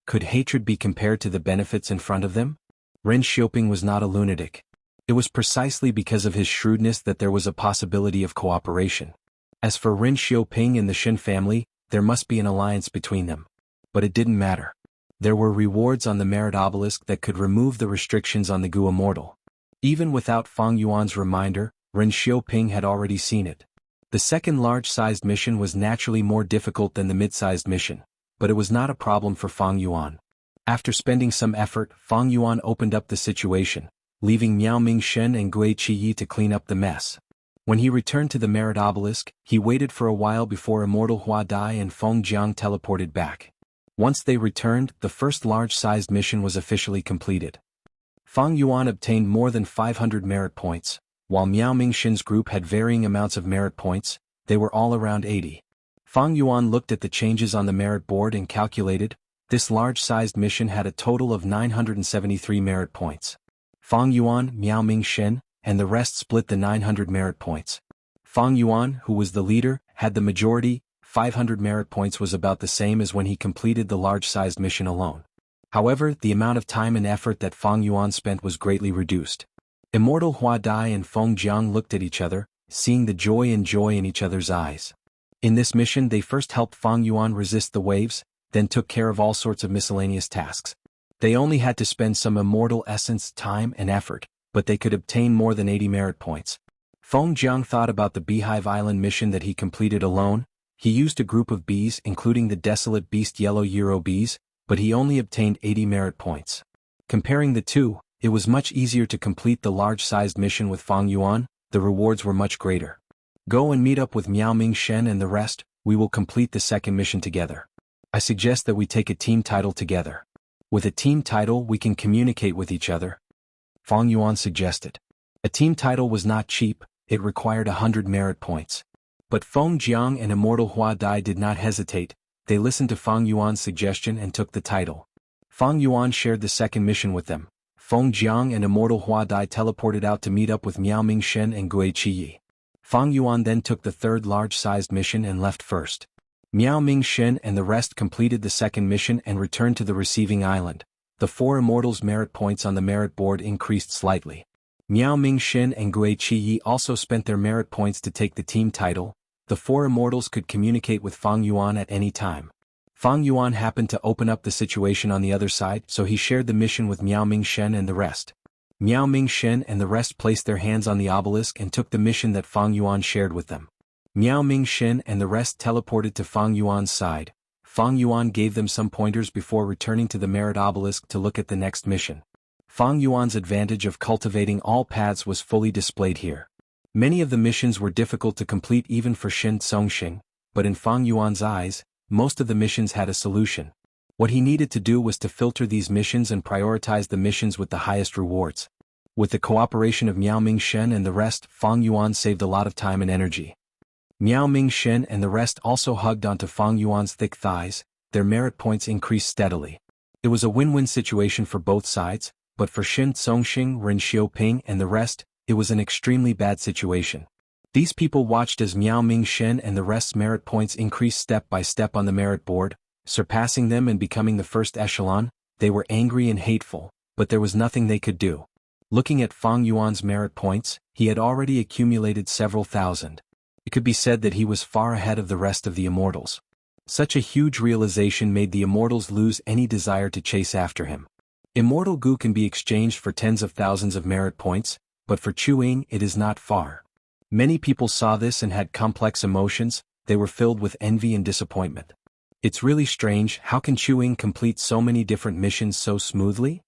Could hatred be compared to the benefits in front of them? Ren Xiaoping was not a lunatic. It was precisely because of his shrewdness that there was a possibility of cooperation. As for Ren Xiaoping and the Shen family, there must be an alliance between them. But it didn't matter. There were rewards on the Merit Obelisk that could remove the restrictions on the Gu Immortal. Even without Fang Yuan's reminder, Ren Xiaoping had already seen it. The second large-sized mission was naturally more difficult than the mid-sized mission, but it was not a problem for Fang Yuan. After spending some effort, Fang Yuan opened up the situation, leaving Miao Ming-shen and Gui Qiyi to clean up the mess. When he returned to the Merit Obelisk, he waited for a while before Immortal Hua Dai and Feng Jiang teleported back. Once they returned, the first large-sized mission was officially completed. Fang Yuan obtained more than 500 merit points, while Miao Ming-shen's group had varying amounts of merit points. They were all around 80. Fang Yuan looked at the changes on the merit board and calculated. This large-sized mission had a total of 973 merit points. Fang Yuan, Miao Ming-shen, and the rest split the 900 merit points. Fang Yuan, who was the leader, had the majority. 500 merit points was about the same as when he completed the large-sized mission alone. However, the amount of time and effort that Fang Yuan spent was greatly reduced. Immortal Hua Dai and Feng Jiang looked at each other, seeing the joy in each other's eyes. In this mission they first helped Fang Yuan resist the waves, then took care of all sorts of miscellaneous tasks. They only had to spend some immortal essence, time and effort, but they could obtain more than 80 merit points. Feng Jiang thought about the Beehive Island mission that he completed alone. He used a group of bees including the desolate beast yellow Euro bees, but he only obtained 80 merit points. Comparing the two, it was much easier to complete the large-sized mission with Fang Yuan. The rewards were much greater. Go and meet up with Miao Ming Shen and the rest, we will complete the second mission together. I suggest that we take a team title together. With a team title we can communicate with each other. Fang Yuan suggested. A team title was not cheap, it required 100 merit points. But Feng Jiang and Immortal Hua Dai did not hesitate, they listened to Fang Yuan's suggestion and took the title. Fang Yuan shared the second mission with them. Feng Jiang and Immortal Hua Dai teleported out to meet up with Miao Ming Shen and Gui Qiyi. Fang Yuan then took the third large-sized mission and left first. Miao Ming Shen and the rest completed the second mission and returned to the receiving island. The 4 immortals' merit points on the merit board increased slightly. Miao Ming Shen and Gui Qiyi also spent their merit points to take the team title. The 4 immortals could communicate with Fang Yuan at any time. Fang Yuan happened to open up the situation on the other side, so he shared the mission with Miao Ming Shen and the rest. Miao Ming Shen and the rest placed their hands on the obelisk and took the mission that Fang Yuan shared with them. Miao Ming Shen and the rest teleported to Fang Yuan's side. Fang Yuan gave them some pointers before returning to the merit obelisk to look at the next mission. Fang Yuan's advantage of cultivating all paths was fully displayed here. Many of the missions were difficult to complete even for Shen Songxing, but in Fang Yuan's eyes, most of the missions had a solution. What he needed to do was to filter these missions and prioritize the missions with the highest rewards. With the cooperation of Miao Ming Shen and the rest, Fang Yuan saved a lot of time and energy. Miao Ming Shen and the rest also hugged onto Fang Yuan's thick thighs, their merit points increased steadily. It was a win-win situation for both sides, but for Shen Songxing, Ren Xiaoping and the rest, it was an extremely bad situation. These people watched as Miao Ming Shen and the rest's merit points increased step by step on the merit board, surpassing them and becoming the first echelon. They were angry and hateful, but there was nothing they could do. Looking at Fang Yuan's merit points, he had already accumulated several thousand. It could be said that he was far ahead of the rest of the immortals. Such a huge realization made the immortals lose any desire to chase after him. Immortal Gu can be exchanged for tens of thousands of merit points, but for Chuing it is not far. Many people saw this and had complex emotions. They were filled with envy and disappointment. It's really strange, how can Chuing complete so many different missions so smoothly?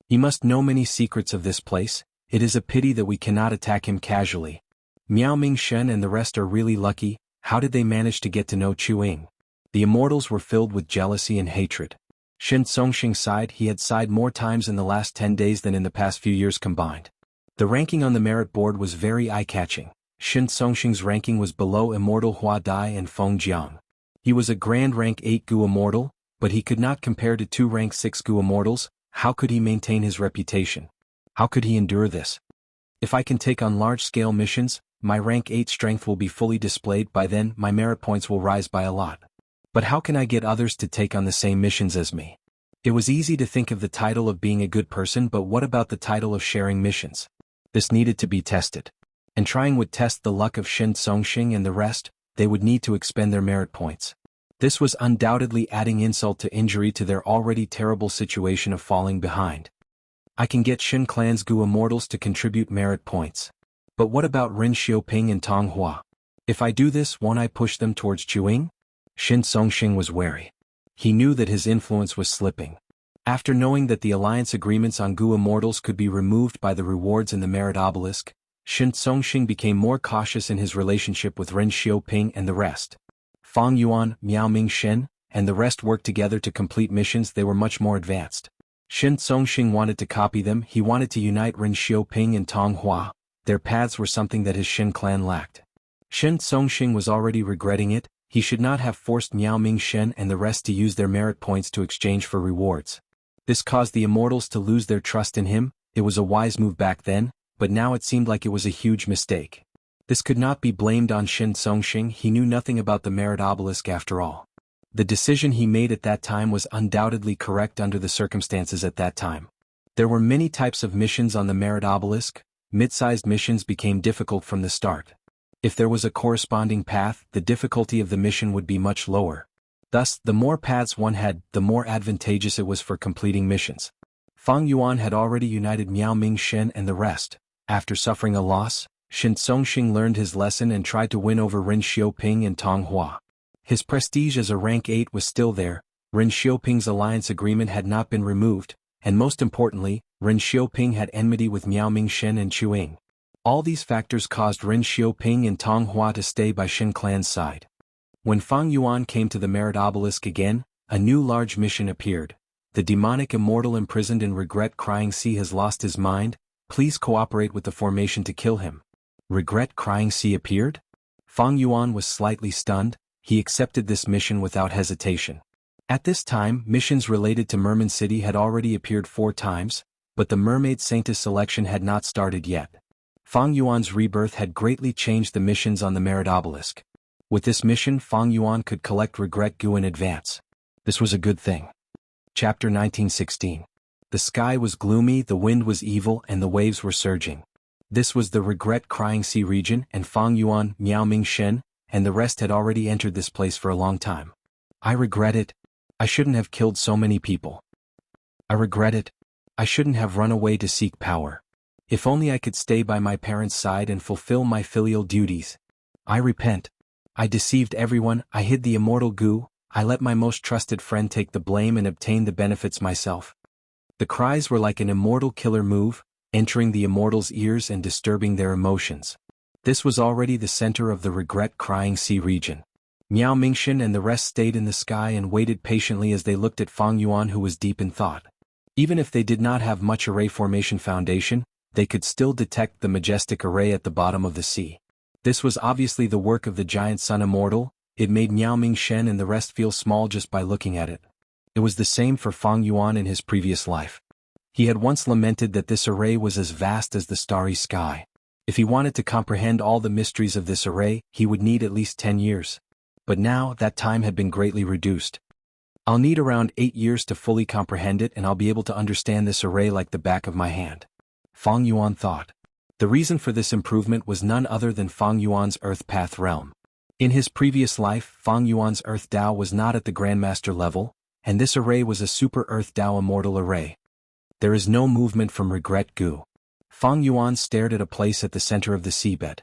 He must know many secrets of this place. It is a pity that we cannot attack him casually. Miao Ming Shen and the rest are really lucky. How did they manage to get to know Chuing? The immortals were filled with jealousy and hatred. Shen Songxing sighed. He had sighed more times in the last 10 days than in the past few years combined. The ranking on the merit board was very eye-catching. Shen Songxing's ranking was below Immortal Hua Dai and Feng Jiang. He was a grand rank 8 Gu immortal, but he could not compare to 2 rank 6 Gu immortals. How could he maintain his reputation? How could he endure this? If I can take on large-scale missions, my rank 8 strength will be fully displayed. By then, my merit points will rise by a lot. But how can I get others to take on the same missions as me? It was easy to think of the title of being a good person, but what about the title of sharing missions? This needed to be tested. And trying would test the luck of Shen Songxing and the rest. They would need to expend their merit points. This was undoubtedly adding insult to injury to their already terrible situation of falling behind. I can get Shen Clan's Gu immortals to contribute merit points. But what about Ren Xiaoping and Tong Hua? If I do this, won't I push them towards Chuing? Shen Songxing was wary. He knew that his influence was slipping. After knowing that the alliance agreements on Gu immortals could be removed by the rewards in the merit obelisk, Shen Songxing became more cautious in his relationship with Ren Xiaoping and the rest. Fang Yuan, Miao Ming Shen, and the rest worked together to complete missions. They were much more advanced. Shen Songxing wanted to copy them. He wanted to unite Ren Xiaoping and Tong Hua. Their paths were something that his Shen clan lacked. Shen Songxing was already regretting it. He should not have forced Miao Ming Shen and the rest to use their merit points to exchange for rewards. This caused the immortals to lose their trust in him. It was a wise move back then, but now it seemed like it was a huge mistake. This could not be blamed on Xianxia, he knew nothing about the merit obelisk after all. The decision he made at that time was undoubtedly correct under the circumstances at that time. There were many types of missions on the merit obelisk. Mid-sized missions became difficult from the start. If there was a corresponding path, the difficulty of the mission would be much lower. Thus, the more paths one had, the more advantageous it was for completing missions. Fang Yuan had already united Miao Mingxin and the rest. After suffering a loss, Xianxia learned his lesson and tried to win over Ren Xiaoping and Tong Hua. His prestige as a rank 8 was still there, Ren Xiaoping's alliance agreement had not been removed, and most importantly, Ren Xiaoping had enmity with Miao Mingxin and Chuing. All these factors caused Ren Xiaoping and Tong Hua to stay by Xin clan's side. When Fang Yuan came to the merit obelisk again, a new large mission appeared. The demonic immortal imprisoned in Regret Crying Sea has lost his mind, please cooperate with the formation to kill him. Regret Crying Sea appeared? Fang Yuan was slightly stunned. He accepted this mission without hesitation. At this time, missions related to Merman City had already appeared 4 times, but the Mermaid Saintess selection had not started yet. Fang Yuan's rebirth had greatly changed the missions on the merit obelisk. With this mission, Fang Yuan could collect Regret Gu in advance. This was a good thing. Chapter 1916. The sky was gloomy, the wind was evil, and the waves were surging. This was the Regret Crying Sea region, and Fang Yuan, Miao Mingxin, and the rest had already entered this place for a long time. I regret it. I shouldn't have killed so many people. I regret it. I shouldn't have run away to seek power. If only I could stay by my parents' side and fulfill my filial duties. I repent. I deceived everyone, I hid the immortal goo, I let my most trusted friend take the blame and obtain the benefits myself. The cries were like an immortal killer move, entering the immortals' ears and disturbing their emotions. This was already the center of the Regret Crying Sea region. Miao Mingxin and the rest stayed in the sky and waited patiently as they looked at Fang Yuan, who was deep in thought. Even if they did not have much array formation foundation, they could still detect the majestic array at the bottom of the sea. This was obviously the work of the giant sun Immortal. It made Miao Mingxin and the rest feel small just by looking at it. It was the same for Fang Yuan in his previous life. He had once lamented that this array was as vast as the starry sky. If he wanted to comprehend all the mysteries of this array, he would need at least 10 years. But now, that time had been greatly reduced. I'll need around 8 years to fully comprehend it, and I'll be able to understand this array like the back of my hand. Fang Yuan thought. The reason for this improvement was none other than Fang Yuan's Earth Path realm. In his previous life, Fang Yuan's Earth Dao was not at the Grandmaster level, and this array was a Super Earth Dao Immortal array. There is no movement from Regret Gu. Fang Yuan stared at a place at the center of the seabed.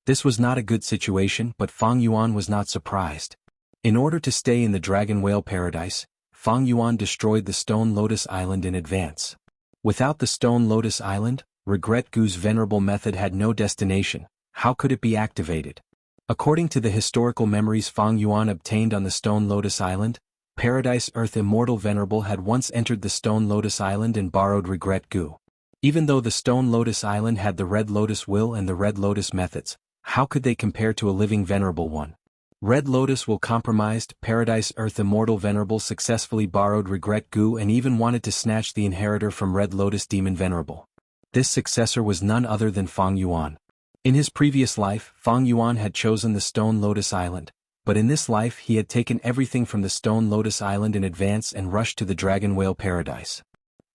This was not a good situation, but Fang Yuan was not surprised. In order to stay in the Dragon Whale Paradise, Fang Yuan destroyed the Stone Lotus Island in advance. Without the Stone Lotus Island, Regret Gu's venerable method had no destination. How could it be activated? According to the historical memories Fang Yuan obtained on the Stone Lotus Island, Paradise Earth Immortal Venerable had once entered the Stone Lotus Island and borrowed Regret Gu. Even though the Stone Lotus Island had the Red Lotus Will and the Red Lotus methods, how could they compare to a living Venerable one? Red Lotus Will compromised, Paradise Earth Immortal Venerable successfully borrowed Regret Gu and even wanted to snatch the inheritor from Red Lotus Demon Venerable. This successor was none other than Fang Yuan. In his previous life, Fang Yuan had chosen the Stone Lotus Island, but in this life he had taken everything from the Stone Lotus Island in advance and rushed to the Dragon Whale Paradise.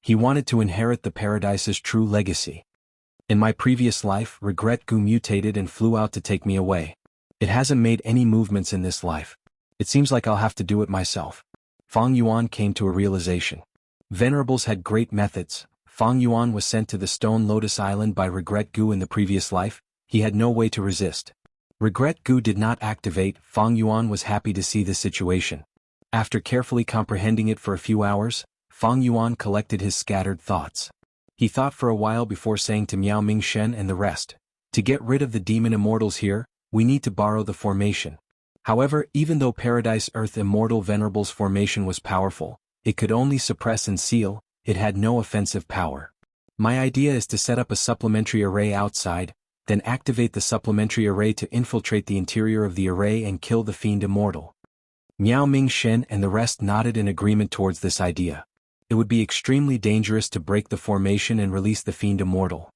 He wanted to inherit the Paradise's true legacy. In my previous life, Regret Gu mutated and flew out to take me away. It hasn't made any movements in this life. It seems like I'll have to do it myself. Fang Yuan came to a realization. Venerables had great methods. Fang Yuan was sent to the Stone Lotus Island by Regret Gu in the previous life. He had no way to resist. Regret Gu did not activate. Fang Yuan was happy to see this situation. After carefully comprehending it for a few hours, Fang Yuan collected his scattered thoughts. He thought for a while before saying to Miao Mingxin and the rest, "To get rid of the demon immortals here, we need to borrow the formation." However, even though Paradise Earth Immortal Venerable's formation was powerful, it could only suppress and seal. It had no offensive power. My idea is to set up a supplementary array outside, then activate the supplementary array to infiltrate the interior of the array and kill the Fiend Immortal. Miao Mingxin and the rest nodded in agreement towards this idea. It would be extremely dangerous to break the formation and release the Fiend Immortal.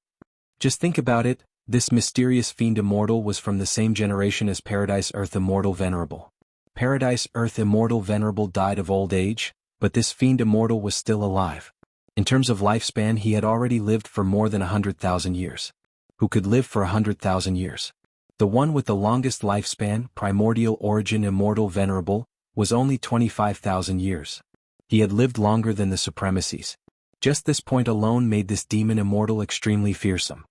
Just think about it, This mysterious fiend Immortal was from the same generation as Paradise Earth Immortal Venerable. Paradise Earth Immortal Venerable died of old age, but this fiend Immortal was still alive. In terms of lifespan, he had already lived for more than 100,000 years. Who could live for 100,000 years? The one with the longest lifespan, Primordial Origin Immortal Venerable, was only 25,000 years. He had lived longer than the Supremacies. Just this point alone made this demon Immortal extremely fearsome.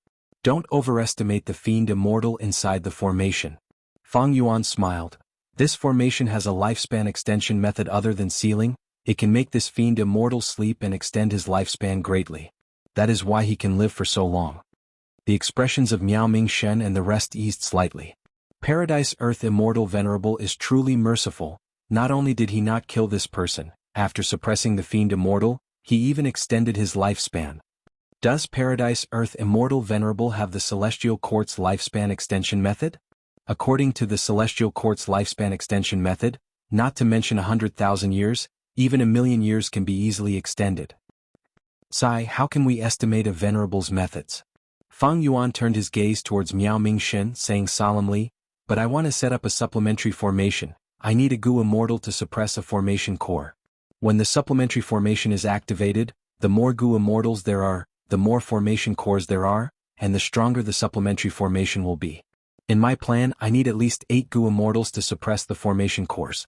Don't overestimate the fiend Immortal inside the formation. Fang Yuan smiled. This formation has a lifespan extension method other than sealing. It can make this fiend Immortal sleep and extend his lifespan greatly. That is why he can live for so long. The expressions of Miao Ming-shen and the rest eased slightly. Paradise Earth Immortal Venerable is truly merciful. Not only did he not kill this person, after suppressing the fiend Immortal, he even extended his lifespan. Does Paradise Earth Immortal Venerable have the Celestial Court's lifespan extension method? According to the Celestial Court's lifespan extension method, not to mention 100,000 years, even 1,000,000 years can be easily extended. Sai, how can we estimate a Venerable's methods? Fang Yuan turned his gaze towards Miao Ming-shen, saying solemnly, but I want to set up a supplementary formation. I need a Gu Immortal to suppress a formation core. When the supplementary formation is activated, the more Gu Immortals there are, the more formation cores there are, and the stronger the supplementary formation will be. In my plan, I need at least 8 Gu Immortals to suppress the formation cores.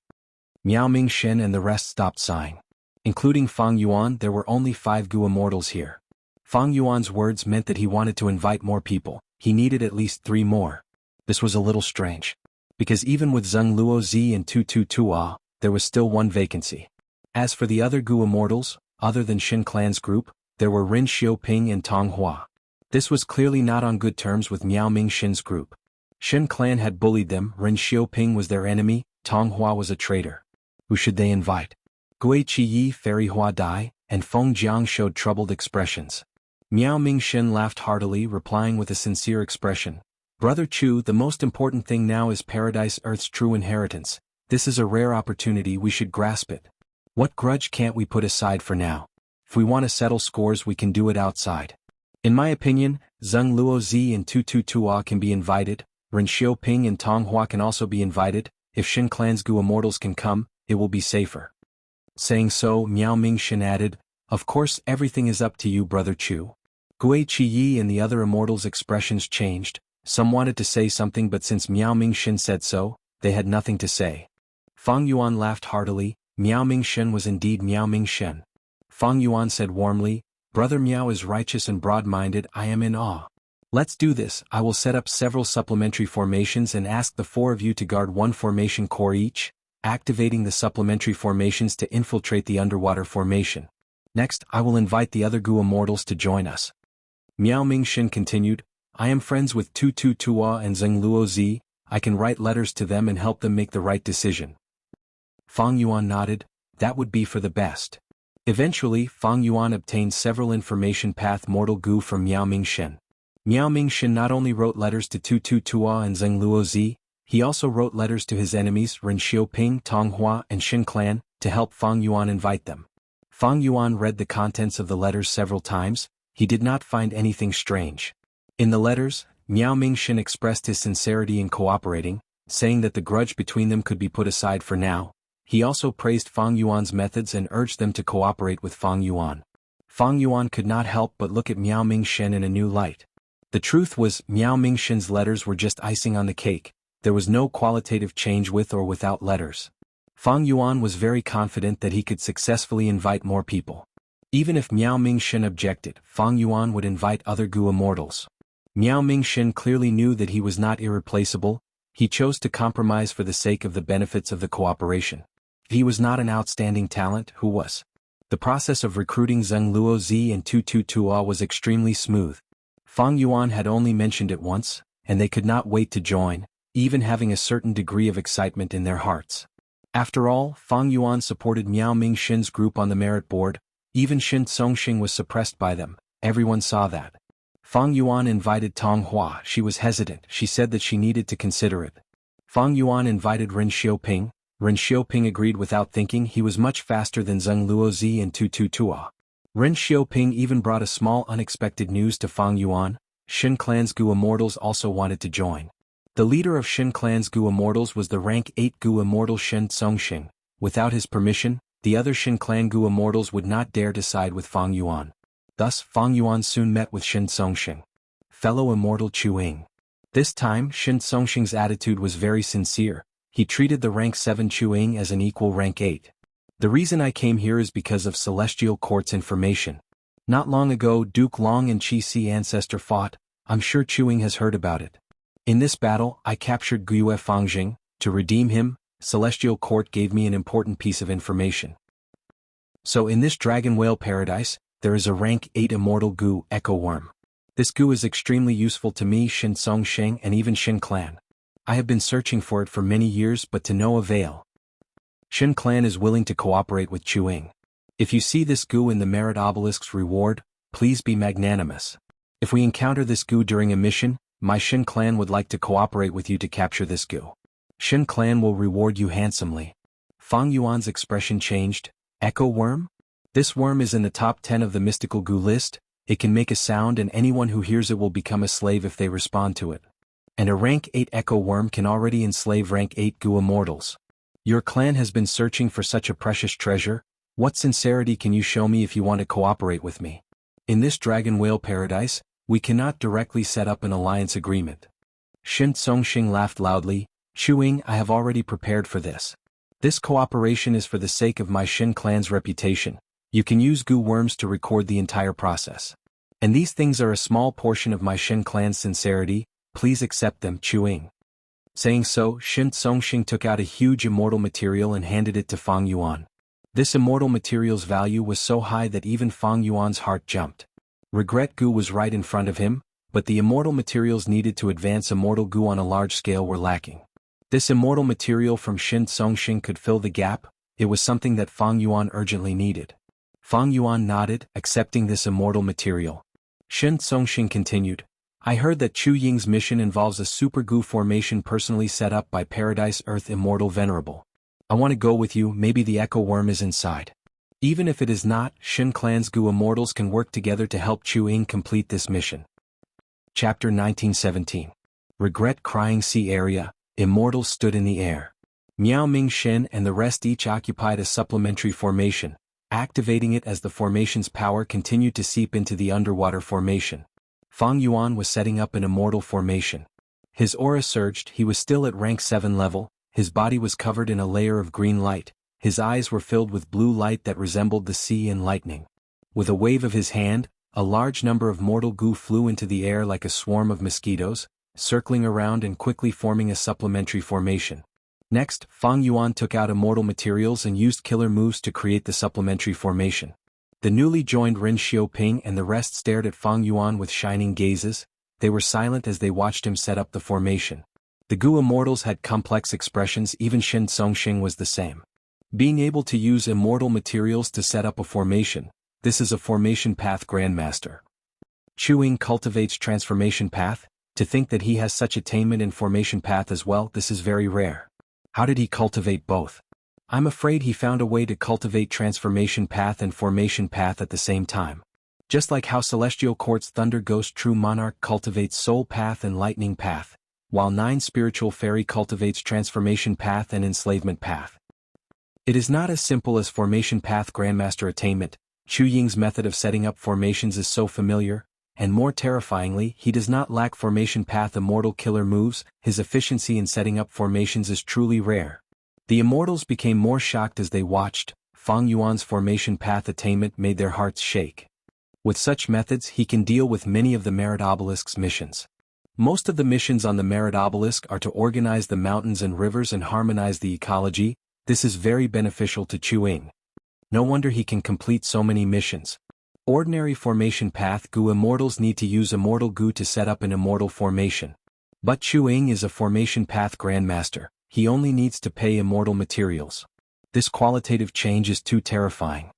Miao Ming-shen and the rest stopped sighing. Including Fang Yuan, there were only 5 Gu Immortals here. Fang Yuan's words meant that he wanted to invite more people. He needed at least 3 more. This was a little strange. Because even with Zheng Luozi and Tu Tu Tua, there was still one vacancy. As for the other Gu Immortals, other than Shin Clan's group, there were Ren Xiaoping and Tong Hua. This was clearly not on good terms with Miao Ming-shen's group. Shin Clan had bullied them, Ren Xiaoping was their enemy, Tong Hua was a traitor. Who should they invite? Gui Qiyi, Fairy Hua Dai, and Feng Jiang showed troubled expressions. Miao Ming-shen laughed heartily, replying with a sincere expression. Brother Chu, the most important thing now is Paradise Earth's true inheritance. This is a rare opportunity, we should grasp it. What grudge can't we put aside for now? If we want to settle scores, we can do it outside. In my opinion, Zheng Luozi and Tu Tu Tua can be invited, Ren Xiaoping and Tong Hua can also be invited. If Shin Clan's Gu Immortals can come, it will be safer. Saying so, Miao Ming-shen added, of course everything is up to you, Brother Chu. Gui Qiyi and the other Immortals' expressions changed. Some wanted to say something, but since Miao Ming-shen said so, they had nothing to say. Fang Yuan laughed heartily. Miao Ming-shen was indeed Miao Ming-shen. Fang Yuan said warmly, Brother Miao is righteous and broad-minded, I am in awe. Let's do this. I will set up several supplementary formations and ask the 4 of you to guard 1 formation core each, activating the supplementary formations to infiltrate the underwater formation. Next, I will invite the other Gu Immortals to join us. Miao Ming-shen continued, I am friends with Tu Tu Tua and Zheng Luozi, I can write letters to them and help them make the right decision. Fang Yuan nodded, that would be for the best. Eventually, Fang Yuan obtained several information path Mortal Gu from Miao Ming-shen. Miao Ming-shen not only wrote letters to Tu Tu Tua and Zheng Luozi, he also wrote letters to his enemies Ren Xiaoping, Tong Hua, and Shin Clan, to help Fang Yuan invite them. Fang Yuan read the contents of the letters several times. He did not find anything strange. In the letters, Miao Ming-shen expressed his sincerity in cooperating, saying that the grudge between them could be put aside for now. He also praised Fang Yuan's methods and urged them to cooperate with Fang Yuan. Fang Yuan could not help but look at Miao Ming-shen in a new light. The truth was, Miao Ming-shen's letters were just icing on the cake. There was no qualitative change with or without letters. Fang Yuan was very confident that he could successfully invite more people. Even if Miao Ming-shen objected, Fang Yuan would invite other Gu Immortals. Miao Ming-shen clearly knew that he was not irreplaceable. He chose to compromise for the sake of the benefits of the cooperation. If he was not an outstanding talent, who was? The process of recruiting Zheng Luozi and Tu Tu Tua was extremely smooth. Fang Yuan had only mentioned it once, and they could not wait to join, even having a certain degree of excitement in their hearts. After all, Fang Yuan supported Miao Ming-shen's group on the merit board. Even Shin Tsongxing was suppressed by them, everyone saw that. Fang Yuan invited Tong Hua, she was hesitant, she said that she needed to consider it. Fang Yuan invited Ren Xiaoping. Ren Xiaoping agreed without thinking. He was much faster than Zheng Luozi and Tu Tu Tua. Ren Xiaoping even brought a small unexpected news to Fang Yuan. Shin Clan's Gu Immortals also wanted to join. The leader of Shin Clan's Gu Immortals was the rank 8 Gu Immortal Shin Tsongxing. Without his permission, the other Shin Clan Gu Immortals would not dare to side with Fang Yuan. Thus, Fang Yuan soon met with Shin Tsongxing. Fellow Immortal Chu Ying. This time, Shin Tsongxing's attitude was very sincere. He treated the rank 7 Chu Ying as an equal rank 8. The reason I came here is because of Celestial Court's information. Not long ago, Duke Long and Qi Si ancestor fought. I'm sure Chu Ying has heard about it. In this battle, I captured Gue Fangjing. To redeem him, Celestial Court gave me an important piece of information. So in this Dragon Whale Paradise, there is a rank 8 Immortal Gu Echo Worm. This Gu is extremely useful to me, Shin Tsongxing, and even Shin Clan. I have been searching for it for many years but to no avail. Shin Clan is willing to cooperate with Chu Ying. If you see this Gu in the Merit Obelisk's reward, please be magnanimous. If we encounter this Gu during a mission, my Shin Clan would like to cooperate with you to capture this Gu. Shin Clan will reward you handsomely. Fang Yuan's expression changed. Echo Worm? This worm is in the top 10 of the mystical Gu list. It can make a sound and anyone who hears it will become a slave if they respond to it. And a rank 8 Echo Worm can already enslave rank 8 Gu Immortals. Your clan has been searching for such a precious treasure. What sincerity can you show me if you want to cooperate with me? In this Dragon Whale Paradise, we cannot directly set up an alliance agreement. Shin Tsongxing laughed loudly. Chu Ying, I have already prepared for this. This cooperation is for the sake of my Shin Clan's reputation. You can use Gu worms to record the entire process. And these things are a small portion of my Shin Clan's sincerity. Please accept them, Chu Ying. Saying so, Shin Tsongxing took out a huge immortal material and handed it to Fang Yuan. This immortal material's value was so high that even Fang Yuan's heart jumped. Regret Gu was right in front of him, but the immortal materials needed to advance immortal Gu on a large scale were lacking. This immortal material from Shin Tsongxing could fill the gap. It was something that Fang Yuan urgently needed. Fang Yuan nodded, accepting this immortal material. Shin Tsongxing continued. I heard that Chu Ying's mission involves a super Gu formation personally set up by Paradise Earth Immortal Venerable. I want to go with you, maybe the Echo Worm is inside. Even if it is not, Shin Clan's Gu Immortals can work together to help Chu Ying complete this mission. Chapter 1917. Regret Crying Sea Area. Immortals stood in the air. Miao Ming Shen and the rest each occupied a supplementary formation, activating it as the formation's power continued to seep into the underwater formation. Fang Yuan was setting up an immortal formation. His aura surged, he was still at rank 7 level, his body was covered in a layer of green light, his eyes were filled with blue light that resembled the sea and lightning. With a wave of his hand, a large number of mortal Gu flew into the air like a swarm of mosquitoes, circling around and quickly forming a supplementary formation. Next, Fang Yuan took out immortal materials and used killer moves to create the supplementary formation. The newly joined Ren Xiaoping and the rest stared at Fang Yuan with shining gazes. They were silent as they watched him set up the formation. The Gu Immortals had complex expressions, even Shin Tsongxing was the same. Being able to use immortal materials to set up a formation, this is a formation path grandmaster. Chu Ying cultivates transformation path. To think that he has such attainment in formation path as well, this is very rare. How did he cultivate both? I'm afraid he found a way to cultivate transformation path and formation path at the same time. Just like how Celestial Court's Thunder Ghost True Monarch cultivates soul path and lightning path, while 9 Spiritual Fairy cultivates transformation path and enslavement path. It is not as simple as formation path grandmaster attainment. Chu Ying's method of setting up formations is so familiar. And more terrifyingly, he does not lack formation path immortal killer moves, his efficiency in setting up formations is truly rare. The immortals became more shocked as they watched. Fang Yuan's formation path attainment made their hearts shake. With such methods he can deal with many of the Merit Obelisk's missions. Most of the missions on the Merit Obelisk are to organize the mountains and rivers and harmonize the ecology. This is very beneficial to Chu Ying. No wonder he can complete so many missions. Ordinary formation path Gu Immortals need to use immortal Gu to set up an immortal formation. But Chu Ying is a formation path grandmaster, he only needs to pay immortal materials. This qualitative change is too terrifying.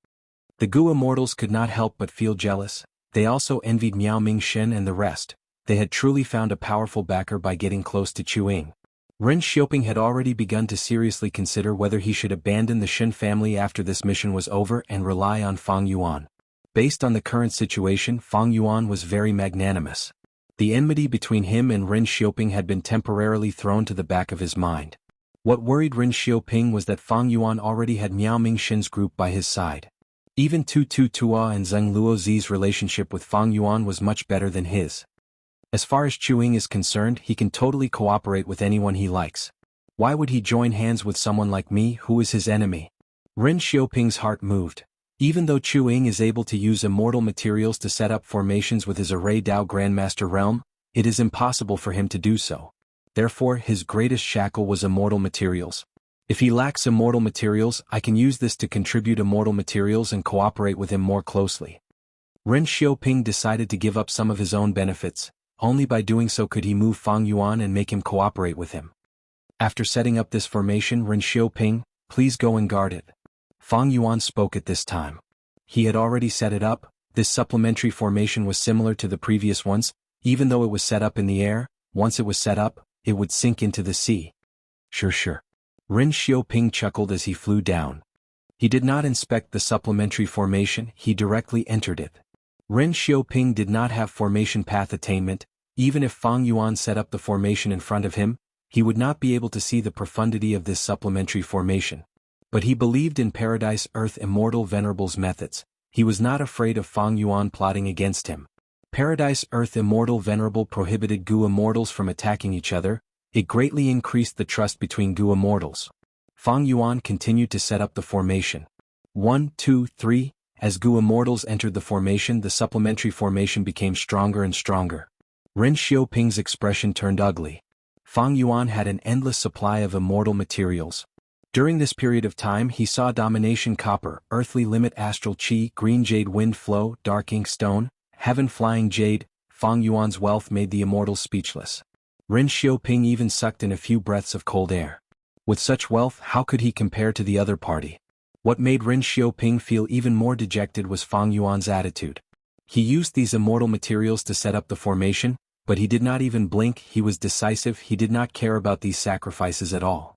The Gu Immortals could not help but feel jealous. They also envied Miao Ming Shen and the rest. They had truly found a powerful backer by getting close to Chu Ying. Ren Xiaoping had already begun to seriously consider whether he should abandon the Shen family after this mission was over and rely on Fang Yuan. Based on the current situation, Fang Yuan was very magnanimous. The enmity between him and Ren Xiaoping had been temporarily thrown to the back of his mind. What worried Ren Xiaoping was that Fang Yuan already had Miao Mingxin's group by his side. Even Tu Tu Tua and Zheng Luozi's relationship with Fang Yuan was much better than his. As far as Chuing is concerned, he can totally cooperate with anyone he likes. Why would he join hands with someone like me who is his enemy? Ren Xiaoping's heart moved. Even though Chuing is able to use immortal materials to set up formations with his Array Dao Grandmaster realm, it is impossible for him to do so. Therefore, his greatest shackle was immortal materials. If he lacks immortal materials, I can use this to contribute immortal materials and cooperate with him more closely. Ren Xiaoping decided to give up some of his own benefits. Only by doing so could he move Fang Yuan and make him cooperate with him. After setting up this formation, Ren Xiaoping, please go and guard it. Fang Yuan spoke at this time. He had already set it up. This supplementary formation was similar to the previous ones. Even though it was set up in the air, once it was set up, it would sink into the sea. Sure. Ren Xiaoping chuckled as he flew down. He did not inspect the supplementary formation, he directly entered it. Ren Xiaoping did not have formation path attainment. Even if Fang Yuan set up the formation in front of him, he would not be able to see the profundity of this supplementary formation. But he believed in Paradise Earth Immortal Venerable's methods. He was not afraid of Fang Yuan plotting against him. Paradise Earth Immortal Venerable prohibited Gu Immortals from attacking each other. It greatly increased the trust between Gu Immortals. Fang Yuan continued to set up the formation. 1, 2, 3. As Gu Immortals entered the formation, the supplementary formation became stronger and stronger. Ren Xiaoping's expression turned ugly. Fang Yuan had an endless supply of immortal materials. During this period of time he saw Domination Copper, Earthly Limit Astral Chi, Green Jade Wind Flow, Dark Ink Stone, Heaven Flying Jade. Fang Yuan's wealth made the immortals speechless. Ren Xiaoping even sucked in a few breaths of cold air. With such wealth, how could he compare to the other party? What made Ren Xiaoping feel even more dejected was Fang Yuan's attitude. He used these immortal materials to set up the formation, but he did not even blink. He was decisive. He did not care about these sacrifices at all.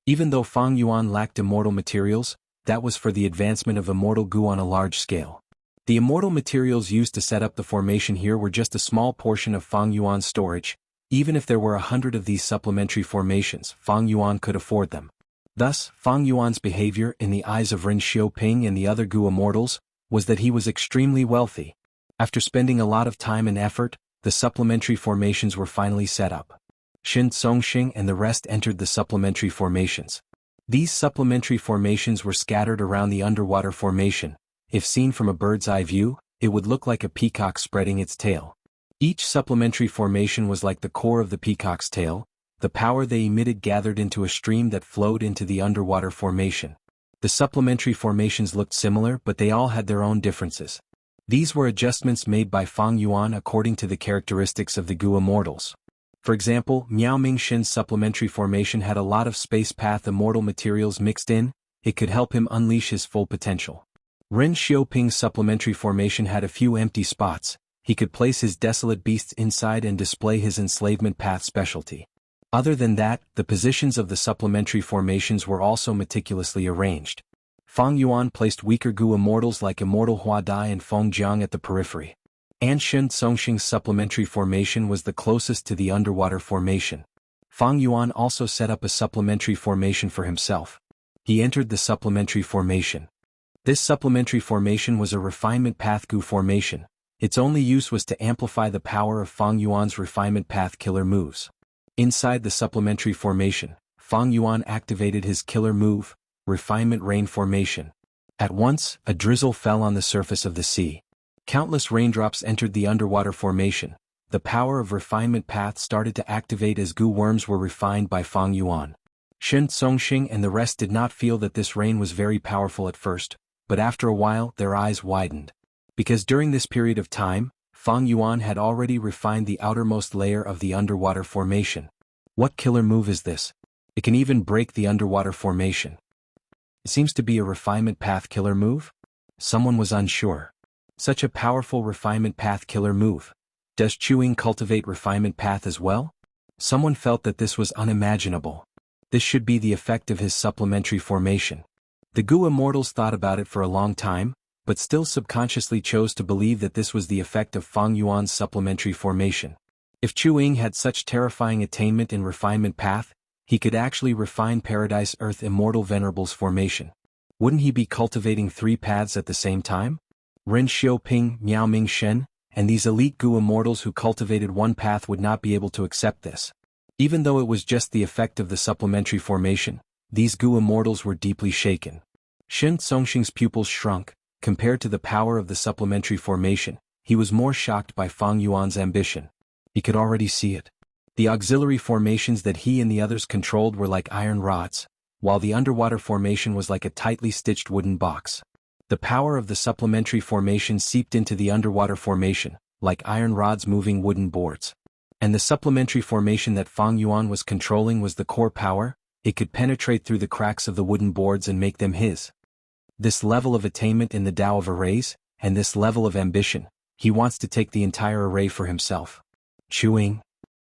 Even though Fang Yuan lacked immortal materials, that was for the advancement of immortal Gu on a large scale. The immortal materials used to set up the formation here were just a small portion of Fang Yuan's storage. Even if there were 100 of these supplementary formations, Fang Yuan could afford them. Thus, Fang Yuan's behavior in the eyes of Ren Xiaoping and the other Gu Immortals was that he was extremely wealthy. After spending a lot of time and effort, the supplementary formations were finally set up. Shen Songxing and the rest entered the supplementary formations. These supplementary formations were scattered around the underwater formation. If seen from a bird's eye view, it would look like a peacock spreading its tail. Each supplementary formation was like the core of the peacock's tail. The power they emitted gathered into a stream that flowed into the underwater formation. The supplementary formations looked similar, but they all had their own differences. These were adjustments made by Fang Yuan according to the characteristics of the Gu Immortals. For example, Miao Mingxin's supplementary formation had a lot of space path immortal materials mixed in. It could help him unleash his full potential. Ren Xiaoping's supplementary formation had a few empty spots. He could place his desolate beasts inside and display his enslavement path specialty. Other than that, the positions of the supplementary formations were also meticulously arranged. Fang Yuan placed weaker Gu Immortals like Immortal Hua Dai and Feng Jiang at the periphery. And Shen Songxing's supplementary formation was the closest to the underwater formation. Fang Yuan also set up a supplementary formation for himself. He entered the supplementary formation. This supplementary formation was a refinement path Gu formation. Its only use was to amplify the power of Fang Yuan's refinement path killer moves. Inside the supplementary formation, Fang Yuan activated his killer move, Refinement Rain Formation. At once, a drizzle fell on the surface of the sea. Countless raindrops entered the underwater formation. The power of refinement path started to activate as Gu worms were refined by Fang Yuan. Shen Songxing and the rest did not feel that this rain was very powerful at first, but after a while their eyes widened. Because during this period of time, Fang Yuan had already refined the outermost layer of the underwater formation. What killer move is this? It can even break the underwater formation. It seems to be a refinement path killer move? Someone was unsure. Such a powerful refinement path killer move. Does Chuing cultivate refinement path as well? Someone felt that this was unimaginable. This should be the effect of his supplementary formation. The Gu Immortals thought about it for a long time, but still subconsciously chose to believe that this was the effect of Fang Yuan's supplementary formation. If Chu Ying had such terrifying attainment in refinement path, he could actually refine Paradise Earth Immortal Venerable's formation. Wouldn't he be cultivating 3 paths at the same time? Ren Xiaoping, Miao Ming Shen, and these elite Gu Immortals who cultivated one path would not be able to accept this. Even though it was just the effect of the supplementary formation, these Gu Immortals were deeply shaken. Shen Songxing's pupils shrunk. Compared to the power of the supplementary formation, he was more shocked by Fang Yuan's ambition. He could already see it. The auxiliary formations that he and the others controlled were like iron rods, while the underwater formation was like a tightly stitched wooden box. The power of the supplementary formation seeped into the underwater formation, like iron rods moving wooden boards. And the supplementary formation that Fang Yuan was controlling was the core power. It could penetrate through the cracks of the wooden boards and make them his. This level of attainment in the Tao of arrays, and this level of ambition, he wants to take the entire array for himself. Chu Ying.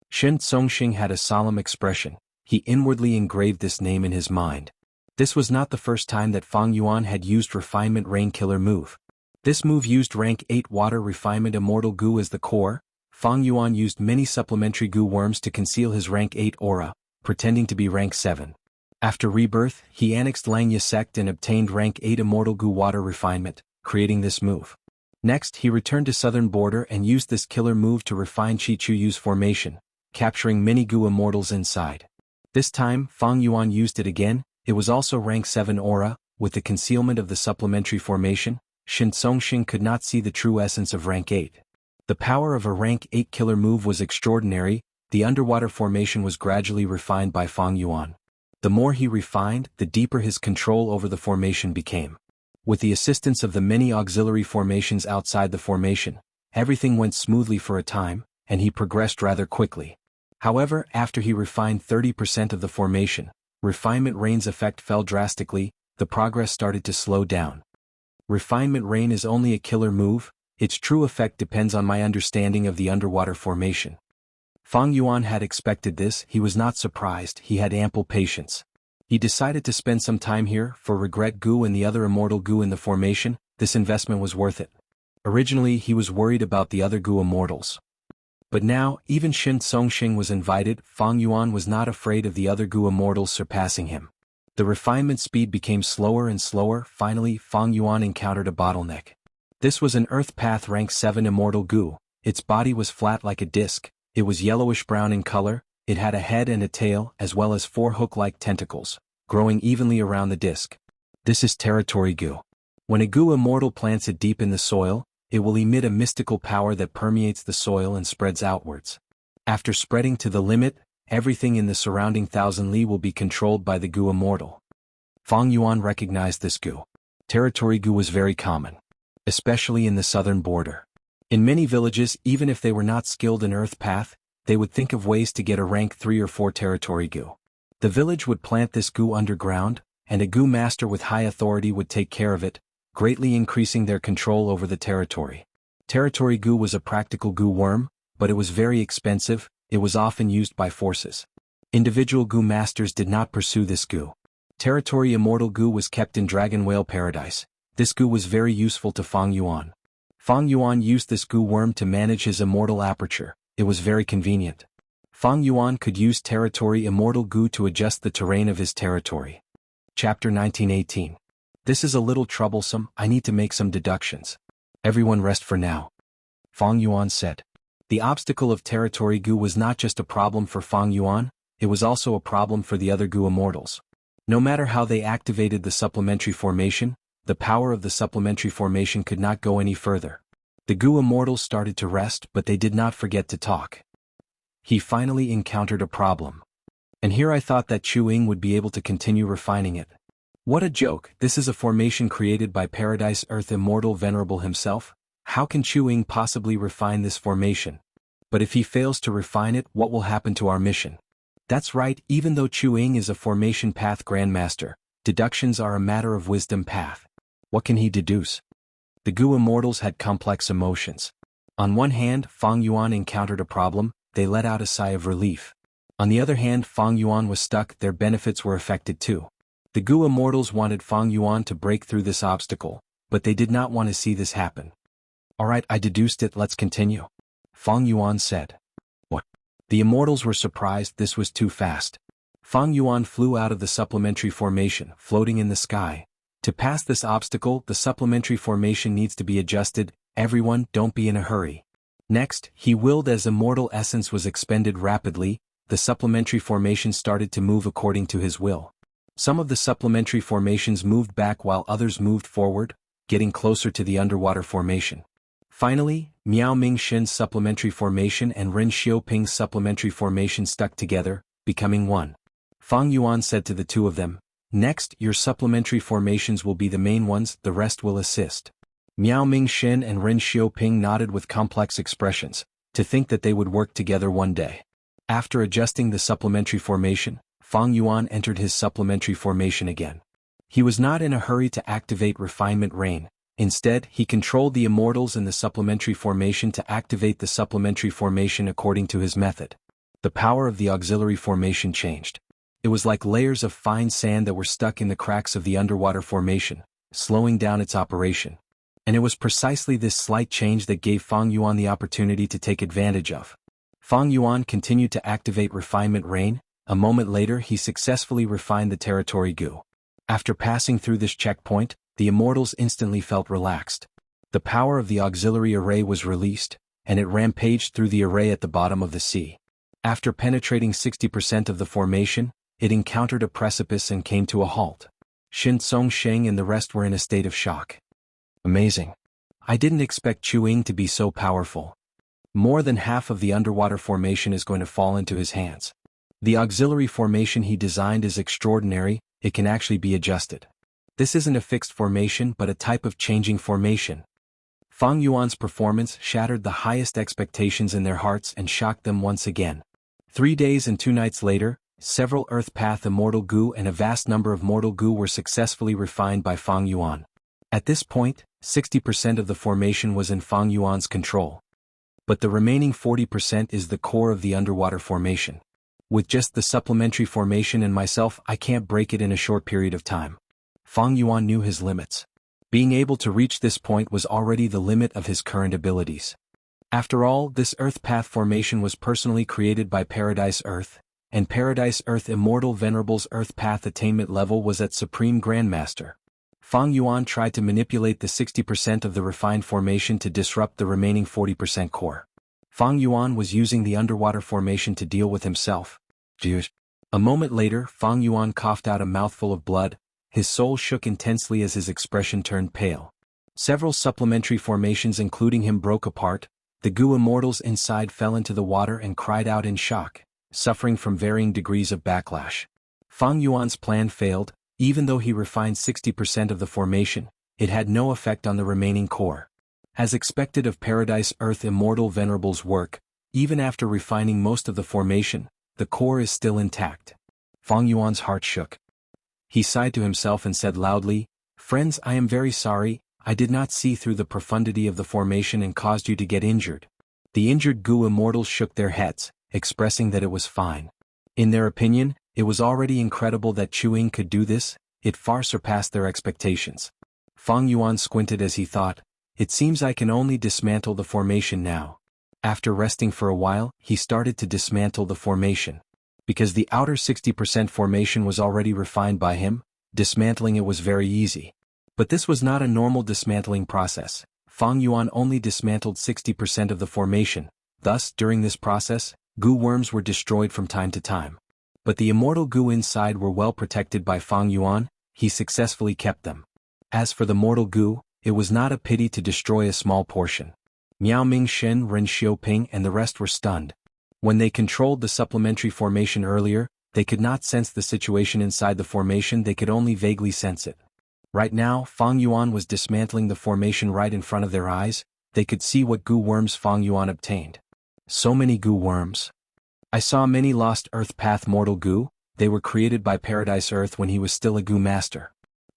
Shen Songxing had a solemn expression. He inwardly engraved this name in his mind. This was not the first time that Fang Yuan had used Refinement Rain Killer move. This move used rank 8 Water Refinement Immortal Gu as the core. Fang Yuan used many supplementary Gu worms to conceal his rank 8 aura, pretending to be rank 7. After rebirth, he annexed Langya sect and obtained rank 8 Immortal Gu Water Refinement, creating this move. Next, he returned to Southern Border and used this killer move to refine Chi Chuyu's formation, capturing many Gu Immortals inside. This time, Fang Yuan used it again. It was also rank 7 aura. With the concealment of the supplementary formation, Shen Songxing could not see the true essence of rank 8. The power of a rank 8 killer move was extraordinary. The underwater formation was gradually refined by Fang Yuan. The more he refined, the deeper his control over the formation became. With the assistance of the many auxiliary formations outside the formation, everything went smoothly for a time, and he progressed rather quickly. However, after he refined 30% of the formation, Refinement Rain's effect fell drastically. The progress started to slow down. Refinement Rain is only a killer move. Its true effect depends on my understanding of the underwater formation. Fang Yuan had expected this. He was not surprised. He had ample patience. He decided to spend some time here. For Regret Gu and the other Immortal Gu in the formation, this investment was worth it. Originally he was worried about the other Gu Immortals. But now, even Shen Songxing was invited. Fang Yuan was not afraid of the other Gu Immortals surpassing him. The refinement speed became slower and slower. Finally, Fang Yuan encountered a bottleneck. This was an Earth Path rank 7 Immortal Gu. Its body was flat like a disc. It was yellowish-brown in color. It had a head and a tail, as well as 4 hook-like tentacles, growing evenly around the disc. This is Territory Gu. When a Gu Immortal plants it deep in the soil, it will emit a mystical power that permeates the soil and spreads outwards. After spreading to the limit, everything in the surrounding 1,000 li will be controlled by the Gu Immortal. Fang Yuan recognized this Gu. Territory Gu was very common, especially in the southern border. In many villages, even if they were not skilled in Earth Path, they would think of ways to get a rank 3 or 4 Territory Gu. The village would plant this Gu underground, and a Gu master with high authority would take care of it, greatly increasing their control over the territory. Territory Gu was a practical Gu worm, but it was very expensive. It was often used by forces. Individual Gu masters did not pursue this Gu. Territory Immortal Gu was kept in Dragon Whale Paradise. This Gu was very useful to Fang Yuan. Fang Yuan used this Gu worm to manage his immortal aperture. It was very convenient. Fang Yuan could use Territory Immortal Gu to adjust the terrain of his territory. Chapter 1918. This is a little troublesome. I need to make some deductions. Everyone rest for now. Fang Yuan said. The obstacle of Territory Gu was not just a problem for Fang Yuan, it was also a problem for the other Gu Immortals. No matter how they activated the supplementary formation, the power of the supplementary formation could not go any further. The Gu Immortals started to rest, but they did not forget to talk. He finally encountered a problem. And here I thought that Chu Ying would be able to continue refining it. What a joke! This is a formation created by Paradise Earth Immortal Venerable himself. How can Chu Ying possibly refine this formation? But if he fails to refine it, what will happen to our mission? That's right, even though Chu Ying is a formation path grandmaster, deductions are a matter of wisdom path. What can he deduce? The Gu Immortals had complex emotions. On one hand, Fang Yuan encountered a problem. They let out a sigh of relief. On the other hand, Fang Yuan was stuck. Their benefits were affected too. The Gu Immortals wanted Fang Yuan to break through this obstacle, but they did not want to see this happen. Alright, I deduced it, let's continue. Fang Yuan said. What? The immortals were surprised this was too fast. Fang Yuan flew out of the supplementary formation, floating in the sky. To pass this obstacle, the supplementary formation needs to be adjusted. Everyone, don't be in a hurry. Next, he willed as immortal essence was expended rapidly. The supplementary formation started to move according to his will. Some of the supplementary formations moved back while others moved forward, getting closer to the underwater formation. Finally, Miao Ming Shen's supplementary formation and Ren Xiaoping's supplementary formation stuck together, becoming one. Fang Yuan said to the two of them, "Next, your supplementary formations will be the main ones, the rest will assist." Miao Ming Shen and Ren Xiaoping nodded with complex expressions, to think that they would work together one day. After adjusting the supplementary formation, Fang Yuan entered his supplementary formation again. He was not in a hurry to activate Refinement Rain. Instead, he controlled the immortals in the supplementary formation to activate the supplementary formation according to his method. The power of the auxiliary formation changed. It was like layers of fine sand that were stuck in the cracks of the underwater formation, slowing down its operation. And it was precisely this slight change that gave Fang Yuan the opportunity to take advantage of. Fang Yuan continued to activate Refinement Rain. A moment later he successfully refined the territory Gu. After passing through this checkpoint, the immortals instantly felt relaxed. The power of the auxiliary array was released, and it rampaged through the array at the bottom of the sea. After penetrating 60% of the formation, it encountered a precipice and came to a halt. Xin Sheng and the rest were in a state of shock. Amazing. I didn't expect Chu Ying to be so powerful. More than half of the underwater formation is going to fall into his hands. The auxiliary formation he designed is extraordinary, it can actually be adjusted. This isn't a fixed formation but a type of changing formation. Fang Yuan's performance shattered the highest expectations in their hearts and shocked them once again. 3 days and 2 nights later, several Earth Path Immortal Gu and a vast number of Mortal Gu were successfully refined by Fang Yuan. At this point, 60% of the formation was in Fang Yuan's control. But the remaining 40% is the core of the underwater formation. With just the supplementary formation and myself, I can't break it in a short period of time. Fang Yuan knew his limits. Being able to reach this point was already the limit of his current abilities. After all, this Earth Path formation was personally created by Paradise Earth, and Paradise Earth Immortal Venerable's Earth Path attainment level was at Supreme Grandmaster. Fang Yuan tried to manipulate the 60% of the refined formation to disrupt the remaining 40% core. Fang Yuan was using the underwater formation to deal with himself. A moment later, Fang Yuan coughed out a mouthful of blood. His soul shook intensely as his expression turned pale. Several supplementary formations including him broke apart. The Gu immortals inside fell into the water and cried out in shock, suffering from varying degrees of backlash. Fang Yuan's plan failed. Even though he refined 60% of the formation, it had no effect on the remaining core. As expected of Paradise Earth Immortal Venerable's work, even after refining most of the formation, the core is still intact. Fang Yuan's heart shook. He sighed to himself and said loudly, "Friends, I am very sorry, I did not see through the profundity of the formation and caused you to get injured." The injured Gu immortals shook their heads, expressing that it was fine. In their opinion, it was already incredible that Chu Ying could do this, it far surpassed their expectations. Fang Yuan squinted as he thought, "It seems I can only dismantle the formation now." After resting for a while, he started to dismantle the formation. Because the outer 60% formation was already refined by him, dismantling it was very easy. But this was not a normal dismantling process. Fang Yuan only dismantled 60% of the formation. Thus, during this process, Gu worms were destroyed from time to time. But the immortal Gu inside were well protected by Fang Yuan, he successfully kept them. As for the mortal Gu, it was not a pity to destroy a small portion. Miao Ming Shen, Ren Xiaoping and the rest were stunned. When they controlled the supplementary formation earlier, they could not sense the situation inside the formation, they could only vaguely sense it. Right now, Fang Yuan was dismantling the formation right in front of their eyes, they could see what Gu worms Fang Yuan obtained. So many Gu worms. I saw many lost Earth Path Mortal Gu, they were created by Paradise Earth when he was still a Gu master.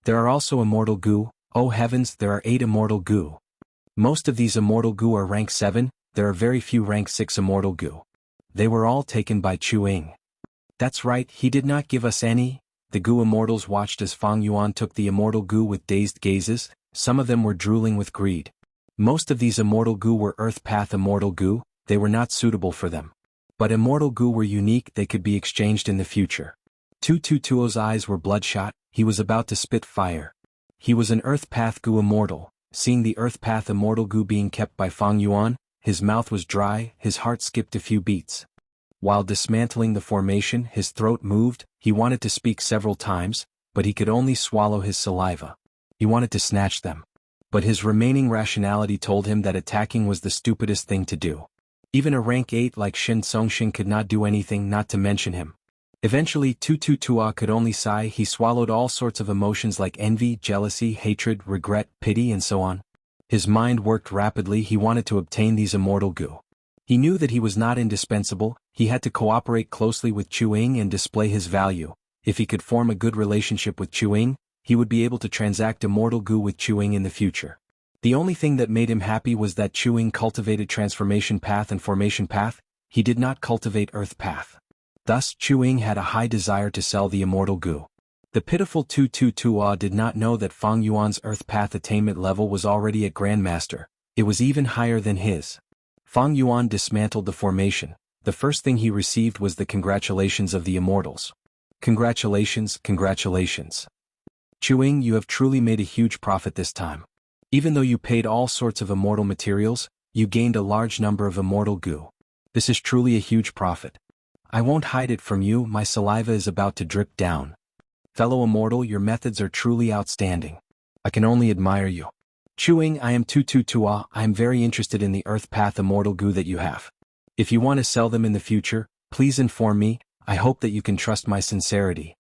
There are also Immortal Gu, oh heavens, there are 8 Immortal Gu. Most of these Immortal Gu are rank 7, there are very few rank 6 Immortal Gu. They were all taken by Chu Ying. That's right, he did not give us any. The Gu immortals watched as Fang Yuan took the Immortal Gu with dazed gazes, some of them were drooling with greed. Most of these Immortal Gu were Earth Path Immortal Gu, they were not suitable for them. But immortal goo were unique, they could be exchanged in the future. 222's eyes were bloodshot, he was about to spit fire. He was an Earth Path Goo immortal. Seeing the Earth Path immortal goo being kept by Fang Yuan, his mouth was dry, his heart skipped a few beats. While dismantling the formation, his throat moved, he wanted to speak several times, but he could only swallow his saliva. He wanted to snatch them. But his remaining rationality told him that attacking was the stupidest thing to do. Even a rank 8 like Xianxia could not do anything, not to mention him. Eventually 222 could only sigh. He swallowed all sorts of emotions like envy, jealousy, hatred, regret, pity and so on. His mind worked rapidly, he wanted to obtain these immortal goo. He knew that he was not indispensable, he had to cooperate closely with Chuing and display his value. If he could form a good relationship with Chuing, he would be able to transact immortal goo with Chuing in the future. The only thing that made him happy was that Chuing cultivated transformation path and formation path, he did not cultivate earth path. Thus Chuing had a high desire to sell the immortal goo. The pitiful 222 did not know that Fang Yuan's earth path attainment level was already at Grandmaster, it was even higher than his. Fang Yuan dismantled the formation. The first thing he received was the congratulations of the immortals. Congratulations, congratulations. Chuing, you have truly made a huge profit this time. Even though you paid all sorts of immortal materials, you gained a large number of immortal goo. This is truly a huge profit. I won't hide it from you, my saliva is about to drip down. Fellow immortal, your methods are truly outstanding. I can only admire you. Chuing, I am 222 I am very interested in the earth path immortal goo that you have. If you want to sell them in the future, please inform me, I hope that you can trust my sincerity.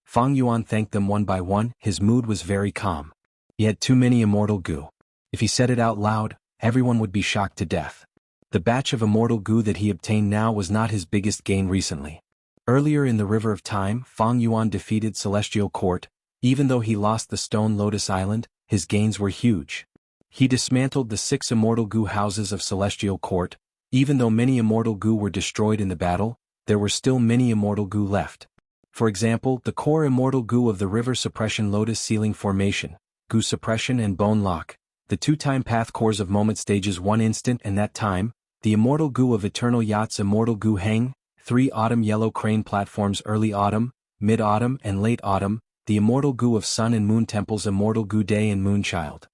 Fang Yuan thanked them one by one, his mood was very calm. He had too many immortal goo. If he said it out loud, everyone would be shocked to death. The batch of immortal goo that he obtained now was not his biggest gain recently. Earlier in the River of Time, Fang Yuan defeated Celestial Court. Even though he lost the Stone Lotus Island, his gains were huge. He dismantled the 6 immortal goo houses of Celestial Court. Even though many immortal goo were destroyed in the battle, there were still many immortal goo left. For example, the core immortal goo of the River Suppression Lotus Ceiling Formation, Goo Suppression and Bone Lock, the 2-time path cores of Moment Stages 1 Instant and that time, the immortal goo of Eternal Yachts Immortal Goo Hang, 3 Autumn Yellow Crane Platforms Early Autumn, Mid-Autumn and Late Autumn, the immortal goo of Sun and Moon Temples Immortal Goo Day and Moonchild.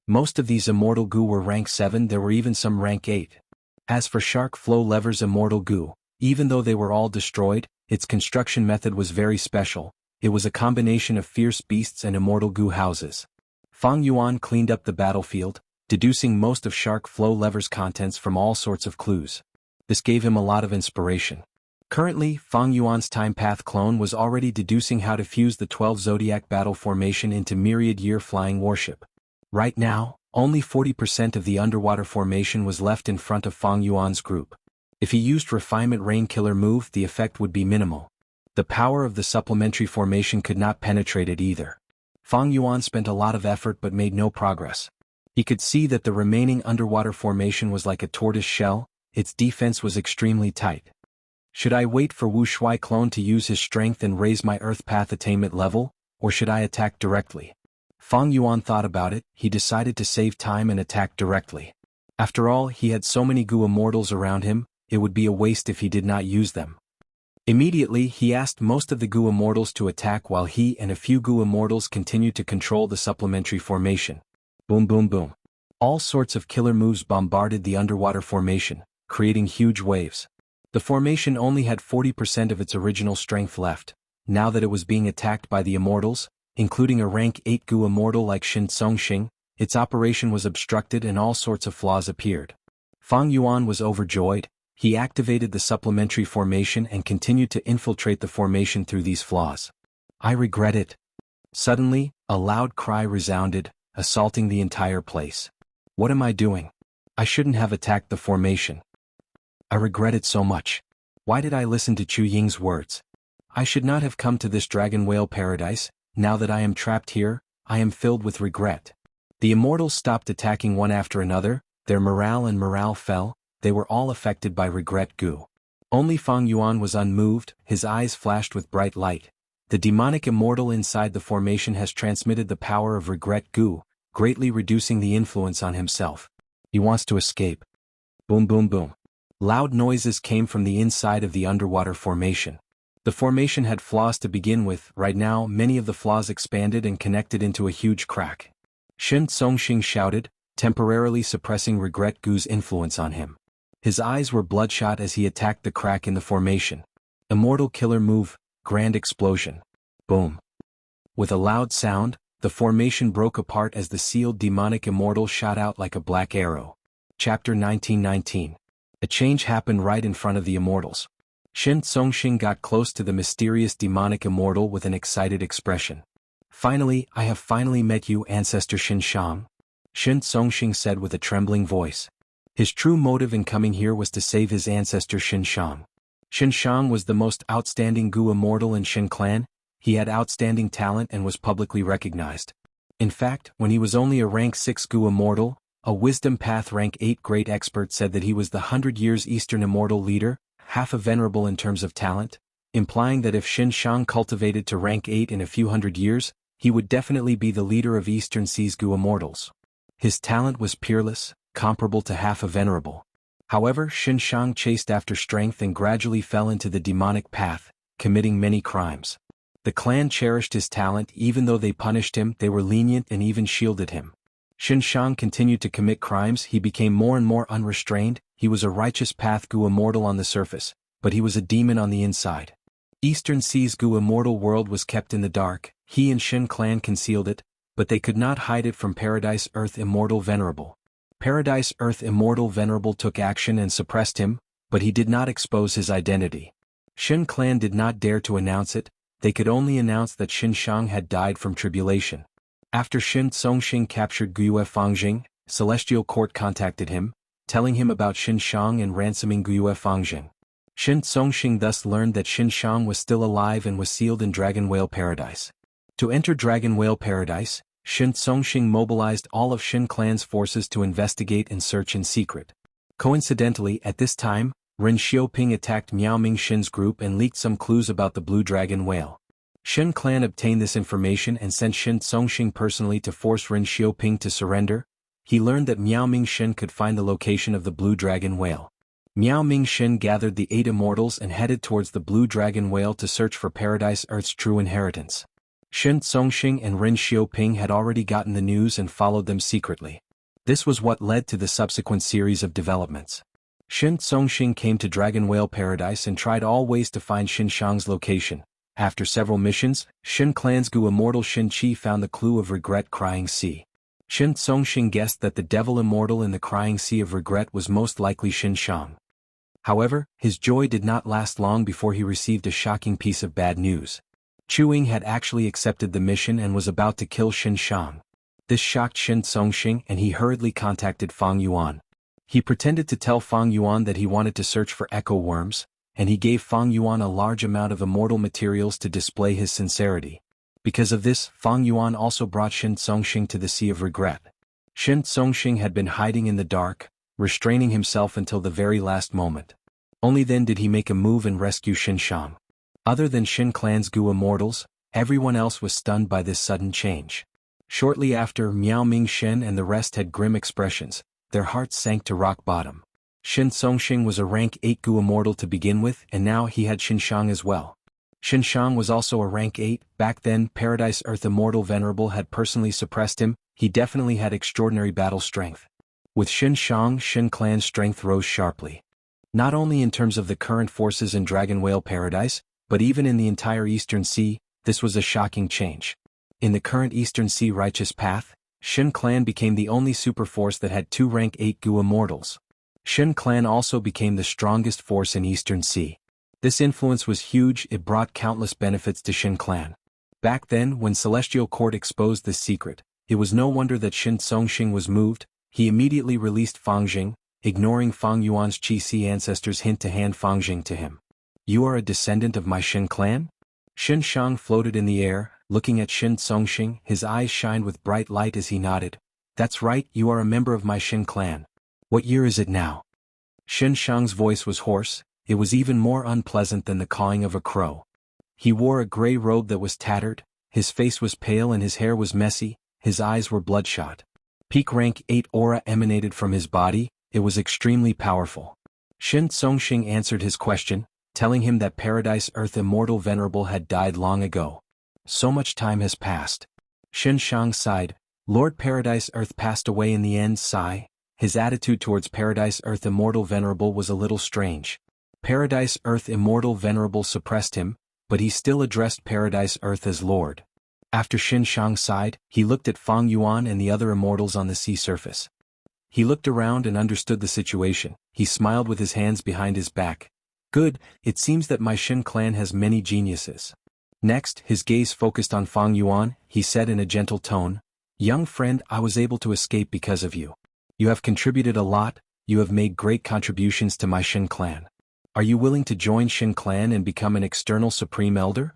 Most of these immortal goo were rank 7, there were even some rank 8. As for Shark Flow Lever's immortal goo, even though they were all destroyed, its construction method was very special, it was a combination of fierce beasts and immortal goo houses. Fang Yuan cleaned up the battlefield, deducing most of Shark Flow Lever's contents from all sorts of clues. This gave him a lot of inspiration. Currently, Fang Yuan's Time Path clone was already deducing how to fuse the 12 Zodiac Battle Formation into Myriad Year Flying Warship. Right now, only 40% of the underwater formation was left in front of Fang Yuan's group. If he used Refinement Rain Killer move, the effect would be minimal. The power of the supplementary formation could not penetrate it either. Fang Yuan spent a lot of effort but made no progress. He could see that the remaining underwater formation was like a tortoise shell, its defense was extremely tight. Should I wait for Wu Shui clone to use his strength and raise my Earth Path attainment level, or should I attack directly? Fang Yuan thought about it, he decided to save time and attack directly. After all, he had so many Goo Immortals around him, it would be a waste if he did not use them. Immediately, he asked most of the Goo Immortals to attack while he and a few Goo Immortals continued to control the supplementary formation. Boom boom boom. All sorts of killer moves bombarded the underwater formation, creating huge waves. The formation only had 40% of its original strength left. Now that it was being attacked by the Immortals, including a rank 8 Goo Immortal like Xianxia, its operation was obstructed and all sorts of flaws appeared. Fang Yuan was overjoyed, he activated the supplementary formation and continued to infiltrate the formation through these flaws. I regret it. Suddenly, a loud cry resounded, assaulting the entire place. What am I doing? I shouldn't have attacked the formation. I regret it so much. Why did I listen to Chu Ying's words? I should not have come to this dragon whale paradise. Now that I am trapped here, I am filled with regret. The Immortals stopped attacking one after another, their morale fell, they were all affected by regret goo. Only Fang Yuan was unmoved, his eyes flashed with bright light. The demonic immortal inside the formation has transmitted the power of regret goo, greatly reducing the influence on himself. He wants to escape. Boom boom boom. Loud noises came from the inside of the underwater formation. The formation had flaws to begin with. Right now many of the flaws expanded and connected into a huge crack. Shen Songxing shouted, temporarily suppressing Regret Gu's influence on him. His eyes were bloodshot as he attacked the crack in the formation. Immortal killer move, grand explosion. Boom. With a loud sound, the formation broke apart as the sealed demonic immortal shot out like a black arrow. Chapter 1919. A change happened right in front of the immortals. Shen Songxing got close to the mysterious demonic immortal with an excited expression. Finally, I have finally met you, Ancestor Xianxia. Shen Songxing said with a trembling voice. His true motive in coming here was to save his ancestor Xianxia. Xianxia was the most outstanding Gu immortal in Shen clan. He had outstanding talent and was publicly recognized. In fact, when he was only a rank 6 Gu immortal, a Wisdom Path rank 8 great expert said that he was the 100 years Eastern immortal leader, half a venerable in terms of talent, implying that if Xianxia cultivated to rank 8 in a few hundred years, he would definitely be the leader of Eastern Sea's Gu immortals. His talent was peerless, comparable to half a venerable. However, Xianxia chased after strength and gradually fell into the demonic path, committing many crimes. The clan cherished his talent. Even though they punished him, they were lenient and even shielded him. Xianxia continued to commit crimes. He became more and more unrestrained. He was a righteous path Gu immortal on the surface, but he was a demon on the inside. Eastern Sea's Gu immortal world was kept in the dark. He and Shen clan concealed it, but they could not hide it from Paradise Earth Immortal Venerable. Paradise Earth Immortal Venerable took action and suppressed him, but he did not expose his identity. Shen clan did not dare to announce it. They could only announce that Xianxia had died from tribulation. After Shen Songxing captured Guiyue Fangjing, Celestial Court contacted him, telling him about Xianxia and ransoming Guiyue Fangjing. Shen Songxing thus learned that Xianxia was still alive and was sealed in Dragon Whale Paradise. To enter Dragon Whale Paradise, Shen Songxing mobilized all of Shen clan's forces to investigate and search in secret. Coincidentally, at this time, Ren Xiaoping attacked Miao Ming Shen's group and leaked some clues about the Blue Dragon Whale. Shen clan obtained this information and sent Shen Songxing personally to force Ren Xiaoping to surrender. He learned that Miao Ming Shen could find the location of the Blue Dragon Whale. Miao Ming Shen gathered the 8 immortals and headed towards the Blue Dragon Whale to search for Paradise Earth's true inheritance. Shen Songxing and Ren Xiaoping had already gotten the news and followed them secretly. This was what led to the subsequent series of developments. Shen Songxing came to Dragon Whale Paradise and tried all ways to find Xianxia's location. After several missions, Shen clan's Gu immortal Shen Qi found the clue of Regret Crying Sea. Shen Songxing guessed that the devil immortal in the Crying Sea of Regret was most likely Xianxia. However, his joy did not last long before he received a shocking piece of bad news. Chuing had actually accepted the mission and was about to kill Xianxia. This shocked Shen Songxing and he hurriedly contacted Fang Yuan. He pretended to tell Fang Yuan that he wanted to search for echo worms, and he gave Fang Yuan a large amount of immortal materials to display his sincerity. Because of this, Fang Yuan also brought Shen Songxing to the Sea of Regret. Shen Songxing had been hiding in the dark, restraining himself until the very last moment. Only then did he make a move and rescue Xianxia. Other than Shen clan's Gu immortals, everyone else was stunned by this sudden change. Shortly after, Miao Ming Shen and the rest had grim expressions. Their hearts sank to rock bottom. Shen Songxing was a rank 8 Gu immortal to begin with, and now he had Xianxia as well. Xianxia was also a rank 8. Back then, Paradise Earth Immortal Venerable had personally suppressed him. He definitely had extraordinary battle strength. With Xianxia, Shen clan's strength rose sharply. Not only in terms of the current forces in Dragon Whale Paradise, but even in the entire Eastern Sea, this was a shocking change. In the current Eastern Sea righteous path, Shen clan became the only superforce that had 2 rank 8 Gu immortals. Shen clan also became the strongest force in Eastern Sea. This influence was huge. It brought countless benefits to Shen clan. Back then, when Celestial Court exposed this secret, it was no wonder that Shen Songxing was moved. He immediately released Fangjing, ignoring Fang Yuan's Qi ancestors' hint to hand Fangjing to him. You are a descendant of my Shen clan? Xianxia floated in the air, looking at Shen Songxing. His eyes shined with bright light as he nodded. That's right, you are a member of my Shen clan. What year is it now? Xianxia's voice was hoarse. It was even more unpleasant than the cawing of a crow. He wore a gray robe that was tattered, his face was pale and his hair was messy, his eyes were bloodshot. Peak rank 8 aura emanated from his body. It was extremely powerful. Shin Songxing answered his question, telling him that Paradise Earth Immortal Venerable had died long ago. So much time has passed. Xianxia sighed. Lord Paradise Earth passed away in the end. Sigh. His attitude towards Paradise Earth Immortal Venerable was a little strange. Paradise Earth Immortal Venerable suppressed him, but he still addressed Paradise Earth as Lord. After Xianxia sighed, he looked at Fang Yuan and the other immortals on the sea surface. He looked around and understood the situation. He smiled with his hands behind his back. Good, it seems that my Xin clan has many geniuses. Next, his gaze focused on Fang Yuan. He said in a gentle tone, Young friend, I was able to escape because of you. You have contributed a lot, you have made great contributions to my Xin clan. Are you willing to join Xin clan and become an external supreme elder?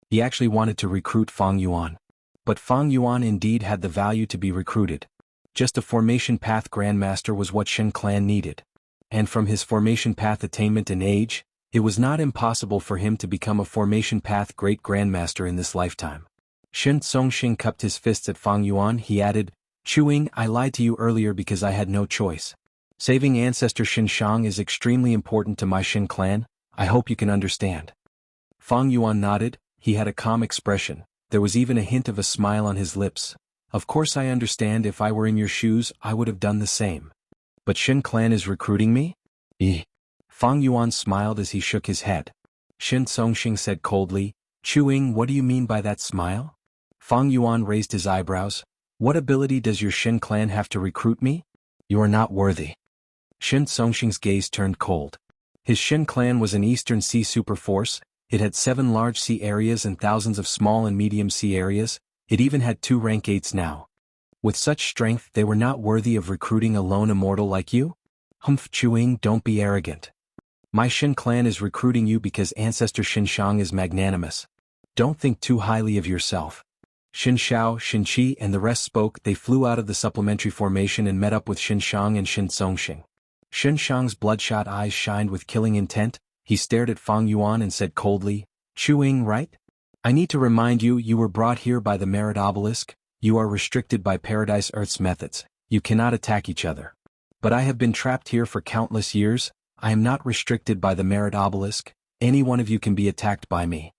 He actually wanted to recruit Fang Yuan. But Fang Yuan indeed had the value to be recruited. Just a formation path grandmaster was what Xin clan needed. And from his formation path attainment and age, it was not impossible for him to become a formation path great grandmaster in this lifetime. Shin Songxing cupped his fists at Fang Yuan. He added, Chuing, I lied to you earlier because I had no choice. Saving ancestor Xinshang is extremely important to my Xin clan, I hope you can understand. Fang Yuan nodded. He had a calm expression. There was even a hint of a smile on his lips. Of course I understand. If I were in your shoes, I would have done the same. But Xin clan is recruiting me? Fang Yuan smiled as he shook his head. Shin Songxing said coldly, Chuing, what do you mean by that smile? Fang Yuan raised his eyebrows. What ability does your Xin clan have to recruit me? You are not worthy. Shin Songxing's gaze turned cold. His Xin clan was an eastern sea superforce. It had 7 large sea areas and thousands of small and medium sea areas. It even had 2 rank 8s now. With such strength, they were not worthy of recruiting a lone immortal like you? Humph, Chuing, don't be arrogant. My Xin clan is recruiting you because Ancestor Xinshang is magnanimous. Don't think too highly of yourself. Xin Xiao, Xin Qi and the rest spoke. They flew out of the supplementary formation and met up with Xinshang and Shin Songxing. Xinshang's bloodshot eyes shined with killing intent. He stared at Fang Yuan and said coldly, Chuing, right? I need to remind you, you were brought here by the Merit Obelisk. You are restricted by Paradise Earth's methods. You cannot attack each other. But I have been trapped here for countless years. I am not restricted by the Merit Obelisk. Any one of you can be attacked by me.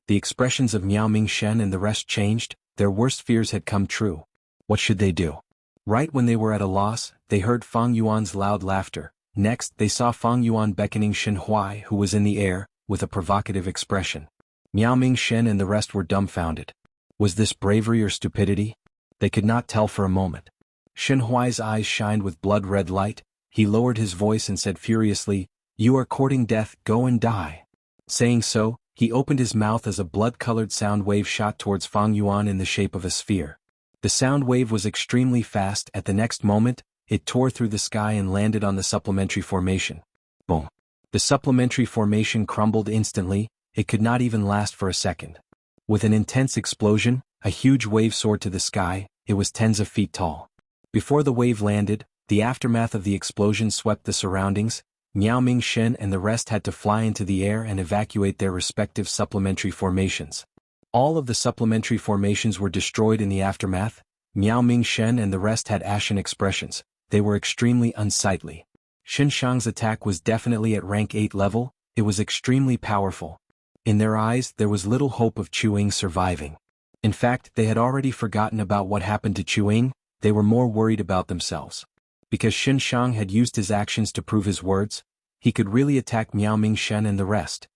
The expressions of Miao Mingshen and the rest changed. Their worst fears had come true. What should they do? Right when they were at a loss, they heard Fang Yuan's loud laughter. Next, they saw Fang Yuan beckoning Shen Huai, who was in the air, with a provocative expression. Miao Mingshen and the rest were dumbfounded. Was this bravery or stupidity? They could not tell for a moment. Shen Huai's eyes shined with blood-red light. He lowered his voice and said furiously, You are courting death, go and die. Saying so, he opened his mouth as a blood-colored sound wave shot towards Fang Yuan in the shape of a sphere. The sound wave was extremely fast. At the next moment, it tore through the sky and landed on the supplementary formation. Boom. The supplementary formation crumbled instantly. It could not even last for a second. With an intense explosion, a huge wave soared to the sky. It was tens of feet tall. Before the wave landed, the aftermath of the explosion swept the surroundings. Miao Mingshen and the rest had to fly into the air and evacuate their respective supplementary formations. All of the supplementary formations were destroyed in the aftermath. Miao Mingshen and the rest had ashen expressions. They were extremely unsightly. Xinshang's attack was definitely at rank 8 level. It was extremely powerful. In their eyes, there was little hope of Chuing surviving. In fact, they had already forgotten about what happened to Chuing. They were more worried about themselves. Because Xinshang had used his actions to prove his words, he could really attack Miao Mingshen and the rest.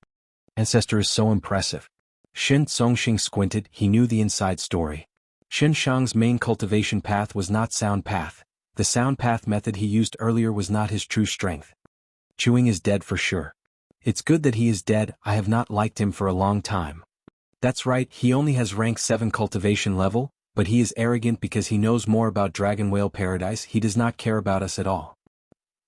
Ancestor is so impressive. Shin Songxing squinted. He knew the inside story. Xinshang's main cultivation path was not sound path. The sound path method he used earlier was not his true strength. Chuing is dead for sure. It's good that he is dead. I have not liked him for a long time. That's right, he only has rank 7 cultivation level, but he is arrogant because he knows more about Dragon Whale Paradise. He does not care about us at all.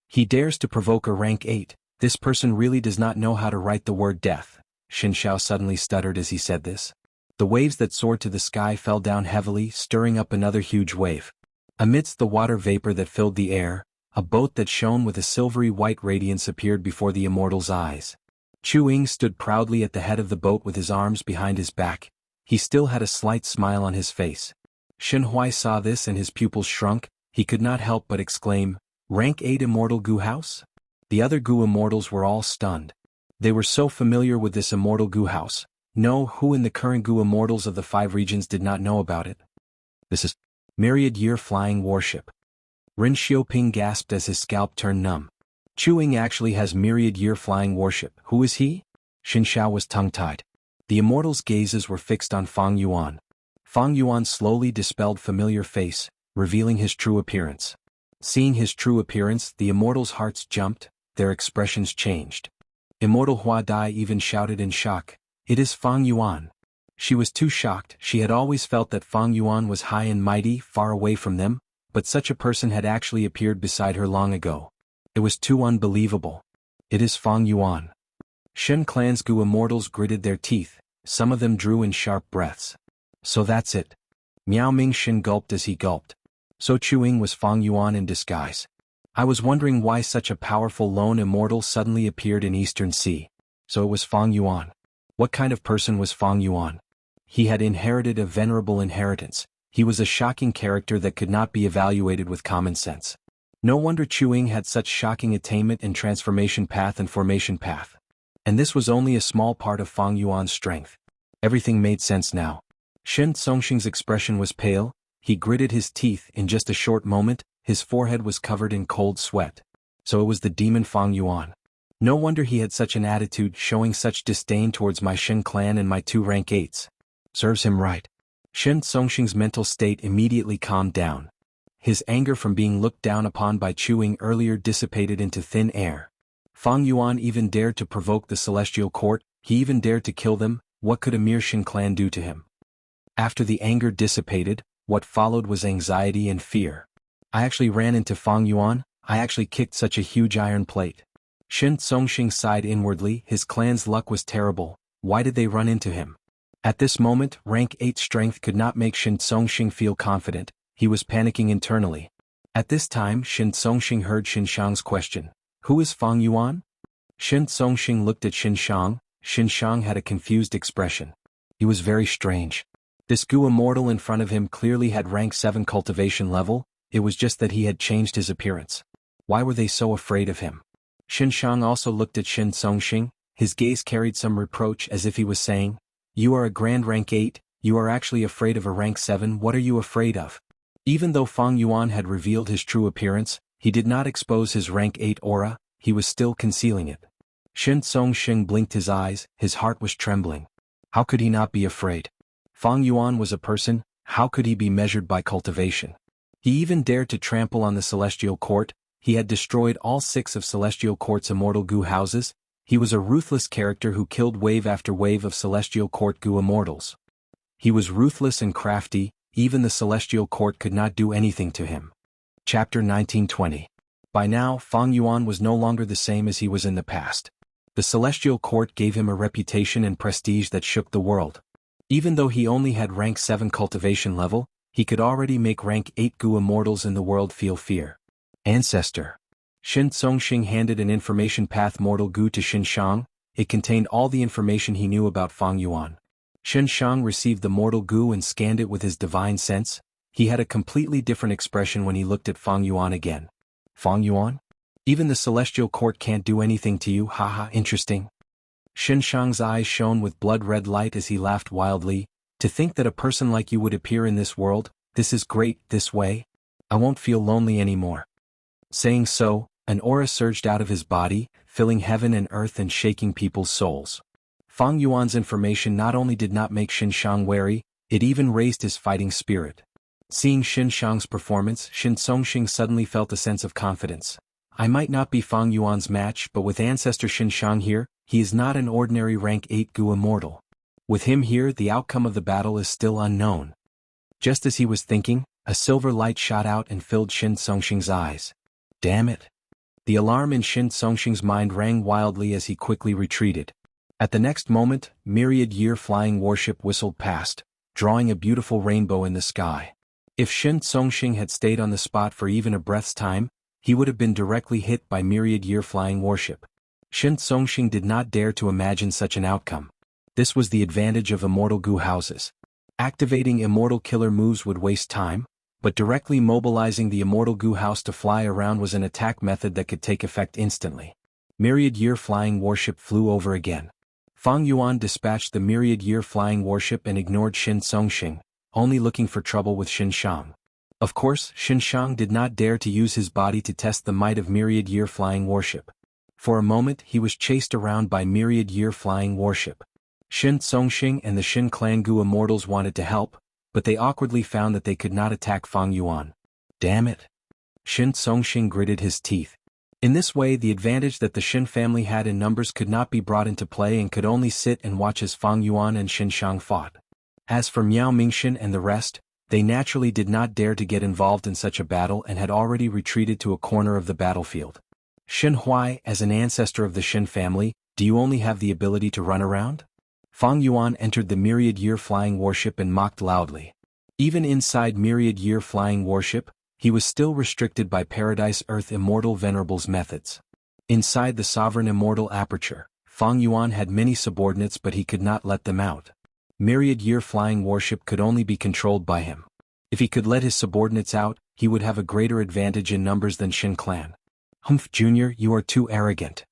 He dares to provoke a rank 8. This person really does not know how to write the word death. Xin Xiao suddenly stuttered as he said this. The waves that soared to the sky fell down heavily, stirring up another huge wave. Amidst the water vapor that filled the air, a boat that shone with a silvery white radiance appeared before the immortal's eyes. Chuing stood proudly at the head of the boat with his arms behind his back. He still had a slight smile on his face. Shen Huai saw this and his pupils shrunk. He could not help but exclaim, Rank 8 Immortal Gu House? The other Gu immortals were all stunned. They were so familiar with this immortal Gu house. No, who in the current Gu immortals of the 5 regions did not know about it? This is myriad-year flying warship. Ren Xiaoping gasped as his scalp turned numb. Chuing actually has myriad-year flying warship. Who is he? Xianxia was tongue-tied. The immortals' gazes were fixed on Fang Yuan. Fang Yuan slowly dispelled familiar face, revealing his true appearance. Seeing his true appearance, the immortals' hearts jumped, their expressions changed. Immortal Hua Dai even shouted in shock, "It is Fang Yuan." She was too shocked. She had always felt that Fang Yuan was high and mighty, far away from them, but such a person had actually appeared beside her long ago. It was too unbelievable. It is Fang Yuan. Shen Clan's Gu immortals gritted their teeth, some of them drew in sharp breaths. So that's it. Miao Ming Shen gulped as he gulped. So Chuing was Fang Yuan in disguise. I was wondering why such a powerful lone immortal suddenly appeared in Eastern Sea. So it was Fang Yuan. What kind of person was Fang Yuan? He had inherited a venerable inheritance. He was a shocking character that could not be evaluated with common sense. No wonder Chuing had such shocking attainment in transformation path and formation path. And this was only a small part of Fang Yuan's strength. Everything made sense now. Shen Songxing's expression was pale. He gritted his teeth. In just a short moment, his forehead was covered in cold sweat. So it was the demon Fang Yuan. No wonder he had such an attitude, showing such disdain towards my Shen clan and my 2 rank 8s. Serves him right. Shen Songxing's mental state immediately calmed down. His anger from being looked down upon by Chuing earlier dissipated into thin air. Fang Yuan even dared to provoke the Celestial Court, he even dared to kill them. What could a mere Shen clan do to him? After the anger dissipated, what followed was anxiety and fear. I actually ran into Fang Yuan, I actually kicked such a huge iron plate. Shen Songxing sighed inwardly, his clan's luck was terrible. Why did they run into him? At this moment, rank 8 strength could not make Shen Songxing feel confident, he was panicking internally. At this time Shen Songxing heard Xinxiang's question. Who is Fang Yuan? Shen Songxing looked at Xinxiang. Xinxiang had a confused expression. He was very strange. This Gu immortal in front of him clearly had rank 7 cultivation level, it was just that he had changed his appearance. Why were they so afraid of him? Xinxiang also looked at Shen Songxing, his gaze carried some reproach as if he was saying, "You are a grand rank 8, you are actually afraid of a rank 7, what are you afraid of?" Even though Fang Yuan had revealed his true appearance, he did not expose his rank 8 aura, he was still concealing it. Shen Songxing blinked his eyes, his heart was trembling. How could he not be afraid? Fang Yuan was a person, how could he be measured by cultivation? He even dared to trample on the Celestial Court, he had destroyed all 6 of Celestial Court's immortal Gu houses, he was a ruthless character who killed wave after wave of Celestial Court Gu immortals. He was ruthless and crafty, even the Celestial Court could not do anything to him. Chapter 1920. By now, Fang Yuan was no longer the same as he was in the past. The Celestial Court gave him a reputation and prestige that shook the world. Even though he only had rank 7 cultivation level, he could already make rank 8 Gu immortals in the world feel fear. Ancestor. Shen Songxing handed an information path mortal Gu to Xinxiang, it contained all the information he knew about Fang Yuan. Xinxiang received the mortal Gu and scanned it with his divine sense. He had a completely different expression when he looked at Fang Yuan again. Fang Yuan? Even the Celestial Court can't do anything to you, haha, interesting. Xinxiang's eyes shone with blood-red light as he laughed wildly. To think that a person like you would appear in this world, this is great, this way. I won't feel lonely anymore. Saying so, an aura surged out of his body, filling heaven and earth and shaking people's souls. Fang Yuan's information not only did not make Xinxiang wary, it even raised his fighting spirit. Seeing Xinxiang's performance, Shen Songxing suddenly felt a sense of confidence. I might not be Fang Yuan's match, but with Ancestor Xinxiang here, he is not an ordinary rank 8 Gu immortal. With him here, the outcome of the battle is still unknown. Just as he was thinking, a silver light shot out and filled Shen Songxing's eyes. Damn it! The alarm in Shen Songxing's mind rang wildly as he quickly retreated. At the next moment, myriad-year flying warship whistled past, drawing a beautiful rainbow in the sky. If Shen Songxing had stayed on the spot for even a breath's time, he would have been directly hit by myriad-year flying warship. Shen Songxing did not dare to imagine such an outcome. This was the advantage of immortal Gu houses. Activating immortal killer moves would waste time, but directly mobilizing the Immortal Goo House to fly around was an attack method that could take effect instantly. Myriad-year flying warship flew over again. Fang Yuan dispatched the myriad-year flying warship and ignored Xianxia, only looking for trouble with Xianxia. Of course, Xianxia did not dare to use his body to test the might of myriad-year flying warship. For a moment he was chased around by myriad-year flying warship. Xianxia and the Xin Clan Gu Immortals wanted to help, but they awkwardly found that they could not attack Fang Yuan. Damn it! Xianxia gritted his teeth. In this way the advantage that the Xin family had in numbers could not be brought into play and could only sit and watch as Fang Yuan and Xianxia fought. As for Miao Mingxin and the rest, they naturally did not dare to get involved in such a battle and had already retreated to a corner of the battlefield. Xin Huai, as an ancestor of the Xin family, do you only have the ability to run around? Fang Yuan entered the myriad-year flying warship and mocked loudly. Even inside myriad-year flying warship, he was still restricted by Paradise Earth Immortal Venerable's methods. Inside the Sovereign Immortal Aperture, Fang Yuan had many subordinates but he could not let them out. Myriad-year flying warship could only be controlled by him. If he could let his subordinates out, he would have a greater advantage in numbers than Xin Clan. Humph, Jr., you are too arrogant.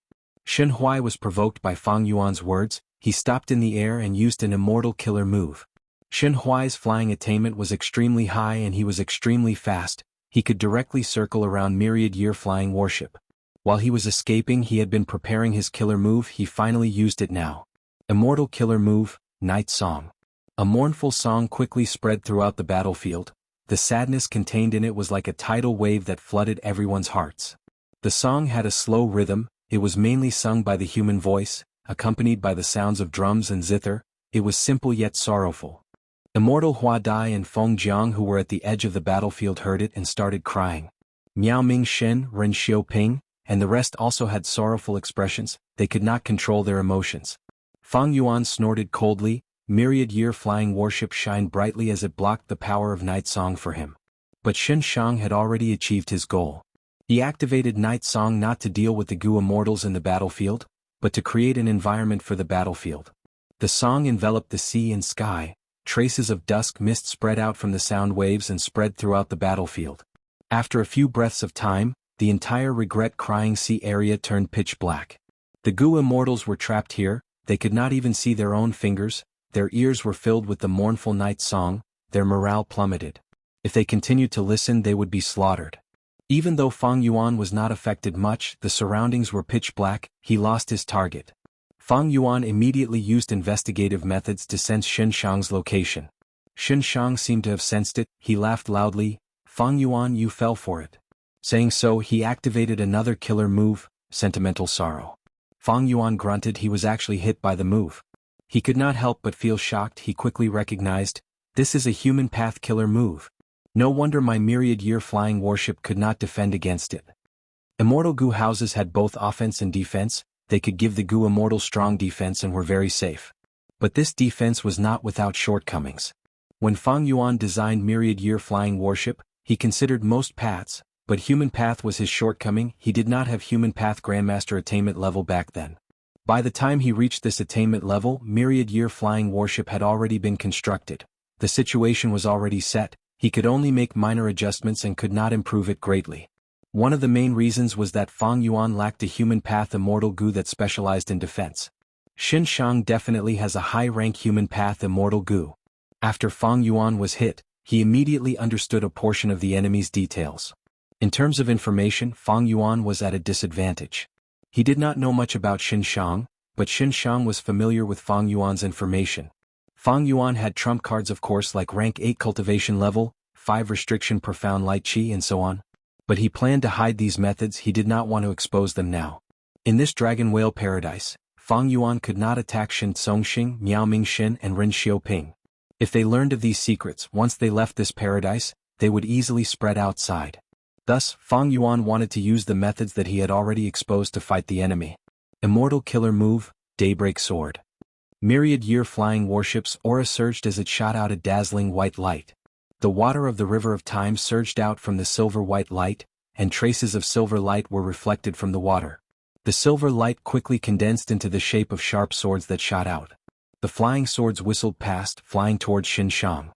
Xin Huai was provoked by Fang Yuan's words. He stopped in the air and used an immortal killer move. Xin Huai's flying attainment was extremely high and he was extremely fast. He could directly circle around myriad-year flying warship. While he was escaping, he had been preparing his killer move. He finally used it now. Immortal killer move, Night Song. A mournful song quickly spread throughout the battlefield. The sadness contained in it was like a tidal wave that flooded everyone's hearts. The song had a slow rhythm. It was mainly sung by the human voice, accompanied by the sounds of drums and zither. It was simple yet sorrowful. Immortal Hua Dai and Feng Jiang, who were at the edge of the battlefield, heard it and started crying. Miao Mingxin, Ren Xiaoping, and the rest also had sorrowful expressions. They could not control their emotions. Fang Yuan snorted coldly. Myriad-year flying warship shined brightly as it blocked the power of Night Song for him. But Xianxia had already achieved his goal. He activated Night Song not to deal with the Gu Immortals in the battlefield, but to create an environment for the battlefield. The song enveloped the sea and sky. Traces of dusk mist spread out from the sound waves and spread throughout the battlefield. After a few breaths of time, the entire regret-crying sea area turned pitch black. The Gu Immortals were trapped here. They could not even see their own fingers. Their ears were filled with the mournful night song. Their morale plummeted. If they continued to listen, they would be slaughtered. Even though Fang Yuan was not affected much, the surroundings were pitch black. He lost his target. Fang Yuan immediately used investigative methods to sense Xianxia's location. Xianxia seemed to have sensed it. He laughed loudly. Fang Yuan, you fell for it. Saying so, he activated another killer move, Sentimental Sorrow. Fang Yuan grunted. He was actually hit by the move. He could not help but feel shocked. He quickly recognized, this is a human path killer move. No wonder my myriad-year flying warship could not defend against it. Immortal Gu houses had both offense and defense. They could give the Gu Immortal strong defense and were very safe. But this defense was not without shortcomings. When Fang Yuan designed myriad-year flying warship, he considered most paths, but human path was his shortcoming. He did not have human path Grandmaster attainment level back then. By the time he reached this attainment level, myriad-year flying warship had already been constructed. The situation was already set. He could only make minor adjustments and could not improve it greatly. One of the main reasons was that Fang Yuan lacked a human path Immortal Gu that specialized in defense. Xianxia definitely has a high-rank human path Immortal Gu. After Fang Yuan was hit, he immediately understood a portion of the enemy's details. In terms of information, Fang Yuan was at a disadvantage. He did not know much about Xianxia, but Xianxia was familiar with Fang Yuan's information. Fang Yuan had trump cards, of course, like rank 8 cultivation level, 5 restriction profound light chi and so on. But he planned to hide these methods. He did not want to expose them now. In this dragon whale paradise, Fang Yuan could not attack Xianxia, Miao Mingxin and Ren Xiaoping. If they learned of these secrets once they left this paradise, they would easily spread outside. Thus, Fang Yuan wanted to use the methods that he had already exposed to fight the enemy. Immortal killer move, Daybreak Sword. Myriad-year flying warship's aura surged as it shot out a dazzling white light. The water of the river of time surged out from the silver-white light, and traces of silver light were reflected from the water. The silver light quickly condensed into the shape of sharp swords that shot out. The flying swords whistled past, flying towards Xianxia.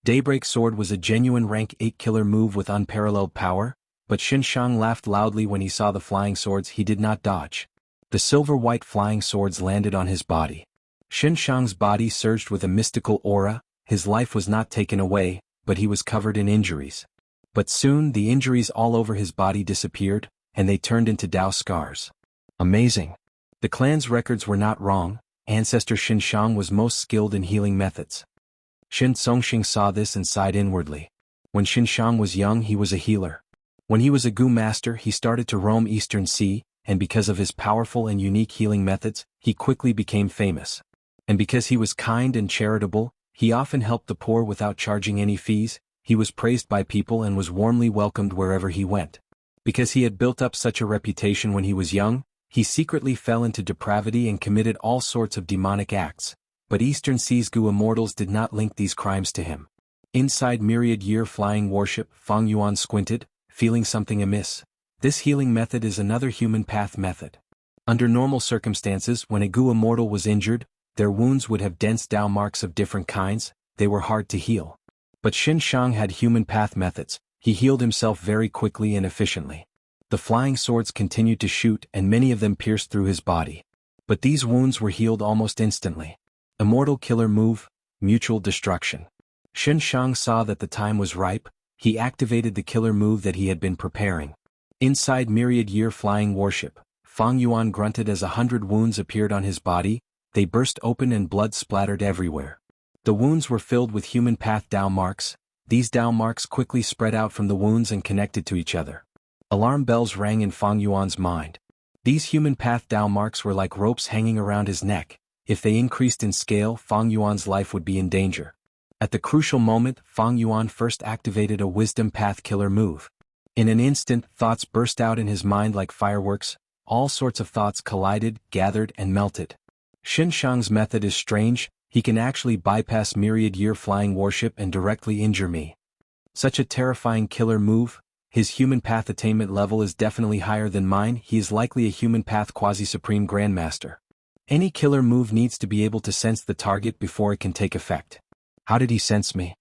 Daybreak Sword was a genuine rank 8 killer move with unparalleled power, but Xianxia laughed loudly when he saw the flying swords. He did not dodge. The silver-white flying swords landed on his body. Xianxia's body surged with a mystical aura. His life was not taken away, but he was covered in injuries. But soon the injuries all over his body disappeared, and they turned into Dao scars. Amazing. The clan's records were not wrong. Ancestor Xianxia was most skilled in healing methods. Xin Songxing saw this and sighed inwardly. When Xianxia was young, he was a healer. When he was a Gu master, he started to roam Eastern Sea, and because of his powerful and unique healing methods, he quickly became famous. And because he was kind and charitable, he often helped the poor without charging any fees. He was praised by people and was warmly welcomed wherever he went. Because he had built up such a reputation when he was young, he secretly fell into depravity and committed all sorts of demonic acts. But Eastern Sea's Gu immortals did not link these crimes to him. Inside Myriad Year Flying Worship, Fang Yuan squinted, feeling something amiss. This healing method is another human path method. Under normal circumstances, when a Gu immortal was injured, their wounds would have dense Dao marks of different kinds. They were hard to heal. But Xianxia had human path methods. He healed himself very quickly and efficiently. The flying swords continued to shoot, and many of them pierced through his body. But these wounds were healed almost instantly. Immortal killer move, mutual destruction. Xianxia saw that the time was ripe. He activated the killer move that he had been preparing. Inside Myriad Year Flying Worship, Fang Yuan grunted as 100 wounds appeared on his body. They burst open and blood splattered everywhere. The wounds were filled with human path Dao marks. These Dao marks quickly spread out from the wounds and connected to each other. Alarm bells rang in Fang Yuan's mind. These human path Dao marks were like ropes hanging around his neck. If they increased in scale, Fang Yuan's life would be in danger. At the crucial moment, Fang Yuan first activated a wisdom path killer move. In an instant, thoughts burst out in his mind like fireworks. All sorts of thoughts collided, gathered, and melted. Xianxia's method is strange. He can actually bypass Myriad Year Flying Worship and directly injure me. Such a terrifying killer move. His human path attainment level is definitely higher than mine. He is likely a human path quasi-supreme grandmaster. Any killer move needs to be able to sense the target before it can take effect. How did he sense me?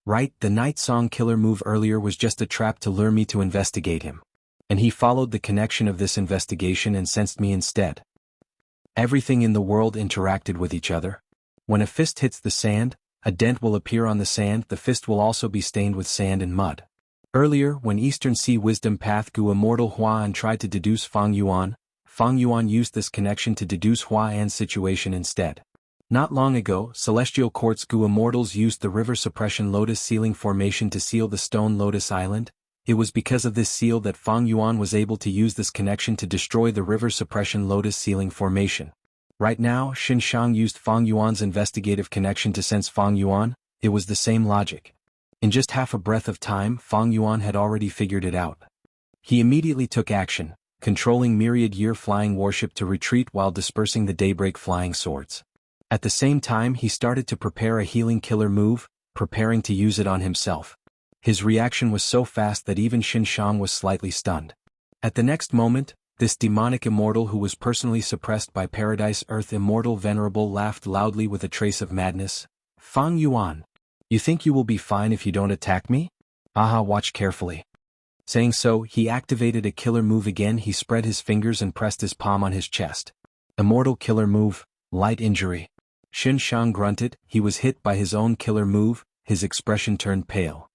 Right, the Night Song killer move earlier was just a trap to lure me to investigate him. And he followed the connection of this investigation and sensed me instead. Everything in the world interacted with each other. When a fist hits the sand, a dent will appear on the sand. The fist will also be stained with sand and mud. Earlier, when Eastern Sea Wisdom Path Gu Immortal Huan tried to deduce Fang Yuan used this connection to deduce Huan's situation instead. Not long ago, Celestial Quartz Gu Immortals used the River Suppression Lotus Sealing Formation to seal the Stone Lotus Island. It was because of this seal that Fang Yuan was able to use this connection to destroy the River Suppression Lotus Sealing Formation. Right now, Xianxia used Fang Yuan's investigative connection to sense Fang Yuan. It was the same logic. In just half a breath of time, Fang Yuan had already figured it out. He immediately took action, controlling Myriad Year Flying Worship to retreat while dispersing the Daybreak Flying Swords. At the same time, he started to prepare a healing killer move, preparing to use it on himself. His reaction was so fast that even Xianxia was slightly stunned. At the next moment, this demonic immortal who was personally suppressed by Paradise Earth Immortal Venerable laughed loudly with a trace of madness. Fang Yuan, you think you will be fine if you don't attack me? Aha, watch carefully. Saying so, he activated a killer move again. He spread his fingers and pressed his palm on his chest. Immortal killer move, light injury. Xianxia grunted. He was hit by his own killer move. His expression turned pale.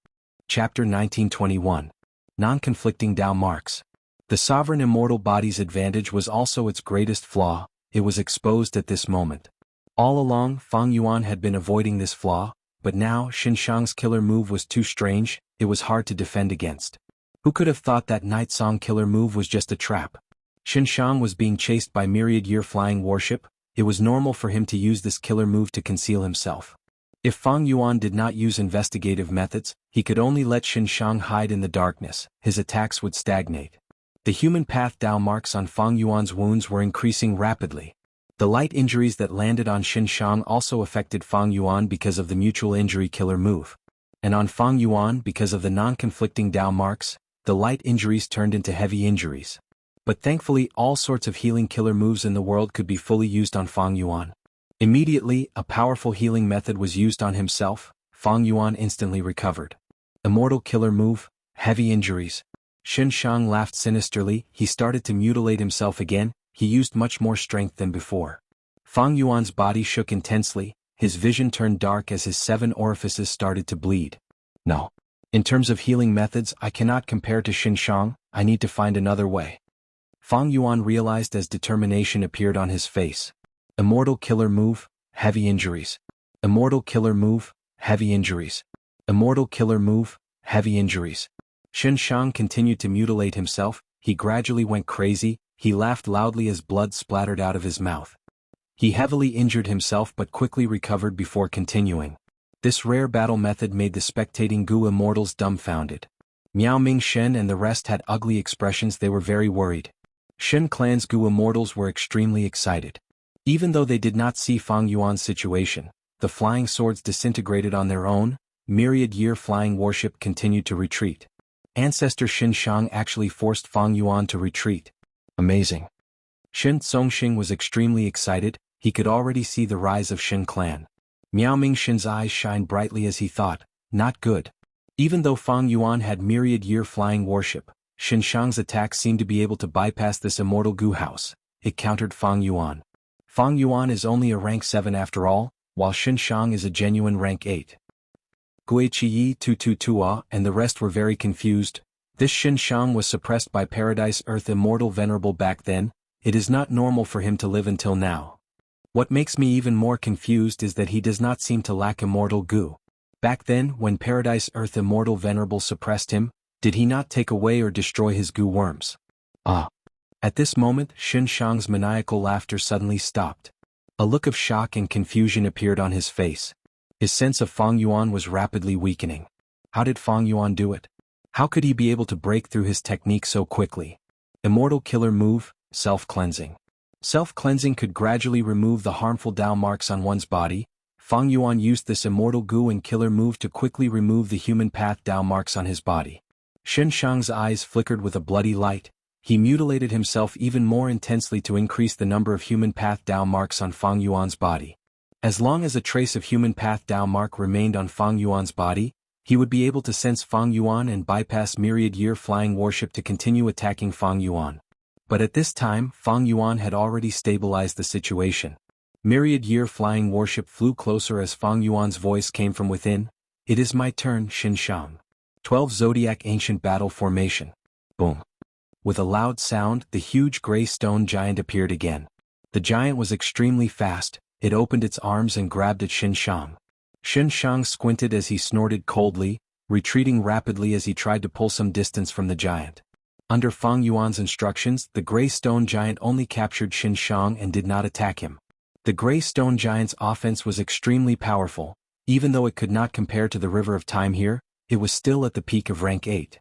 Chapter 1921. Non-conflicting Dao marks. The sovereign immortal body's advantage was also its greatest flaw. It was exposed at this moment. All along, Fang Yuan had been avoiding this flaw, but now Xianxia's killer move was too strange. It was hard to defend against. Who could have thought that Night Song killer move was just a trap? Xianxia was being chased by Myriad Year Flying Worship. It was normal for him to use this killer move to conceal himself. If Fang Yuan did not use investigative methods, he could only let Xianxia hide in the darkness. His attacks would stagnate. The human path Dao marks on Fang Yuan's wounds were increasing rapidly. The light injuries that landed on Xianxia also affected Fang Yuan because of the mutual injury killer move. And on Fang Yuan, because of the non-conflicting Dao marks, the light injuries turned into heavy injuries. But thankfully, all sorts of healing killer moves in the world could be fully used on Fang Yuan. Immediately, a powerful healing method was used on himself. Fang Yuan instantly recovered. Immortal killer move, heavy injuries. Xianxia laughed sinisterly. He started to mutilate himself again. He used much more strength than before. Fang Yuan's body shook intensely, his vision turned dark as his 7 orifices started to bleed. No. In terms of healing methods, I cannot compare to Xianxia. I need to find another way. Fang Yuan realized as determination appeared on his face. Immortal killer move, heavy injuries. Immortal killer move, heavy injuries. Immortal killer move, heavy injuries. Xianxia continued to mutilate himself. He gradually went crazy. He laughed loudly as blood splattered out of his mouth. He heavily injured himself but quickly recovered before continuing. This rare battle method made the spectating Gu immortals dumbfounded. Miao Ming Shen and the rest had ugly expressions. They were very worried. Shen clan's Gu immortals were extremely excited. Even though they did not see Fang Yuan's situation, the flying swords disintegrated on their own. Myriad-year flying warship continued to retreat. Ancestor Xianxia actually forced Fang Yuan to retreat. Amazing. Shen Zongxing was extremely excited. He could already see the rise of Shen clan. Miao Ming Shen's eyes shined brightly as he thought, not good. Even though Fang Yuan had myriad-year flying warship, Xianxia's attack seemed to be able to bypass this immortal Gu house. It countered Fang Yuan. Fang Yuan is only a rank 7 after all, while Xianxia is a genuine rank 8. Guiqiyi Tututua and the rest were very confused. This Xianxia was suppressed by Paradise Earth Immortal Venerable back then. It is not normal for him to live until now. What makes me even more confused is that he does not seem to lack immortal Gu. Back then, when Paradise Earth Immortal Venerable suppressed him, did he not take away or destroy his Gu worms? Ah. At this moment, Xianxia's maniacal laughter suddenly stopped. A look of shock and confusion appeared on his face. His sense of Fang Yuan was rapidly weakening. How did Fang Yuan do it? How could he be able to break through his technique so quickly? Immortal killer move, self-cleansing. Self-cleansing could gradually remove the harmful Dao marks on one's body. Fang Yuan used this immortal Gu and killer move to quickly remove the human path Dao marks on his body. Xianxia's eyes flickered with a bloody light. He mutilated himself even more intensely to increase the number of human path Dao marks on Fang Yuan's body. As long as a trace of human path Dao mark remained on Fang Yuan's body, he would be able to sense Fang Yuan and bypass myriad-year flying warship to continue attacking Fang Yuan. But at this time, Fang Yuan had already stabilized the situation. Myriad-year flying warship flew closer as Fang Yuan's voice came from within. It is my turn, Xianxia. 12 Zodiac Ancient Battle Formation. Boom. With a loud sound, the huge gray stone giant appeared again. The giant was extremely fast. It opened its arms and grabbed at Xianxia. Xianxia squinted as he snorted coldly, retreating rapidly as he tried to pull some distance from the giant. Under Fang Yuan's instructions, the gray stone giant only captured Xianxia and did not attack him. The gray stone giant's offense was extremely powerful. Even though it could not compare to the River of Time here, it was still at the peak of rank 8.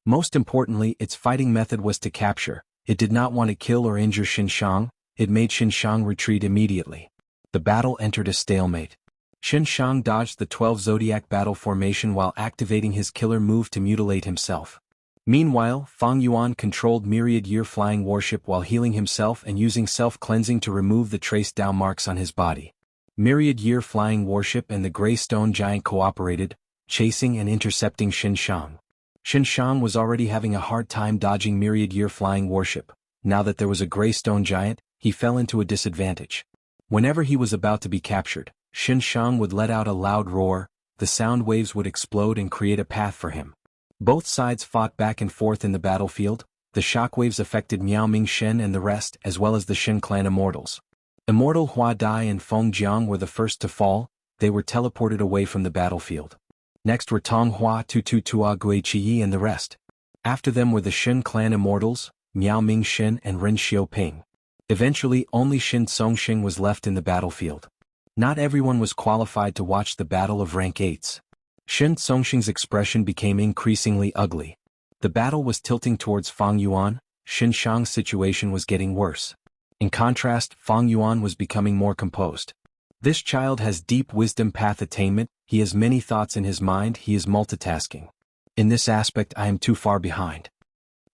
Most importantly, its fighting method was to capture. It did not want to kill or injure Xianxia. It made Xianxia retreat immediately. The battle entered a stalemate. Xianxia dodged the 12 Zodiac battle formation while activating his killer move to mutilate himself. Meanwhile, Fang Yuan controlled myriad-year flying warship while healing himself and using self-cleansing to remove the trace Dao marks on his body. Myriad-year flying warship and the gray stone giant cooperated, chasing and intercepting Xianxia. Xianxia was already having a hard time dodging myriad-year flying warship. Now that there was a gray stone giant, he fell into a disadvantage. Whenever he was about to be captured, Xianxia would let out a loud roar. The sound waves would explode and create a path for him. Both sides fought back and forth in the battlefield. The shockwaves affected Miao Ming Shen and the rest, as well as the Shen clan immortals. Immortal Hua Dai and Feng Jiang were the first to fall. They were teleported away from the battlefield. Next were Tong Hua, Tutu Tua Guiqiyi and the rest. After them were the Shen clan immortals, Miao Ming Shen and Ren Xiaoping. Eventually, only Shen Zongxing was left in the battlefield. Not everyone was qualified to watch the battle of rank 8s. Shen Zongxing's expression became increasingly ugly. The battle was tilting towards Fang Yuan. Xianxia's situation was getting worse. In contrast, Fang Yuan was becoming more composed. This child has deep wisdom path attainment. He has many thoughts in his mind. He is multitasking. In this aspect, I am too far behind.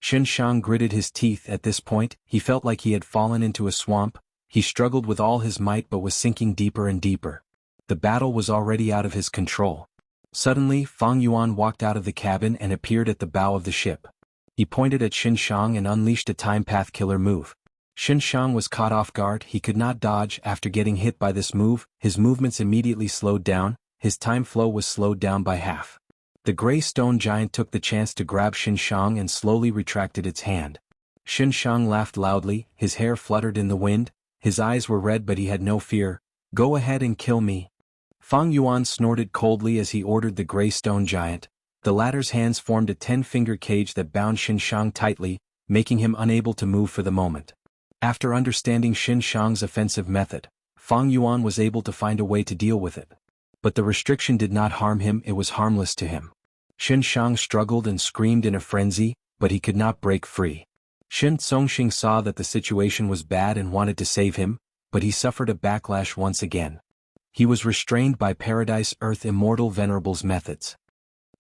Xianxia gritted his teeth at this point. He felt like he had fallen into a swamp. He struggled with all his might but was sinking deeper and deeper. The battle was already out of his control. Suddenly, Fang Yuan walked out of the cabin and appeared at the bow of the ship. He pointed at Xianxia and unleashed a time path killer move. Xianxia was caught off guard. He could not dodge. After getting hit by this move, his movements immediately slowed down. His time flow was slowed down by half. The gray stone giant took the chance to grab Xianxia and slowly retracted its hand. Xianxia laughed loudly, his hair fluttered in the wind, his eyes were red but he had no fear. "Go ahead and kill me." Fang Yuan snorted coldly as he ordered the gray stone giant. The latter's hands formed a 10-finger cage that bound Xianxia tightly, making him unable to move for the moment. After understanding Xianxia's offensive method, Fang Yuan was able to find a way to deal with it. But the restriction did not harm him, it was harmless to him. Xianxia struggled and screamed in a frenzy, but he could not break free. Xianxia saw that the situation was bad and wanted to save him, but he suffered a backlash once again. He was restrained by Paradise Earth Immortal Venerable's methods.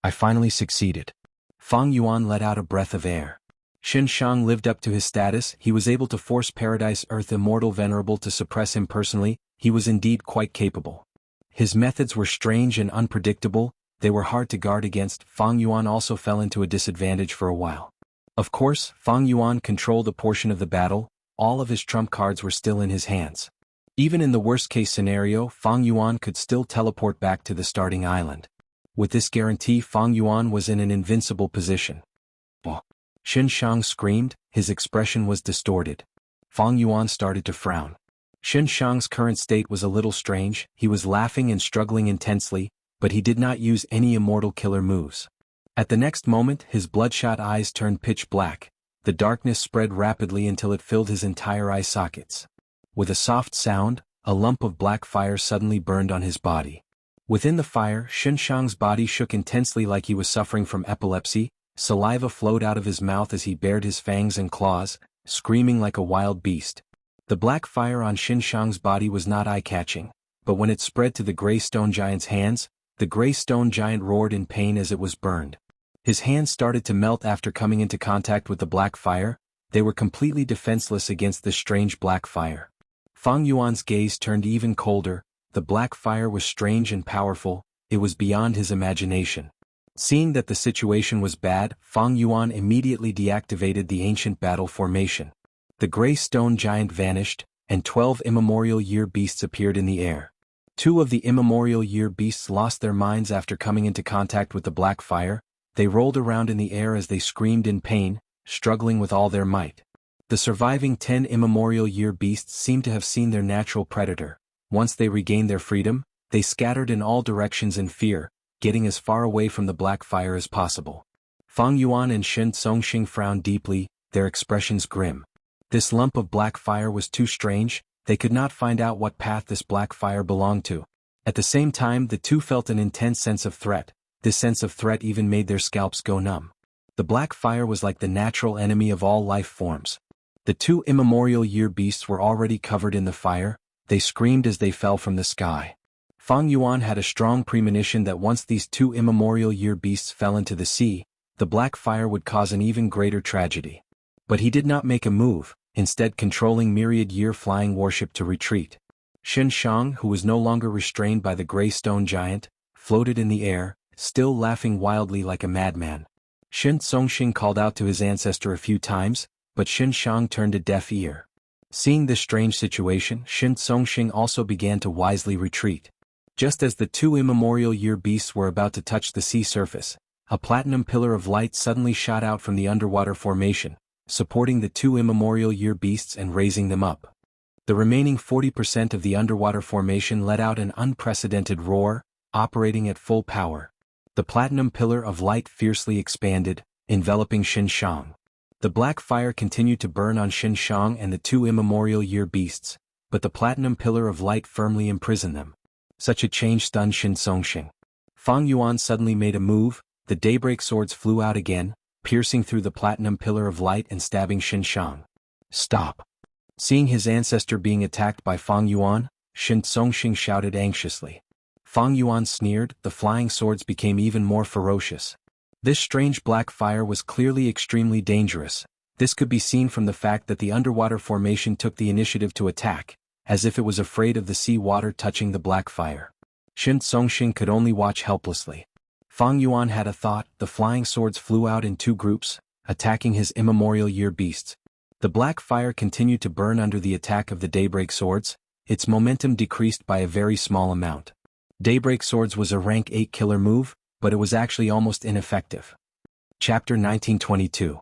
"I finally succeeded." Fang Yuan let out a breath of air. Xianxia lived up to his status. He was able to force Paradise Earth Immortal Venerable to suppress him personally. He was indeed quite capable. His methods were strange and unpredictable, they were hard to guard against. Fang Yuan also fell into a disadvantage for a while. Of course, Fang Yuan controlled a portion of the battle, all of his trump cards were still in his hands. Even in the worst-case scenario, Fang Yuan could still teleport back to the starting island. With this guarantee, Fang Yuan was in an invincible position. Xianxia screamed, his expression was distorted. Fang Yuan started to frown. Xianxia's current state was a little strange, he was laughing and struggling intensely, but he did not use any immortal killer moves. At the next moment, his bloodshot eyes turned pitch black. The darkness spread rapidly until it filled his entire eye sockets. With a soft sound, a lump of black fire suddenly burned on his body. Within the fire, Xianxia's body shook intensely like he was suffering from epilepsy, saliva flowed out of his mouth as he bared his fangs and claws, screaming like a wild beast. The black fire on Xianxia's body was not eye-catching, but when it spread to the gray stone giant's hands, the gray stone giant roared in pain as it was burned. His hands started to melt after coming into contact with the black fire. They were completely defenseless against the strange black fire. Fang Yuan's gaze turned even colder. The black fire was strange and powerful, it was beyond his imagination. Seeing that the situation was bad, Fang Yuan immediately deactivated the ancient battle formation. The gray stone giant vanished, and 12 immemorial year beasts appeared in the air. 2 of the immemorial year beasts lost their minds after coming into contact with the black fire. They rolled around in the air as they screamed in pain, struggling with all their might. The surviving 10 immemorial year beasts seemed to have seen their natural predator. Once they regained their freedom, they scattered in all directions in fear, getting as far away from the black fire as possible. Fang Yuan and Xianxia frowned deeply, their expressions grim. This lump of black fire was too strange, they could not find out what path this black fire belonged to. At the same time, the two felt an intense sense of threat. This sense of threat even made their scalps go numb. The black fire was like the natural enemy of all life forms. The 2 immemorial year beasts were already covered in the fire, they screamed as they fell from the sky. Fang Yuan had a strong premonition that once these 2 immemorial year beasts fell into the sea, the black fire would cause an even greater tragedy. But he did not make a move, instead controlling myriad year flying warship to retreat. Xianxia, who was no longer restrained by the gray stone giant, floated in the air, still laughing wildly like a madman. Xianxia called out to his ancestor a few times, but Xianxia turned a deaf ear. Seeing this strange situation, Xianxia also began to wisely retreat. Just as the 2 immemorial year beasts were about to touch the sea surface, a platinum pillar of light suddenly shot out from the underwater formation, supporting the 2 immemorial year beasts and raising them up. The remaining 40% of the underwater formation let out an unprecedented roar, operating at full power. The platinum pillar of light fiercely expanded, enveloping Xianxia. The black fire continued to burn on Xianxia and the 2 immemorial year beasts, but the platinum pillar of light firmly imprisoned them. Such a change stunned Xianxia. Fang Yuan suddenly made a move, the daybreak swords flew out again, piercing through the platinum pillar of light and stabbing Xianxia. "Stop!" Seeing his ancestor being attacked by Fang Yuan, Xianxia shouted anxiously. Fang Yuan sneered, the flying swords became even more ferocious. This strange black fire was clearly extremely dangerous. This could be seen from the fact that the underwater formation took the initiative to attack, as if it was afraid of the sea water touching the black fire. Xianxia could only watch helplessly. Fang Yuan had a thought. The flying swords flew out in two groups, attacking his immemorial year beasts. The black fire continued to burn under the attack of the daybreak swords. Its momentum decreased by a very small amount. Daybreak swords was a rank 8 killer move, but it was actually almost ineffective. Chapter 1922.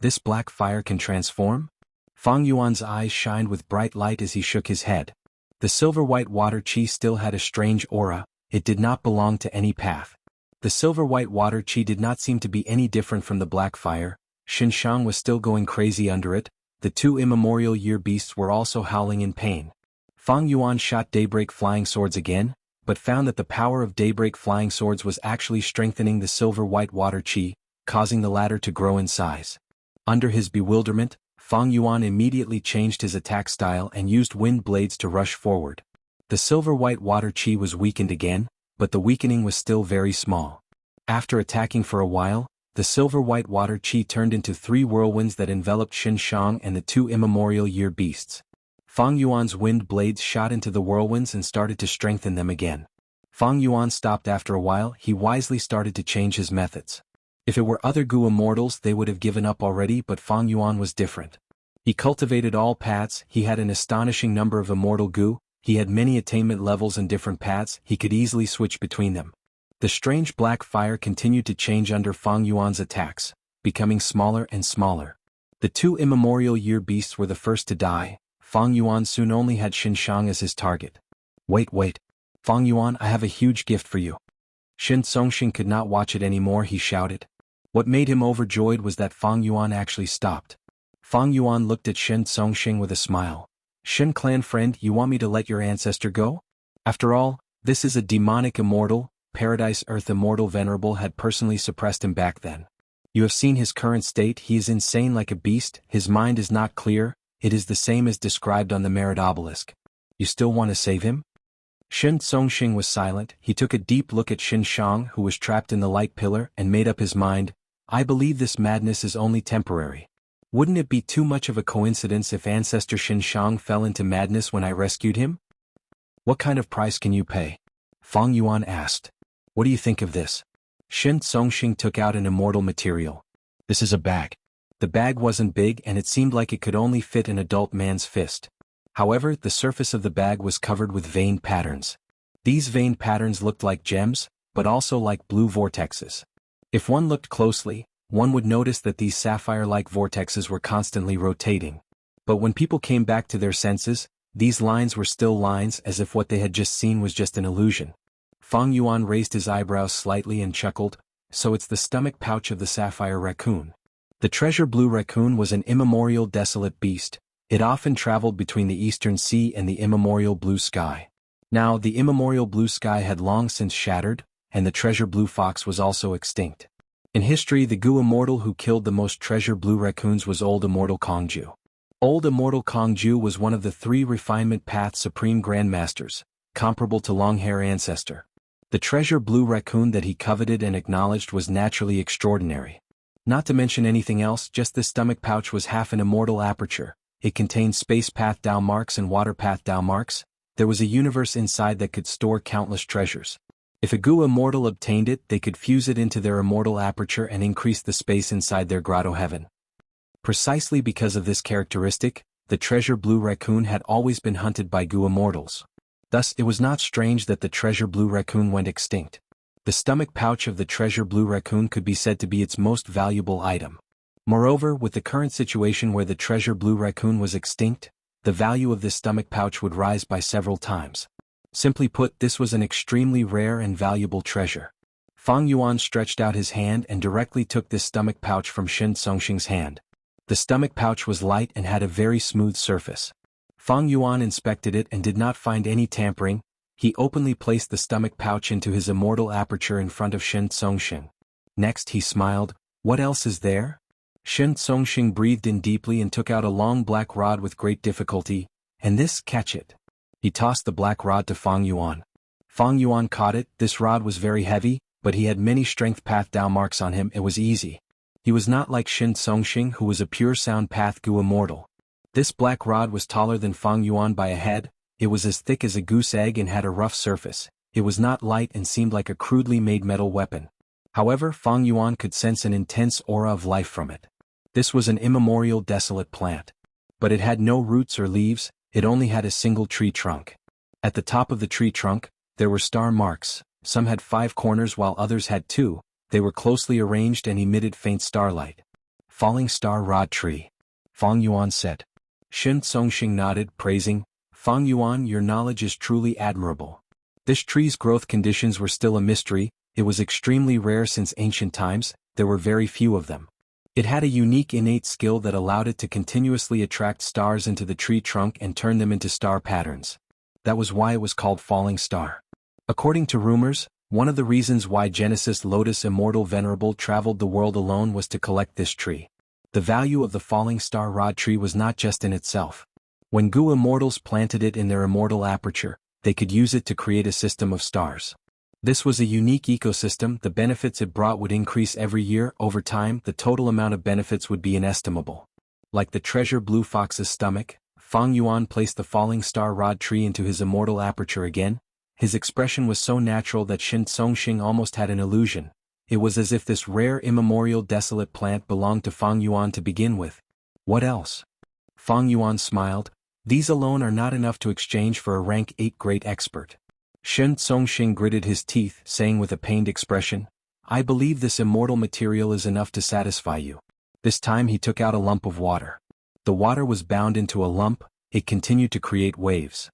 This black fire can transform? Fang Yuan's eyes shined with bright light as he shook his head. The silver-white water chi still had a strange aura. It did not belong to any path. The silver-white water chi did not seem to be any different from the black fire. Xianxia was still going crazy under it. The two immemorial year beasts were also howling in pain. Fang Yuan shot daybreak flying swords again, but found that the power of daybreak flying swords was actually strengthening the silver-white water chi, causing the latter to grow in size. Under his bewilderment, Fang Yuan immediately changed his attack style and used wind blades to rush forward. The silver-white water chi was weakened again, but the weakening was still very small. After attacking for a while, the silver-white water chi turned into 3 whirlwinds that enveloped Xianxia and the two immemorial year beasts. Fang Yuan's wind blades shot into the whirlwinds and started to strengthen them again. Fang Yuan stopped after a while. He wisely started to change his methods. If it were other Gu immortals, they would have given up already, but Fang Yuan was different. He cultivated all paths. He had an astonishing number of immortal Gu. He had many attainment levels and different paths. He could easily switch between them. The strange black fire continued to change under Fang Yuan's attacks, becoming smaller and smaller. The two immemorial year beasts were the first to die. Fang Yuan soon only had Xianxia as his target. Wait. Fang Yuan, I have a huge gift for you. Xianxia could not watch it anymore. He shouted. What made him overjoyed was that Fang Yuan actually stopped. Fang Yuan looked at Xianxia with a smile. Shen clan friend, you want me to let your ancestor go? After all, this is a demonic immortal. Paradise Earth Immortal Venerable had personally suppressed him back then. You have seen his current state. He is insane like a beast. His mind is not clear. It is the same as described on the merit obelisk. You still want to save him? Xianxia was silent. He took a deep look at Xianxia, who was trapped in the light pillar, and made up his mind. I believe this madness is only temporary. Wouldn't it be too much of a coincidence if Ancestor Xianxia fell into madness when I rescued him? What kind of price can you pay? Fang Yuan asked. What do you think of this? Xianxia took out an immortal material. This is a bag. The bag wasn't big and it seemed like it could only fit an adult man's fist. However, the surface of the bag was covered with vein patterns. These vein patterns looked like gems, but also like blue vortexes. If one looked closely, one would notice that these sapphire-like vortexes were constantly rotating. But when people came back to their senses, these lines were still lines, as if what they had just seen was just an illusion. Fang Yuan raised his eyebrows slightly and chuckled. So it's the stomach pouch of the sapphire raccoon. The treasure blue raccoon was an immemorial desolate beast. It often traveled between the eastern sea and the immemorial blue sky. Now the immemorial blue sky had long since shattered, and the treasure blue fox was also extinct. In history, the Gu immortal who killed the most treasure blue raccoons was Old Immortal Kongju. Old Immortal Kongju was one of the 3 refinement path supreme grandmasters, comparable to Longhair Ancestor. The treasure blue raccoon that he coveted and acknowledged was naturally extraordinary. Not to mention anything else, just the stomach pouch was half an immortal aperture. It contained space path Dao marks and water path Dao marks. There was a universe inside that could store countless treasures. If a Gu immortal obtained it, they could fuse it into their immortal aperture and increase the space inside their grotto heaven. Precisely because of this characteristic, the treasure blue raccoon had always been hunted by Gu immortals. Thus, it was not strange that the treasure blue raccoon went extinct. The stomach pouch of the treasure blue raccoon could be said to be its most valuable item. Moreover, with the current situation where the treasure blue raccoon was extinct, the value of this stomach pouch would rise by several times. Simply put, this was an extremely rare and valuable treasure. Fang Yuan stretched out his hand and directly took this stomach pouch from Xianxia's hand. The stomach pouch was light and had a very smooth surface. Fang Yuan inspected it and did not find any tampering. He openly placed the stomach pouch into his immortal aperture in front of Xianxia. Next he smiled. What else is there? Xianxia breathed in deeply and took out a long black rod with great difficulty. And this, catch it. He tossed the black rod to Fang Yuan. Fang Yuan caught it. This rod was very heavy, but he had many strength path Dao marks on him. It was easy. He was not like Xianxia, who was a pure sound path Gu immortal. This black rod was taller than Fang Yuan by a head. It was as thick as a goose egg and had a rough surface. It was not light and seemed like a crudely made metal weapon. However, Fang Yuan could sense an intense aura of life from it. This was an immemorial desolate plant. But it had no roots or leaves, it only had a single tree trunk. At the top of the tree trunk, there were star marks, some had 5 corners while others had 2, they were closely arranged and emitted faint starlight. Falling Star Rod Tree. Fang Yuan said. Shen Songxing nodded, praising, Fang Yuan, your knowledge is truly admirable. This tree's growth conditions were still a mystery, it was extremely rare since ancient times, there were very few of them. It had a unique innate skill that allowed it to continuously attract stars into the tree trunk and turn them into star patterns. That was why it was called Falling Star. According to rumors, one of the reasons why Genesis Lotus Immortal Venerable traveled the world alone was to collect this tree. The value of the Falling Star Rod Tree was not just in itself. When Gu Immortals planted it in their immortal aperture, they could use it to create a system of stars. This was a unique ecosystem, the benefits it brought would increase every year, over time the total amount of benefits would be inestimable. Like the treasure Blue Fox's stomach, Fang Yuan placed the Falling Star Rod Tree into his immortal aperture again. His expression was so natural that Shen Songxing almost had an illusion. It was as if this rare immemorial desolate plant belonged to Fang Yuan to begin with. What else? Fang Yuan smiled. These alone are not enough to exchange for a rank 8 great expert. Shen Songxing gritted his teeth, saying with a pained expression, I believe this immortal material is enough to satisfy you. This time he took out a lump of water. The water was bound into a lump, it continued to create waves.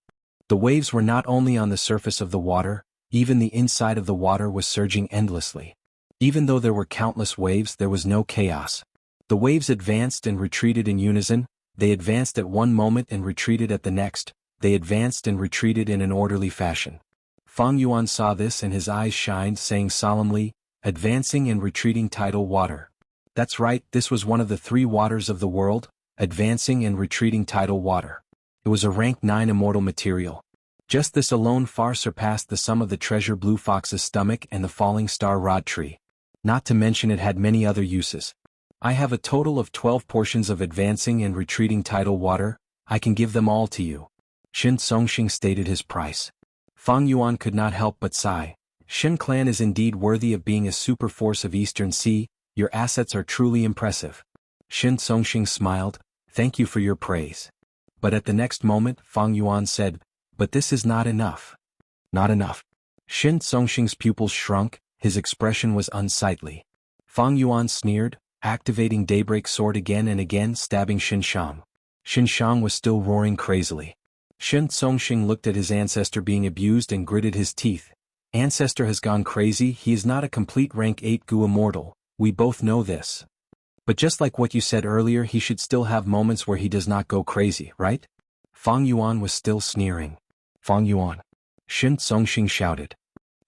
The waves were not only on the surface of the water, even the inside of the water was surging endlessly. Even though there were countless waves, there was no chaos. The waves advanced and retreated in unison, they advanced at one moment and retreated at the next, they advanced and retreated in an orderly fashion. Fang Yuan saw this and his eyes shined, saying solemnly, advancing and retreating tidal water. That's right, this was one of the 3 waters of the world, advancing and retreating tidal water. It was a rank 9 immortal material. Just this alone far surpassed the sum of the treasure Blue Fox's stomach and the Falling Star Rod Tree. Not to mention it had many other uses. I have a total of 12 portions of advancing and retreating tidal water, I can give them all to you. Shen Songxing stated his price. Fang Yuan could not help but sigh. Shen clan is indeed worthy of being a super force of Eastern Sea, your assets are truly impressive. Shen Songxing smiled, thank you for your praise. But at the next moment, Fang Yuan said, but this is not enough. Not enough. Shen Songxing's pupils shrunk, his expression was unsightly. Fang Yuan sneered, activating Daybreak Sword again and again, stabbing Xinxiang. Xinxiang was still roaring crazily. Shen Songxing looked at his ancestor being abused and gritted his teeth. Ancestor has gone crazy, he is not a complete rank 8 Gu Immortal, we both know this. But just like what you said earlier, he should still have moments where he does not go crazy, right? Fang Yuan was still sneering. Fang Yuan. Shen Songxing shouted.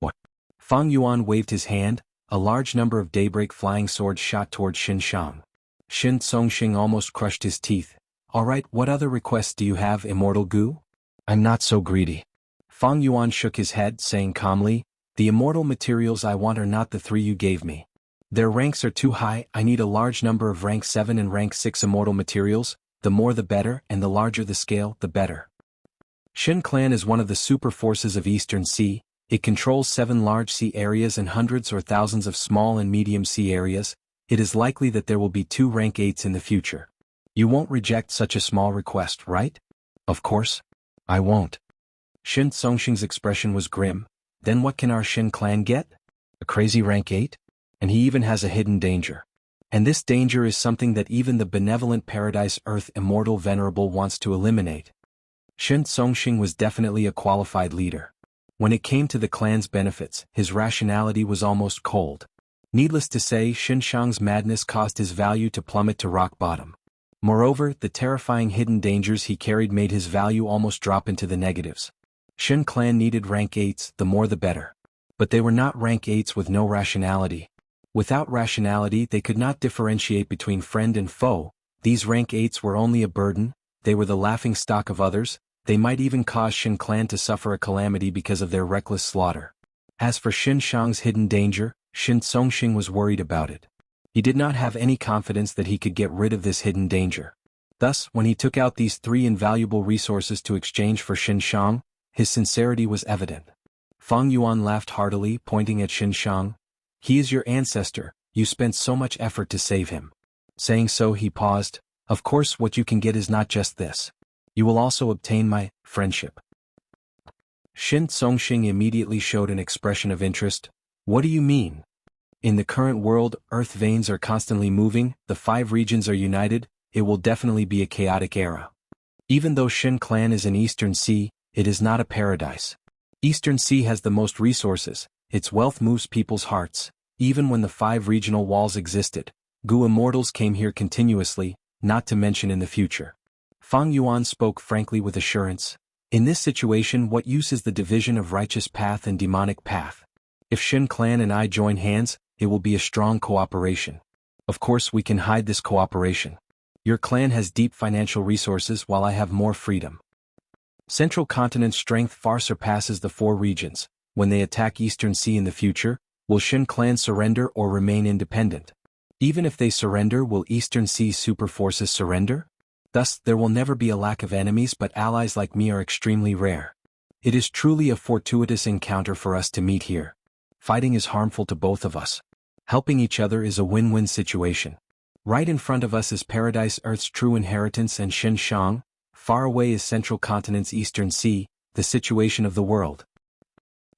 What? Fang Yuan waved his hand, a large number of daybreak flying swords shot toward Xinxiang. Shen Songxing almost crushed his teeth. Alright, what other requests do you have, Immortal Gu? I'm not so greedy. Fang Yuan shook his head, saying calmly, the immortal materials I want are not the 3 you gave me. Their ranks are too high, I need a large number of rank 7 and rank 6 immortal materials, the more the better, and the larger the scale, the better. Shen clan is one of the super forces of Eastern Sea, it controls 7 large sea areas and hundreds or thousands of small and medium sea areas, it is likely that there will be 2 rank 8s in the future. You won't reject such a small request, right? Of course. I won't. Shen Songxing's expression was grim. Then what can our Shen clan get? A crazy rank 8? And he even has a hidden danger. And this danger is something that even the benevolent Paradise Earth Immortal Venerable wants to eliminate. Shen Songxing was definitely a qualified leader. When it came to the clan's benefits, his rationality was almost cold. Needless to say, Xinxiang's madness caused his value to plummet to rock bottom. Moreover, the terrifying hidden dangers he carried made his value almost drop into the negatives. Shen clan needed rank 8s, the more the better. But they were not rank 8s with no rationality. Without rationality they could not differentiate between friend and foe, these rank 8s were only a burden, they were the laughing stock of others, they might even cause Shen clan to suffer a calamity because of their reckless slaughter. As for Xinxiang's hidden danger, Shen Songxing was worried about it. He did not have any confidence that he could get rid of this hidden danger. Thus, when he took out these 3 invaluable resources to exchange for Xinxiang, his sincerity was evident. Fang Yuan laughed heartily, pointing at Xinxiang. He is your ancestor, you spent so much effort to save him. Saying so he paused. Of course what you can get is not just this. You will also obtain my friendship. Xianxia immediately showed an expression of interest. What do you mean? In the current world, earth veins are constantly moving, the 5 regions are united, it will definitely be a chaotic era. Even though Xin clan is in Eastern Sea, it is not a paradise. Eastern Sea has the most resources, its wealth moves people's hearts. Even when the 5 regional walls existed, Gu immortals came here continuously, not to mention in the future. Fang Yuan spoke frankly with assurance. In this situation, what use is the division of righteous path and demonic path? If Xin clan and I join hands, it will be a strong cooperation. Of course we can hide this cooperation. Your clan has deep financial resources while I have more freedom. Central Continent's strength far surpasses the 4 regions. When they attack Eastern Sea in the future, will Xin clan surrender or remain independent? Even if they surrender, will Eastern Sea super forces surrender? Thus, there will never be a lack of enemies, but allies like me are extremely rare. It is truly a fortuitous encounter for us to meet here. Fighting is harmful to both of us. Helping each other is a win-win situation. Right in front of us is Paradise Earth's true inheritance, and Xianxia. Far away is Central Continent's Eastern Sea, the situation of the world.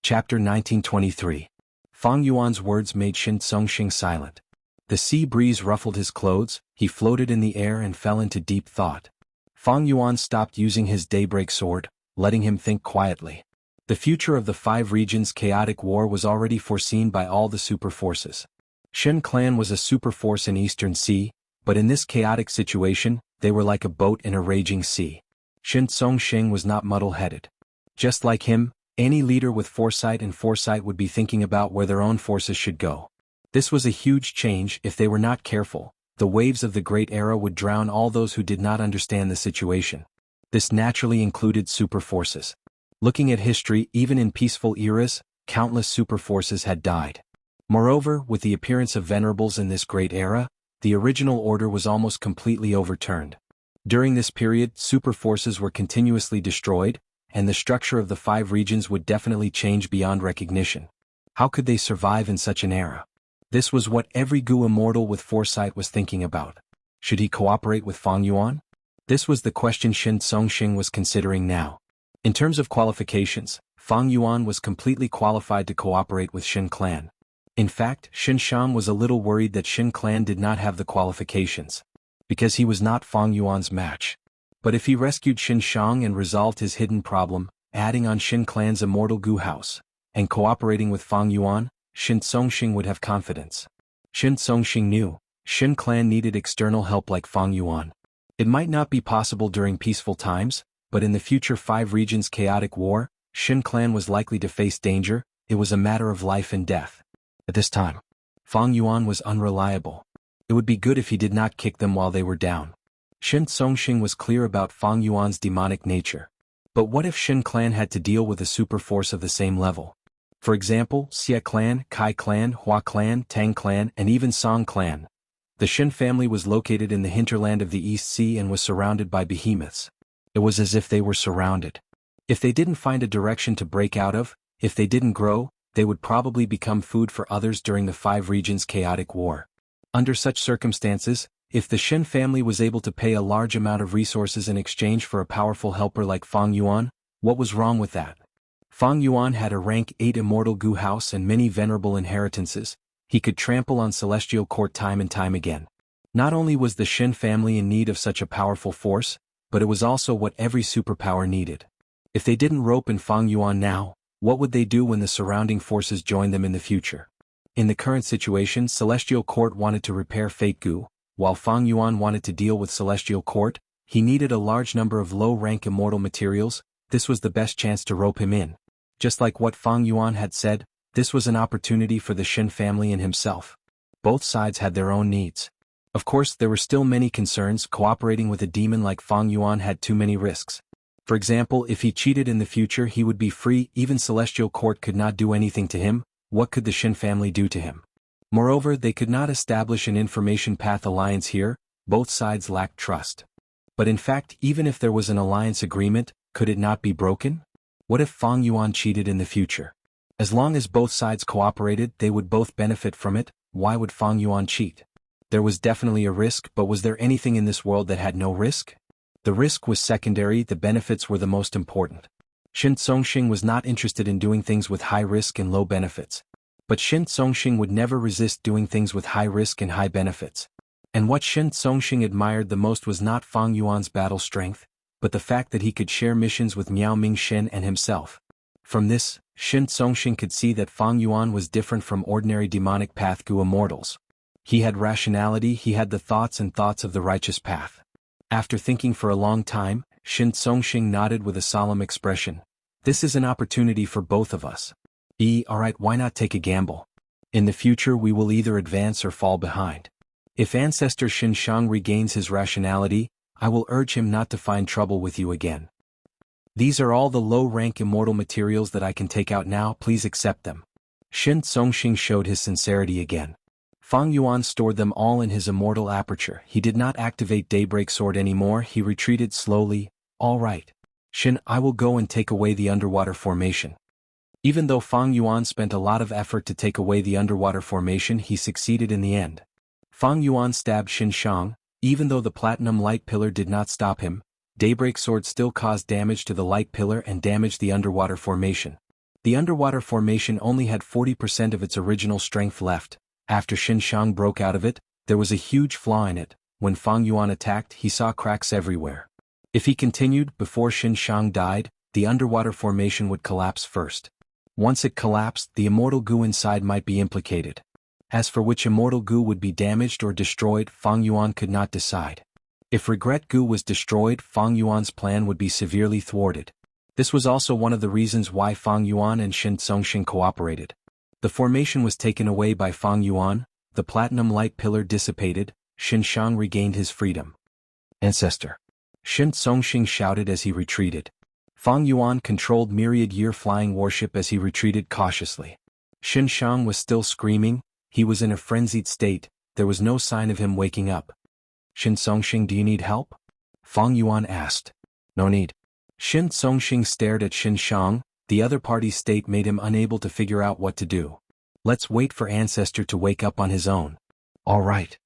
Chapter 1923. Fang Yuan's words made Xianxia silent. The sea breeze ruffled his clothes, he floated in the air and fell into deep thought. Fang Yuan stopped using his daybreak sword, letting him think quietly. The future of the 5 regions' chaotic war was already foreseen by all the super forces. Xin clan was a super force in Eastern Sea, but in this chaotic situation, they were like a boat in a raging sea. Xianxia was not muddle-headed. Just like him, any leader with foresight would be thinking about where their own forces should go. This was a huge change. If they were not careful, the waves of the Great Era would drown all those who did not understand the situation. This naturally included super forces. Looking at history, even in peaceful eras, countless super forces had died. Moreover, with the appearance of venerables in this Great Era, the original order was almost completely overturned. During this period, super forces were continuously destroyed, and the structure of the 5 regions would definitely change beyond recognition. How could they survive in such an era? This was what every Gu immortal with foresight was thinking about. Should he cooperate with Fang Yuan? This was the question Xianxia was considering now. In terms of qualifications, Fang Yuan was completely qualified to cooperate with Xin clan. In fact, Xianxia was a little worried that Xin clan did not have the qualifications, because he was not Fang Yuan's match. But if he rescued Xianxia and resolved his hidden problem, adding on Xin clan's immortal Gu house, and cooperating with Fang Yuan, Xianxia would have confidence. Xianxia knew, Xin clan needed external help like Fang Yuan. It might not be possible during peaceful times, but in the future 5 regions' chaotic war, Xin clan was likely to face danger. It was a matter of life and death. At this time, Fang Yuan was unreliable. It would be good if he did not kick them while they were down. Xianxia was clear about Fang Yuan's demonic nature. But what if Xin clan had to deal with a super force of the same level? For example, Xie clan, Kai clan, Hua clan, Tang clan, and even Song clan. The Xin family was located in the hinterland of the East Sea and was surrounded by behemoths. It was as if they were surrounded. If they didn't find a direction to break out of, if they didn't grow, they would probably become food for others during the 5 regions' chaotic war. Under such circumstances, if the Xin family was able to pay a large amount of resources in exchange for a powerful helper like Fang Yuan, what was wrong with that? Fang Yuan had a rank 8 immortal Gu house and many venerable inheritances. He could trample on Celestial Court time and time again. Not only was the Xin family in need of such a powerful force, but it was also what every superpower needed. If they didn't rope in Fang Yuan now, what would they do when the surrounding forces joined them in the future? In the current situation, Celestial Court wanted to repair Fate Gu, while Fang Yuan wanted to deal with Celestial Court. He needed a large number of low-rank immortal materials. This was the best chance to rope him in. Just like what Fang Yuan had said, this was an opportunity for the Xin family and himself. Both sides had their own needs. Of course, there were still many concerns. Cooperating with a demon like Fang Yuan had too many risks. For example, if he cheated in the future, he would be free. Even Celestial Court could not do anything to him. What could the Xin family do to him? Moreover, they could not establish an information path alliance here. Both sides lacked trust. But in fact, even if there was an alliance agreement, could it not be broken? What if Fang Yuan cheated in the future? As long as both sides cooperated, they would both benefit from it. Why would Fang Yuan cheat? There was definitely a risk, but was there anything in this world that had no risk? The risk was secondary, the benefits were the most important. Shin Songxing was not interested in doing things with high risk and low benefits. But Shin Songxing would never resist doing things with high risk and high benefits. And what Shin Songxing admired the most was not Fang Yuan's battle strength, but the fact that he could share missions with Miao Mingxin and himself. From this, Shin Songxing could see that Fang Yuan was different from ordinary demonic path Gu immortals. He had rationality, he had the thoughts of the righteous path. After thinking for a long time, Shin Songxing nodded with a solemn expression. This is an opportunity for both of us. Alright, why not take a gamble? In the future we will either advance or fall behind. If Ancestor Xianxia regains his rationality, I will urge him not to find trouble with you again. These are all the low-rank immortal materials that I can take out now, please accept them. Shin Songxing showed his sincerity again. Fang Yuan stored them all in his immortal aperture. He did not activate Daybreak Sword anymore, he retreated slowly. Alright. Shin, I will go and take away the underwater formation. Even though Fang Yuan spent a lot of effort to take away the underwater formation, he succeeded in the end. Fang Yuan stabbed Xianxia. Even though the platinum light pillar did not stop him, Daybreak Sword still caused damage to the light pillar and damaged the underwater formation. The underwater formation only had 40% of its original strength left. After Xianxia broke out of it, there was a huge flaw in it. When Fang Yuan attacked, he saw cracks everywhere. If he continued, before Xianxia died, the underwater formation would collapse first. Once it collapsed, the immortal Gu inside might be implicated. As for which immortal Gu would be damaged or destroyed, Fang Yuan could not decide. If Regret Gu was destroyed, Fang Yuan's plan would be severely thwarted. This was also one of the reasons why Fang Yuan and Shin Songxing cooperated. The formation was taken away by Fang Yuan, the platinum light pillar dissipated, Xianxia regained his freedom. Ancestor. Shin Songxing shouted as he retreated. Fang Yuan controlled myriad year flying warship as he retreated cautiously. Xianxia was still screaming. He was in a frenzied state, there was no sign of him waking up. Shin Songxing, do you need help? Fang Yuan asked. No need. Shin Songxing stared at Xianxia, the other party's state made him unable to figure out what to do. Let's wait for Ancestor to wake up on his own. Alright.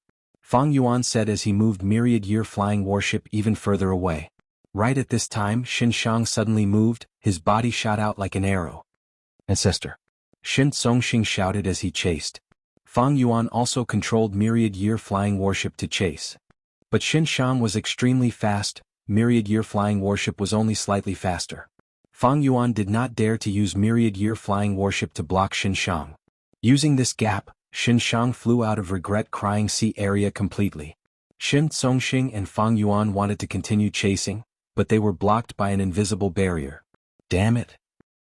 Fang Yuan said as he moved myriad year flying warship even further away. Right at this time, Xianxia suddenly moved, his body shot out like an arrow. Ancestor. Shin Songxing shouted as he chased. Fang Yuan also controlled myriad year flying warship to chase. But Xianxia was extremely fast, myriad year flying warship was only slightly faster. Fang Yuan did not dare to use myriad year flying warship to block Xianxia. Using this gap, Xianxia flew out of Regret Crying Sea area completely. Shin Songxing and Fang Yuan wanted to continue chasing, but they were blocked by an invisible barrier. Damn it.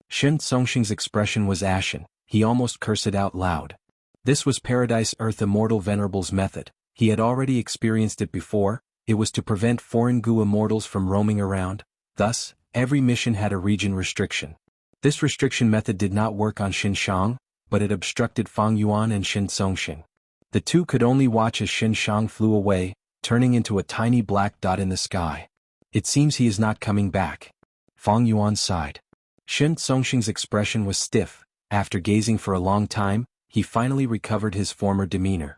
Shin Songxing's expression was ashen, he almost cursed it out loud. This was Paradise Earth Immortal Venerable's method. He had already experienced it before. It was to prevent foreign Gu immortals from roaming around. Thus, every mission had a region restriction. This restriction method did not work on Xianxia, but it obstructed Fang Yuan and Shin Songxing. The two could only watch as Xianxia flew away, turning into a tiny black dot in the sky. It seems he is not coming back. Fang Yuan sighed. Shin Songxing's expression was stiff. After gazing for a long time, he finally recovered his former demeanor.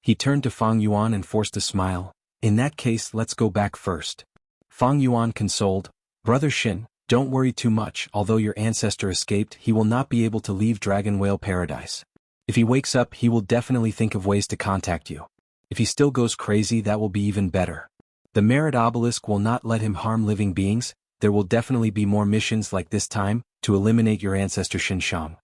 He turned to Fang Yuan and forced a smile. In that case, let's go back first. Fang Yuan consoled, Brother Shin, don't worry too much. Although your ancestor escaped, he will not be able to leave Dragon Whale Paradise. If he wakes up, he will definitely think of ways to contact you. If he still goes crazy, that will be even better. The Merit Obelisk will not let him harm living beings. There will definitely be more missions like this time, to eliminate your ancestor Xianxia.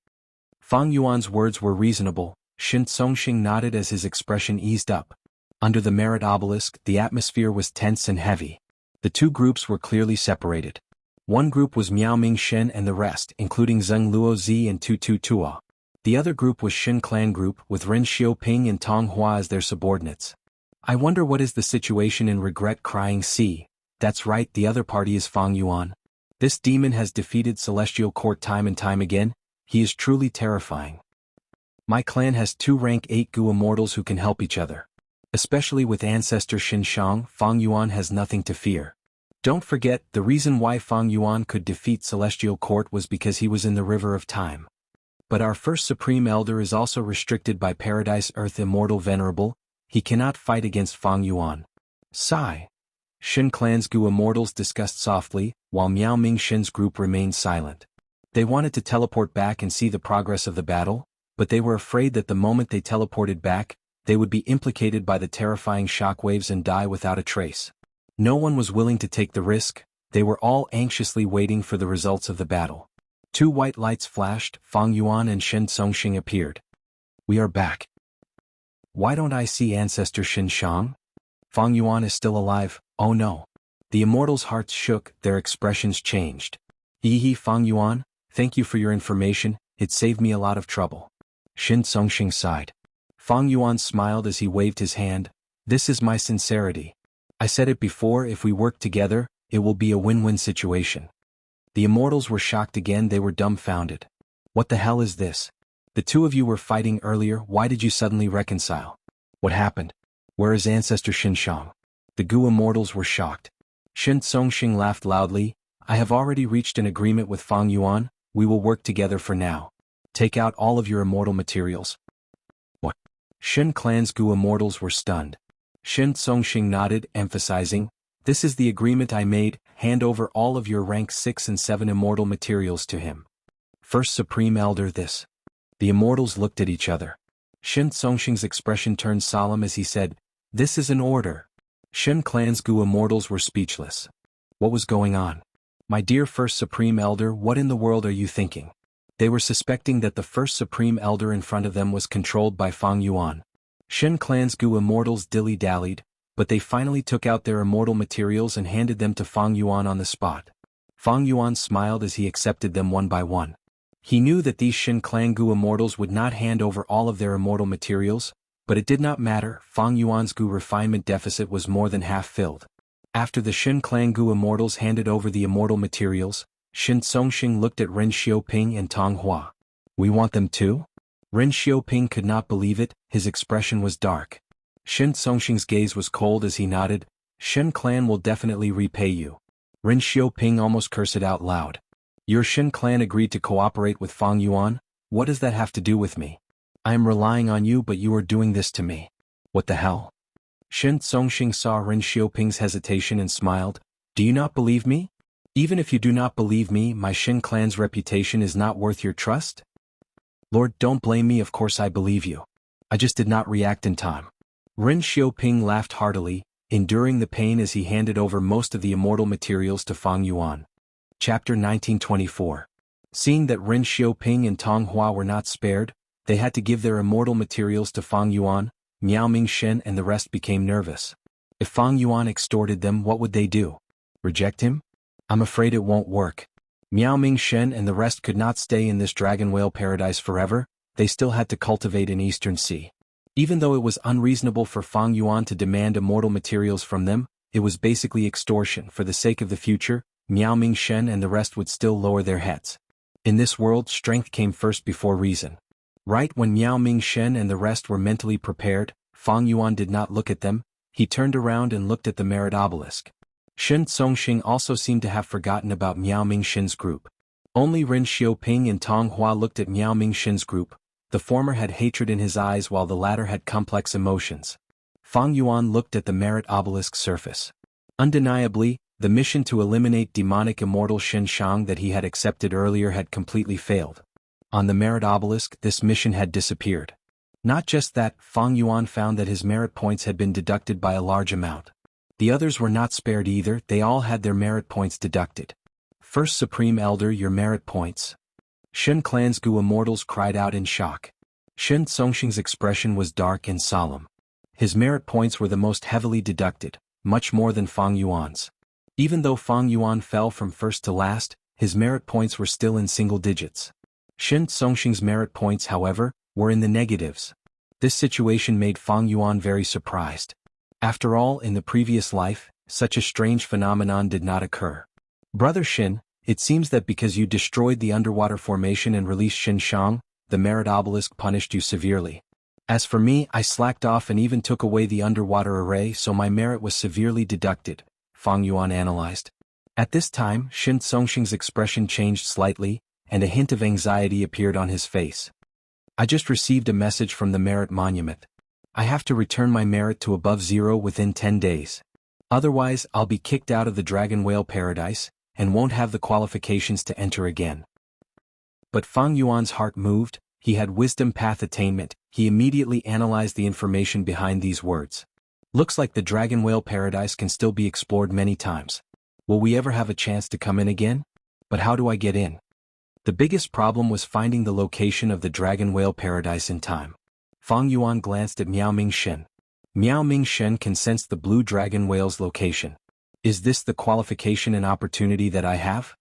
Fang Yuan's words were reasonable. Shin Songxing nodded as his expression eased up. Under the Merit Obelisk, the atmosphere was tense and heavy. The two groups were clearly separated. One group was Miao Mingxin and the rest, including Zheng Luozi and Tu Tu Tua. The other group was Xin Clan Group, with Ren Xiaoping and Tong Hua as their subordinates. I wonder what is the situation in Regret Crying Sea. That's right, the other party is Fang Yuan. This demon has defeated Celestial Court time and time again. He is truly terrifying. My clan has 2 rank 8 Gu immortals who can help each other. Especially with Ancestor Xianxia, Fang Yuan has nothing to fear. Don't forget, the reason why Fang Yuan could defeat Celestial Court was because he was in the River of Time. But our first Supreme Elder is also restricted by Paradise Earth Immortal Venerable, he cannot fight against Fang Yuan. Sigh. Shin Clan's Gu Immortals discussed softly, while Miao Ming Shin's group remained silent. They wanted to teleport back and see the progress of the battle, but they were afraid that the moment they teleported back, they would be implicated by the terrifying shockwaves and die without a trace. No one was willing to take the risk, they were all anxiously waiting for the results of the battle. Two white lights flashed, Fang Yuan and Shen Songxing appeared. We are back. Why don't I see Ancestor Xianxia? Fang Yuan is still alive, oh no. The immortals' hearts shook, their expressions changed. Hehe Fang Yuan, thank you for your information, it saved me a lot of trouble. Shen Songxing sighed. Fang Yuan smiled as he waved his hand, this is my sincerity. I said it before, if we work together, it will be a win-win situation. The immortals were shocked again, they were dumbfounded. What the hell is this? The two of you were fighting earlier, why did you suddenly reconcile? What happened? Where is Ancestor Xianxia? The Gu immortals were shocked. Shen Songxing laughed loudly, I have already reached an agreement with Fang Yuan, we will work together for now. Take out all of your immortal materials. What? Shen Clan's Gu immortals were stunned. Shen Songxing nodded, emphasizing, this is the agreement I made, hand over all of your rank 6 and 7 immortal materials to him. First Supreme Elder this. The immortals looked at each other. Shen Songxing's expression turned solemn as he said, this is an order. Shen Clan's Gu immortals were speechless. What was going on? My dear First Supreme Elder, what in the world are you thinking? They were suspecting that the First Supreme Elder in front of them was controlled by Fang Yuan. Shen Clan's Gu immortals dilly-dallied, but they finally took out their immortal materials and handed them to Fang Yuan on the spot. Fang Yuan smiled as he accepted them one by one. He knew that these Shen Clan Gu immortals would not hand over all of their immortal materials, but it did not matter, Fang Yuan's Gu refinement deficit was more than half filled. After the Shen Clan Gu immortals handed over the immortal materials, Shen Songxing looked at Ren Xiaoping and Tong Hua. We want them too? Ren Xiaoping could not believe it, his expression was dark. Shen Songxing's gaze was cold as he nodded, Shen Clan will definitely repay you. Ren Xiaoping almost cursed it out loud. Your Shen Clan agreed to cooperate with Fang Yuan? What does that have to do with me? I am relying on you but you are doing this to me. What the hell? Shen Songxing saw Ren Xiaoping's hesitation and smiled, do you not believe me? Even if you do not believe me, my Shen Clan's reputation is not worth your trust? Lord, don't blame me, of course I believe you. I just did not react in time. Ren Xiaoping laughed heartily, enduring the pain as he handed over most of the immortal materials to Fang Yuan. Chapter 1924. Seeing that Ren Xiaoping and Tong Hua were not spared, they had to give their immortal materials to Fang Yuan, Miao Ming Shen and the rest became nervous. If Fang Yuan extorted them, what would they do? Reject him? I'm afraid it won't work. Miao Ming Shen and the rest could not stay in this dragon whale paradise forever, they still had to cultivate in Eastern Sea. Even though it was unreasonable for Fang Yuan to demand immortal materials from them, it was basically extortion. For the sake of the future, Miao Ming Shen and the rest would still lower their heads. In this world, strength came first before reason. Right when Miao Ming Shen and the rest were mentally prepared, Fang Yuan did not look at them, he turned around and looked at the merit obelisk. Shen Songxing also seemed to have forgotten about Miao Ming Shen's group. Only Ren Xiaoping and Tong Hua looked at Miao Ming Shen's group. The former had hatred in his eyes while the latter had complex emotions. Fang Yuan looked at the merit obelisk surface. Undeniably, the mission to eliminate demonic immortal Xianxia that he had accepted earlier had completely failed. On the merit obelisk, this mission had disappeared. Not just that, Fang Yuan found that his merit points had been deducted by a large amount. The others were not spared either, they all had their merit points deducted. First Supreme Elder, your merit points. Shen Clan's Gu immortals cried out in shock. Shen Songxing's expression was dark and solemn. His merit points were the most heavily deducted, much more than Fang Yuan's. Even though Fang Yuan fell from first to last, his merit points were still in single digits. Shen Songxing's merit points, however, were in the negatives. This situation made Fang Yuan very surprised. After all, in the previous life, such a strange phenomenon did not occur. Brother Shen, it seems that because you destroyed the underwater formation and released Xianxia, the merit obelisk punished you severely. As for me, I slacked off and even took away the underwater array, so my merit was severely deducted, Fang Yuan analyzed. At this time, Shen Songxing's expression changed slightly, and a hint of anxiety appeared on his face. I just received a message from the merit monument. I have to return my merit to above 0 within 10 days. Otherwise, I'll be kicked out of the Dragon Whale Paradise, and won't have the qualifications to enter again. But Fang Yuan's heart moved. He had wisdom path attainment. He immediately analyzed the information behind these words. Looks like the Dragon Whale Paradise can still be explored many times. Will we ever have a chance to come in again? But how do I get in? The biggest problem was finding the location of the Dragon Whale Paradise in time. Fang Yuan glanced at Miao Mingshen. Miao Mingshen can sense the blue dragon whale's location. Is this the qualification and opportunity that I have?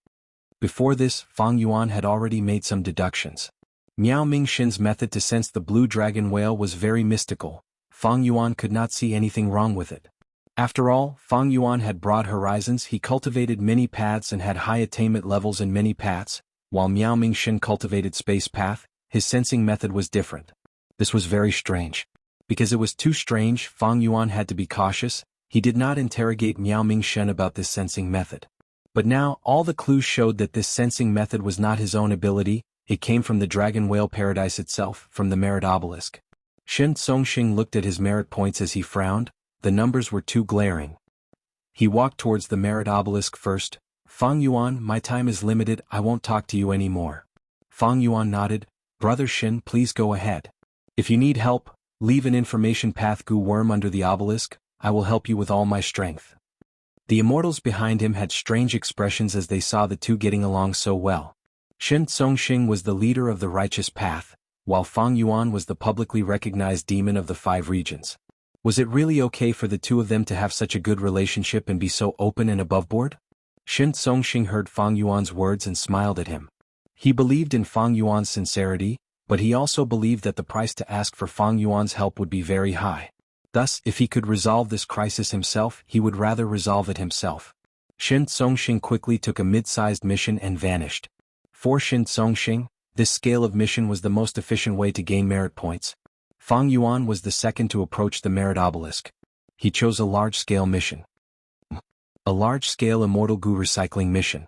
Before this, Fang Yuan had already made some deductions. Miao Mingshen's method to sense the blue dragon whale was very mystical. Fang Yuan could not see anything wrong with it. After all, Fang Yuan had broad horizons. He cultivated many paths and had high attainment levels in many paths, while Miao Mingshen cultivated space path. His sensing method was different. This was very strange. Because it was too strange, Fang Yuan had to be cautious. He did not interrogate Miao Mingshen about this sensing method. But now, all the clues showed that this sensing method was not his own ability. It came from the Dragon Whale Paradise itself, from the merit obelisk. Shen Songxing looked at his merit points as he frowned. The numbers were too glaring. He walked towards the merit obelisk first. Fang Yuan, my time is limited. I won't talk to you anymore. Fang Yuan nodded. Brother Shen, please go ahead. If you need help, leave an information path Gu worm under the obelisk. I will help you with all my strength. The immortals behind him had strange expressions as they saw the two getting along so well. Shen Songxing was the leader of the righteous path, while Fang Yuan was the publicly recognized demon of the 5 regions. Was it really okay for the two of them to have such a good relationship and be so open and aboveboard? Shen Songxing heard Fang Yuan's words and smiled at him. He believed in Fang Yuan's sincerity, but he also believed that the price to ask for Fang Yuan's help would be very high. Thus, if he could resolve this crisis himself, he would rather resolve it himself. Shen Songxing quickly took a mid-sized mission and vanished. For Shen Songxing, this scale of mission was the most efficient way to gain merit points. Fang Yuan was the second to approach the merit obelisk. He chose a large-scale mission. A large-scale Immortal Gu recycling mission.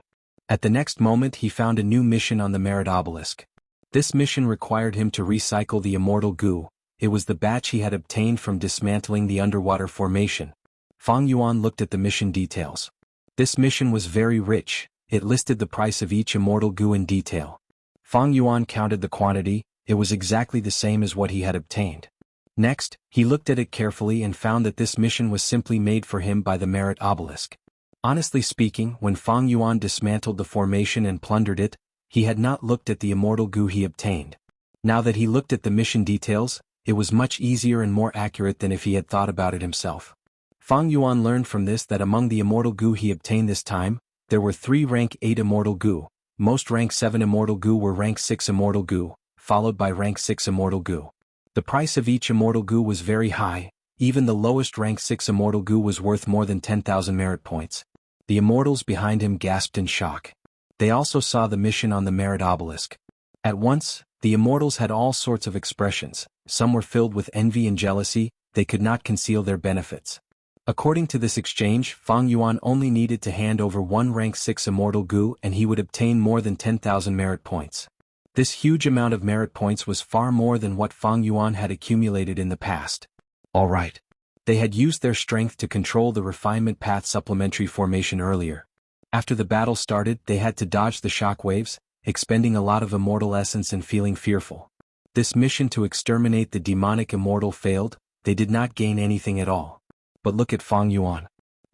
At the next moment he found a new mission on the merit obelisk. This mission required him to recycle the Immortal Gu. It was the batch he had obtained from dismantling the underwater formation. Fang Yuan looked at the mission details. This mission was very rich. It listed the price of each Immortal Gu in detail. Fang Yuan counted the quantity. It was exactly the same as what he had obtained. Next, he looked at it carefully and found that this mission was simply made for him by the merit obelisk. Honestly speaking, when Fang Yuan dismantled the formation and plundered it, he had not looked at the Immortal Gu he obtained. Now that he looked at the mission details, it was much easier and more accurate than if he had thought about it himself. Fang Yuan learned from this that among the Immortal Gu he obtained this time, there were 3 rank 8 Immortal Gu. Most rank 7 Immortal Gu were rank 6 Immortal Gu, followed by rank 6 Immortal Gu. The price of each Immortal Gu was very high. Even the lowest rank 6 Immortal Gu was worth more than 10,000 merit points. The immortals behind him gasped in shock. They also saw the mission on the merit obelisk. At once, the immortals had all sorts of expressions. Some were filled with envy and jealousy. They could not conceal their benefits. According to this exchange, Fang Yuan only needed to hand over 1 rank 6 Immortal Gu and he would obtain more than 10,000 merit points. This huge amount of merit points was far more than what Fang Yuan had accumulated in the past. Alright. They had used their strength to control the refinement path supplementary formation earlier. After the battle started, they had to dodge the shock waves, expending a lot of immortal essence and feeling fearful. This mission to exterminate the demonic immortal failed. They did not gain anything at all. But look at Fang Yuan.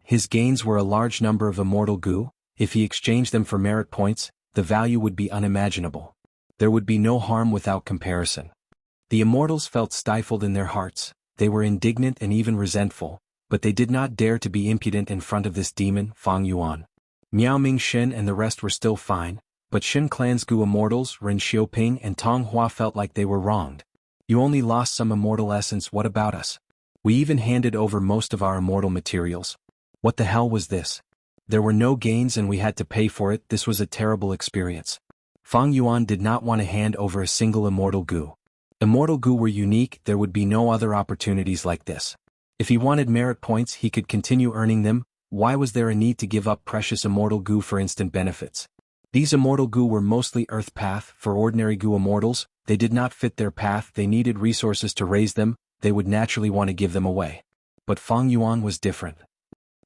His gains were a large number of Immortal Gu. If he exchanged them for merit points, the value would be unimaginable. There would be no harm without comparison. The immortals felt stifled in their hearts. They were indignant and even resentful, but they did not dare to be impudent in front of this demon, Fang Yuan. Miao Mingshen and the rest were still fine, but Shen Clan's Gu immortals, Ren Xiaoping and Tong Hua felt like they were wronged. You only lost some immortal essence, what about us? We even handed over most of our immortal materials. What the hell was this? There were no gains and we had to pay for it. This was a terrible experience. Fang Yuan did not want to hand over a single Immortal Gu. Immortal Gu were unique, there would be no other opportunities like this. If he wanted merit points, he could continue earning them. Why was there a need to give up precious Immortal Gu for instant benefits? These immortal Gu were mostly Earth Path. For ordinary Gu immortals, they did not fit their path, they needed resources to raise them, they would naturally want to give them away. But Fang Yuan was different.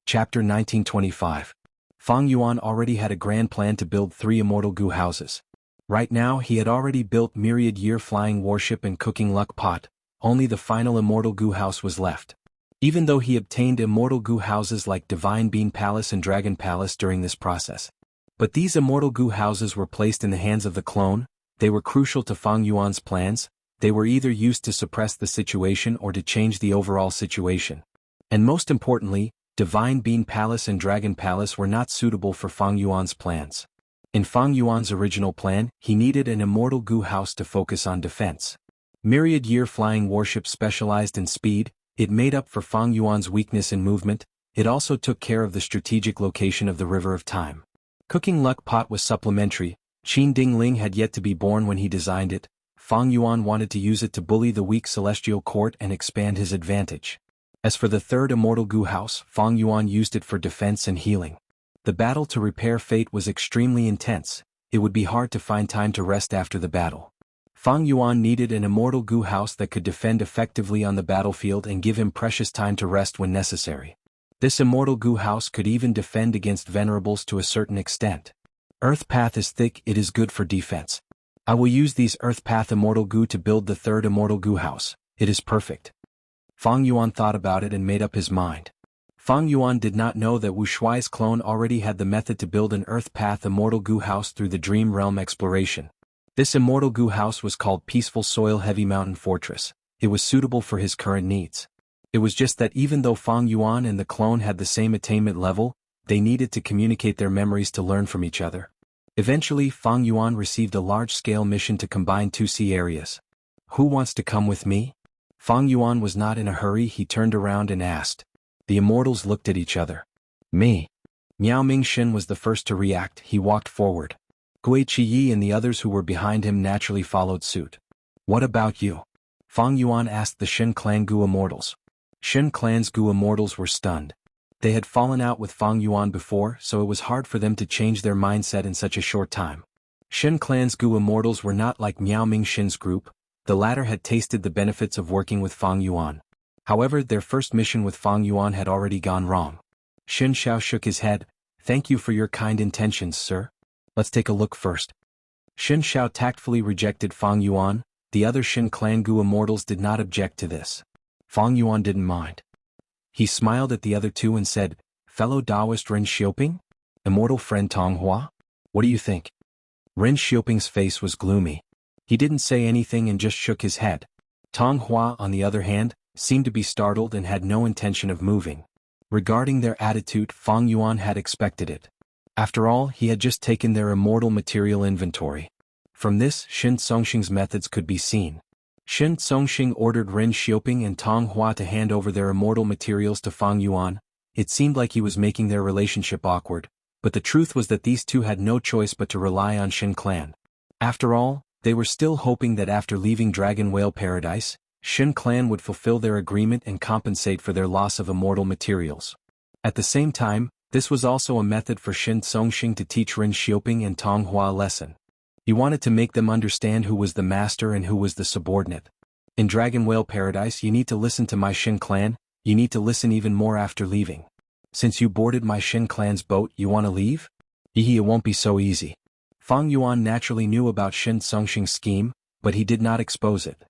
Chapter 1925. Fang Yuan already had a grand plan to build 3 immortal Gu houses. Right now he had already built Myriad Year Flying Warship and Cooking Luck Pot, only the final immortal Gu house was left. Even though he obtained immortal Gu houses like Divine Bean Palace and Dragon Palace during this process. But these immortal Gu houses were placed in the hands of the clone, they were crucial to Fang Yuan's plans, they were either used to suppress the situation or to change the overall situation. And most importantly, Divine Bean Palace and Dragon Palace were not suitable for Fang Yuan's plans. In Fang Yuan's original plan, he needed an immortal Gu house to focus on defense. Myriad Year Flying Warship specialized in speed, it made up for Fang Yuan's weakness in movement, it also took care of the strategic location of the River of Time. Cooking Luck Pot was supplementary, Qin Dingling had yet to be born when he designed it, Fang Yuan wanted to use it to bully the weak celestial court and expand his advantage. As for the 3rd immortal Gu house, Fang Yuan used it for defense and healing. The battle to repair Fate was extremely intense, it would be hard to find time to rest after the battle. Fang Yuan needed an immortal Gu house that could defend effectively on the battlefield and give him precious time to rest when necessary. This immortal Gu house could even defend against venerables to a certain extent. Earth Path is thick, it is good for defense. I will use these Earth Path immortal Gu to build the 3rd immortal Gu house, it is perfect. Fang Yuan thought about it and made up his mind. Fang Yuan did not know that Wuxia's clone already had the method to build an Earth Path immortal Gu house through the Dream Realm exploration. This immortal Gu house was called Peaceful Soil Heavy Mountain Fortress, it was suitable for his current needs. It was just that even though Fang Yuan and the clone had the same attainment level, they needed to communicate their memories to learn from each other. Eventually Fang Yuan received a large-scale mission to combine 2 sea areas. Who wants to come with me? Fang Yuan was not in a hurry, he turned around and asked. The immortals looked at each other. Me. Miao Mingxin was the first to react, he walked forward. Gui Qiyi and the others who were behind him naturally followed suit. What about you? Fang Yuan asked the Shen Clan Gu immortals. Shen Clan's Gu immortals were stunned. They had fallen out with Fang Yuan before, so it was hard for them to change their mindset in such a short time. Shen Clan's Gu immortals were not like Miao Mingxin's group, the latter had tasted the benefits of working with Fang Yuan. However, their first mission with Fang Yuan had already gone wrong. Shen Xiao shook his head. Thank you for your kind intentions, sir. Let's take a look first. Shen Xiao tactfully rejected Fang Yuan, the other Shen Clan Gu immortals did not object to this. Fang Yuan didn't mind. He smiled at the other 2 and said, Fellow Taoist Ren Xiuping? Immortal friend Tong Hua? What do you think? Ren Xiuping's face was gloomy. He didn't say anything and just shook his head. Tong Hua, on the other hand, seemed to be startled and had no intention of moving. Regarding their attitude, Fang Yuan had expected it. After all, he had just taken their immortal material inventory. From this, Shen Songxing's methods could be seen. Shen Songxing ordered Ren Xiuping and Tong Hua to hand over their immortal materials to Fang Yuan. It seemed like he was making their relationship awkward, but the truth was that these 2 had no choice but to rely on Shen Clan. After all, they were still hoping that after leaving Dragon Whale Paradise, Shen Clan would fulfill their agreement and compensate for their loss of immortal materials. At the same time, this was also a method for Shen Songxing to teach Ren Xiuping and Tong Hua a lesson. He wanted to make them understand who was the master and who was the subordinate. In Dragon Whale Paradise you need to listen to my Shen Clan, you need to listen even more after leaving. Since you boarded my Shen Clan's boat, you want to leave? It won't be so easy. Fang Yuan naturally knew about Shen Songxing's scheme, but he did not expose it.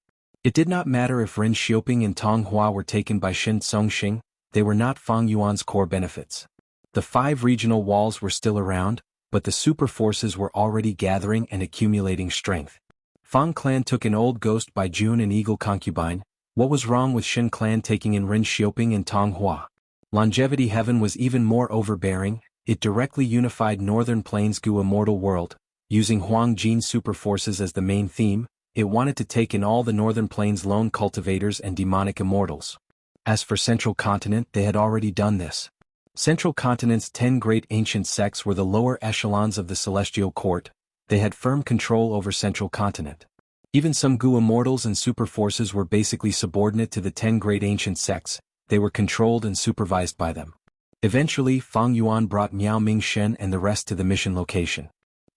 It did not matter if Ren Xiuping and Tong Hua were taken by Shen Songxing, they were not Fang Yuan's core benefits. The 5 regional walls were still around, but the super forces were already gathering and accumulating strength. Fang Clan took an old ghost by June and Eagle concubine. What was wrong with Shen Clan taking in Ren Xiuping and Tong Hua? Longevity Heaven was even more overbearing, it directly unified Northern Plains Gu immortal world. Using Huang Jin's super forces as the main theme, it wanted to take in all the Northern Plains lone cultivators and demonic immortals. As for Central Continent, they had already done this. Central Continent's 10 great ancient sects were the lower echelons of the Celestial Court, they had firm control over Central Continent. Even some Gu immortals and super forces were basically subordinate to the 10 great ancient sects, they were controlled and supervised by them. Eventually Fang Yuan brought Miao Mingxin and the rest to the mission location.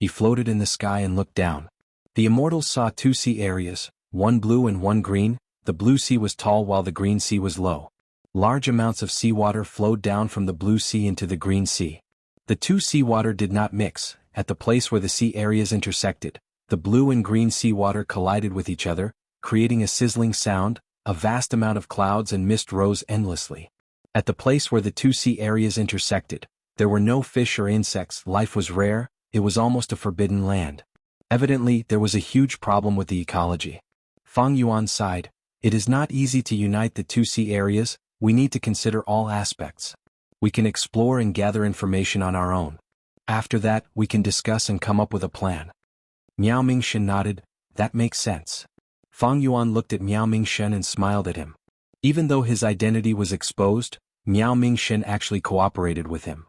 He floated in the sky and looked down. The immortals saw two sea areas, one blue and one green. The blue sea was tall while the green sea was low. Large amounts of seawater flowed down from the blue sea into the green sea. The two seawater did not mix. At the place where the sea areas intersected, the blue and green seawater collided with each other, creating a sizzling sound. A vast amount of clouds and mist rose endlessly. At the place where the two sea areas intersected, there were no fish or insects. Life was rare. It was almost a forbidden land. Evidently, there was a huge problem with the ecology. Fang Yuan sighed. It is not easy to unite the two sea areas. We need to consider all aspects. We can explore and gather information on our own. After that, we can discuss and come up with a plan. Miao Mingshen nodded. That makes sense. Fang Yuan looked at Miao Mingshen and smiled at him. Even though his identity was exposed, Miao Mingshen actually cooperated with him.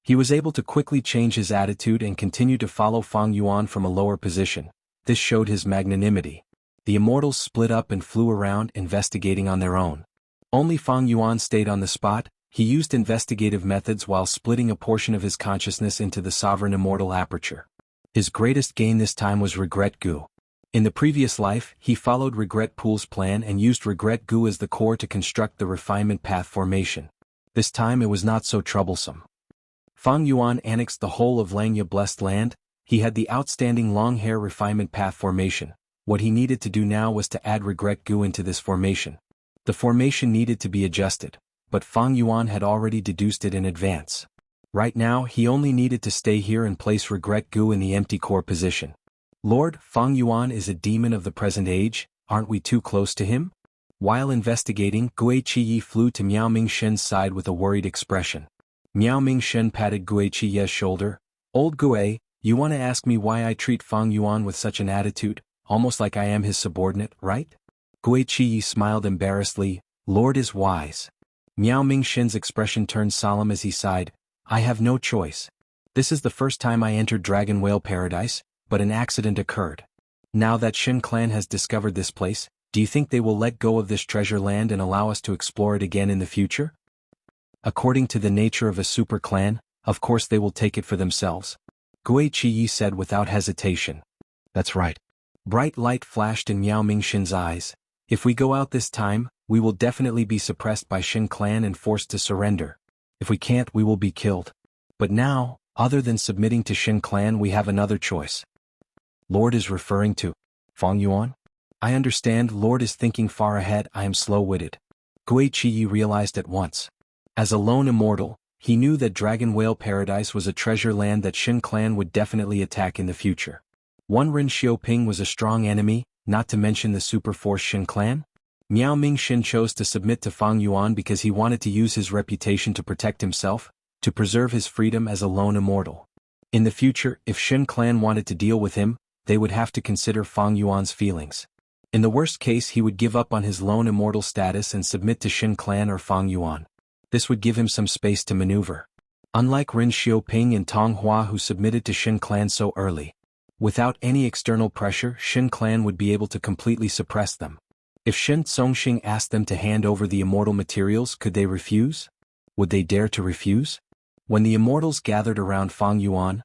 He was able to quickly change his attitude and continue to follow Fang Yuan from a lower position. This showed his magnanimity. The immortals split up and flew around, investigating on their own. Only Fang Yuan stayed on the spot. He used investigative methods while splitting a portion of his consciousness into the sovereign immortal aperture. His greatest gain this time was Regret Gu. In the previous life, he followed Regret Pool's plan and used Regret Gu as the core to construct the refinement path formation. This time it was not so troublesome. Fang Yuan annexed the whole of Langya Blessed Land. He had the outstanding long hair refinement path formation. What he needed to do now was to add Regret Gu into this formation. The formation needed to be adjusted, but Fang Yuan had already deduced it in advance. Right now he only needed to stay here and place Regret Gu in the empty core position. Lord, Fang Yuan is a demon of the present age. Aren't we too close to him? While investigating, Gui Qiyi flew to Miao Mingshen's side with a worried expression. Miao Mingshen patted Gui Qiyi's shoulder. Old Gui, you want to ask me why I treat Fang Yuan with such an attitude, almost like I am his subordinate, right? Gui Qiyi smiled embarrassedly. Lord is wise. Miao Mingshen's expression turned solemn as he sighed. I have no choice. This is the first time I entered Dragon Whale Paradise, but an accident occurred. Now that Shen clan has discovered this place, do you think they will let go of this treasure land and allow us to explore it again in the future? According to the nature of a super clan, of course they will take it for themselves. Gui Qiyi said without hesitation. That's right. Bright light flashed in Miao Mingshen's eyes. If we go out this time, we will definitely be suppressed by Shen clan and forced to surrender. If we can't, we will be killed. But now, other than submitting to Shen clan, we have another choice. Lord is referring to Fang Yuan? I understand. Lord is thinking far ahead. I am slow-witted. Gui Qiyi realized at once. As a lone immortal, he knew that Dragon Whale Paradise was a treasure land that Shen clan would definitely attack in the future. One Ren Xiaoping was a strong enemy, not to mention the super force Shen clan. Miao Mingshen chose to submit to Fang Yuan because he wanted to use his reputation to protect himself, to preserve his freedom as a lone immortal. In the future, if Shen clan wanted to deal with him, they would have to consider Fang Yuan's feelings. In the worst case, he would give up on his lone immortal status and submit to Shen clan or Fang Yuan. This would give him some space to maneuver. Unlike Ren Xiaoping and Tong Hua who submitted to Shen clan so early. Without any external pressure, Shen clan would be able to completely suppress them. If Shen Zongxing asked them to hand over the immortal materials, could they refuse? Would they dare to refuse? When the immortals gathered around Fang Yuan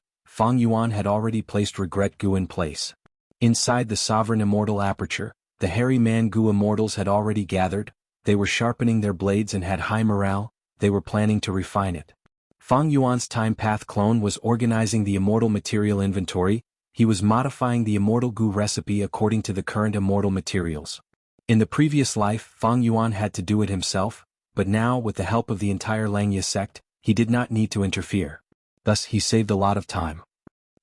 had already placed Regret Gu in place. Inside the sovereign immortal aperture, the hairy man Gu immortals had already gathered. They were sharpening their blades and had high morale. They were planning to refine it. Fang Yuan's time path clone was organizing the immortal material inventory. He was modifying the immortal Gu recipe according to the current immortal materials. In the previous life, Fang Yuan had to do it himself, but now, with the help of the entire Langya sect, he did not need to interfere. Thus he saved a lot of time.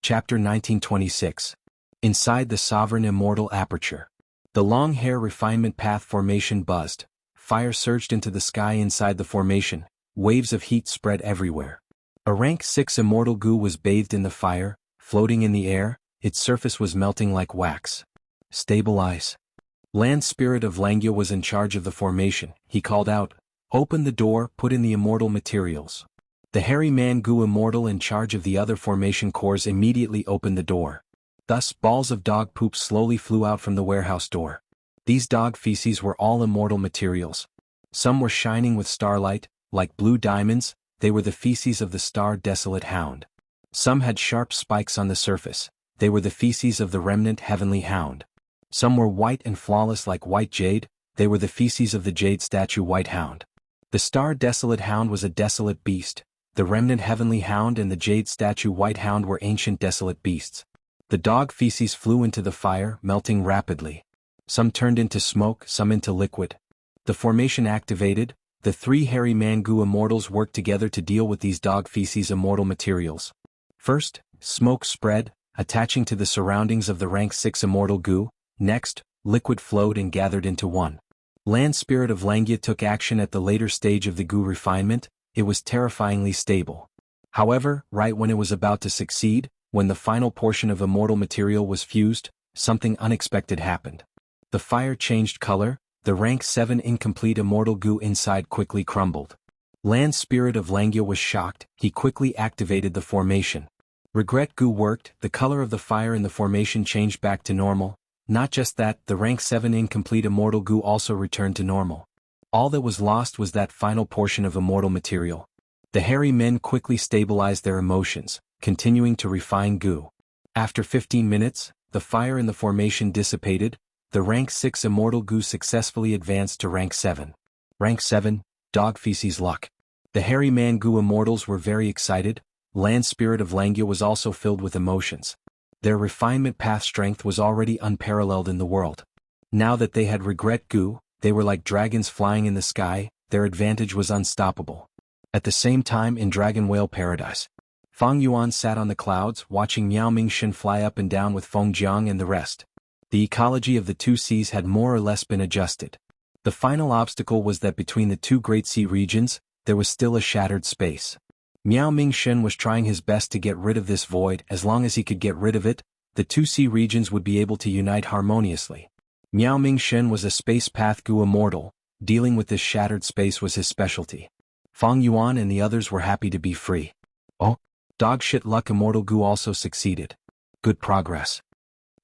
Chapter 1926. Inside the sovereign immortal aperture. The long hair refinement path formation buzzed. Fire surged into the sky inside the formation. Waves of heat spread everywhere. A rank 6 immortal Gu was bathed in the fire, floating in the air. Its surface was melting like wax. Stabilize. Land Spirit of Langya was in charge of the formation. He called out, "Open the door, put in the immortal materials." The hairy man Gu immortal in charge of the other formation cores immediately opened the door. Thus balls of dog poop slowly flew out from the warehouse door. These dog feces were all immortal materials. Some were shining with starlight, like blue diamonds. They were the feces of the star desolate hound. Some had sharp spikes on the surface. they were the feces of the remnant heavenly hound. Some were white and flawless like white jade, they were the feces of the jade statue white hound. The star desolate hound was a desolate beast, the remnant heavenly hound and the jade statue white hound were ancient desolate beasts. The dog feces flew into the fire, melting rapidly. Some turned into smoke, some into liquid. The formation activated, the three hairy Mangu immortals worked together to deal with these dog feces immortal materials. First, smoke spread, attaching to the surroundings of the rank 6 immortal goo. Next, liquid flowed and gathered into one. Land spirit of Xianxia took action at the later stage of the goo refinement. It was terrifyingly stable. However, right when it was about to succeed, when the final portion of immortal material was fused, something unexpected happened. The fire changed color, the rank 7 incomplete immortal goo inside quickly crumbled. Land spirit of Xianxia was shocked, he quickly activated the formation. Regret goo worked, the color of the fire in the formation changed back to normal. Not just that, the rank 7 incomplete immortal goo also returned to normal. All that was lost was that final portion of immortal material. The hairy men quickly stabilized their emotions, continuing to refine goo. After 15 minutes, the fire in the formation dissipated, the rank 6 immortal goo successfully advanced to rank 7. Rank 7, dog feces luck. The hairy man goo immortals were very excited, land spirit of Xianxia was also filled with emotions. Their refinement path strength was already unparalleled in the world. Now that they had regret goo, they were like dragons flying in the sky, their advantage was unstoppable. At the same time in Dragon Whale Paradise, Feng Yuan sat on the clouds watching Miao Mingxin fly up and down with Feng Jiang and the rest. The ecology of the two seas had more or less been adjusted. The final obstacle was that between the two great sea regions, there was still a shattered space. Miao Mingxin was trying his best to get rid of this void. As long as he could get rid of it, the two sea regions would be able to unite harmoniously. Miao Mingxin was a space path goo immortal, dealing with this shattered space was his specialty. Feng Yuan and the others were happy to be free. Oh, dogshit luck immortal goo also succeeded. Good progress.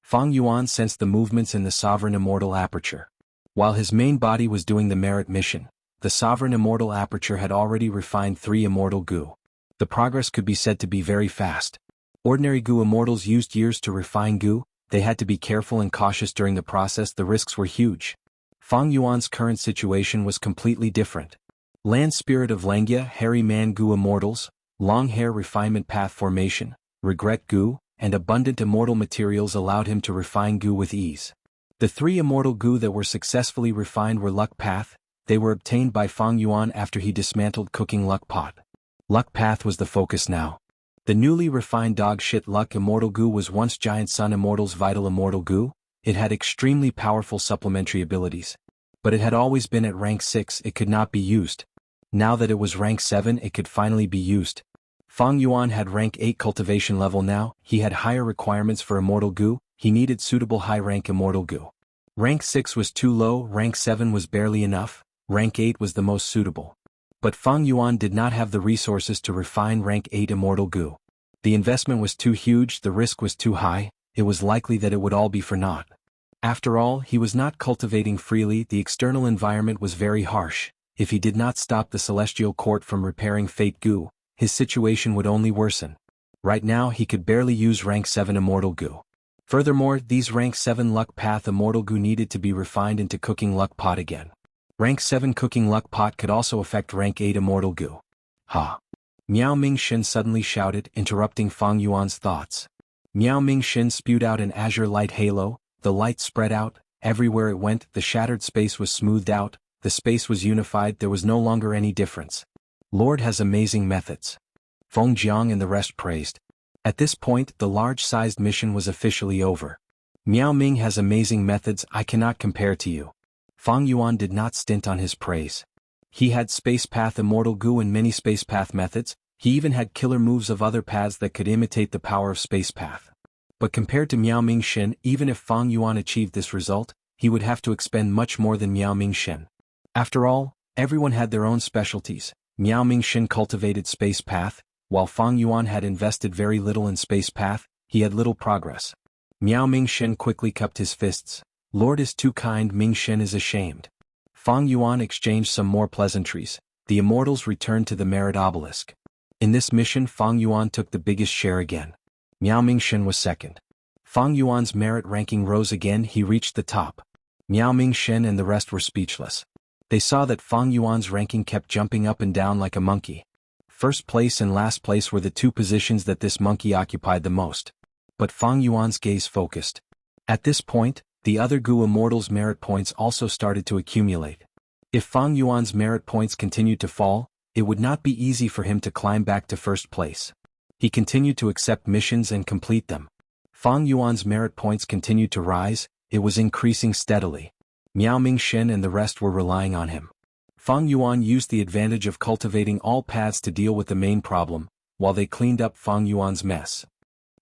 Feng Yuan sensed the movements in the sovereign immortal aperture. While his main body was doing the merit mission, the sovereign immortal aperture had already refined 3 immortal goo. The progress could be said to be very fast. Ordinary goo immortals used years to refine goo, they had to be careful and cautious during the process, the risks were huge. Feng Yuan's current situation was completely different. Land spirit of Xianxia, hairy man goo immortals, long hair refinement path formation, regret goo, and abundant immortal materials allowed him to refine goo with ease. The 3 immortal goo that were successfully refined were luck path, they were obtained by Feng Yuan after he dismantled cooking luck pot. Luck path was the focus now. The newly refined dog shit luck immortal goo was once Giant Sun Immortal's vital immortal goo. It had extremely powerful supplementary abilities. But it had always been at rank 6, it could not be used. Now that it was rank 7, it could finally be used. Feng Yuan had rank 8 cultivation level now, he had higher requirements for immortal goo, he needed suitable high rank immortal goo. Rank 6 was too low, rank 7 was barely enough, rank 8 was the most suitable. But Feng Yuan did not have the resources to refine rank 8 immortal goo. The investment was too huge, the risk was too high, it was likely that it would all be for naught. After all, he was not cultivating freely, the external environment was very harsh. If he did not stop the Celestial Court from repairing Fate goo, his situation would only worsen. Right now he could barely use rank 7 immortal goo. Furthermore, these rank 7 luck path immortal goo needed to be refined into cooking luck pot again. Rank 7 cooking luck pot could also affect rank 8 immortal goo. Ha! Miao Mingxin suddenly shouted, interrupting Feng Yuan's thoughts. Miao Mingxin spewed out an azure light halo, the light spread out, everywhere it went, the shattered space was smoothed out, the space was unified, there was no longer any difference. Lord has amazing methods. Feng Jiang and the rest praised. At this point, the large-sized mission was officially over. Miao Ming has amazing methods I cannot compare to you. Feng Yuan did not stint on his praise. He had space path immortal goo and many space path methods, he even had killer moves of other paths that could imitate the power of space path. But compared to Miao Mingxin, even if Feng Yuan achieved this result, he would have to expend much more than Miao Mingxin. After all, everyone had their own specialties. Miao Mingxin cultivated space path, while Feng Yuan had invested very little in space path, he had little progress. Miao Mingxin quickly cupped his fists. Lord is too kind, Mingxin is ashamed. Feng Yuan exchanged some more pleasantries. The immortals returned to the merit obelisk. In this mission Feng Yuan took the biggest share again. Miao Mingxin was second. Fang Yuan's merit ranking rose again. He reached the top. Miao Mingxin and the rest were speechless. They saw that Fang Yuan's ranking kept jumping up and down like a monkey. First place and last place were the two positions that this monkey occupied the most. But Fang Yuan's gaze focused. At this point, the other Gu Immortals' merit points also started to accumulate. If Fang Yuan's merit points continued to fall, it would not be easy for him to climb back to first place. He continued to accept missions and complete them. Fang Yuan's merit points continued to rise, it was increasing steadily. Miao Mingxin and the rest were relying on him. Fang Yuan used the advantage of cultivating all paths to deal with the main problem, while they cleaned up Fang Yuan's mess.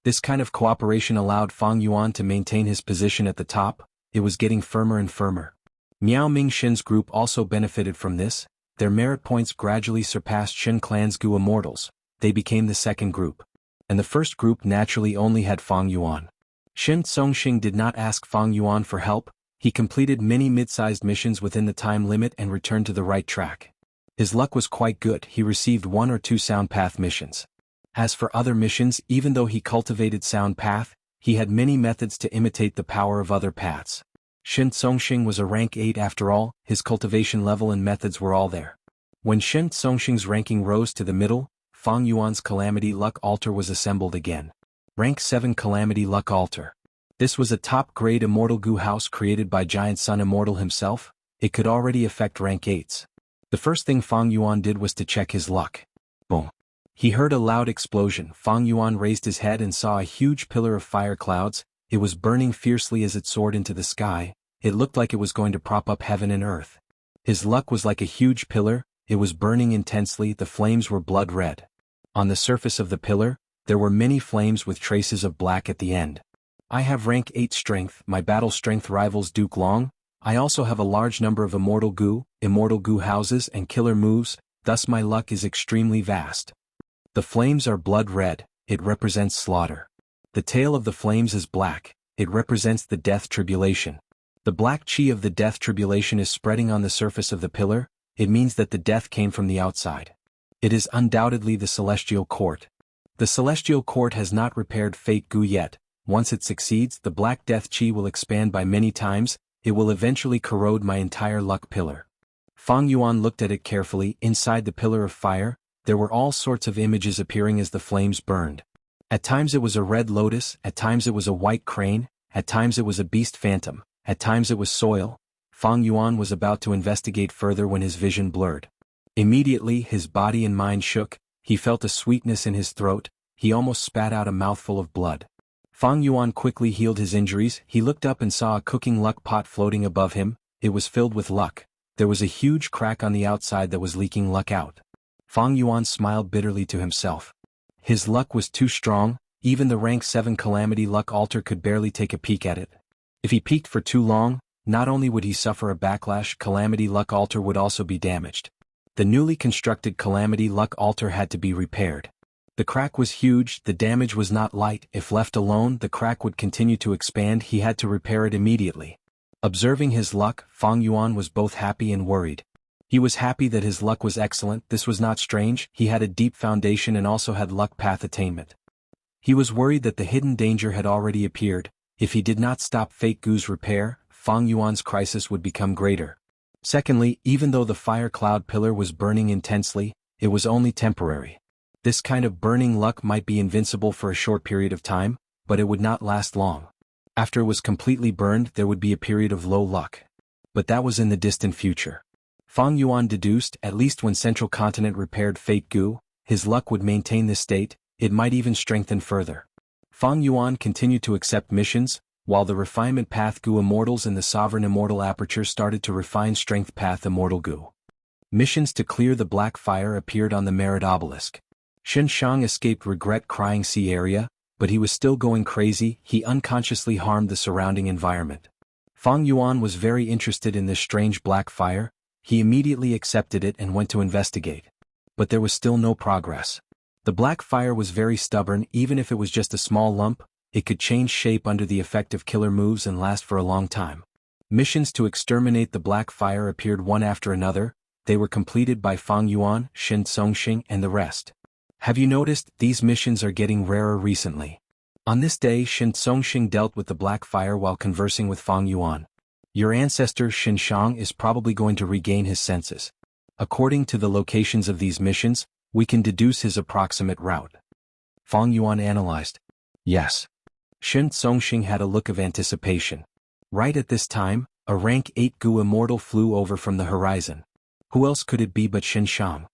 This kind of cooperation allowed Fang Yuan to maintain his position at the top. It was getting firmer and firmer. Miao Mingxin's group also benefited from this. Their merit points gradually surpassed Shen Clan's Gu Immortals. They became the second group. And the first group naturally only had Fang Yuan. Shen Songxing did not ask Fang Yuan for help. He completed many mid-sized missions within the time limit and returned to the right track. His luck was quite good. He received 1 or 2 sound path missions. As for other missions, even though he cultivated sound path, he had many methods to imitate the power of other paths. Shen Songxing was a rank 8 after all. His cultivation level and methods were all there. When Shen Songxing's ranking rose to the middle, Fang Yuan's Calamity Luck Altar was assembled again. Rank 7 Calamity Luck Altar. This was a top-grade Immortal Gu house created by Giant Sun Immortal himself. It could already affect rank 8s. The first thing Fang Yuan did was to check his luck. Boom. He heard a loud explosion. Fang Yuan raised his head and saw a huge pillar of fire clouds. It was burning fiercely as it soared into the sky. It looked like it was going to prop up heaven and earth. His luck was like a huge pillar. It was burning intensely. The flames were blood red. On the surface of the pillar, there were many flames with traces of black at the end. I have rank 8 strength. My battle strength rivals Duke Long. I also have a large number of Immortal Gu houses and killer moves, thus my luck is extremely vast. The flames are blood red. It represents slaughter. The tail of the flames is black. It represents the death tribulation. The black chi of the death tribulation is spreading on the surface of the pillar. It means that the death came from the outside. It is undoubtedly the Celestial Court. The Celestial Court has not repaired Fate Gu yet. Once it succeeds, the black death chi will expand by many times. It will eventually corrode my entire luck pillar. Fang Yuan looked at it carefully. Inside the pillar of fire, there were all sorts of images appearing as the flames burned. At times it was a red lotus, at times it was a white crane, at times it was a beast phantom, at times it was soil. Fang Yuan was about to investigate further when his vision blurred. Immediately his body and mind shook. He felt a sweetness in his throat. He almost spat out a mouthful of blood. Fang Yuan quickly healed his injuries. He looked up and saw a cooking luck pot floating above him. It was filled with luck. There was a huge crack on the outside that was leaking luck out. Fang Yuan smiled bitterly to himself. His luck was too strong. Even the rank 7 Calamity Luck Altar could barely take a peek at it. If he peeked for too long, not only would he suffer a backlash, Calamity Luck Altar would also be damaged. The newly constructed Calamity Luck Altar had to be repaired. The crack was huge. The damage was not light. If left alone, the crack would continue to expand. He had to repair it immediately. Observing his luck, Fang Yuan was both happy and worried. He was happy that his luck was excellent. This was not strange. He had a deep foundation and also had luck path attainment. He was worried that the hidden danger had already appeared. If he did not stop Fate Gu's repair, Fang Yuan's crisis would become greater. Secondly, even though the fire cloud pillar was burning intensely, it was only temporary. This kind of burning luck might be invincible for a short period of time, but it would not last long. After it was completely burned, there would be a period of low luck. But that was in the distant future. Fang Yuan deduced, at least when Central Continent repaired Fate Gu, his luck would maintain this state. It might even strengthen further. Fang Yuan continued to accept missions, while the Refinement Path Gu Immortals and the Sovereign Immortal Aperture started to refine Strength Path Immortal Gu. Missions to clear the black fire appeared on the Merit Obelisk. Xianxia escaped regret-crying sea area, but he was still going crazy. He unconsciously harmed the surrounding environment. Fang Yuan was very interested in this strange black fire. He immediately accepted it and went to investigate. But there was still no progress. The black fire was very stubborn. Even if it was just a small lump, it could change shape under the effect of killer moves and last for a long time. Missions to exterminate the black fire appeared one after another. They were completed by Fang Yuan, Shen Songxing, and the rest. Have you noticed, these missions are getting rarer recently? On this day Xianxia dealt with the black fire while conversing with Fang Yuan. Your ancestor Xianxia is probably going to regain his senses. According to the locations of these missions, we can deduce his approximate route. Fang Yuan analyzed. Yes. Xianxia had a look of anticipation. Right at this time, a rank 8 Gu Immortal flew over from the horizon. Who else could it be but Xianxia?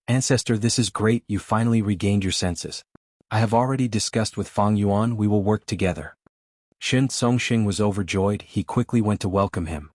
Ancestor, this is great, you finally regained your senses. I have already discussed with Fang Yuan, we will work together. Xianxia was overjoyed, he quickly went to welcome him.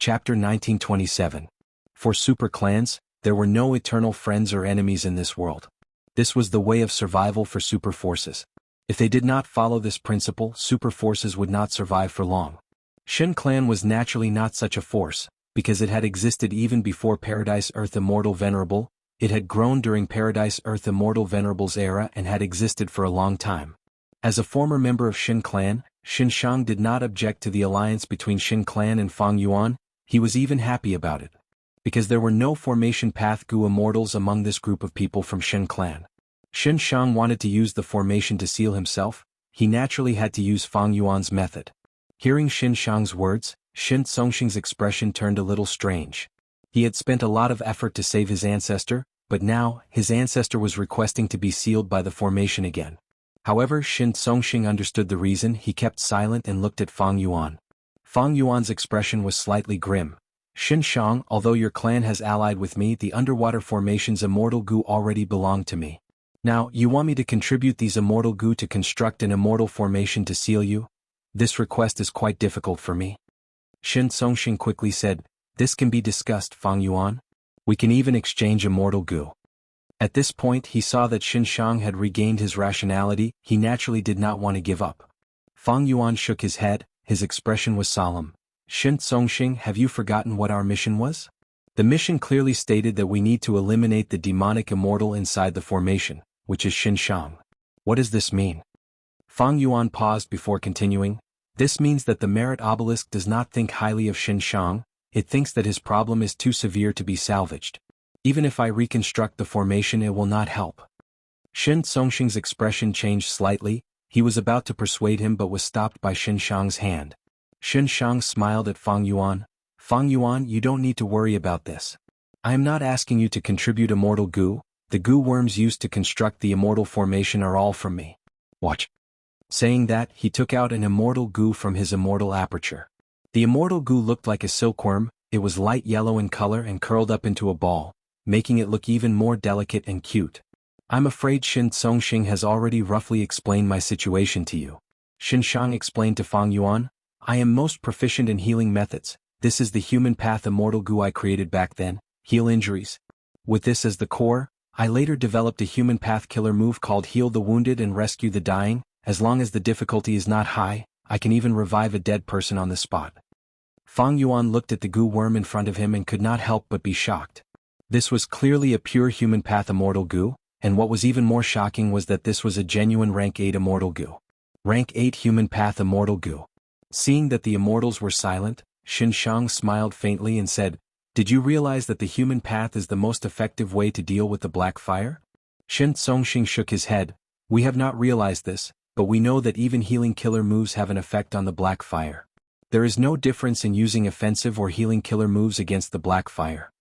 Chapter 1927. For super clans, there were no eternal friends or enemies in this world. This was the way of survival for super forces. If they did not follow this principle, super forces would not survive for long. Shen clan was naturally not such a force, because it had existed even before Paradise Earth Immortal Venerable. It had grown during Paradise Earth Immortal Venerable's era and had existed for a long time. As a former member of Shen clan, Xianxia did not object to the alliance between Shen clan and Fang Yuan, he was even happy about it. Because there were no formation path Gu Immortals among this group of people from Shen clan. Xianxia wanted to use the formation to seal himself, he naturally had to use Fang Yuan's method. Hearing Xianxia's words, Xianxia's expression turned a little strange. He had spent a lot of effort to save his ancestor, but now, his ancestor was requesting to be sealed by the formation again. However, Xianxia understood the reason, he kept silent and looked at Fang Yuan. Fang Yuan's expression was slightly grim. Xianxia, although your clan has allied with me, the underwater formation's immortal Gu already belong to me. Now, you want me to contribute these immortal Gu to construct an immortal formation to seal you? This request is quite difficult for me. Xianxia quickly said, this can be discussed, Fang Yuan. We can even exchange immortal Gu. At this point he saw that Xianxia had regained his rationality, he naturally did not want to give up. Fang Yuan shook his head, his expression was solemn. Xianxia, have you forgotten what our mission was? The mission clearly stated that we need to eliminate the demonic immortal inside the formation, which is Xianxia. What does this mean? Fang Yuan paused before continuing. This means that the merit obelisk does not think highly of Xianxia, it thinks that his problem is too severe to be salvaged. Even if I reconstruct the formation it will not help. Xianxia's expression changed slightly, he was about to persuade him but was stopped by Xianxia's hand. Xianxia smiled at Fang Yuan. Fang Yuan, you don't need to worry about this. I am not asking you to contribute immortal Gu, the Gu worms used to construct the immortal formation are all from me. Watch. Saying that, he took out an immortal Gu from his immortal aperture. The immortal Gu looked like a silkworm, it was light yellow in color and curled up into a ball, making it look even more delicate and cute. I'm afraid Xianxia has already roughly explained my situation to you. Xianxia explained to Fang Yuan, I am most proficient in healing methods, this is the human path immortal Gu I created back then, heal injuries. With this as the core, I later developed a human path killer move called heal the wounded and rescue the dying, as long as the difficulty is not high, I can even revive a dead person on the spot. Fang Yuan looked at the Gu worm in front of him and could not help but be shocked. This was clearly a pure human path immortal Gu, and what was even more shocking was that this was a genuine rank 8 immortal Gu. Rank 8 human path immortal Gu. Seeing that the immortals were silent, Xianxia smiled faintly and said, did you realize that the human path is the most effective way to deal with the black fire? Xianxia shook his head, we have not realized this, but we know that even healing killer moves have an effect on the black fire. There is no difference in using offensive or healing killer moves against the black fire.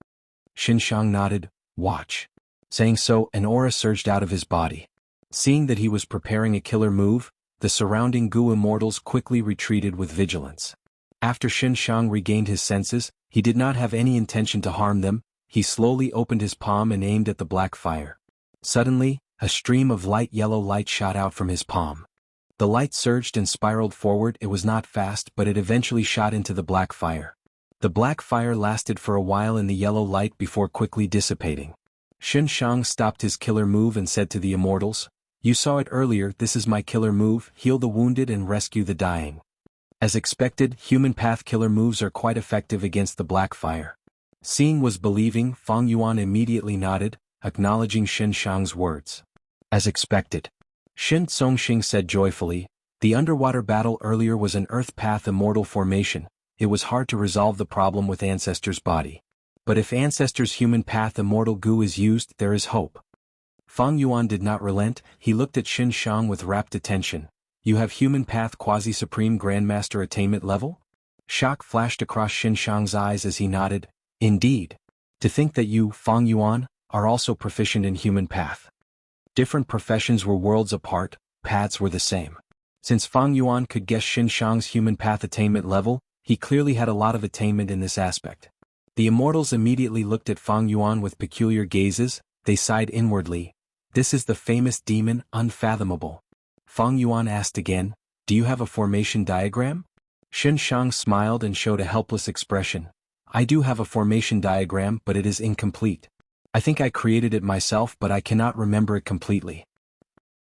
Xianxia nodded, watch. Saying so, an aura surged out of his body. Seeing that he was preparing a killer move, the surrounding Gu immortals quickly retreated with vigilance. After Xianxia regained his senses, he did not have any intention to harm them, he slowly opened his palm and aimed at the black fire. Suddenly, a stream of light yellow light shot out from his palm. The light surged and spiraled forward, it was not fast but it eventually shot into the black fire. The black fire lasted for a while in the yellow light before quickly dissipating. Xianxia stopped his killer move and said to the immortals, you saw it earlier, this is my killer move, heal the wounded and rescue the dying. As expected, human path killer moves are quite effective against the black fire. Seeing was believing, Fang Yuan immediately nodded, acknowledging Xianxia's words. As expected. Xianxia said joyfully, the underwater battle earlier was an earth path immortal formation, it was hard to resolve the problem with Ancestor's body. But if Ancestor's human path immortal Gu is used, there is hope. Fang Yuan did not relent, he looked at Xianxia with rapt attention. You have human path quasi-supreme grandmaster attainment level? Shock flashed across Xianxia's eyes as he nodded. Indeed. To think that you, Fang Yuan, are also proficient in human path. Different professions were worlds apart, paths were the same. Since Fang Yuan could guess Xianxia's human path attainment level, he clearly had a lot of attainment in this aspect. The immortals immediately looked at Fang Yuan with peculiar gazes. They sighed inwardly. This is the famous demon, unfathomable. Fang Yuan asked again, do you have a formation diagram? Xianxia smiled and showed a helpless expression. I do have a formation diagram, but it is incomplete. I think I created it myself, but I cannot remember it completely.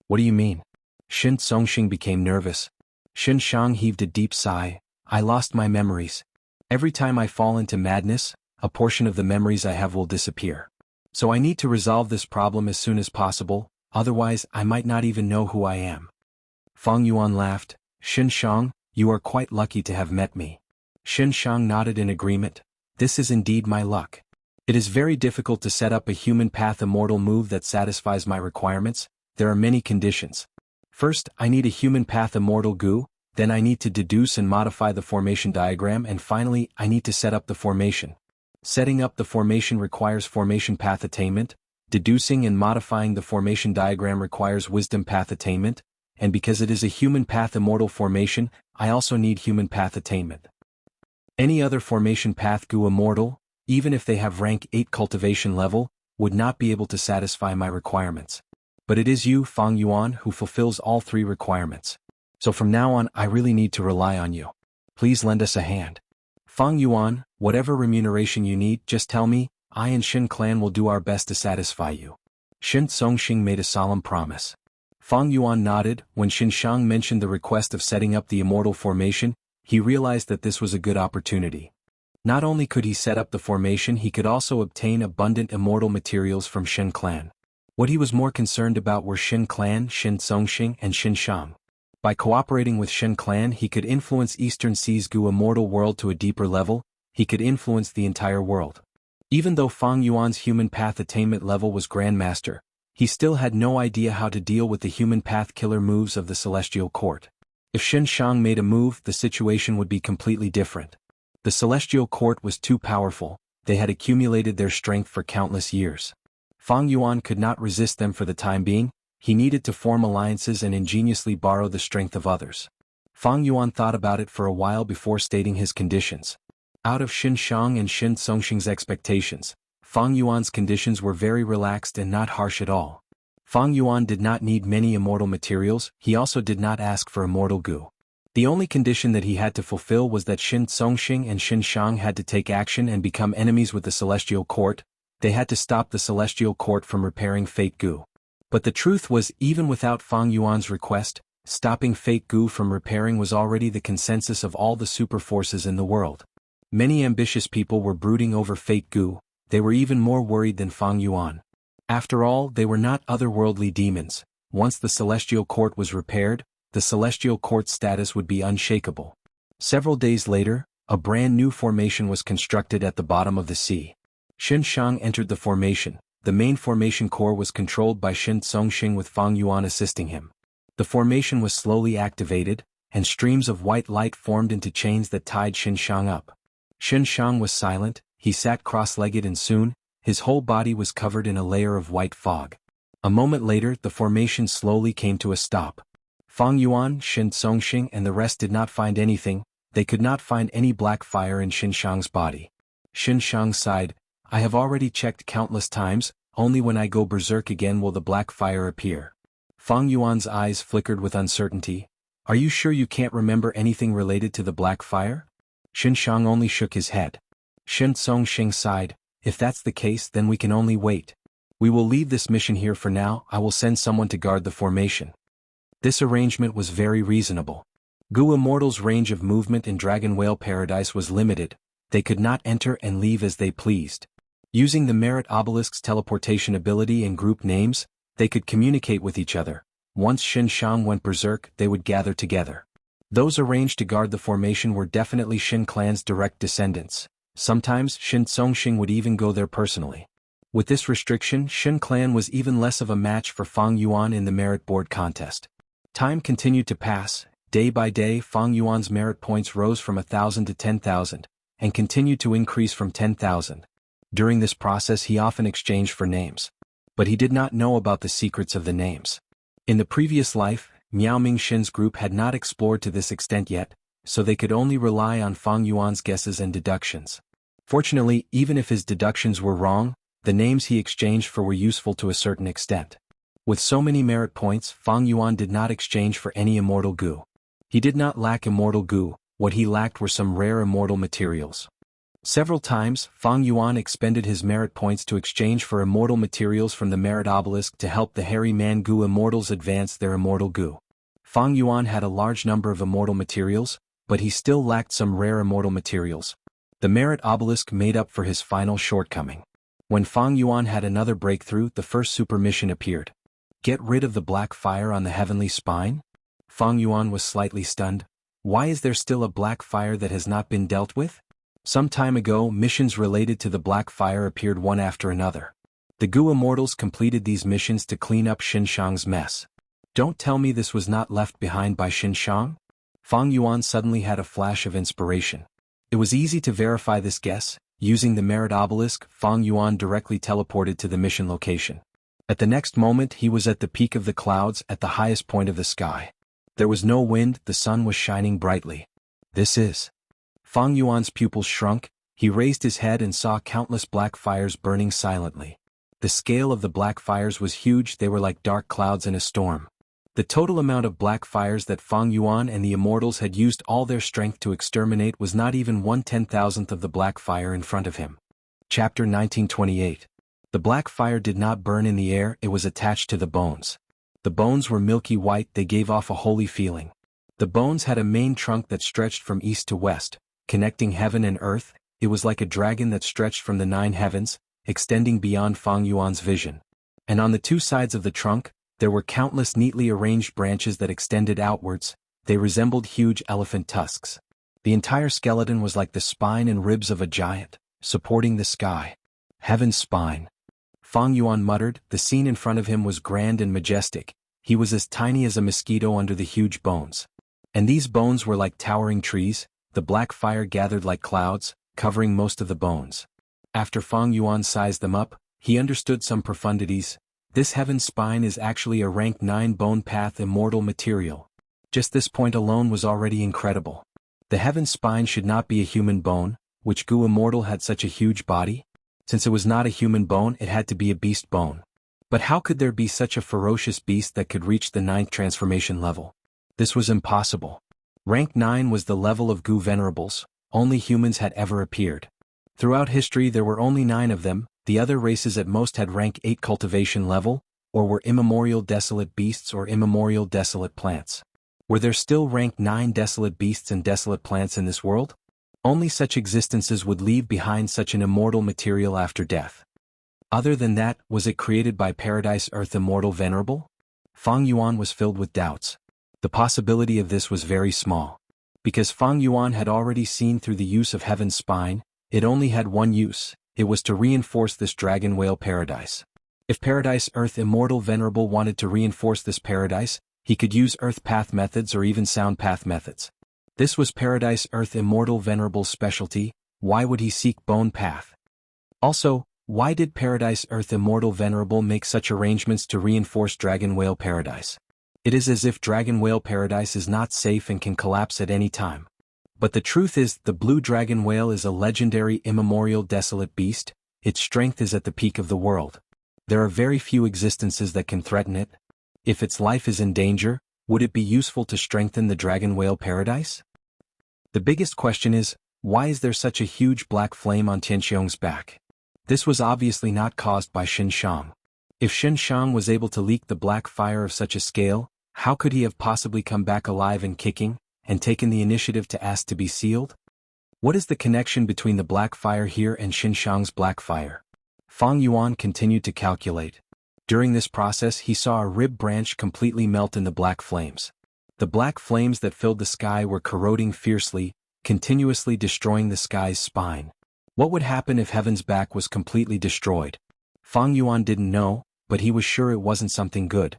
What do you mean? Xianxia became nervous. Xianxia heaved a deep sigh. I lost my memories. Every time I fall into madness, a portion of the memories I have will disappear. So I need to resolve this problem as soon as possible, otherwise I might not even know who I am. Fang Yuan laughed. Xianxia, you are quite lucky to have met me. Xianxia nodded in agreement. This is indeed my luck. It is very difficult to set up a human path immortal move that satisfies my requirements. There are many conditions. First, I need a human path immortal goo, then I need to deduce and modify the formation diagram, and finally, I need to set up the formation. Setting up the formation requires formation path attainment, deducing and modifying the formation diagram requires wisdom path attainment, and because it is a human path immortal formation, I also need human path attainment. Any other formation path goo immortal, even if they have rank 8 cultivation level, would not be able to satisfy my requirements. But it is you, Fang Yuan, who fulfills all 3 requirements. So from now on I really need to rely on you. Please lend us a hand. Fang Yuan, whatever remuneration you need, just tell me, I and Xin clan will do our best to satisfy you. Xianxia made a solemn promise. Fang Yuan nodded. When Xianxia mentioned the request of setting up the immortal formation, he realized that this was a good opportunity. Not only could he set up the formation, he could also obtain abundant immortal materials from Xin clan. What he was more concerned about were Xin clan, Xianxia, and Xianxia. By cooperating with Xin clan, he could influence Eastern Sea's goo immortal world to a deeper level. He could influence the entire world. Even though Fang Yuan's human path attainment level was Grandmaster, he still had no idea how to deal with the human path killer moves of the Celestial Court. If Xianxia made a move, the situation would be completely different. The Celestial Court was too powerful. They had accumulated their strength for countless years. Fang Yuan could not resist them for the time being. He needed to form alliances and ingeniously borrow the strength of others. Fang Yuan thought about it for a while before stating his conditions. Out of Xianxia and Xianxia's expectations, Fang Yuan's conditions were very relaxed and not harsh at all. Fang Yuan did not need many immortal materials, he also did not ask for immortal goo. The only condition that he had to fulfill was that Xianxia and Xianxia had to take action and become enemies with the Celestial Court. They had to stop the Celestial Court from repairing Fate Goo. But the truth was, even without Fang Yuan's request, stopping Fate Goo from repairing was already the consensus of all the super forces in the world. Many ambitious people were brooding over Fate Goo. They were even more worried than Fang Yuan. After all, they were not otherworldly demons. Once the Celestial Court was repaired, the Celestial Court's status would be unshakable. Several days later, a brand new formation was constructed at the bottom of the sea. Xianxia entered the formation. The main formation core was controlled by Xianxia with Fang Yuan assisting him. The formation was slowly activated, and streams of white light formed into chains that tied Xianxia up. Xianxia was silent, he sat cross-legged and soon, his whole body was covered in a layer of white fog. A moment later, the formation slowly came to a stop. Fang Yuan, Xianxia and the rest did not find anything. They could not find any black fire in Xianxia's body. Xianxia sighed, I have already checked countless times, only when I go berserk again will the black fire appear. Fang Yuan's eyes flickered with uncertainty. Are you sure you can't remember anything related to the black fire? Xianxia only shook his head. Xianxia sighed, if that's the case then we can only wait. We will leave this mission here for now, I will send someone to guard the formation. This arrangement was very reasonable. Goo Immortal's range of movement in Dragon Whale Paradise was limited. They could not enter and leave as they pleased. Using the Merit Obelisk's teleportation ability and group names, they could communicate with each other. Once Xianxia went berserk, they would gather together. Those arranged to guard the formation were definitely Xin clan's direct descendants. Sometimes Xianxia would even go there personally. With this restriction, Xin clan was even less of a match for Fang Yuan in the merit board contest. Time continued to pass. Day by day Fang Yuan's merit points rose from 1,000 to 10,000, and continued to increase from 10,000. During this process he often exchanged for names. But he did not know about the secrets of the names. In the previous life, Miao Mingxin's group had not explored to this extent yet, so they could only rely on Fang Yuan's guesses and deductions. Fortunately, even if his deductions were wrong, the names he exchanged for were useful to a certain extent. With so many merit points, Fang Yuan did not exchange for any immortal goo. He did not lack immortal goo, what he lacked were some rare immortal materials. Several times, Fang Yuan expended his merit points to exchange for immortal materials from the merit obelisk to help the hairy man goo immortals advance their immortal goo. Fang Yuan had a large number of immortal materials, but he still lacked some rare immortal materials. The merit obelisk made up for his final shortcoming. When Fang Yuan had another breakthrough, the first super mission appeared. Get rid of the black fire on the heavenly spine? Fang Yuan was slightly stunned. Why is there still a black fire that has not been dealt with? Some time ago, missions related to the black fire appeared one after another. The Gu Immortals completed these missions to clean up Xianxia's mess. Don't tell me this was not left behind by Xianxia? Fang Yuan suddenly had a flash of inspiration. It was easy to verify this guess. Using the merit obelisk, Fang Yuan directly teleported to the mission location. At the next moment he was at the peak of the clouds at the highest point of the sky. There was no wind, the sun was shining brightly. This is... Fang Yuan's pupils shrunk, he raised his head and saw countless black fires burning silently. The scale of the black fires was huge, they were like dark clouds in a storm. The total amount of black fires that Fang Yuan and the immortals had used all their strength to exterminate was not even 1/10,000th of the black fire in front of him. Chapter 1928. The black fire did not burn in the air, it was attached to the bones. The bones were milky white, they gave off a holy feeling. The bones had a main trunk that stretched from east to west, connecting heaven and earth. It was like a dragon that stretched from the 9 heavens, extending beyond Fang Yuan's vision. And on the 2 sides of the trunk, there were countless neatly arranged branches that extended outwards, they resembled huge elephant tusks. The entire skeleton was like the spine and ribs of a giant, supporting the sky. Heaven's spine. Fang Yuan muttered, the scene in front of him was grand and majestic, he was as tiny as a mosquito under the huge bones. And these bones were like towering trees, the black fire gathered like clouds, covering most of the bones. After Fang Yuan sized them up, he understood some profundities. This heaven's spine is actually a rank 9 bone path immortal material. Just this point alone was already incredible. The heaven's spine should not be a human bone, which Gu Immortal had such a huge body? Since it was not a human bone, it had to be a beast bone. But how could there be such a ferocious beast that could reach the 9th transformation level? This was impossible. Rank 9 was the level of Gu Venerables, only humans had ever appeared. Throughout history there were only 9 of them, the other races at most had rank 8 cultivation level, or were immemorial desolate beasts or immemorial desolate plants. Were there still rank 9 desolate beasts and desolate plants in this world? Only such existences would leave behind such an immortal material after death. Other than that, was it created by Paradise Earth Immortal Venerable? Fang Yuan was filled with doubts. The possibility of this was very small. Because Fang Yuan had already seen through the use of Heaven's Spine, it only had one use, it was to reinforce this dragon whale paradise. If Paradise Earth Immortal Venerable wanted to reinforce this paradise, he could use Earth Path methods or even Sound Path methods. This was Paradise Earth Immortal Venerable's specialty, why would he seek Bone Path? Also, why did Paradise Earth Immortal Venerable make such arrangements to reinforce Dragon Whale Paradise? It is as if Dragon Whale Paradise is not safe and can collapse at any time. But the truth is, the blue dragon whale is a legendary immemorial desolate beast, its strength is at the peak of the world. There are very few existences that can threaten it. If its life is in danger, would it be useful to strengthen the dragon whale paradise? The biggest question is, why is there such a huge black flame on Tianxiong's back? This was obviously not caused by Xianxia. If Xianxia was able to leak the black fire of such a scale, how could he have possibly come back alive and kicking, and taken the initiative to ask to be sealed? What is the connection between the black fire here and Xianxia's black fire? Fang Yuan continued to calculate. During this process he saw a rib branch completely melt in the black flames. The black flames that filled the sky were corroding fiercely, continuously destroying the sky's spine. What would happen if Heaven's back was completely destroyed? Fang Yuan didn't know, but he was sure it wasn't something good.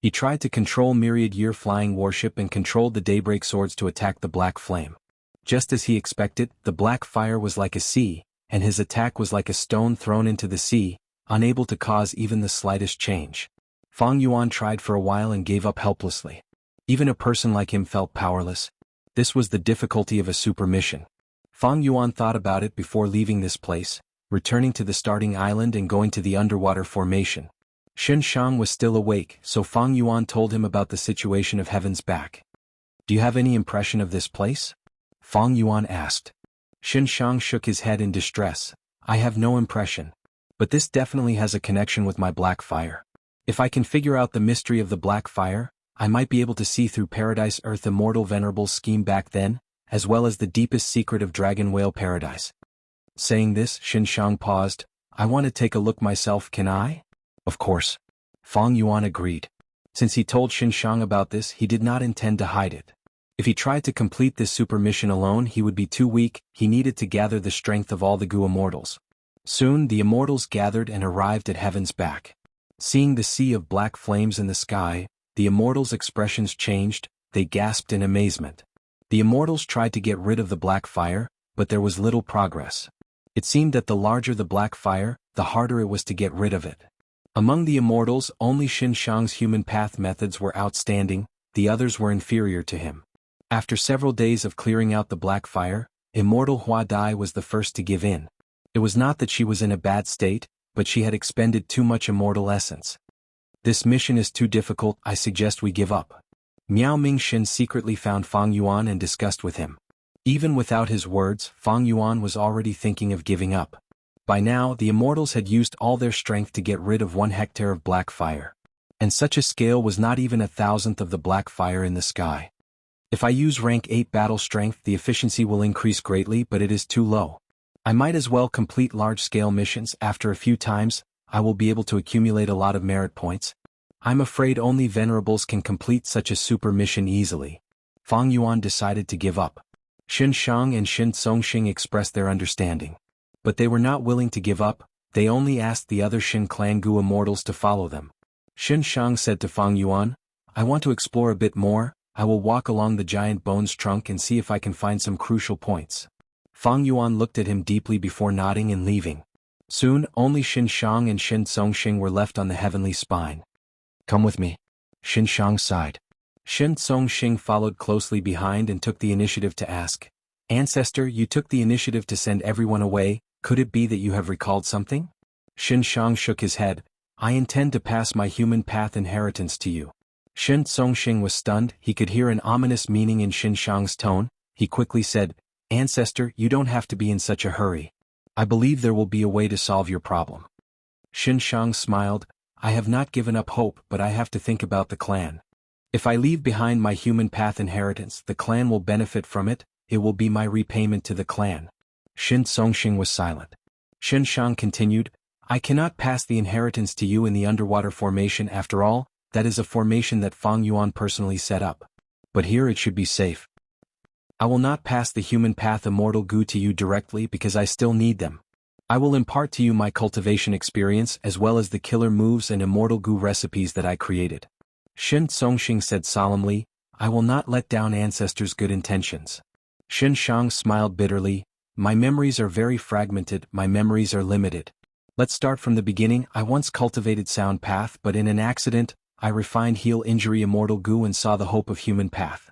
He tried to control myriad-year flying warship and controlled the daybreak swords to attack the black flame. Just as he expected, the black fire was like a sea, and his attack was like a stone thrown into the sea, unable to cause even the slightest change. Fang Yuan tried for a while and gave up helplessly. Even a person like him felt powerless. This was the difficulty of a super mission. Fang Yuan thought about it before leaving this place, returning to the starting island and going to the underwater formation. Xianxia was still awake, so Fang Yuan told him about the situation of Heaven's Back. "Do you have any impression of this place?" Fang Yuan asked. Xianxia shook his head in distress. "I have no impression. But this definitely has a connection with my black fire. If I can figure out the mystery of the black fire, I might be able to see through Paradise Earth Immortal Venerable's scheme back then, as well as the deepest secret of Dragon Whale Paradise." Saying this, Xianxia paused. "I want to take a look myself, can I?" "Of course." Fang Yuan agreed. Since he told Xianxia about this, he did not intend to hide it. If he tried to complete this super mission alone, he would be too weak. He needed to gather the strength of all the Gu immortals. Soon the immortals gathered and arrived at Heaven's Back. Seeing the sea of black flames in the sky, the immortals' expressions changed. They gasped in amazement. The immortals tried to get rid of the black fire, but there was little progress. It seemed that the larger the black fire, the harder it was to get rid of it. Among the immortals, only Xianxia's human path methods were outstanding, the others were inferior to him. After several days of clearing out the black fire, Immortal Hua Dai was the first to give in. It was not that she was in a bad state, but she had expended too much immortal essence. "This mission is too difficult, I suggest we give up." Miao Mingxin secretly found Fang Yuan and discussed with him. Even without his words, Fang Yuan was already thinking of giving up. By now, the immortals had used all their strength to get rid of 1 hectare of black fire. And such a scale was not even 1,000th of the black fire in the sky. "If I use rank 8 battle strength, the efficiency will increase greatly, but it is too low. I might as well complete large-scale missions. After a few times, I will be able to accumulate a lot of merit points. I'm afraid only venerables can complete such a super mission easily." Fang Yuan decided to give up. Xianxiang and Xin Songxing expressed their understanding. But they were not willing to give up. They only asked the other Xin clan Gu immortals to follow them. Xianxiang said to Fang Yuan, "I want to explore a bit more. I will walk along the giant bone's trunk and see if I can find some crucial points." Fang Yuan looked at him deeply before nodding and leaving. Soon, only Xianxiang and Xin Songxing were left on the heavenly spine. "Come with me." Xianxiang sighed. Xin Songxing followed closely behind and took the initiative to ask, "Ancestor, you took the initiative to send everyone away. Could it be that you have recalled something?" Xianxiang shook his head. "I intend to pass my human path inheritance to you." Xin Songxing was stunned. He could hear an ominous meaning in Xianxiang's tone. He quickly said, "Ancestor, you don't have to be in such a hurry. I believe there will be a way to solve your problem." Xianxiang smiled. "I have not given up hope, but I have to think about the clan. If I leave behind my human path inheritance, the clan will benefit from it. It will be my repayment to the clan." Xin Songxing was silent. Xianxiang continued, "I cannot pass the inheritance to you in the underwater formation after all. That is a formation that Fang Yuan personally set up. But here it should be safe. I will not pass the human path immortal Gu to you directly because I still need them. I will impart to you my cultivation experience as well as the killer moves and immortal Gu recipes that I created." Xin Songxing said solemnly, "I will not let down ancestors' good intentions." Xianxiang smiled bitterly. "My memories are very fragmented, my memories are limited. Let's start from the beginning. I once cultivated sound path, but in an accident, I refined heal injury immortal Gu and saw the hope of human path.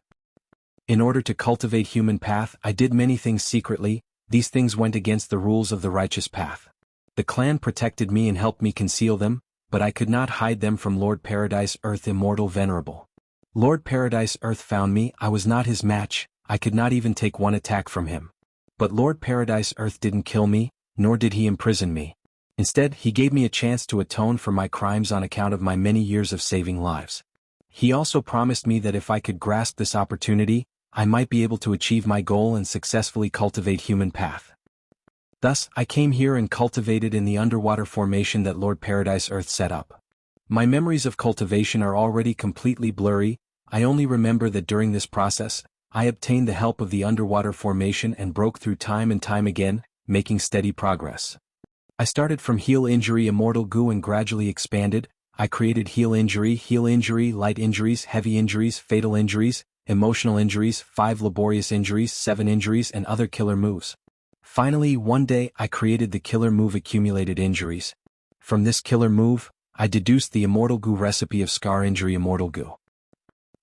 In order to cultivate human path, I did many things secretly. These things went against the rules of the righteous path. The clan protected me and helped me conceal them, but I could not hide them from Lord Paradise Earth Immortal Venerable. Lord Paradise Earth found me. I was not his match. I could not even take one attack from him. But Lord Paradise Earth didn't kill me, nor did he imprison me. Instead, he gave me a chance to atone for my crimes on account of my many years of saving lives. He also promised me that if I could grasp this opportunity, I might be able to achieve my goal and successfully cultivate human path. Thus, I came here and cultivated in the underwater formation that Lord Paradise Earth set up. My memories of cultivation are already completely blurry. I only remember that during this process, I obtained the help of the underwater formation and broke through time and time again, making steady progress. I started from heal injury immortal Gu and gradually expanded. I created heal injury, light injuries, heavy injuries, fatal injuries, emotional injuries, 5 laborious injuries, 7 injuries, and other killer moves. Finally, one day I created the killer move accumulated injuries. From this killer move, I deduced the Immortal Goo recipe of scar injury Immortal Goo.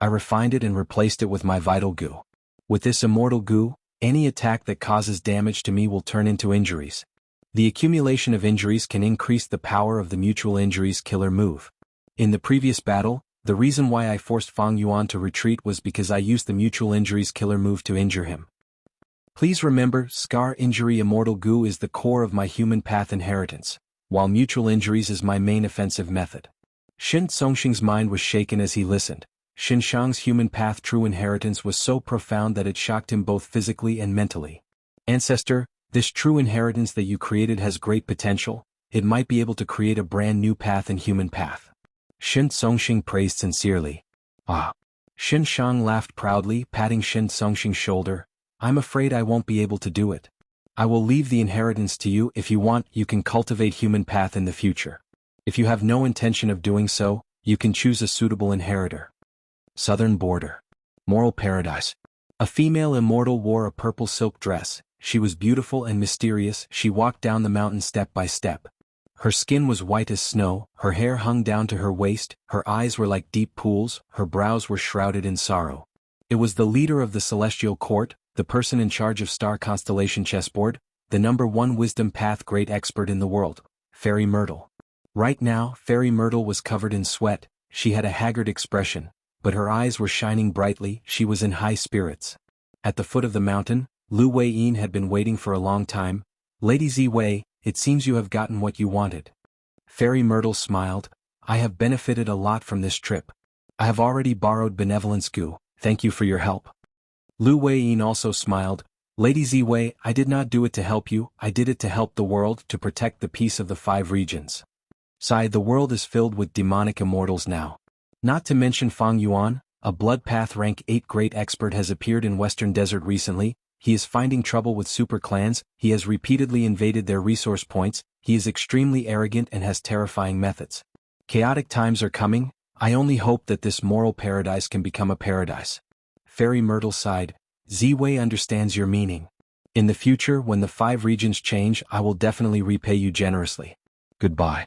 I refined it and replaced it with my Vital Goo. With this Immortal Goo, any attack that causes damage to me will turn into injuries. The accumulation of injuries can increase the power of the mutual injuries killer move. In the previous battle, the reason why I forced Fang Yuan to retreat was because I used the mutual injuries killer move to injure him. Please remember, scar injury Immortal Goo is the core of my human path inheritance, while mutual injuries is my main offensive method. Shen Songxing's mind was shaken as he listened. Xianxia's human path true inheritance was so profound that it shocked him both physically and mentally. Ancestor, this true inheritance that you created has great potential. It might be able to create a brand new path in human path. Shen Songxing praised sincerely. Ah. Xianxia laughed proudly, patting Shen Songxing's shoulder. I'm afraid I won't be able to do it. I will leave the inheritance to you. If you want, you can cultivate human path in the future. If you have no intention of doing so, you can choose a suitable inheritor. Southern border. Moral paradise. A female immortal wore a purple silk dress. She was beautiful and mysterious. She walked down the mountain step by step. Her skin was white as snow, her hair hung down to her waist, her eyes were like deep pools, her brows were shrouded in sorrow. It was the leader of the celestial court, the person in charge of star constellation chessboard, the #1 wisdom path great expert in the world, Fairy Myrtle. Right now, Fairy Myrtle was covered in sweat. She had a haggard expression, but her eyes were shining brightly. She was in high spirits. At the foot of the mountain, Lu Weiyin had been waiting for a long time. Lady Ziwei, it seems you have gotten what you wanted. Fairy Myrtle smiled. I have benefited a lot from this trip. I have already borrowed benevolence goo. Thank you for your help. Lu Weiyin also smiled. Lady Ziwei, I did not do it to help you. I did it to help the world, to protect the peace of the 5 regions. Sigh, the world is filled with demonic immortals now. Not to mention Fang Yuan, a blood path rank 8 great expert has appeared in Western Desert recently. He is finding trouble with super clans. He has repeatedly invaded their resource points. He is extremely arrogant and has terrifying methods. Chaotic times are coming. I only hope that this moral paradise can become a paradise. Fairy Myrtle sighed. Ziwei understands your meaning. In the future, when the 5 regions change, I will definitely repay you generously. Goodbye.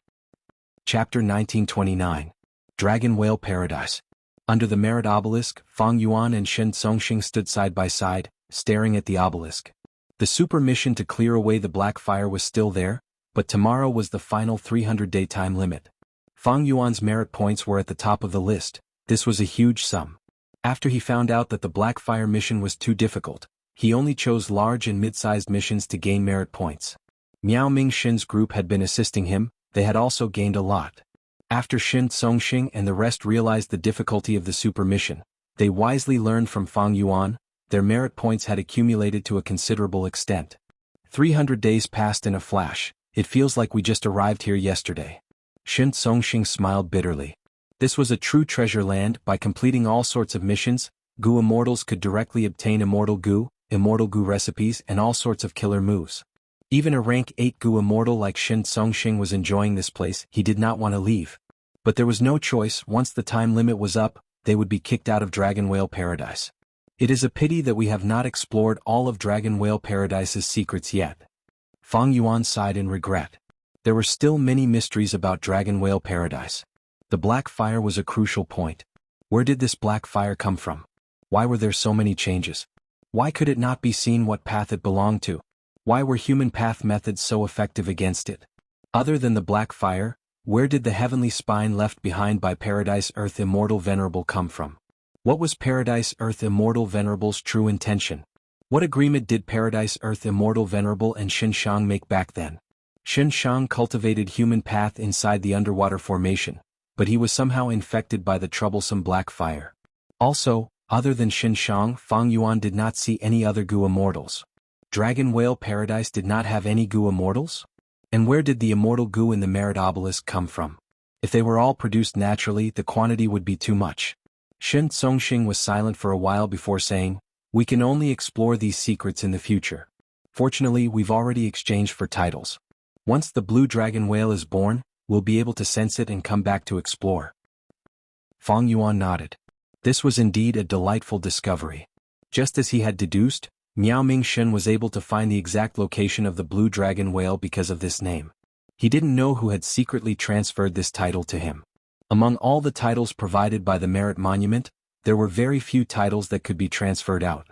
Chapter 1929. Dragon Whale Paradise. Under the Merit Obelisk, Fang Yuan and Shen Songxing stood side by side, staring at the obelisk. The super mission to clear away the black fire was still there, but tomorrow was the final 300-day time limit. Fang Yuan's merit points were at the top of the list. This was a huge sum. After he found out that the black fire mission was too difficult, he only chose large and mid-sized missions to gain merit points. Miao Ming Shen's group had been assisting him. They had also gained a lot. After Shen Songxing and the rest realized the difficulty of the super mission, they wisely learned from Fang Yuan. Their merit points had accumulated to a considerable extent. 300 days passed in a flash. It feels like we just arrived here yesterday. Shen Songxing smiled bitterly. This was a true treasure land. By completing all sorts of missions, Goo Immortals could directly obtain Immortal Goo recipes, and all sorts of killer moves. Even a rank 8 Goo Immortal like Shen Songxing was enjoying this place. He did not want to leave. But there was no choice. Once the time limit was up, they would be kicked out of Dragon Whale Paradise. It is a pity that we have not explored all of Dragon Whale Paradise's secrets yet. Fang Yuan sighed in regret. There were still many mysteries about Dragon Whale Paradise. The black fire was a crucial point. Where did this black fire come from? Why were there so many changes? Why could it not be seen what path it belonged to? Why were human path methods so effective against it? Other than the black fire, where did the heavenly spine left behind by Paradise Earth Immortal Venerable come from? What was Paradise Earth Immortal Venerable's true intention? What agreement did Paradise Earth Immortal Venerable and Xianxia make back then? Xianxia cultivated human path inside the underwater formation, but he was somehow infected by the troublesome black fire. Also, other than Xianxia, Fang Yuan did not see any other Goo Immortals. Dragon Whale Paradise did not have any Goo Immortals? And where did the immortal Goo in the Merit Obelisk come from? If they were all produced naturally, the quantity would be too much. Shen Songxing was silent for a while before saying, "We can only explore these secrets in the future. Fortunately, we've already exchanged for titles. Once the blue dragon whale is born, we'll be able to sense it and come back to explore. Fang Yuan nodded. This was indeed a delightful discovery. Just as he had deduced, Miao Mingxin was able to find the exact location of the blue dragon whale because of this name. He didn't know who had secretly transferred this title to him. Among all the titles provided by the Merit Monument, there were very few titles that could be transferred out.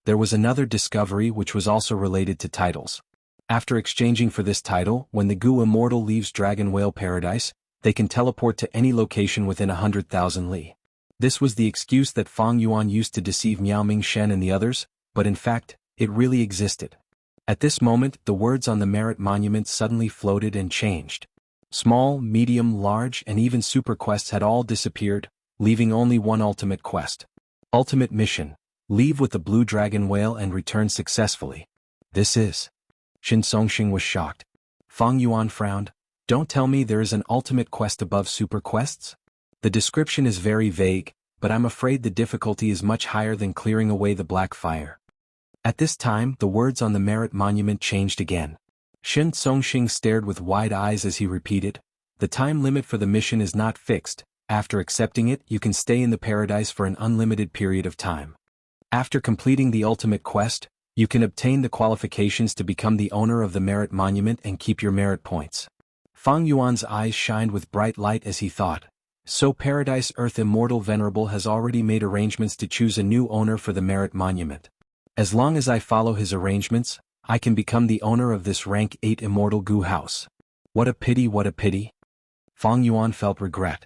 There was another discovery which was also related to titles. After exchanging for this title, when the Gu Immortal leaves Dragon Whale Paradise, they can teleport to any location within 100,000 li. This was the excuse that Fang Yuan used to deceive Miao Mingxin and the others, but in fact, it really existed. At this moment, the words on the Merit Monument suddenly floated and changed. Small, medium, large, and even super quests had all disappeared, leaving only one ultimate quest. Ultimate mission: leave with the blue dragon whale and return successfully. This is... Xianxia was shocked. Fang Yuan frowned. Don't tell me there is an ultimate quest above super quests? The description is very vague, but I'm afraid the difficulty is much higher than clearing away the black fire. At this time, the words on the Merit Monument changed again. Xianxia stared with wide eyes as he repeated, "The time limit for the mission is not fixed. After accepting it, you can stay in the paradise for an unlimited period of time. After completing the ultimate quest, you can obtain the qualifications to become the owner of the Merit Monument and keep your merit points." Fang Yuan's eyes shined with bright light as he thought, "So Paradise Earth Immortal Venerable has already made arrangements to choose a new owner for the Merit Monument. As long as I follow his arrangements, I can become the owner of this rank 8 Immortal Gu house. What a pity, what a pity." Fang Yuan felt regret.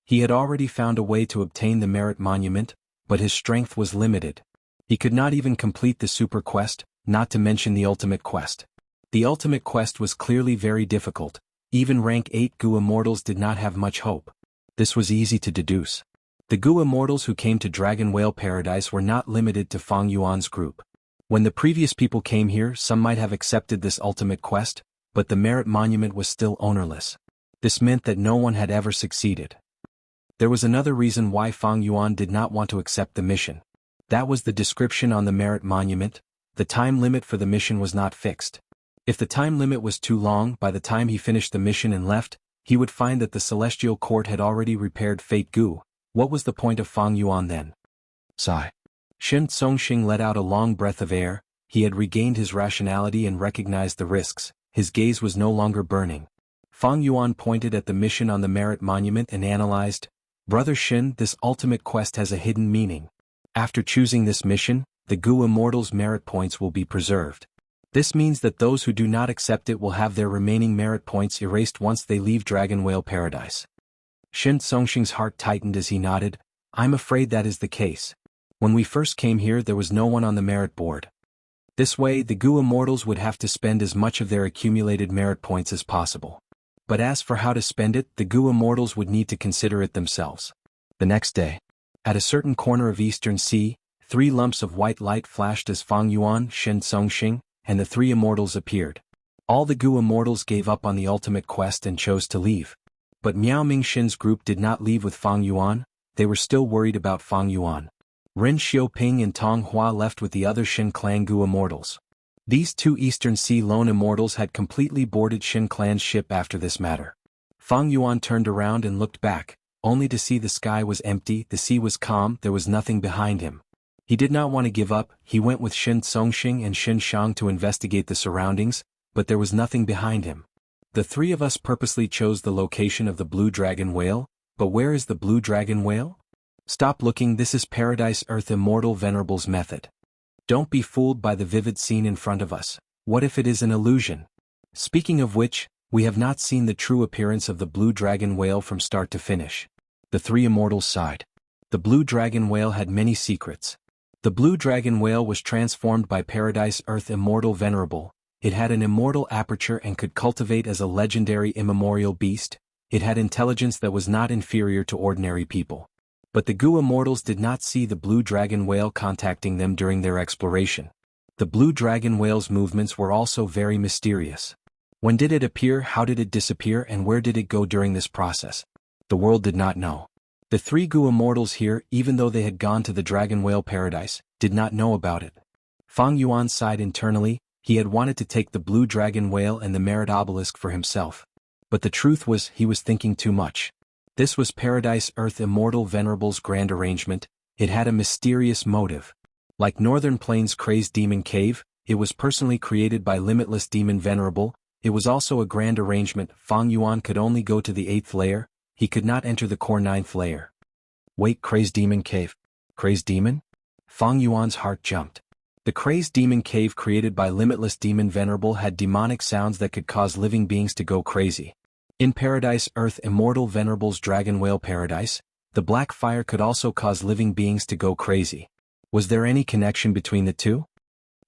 He had already found a way to obtain the Merit Monument, but his strength was limited. He could not even complete the super quest, not to mention the ultimate quest. The ultimate quest was clearly very difficult. Even rank 8 Gu Immortals did not have much hope. This was easy to deduce. The Gu Immortals who came to Dragon Whale Paradise were not limited to Fang Yuan's group. When the previous people came here, some might have accepted this ultimate quest, but the Merit Monument was still ownerless. This meant that no one had ever succeeded. There was another reason why Fang Yuan did not want to accept the mission. That was the description on the Merit Monument. The time limit for the mission was not fixed. If the time limit was too long, by the time he finished the mission and left, he would find that the Celestial Court had already repaired Fate Gu. What was the point of Fang Yuan then? Sigh. Xianxia let out a long breath of air. He had regained his rationality and recognized the risks. His gaze was no longer burning. Fang Yuan pointed at the mission on the Merit Monument and analyzed, "Brother Xin, this ultimate quest has a hidden meaning. After choosing this mission, the Gu Immortals' merit points will be preserved. This means that those who do not accept it will have their remaining merit points erased once they leave Dragon Whale Paradise." Xianxia's heart tightened as he nodded. "I'm afraid that is the case. When we first came here, there was no one on the merit board. This way, the Gu Immortals would have to spend as much of their accumulated merit points as possible. But as for how to spend it, the Gu Immortals would need to consider it themselves." The next day, at a certain corner of Eastern Sea, 3 lumps of white light flashed as Fang Yuan, Xianxia, and the 3 immortals appeared. All the Gu Immortals gave up on the ultimate quest and chose to leave. But Miao Mingxin's group did not leave with Fang Yuan. They were still worried about Fang Yuan. Ren Xiaoping and Tong Hua left with the other Xin Clan Gu Immortals. These 2 Eastern Sea lone immortals had completely boarded Xin Clan's ship after this matter. Fang Yuan turned around and looked back, only to see the sky was empty, the sea was calm, there was nothing behind him. He did not want to give up. He went with Xianxia and Xianxiang to investigate the surroundings, but there was nothing behind him. "The 3 of us purposely chose the location of the Blue Dragon Whale, but where is the Blue Dragon Whale? Stop looking, this is Paradise Earth Immortal Venerable's method. Don't be fooled by the vivid scene in front of us. What if it is an illusion? Speaking of which, we have not seen the true appearance of the Blue Dragon Whale from start to finish." The 3 immortals sighed. The Blue Dragon Whale had many secrets. The Blue Dragon Whale was transformed by Paradise Earth Immortal Venerable. It had an immortal aperture and could cultivate as a legendary immemorial beast. It had intelligence that was not inferior to ordinary people. But the Gu Immortals did not see the Blue Dragon Whale contacting them during their exploration. The Blue Dragon Whale's movements were also very mysterious. When did it appear, how did it disappear, and where did it go during this process? The world did not know. The 3 Gu Immortals here, even though they had gone to the Dragon Whale Paradise, did not know about it. Fang Yuan sighed internally. He had wanted to take the Blue Dragon Whale and the Merit Obelisk for himself. But the truth was he was thinking too much. This was Paradise Earth Immortal Venerable's grand arrangement. It had a mysterious motive. Like Northern Plains' crazed demon cave, it was personally created by Limitless Demon Venerable. It was also a grand arrangement. Fang Yuan could only go to the 8th layer, he could not enter the core 9th layer. Wait, crazed demon cave? Crazed demon? Fang Yuan's heart jumped. The crazed demon cave created by Limitless Demon Venerable had demonic sounds that could cause living beings to go crazy. In Paradise Earth Immortal Venerable's Dragon Whale Paradise, the black fire could also cause living beings to go crazy. Was there any connection between the two?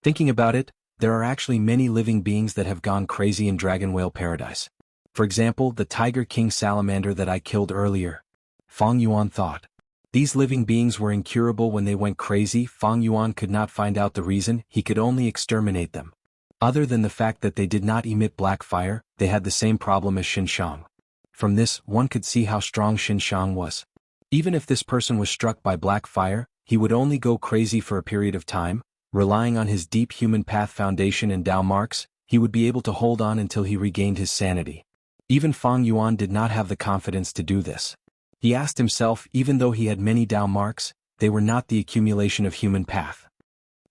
Thinking about it, there are actually many living beings that have gone crazy in Dragon Whale Paradise. For example, the Tiger King Salamander that I killed earlier. Fang Yuan thought. These living beings were incurable when they went crazy. Fang Yuan could not find out the reason, he could only exterminate them. Other than the fact that they did not emit black fire, they had the same problem as Xianxia. From this, one could see how strong Xianxia was. Even if this person was struck by black fire, he would only go crazy for a period of time. Relying on his deep human path foundation and Dao marks, he would be able to hold on until he regained his sanity. Even Fang Yuan did not have the confidence to do this. He asked himself, even though he had many Dao marks, they were not the accumulation of human path.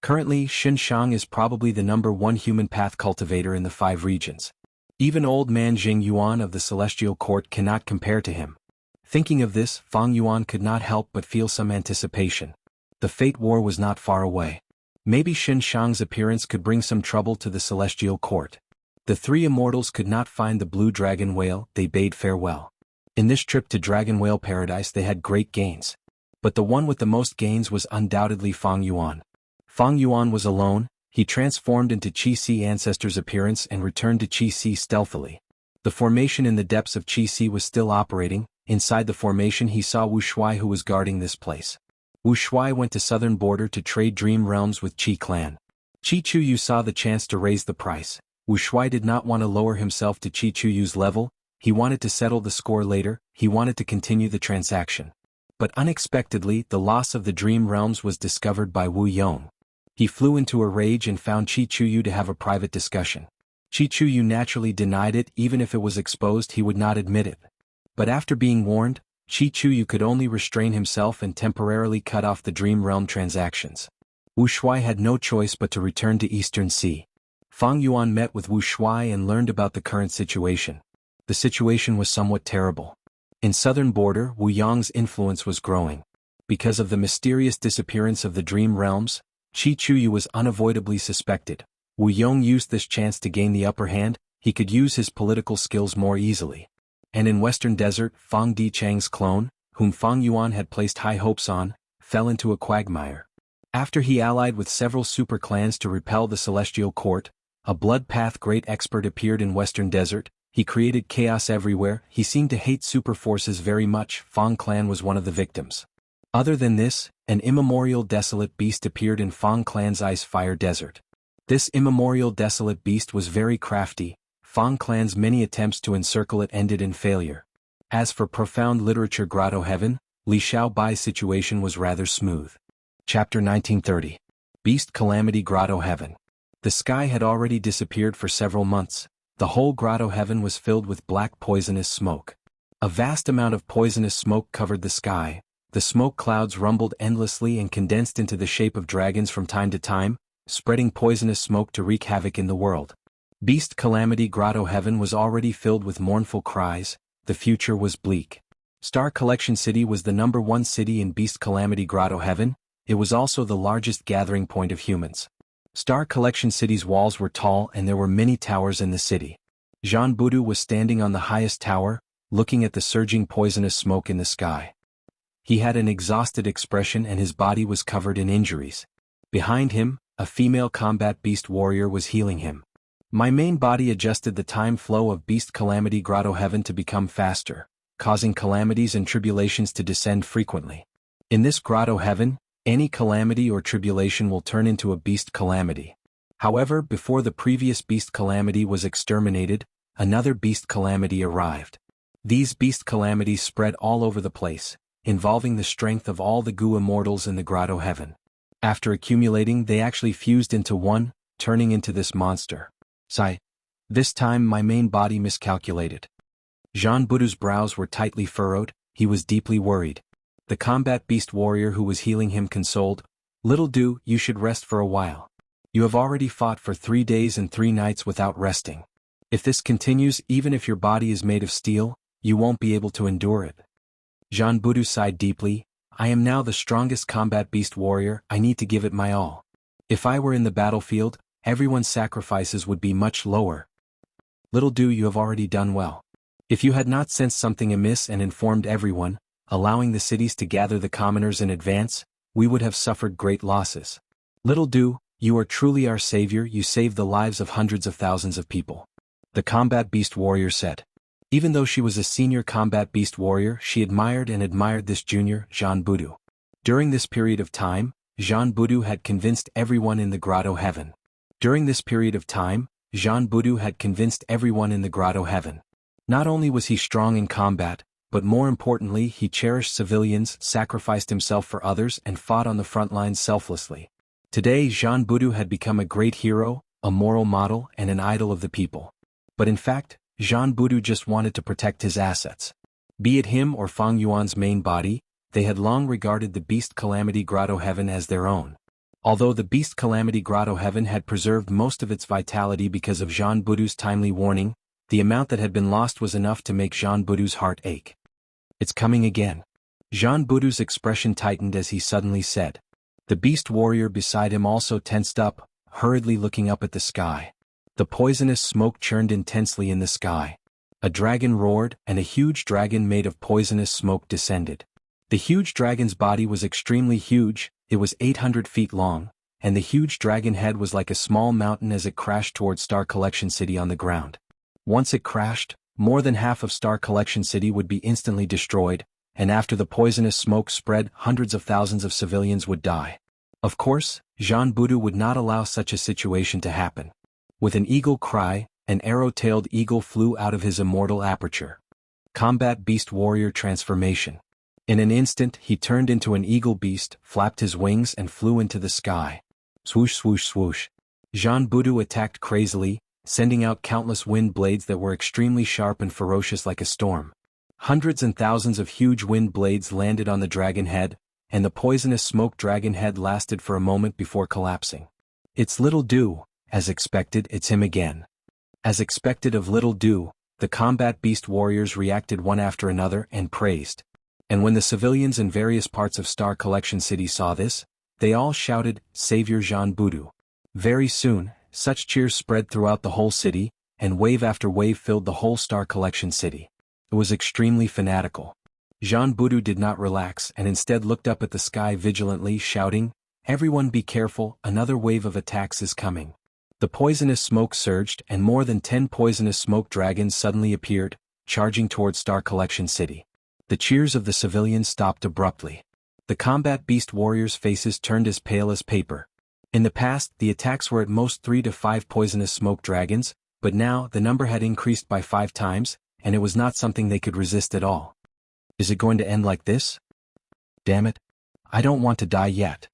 Currently, Xianxia is probably the #1 human path cultivator in the 5 regions. Even old man Jing Yuan of the Celestial Court cannot compare to him. Thinking of this, Fang Yuan could not help but feel some anticipation. The Fate War was not far away. Maybe Xianxia's appearance could bring some trouble to the Celestial Court. The 3 immortals could not find the blue dragon whale, they bade farewell. In this trip to Dragon Whale Paradise they had great gains. But the one with the most gains was undoubtedly Fang Yuan. Fang Yuan was alone, he transformed into Qi-Si ancestor's appearance and returned to Qi-Si stealthily. The formation in the depths of Qi-Si was still operating. Inside the formation he saw Wuxia who was guarding this place. Wuxia went to southern border to trade dream realms with Qi clan. Qi Chuyu saw the chance to raise the price. Wuxia did not want to lower himself to Qi Chuyu's level, he wanted to settle the score later, he wanted to continue the transaction. But unexpectedly the loss of the dream realms was discovered by Wu Yong. He flew into a rage and found Qi Chuyu to have a private discussion. Qi Chuyu naturally denied it, even if it was exposed he would not admit it. But after being warned, Qi Chuyu could only restrain himself and temporarily cut off the Dream Realm transactions. Wu Shuai had no choice but to return to Eastern Sea. Fang Yuan met with Wu Shuai and learned about the current situation. The situation was somewhat terrible. In southern border, Wu Yong's influence was growing. Because of the mysterious disappearance of the Dream Realms, Qi Chuyu was unavoidably suspected. Wu Yong used this chance to gain the upper hand, he could use his political skills more easily. And in Western Desert, Fang Dichang's clone, whom Fang Yuan had placed high hopes on, fell into a quagmire. After he allied with several super clans to repel the Celestial Court, a blood path great expert appeared in Western Desert, he created chaos everywhere, he seemed to hate super forces very much, Fang clan was one of the victims. Other than this, an immemorial desolate beast appeared in Fang clan's ice fire desert. This immemorial desolate beast was very crafty, Fang clan's many attempts to encircle it ended in failure. As for profound literature Grotto Heaven, Li Xiaobai's situation was rather smooth. Chapter 1930. Beast Calamity Grotto Heaven. The sky had already disappeared for several months. The whole Grotto Heaven was filled with black poisonous smoke. A vast amount of poisonous smoke covered the sky. The smoke clouds rumbled endlessly and condensed into the shape of dragons from time to time, spreading poisonous smoke to wreak havoc in the world. Beast Calamity Grotto Heaven was already filled with mournful cries, the future was bleak. Star Collection City was the #1 city in Beast Calamity Grotto Heaven, it was also the largest gathering point of humans. Star Collection City's walls were tall and there were many towers in the city. Jean Budu was standing on the highest tower, looking at the surging poisonous smoke in the sky. He had an exhausted expression and his body was covered in injuries. Behind him, a female combat beast warrior was healing him. My main body adjusted the time flow of Beast Calamity Grotto Heaven to become faster, causing calamities and tribulations to descend frequently. In this Grotto Heaven, any calamity or tribulation will turn into a beast calamity. However, before the previous beast calamity was exterminated, another beast calamity arrived. These beast calamities spread all over the place, involving the strength of all the Gu immortals in the Grotto Heaven. After accumulating, they actually fused into one, turning into this monster. Sigh. This time my main body miscalculated. Jianghu's brows were tightly furrowed, he was deeply worried. The combat beast warrior who was healing him consoled, "Little Du, you should rest for a while. You have already fought for 3 days and 3 nights without resting. If this continues, even if your body is made of steel, you won't be able to endure it." Jianghu sighed deeply, "I am now the strongest combat beast warrior, I need to give it my all. If I were in the battlefield, everyone's sacrifices would be much lower. Little Du, you have already done well. If you had not sensed something amiss and informed everyone, allowing the cities to gather the commoners in advance, we would have suffered great losses. Little Du, you are truly our savior, you saved the lives of hundreds of thousands of people." The combat beast warrior said. Even though she was a senior combat beast warrior, she admired this junior, Jianghu. During this period of time, Jianghu had convinced everyone in the Grotto Heaven. Not only was he strong in combat, but more importantly he cherished civilians, sacrificed himself for others and fought on the front lines selflessly. Today Jianghu had become a great hero, a moral model and an idol of the people. But in fact, Jianghu just wanted to protect his assets. Be it him or Fang Yuan's main body, they had long regarded the Beast Calamity Grotto Heaven as their own. Although the Beast Calamity Grotto Heaven had preserved most of its vitality because of Jianghu's timely warning, the amount that had been lost was enough to make Jianghu's heart ache. "It's coming again." Jianghu's expression tightened as he suddenly said. The beast warrior beside him also tensed up, hurriedly looking up at the sky. The poisonous smoke churned intensely in the sky. A dragon roared, and a huge dragon made of poisonous smoke descended. The huge dragon's body was extremely huge, it was 800 feet long, and the huge dragon head was like a small mountain as it crashed toward Star Collection City on the ground. Once it crashed, more than half of Star Collection City would be instantly destroyed, and after the poisonous smoke spread, hundreds of thousands of civilians would die. Of course, Jianghu would not allow such a situation to happen. With an eagle cry, an arrow-tailed eagle flew out of his immortal aperture. Combat Beast Warrior Transformation. In an instant he turned into an eagle beast, flapped his wings and flew into the sky. Swoosh swoosh swoosh. Jianghu attacked crazily, sending out countless wind blades that were extremely sharp and ferocious like a storm. Hundreds and thousands of huge wind blades landed on the dragon head, and the poisonous smoke dragon head lasted for a moment before collapsing. "It's Little Du, as expected, it's him again." As expected of Little Du, the combat beast warriors reacted one after another and praised. And when the civilians in various parts of Star Collection City saw this, they all shouted, "Savior Jianghu." Very soon, such cheers spread throughout the whole city, and wave after wave filled the whole Star Collection City. It was extremely fanatical. Jianghu did not relax and instead looked up at the sky vigilantly, shouting, "Everyone be careful, another wave of attacks is coming." The poisonous smoke surged and more than 10 poisonous smoke dragons suddenly appeared, charging towards Star Collection City. The cheers of the civilians stopped abruptly. The combat beast warriors' faces turned as pale as paper. In the past, the attacks were at most 3 to 5 poisonous smoke dragons, but now the number had increased by 5 times, and it was not something they could resist at all. Is it going to end like this? Damn it. I don't want to die yet.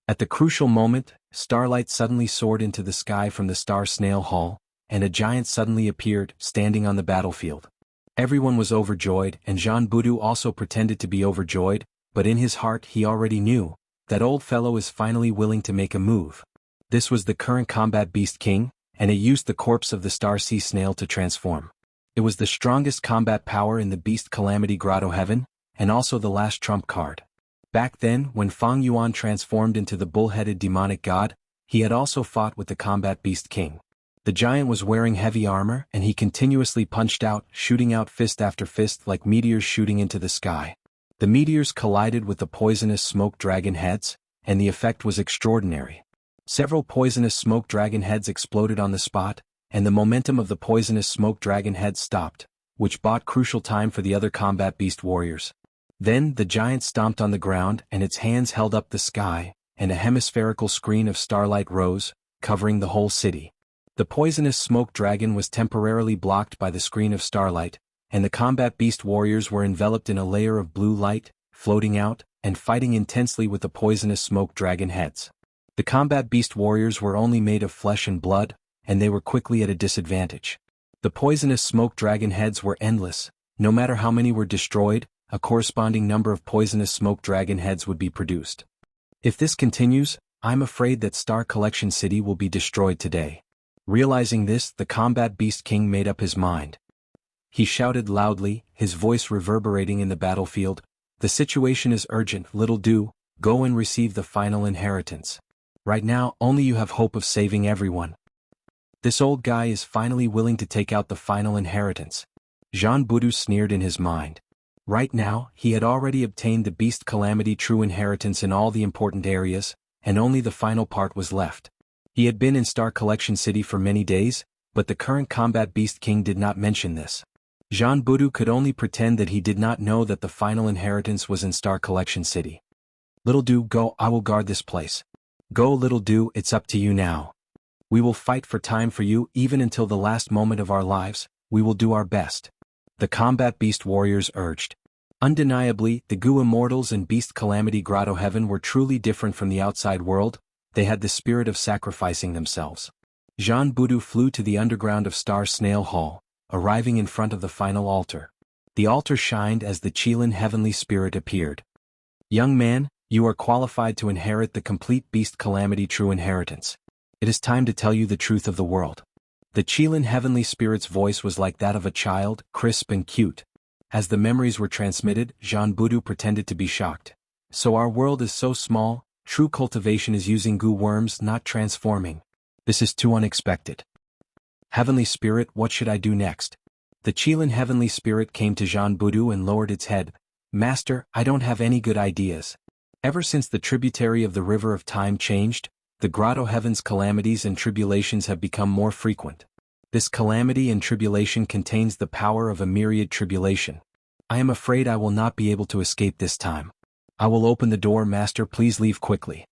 At the crucial moment, starlight suddenly soared into the sky from the Star Snail Hall, and a giant suddenly appeared, standing on the battlefield. Everyone was overjoyed, and Jianghu also pretended to be overjoyed, but in his heart he already knew, that old fellow is finally willing to make a move. This was the current combat beast king, and it used the corpse of the Star Sea Snail to transform. It was the strongest combat power in the Beast Calamity Grotto Heaven, and also the last trump card. Back then, when Fang Yuan transformed into the bull-headed demonic god, he had also fought with the combat beast king. The giant was wearing heavy armor, and he continuously punched out, shooting out fist after fist like meteors shooting into the sky. The meteors collided with the poisonous smoke dragon heads, and the effect was extraordinary. Several poisonous smoke dragon heads exploded on the spot, and the momentum of the poisonous smoke dragon heads stopped, which bought crucial time for the other combat beast warriors. Then the giant stomped on the ground and its hands held up the sky, and a hemispherical screen of starlight rose, covering the whole city. The poisonous smoke dragon was temporarily blocked by the screen of starlight, and the combat beast warriors were enveloped in a layer of blue light, floating out, and fighting intensely with the poisonous smoke dragon heads. The combat beast warriors were only made of flesh and blood, and they were quickly at a disadvantage. The poisonous smoke dragon heads were endless, No matter how many were destroyed, a corresponding number of poisonous smoke dragon heads would be produced. If this continues, I'm afraid that Star Collection City will be destroyed today. Realizing this, the Combat Beast King made up his mind. He shouted loudly, his voice reverberating in the battlefield, "The situation is urgent, Little Do, go and receive the final inheritance. Right now, only you have hope of saving everyone." This old guy is finally willing to take out the final inheritance. Jean Budu sneered in his mind. Right now, he had already obtained the Beast Calamity true inheritance in all the important areas, and only the final part was left. He had been in Star Collection City for many days, but the current Combat Beast King did not mention this. Jean Budu could only pretend that he did not know that the final inheritance was in Star Collection City. "Little Do, go, I will guard this place." "Go, Little Do, it's up to you now. We will fight for time for you even until the last moment of our lives, we will do our best," the Combat Beast warriors urged. Undeniably, the Gu Immortals and Beast Calamity Grotto Heaven were truly different from the outside world. They had the spirit of sacrificing themselves. Jean Budu flew to the underground of Star Snail Hall, arriving in front of the final altar. The altar shined as the Qilin Heavenly Spirit appeared. "Young man, you are qualified to inherit the complete Beast Calamity true inheritance. It is time to tell you the truth of the world." The Qilin Heavenly Spirit's voice was like that of a child, crisp and cute. As the memories were transmitted, Jean Budu pretended to be shocked. "So our world is so small, true cultivation is using goo worms, not transforming. This is too unexpected. Heavenly Spirit, what should I do next?" The Qilin Heavenly Spirit came to Jean Budu and lowered its head. "Master, I don't have any good ideas. Ever since the tributary of the River of Time changed, the Grotto Heaven's calamities and tribulations have become more frequent. This calamity and tribulation contains the power of a myriad tribulation. I am afraid I will not be able to escape this time. I will open the door, Master, please leave quickly."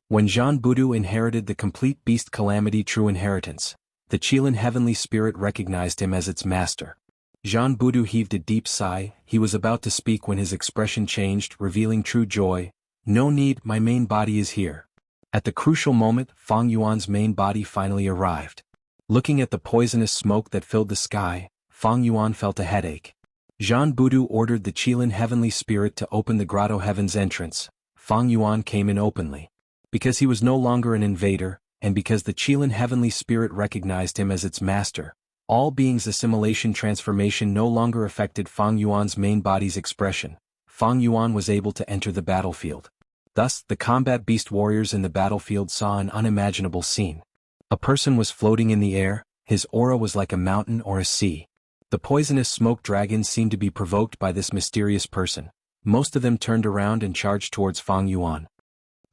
When Jean Budu inherited the complete Beast Calamity true inheritance, the Qilin Heavenly Spirit recognized him as its master. Jean Budu heaved a deep sigh. He was about to speak when his expression changed, revealing true joy. "No need, my main body is here." At the crucial moment, Fang Yuan's main body finally arrived. Looking at the poisonous smoke that filled the sky, Fang Yuan felt a headache. Jean Budu ordered the Qilin Heavenly Spirit to open the Grotto Heaven's entrance. Fang Yuan came in openly. Because he was no longer an invader, and because the Qilin Heavenly Spirit recognized him as its master, all beings' assimilation transformation no longer affected Fang Yuan's main body's expression. Fang Yuan was able to enter the battlefield. Thus, the combat beast warriors in the battlefield saw an unimaginable scene. A person was floating in the air, his aura was like a mountain or a sea. The poisonous smoke dragons seemed to be provoked by this mysterious person. Most of them turned around and charged towards Fang Yuan.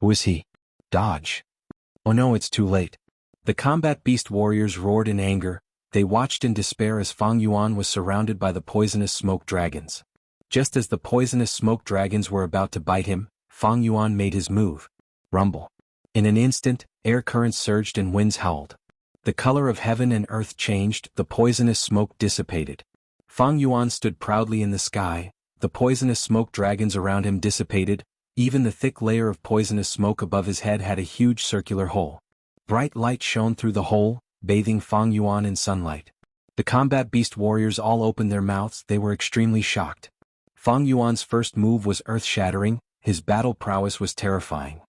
"Who is he? Dodge. Oh no, it's too late." The combat beast warriors roared in anger. They watched in despair as Fang Yuan was surrounded by the poisonous smoke dragons. Just as the poisonous smoke dragons were about to bite him, Fang Yuan made his move. Rumble. In an instant, air currents surged and winds howled. The color of heaven and earth changed, the poisonous smoke dissipated. Fang Yuan stood proudly in the sky, the poisonous smoke dragons around him dissipated, even the thick layer of poisonous smoke above his head had a huge circular hole. Bright light shone through the hole, bathing Fang Yuan in sunlight. The combat beast warriors all opened their mouths, they were extremely shocked. Fang Yuan's first move was earth-shattering, his battle prowess was terrifying.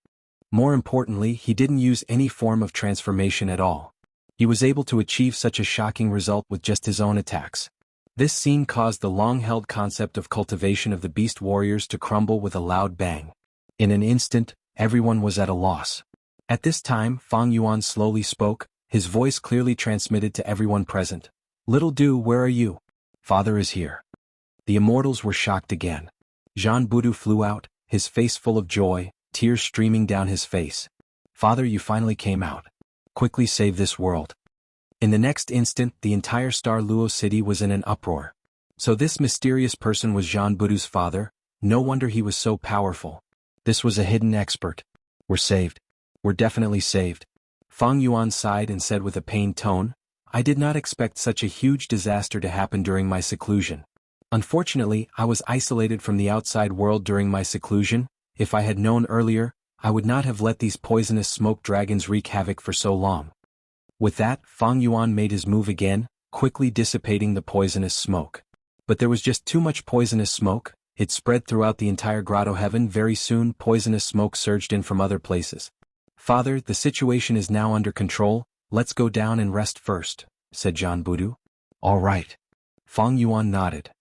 More importantly, he didn't use any form of transformation at all. He was able to achieve such a shocking result with just his own attacks. This scene caused the long-held concept of cultivation of the beast warriors to crumble with a loud bang. In an instant, everyone was at a loss. At this time, Fang Yuan slowly spoke, his voice clearly transmitted to everyone present. "Little Do, where are you?" "Father is here." The immortals were shocked again. Jean Budu flew out, his face full of joy, tears streaming down his face. "Father, you finally came out. Quickly save this world." In the next instant, the entire Star Luo city was in an uproar. So this mysterious person was Jean Budu's father. No wonder he was so powerful. This was a hidden expert. "We're saved. We're definitely saved." Fang Yuan sighed and said with a pained tone, "I did not expect such a huge disaster to happen during my seclusion. Unfortunately, I was isolated from the outside world during my seclusion. If I had known earlier, I would not have let these poisonous smoke dragons wreak havoc for so long." With that, Fang Yuan made his move again, quickly dissipating the poisonous smoke. But there was just too much poisonous smoke. It spread throughout the entire grotto heaven. Very soon poisonous smoke surged in from other places. "Father, the situation is now under control, let's go down and rest first," said Jianghu. "All right." Feng Yuan nodded.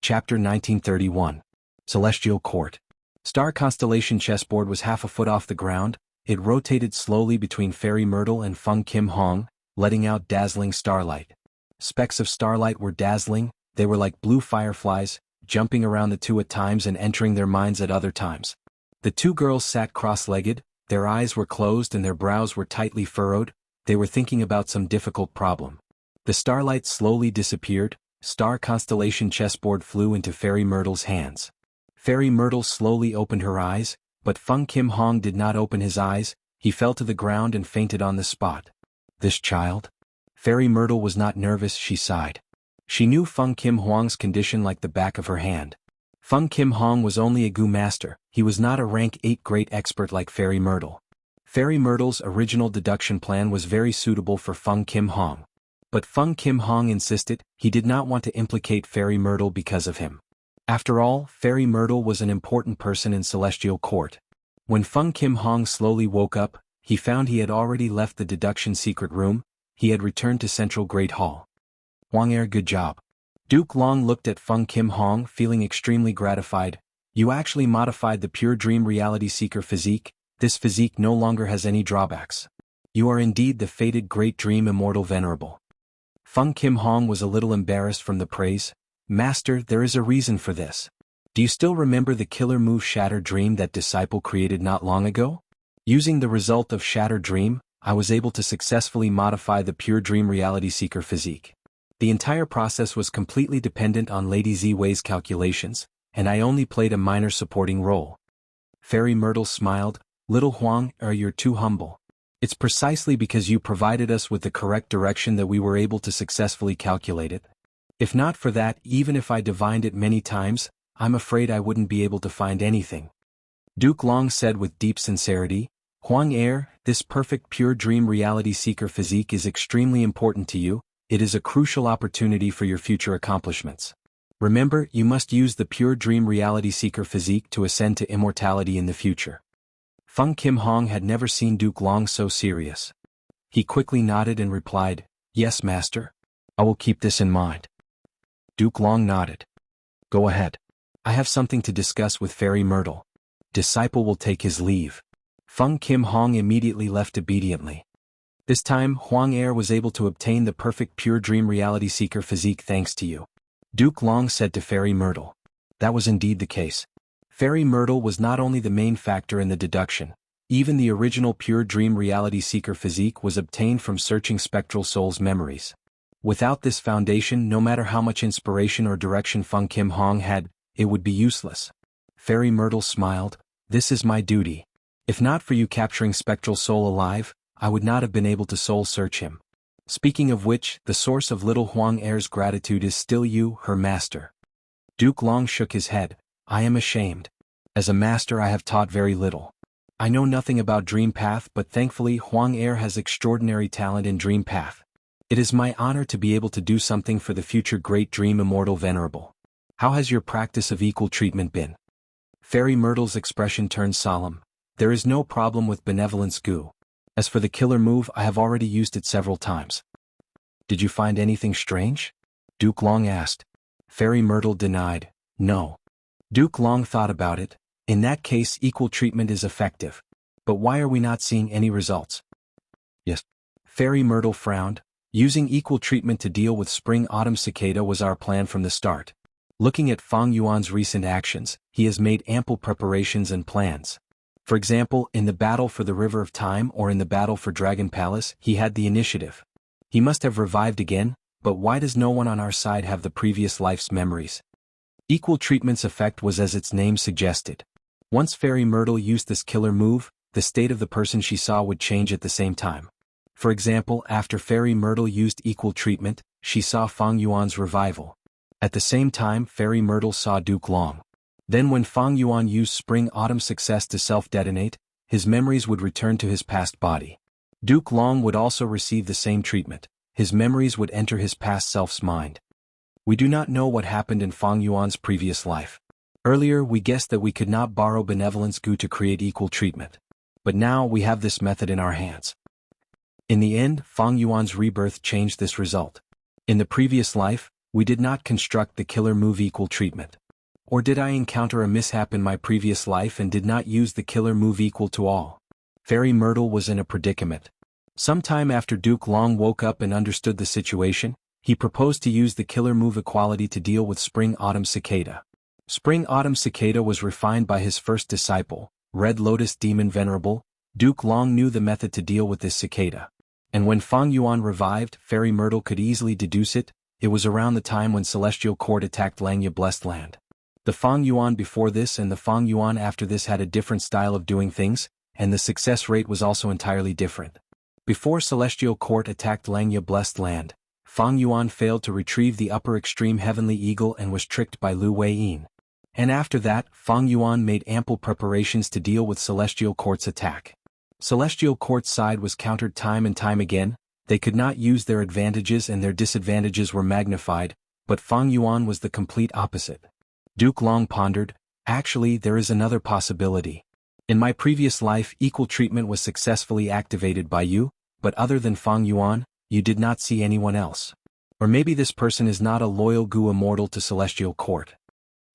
Chapter 1931. Celestial Court. Star constellation chessboard was half a foot off the ground. It rotated slowly between Fairy Myrtle and Feng Kim Hong, letting out dazzling starlight. Specks of starlight were dazzling. They were like blue fireflies, jumping around the two at times and entering their minds at other times. The two girls sat cross-legged, their eyes were closed and their brows were tightly furrowed. They were thinking about some difficult problem. The starlight slowly disappeared. Star constellation chessboard flew into Fairy Myrtle's hands. Fairy Myrtle slowly opened her eyes, but Feng Kim Hong did not open his eyes. He fell to the ground and fainted on the spot. "This child?" Fairy Myrtle was not nervous, she sighed. She knew Feng Kim Hong's condition like the back of her hand. Feng Kim Hong was only a Gu master, he was not a rank 8 great expert like Fairy Myrtle. Fairy Myrtle's original deduction plan was very suitable for Feng Kim Hong. But Feng Kim Hong insisted. He did not want to implicate Fairy Myrtle because of him. After all, Fairy Myrtle was an important person in Celestial Court. When Feng Kim Hong slowly woke up, he found he had already left the deduction secret room. He had returned to Central Great Hall. "Huang Er, good job." Duke Long looked at Feng Kim Hong, feeling extremely gratified. "You actually modified the pure dream reality seeker physique. This physique no longer has any drawbacks. You are indeed the fated great dream immortal venerable." Feng Kim Hong was a little embarrassed from the praise. "Master, there is a reason for this. Do you still remember the killer move Shatter Dream that disciple created not long ago? Using the result of Shatter Dream, I was able to successfully modify the pure dream reality seeker physique. The entire process was completely dependent on Lady Ziwei's calculations, and I only played a minor supporting role." Fairy Myrtle smiled. "Little Huang Er, you're too humble. It's precisely because you provided us with the correct direction that we were able to successfully calculate it. If not for that, even if I divined it many times, I'm afraid I wouldn't be able to find anything." Duke Long said with deep sincerity, "Huang Er, this perfect pure dream reality seeker physique is extremely important to you. It is a crucial opportunity for your future accomplishments. Remember, you must use the pure dream reality seeker physique to ascend to immortality in the future." Feng Kim Hong had never seen Duke Long so serious. He quickly nodded and replied, "Yes, master. I will keep this in mind." Duke Long nodded. "Go ahead. I have something to discuss with Fairy Myrtle." Disciple will take his leave. Feng Kim Hong immediately left obediently. This time, Huang Er was able to obtain the perfect pure dream reality seeker physique thanks to you. Duke Long said to Fairy Myrtle. That was indeed the case. Fairy Myrtle was not only the main factor in the deduction. Even the original pure dream reality seeker physique was obtained from searching spectral souls' memories. Without this foundation, no matter how much inspiration or direction Feng Kim Hong had, it would be useless. Fairy Myrtle smiled. "This is my duty. If not for you capturing spectral soul alive, I would not have been able to soul search him. Speaking of which, the source of little Huang Er's gratitude is still you, her master." Duke Long shook his head. "I am ashamed. As a master I have taught very little. I know nothing about Dream Path, but thankfully Huang Er has extraordinary talent in Dream Path. It is my honor to be able to do something for the future great dream immortal venerable. How has your practice of equal treatment been?" Fairy Myrtle's expression turned solemn. "There is no problem with benevolence Gu. As for the killer move, I have already used it several times." "Did you find anything strange?" Duke Long asked. Fairy Myrtle denied. "No." Duke Long thought about it. In that case, equal treatment is effective. But why are we not seeing any results? "Yes." Fairy Myrtle frowned. "Using equal treatment to deal with spring-autumn cicada was our plan from the start. Looking at Feng Yuan's recent actions, he has made ample preparations and plans. For example, in the battle for the River of Time or in the battle for Dragon Palace, he had the initiative. He must have revived again, but why does no one on our side have the previous life's memories?" Equal treatment's effect was as its name suggested. Once Fairy Myrtle used this killer move, the state of the person she saw would change at the same time. For example, after Fairy Myrtle used equal treatment, she saw Feng Yuan's revival. At the same time, Fairy Myrtle saw Duke Long. Then when Feng Yuan used spring-autumn success to self-detonate, his memories would return to his past body. Duke Long would also receive the same treatment. His memories would enter his past self's mind. We do not know what happened in Fang Yuan's previous life. Earlier we guessed that we could not borrow benevolence goo to create equal treatment. But now we have this method in our hands. In the end, Fang Yuan's rebirth changed this result. In the previous life, we did not construct the killer move equal treatment. Or did I encounter a mishap in my previous life and did not use the killer move equal to all? Fairy Myrtle was in a predicament. Sometime after Duke Long woke up and understood the situation, he proposed to use the killer move equality to deal with Spring-Autumn Cicada. Spring-Autumn Cicada was refined by his first disciple, Red Lotus Demon Venerable. Duke Long knew the method to deal with this cicada. And when Fang Yuan revived, Fairy Myrtle could easily deduce it. It was around the time when Celestial Court attacked Langya Blessed Land. The Fang Yuan before this and the Fang Yuan after this had a different style of doing things, and the success rate was also entirely different. Before Celestial Court attacked Langya Blessed Land, Fang Yuan failed to retrieve the upper extreme Heavenly Eagle and was tricked by Lu Weiyin. And after that, Fang Yuan made ample preparations to deal with Celestial Court's attack. Celestial Court's side was countered time and time again. They could not use their advantages and their disadvantages were magnified, but Fang Yuan was the complete opposite. Duke Long pondered, actually there is another possibility. In my previous life equal treatment was successfully activated by you, but other than Fang Yuan, you did not see anyone else. Or maybe this person is not a loyal Gu Immortal to Celestial Court.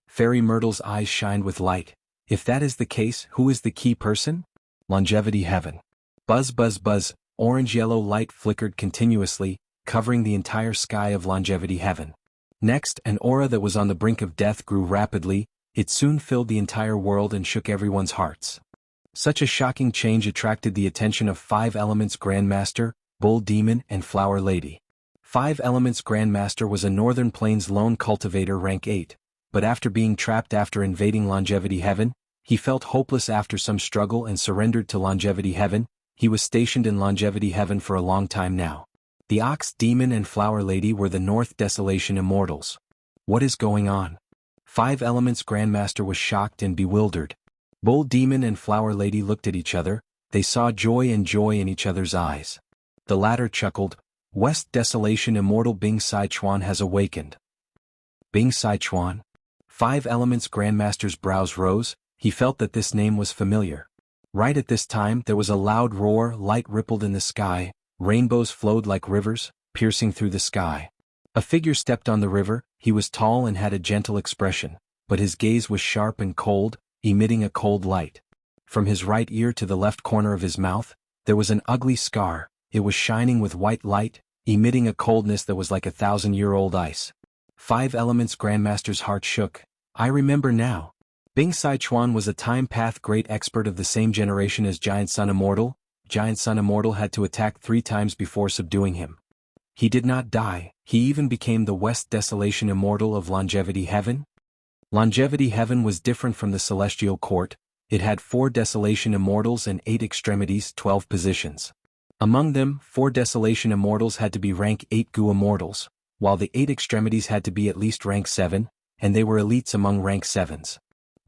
Fairy Myrtle's eyes shined with light. If that is the case, who is the key person? Longevity Heaven. Buzz buzz buzz, orange-yellow light flickered continuously, covering the entire sky of Longevity Heaven. Next, an aura that was on the brink of death grew rapidly. It soon filled the entire world and shook everyone's hearts. Such a shocking change attracted the attention of Five Elements Grandmaster, Bull Demon and Flower Lady. Five Elements Grandmaster was a Northern Plains lone cultivator rank 8, but after being trapped after invading Longevity Heaven, he felt hopeless after some struggle and surrendered to Longevity Heaven. He was stationed in Longevity Heaven for a long time now. The Ox Demon and Flower Lady were the North Desolation Immortals. What is going on? Five Elements Grandmaster was shocked and bewildered. Bull Demon and Flower Lady looked at each other. They saw joy and joy in each other's eyes. The latter chuckled, West Desolation Immortal Bing Sai Chuan has awakened. Bing Sai Chuan? Five Elements Grandmaster's brows rose. He felt that this name was familiar. Right at this time there was a loud roar, light rippled in the sky, rainbows flowed like rivers, piercing through the sky. A figure stepped on the river. He was tall and had a gentle expression, but his gaze was sharp and cold, emitting a cold light. From his right ear to the left corner of his mouth, there was an ugly scar. It was shining with white light, emitting a coldness that was like 1,000-year-old ice. Five Elements Grandmaster's heart shook. I remember now. Bing Sai Chuan was a time path great expert of the same generation as Giant Sun Immortal. Giant Sun Immortal had to attack 3 times before subduing him. He did not die. He even became the West Desolation Immortal of Longevity Heaven. Longevity Heaven was different from the Celestial Court. It had 4 Desolation Immortals and 8 extremities, 12 positions. Among them, 4 Desolation Immortals had to be rank 8 Gu Immortals, while the 8 extremities had to be at least rank 7, and they were elites among rank 7s.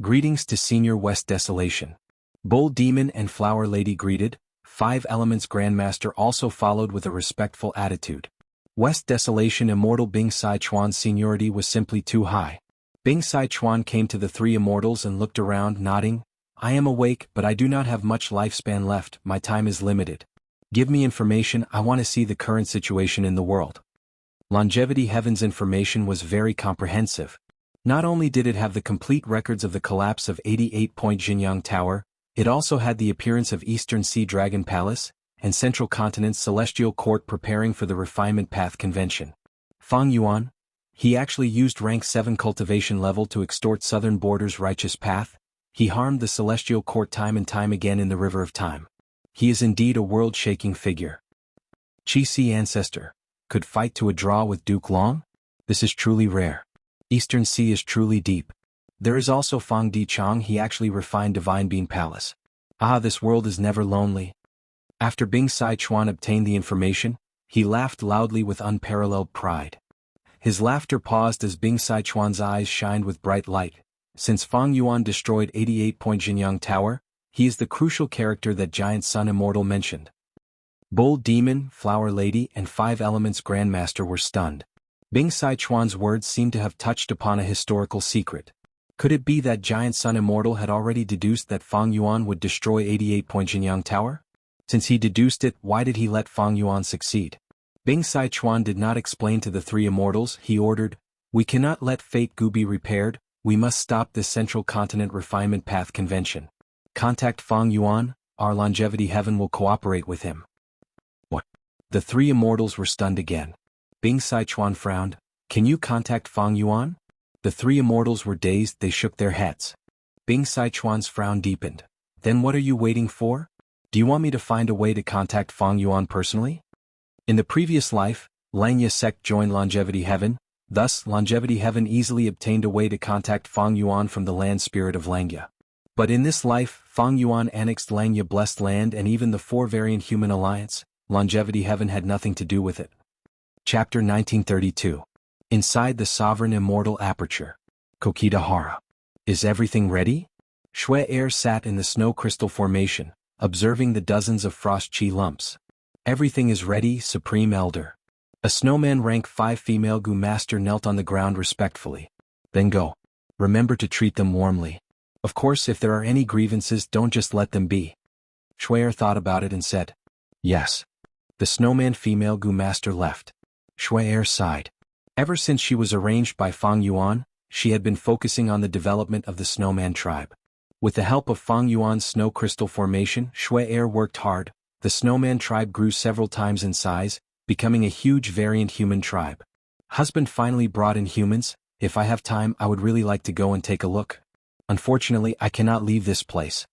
Greetings to Senior West Desolation. Bull Demon and Flower Lady greeted. Five Elements Grandmaster also followed with a respectful attitude. West Desolation Immortal Bing Sai Chuan's seniority was simply too high. Bing Sai Chuan came to the 3 immortals and looked around, nodding. I am awake, but I do not have much lifespan left. My time is limited. Give me information. I want to see the current situation in the world. Longevity Heaven's information was very comprehensive. Not only did it have the complete records of the collapse of 88-point Jinyang Tower, it also had the appearance of Eastern Sea Dragon Palace, and Central Continent's Celestial Court preparing for the Refinement Path Convention. Fang Yuan? He actually used rank 7 cultivation level to extort Southern Border's righteous path. He harmed the Celestial Court time and time again in the River of Time. He is indeed a world-shaking figure. Qi Si Ancestor could fight to a draw with Duke Long? This is truly rare. Eastern Sea is truly deep. There is also Fang Di Chang. He actually refined Divine Bean Palace. Ah, this world is never lonely. After Bing Sai Chuan obtained the information, he laughed loudly with unparalleled pride. His laughter paused as Bing Sai Chuan's eyes shined with bright light. Since Fang Yuan destroyed 88-point Jinyang Tower, he is the crucial character that Giant Sun Immortal mentioned. Bull Demon, Flower Lady and Five Elements Grandmaster were stunned. Bing Sichuan's words seemed to have touched upon a historical secret. Could it be that giant sun Immortal had already deduced that Fang Yuan would destroy 88-point Jinyang Tower? Since he deduced it, why did he let Fang Yuan succeed? Bing Sichuan did not explain to the three Immortals. He ordered, "We cannot let Fate Gu be repaired, we must stop this Central Continent Refinement Path Convention. Contact Fang Yuan, our longevity heaven will cooperate with him." What? The three Immortals were stunned again. Bing Sichuan frowned. "Can you contact Fang Yuan?" The three Immortals were dazed, they shook their heads. Bing Sichuan's frown deepened. "Then what are you waiting for? Do you want me to find a way to contact Fang Yuan personally?" In the previous life, Langya sect joined Longevity Heaven, thus Longevity Heaven easily obtained a way to contact Fang Yuan from the land spirit of Langya. But in this life, Fang Yuan annexed Langya Blessed Land and even the four-variant human alliance, Longevity Heaven had nothing to do with it. Chapter 1932. Inside the Sovereign Immortal Aperture. Kokidahara. Is everything ready? Shui Air sat in the snow crystal formation, observing the dozens of frost chi lumps. "Everything is ready, Supreme Elder." A snowman rank 5 female Gu master knelt on the ground respectfully. "Then go. Remember to treat them warmly. Of course, if there are any grievances, don't just let them be." Shui'er thought about it and said, "Yes." The snowman female Gu master left. Shui'er sighed. Ever since she was arranged by Fang Yuan, she had been focusing on the development of the snowman tribe. With the help of Fang Yuan's snow crystal formation, Shui'er worked hard. The snowman tribe grew several times in size, becoming a huge variant human tribe. Husband finally brought in humans. "If I have time, I would really like to go and take a look. Unfortunately, I cannot leave this place."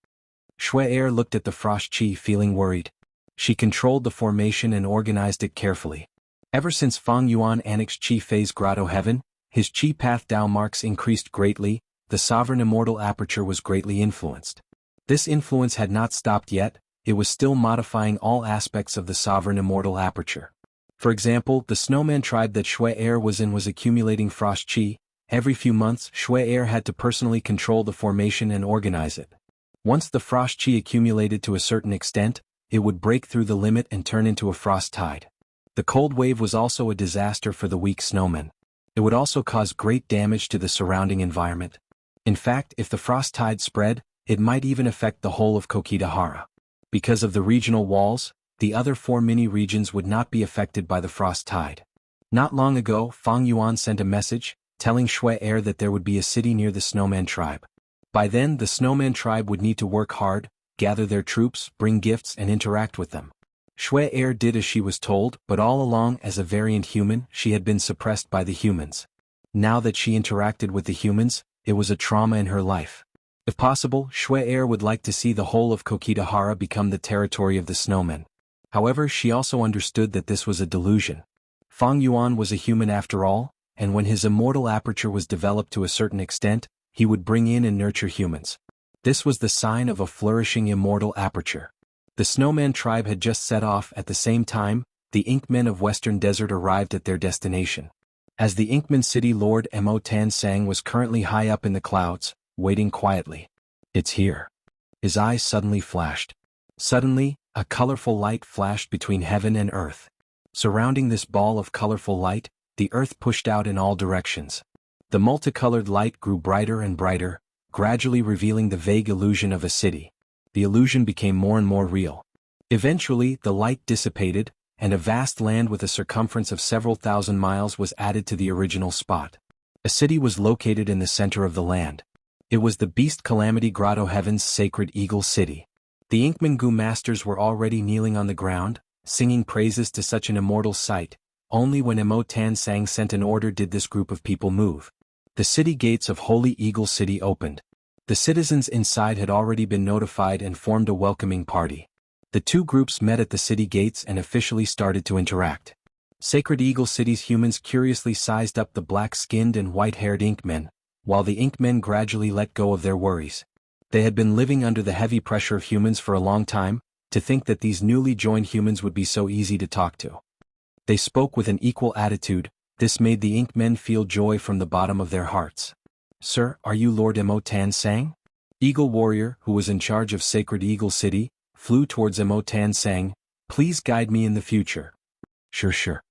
Shui'er looked at the frost chi feeling worried. She controlled the formation and organized it carefully. Ever since Fang Yuan annexed Chi Fei's Grotto Heaven, his Chi Path Dao marks increased greatly, the Sovereign Immortal Aperture was greatly influenced. This influence had not stopped yet, it was still modifying all aspects of the Sovereign Immortal Aperture. For example, the snowman tribe that Shui'er was in was accumulating frost chi. Every few months, Shui'er had to personally control the formation and organize it. Once the frost chi accumulated to a certain extent, it would break through the limit and turn into a frost tide. The cold wave was also a disaster for the weak snowmen. It would also cause great damage to the surrounding environment. In fact, if the frost tide spread, it might even affect the whole of Kokidahara. Because of the regional walls, the other 4 mini-regions would not be affected by the frost tide. Not long ago, Fang Yuan sent a message, telling Shui'er that there would be a city near the snowman tribe. By then, the snowman tribe would need to work hard, gather their troops, bring gifts and interact with them. Shui'er did as she was told, but all along as a variant human, she had been suppressed by the humans. Now that she interacted with the humans, it was a trauma in her life. If possible, Shui'er would like to see the whole of Kokidahara become the territory of the snowmen. However, she also understood that this was a delusion. Fang Yuan was a human after all, and when his immortal aperture was developed to a certain extent, he would bring in and nurture humans. This was the sign of a flourishing immortal aperture. The snowman tribe had just set off. At the same time, the Inkmen of Western Desert arrived at their destination. As the Inkman city lord Mo Tan Sang was currently high up in the clouds, waiting quietly. "It's here." His eyes suddenly flashed. Suddenly, a colorful light flashed between heaven and earth. Surrounding this ball of colorful light, the earth pushed out in all directions. The multicolored light grew brighter and brighter, gradually revealing the vague illusion of a city. The illusion became more and more real. Eventually, the light dissipated, and a vast land with a circumference of several thousand miles was added to the original spot. A city was located in the center of the land. It was the Beast Calamity Grotto Heaven's sacred Eagle City. The Inkman Gu masters were already kneeling on the ground, singing praises to such an immortal sight. Only when Mo Tan Sang sent an order did this group of people move. The city gates of Holy Eagle City opened. The citizens inside had already been notified and formed a welcoming party. The two groups met at the city gates and officially started to interact. Sacred Eagle City's humans curiously sized up the black-skinned and white-haired Inkmen, while the Inkmen gradually let go of their worries. They had been living under the heavy pressure of humans for a long time. To think that these newly joined humans would be so easy to talk to. They spoke with an equal attitude. This made the Inkmen feel joy from the bottom of their hearts. "Sir, are you Lord Mo Tan Sang?" Eagle Warrior, who was in charge of Sacred Eagle City, flew towards Mo Tan Sang. "Please guide me in the future." Sure.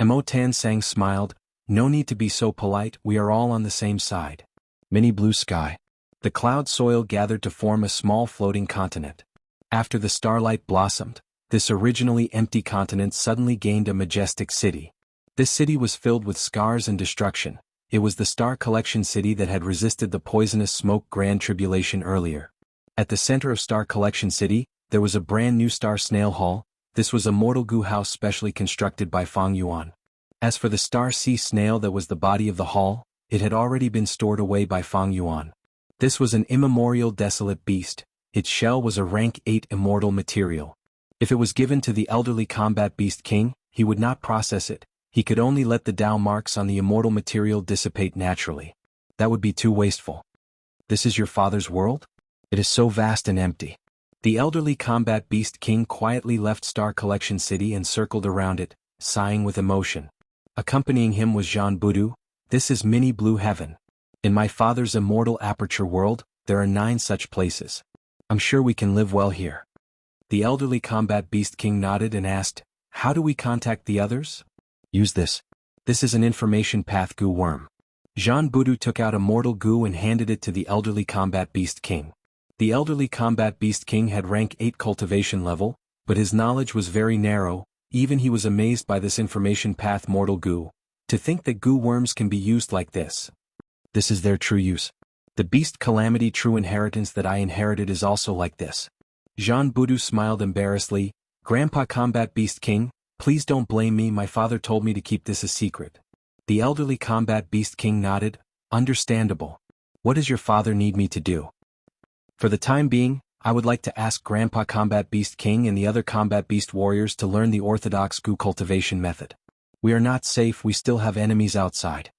Mo Tan Sang smiled. No need to be so polite, we are all on the same side. Mini blue sky. The cloud soil gathered to form a small floating continent. After the starlight blossomed, this originally empty continent suddenly gained a majestic city. This city was filled with scars and destruction. It was the Star Collection City that had resisted the poisonous smoke Grand Tribulation earlier. At the center of Star Collection City, there was a brand new Star Snail Hall. This was a mortal goo house specially constructed by Fang Yuan. As for the Star Sea Snail that was the body of the hall, it had already been stored away by Fang Yuan. This was an immemorial desolate beast. Its shell was a rank 8 immortal material. If it was given to the elderly combat beast king, he would not process it. He could only let the Tao marks on the immortal material dissipate naturally. That would be too wasteful. This is your father's world? It is so vast and empty. The elderly combat beast king quietly left Star Collection City and circled around it, sighing with emotion. Accompanying him was Jianghu. This is mini blue heaven. In my father's immortal aperture world, there are 9 such places. I'm sure we can live well here. The elderly combat beast king nodded and asked, how do we contact the others? Use this. This is an information path goo worm. Jianghu took out a mortal goo and handed it to the elderly combat beast king. The elderly combat beast king had rank 8 cultivation level, but his knowledge was very narrow. Even he was amazed by this information path mortal goo. To think that goo worms can be used like this. This is their true use. The beast calamity true inheritance that I inherited is also like this. Jianghu smiled embarrassedly. Grandpa combat beast king, please don't blame me, my father told me to keep this a secret. The elderly combat beast king nodded. Understandable. What does your father need me to do? For the time being, I would like to ask Grandpa combat beast king and the other combat beast warriors to learn the orthodox goo cultivation method. We are not safe, we still have enemies outside.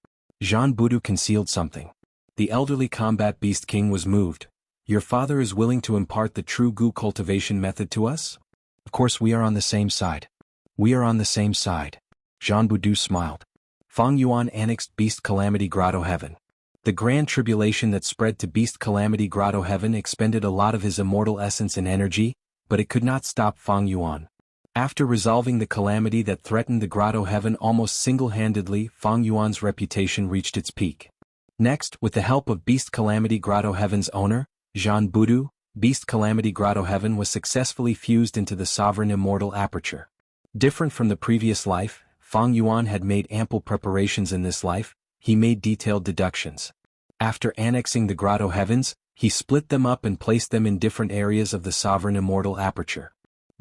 Jianghu concealed something. The elderly combat beast king was moved. Your father is willing to impart the true goo cultivation method to us? Of course we are on the same side. We are on the same side. Jianghu smiled. Fang Yuan annexed Beast Calamity Grotto Heaven. The Grand Tribulation that spread to Beast Calamity Grotto Heaven expended a lot of his immortal essence and energy, but it could not stop Fang Yuan. After resolving the calamity that threatened the Grotto Heaven almost single-handedly, Fang Yuan's reputation reached its peak. Next, with the help of Beast Calamity Grotto Heaven's owner, Jianghu, Beast Calamity Grotto Heaven was successfully fused into the sovereign immortal aperture. Different from the previous life, Fang Yuan had made ample preparations in this life. He made detailed deductions. After annexing the Grotto Heavens, he split them up and placed them in different areas of the sovereign immortal aperture.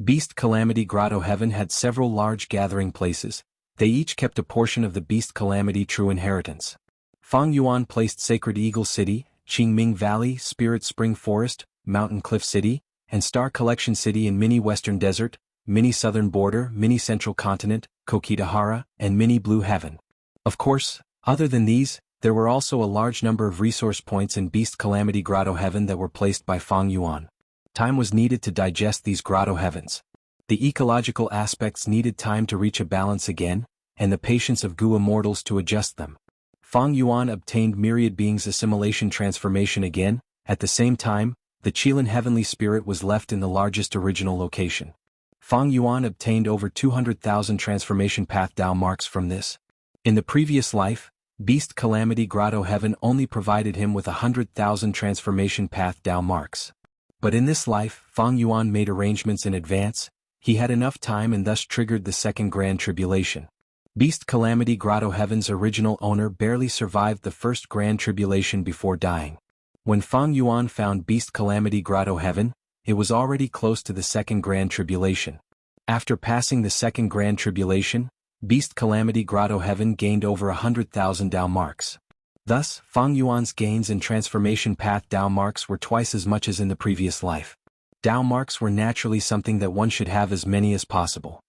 Beast Calamity Grotto Heaven had several large gathering places. They each kept a portion of the Beast Calamity true inheritance. Fang Yuan placed Sacred Eagle City, Qingming Valley, Spirit Spring Forest, Mountain Cliff City, and Star Collection City in Mini Western Desert, Mini Southern Border, Mini Central Continent, Kokitahara, and Mini Blue Heaven. Of course, other than these, there were also a large number of resource points in Beast Calamity Grotto Heaven that were placed by Fang Yuan. Time was needed to digest these Grotto Heavens. The ecological aspects needed time to reach a balance again, and the patience of goo immortals to adjust them. Fang Yuan obtained myriad beings assimilation transformation again. At the same time, the Qilin heavenly spirit was left in the largest original location. Fang Yuan obtained over 200,000 transformation path Tao marks from this. In the previous life, Beast Calamity Grotto Heaven only provided him with 100,000 transformation path Tao marks. But in this life, Fang Yuan made arrangements in advance. He had enough time and thus triggered the second Grand Tribulation. Beast Calamity Grotto Heaven's original owner barely survived the first Grand Tribulation before dying. When Fang Yuan found Beast Calamity Grotto Heaven, it was already close to the second Grand Tribulation. After passing the second Grand Tribulation, Beast Calamity Grotto Heaven gained over 100,000 Tao marks. Thus, Fang Yuan's gains in transformation path Tao marks were twice as much as in the previous life. Tao marks were naturally something that one should have as many as possible.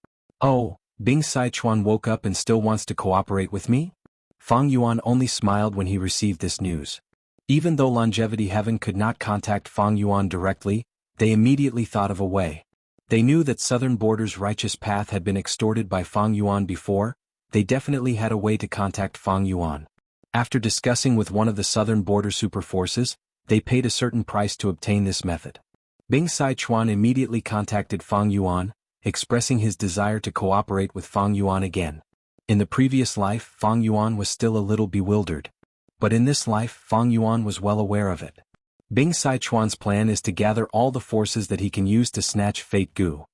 Oh, Bing Sichuan woke up and still wants to cooperate with me? Fang Yuan only smiled when he received this news. Even though Longevity Heaven could not contact Fang Yuan directly, they immediately thought of a way. They knew that Southern Border's righteous path had been extorted by Fang Yuan before. They definitely had a way to contact Fang Yuan. After discussing with one of the Southern Border super forces, they paid a certain price to obtain this method. Bing Sichuan immediately contacted Fang Yuan, expressing his desire to cooperate with Fang Yuan again. In the previous life, Fang Yuan was still a little bewildered. But in this life, Fang Yuan was well aware of it. Bing Sichuan's plan is to gather all the forces that he can use to snatch Fate Gu.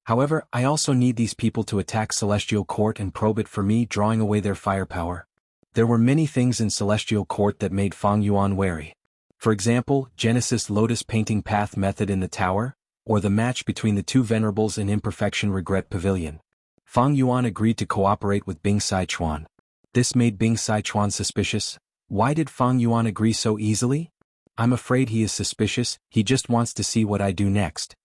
However, I also need these people to attack Celestial Court and probe it for me, drawing away their firepower. There were many things in Celestial Court that made Fang Yuan wary. For example, Genesis Lotus Painting Path method in the tower, or the match between the two venerables in Imperfection Regret Pavilion. Fang Yuan agreed to cooperate with Bing Sichuan. This made Bing Sichuan suspicious. Why did Fang Yuan agree so easily? I'm afraid he is suspicious, he just wants to see what I do next.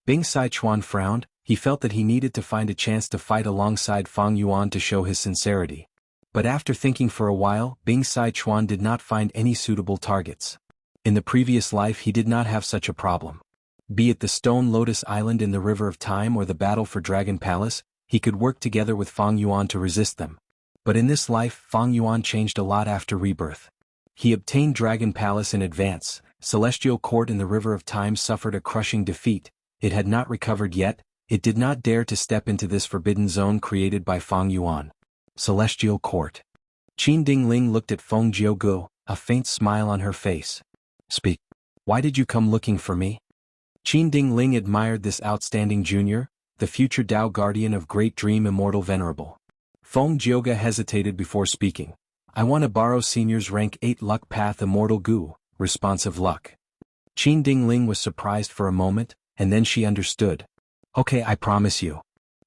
Bing Sichuan frowned. He felt that he needed to find a chance to fight alongside Fang Yuan to show his sincerity. But after thinking for a while, Bing Sichuan did not find any suitable targets. In the previous life he did not have such a problem. Be it the Stone Lotus Island in the River of Time or the battle for Dragon Palace, he could work together with Fang Yuan to resist them. But in this life, Fang Yuan changed a lot after rebirth. He obtained Dragon Palace in advance. Celestial Court in the River of Time suffered a crushing defeat. It had not recovered yet. It did not dare to step into this forbidden zone created by Fang Yuan. Celestial Court. Qin Dingling looked at Feng Jiugu, a faint smile on her face. Speak. Why did you come looking for me? Qin Dingling admired this outstanding junior, the future Tao guardian of Great Dream Immortal Venerable. Feng Jiugu hesitated before speaking. I want to borrow Senior's rank 8 Luck Path Immortal Gu, Responsive Luck. Qin Dingling was surprised for a moment, and then she understood. Okay, I promise you.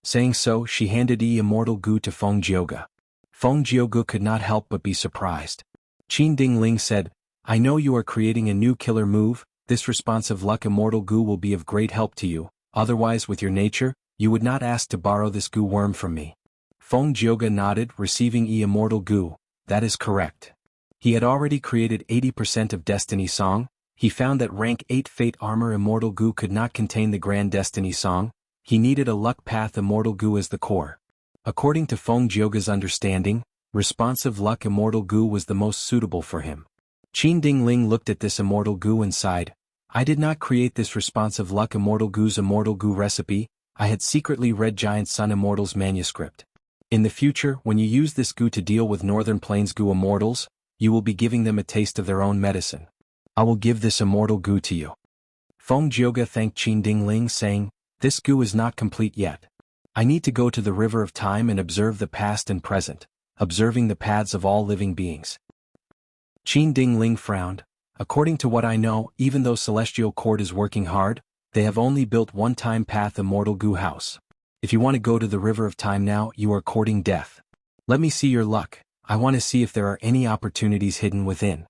Saying so, she handed Immortal Gu to Feng Jiugu. Feng Jiugu could not help but be surprised. Qin Dingling said, I know you are creating a new killer move. This Responsive Luck Immortal Gu will be of great help to you, otherwise with your nature, you would not ask to borrow this Gu worm from me. Feng Jiugu nodded, receiving Immortal Gu. That is correct. He had already created 80% of Destiny Song. He found that rank 8 Fate Armor Immortal Gu could not contain the Grand Destiny Song. He needed a Luck Path Immortal Gu as the core. According to Feng Jiugu's understanding, Responsive Luck Immortal Gu was the most suitable for him. Qin Dingling looked at this Immortal Gu and sighed. I did not create this Responsive Luck Immortal Gu's Immortal Gu recipe. I had secretly read Giant Sun Immortal's manuscript. In the future, when you use this Gu to deal with Northern Plains Gu Immortals, you will be giving them a taste of their own medicine. I will give this Immortal Gu to you. Feng Jiugu thanked Qin Dingling, saying, This Gu is not complete yet. I need to go to the River of Time and observe the past and present, observing the paths of all living beings. Qin Dingling frowned. According to what I know, even though Celestial Court is working hard, they have only built one-time path Immortal Gu house. If you want to go to the River of Time now, you are courting death. Let me see your luck. I want to see if there are any opportunities hidden within.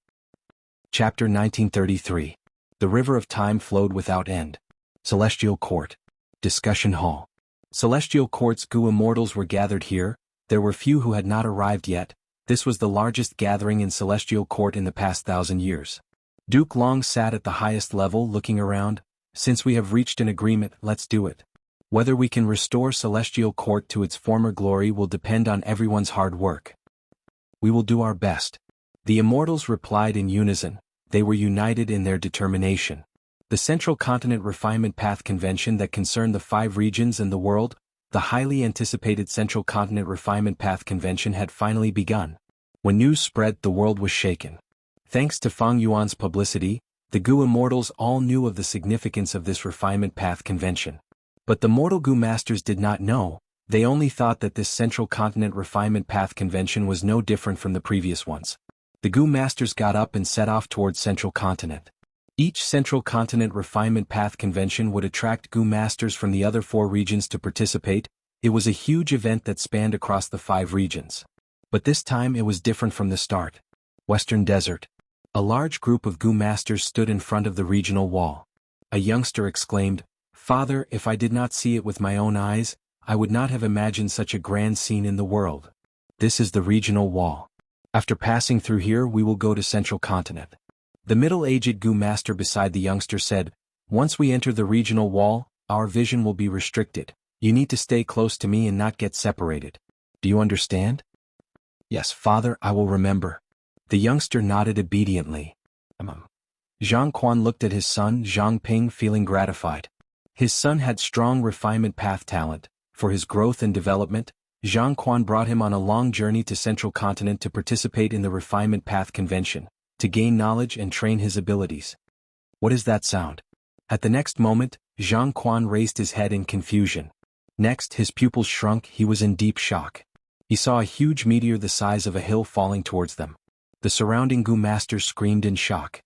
Chapter 1933. The River of Time flowed without end. Celestial Court. Discussion Hall. Celestial Court's Gu Immortals were gathered here. There were few who had not arrived yet. This was the largest gathering in Celestial Court in the past 1,000 years. Duke Long sat at the highest level looking around. Since we have reached an agreement, let's do it. Whether we can restore Celestial Court to its former glory will depend on everyone's hard work. We will do our best. The Immortals replied in unison. They were united in their determination. The Central Continent Refinement Path Convention that concerned the 5 regions and the world, the highly anticipated Central Continent Refinement Path Convention had finally begun. When news spread, the world was shaken. Thanks to Fang Yuan's publicity, the Gu Immortals all knew of the significance of this Refinement Path Convention. But the mortal Gu Masters did not know. They only thought that this Central Continent Refinement Path Convention was no different from the previous ones. The Gu Masters got up and set off towards Central Continent. Each Central Continent Refinement Path Convention would attract Gu Masters from the other 4 regions to participate. It was a huge event that spanned across the 5 regions. But this time it was different from the start. Western Desert. A large group of Gu Masters stood in front of the regional wall. A youngster exclaimed, Father, if I did not see it with my own eyes, I would not have imagined such a grand scene in the world. This is the regional wall. After passing through here we will go to Central Continent. The middle-aged Gu Master beside the youngster said, Once we enter the regional wall, our vision will be restricted. You need to stay close to me and not get separated. Do you understand? Yes, Father, I will remember. The youngster nodded obediently. Zhang Quan looked at his son Zhang Ping, feeling gratified. His son had strong refinement path talent. For his growth and development, Zhang Quan brought him on a long journey to Central Continent to participate in the Refinement Path Convention, to gain knowledge and train his abilities. What is that sound? At the next moment, Zhang Quan raised his head in confusion. Next, his pupils shrunk. He was in deep shock. He saw a huge meteor the size of a hill falling towards them. The surrounding Gu masters screamed in shock.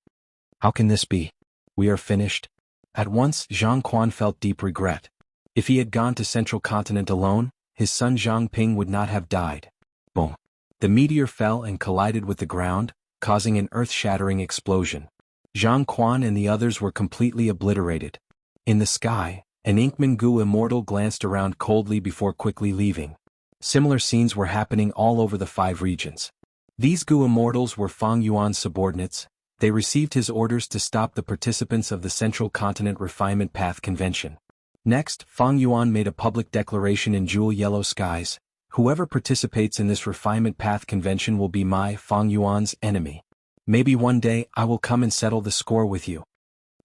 How can this be? We are finished. At once, Zhang Quan felt deep regret. If he had gone to Central Continent alone, his son Zhang Ping would not have died. Boom. The meteor fell and collided with the ground, causing an earth-shattering explosion. Zhang Quan and the others were completely obliterated. In the sky, an Inkman Gu Immortal glanced around coldly before quickly leaving. Similar scenes were happening all over the 5 regions. These Gu Immortals were Fang Yuan's subordinates. They received his orders to stop the participants of the Central Continent Refinement Path Convention. Next, Fang Yuan made a public declaration in jewel yellow skies. Whoever participates in this Refinement Path Convention will be my, Fang Yuan's, enemy. Maybe one day I will come and settle the score with you.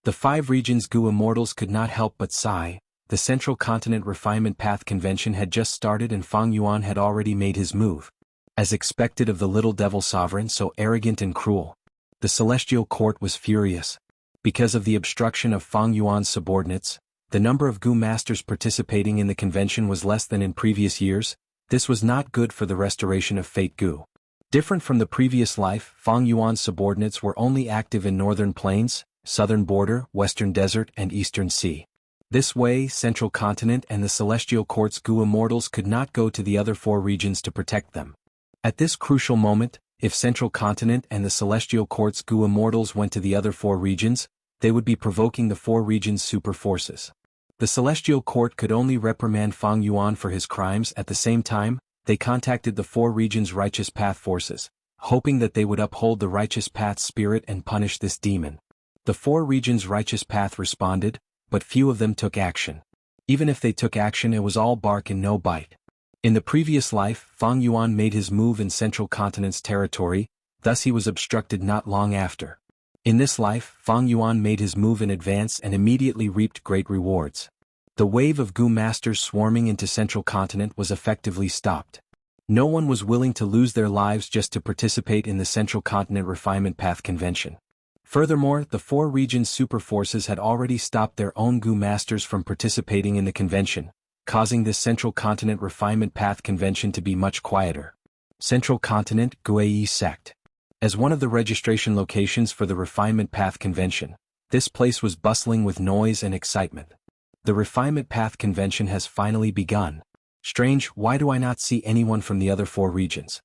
The 5 regions' Gu Immortals could not help but sigh. The Central Continent Refinement Path Convention had just started and Fang Yuan had already made his move. As expected of the little devil sovereign so arrogant and cruel. The Celestial Court was furious. Because of the obstruction of Fang Yuan's subordinates, the number of Gu masters participating in the convention was less than in previous years. This was not good for the restoration of Fate Gu. Different from the previous life, Fang Yuan's subordinates were only active in Northern Plains, Southern Border, Western Desert and Eastern Sea. This way, Central Continent and the Celestial Court's Gu Immortals could not go to the other 4 regions to protect them. At this crucial moment, if Central Continent and the Celestial Court's Gu Immortals went to the other 4 regions, they would be provoking the 4 regions' super forces. The Celestial Court could only reprimand Fang Yuan for his crimes. At the same time, they contacted the 4 regions' Righteous Path forces, hoping that they would uphold the Righteous Path spirit and punish this demon. The 4 regions' Righteous Path responded, but few of them took action. Even if they took action, it was all bark and no bite. In the previous life, Fang Yuan made his move in Central Continent's territory, thus he was obstructed not long after. In this life, Fang Yuan made his move in advance and immediately reaped great rewards. The wave of Gu masters swarming into Central Continent was effectively stopped. No one was willing to lose their lives just to participate in the Central Continent Refinement Path Convention. Furthermore, the 4 regions' super forces had already stopped their own Gu masters from participating in the convention, causing this Central Continent Refinement Path Convention to be much quieter. Central Continent Guai Sect. As one of the registration locations for the Refinement Path Convention, this place was bustling with noise and excitement. The Refinement Path Convention has finally begun. Strange, why do I not see anyone from the other 4 regions?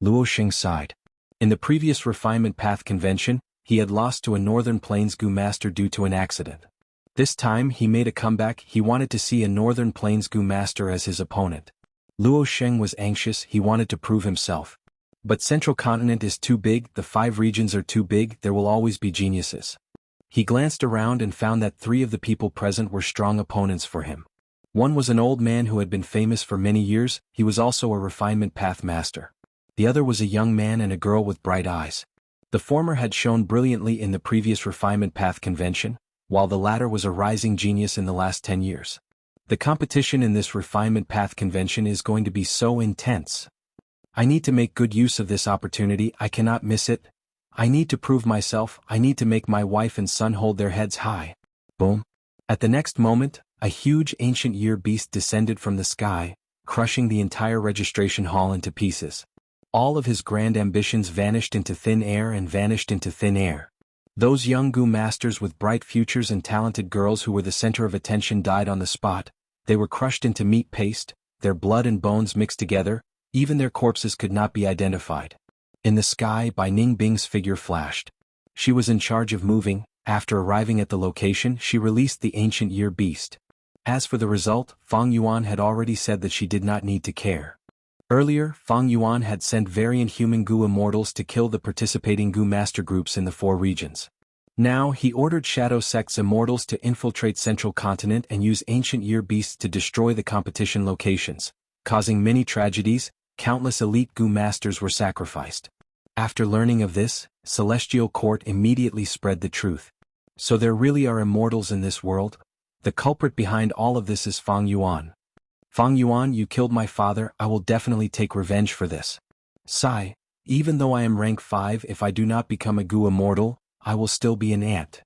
Luo Xing sighed. In the previous Refinement Path Convention, he had lost to a Northern Plains Gu master due to an accident. This time he made a comeback. He wanted to see a Northern Plains Gu master as his opponent. Luo Sheng was anxious. He wanted to prove himself. But Central Continent is too big, the 5 regions are too big, there will always be geniuses. He glanced around and found that 3 of the people present were strong opponents for him. One was an old man who had been famous for many years. He was also a Refinement Path master. The other was a young man and a girl with bright eyes. The former had shone brilliantly in the previous Refinement Path Convention, while the latter was a rising genius in the last 10 years. The competition in this Refinement Path Convention is going to be so intense. I need to make good use of this opportunity. I cannot miss it. I need to prove myself. I need to make my wife and son hold their heads high. Boom. At the next moment, a huge ancient year beast descended from the sky, crushing the entire registration hall into pieces. All of his grand ambitions vanished into thin air and vanished into thin air. Those young Gu masters with bright futures and talented girls who were the center of attention died on the spot. They were crushed into meat paste, their blood and bones mixed together. Even their corpses could not be identified. In the sky, Bai Ningbing's figure flashed. She was in charge of moving. After arriving at the location, she released the ancient year beast. As for the result, Fang Yuan had already said that she did not need to care. Earlier, Fang Yuan had sent variant human Gu immortals to kill the participating Gu master groups in the 4 regions. Now, he ordered Shadow Sect's immortals to infiltrate Central Continent and use ancient year beasts to destroy the competition locations, causing many tragedies. Countless elite Gu masters were sacrificed. After learning of this, Celestial Court immediately spread the truth. So there really are immortals in this world? The culprit behind all of this is Fang Yuan. Fang Yuan, you killed my father, I will definitely take revenge for this. Sigh, even though I am rank 5, if I do not become a Gu Immortal, I will still be an ant.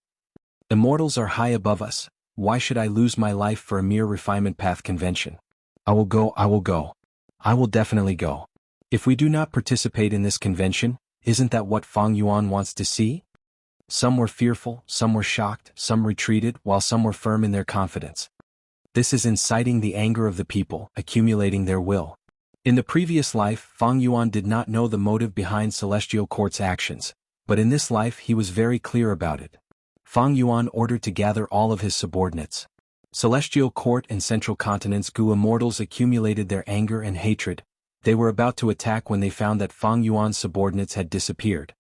Immortals are high above us, why should I lose my life for a mere refinement path convention? I will go. I will definitely go. If we do not participate in this convention, isn't that what Fang Yuan wants to see? Some were fearful, some were shocked, some retreated, while some were firm in their confidence. This is inciting the anger of the people, accumulating their will. In the previous life, Fang Yuan did not know the motive behind Celestial Court's actions, but in this life he was very clear about it. Fang Yuan ordered to gather all of his subordinates. Celestial Court and Central Continent's Gu Immortals accumulated their anger and hatred. They were about to attack when they found that Fang Yuan's subordinates had disappeared.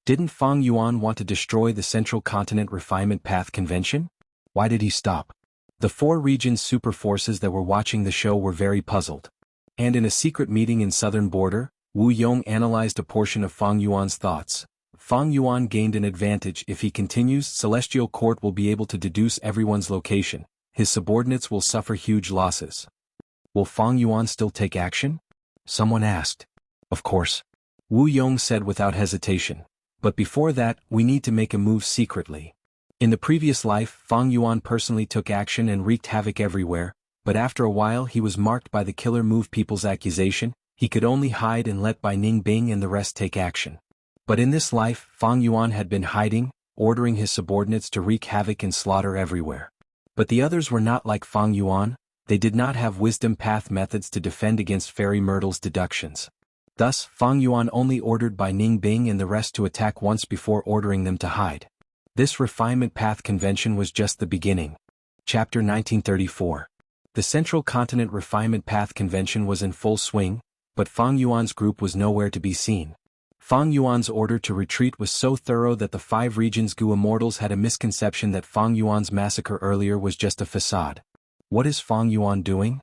Didn't Fang Yuan want to destroy the Central Continent Refinement Path Convention? Why did he stop? The 4 regions' super forces that were watching the show were very puzzled. And in a secret meeting in Southern Border, Wu Yong analyzed a portion of Fang Yuan's thoughts. Fang Yuan gained an advantage. If he continues, Celestial Court will be able to deduce everyone's location. His subordinates will suffer huge losses. Will Fang Yuan still take action? Someone asked. Of course. Wu Yong said without hesitation. But before that, we need to make a move secretly. In the previous life, Fang Yuan personally took action and wreaked havoc everywhere, but after a while he was marked by the killer move people's accusation. He could only hide and let Bai Ningbing and the rest take action. But in this life, Fang Yuan had been hiding, ordering his subordinates to wreak havoc and slaughter everywhere. But the others were not like Fang Yuan, they did not have wisdom path methods to defend against Fairy Myrtle's deductions. Thus, Fang Yuan only ordered Bai Ningbing and the rest to attack once before ordering them to hide. This refinement path convention was just the beginning. Chapter 1934. The Central Continent Refinement Path Convention was in full swing, but Fang Yuan's group was nowhere to be seen. Fang Yuan's order to retreat was so thorough that the 5 regions' Gu Immortals had a misconception that Fang Yuan's massacre earlier was just a facade. What is Fang Yuan doing?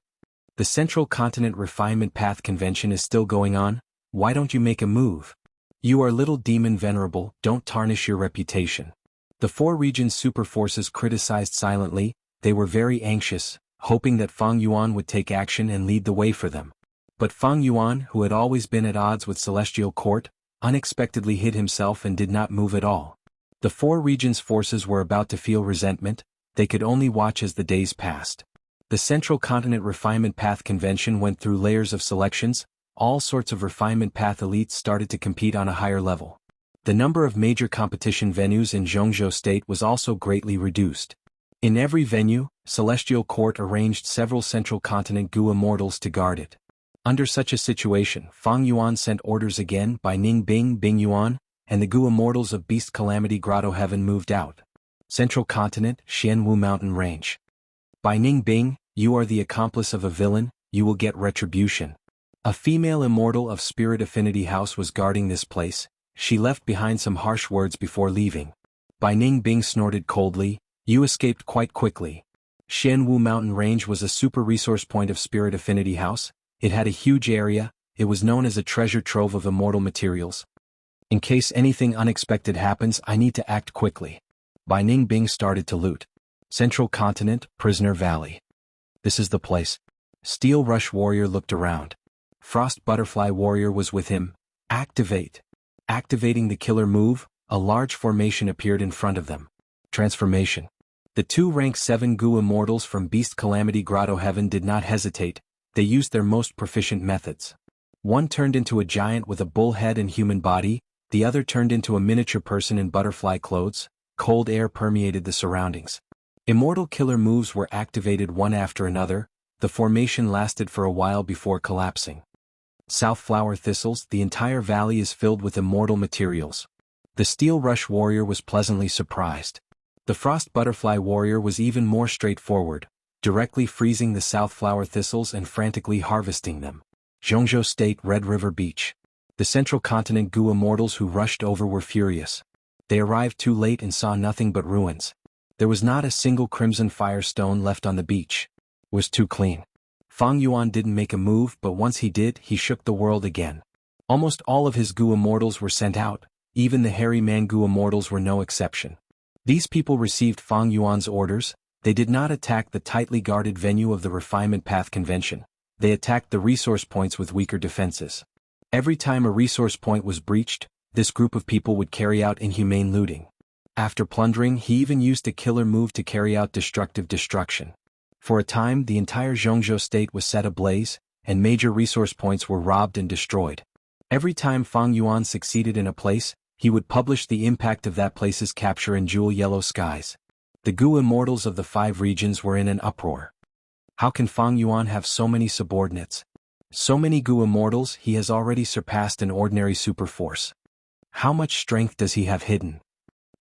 The Central Continent Refinement Path Convention is still going on, why don't you make a move? You are little demon venerable, don't tarnish your reputation. The 4 regions' super forces criticized silently, they were very anxious, hoping that Fang Yuan would take action and lead the way for them. But Fang Yuan, who had always been at odds with Celestial Court, unexpectedly hid himself and did not move at all. The 4 regions' forces were about to feel resentment, they could only watch as the days passed. The Central Continent Refinement Path Convention went through layers of selections, all sorts of refinement path elites started to compete on a higher level. The number of major competition venues in Jianghu State was also greatly reduced. In every venue, Celestial Court arranged several Central Continent Gu Immortals to guard it. Under such a situation, Fang Yuan sent orders again by Bing Yuan, and the Gu Immortals of Beast Calamity Grotto Heaven moved out. Central Continent, Xianwu Mountain Range. By Bing, you are the accomplice of a villain, you will get retribution. A female immortal of Spirit Affinity House was guarding this place, she left behind some harsh words before leaving. Bai Ningbing snorted coldly, you escaped quite quickly. Xianwu Mountain Range was a super resource point of Spirit Affinity House, it had a huge area, it was known as a treasure trove of immortal materials. In case anything unexpected happens, I need to act quickly. Bai Ningbing started to loot. Central Continent, Prisoner Valley. This is the place. Steel Rush Warrior looked around. Frost Butterfly Warrior was with him. Activate. Activating the killer move, a large formation appeared in front of them. Transformation. The 2 rank 7 Gu Immortals from Beast Calamity Grotto Heaven did not hesitate, they used their most proficient methods. One turned into a giant with a bull head and human body, the other turned into a miniature person in butterfly clothes, cold air permeated the surroundings. Immortal killer moves were activated one after another, the formation lasted for a while before collapsing. South Flower Thistles, the entire valley is filled with immortal materials. The Steel Rush Warrior was pleasantly surprised. The Frost Butterfly Warrior was even more straightforward, directly freezing the South Flower Thistles and frantically harvesting them. Jianghu State Red River Beach. The Central Continent Gu Immortals who rushed over were furious. They arrived too late and saw nothing but ruins. There was not a single crimson firestone left on the beach. It was too clean. Fang Yuan didn't make a move, but once he did, he shook the world again. Almost all of his Gu Immortals were sent out, even the Hairy Man Gu Immortals were no exception. These people received Fang Yuan's orders, They did not attack the tightly guarded venue of the Refinement Path Convention. They attacked the resource points with weaker defenses. Every time a resource point was breached, this group of people would carry out inhumane looting. After plundering, he even used a killer move to carry out destructive destruction. For a time, the entire Jianghu state was set ablaze, and major resource points were robbed and destroyed. Every time Fang Yuan succeeded in a place, he would publish the impact of that place's capture in jewel yellow skies. The Gu Immortals of the 5 regions were in an uproar. How can Fang Yuan have so many subordinates? So many Gu Immortals, he has already surpassed an ordinary super force. How much strength does he have hidden?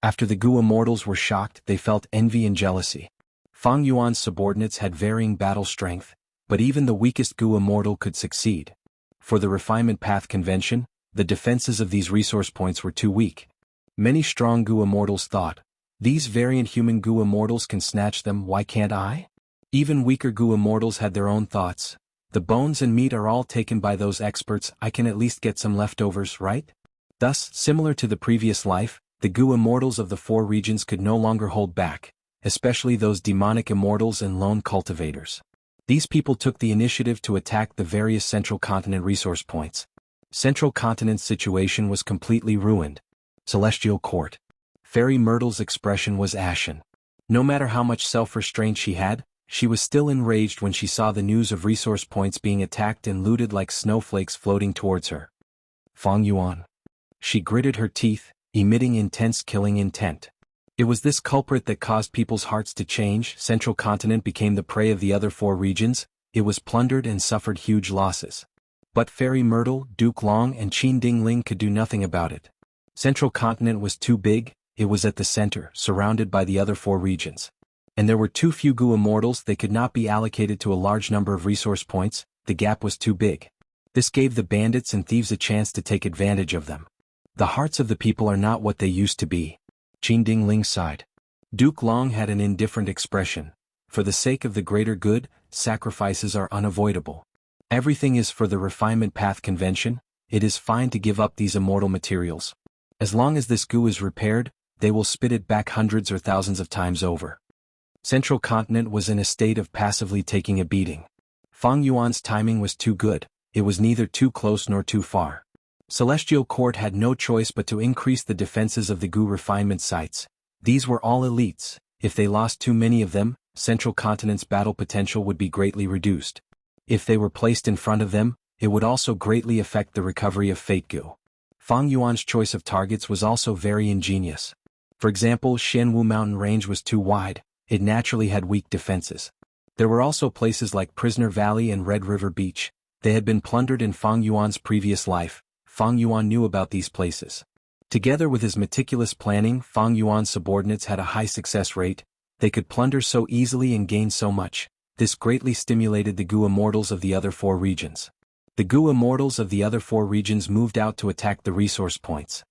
After the Gu Immortals were shocked, they felt envy and jealousy. Fang Yuan's subordinates had varying battle strength, but even the weakest Gu Immortal could succeed. For the Refinement Path Convention, the defenses of these resource points were too weak. Many strong Gu Immortals thought, these variant human Gu Immortals can snatch them, why can't I? Even weaker Gu Immortals had their own thoughts. The bones and meat are all taken by those experts, I can at least get some leftovers, right? Thus, similar to the previous life, the Gu Immortals of the 4 regions could no longer hold back, especially those demonic immortals and lone cultivators. These people took the initiative to attack the various Central Continent resource points. Central Continent's situation was completely ruined. Celestial Court. Fairy Myrtle's expression was ashen. No matter how much self-restraint she had, she was still enraged when she saw the news of resource points being attacked and looted like snowflakes floating towards her. Fang Yuan. She gritted her teeth, emitting intense killing intent. It was this culprit that caused people's hearts to change. Central Continent became the prey of the other 4 regions, it was plundered and suffered huge losses. But Fairy Myrtle, Duke Long and Qin Dingling could do nothing about it. Central Continent was too big, it was at the center, surrounded by the other 4 regions. And there were too few Gu Immortals, they could not be allocated to a large number of resource points, the gap was too big. This gave the bandits and thieves a chance to take advantage of them. The hearts of the people are not what they used to be. Qin Dingling sighed. Duke Long had an indifferent expression. For the sake of the greater good, sacrifices are unavoidable. Everything is for the Refinement Path Convention, it is fine to give up these immortal materials. As long as this Gu is repaired, they will spit it back hundreds or thousands of times over. Central Continent was in a state of passively taking a beating. Fang Yuan's timing was too good, it was neither too close nor too far. Celestial Court had no choice but to increase the defenses of the Gu refinement sites. These were all elites, if they lost too many of them, Central Continent's battle potential would be greatly reduced. If they were placed in front of them, it would also greatly affect the recovery of Fate Gu. Fang Yuan's choice of targets was also very ingenious. For example, Xianwu mountain range was too wide, it naturally had weak defenses. There were also places like Prisoner Valley and Red River Beach. They had been plundered in Fang Yuan's previous life. Fang Yuan knew about these places. Together with his meticulous planning, Fang Yuan's subordinates had a high success rate. They could plunder so easily and gain so much. This greatly stimulated the Gu Immortals of the other 4 regions. The Gu Immortals of the other 4 regions moved out to attack the resource points.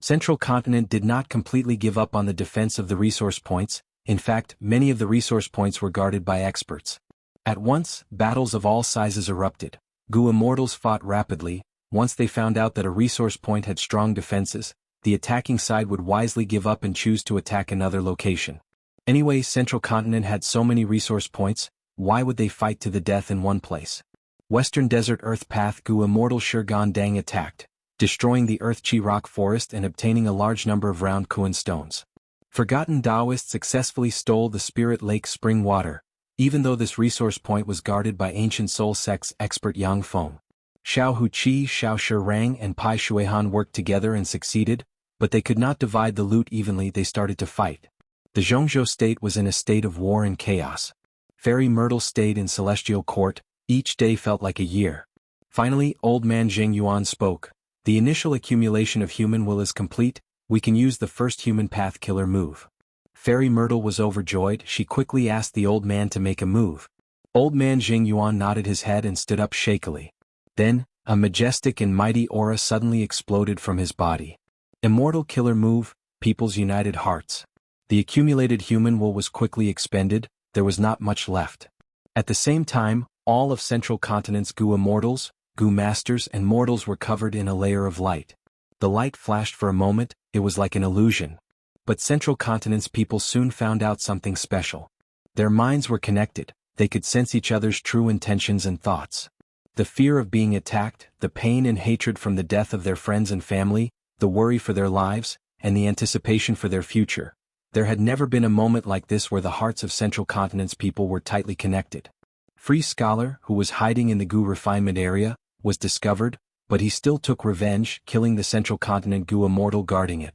Central Continent did not completely give up on the defense of the resource points. In fact, many of the resource points were guarded by experts. At once, battles of all sizes erupted. Gu Immortals fought rapidly. Once they found out that a resource point had strong defenses, the attacking side would wisely give up and choose to attack another location. Anyway, Central Continent had so many resource points, why would they fight to the death in one place? Western Desert Earth Path Gu Immortal Shurgan Dang attacked, destroying the Earth Chi Rock Forest and obtaining a large number of round Kuan stones. Forgotten Taoists successfully stole the Spirit Lake spring water, even though this resource point was guarded by ancient soul sects expert Yang Feng. Xiao Huqi, Xiao Shirang and Pai Shuihan worked together and succeeded, but they could not divide the loot evenly. They started to fight. The Jianghu state was in a state of war and chaos. Fairy Myrtle stayed in Celestial Court, each day felt like a year. Finally, old man Zheng Yuan spoke. The initial accumulation of human will is complete, we can use the first human path killer move. Fairy Myrtle was overjoyed, she quickly asked the old man to make a move. Old man Zheng Yuan nodded his head and stood up shakily. Then, a majestic and mighty aura suddenly exploded from his body. Immortal killer move, People's United Hearts. The accumulated human will was quickly expended, there was not much left. At the same time, all of Central Continent's Gu Immortals, Gu Masters and Mortals were covered in a layer of light. The light flashed for a moment, it was like an illusion. But Central Continent's people soon found out something special. Their minds were connected, they could sense each other's true intentions and thoughts. The fear of being attacked, the pain and hatred from the death of their friends and family, the worry for their lives, and the anticipation for their future. There had never been a moment like this where the hearts of Central Continent's people were tightly connected. Free Scholar, who was hiding in the Gu refinement area, was discovered, but he still took revenge, killing the Central Continent Gu Immortal guarding it.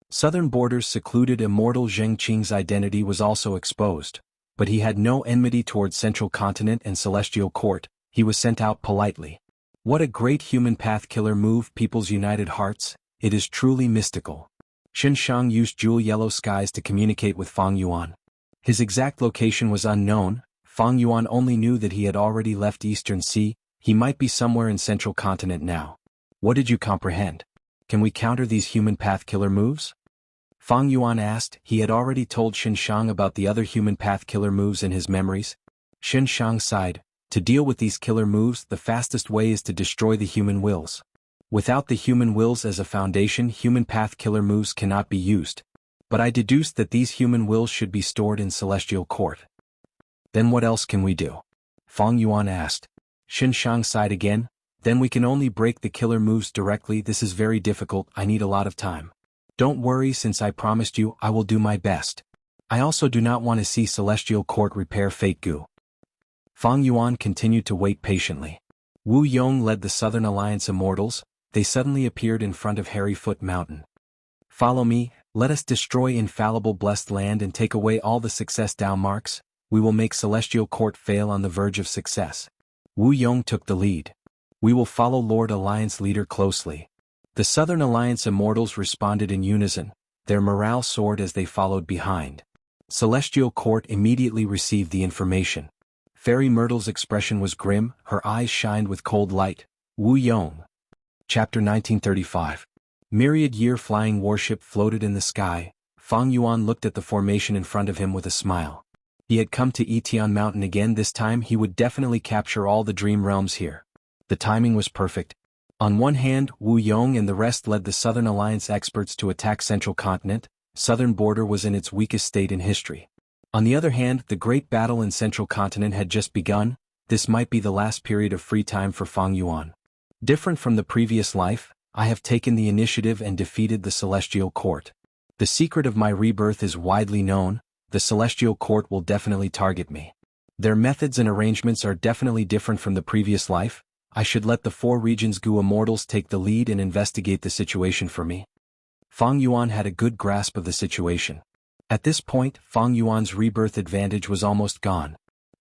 Southern Border's secluded Immortal Zhengqing's identity was also exposed, but he had no enmity towards Central Continent and Celestial Court. He was sent out politely. What a great human path killer move, people's united hearts, it is truly mystical. Xianxia used jewel yellow skies to communicate with Fang Yuan. His exact location was unknown, Fang Yuan only knew that he had already left Eastern Sea, he might be somewhere in Central Continent now. What did you comprehend? Can we counter these human path killer moves? Fang Yuan asked. He had already told Xianxia about the other human path killer moves in his memories. Xianxia sighed. To deal with these killer moves, the fastest way is to destroy the human wills. Without the human wills as a foundation, human path killer moves cannot be used. But I deduced that these human wills should be stored in Celestial Court. Then what else can we do? Fang Yuan asked. Xianxia sighed again. Then we can only break the killer moves directly. This is very difficult, I need a lot of time. Don't worry, since I promised you, I will do my best. I also do not want to see Celestial Court repair Fate Gu. Fang Yuan continued to wait patiently. Wu Yong led the Southern Alliance Immortals. They suddenly appeared in front of Hairy Foot Mountain. Follow me, let us destroy infallible blessed land and take away all the success Dao marks. We will make Celestial Court fail on the verge of success. Wu Yong took the lead. We will follow Lord Alliance leader closely. The Southern Alliance Immortals responded in unison, their morale soared as they followed behind. Celestial Court immediately received the information. Fairy Myrtle's expression was grim, her eyes shined with cold light. Wu Yong. Chapter 1935. Myriad Year flying warship floated in the sky. Fang Yuan looked at the formation in front of him with a smile. He had come to Etian Mountain again. This time he would definitely capture all the dream realms here. The timing was perfect. On one hand, Wu Yong and the rest led the Southern Alliance experts to attack Central Continent. Southern Border was in its weakest state in history. On the other hand, the great battle in Central Continent had just begun. This might be the last period of free time for Fang Yuan. Different from the previous life, I have taken the initiative and defeated the Celestial Court. The secret of my rebirth is widely known. The Celestial Court will definitely target me. Their methods and arrangements are definitely different from the previous life. I should let the 4 regions Gu Immortals take the lead and investigate the situation for me. Fang Yuan had a good grasp of the situation. At this point, Fang Yuan's rebirth advantage was almost gone.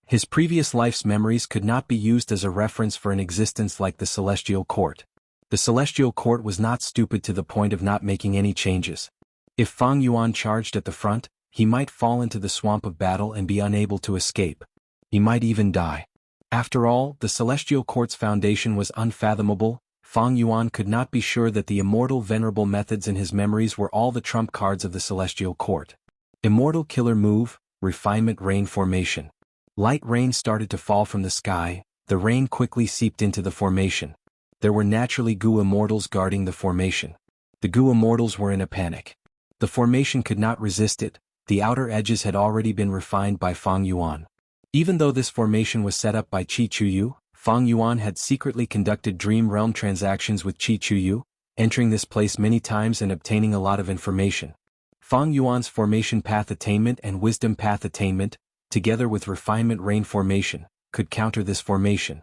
His previous life's memories could not be used as a reference for an existence like the Celestial Court. The Celestial Court was not stupid to the point of not making any changes. If Fang Yuan charged at the front, he might fall into the swamp of battle and be unable to escape. He might even die. After all, the Celestial Court's foundation was unfathomable. Fang Yuan could not be sure that the immortal venerable methods in his memories were all the trump cards of the Celestial Court. Immortal killer move, refinement rain formation. Light rain started to fall from the sky, the rain quickly seeped into the formation. There were naturally Gu Immortals guarding the formation. The Gu Immortals were in a panic. The formation could not resist it, the outer edges had already been refined by Fang Yuan. Even though this formation was set up by Qi Chuyu, Fang Yuan had secretly conducted Dream Realm transactions with Qi Chuyu, entering this place many times and obtaining a lot of information. Fang Yuan's formation path attainment and wisdom path attainment, together with refinement rain formation, could counter this formation.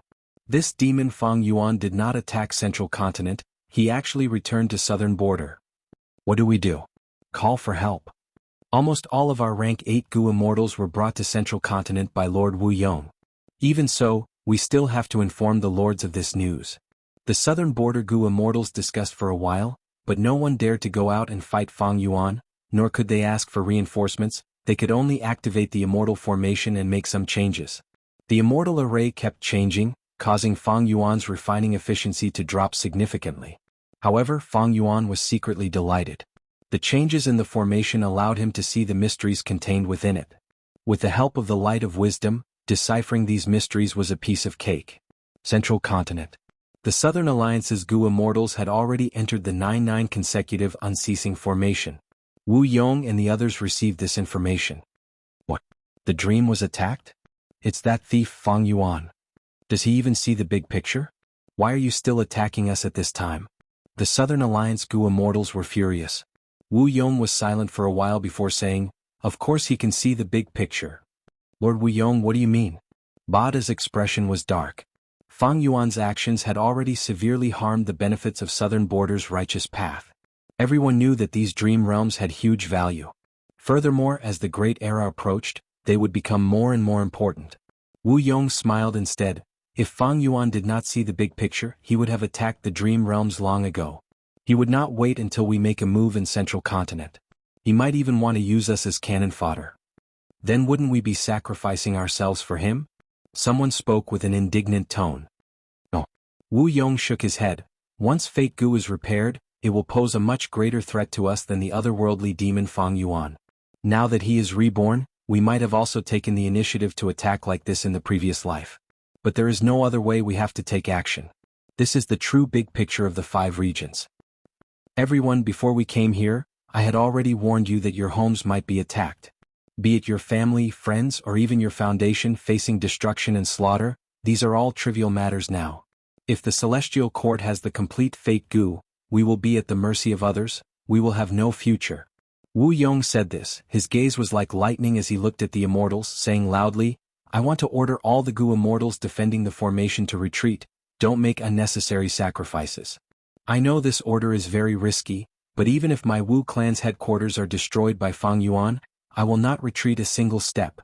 This demon Fang Yuan did not attack Central Continent, he actually returned to Southern Border. What do we do? Call for help. Almost all of our rank 8 Gu Immortals were brought to Central Continent by Lord Wu Yong. Even so, we still have to inform the lords of this news. The Southern Border Gu Immortals discussed for a while, but no one dared to go out and fight Fang Yuan, nor could they ask for reinforcements. They could only activate the immortal formation and make some changes. The immortal array kept changing, causing Fang Yuan's refining efficiency to drop significantly. However, Fang Yuan was secretly delighted. The changes in the formation allowed him to see the mysteries contained within it. With the help of the light of wisdom, deciphering these mysteries was a piece of cake. Central Continent. The Southern Alliance's Gu Immortals had already entered the 9-9 consecutive unceasing formation. Wu Yong and the others received this information. What? The dream was attacked? It's that thief Fang Yuan. Does he even see the big picture? Why are you still attacking us at this time? The Southern Alliance Gu Immortals were furious. Wu Yong was silent for a while before saying, "Of course he can see the big picture." "Lord Wu Yong, what do you mean?" Bada's expression was dark. Fang Yuan's actions had already severely harmed the benefits of Southern Border's righteous path. Everyone knew that these dream realms had huge value. Furthermore, as the Great Era approached, they would become more and more important. Wu Yong smiled instead. If Fang Yuan did not see the big picture, he would have attacked the dream realms long ago. He would not wait until we make a move in Central Continent. He might even want to use us as cannon fodder. Then wouldn't we be sacrificing ourselves for him? Someone spoke with an indignant tone. No. Wu Yong shook his head. Once Fate Gu is repaired, it will pose a much greater threat to us than the otherworldly demon Fang Yuan. Now that he is reborn, we might have also taken the initiative to attack like this in the previous life. But there is no other way. We have to take action. This is the true big picture of the 5 regions. Everyone, before we came here, I had already warned you that your homes might be attacked. Be it your family, friends, or even your foundation facing destruction and slaughter, these are all trivial matters now. If the Celestial Court has the complete Fate Gu, we will be at the mercy of others, we will have no future. Wu Yong said this. His gaze was like lightning as he looked at the Immortals, saying loudly, "I want to order all the Gu Immortals defending the formation to retreat. Don't make unnecessary sacrifices. I know this order is very risky, but even if my Wu clan's headquarters are destroyed by Fang Yuan, I will not retreat a single step."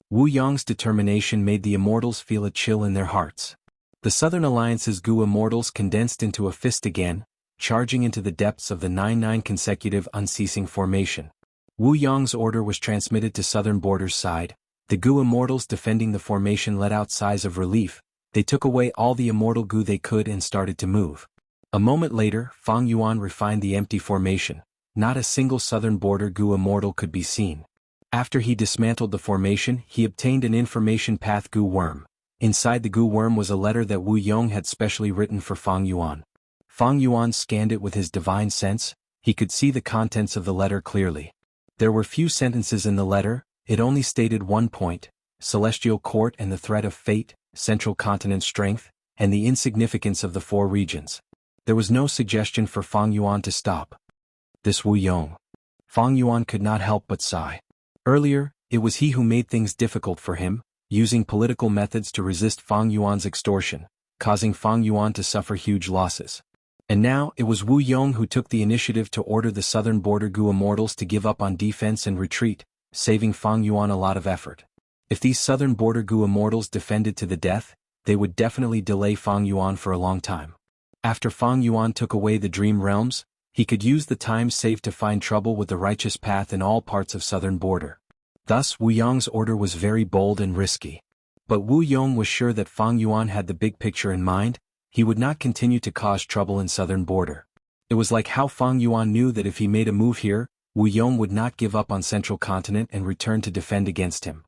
Wu Yong's determination made the Immortals feel a chill in their hearts. The Southern Alliance's Gu Immortals condensed into a fist again, charging into the depths of the 9-9 consecutive unceasing formation. Wu Yong's order was transmitted to Southern Border's side. The Gu Immortals defending the formation let out sighs of relief. They took away all the immortal Gu they could and started to move. A moment later, Fang Yuan refined the empty formation. Not a single Southern Border Gu Immortal could be seen. After he dismantled the formation, he obtained an information path Gu worm. Inside the Gu worm was a letter that Wu Yong had specially written for Fang Yuan. Fang Yuan scanned it with his divine sense. He could see the contents of the letter clearly. There were few sentences in the letter. It only stated one point: Celestial Court and the threat of fate, Central Continent strength, and the insignificance of the 4 regions. There was no suggestion for Fang Yuan to stop. This Wu Yong. Fang Yuan could not help but sigh. Earlier, it was he who made things difficult for him, using political methods to resist Fang Yuan's extortion, causing Fang Yuan to suffer huge losses. And now, it was Wu Yong who took the initiative to order the Southern Border Gu Immortals to give up on defense and retreat, saving Fang Yuan a lot of effort. If these Southern Border Gu Immortals defended to the death, they would definitely delay Fang Yuan for a long time. After Fang Yuan took away the Dream Realms, he could use the time saved to find trouble with the righteous path in all parts of Southern Border. Thus Wu Yong's order was very bold and risky. But Wu Yong was sure that Fang Yuan had the big picture in mind. He would not continue to cause trouble in Southern Border. It was like how Fang Yuan knew that if he made a move here, Wu Yong would not give up on Central Continent and return to defend against him.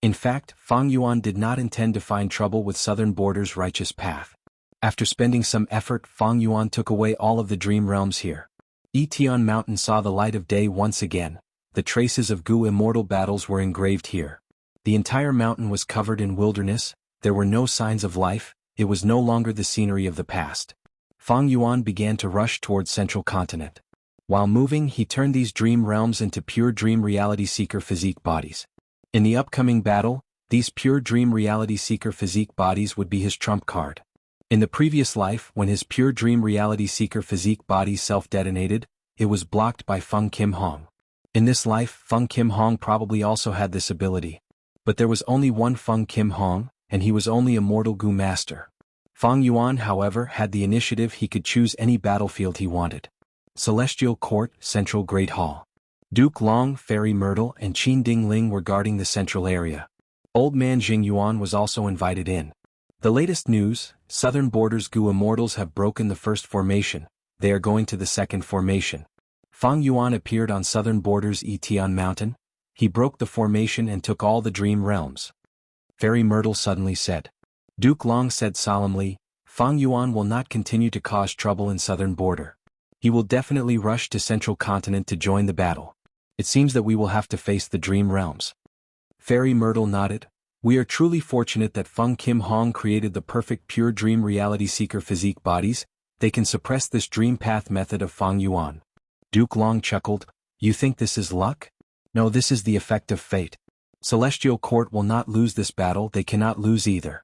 In fact, Fang Yuan did not intend to find trouble with Southern Border's righteous path. After spending some effort, Fang Yuan took away all of the Dream Realms here. Yition Mountain saw the light of day once again. The traces of Gu Immortal battles were engraved here. The entire mountain was covered in wilderness. There were no signs of life. It was no longer the scenery of the past. Fang Yuan began to rush towards Central Continent. While moving, he turned these dream realms into pure dream reality seeker physique bodies. In the upcoming battle, these pure dream reality seeker physique bodies would be his trump card. In the previous life, when his pure dream reality seeker physique body self-detonated, it was blocked by Feng Kim Hong. In this life, Feng Kim Hong probably also had this ability. But there was only one Feng Kim Hong, and he was only a mortal Gu master. Fang Yuan, however, had the initiative. He could choose any battlefield he wanted. Celestial Court, Central Great Hall. Duke Long, Fairy Myrtle, and Qin Ding Ling were guarding the central area. Old Man Jing Yuan was also invited in. The latest news: Southern Border's Gu Immortals have broken the first formation. They are going to the second formation. Fang Yuan appeared on Southern Border's Yition Mountain. He broke the formation and took all the Dream Realms. Fairy Myrtle suddenly said. Duke Long said solemnly, Fang Yuan will not continue to cause trouble in Southern Border. He will definitely rush to Central Continent to join the battle. It seems that we will have to face the Dream Realms. Fairy Myrtle nodded. We are truly fortunate that Feng Kim Hong created the perfect pure dream reality seeker physique bodies. They can suppress this dream path method of Feng Yuan. Duke Long chuckled. You think this is luck? No, this is the effect of fate. Celestial Court will not lose this battle, they cannot lose either.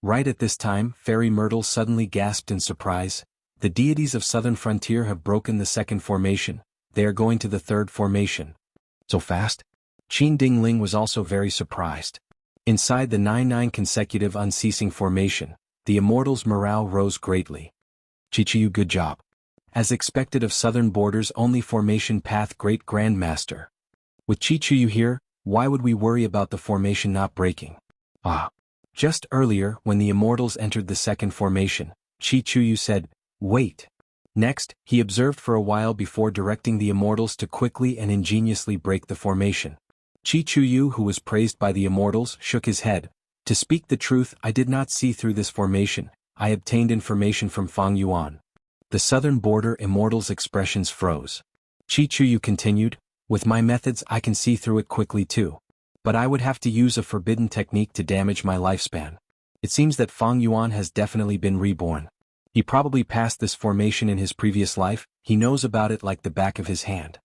Right at this time, Fairy Myrtle suddenly gasped in surprise. The deities of Southern Frontier have broken the second formation. They are going to the third formation. So fast? Qin Dingling was also very surprised. Inside the 9-9 consecutive unceasing formation, the Immortals' morale rose greatly. Chichiyu, good job. As expected of Southern Border's only formation path Great Grandmaster. With Chichiyu here, why would we worry about the formation not breaking? Just earlier, when the Immortals entered the second formation, Chichiyu said, wait. Next, he observed for a while before directing the Immortals to quickly and ingeniously break the formation. Chichiyu, who was praised by the Immortals, shook his head. To speak the truth, I did not see through this formation. I obtained information from Feng Yuan. The Southern Border Immortals' expressions froze. Chichiyu continued, with my methods I can see through it quickly too. But I would have to use a forbidden technique to damage my lifespan. It seems that Feng Yuan has definitely been reborn. He probably passed this formation in his previous life, he knows about it like the back of his hand.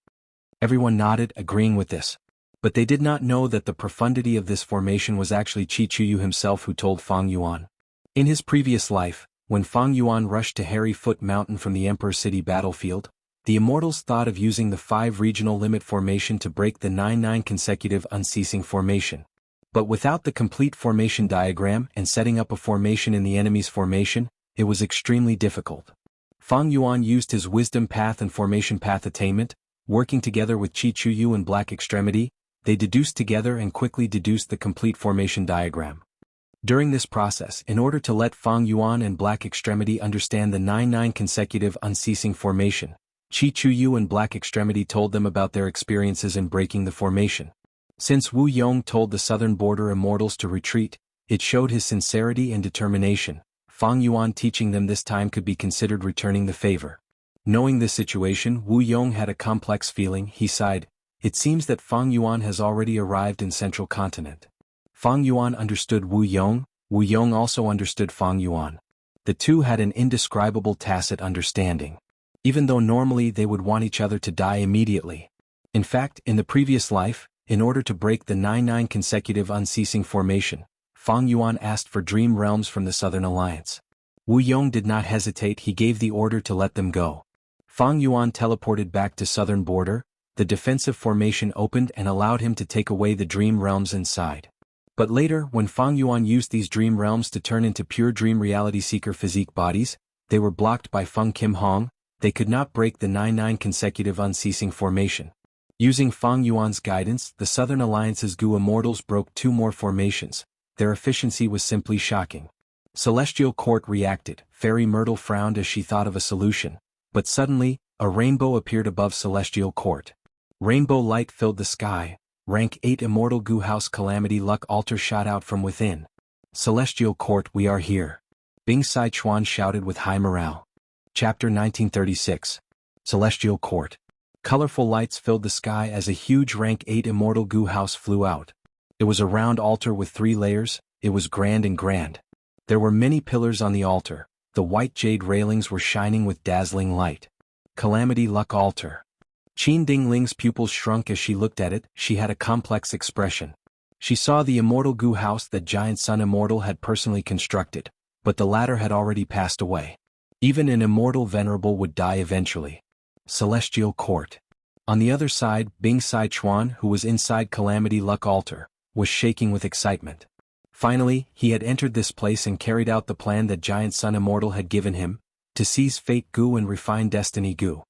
Everyone nodded, agreeing with this. But they did not know that the profundity of this formation was actually Chichiyu himself who told Feng Yuan. In his previous life, when Feng Yuan rushed to Hairy Foot Mountain from the Emperor City battlefield, the Immortals thought of using the 5 regional limit formation to break the 9-9 consecutive unceasing formation. But without the complete formation diagram and setting up a formation in the enemy's formation, it was extremely difficult. Feng Yuan used his wisdom path and formation path attainment, working together with Chichiyu and Black Extremity. They deduced together and quickly deduced the complete formation diagram. During this process, in order to let Feng Yuan and Black Extremity understand the 9-9 consecutive unceasing formation, Chichiyu and Black Extremity told them about their experiences in breaking the formation. Since Wu Yong told the Southern Border Immortals to retreat, it showed his sincerity and determination. Feng Yuan teaching them this time could be considered returning the favor. Knowing this situation, Wu Yong had a complex feeling. He sighed. It seems that Feng Yuan has already arrived in Central Continent. Feng Yuan understood Wu Yong also understood Feng Yuan. The two had an indescribable tacit understanding. Even though normally they would want each other to die immediately. In fact, in the previous life, in order to break the 9-9 consecutive unceasing formation, Feng Yuan asked for dream realms from the Southern Alliance. Wu Yong did not hesitate, he gave the order to let them go. Feng Yuan teleported back to Southern Border. The defensive formation opened and allowed him to take away the dream realms inside. But later, when Feng Yuan used these dream realms to turn into pure dream reality seeker physique bodies, they were blocked by Feng Kim Hong. They could not break the 9-9 consecutive unceasing formation. Using Feng Yuan's guidance, the Southern Alliance's Gu Immortals broke 2 more formations. Their efficiency was simply shocking. Celestial Court reacted. Fairy Myrtle frowned as she thought of a solution. But suddenly, a rainbow appeared above Celestial Court. Rainbow light filled the sky. Rank 8 Immortal Gu House Calamity Luck Altar shot out from within. Celestial Court, we are here. Bing Sai Chuan shouted with high morale. Chapter 1936. Celestial Court. Colorful lights filled the sky as a huge Rank 8 Immortal Gu House flew out. It was a round altar with 3 layers. It was grand and grand. There were many pillars on the altar. The white jade railings were shining with dazzling light. Calamity Luck Altar. Qin Dingling's pupils shrunk as she looked at it. She had a complex expression. She saw the Immortal Gu House that Giant Sun Immortal had personally constructed, but the latter had already passed away. Even an immortal venerable would die eventually. Celestial Court. On the other side, Bing Sai Chuan, who was inside Calamity Luck Altar, was shaking with excitement. Finally, he had entered this place and carried out the plan that Giant Sun Immortal had given him, to seize Fate Gu and refine Destiny Gu.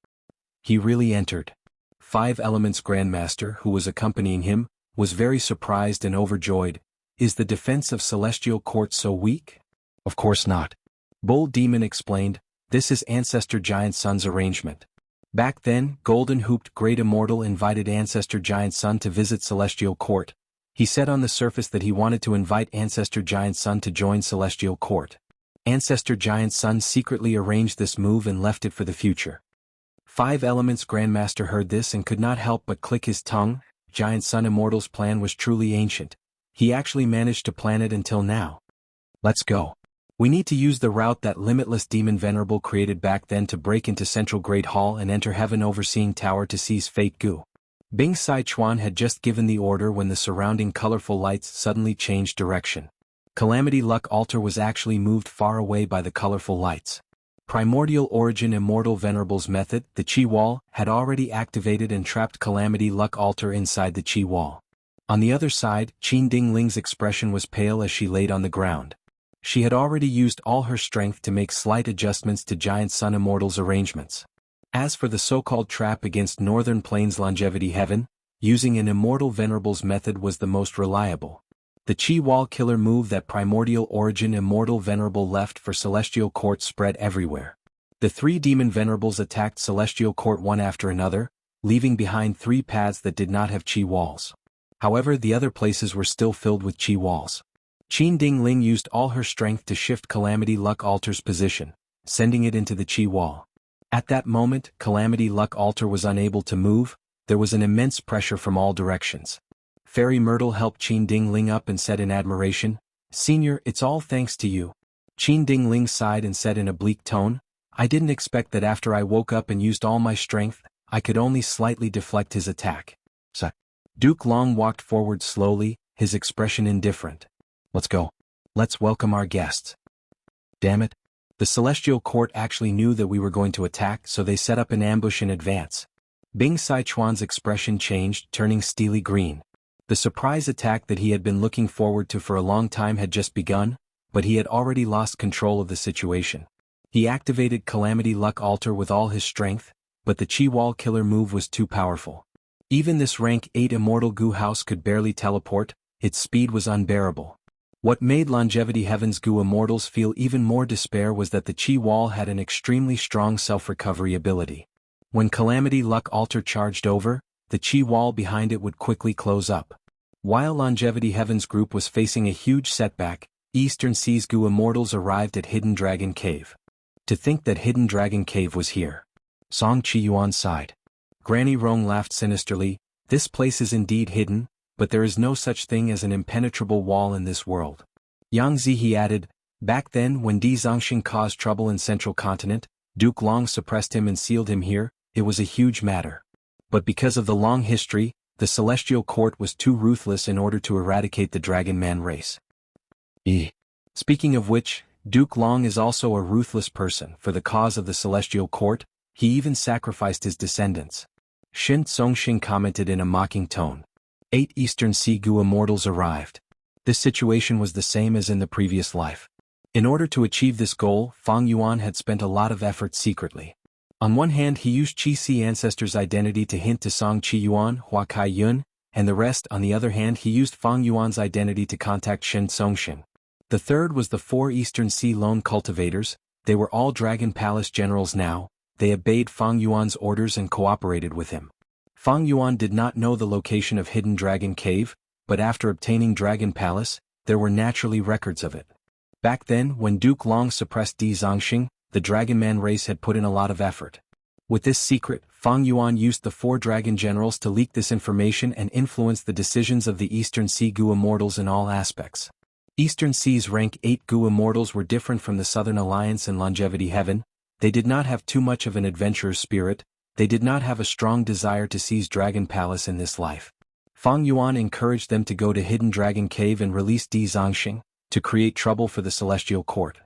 He really entered. 5 Elements Grandmaster, who was accompanying him, was very surprised and overjoyed. Is the defense of Celestial Court so weak? Of course not. Bull Demon explained, this is Ancestor Giant Sun's arrangement. Back then, Golden Hooped Great Immortal invited Ancestor Giant Sun to visit Celestial Court. He said on the surface that he wanted to invite Ancestor Giant Sun to join Celestial Court. Ancestor Giant Sun secretly arranged this move and left it for the future. 5 Elements Grandmaster heard this and could not help but click his tongue. Giant Sun Immortal's plan was truly ancient. He actually managed to plan it until now. Let's go. We need to use the route that limitless demon venerable created back then to break into Central Great Hall and enter Heaven Overseeing Tower to seize Fate Gu. Bing Sichuan had just given the order when the surrounding colorful lights suddenly changed direction. Calamity Luck Altar was actually moved far away by the colorful lights. Primordial Origin Immortal Venerable's method, the Qi Wall, had already activated and trapped Calamity Luck Altar inside the Qi Wall. On the other side, Qin Dingling's expression was pale as she laid on the ground. She had already used all her strength to make slight adjustments to Giant Sun Immortal's arrangements. As for the so-called trap against Northern Plains Longevity Heaven, using an Immortal Venerable's method was the most reliable. The Qi Wall killer move that Primordial Origin Immortal Venerable left for Celestial Court spread everywhere. The three demon venerables attacked Celestial Court one after another, leaving behind three paths that did not have Qi Walls. However, the other places were still filled with Qi Walls. Qin Dingling used all her strength to shift Calamity Luck Altar's position, sending it into the Qi Wall. At that moment, Calamity Luck Altar was unable to move. There was an immense pressure from all directions. Fairy Myrtle helped Qin Dingling up and said in admiration, "Senior, it's all thanks to you." Qin Dingling sighed and said in a bleak tone, "I didn't expect that after I woke up and used all my strength, I could only slightly deflect his attack." Duke Long walked forward slowly, his expression indifferent. "Let's go. Let's welcome our guests." Damn it. The Celestial Court actually knew that we were going to attack, so they set up an ambush in advance. Bing Sichuan's expression changed, turning steely green. The surprise attack that he had been looking forward to for a long time had just begun, but he had already lost control of the situation. He activated Calamity Luck Altar with all his strength, but the Qi Wall killer move was too powerful. Even this rank 8 Immortal Gu House could barely teleport, its speed was unbearable. What made Longevity Heaven's Gu Immortals feel even more despair was that the Qi Wall had an extremely strong self-recovery ability. When Calamity Luck Altar charged over, the Qi Wall behind it would quickly close up. While Longevity Heaven's group was facing a huge setback, Eastern Sea's Gu Immortals arrived at Hidden Dragon Cave. To think that Hidden Dragon Cave was here. Song Qiyuan sighed. Granny Rong laughed sinisterly. "This place is indeed hidden, but there is no such thing as an impenetrable wall in this world." Yang Zihe added, "Back then when Di Zongxing caused trouble in Central Continent, Duke Long suppressed him and sealed him here. It was a huge matter. But because of the long history, the Celestial Court was too ruthless in order to eradicate the Dragon Man race." Speaking of which, Duke Long is also a ruthless person for the cause of the Celestial Court. He even sacrificed his descendants. Shin Zongxing commented in a mocking tone. 8 Eastern Sea Gu Immortals arrived. This situation was the same as in the previous life. In order to achieve this goal, Fang Yuan had spent a lot of effort secretly. On one hand, he used Qi Si ancestor's identity to hint to Song Qi Yuan, Hua Kai Yun, and the rest. On the other hand, he used Fang Yuan's identity to contact Shin Zongxing. The third was the 4 Eastern Sea lone cultivators. They were all Dragon Palace generals now. They obeyed Fang Yuan's orders and cooperated with him. Fang Yuan did not know the location of Hidden Dragon Cave, but after obtaining Dragon Palace, there were naturally records of it. Back then, when Duke Long suppressed Di Zongxing, the Dragon Man race had put in a lot of effort. With this secret, Fang Yuan used the 4 dragon generals to leak this information and influence the decisions of the Eastern Sea Gu Immortals in all aspects. Eastern Sea's rank 8 Gu Immortals were different from the Southern Alliance and Longevity Heaven. They did not have too much of an adventurer's spirit. They did not have a strong desire to seize Dragon Palace in this life. Fang Yuan encouraged them to go to Hidden Dragon Cave and release Di Zongxing, to create trouble for the Celestial Court.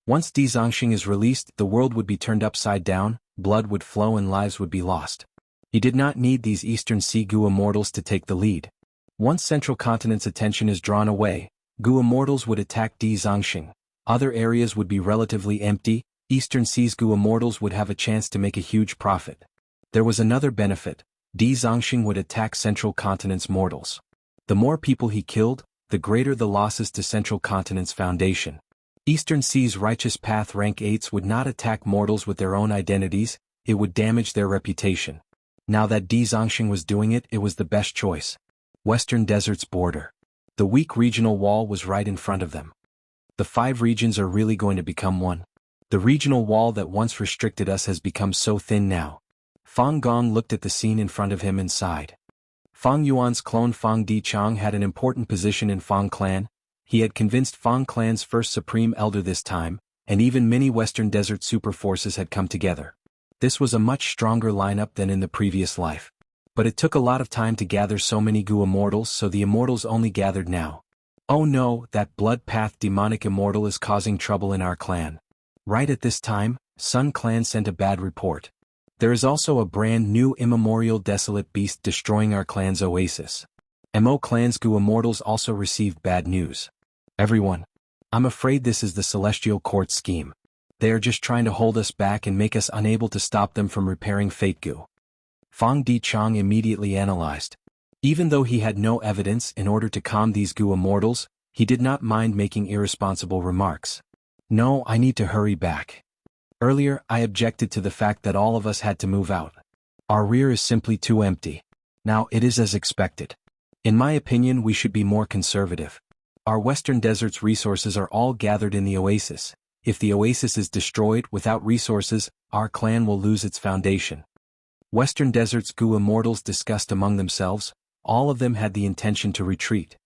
Once Di Zongxing is released, the world would be turned upside down, blood would flow and lives would be lost. He did not need these Eastern Sea Gu Immortals to take the lead. Once Central Continent's attention is drawn away, Gu Immortals would attack Di Zongxing. Other areas would be relatively empty. Eastern Sea's Gu Immortals would have a chance to make a huge profit. There was another benefit. Di Zongxing would attack Central Continent's mortals. The more people he killed, the greater the losses to Central Continent's foundation. Eastern Sea's Righteous Path rank 8s would not attack mortals with their own identities. It would damage their reputation. Now that Di Zongxing was doing it, it was the best choice. Western Desert's border. The weak regional wall was right in front of them. The 5 regions are really going to become one. The regional wall that once restricted us has become so thin now. Fang Gong looked at the scene in front of him and sighed. Fang Yuan's clone Fang Dichang had an important position in Fang clan. He had convinced Fang clan's first supreme elder this time, and even many Western Desert super forces had come together. This was a much stronger lineup than in the previous life. But it took a lot of time to gather so many Gu Immortals, so the Immortals only gathered now. Oh no, that blood path demonic Immortal is causing trouble in our clan. Right at this time, Sun clan sent a bad report. There is also a brand new immemorial desolate beast destroying our clan's oasis. Mo clan's Gu Immortals also received bad news. Everyone. I'm afraid this is the Celestial Court scheme. They are just trying to hold us back and make us unable to stop them from repairing Fate Gu. Fang Dichang immediately analyzed. Even though he had no evidence in order to calm these Gu Immortals, he did not mind making irresponsible remarks. No, I need to hurry back. Earlier, I objected to the fact that all of us had to move out. Our rear is simply too empty. Now it is as expected. In my opinion, we should be more conservative. Our Western Desert's resources are all gathered in the oasis. If the oasis is destroyed without resources, our clan will lose its foundation. Western Desert's Gu Immortals discussed among themselves. All of them had the intention to retreat.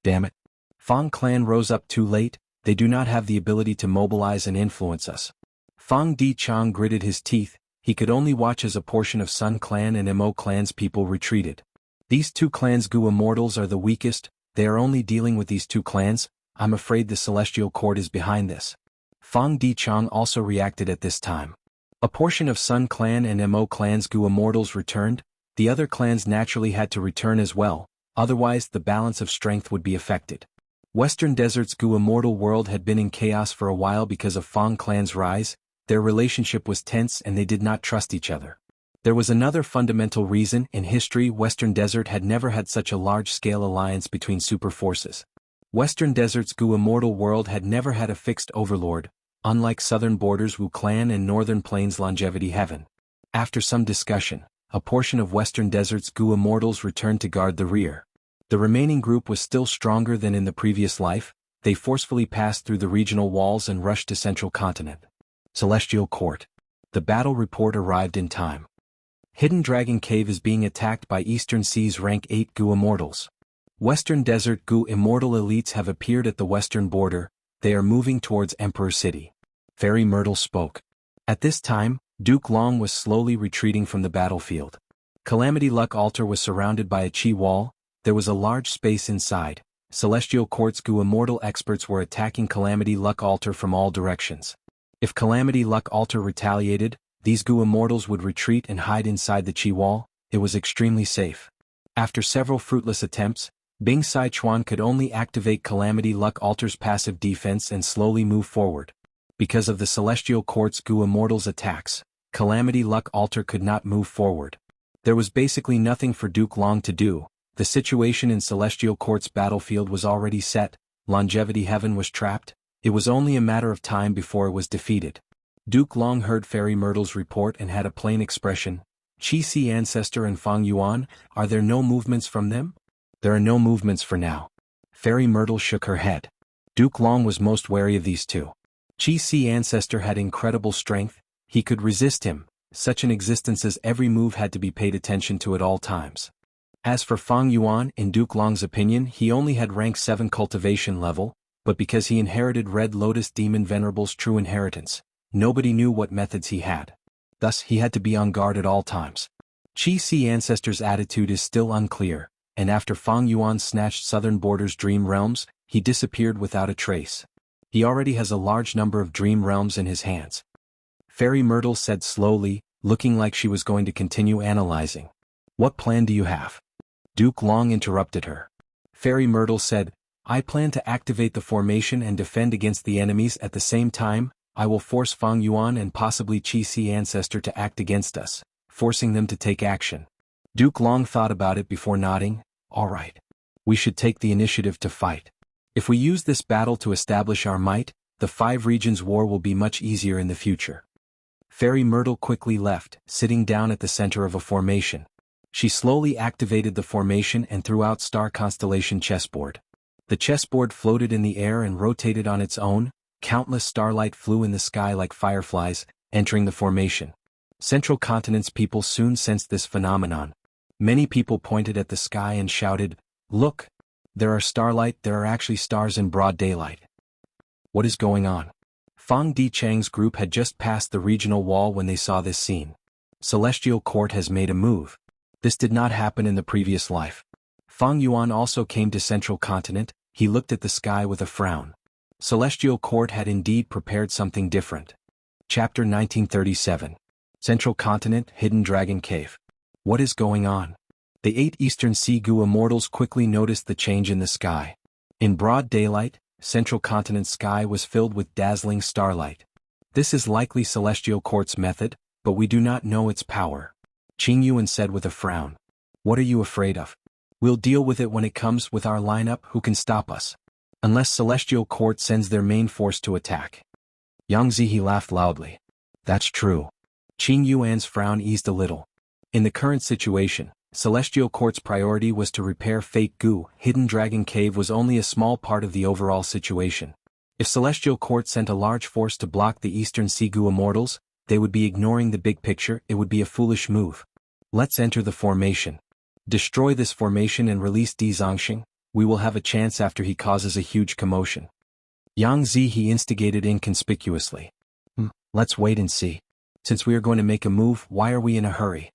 Damn it. Fang clan rose up too late. They do not have the ability to mobilize and influence us. Fang Dichang gritted his teeth. He could only watch as a portion of Sun clan and Mo clan's people retreated. These two clans' Gu Immortals are the weakest. They are only dealing with these two clans. I'm afraid the Celestial Court is behind this. Fang Dichang also reacted at this time. A portion of Sun clan and Mo clan's Gu Immortals returned. The other clans naturally had to return as well, otherwise the balance of strength would be affected. Western Desert's Gu Immortal world had been in chaos for a while because of Fang clan's rise. Their relationship was tense and they did not trust each other. There was another fundamental reason. In history, Western Desert had never had such a large-scale alliance between super forces. Western Desert's Gu Immortal world had never had a fixed overlord, unlike Southern Borders Wu Clan and Northern Plains Longevity Heaven. After some discussion, a portion of Western Desert's Gu Immortals returned to guard the rear. The remaining group was still stronger than in the previous life. They forcefully passed through the regional walls and rushed to Central Continent. Celestial Court. The battle report arrived in time. Hidden Dragon Cave is being attacked by Eastern Sea's rank 8 Gu Immortals. Western Desert Gu Immortal elites have appeared at the western border. They are moving towards Emperor City. Fairy Myrtle spoke. At this time, Duke Long was slowly retreating from the battlefield. Calamity Luck Altar was surrounded by a chi wall. There was a large space inside. Celestial Court's Gu Immortal experts were attacking Calamity Luck Altar from all directions. If Calamity Luck Altar retaliated, these Gu Immortals would retreat and hide inside the chi wall. It was extremely safe. After several fruitless attempts, Bing Sai Chuan could only activate Calamity Luck Altar's passive defense and slowly move forward. Because of the Celestial Court's Gu Immortals' attacks, Calamity Luck Altar could not move forward. There was basically nothing for Duke Long to do. The situation in Celestial Court's battlefield was already set. Longevity Heaven was trapped. It was only a matter of time before it was defeated. Duke Long heard Fairy Myrtle's report and had a plain expression. Qi Si Ancestor and Fang Yuan, are there no movements from them? There are no movements for now. Fairy Myrtle shook her head. Duke Long was most wary of these two. Qi Si Ancestor had incredible strength. He could resist him. Such an existence as every move had to be paid attention to at all times. As for Fang Yuan, in Duke Long's opinion, he only had rank 7 cultivation level, but because he inherited Red Lotus Demon Venerable's true inheritance, nobody knew what methods he had. Thus, he had to be on guard at all times. Qi Si Ancestor's attitude is still unclear, and after Fang Yuan snatched Southern Border's Dream Realms, he disappeared without a trace. He already has a large number of Dream Realms in his hands. Fairy Myrtle said slowly, looking like she was going to continue analyzing. What plan do you have? Duke Long interrupted her. Fairy Myrtle said, I plan to activate the formation and defend against the enemies at the same time. I will force Fang Yuan and possibly Qi Si Ancestor to act against us, forcing them to take action. Duke Long thought about it before nodding. All right. We should take the initiative to fight. If we use this battle to establish our might, the 5 regions war will be much easier in the future. Fairy Myrtle quickly left, sitting down at the center of a formation. She slowly activated the formation and threw out Star Constellation chessboard. The chessboard floated in the air and rotated on its own. Countless starlight flew in the sky like fireflies, entering the formation. Central Continent's people soon sensed this phenomenon. Many people pointed at the sky and shouted, "Look! There are actually stars in broad daylight. What is going on?" Fang Dichang's group had just passed the regional wall when they saw this scene. Celestial Court has made a move. This did not happen in the previous life. Fang Yuan also came to Central Continent. He looked at the sky with a frown. Celestial Court had indeed prepared something different. Chapter 1937. Central Continent, Hidden Dragon Cave. What is going on? The 8 Eastern Sea Gu immortals quickly noticed the change in the sky. In broad daylight, Central Continent's sky was filled with dazzling starlight. This is likely Celestial Court's method, but we do not know its power. Qing Yuan said with a frown. What are you afraid of? We'll deal with it when it comes with our lineup. Who can stop us? Unless Celestial Court sends their main force to attack. Yang Zihe laughed loudly. That's true. Qing Yuan's frown eased a little. In the current situation, Celestial Court's priority was to repair Fake Gu. Hidden Dragon Cave was only a small part of the overall situation. If Celestial Court sent a large force to block the Eastern Sea Gu immortals, they would be ignoring the big picture. It would be a foolish move. Let's enter the formation. Destroy this formation and release Xianxia. We will have a chance after he causes a huge commotion. Yang Zihe instigated inconspicuously. Let's wait and see. Since we are going to make a move, why are we in a hurry?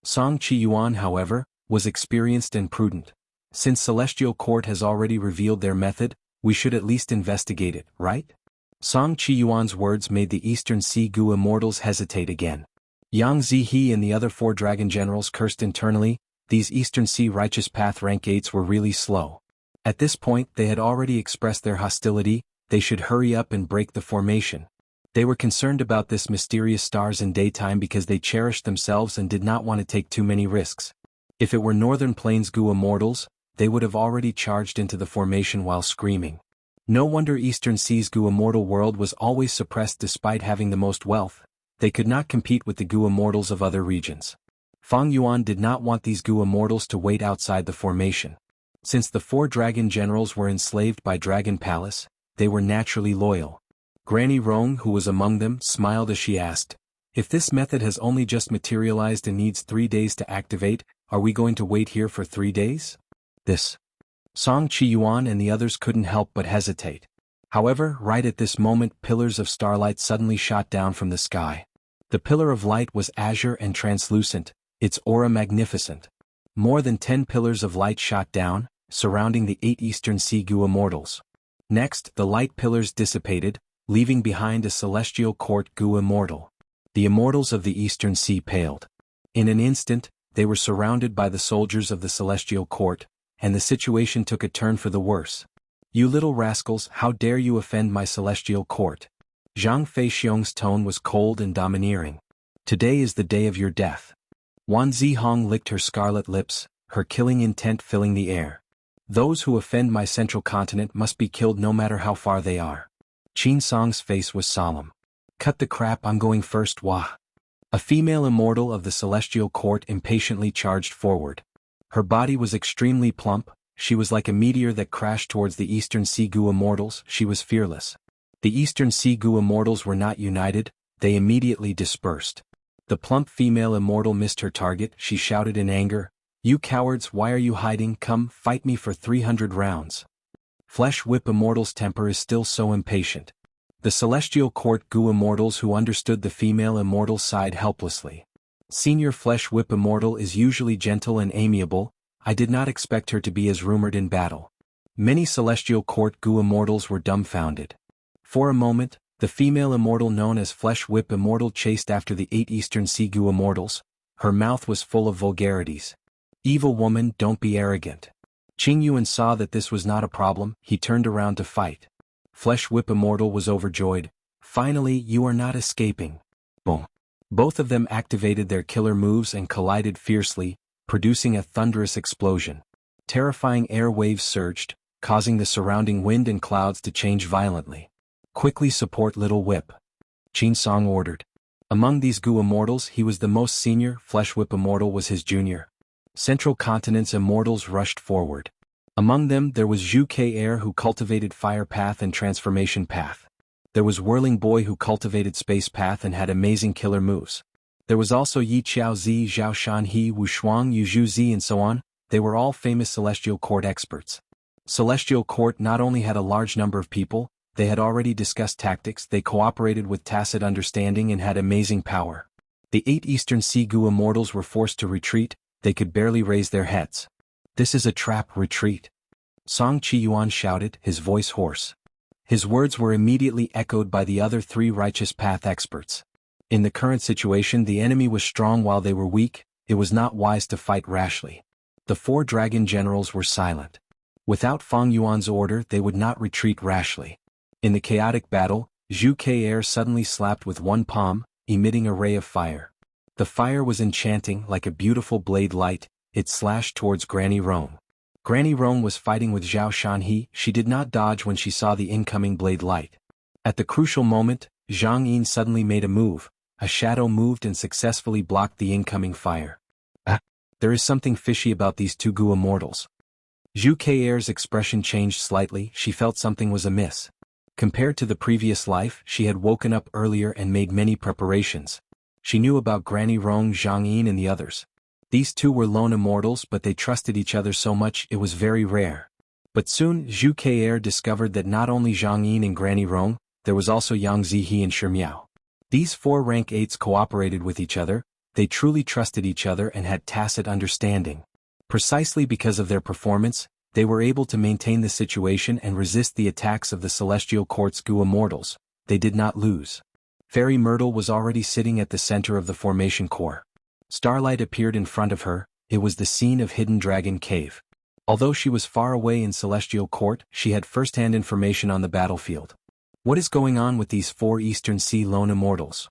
Song Qiyuan, however, was experienced and prudent. Since Celestial Court has already revealed their method, we should at least investigate it, right? Song Qiyuan's words made the Eastern Sea Gu immortals hesitate again. Yang Zihe and the other 4 dragon generals cursed internally. These Eastern Sea Righteous Path rank 8s were really slow. At this point they had already expressed their hostility. They should hurry up and break the formation. They were concerned about this mysterious stars in daytime because they cherished themselves and did not want to take too many risks. If it were Northern Plains Gu immortals, they would have already charged into the formation while screaming. No wonder Eastern Sea's Gu immortal world was always suppressed despite having the most wealth. They could not compete with the Gu immortals of other regions. Fang Yuan did not want these Gu immortals to wait outside the formation. Since the 4 dragon generals were enslaved by Dragon Palace, they were naturally loyal. Granny Rong, who was among them, smiled as she asked, "If this method has only just materialized and needs 3 days to activate, are we going to wait here for 3 days?" This. Song Qiyuan and the others couldn't help but hesitate. However, right at this moment pillars of starlight suddenly shot down from the sky. The pillar of light was azure and translucent, its aura magnificent. More than 10 pillars of light shot down, surrounding the 8 Eastern Sea Gu immortals. Next, the light pillars dissipated, leaving behind a Celestial Court Gu immortal. The immortals of the Eastern Sea paled. In an instant, they were surrounded by the soldiers of the Celestial Court, and the situation took a turn for the worse. "You little rascals, how dare you offend my Celestial Court?" Zhang Feixiong's tone was cold and domineering. "Today is the day of your death." Wan Zihong licked her scarlet lips, her killing intent filling the air. "Those who offend my Central Continent must be killed no matter how far they are." Qin Song's face was solemn. "Cut the crap, I'm going first, wah." A female immortal of the Celestial Court impatiently charged forward. Her body was extremely plump. She was like a meteor that crashed towards the Eastern Sea Gu immortals. She was fearless. The Eastern Sea Gu immortals were not united. They immediately dispersed. The plump female immortal missed her target. She shouted in anger, "You cowards, why are you hiding? Come, fight me for 300 rounds. Flesh Whip Immortal's temper is still so impatient. The Celestial Court Gu Immortals who understood the female immortal sighed helplessly. Senior Flesh Whip Immortal is usually gentle and amiable. I did not expect her to be as rumored in battle. Many Celestial Court Gu Immortals were dumbfounded. For a moment, the female immortal known as Flesh Whip Immortal chased after the 8 Eastern Sea Gu Immortals. Her mouth was full of vulgarities. "Evil woman, don't be arrogant." Qing Yuan saw that this was not a problem. He turned around to fight. Flesh Whip Immortal was overjoyed. "Finally, you are not escaping." Boom. Both of them activated their killer moves and collided fiercely, producing a thunderous explosion. Terrifying air waves surged, causing the surrounding wind and clouds to change violently. "Quickly support Little Whip," Qin Song ordered. Among these Gu Immortals he was the most senior. Flesh Whip Immortal was his junior. Central Continent's Immortals rushed forward. Among them there was Zhu Ke Air who cultivated Fire Path and Transformation Path. There was Whirling Boy who cultivated Space Path and had amazing killer moves. There was also Yi Zi, Zhao Shanhe, Wu Shuang, Yu Zhu Zi and so on. They were all famous Celestial Court experts. Celestial Court not only had a large number of people, they had already discussed tactics, they cooperated with tacit understanding and had amazing power. The 8 Eastern Sea Gu immortals were forced to retreat, they could barely raise their heads. "This is a trap, retreat," Song Qiyuan shouted, his voice hoarse. His words were immediately echoed by the other 3 righteous path experts. In the current situation, the enemy was strong while they were weak, it was not wise to fight rashly. The 4 dragon generals were silent. Without Feng Yuan's order, they would not retreat rashly. In the chaotic battle, Zhu Ke suddenly slapped with one palm, emitting a ray of fire. The fire was enchanting, like a beautiful blade light, it slashed towards Granny Rong. Granny Rong was fighting with Zhao Shanhe, she did not dodge when she saw the incoming blade light. At the crucial moment, Zhang Yin suddenly made a move, a shadow moved and successfully blocked the incoming fire. There is something fishy about these 2 Gu immortals. Zhu Ke's expression changed slightly, she felt something was amiss. Compared to the previous life, she had woken up earlier and made many preparations. She knew about Granny Rong, Zhang Yin and the others. These 2 were lone immortals, but they trusted each other so much it was very rare. But soon, Zhu Ke discovered that not only Zhang Yin and Granny Rong, there was also Yang Zihe and Shi Miao. These 4 rank 8s cooperated with each other, they truly trusted each other and had tacit understanding. Precisely because of their performance, they were able to maintain the situation and resist the attacks of the Celestial Court's Gu immortals. They did not lose. Fairy Myrtle was already sitting at the center of the formation core. Starlight appeared in front of her, it was the scene of Hidden Dragon Cave. Although she was far away in Celestial Court, she had first-hand information on the battlefield. What is going on with these 4 Eastern Sea lone immortals?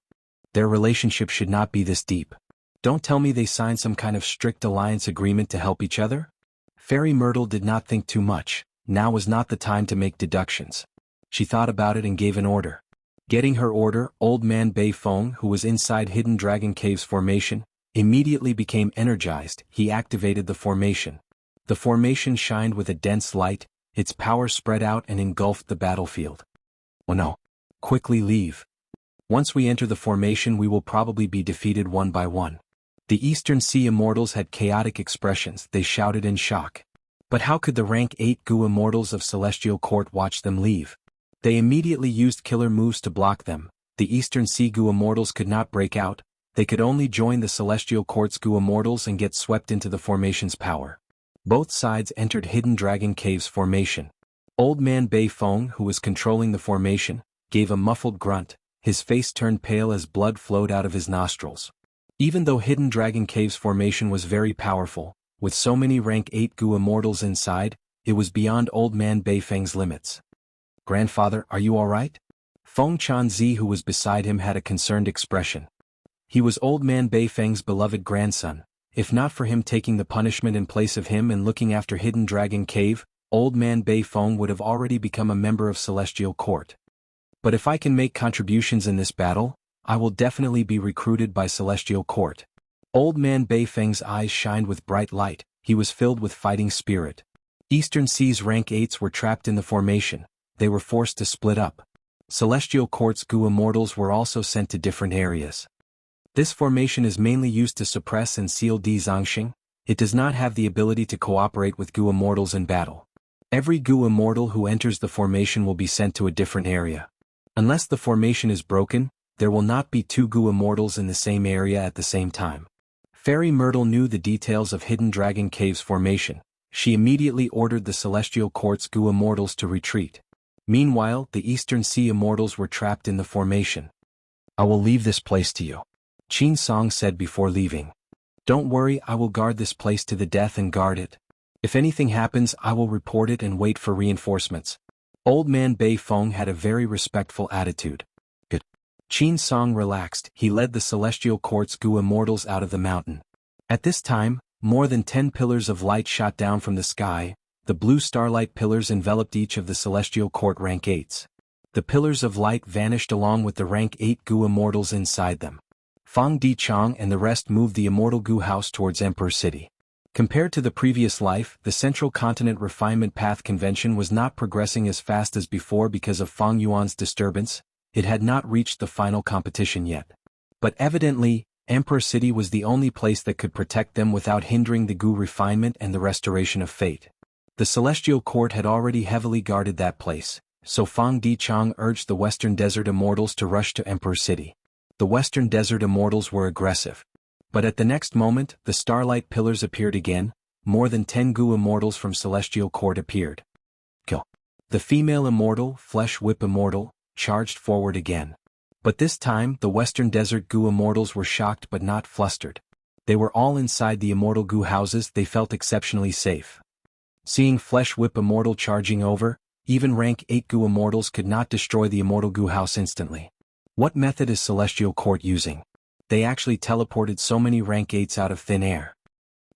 Their relationship should not be this deep. Don't tell me they signed some kind of strict alliance agreement to help each other? Fairy Myrtle did not think too much, now was not the time to make deductions. She thought about it and gave an order. Getting her order, Old Man Bei Feng, who was inside Hidden Dragon Cave's formation, immediately became energized, he activated the formation. The formation shined with a dense light, its power spread out and engulfed the battlefield. "Oh no! Quickly leave. Once we enter the formation we will probably be defeated one by one." The Eastern Sea Immortals had chaotic expressions, they shouted in shock. But how could the rank 8 Gu Immortals of Celestial Court watch them leave? They immediately used killer moves to block them. The Eastern Sea Gu Immortals could not break out, they could only join the Celestial Court's Gu Immortals and get swept into the formation's power. Both sides entered Hidden Dragon Cave's formation. Old Man Bei Feng, who was controlling the formation, gave a muffled grunt, his face turned pale as blood flowed out of his nostrils. Even though Hidden Dragon Cave's formation was very powerful, with so many rank 8 Gu Immortals inside, it was beyond Old Man Bei Feng's limits. "Grandfather, are you alright?" Feng Chanzi, who was beside him, had a concerned expression. He was Old Man Bei Feng's beloved grandson. If not for him taking the punishment in place of him and looking after Hidden Dragon Cave, Old Man Bei Feng would have already become a member of Celestial Court. "But if I can make contributions in this battle, I will definitely be recruited by Celestial Court." Old Man Bei Feng's eyes shined with bright light, he was filled with fighting spirit. Eastern Sea's rank 8s were trapped in the formation, they were forced to split up. Celestial Court's Gu Immortals were also sent to different areas. This formation is mainly used to suppress and seal Di Zongxing, it does not have the ability to cooperate with Gu Immortals in battle. Every Gu Immortal who enters the formation will be sent to a different area. Unless the formation is broken, there will not be 2 Gu Immortals in the same area at the same time. Fairy Myrtle knew the details of Hidden Dragon Cave's formation, she immediately ordered the Celestial Court's Gu Immortals to retreat. Meanwhile, the Eastern Sea Immortals were trapped in the formation. "I will leave this place to you," Qin Song said before leaving. "Don't worry, I will guard this place to the death and guard it. If anything happens I will report it and wait for reinforcements." Old Man Bei Feng had a very respectful attitude. Good. Qin Song relaxed, he led the Celestial Court's Gu Immortals out of the mountain. At this time, more than 10 pillars of light shot down from the sky, the blue starlight pillars enveloped each of the Celestial Court rank 8s. The pillars of light vanished along with the rank 8 Gu Immortals inside them. Fang Dichang and the rest moved the Immortal Gu House towards Emperor City. Compared to the previous life, the Central Continent Refinement Path Convention was not progressing as fast as before because of Fang Yuan's disturbance, it had not reached the final competition yet. But evidently, Emperor City was the only place that could protect them without hindering the Gu refinement and the restoration of fate. The Celestial Court had already heavily guarded that place, so Fang Dichang urged the Western Desert Immortals to rush to Emperor City. The Western Desert Immortals were aggressive. But at the next moment, the Starlight Pillars appeared again. More than 10 Gu Immortals from Celestial Court appeared. Kill. The female Immortal, Flesh Whip Immortal, charged forward again. But this time, the Western Desert Gu Immortals were shocked but not flustered. They were all inside the Immortal Gu houses. They felt exceptionally safe. Seeing Flesh Whip Immortal charging over, even rank 8 Gu Immortals could not destroy the Immortal Gu house instantly. What method is Celestial Court using? They actually teleported so many rank 8s out of thin air.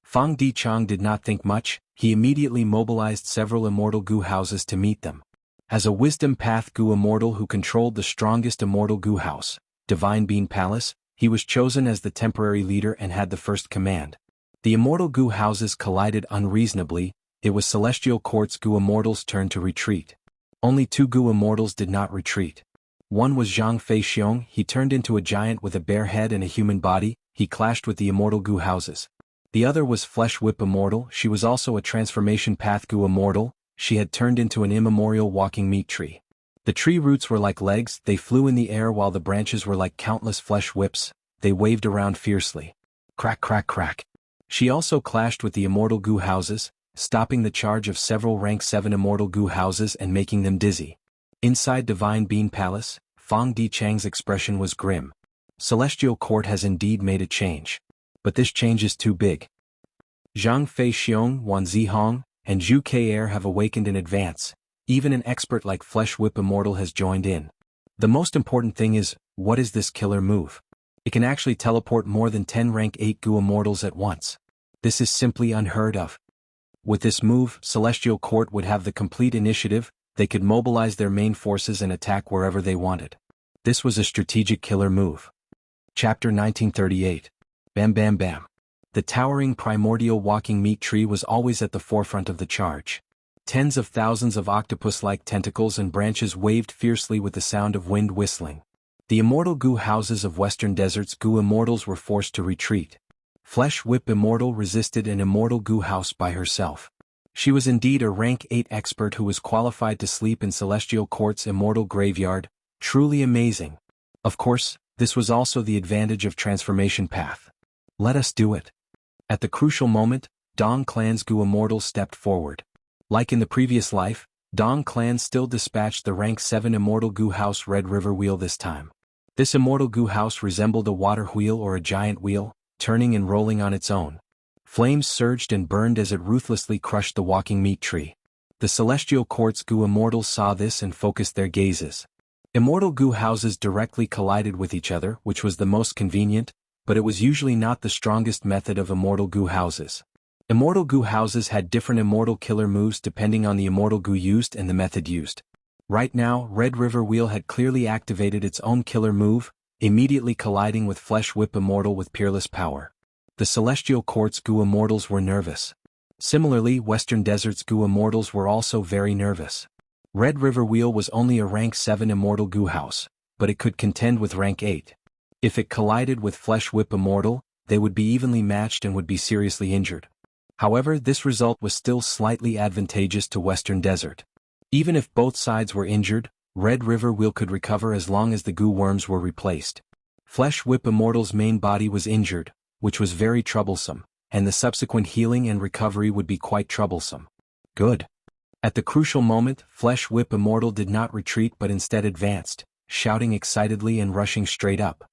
Fang Dichang did not think much. He immediately mobilized several Immortal Gu houses to meet them. As a Wisdom Path Gu Immortal who controlled the strongest Immortal Gu house, Divine Bean Palace, he was chosen as the temporary leader and had the first command. The Immortal Gu houses collided unreasonably. It was Celestial Court's Gu Immortals' turn to retreat. Only 2 Gu Immortals did not retreat. One was Zhang Feixiong. He turned into a giant with a bare head and a human body. He clashed with the Immortal Gu houses. The other was Flesh Whip Immortal. She was also a Transformation Path Gu Immortal. She had turned into an immemorial walking meat tree. The tree roots were like legs. They flew in the air while the branches were like countless flesh whips. They waved around fiercely. Crack, crack, crack. She also clashed with the Immortal Gu houses, stopping the charge of several rank 7 Immortal Gu houses and making them dizzy. Inside Divine Bean Palace, Fang Dichang's expression was grim. Celestial Court has indeed made a change. But this change is too big. Zhang Feixiong, Wan Zihong, and Zhu K'er have awakened in advance. Even an expert like Flesh Whip Immortal has joined in. The most important thing is, what is this killer move? It can actually teleport more than 10 rank 8 Gu Immortals at once. This is simply unheard of. With this move, Celestial Court would have the complete initiative. They could mobilize their main forces and attack wherever they wanted. This was a strategic killer move. Chapter 1938. Bam bam bam. The towering primordial walking meat tree was always at the forefront of the charge. Tens of thousands of octopus-like tentacles and branches waved fiercely with the sound of wind whistling. The Immortal Gu houses of Western Desert's Gu Immortals were forced to retreat. Flesh Whip Immortal resisted an Immortal Gu house by herself. She was indeed a rank 8 expert who was qualified to sleep in Celestial Court's Immortal Graveyard. Truly amazing. Of course, this was also the advantage of Transformation Path. Let us do it. At the crucial moment, Dong Clan's Gu Immortals stepped forward. Like in the previous life, Dong Clan still dispatched the rank 7 Immortal Gu house Red River Wheel this time. This Immortal Gu house resembled a water wheel or a giant wheel, turning and rolling on its own. Flames surged and burned as it ruthlessly crushed the walking meat tree. The Celestial Court's Gu Immortals saw this and focused their gazes. Immortal Gu houses directly collided with each other, which was the most convenient, but it was usually not the strongest method of Immortal Gu houses. Immortal Gu houses had different Immortal killer moves depending on the Immortal Gu used and the method used. Right now, Red River Wheel had clearly activated its own killer move, immediately colliding with Flesh Whip Immortal with peerless power. The Celestial Court's Gu Immortals were nervous. Similarly, Western Desert's Gu Immortals were also very nervous. Red River Wheel was only a rank 7 Immortal Gu house, but it could contend with rank 8. If it collided with Flesh Whip Immortal, they would be evenly matched and would be seriously injured. However, this result was still slightly advantageous to Western Desert. Even if both sides were injured, Red River Wheel could recover as long as the Gu worms were replaced. Flesh Whip Immortal's main body was injured, which was very troublesome, and the subsequent healing and recovery would be quite troublesome. Good. At the crucial moment, Flesh Whip Immortal did not retreat but instead advanced, shouting excitedly and rushing straight up.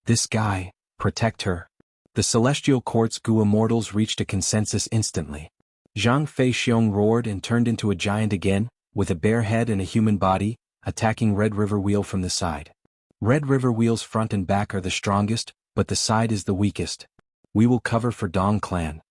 This guy, protect her. The Celestial Court's Gu Immortals reached a consensus instantly. Zhang Feixiong roared and turned into a giant again, with a bare head and a human body, attacking Red River Wheel from the side. Red River Wheel's front and back are the strongest, but the side is the weakest. We will cover for Dong Clan.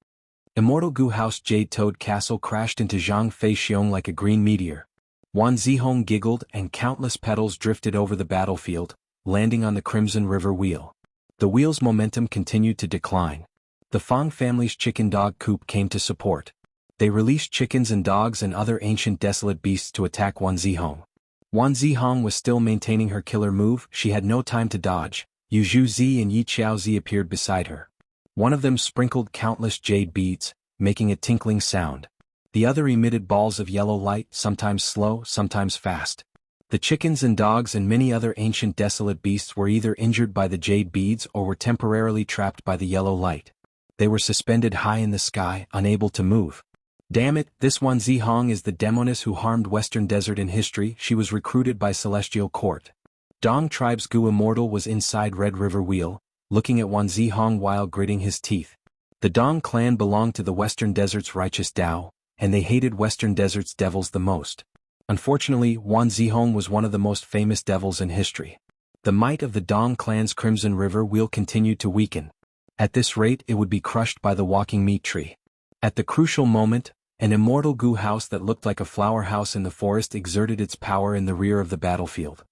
Immortal Gu House Jade Toad Castle crashed into Zhang Feixiong like a green meteor. Wan Zihong giggled and countless petals drifted over the battlefield, landing on the Crimson River Wheel. The wheel's momentum continued to decline. The Fang family's chicken dog coop came to support. They released chickens and dogs and other ancient desolate beasts to attack Wan Zihong. Wan Zihong was still maintaining her killer move. She had no time to dodge. Yu Zhi and Yi Xiaozi appeared beside her. One of them sprinkled countless jade beads, making a tinkling sound. The other emitted balls of yellow light, sometimes slow, sometimes fast. The chickens and dogs and many other ancient desolate beasts were either injured by the jade beads or were temporarily trapped by the yellow light. They were suspended high in the sky, unable to move. Damn it, this Wan Zihong is the demoness who harmed Western Desert in history. She was recruited by Celestial Court. Dong Tribe's Gu Immortal was inside Red River Wheel, looking at Wan Zihong while gritting his teeth. The Dong clan belonged to the Western Desert's righteous Tao, and they hated Western Desert's devils the most. Unfortunately, Wan Zihong was one of the most famous devils in history. The might of the Dong clan's Crimson River Wheel continued to weaken. At this rate it would be crushed by the walking meat tree. At the crucial moment, an immortal Gu house that looked like a flower house in the forest exerted its power in the rear of the battlefield.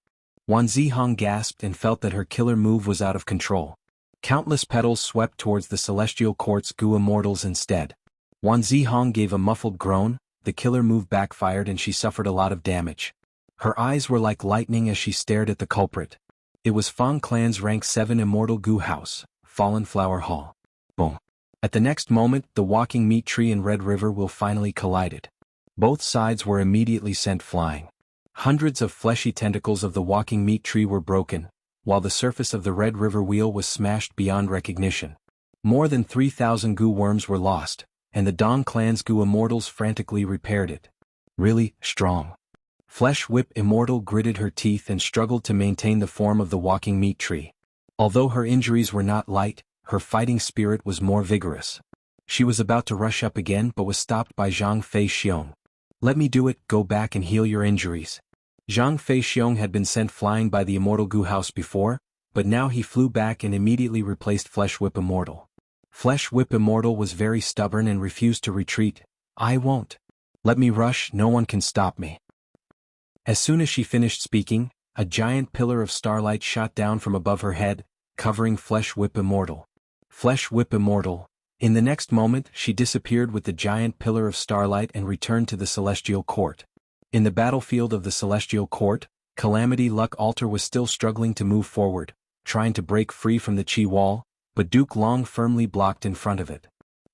Wan Zihong gasped and felt that her killer move was out of control. Countless petals swept towards the Celestial Court's Gu Immortals instead. Wan Zihong gave a muffled groan, the killer move backfired and she suffered a lot of damage. Her eyes were like lightning as she stared at the culprit. It was Fang Clan's rank 7 immortal Gu house, Fallen Flower Hall. Boom. At the next moment, the walking meat tree and Red River Wheel finally collided. Both sides were immediately sent flying. Hundreds of fleshy tentacles of the walking meat tree were broken, while the surface of the Red River Wheel was smashed beyond recognition. More than 3,000 Gu worms were lost, and the Dong clan's Gu Immortals frantically repaired it. Really strong. Flesh Whip Immortal gritted her teeth and struggled to maintain the form of the walking meat tree. Although her injuries were not light, her fighting spirit was more vigorous. She was about to rush up again but was stopped by Zhang Feixiong. Let me do it, go back and heal your injuries. Zhang Feixiong had been sent flying by the immortal Gu house before, but now he flew back and immediately replaced Flesh Whip Immortal. Flesh Whip Immortal was very stubborn and refused to retreat. I won't. Let me rush, no one can stop me. As soon as she finished speaking, a giant pillar of starlight shot down from above her head, covering Flesh Whip Immortal. Flesh Whip Immortal. In the next moment, she disappeared with the giant pillar of starlight and returned to the Celestial Court. In the battlefield of the Celestial Court, Calamity Luck Altar was still struggling to move forward, trying to break free from the Qi wall, but Duke Long firmly blocked in front of it.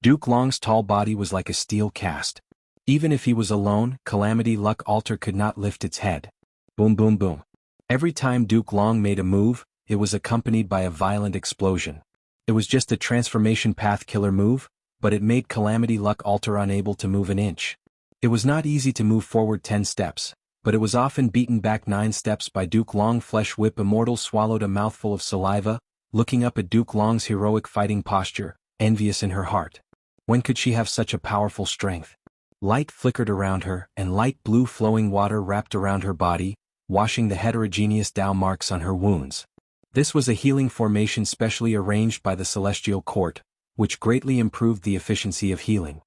Duke Long's tall body was like a steel cast. Even if he was alone, Calamity Luck Altar could not lift its head. Boom boom boom. Every time Duke Long made a move, it was accompanied by a violent explosion. It was just a transformation path killer move, but it made Calamity Luck Altar unable to move an inch. It was not easy to move forward 10 steps, but it was often beaten back 9 steps by Duke Long. Flesh Whip Immortal swallowed a mouthful of saliva, looking up at Duke Long's heroic fighting posture, envious in her heart. When could she have such a powerful strength? Light flickered around her, and light blue flowing water wrapped around her body, washing the heterogeneous Tao marks on her wounds. This was a healing formation specially arranged by the Celestial Court, which greatly improved the efficiency of healing.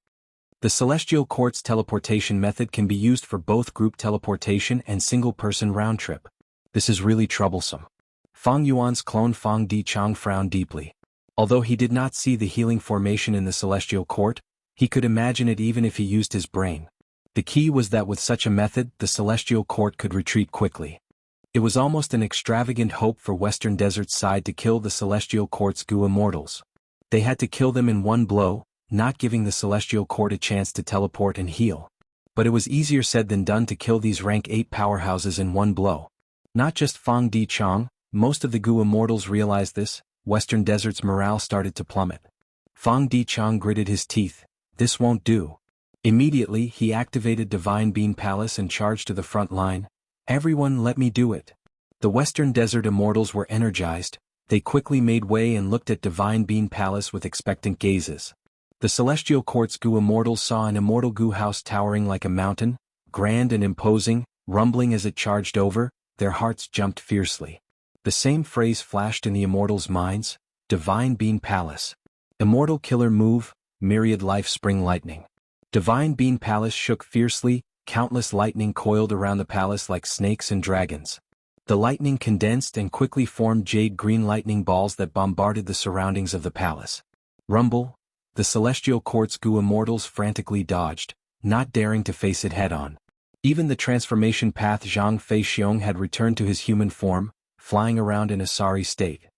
The Celestial Court's teleportation method can be used for both group teleportation and single-person round-trip. This is really troublesome. Fang Yuan's clone Fang Dichang frowned deeply. Although he did not see the healing formation in the Celestial Court, he could imagine it even if he used his brain. The key was that with such a method, the Celestial Court could retreat quickly. It was almost an extravagant hope for Western Desert's side to kill the Celestial Court's Gu Immortals. They had to kill them in one blow, not giving the Celestial Court a chance to teleport and heal. But it was easier said than done to kill these rank 8 powerhouses in one blow. Not just Fang Dichang, most of the Gu Immortals realized this. Western Desert's morale started to plummet. Fang Dichang gritted his teeth. This won't do. Immediately, he activated Divine Bean Palace and charged to the front line. Everyone, let me do it. The Western Desert Immortals were energized. They quickly made way and looked at Divine Bean Palace with expectant gazes. The Celestial Court's Gu Immortals saw an immortal Gu house towering like a mountain, grand and imposing, rumbling as it charged over. Their hearts jumped fiercely. The same phrase flashed in the Immortals' minds: Divine Bean Palace. Immortal Killer Move, Myriad Life Spring Lightning. Divine Bean Palace shook fiercely. Countless lightning coiled around the palace like snakes and dragons. The lightning condensed and quickly formed jade-green lightning balls that bombarded the surroundings of the palace. Rumble. The Celestial Court's Gu Immortals frantically dodged, not daring to face it head-on. Even the transformation path Zhang Feixiong had returned to his human form, flying around in a sorry state.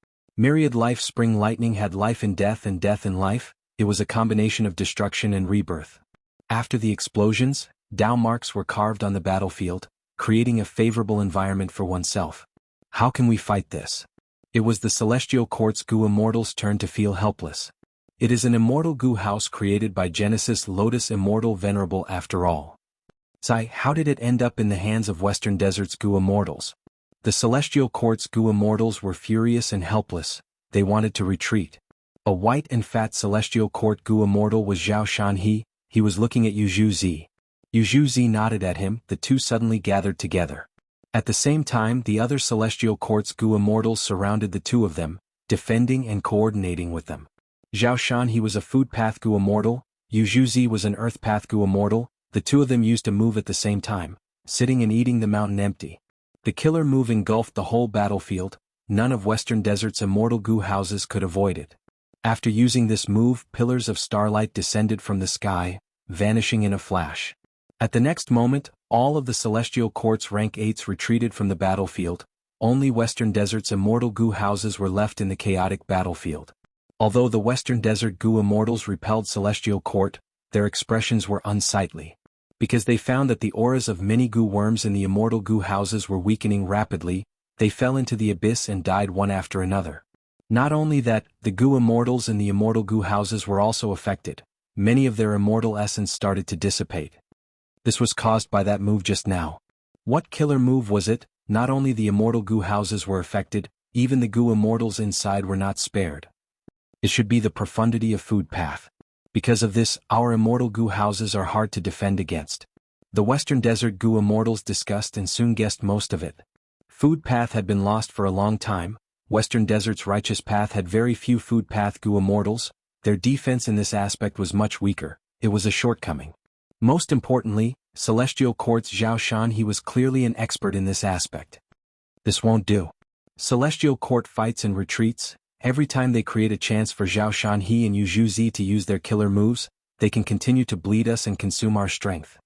Myriad life spring lightning had life in death and death in life, it was a combination of destruction and rebirth. After the explosions, Dao marks were carved on the battlefield, creating a favorable environment for oneself. How can we fight this? It was the Celestial Court's Gu Immortals' turn to feel helpless. It is an immortal Gu house created by Genesis Lotus Immortal Venerable after all. How did it end up in the hands of Western Desert's Gu Immortals? The Celestial Court's Gu Immortals were furious and helpless, they wanted to retreat. A white and fat Celestial Court Gu Immortal was Xianxia, he was looking at Yuzhu. Yuzhu nodded at him, the two suddenly gathered together. At the same time the other Celestial Court's Gu Immortals surrounded the two of them, defending and coordinating with them. Xianxia was a food path Gu Immortal, Yuzhu was an earth path Gu Immortal, the two of them used to move at the same time, sitting and eating the mountain empty. The killer move engulfed the whole battlefield, none of Western Desert's immortal Gu houses could avoid it. After using this move, pillars of starlight descended from the sky, vanishing in a flash. At the next moment, all of the Celestial Court's rank 8s retreated from the battlefield, only Western Desert's immortal Gu houses were left in the chaotic battlefield. Although the Western Desert Gu Immortals repelled Celestial Court, their expressions were unsightly. Because they found that the auras of many Gu worms in the immortal Gu houses were weakening rapidly, they fell into the abyss and died one after another. Not only that, the Gu Immortals in the immortal Gu houses were also affected, many of their immortal essence started to dissipate. This was caused by that move just now. What killer move was it? Not only the immortal Gu houses were affected, even the Gu Immortals inside were not spared. It should be the profundity of food path. Because of this, our immortal Gu houses are hard to defend against. The Western Desert Gu Immortals discussed and soon guessed most of it. Food path had been lost for a long time, Western Desert's righteous path had very few food path Gu Immortals, their defense in this aspect was much weaker, it was a shortcoming. Most importantly, Celestial Court's Xianxia was clearly an expert in this aspect. This won't do. Celestial Court fights and retreats. Every time they create a chance for Xianxia and Yuzhu to use their killer moves, they can continue to bleed us and consume our strength.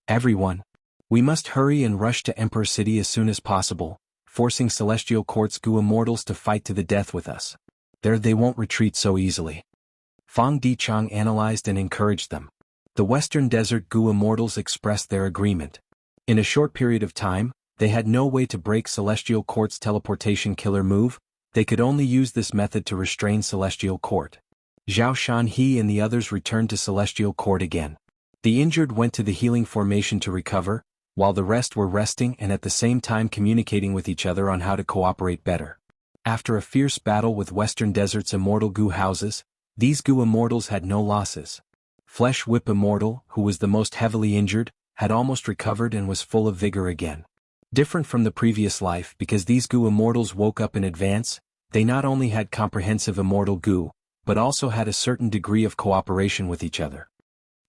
Everyone. We must hurry and rush to Emperor City as soon as possible, forcing Celestial Court's Gu Immortals to fight to the death with us. There they won't retreat so easily. Fang Dichang analyzed and encouraged them. The Western Desert Gu Immortals expressed their agreement. In a short period of time, they had no way to break Celestial Court's teleportation killer move, they could only use this method to restrain Celestial Court. Xianxia and the others returned to Celestial Court again. The injured went to the healing formation to recover, while the rest were resting and at the same time communicating with each other on how to cooperate better. After a fierce battle with Western Desert's immortal Gu houses, these Gu Immortals had no losses. Flesh Whip Immortal, who was the most heavily injured, had almost recovered and was full of vigor again. Different from the previous life because these Gu Immortals woke up in advance, they not only had comprehensive immortal Gu, but also had a certain degree of cooperation with each other.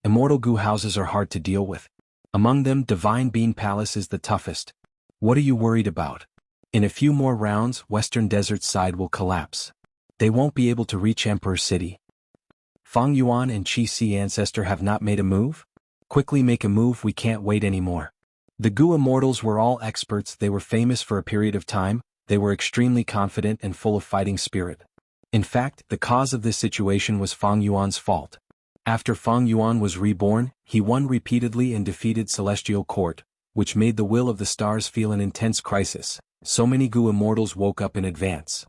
Immortal Gu houses are hard to deal with. Among them, Divine Bean Palace is the toughest. What are you worried about? In a few more rounds, Western Desert's side will collapse. They won't be able to reach Emperor City. Fang Yuan and Qi Si Ancestor have not made a move? Quickly make a move, we can't wait anymore. The Gu Immortals were all experts, they were famous for a period of time, they were extremely confident and full of fighting spirit. In fact, the cause of this situation was Fang Yuan's fault. After Fang Yuan was reborn, he won repeatedly and defeated Celestial Court, which made the will of the stars feel an intense crisis. So many Gu Immortals woke up in advance.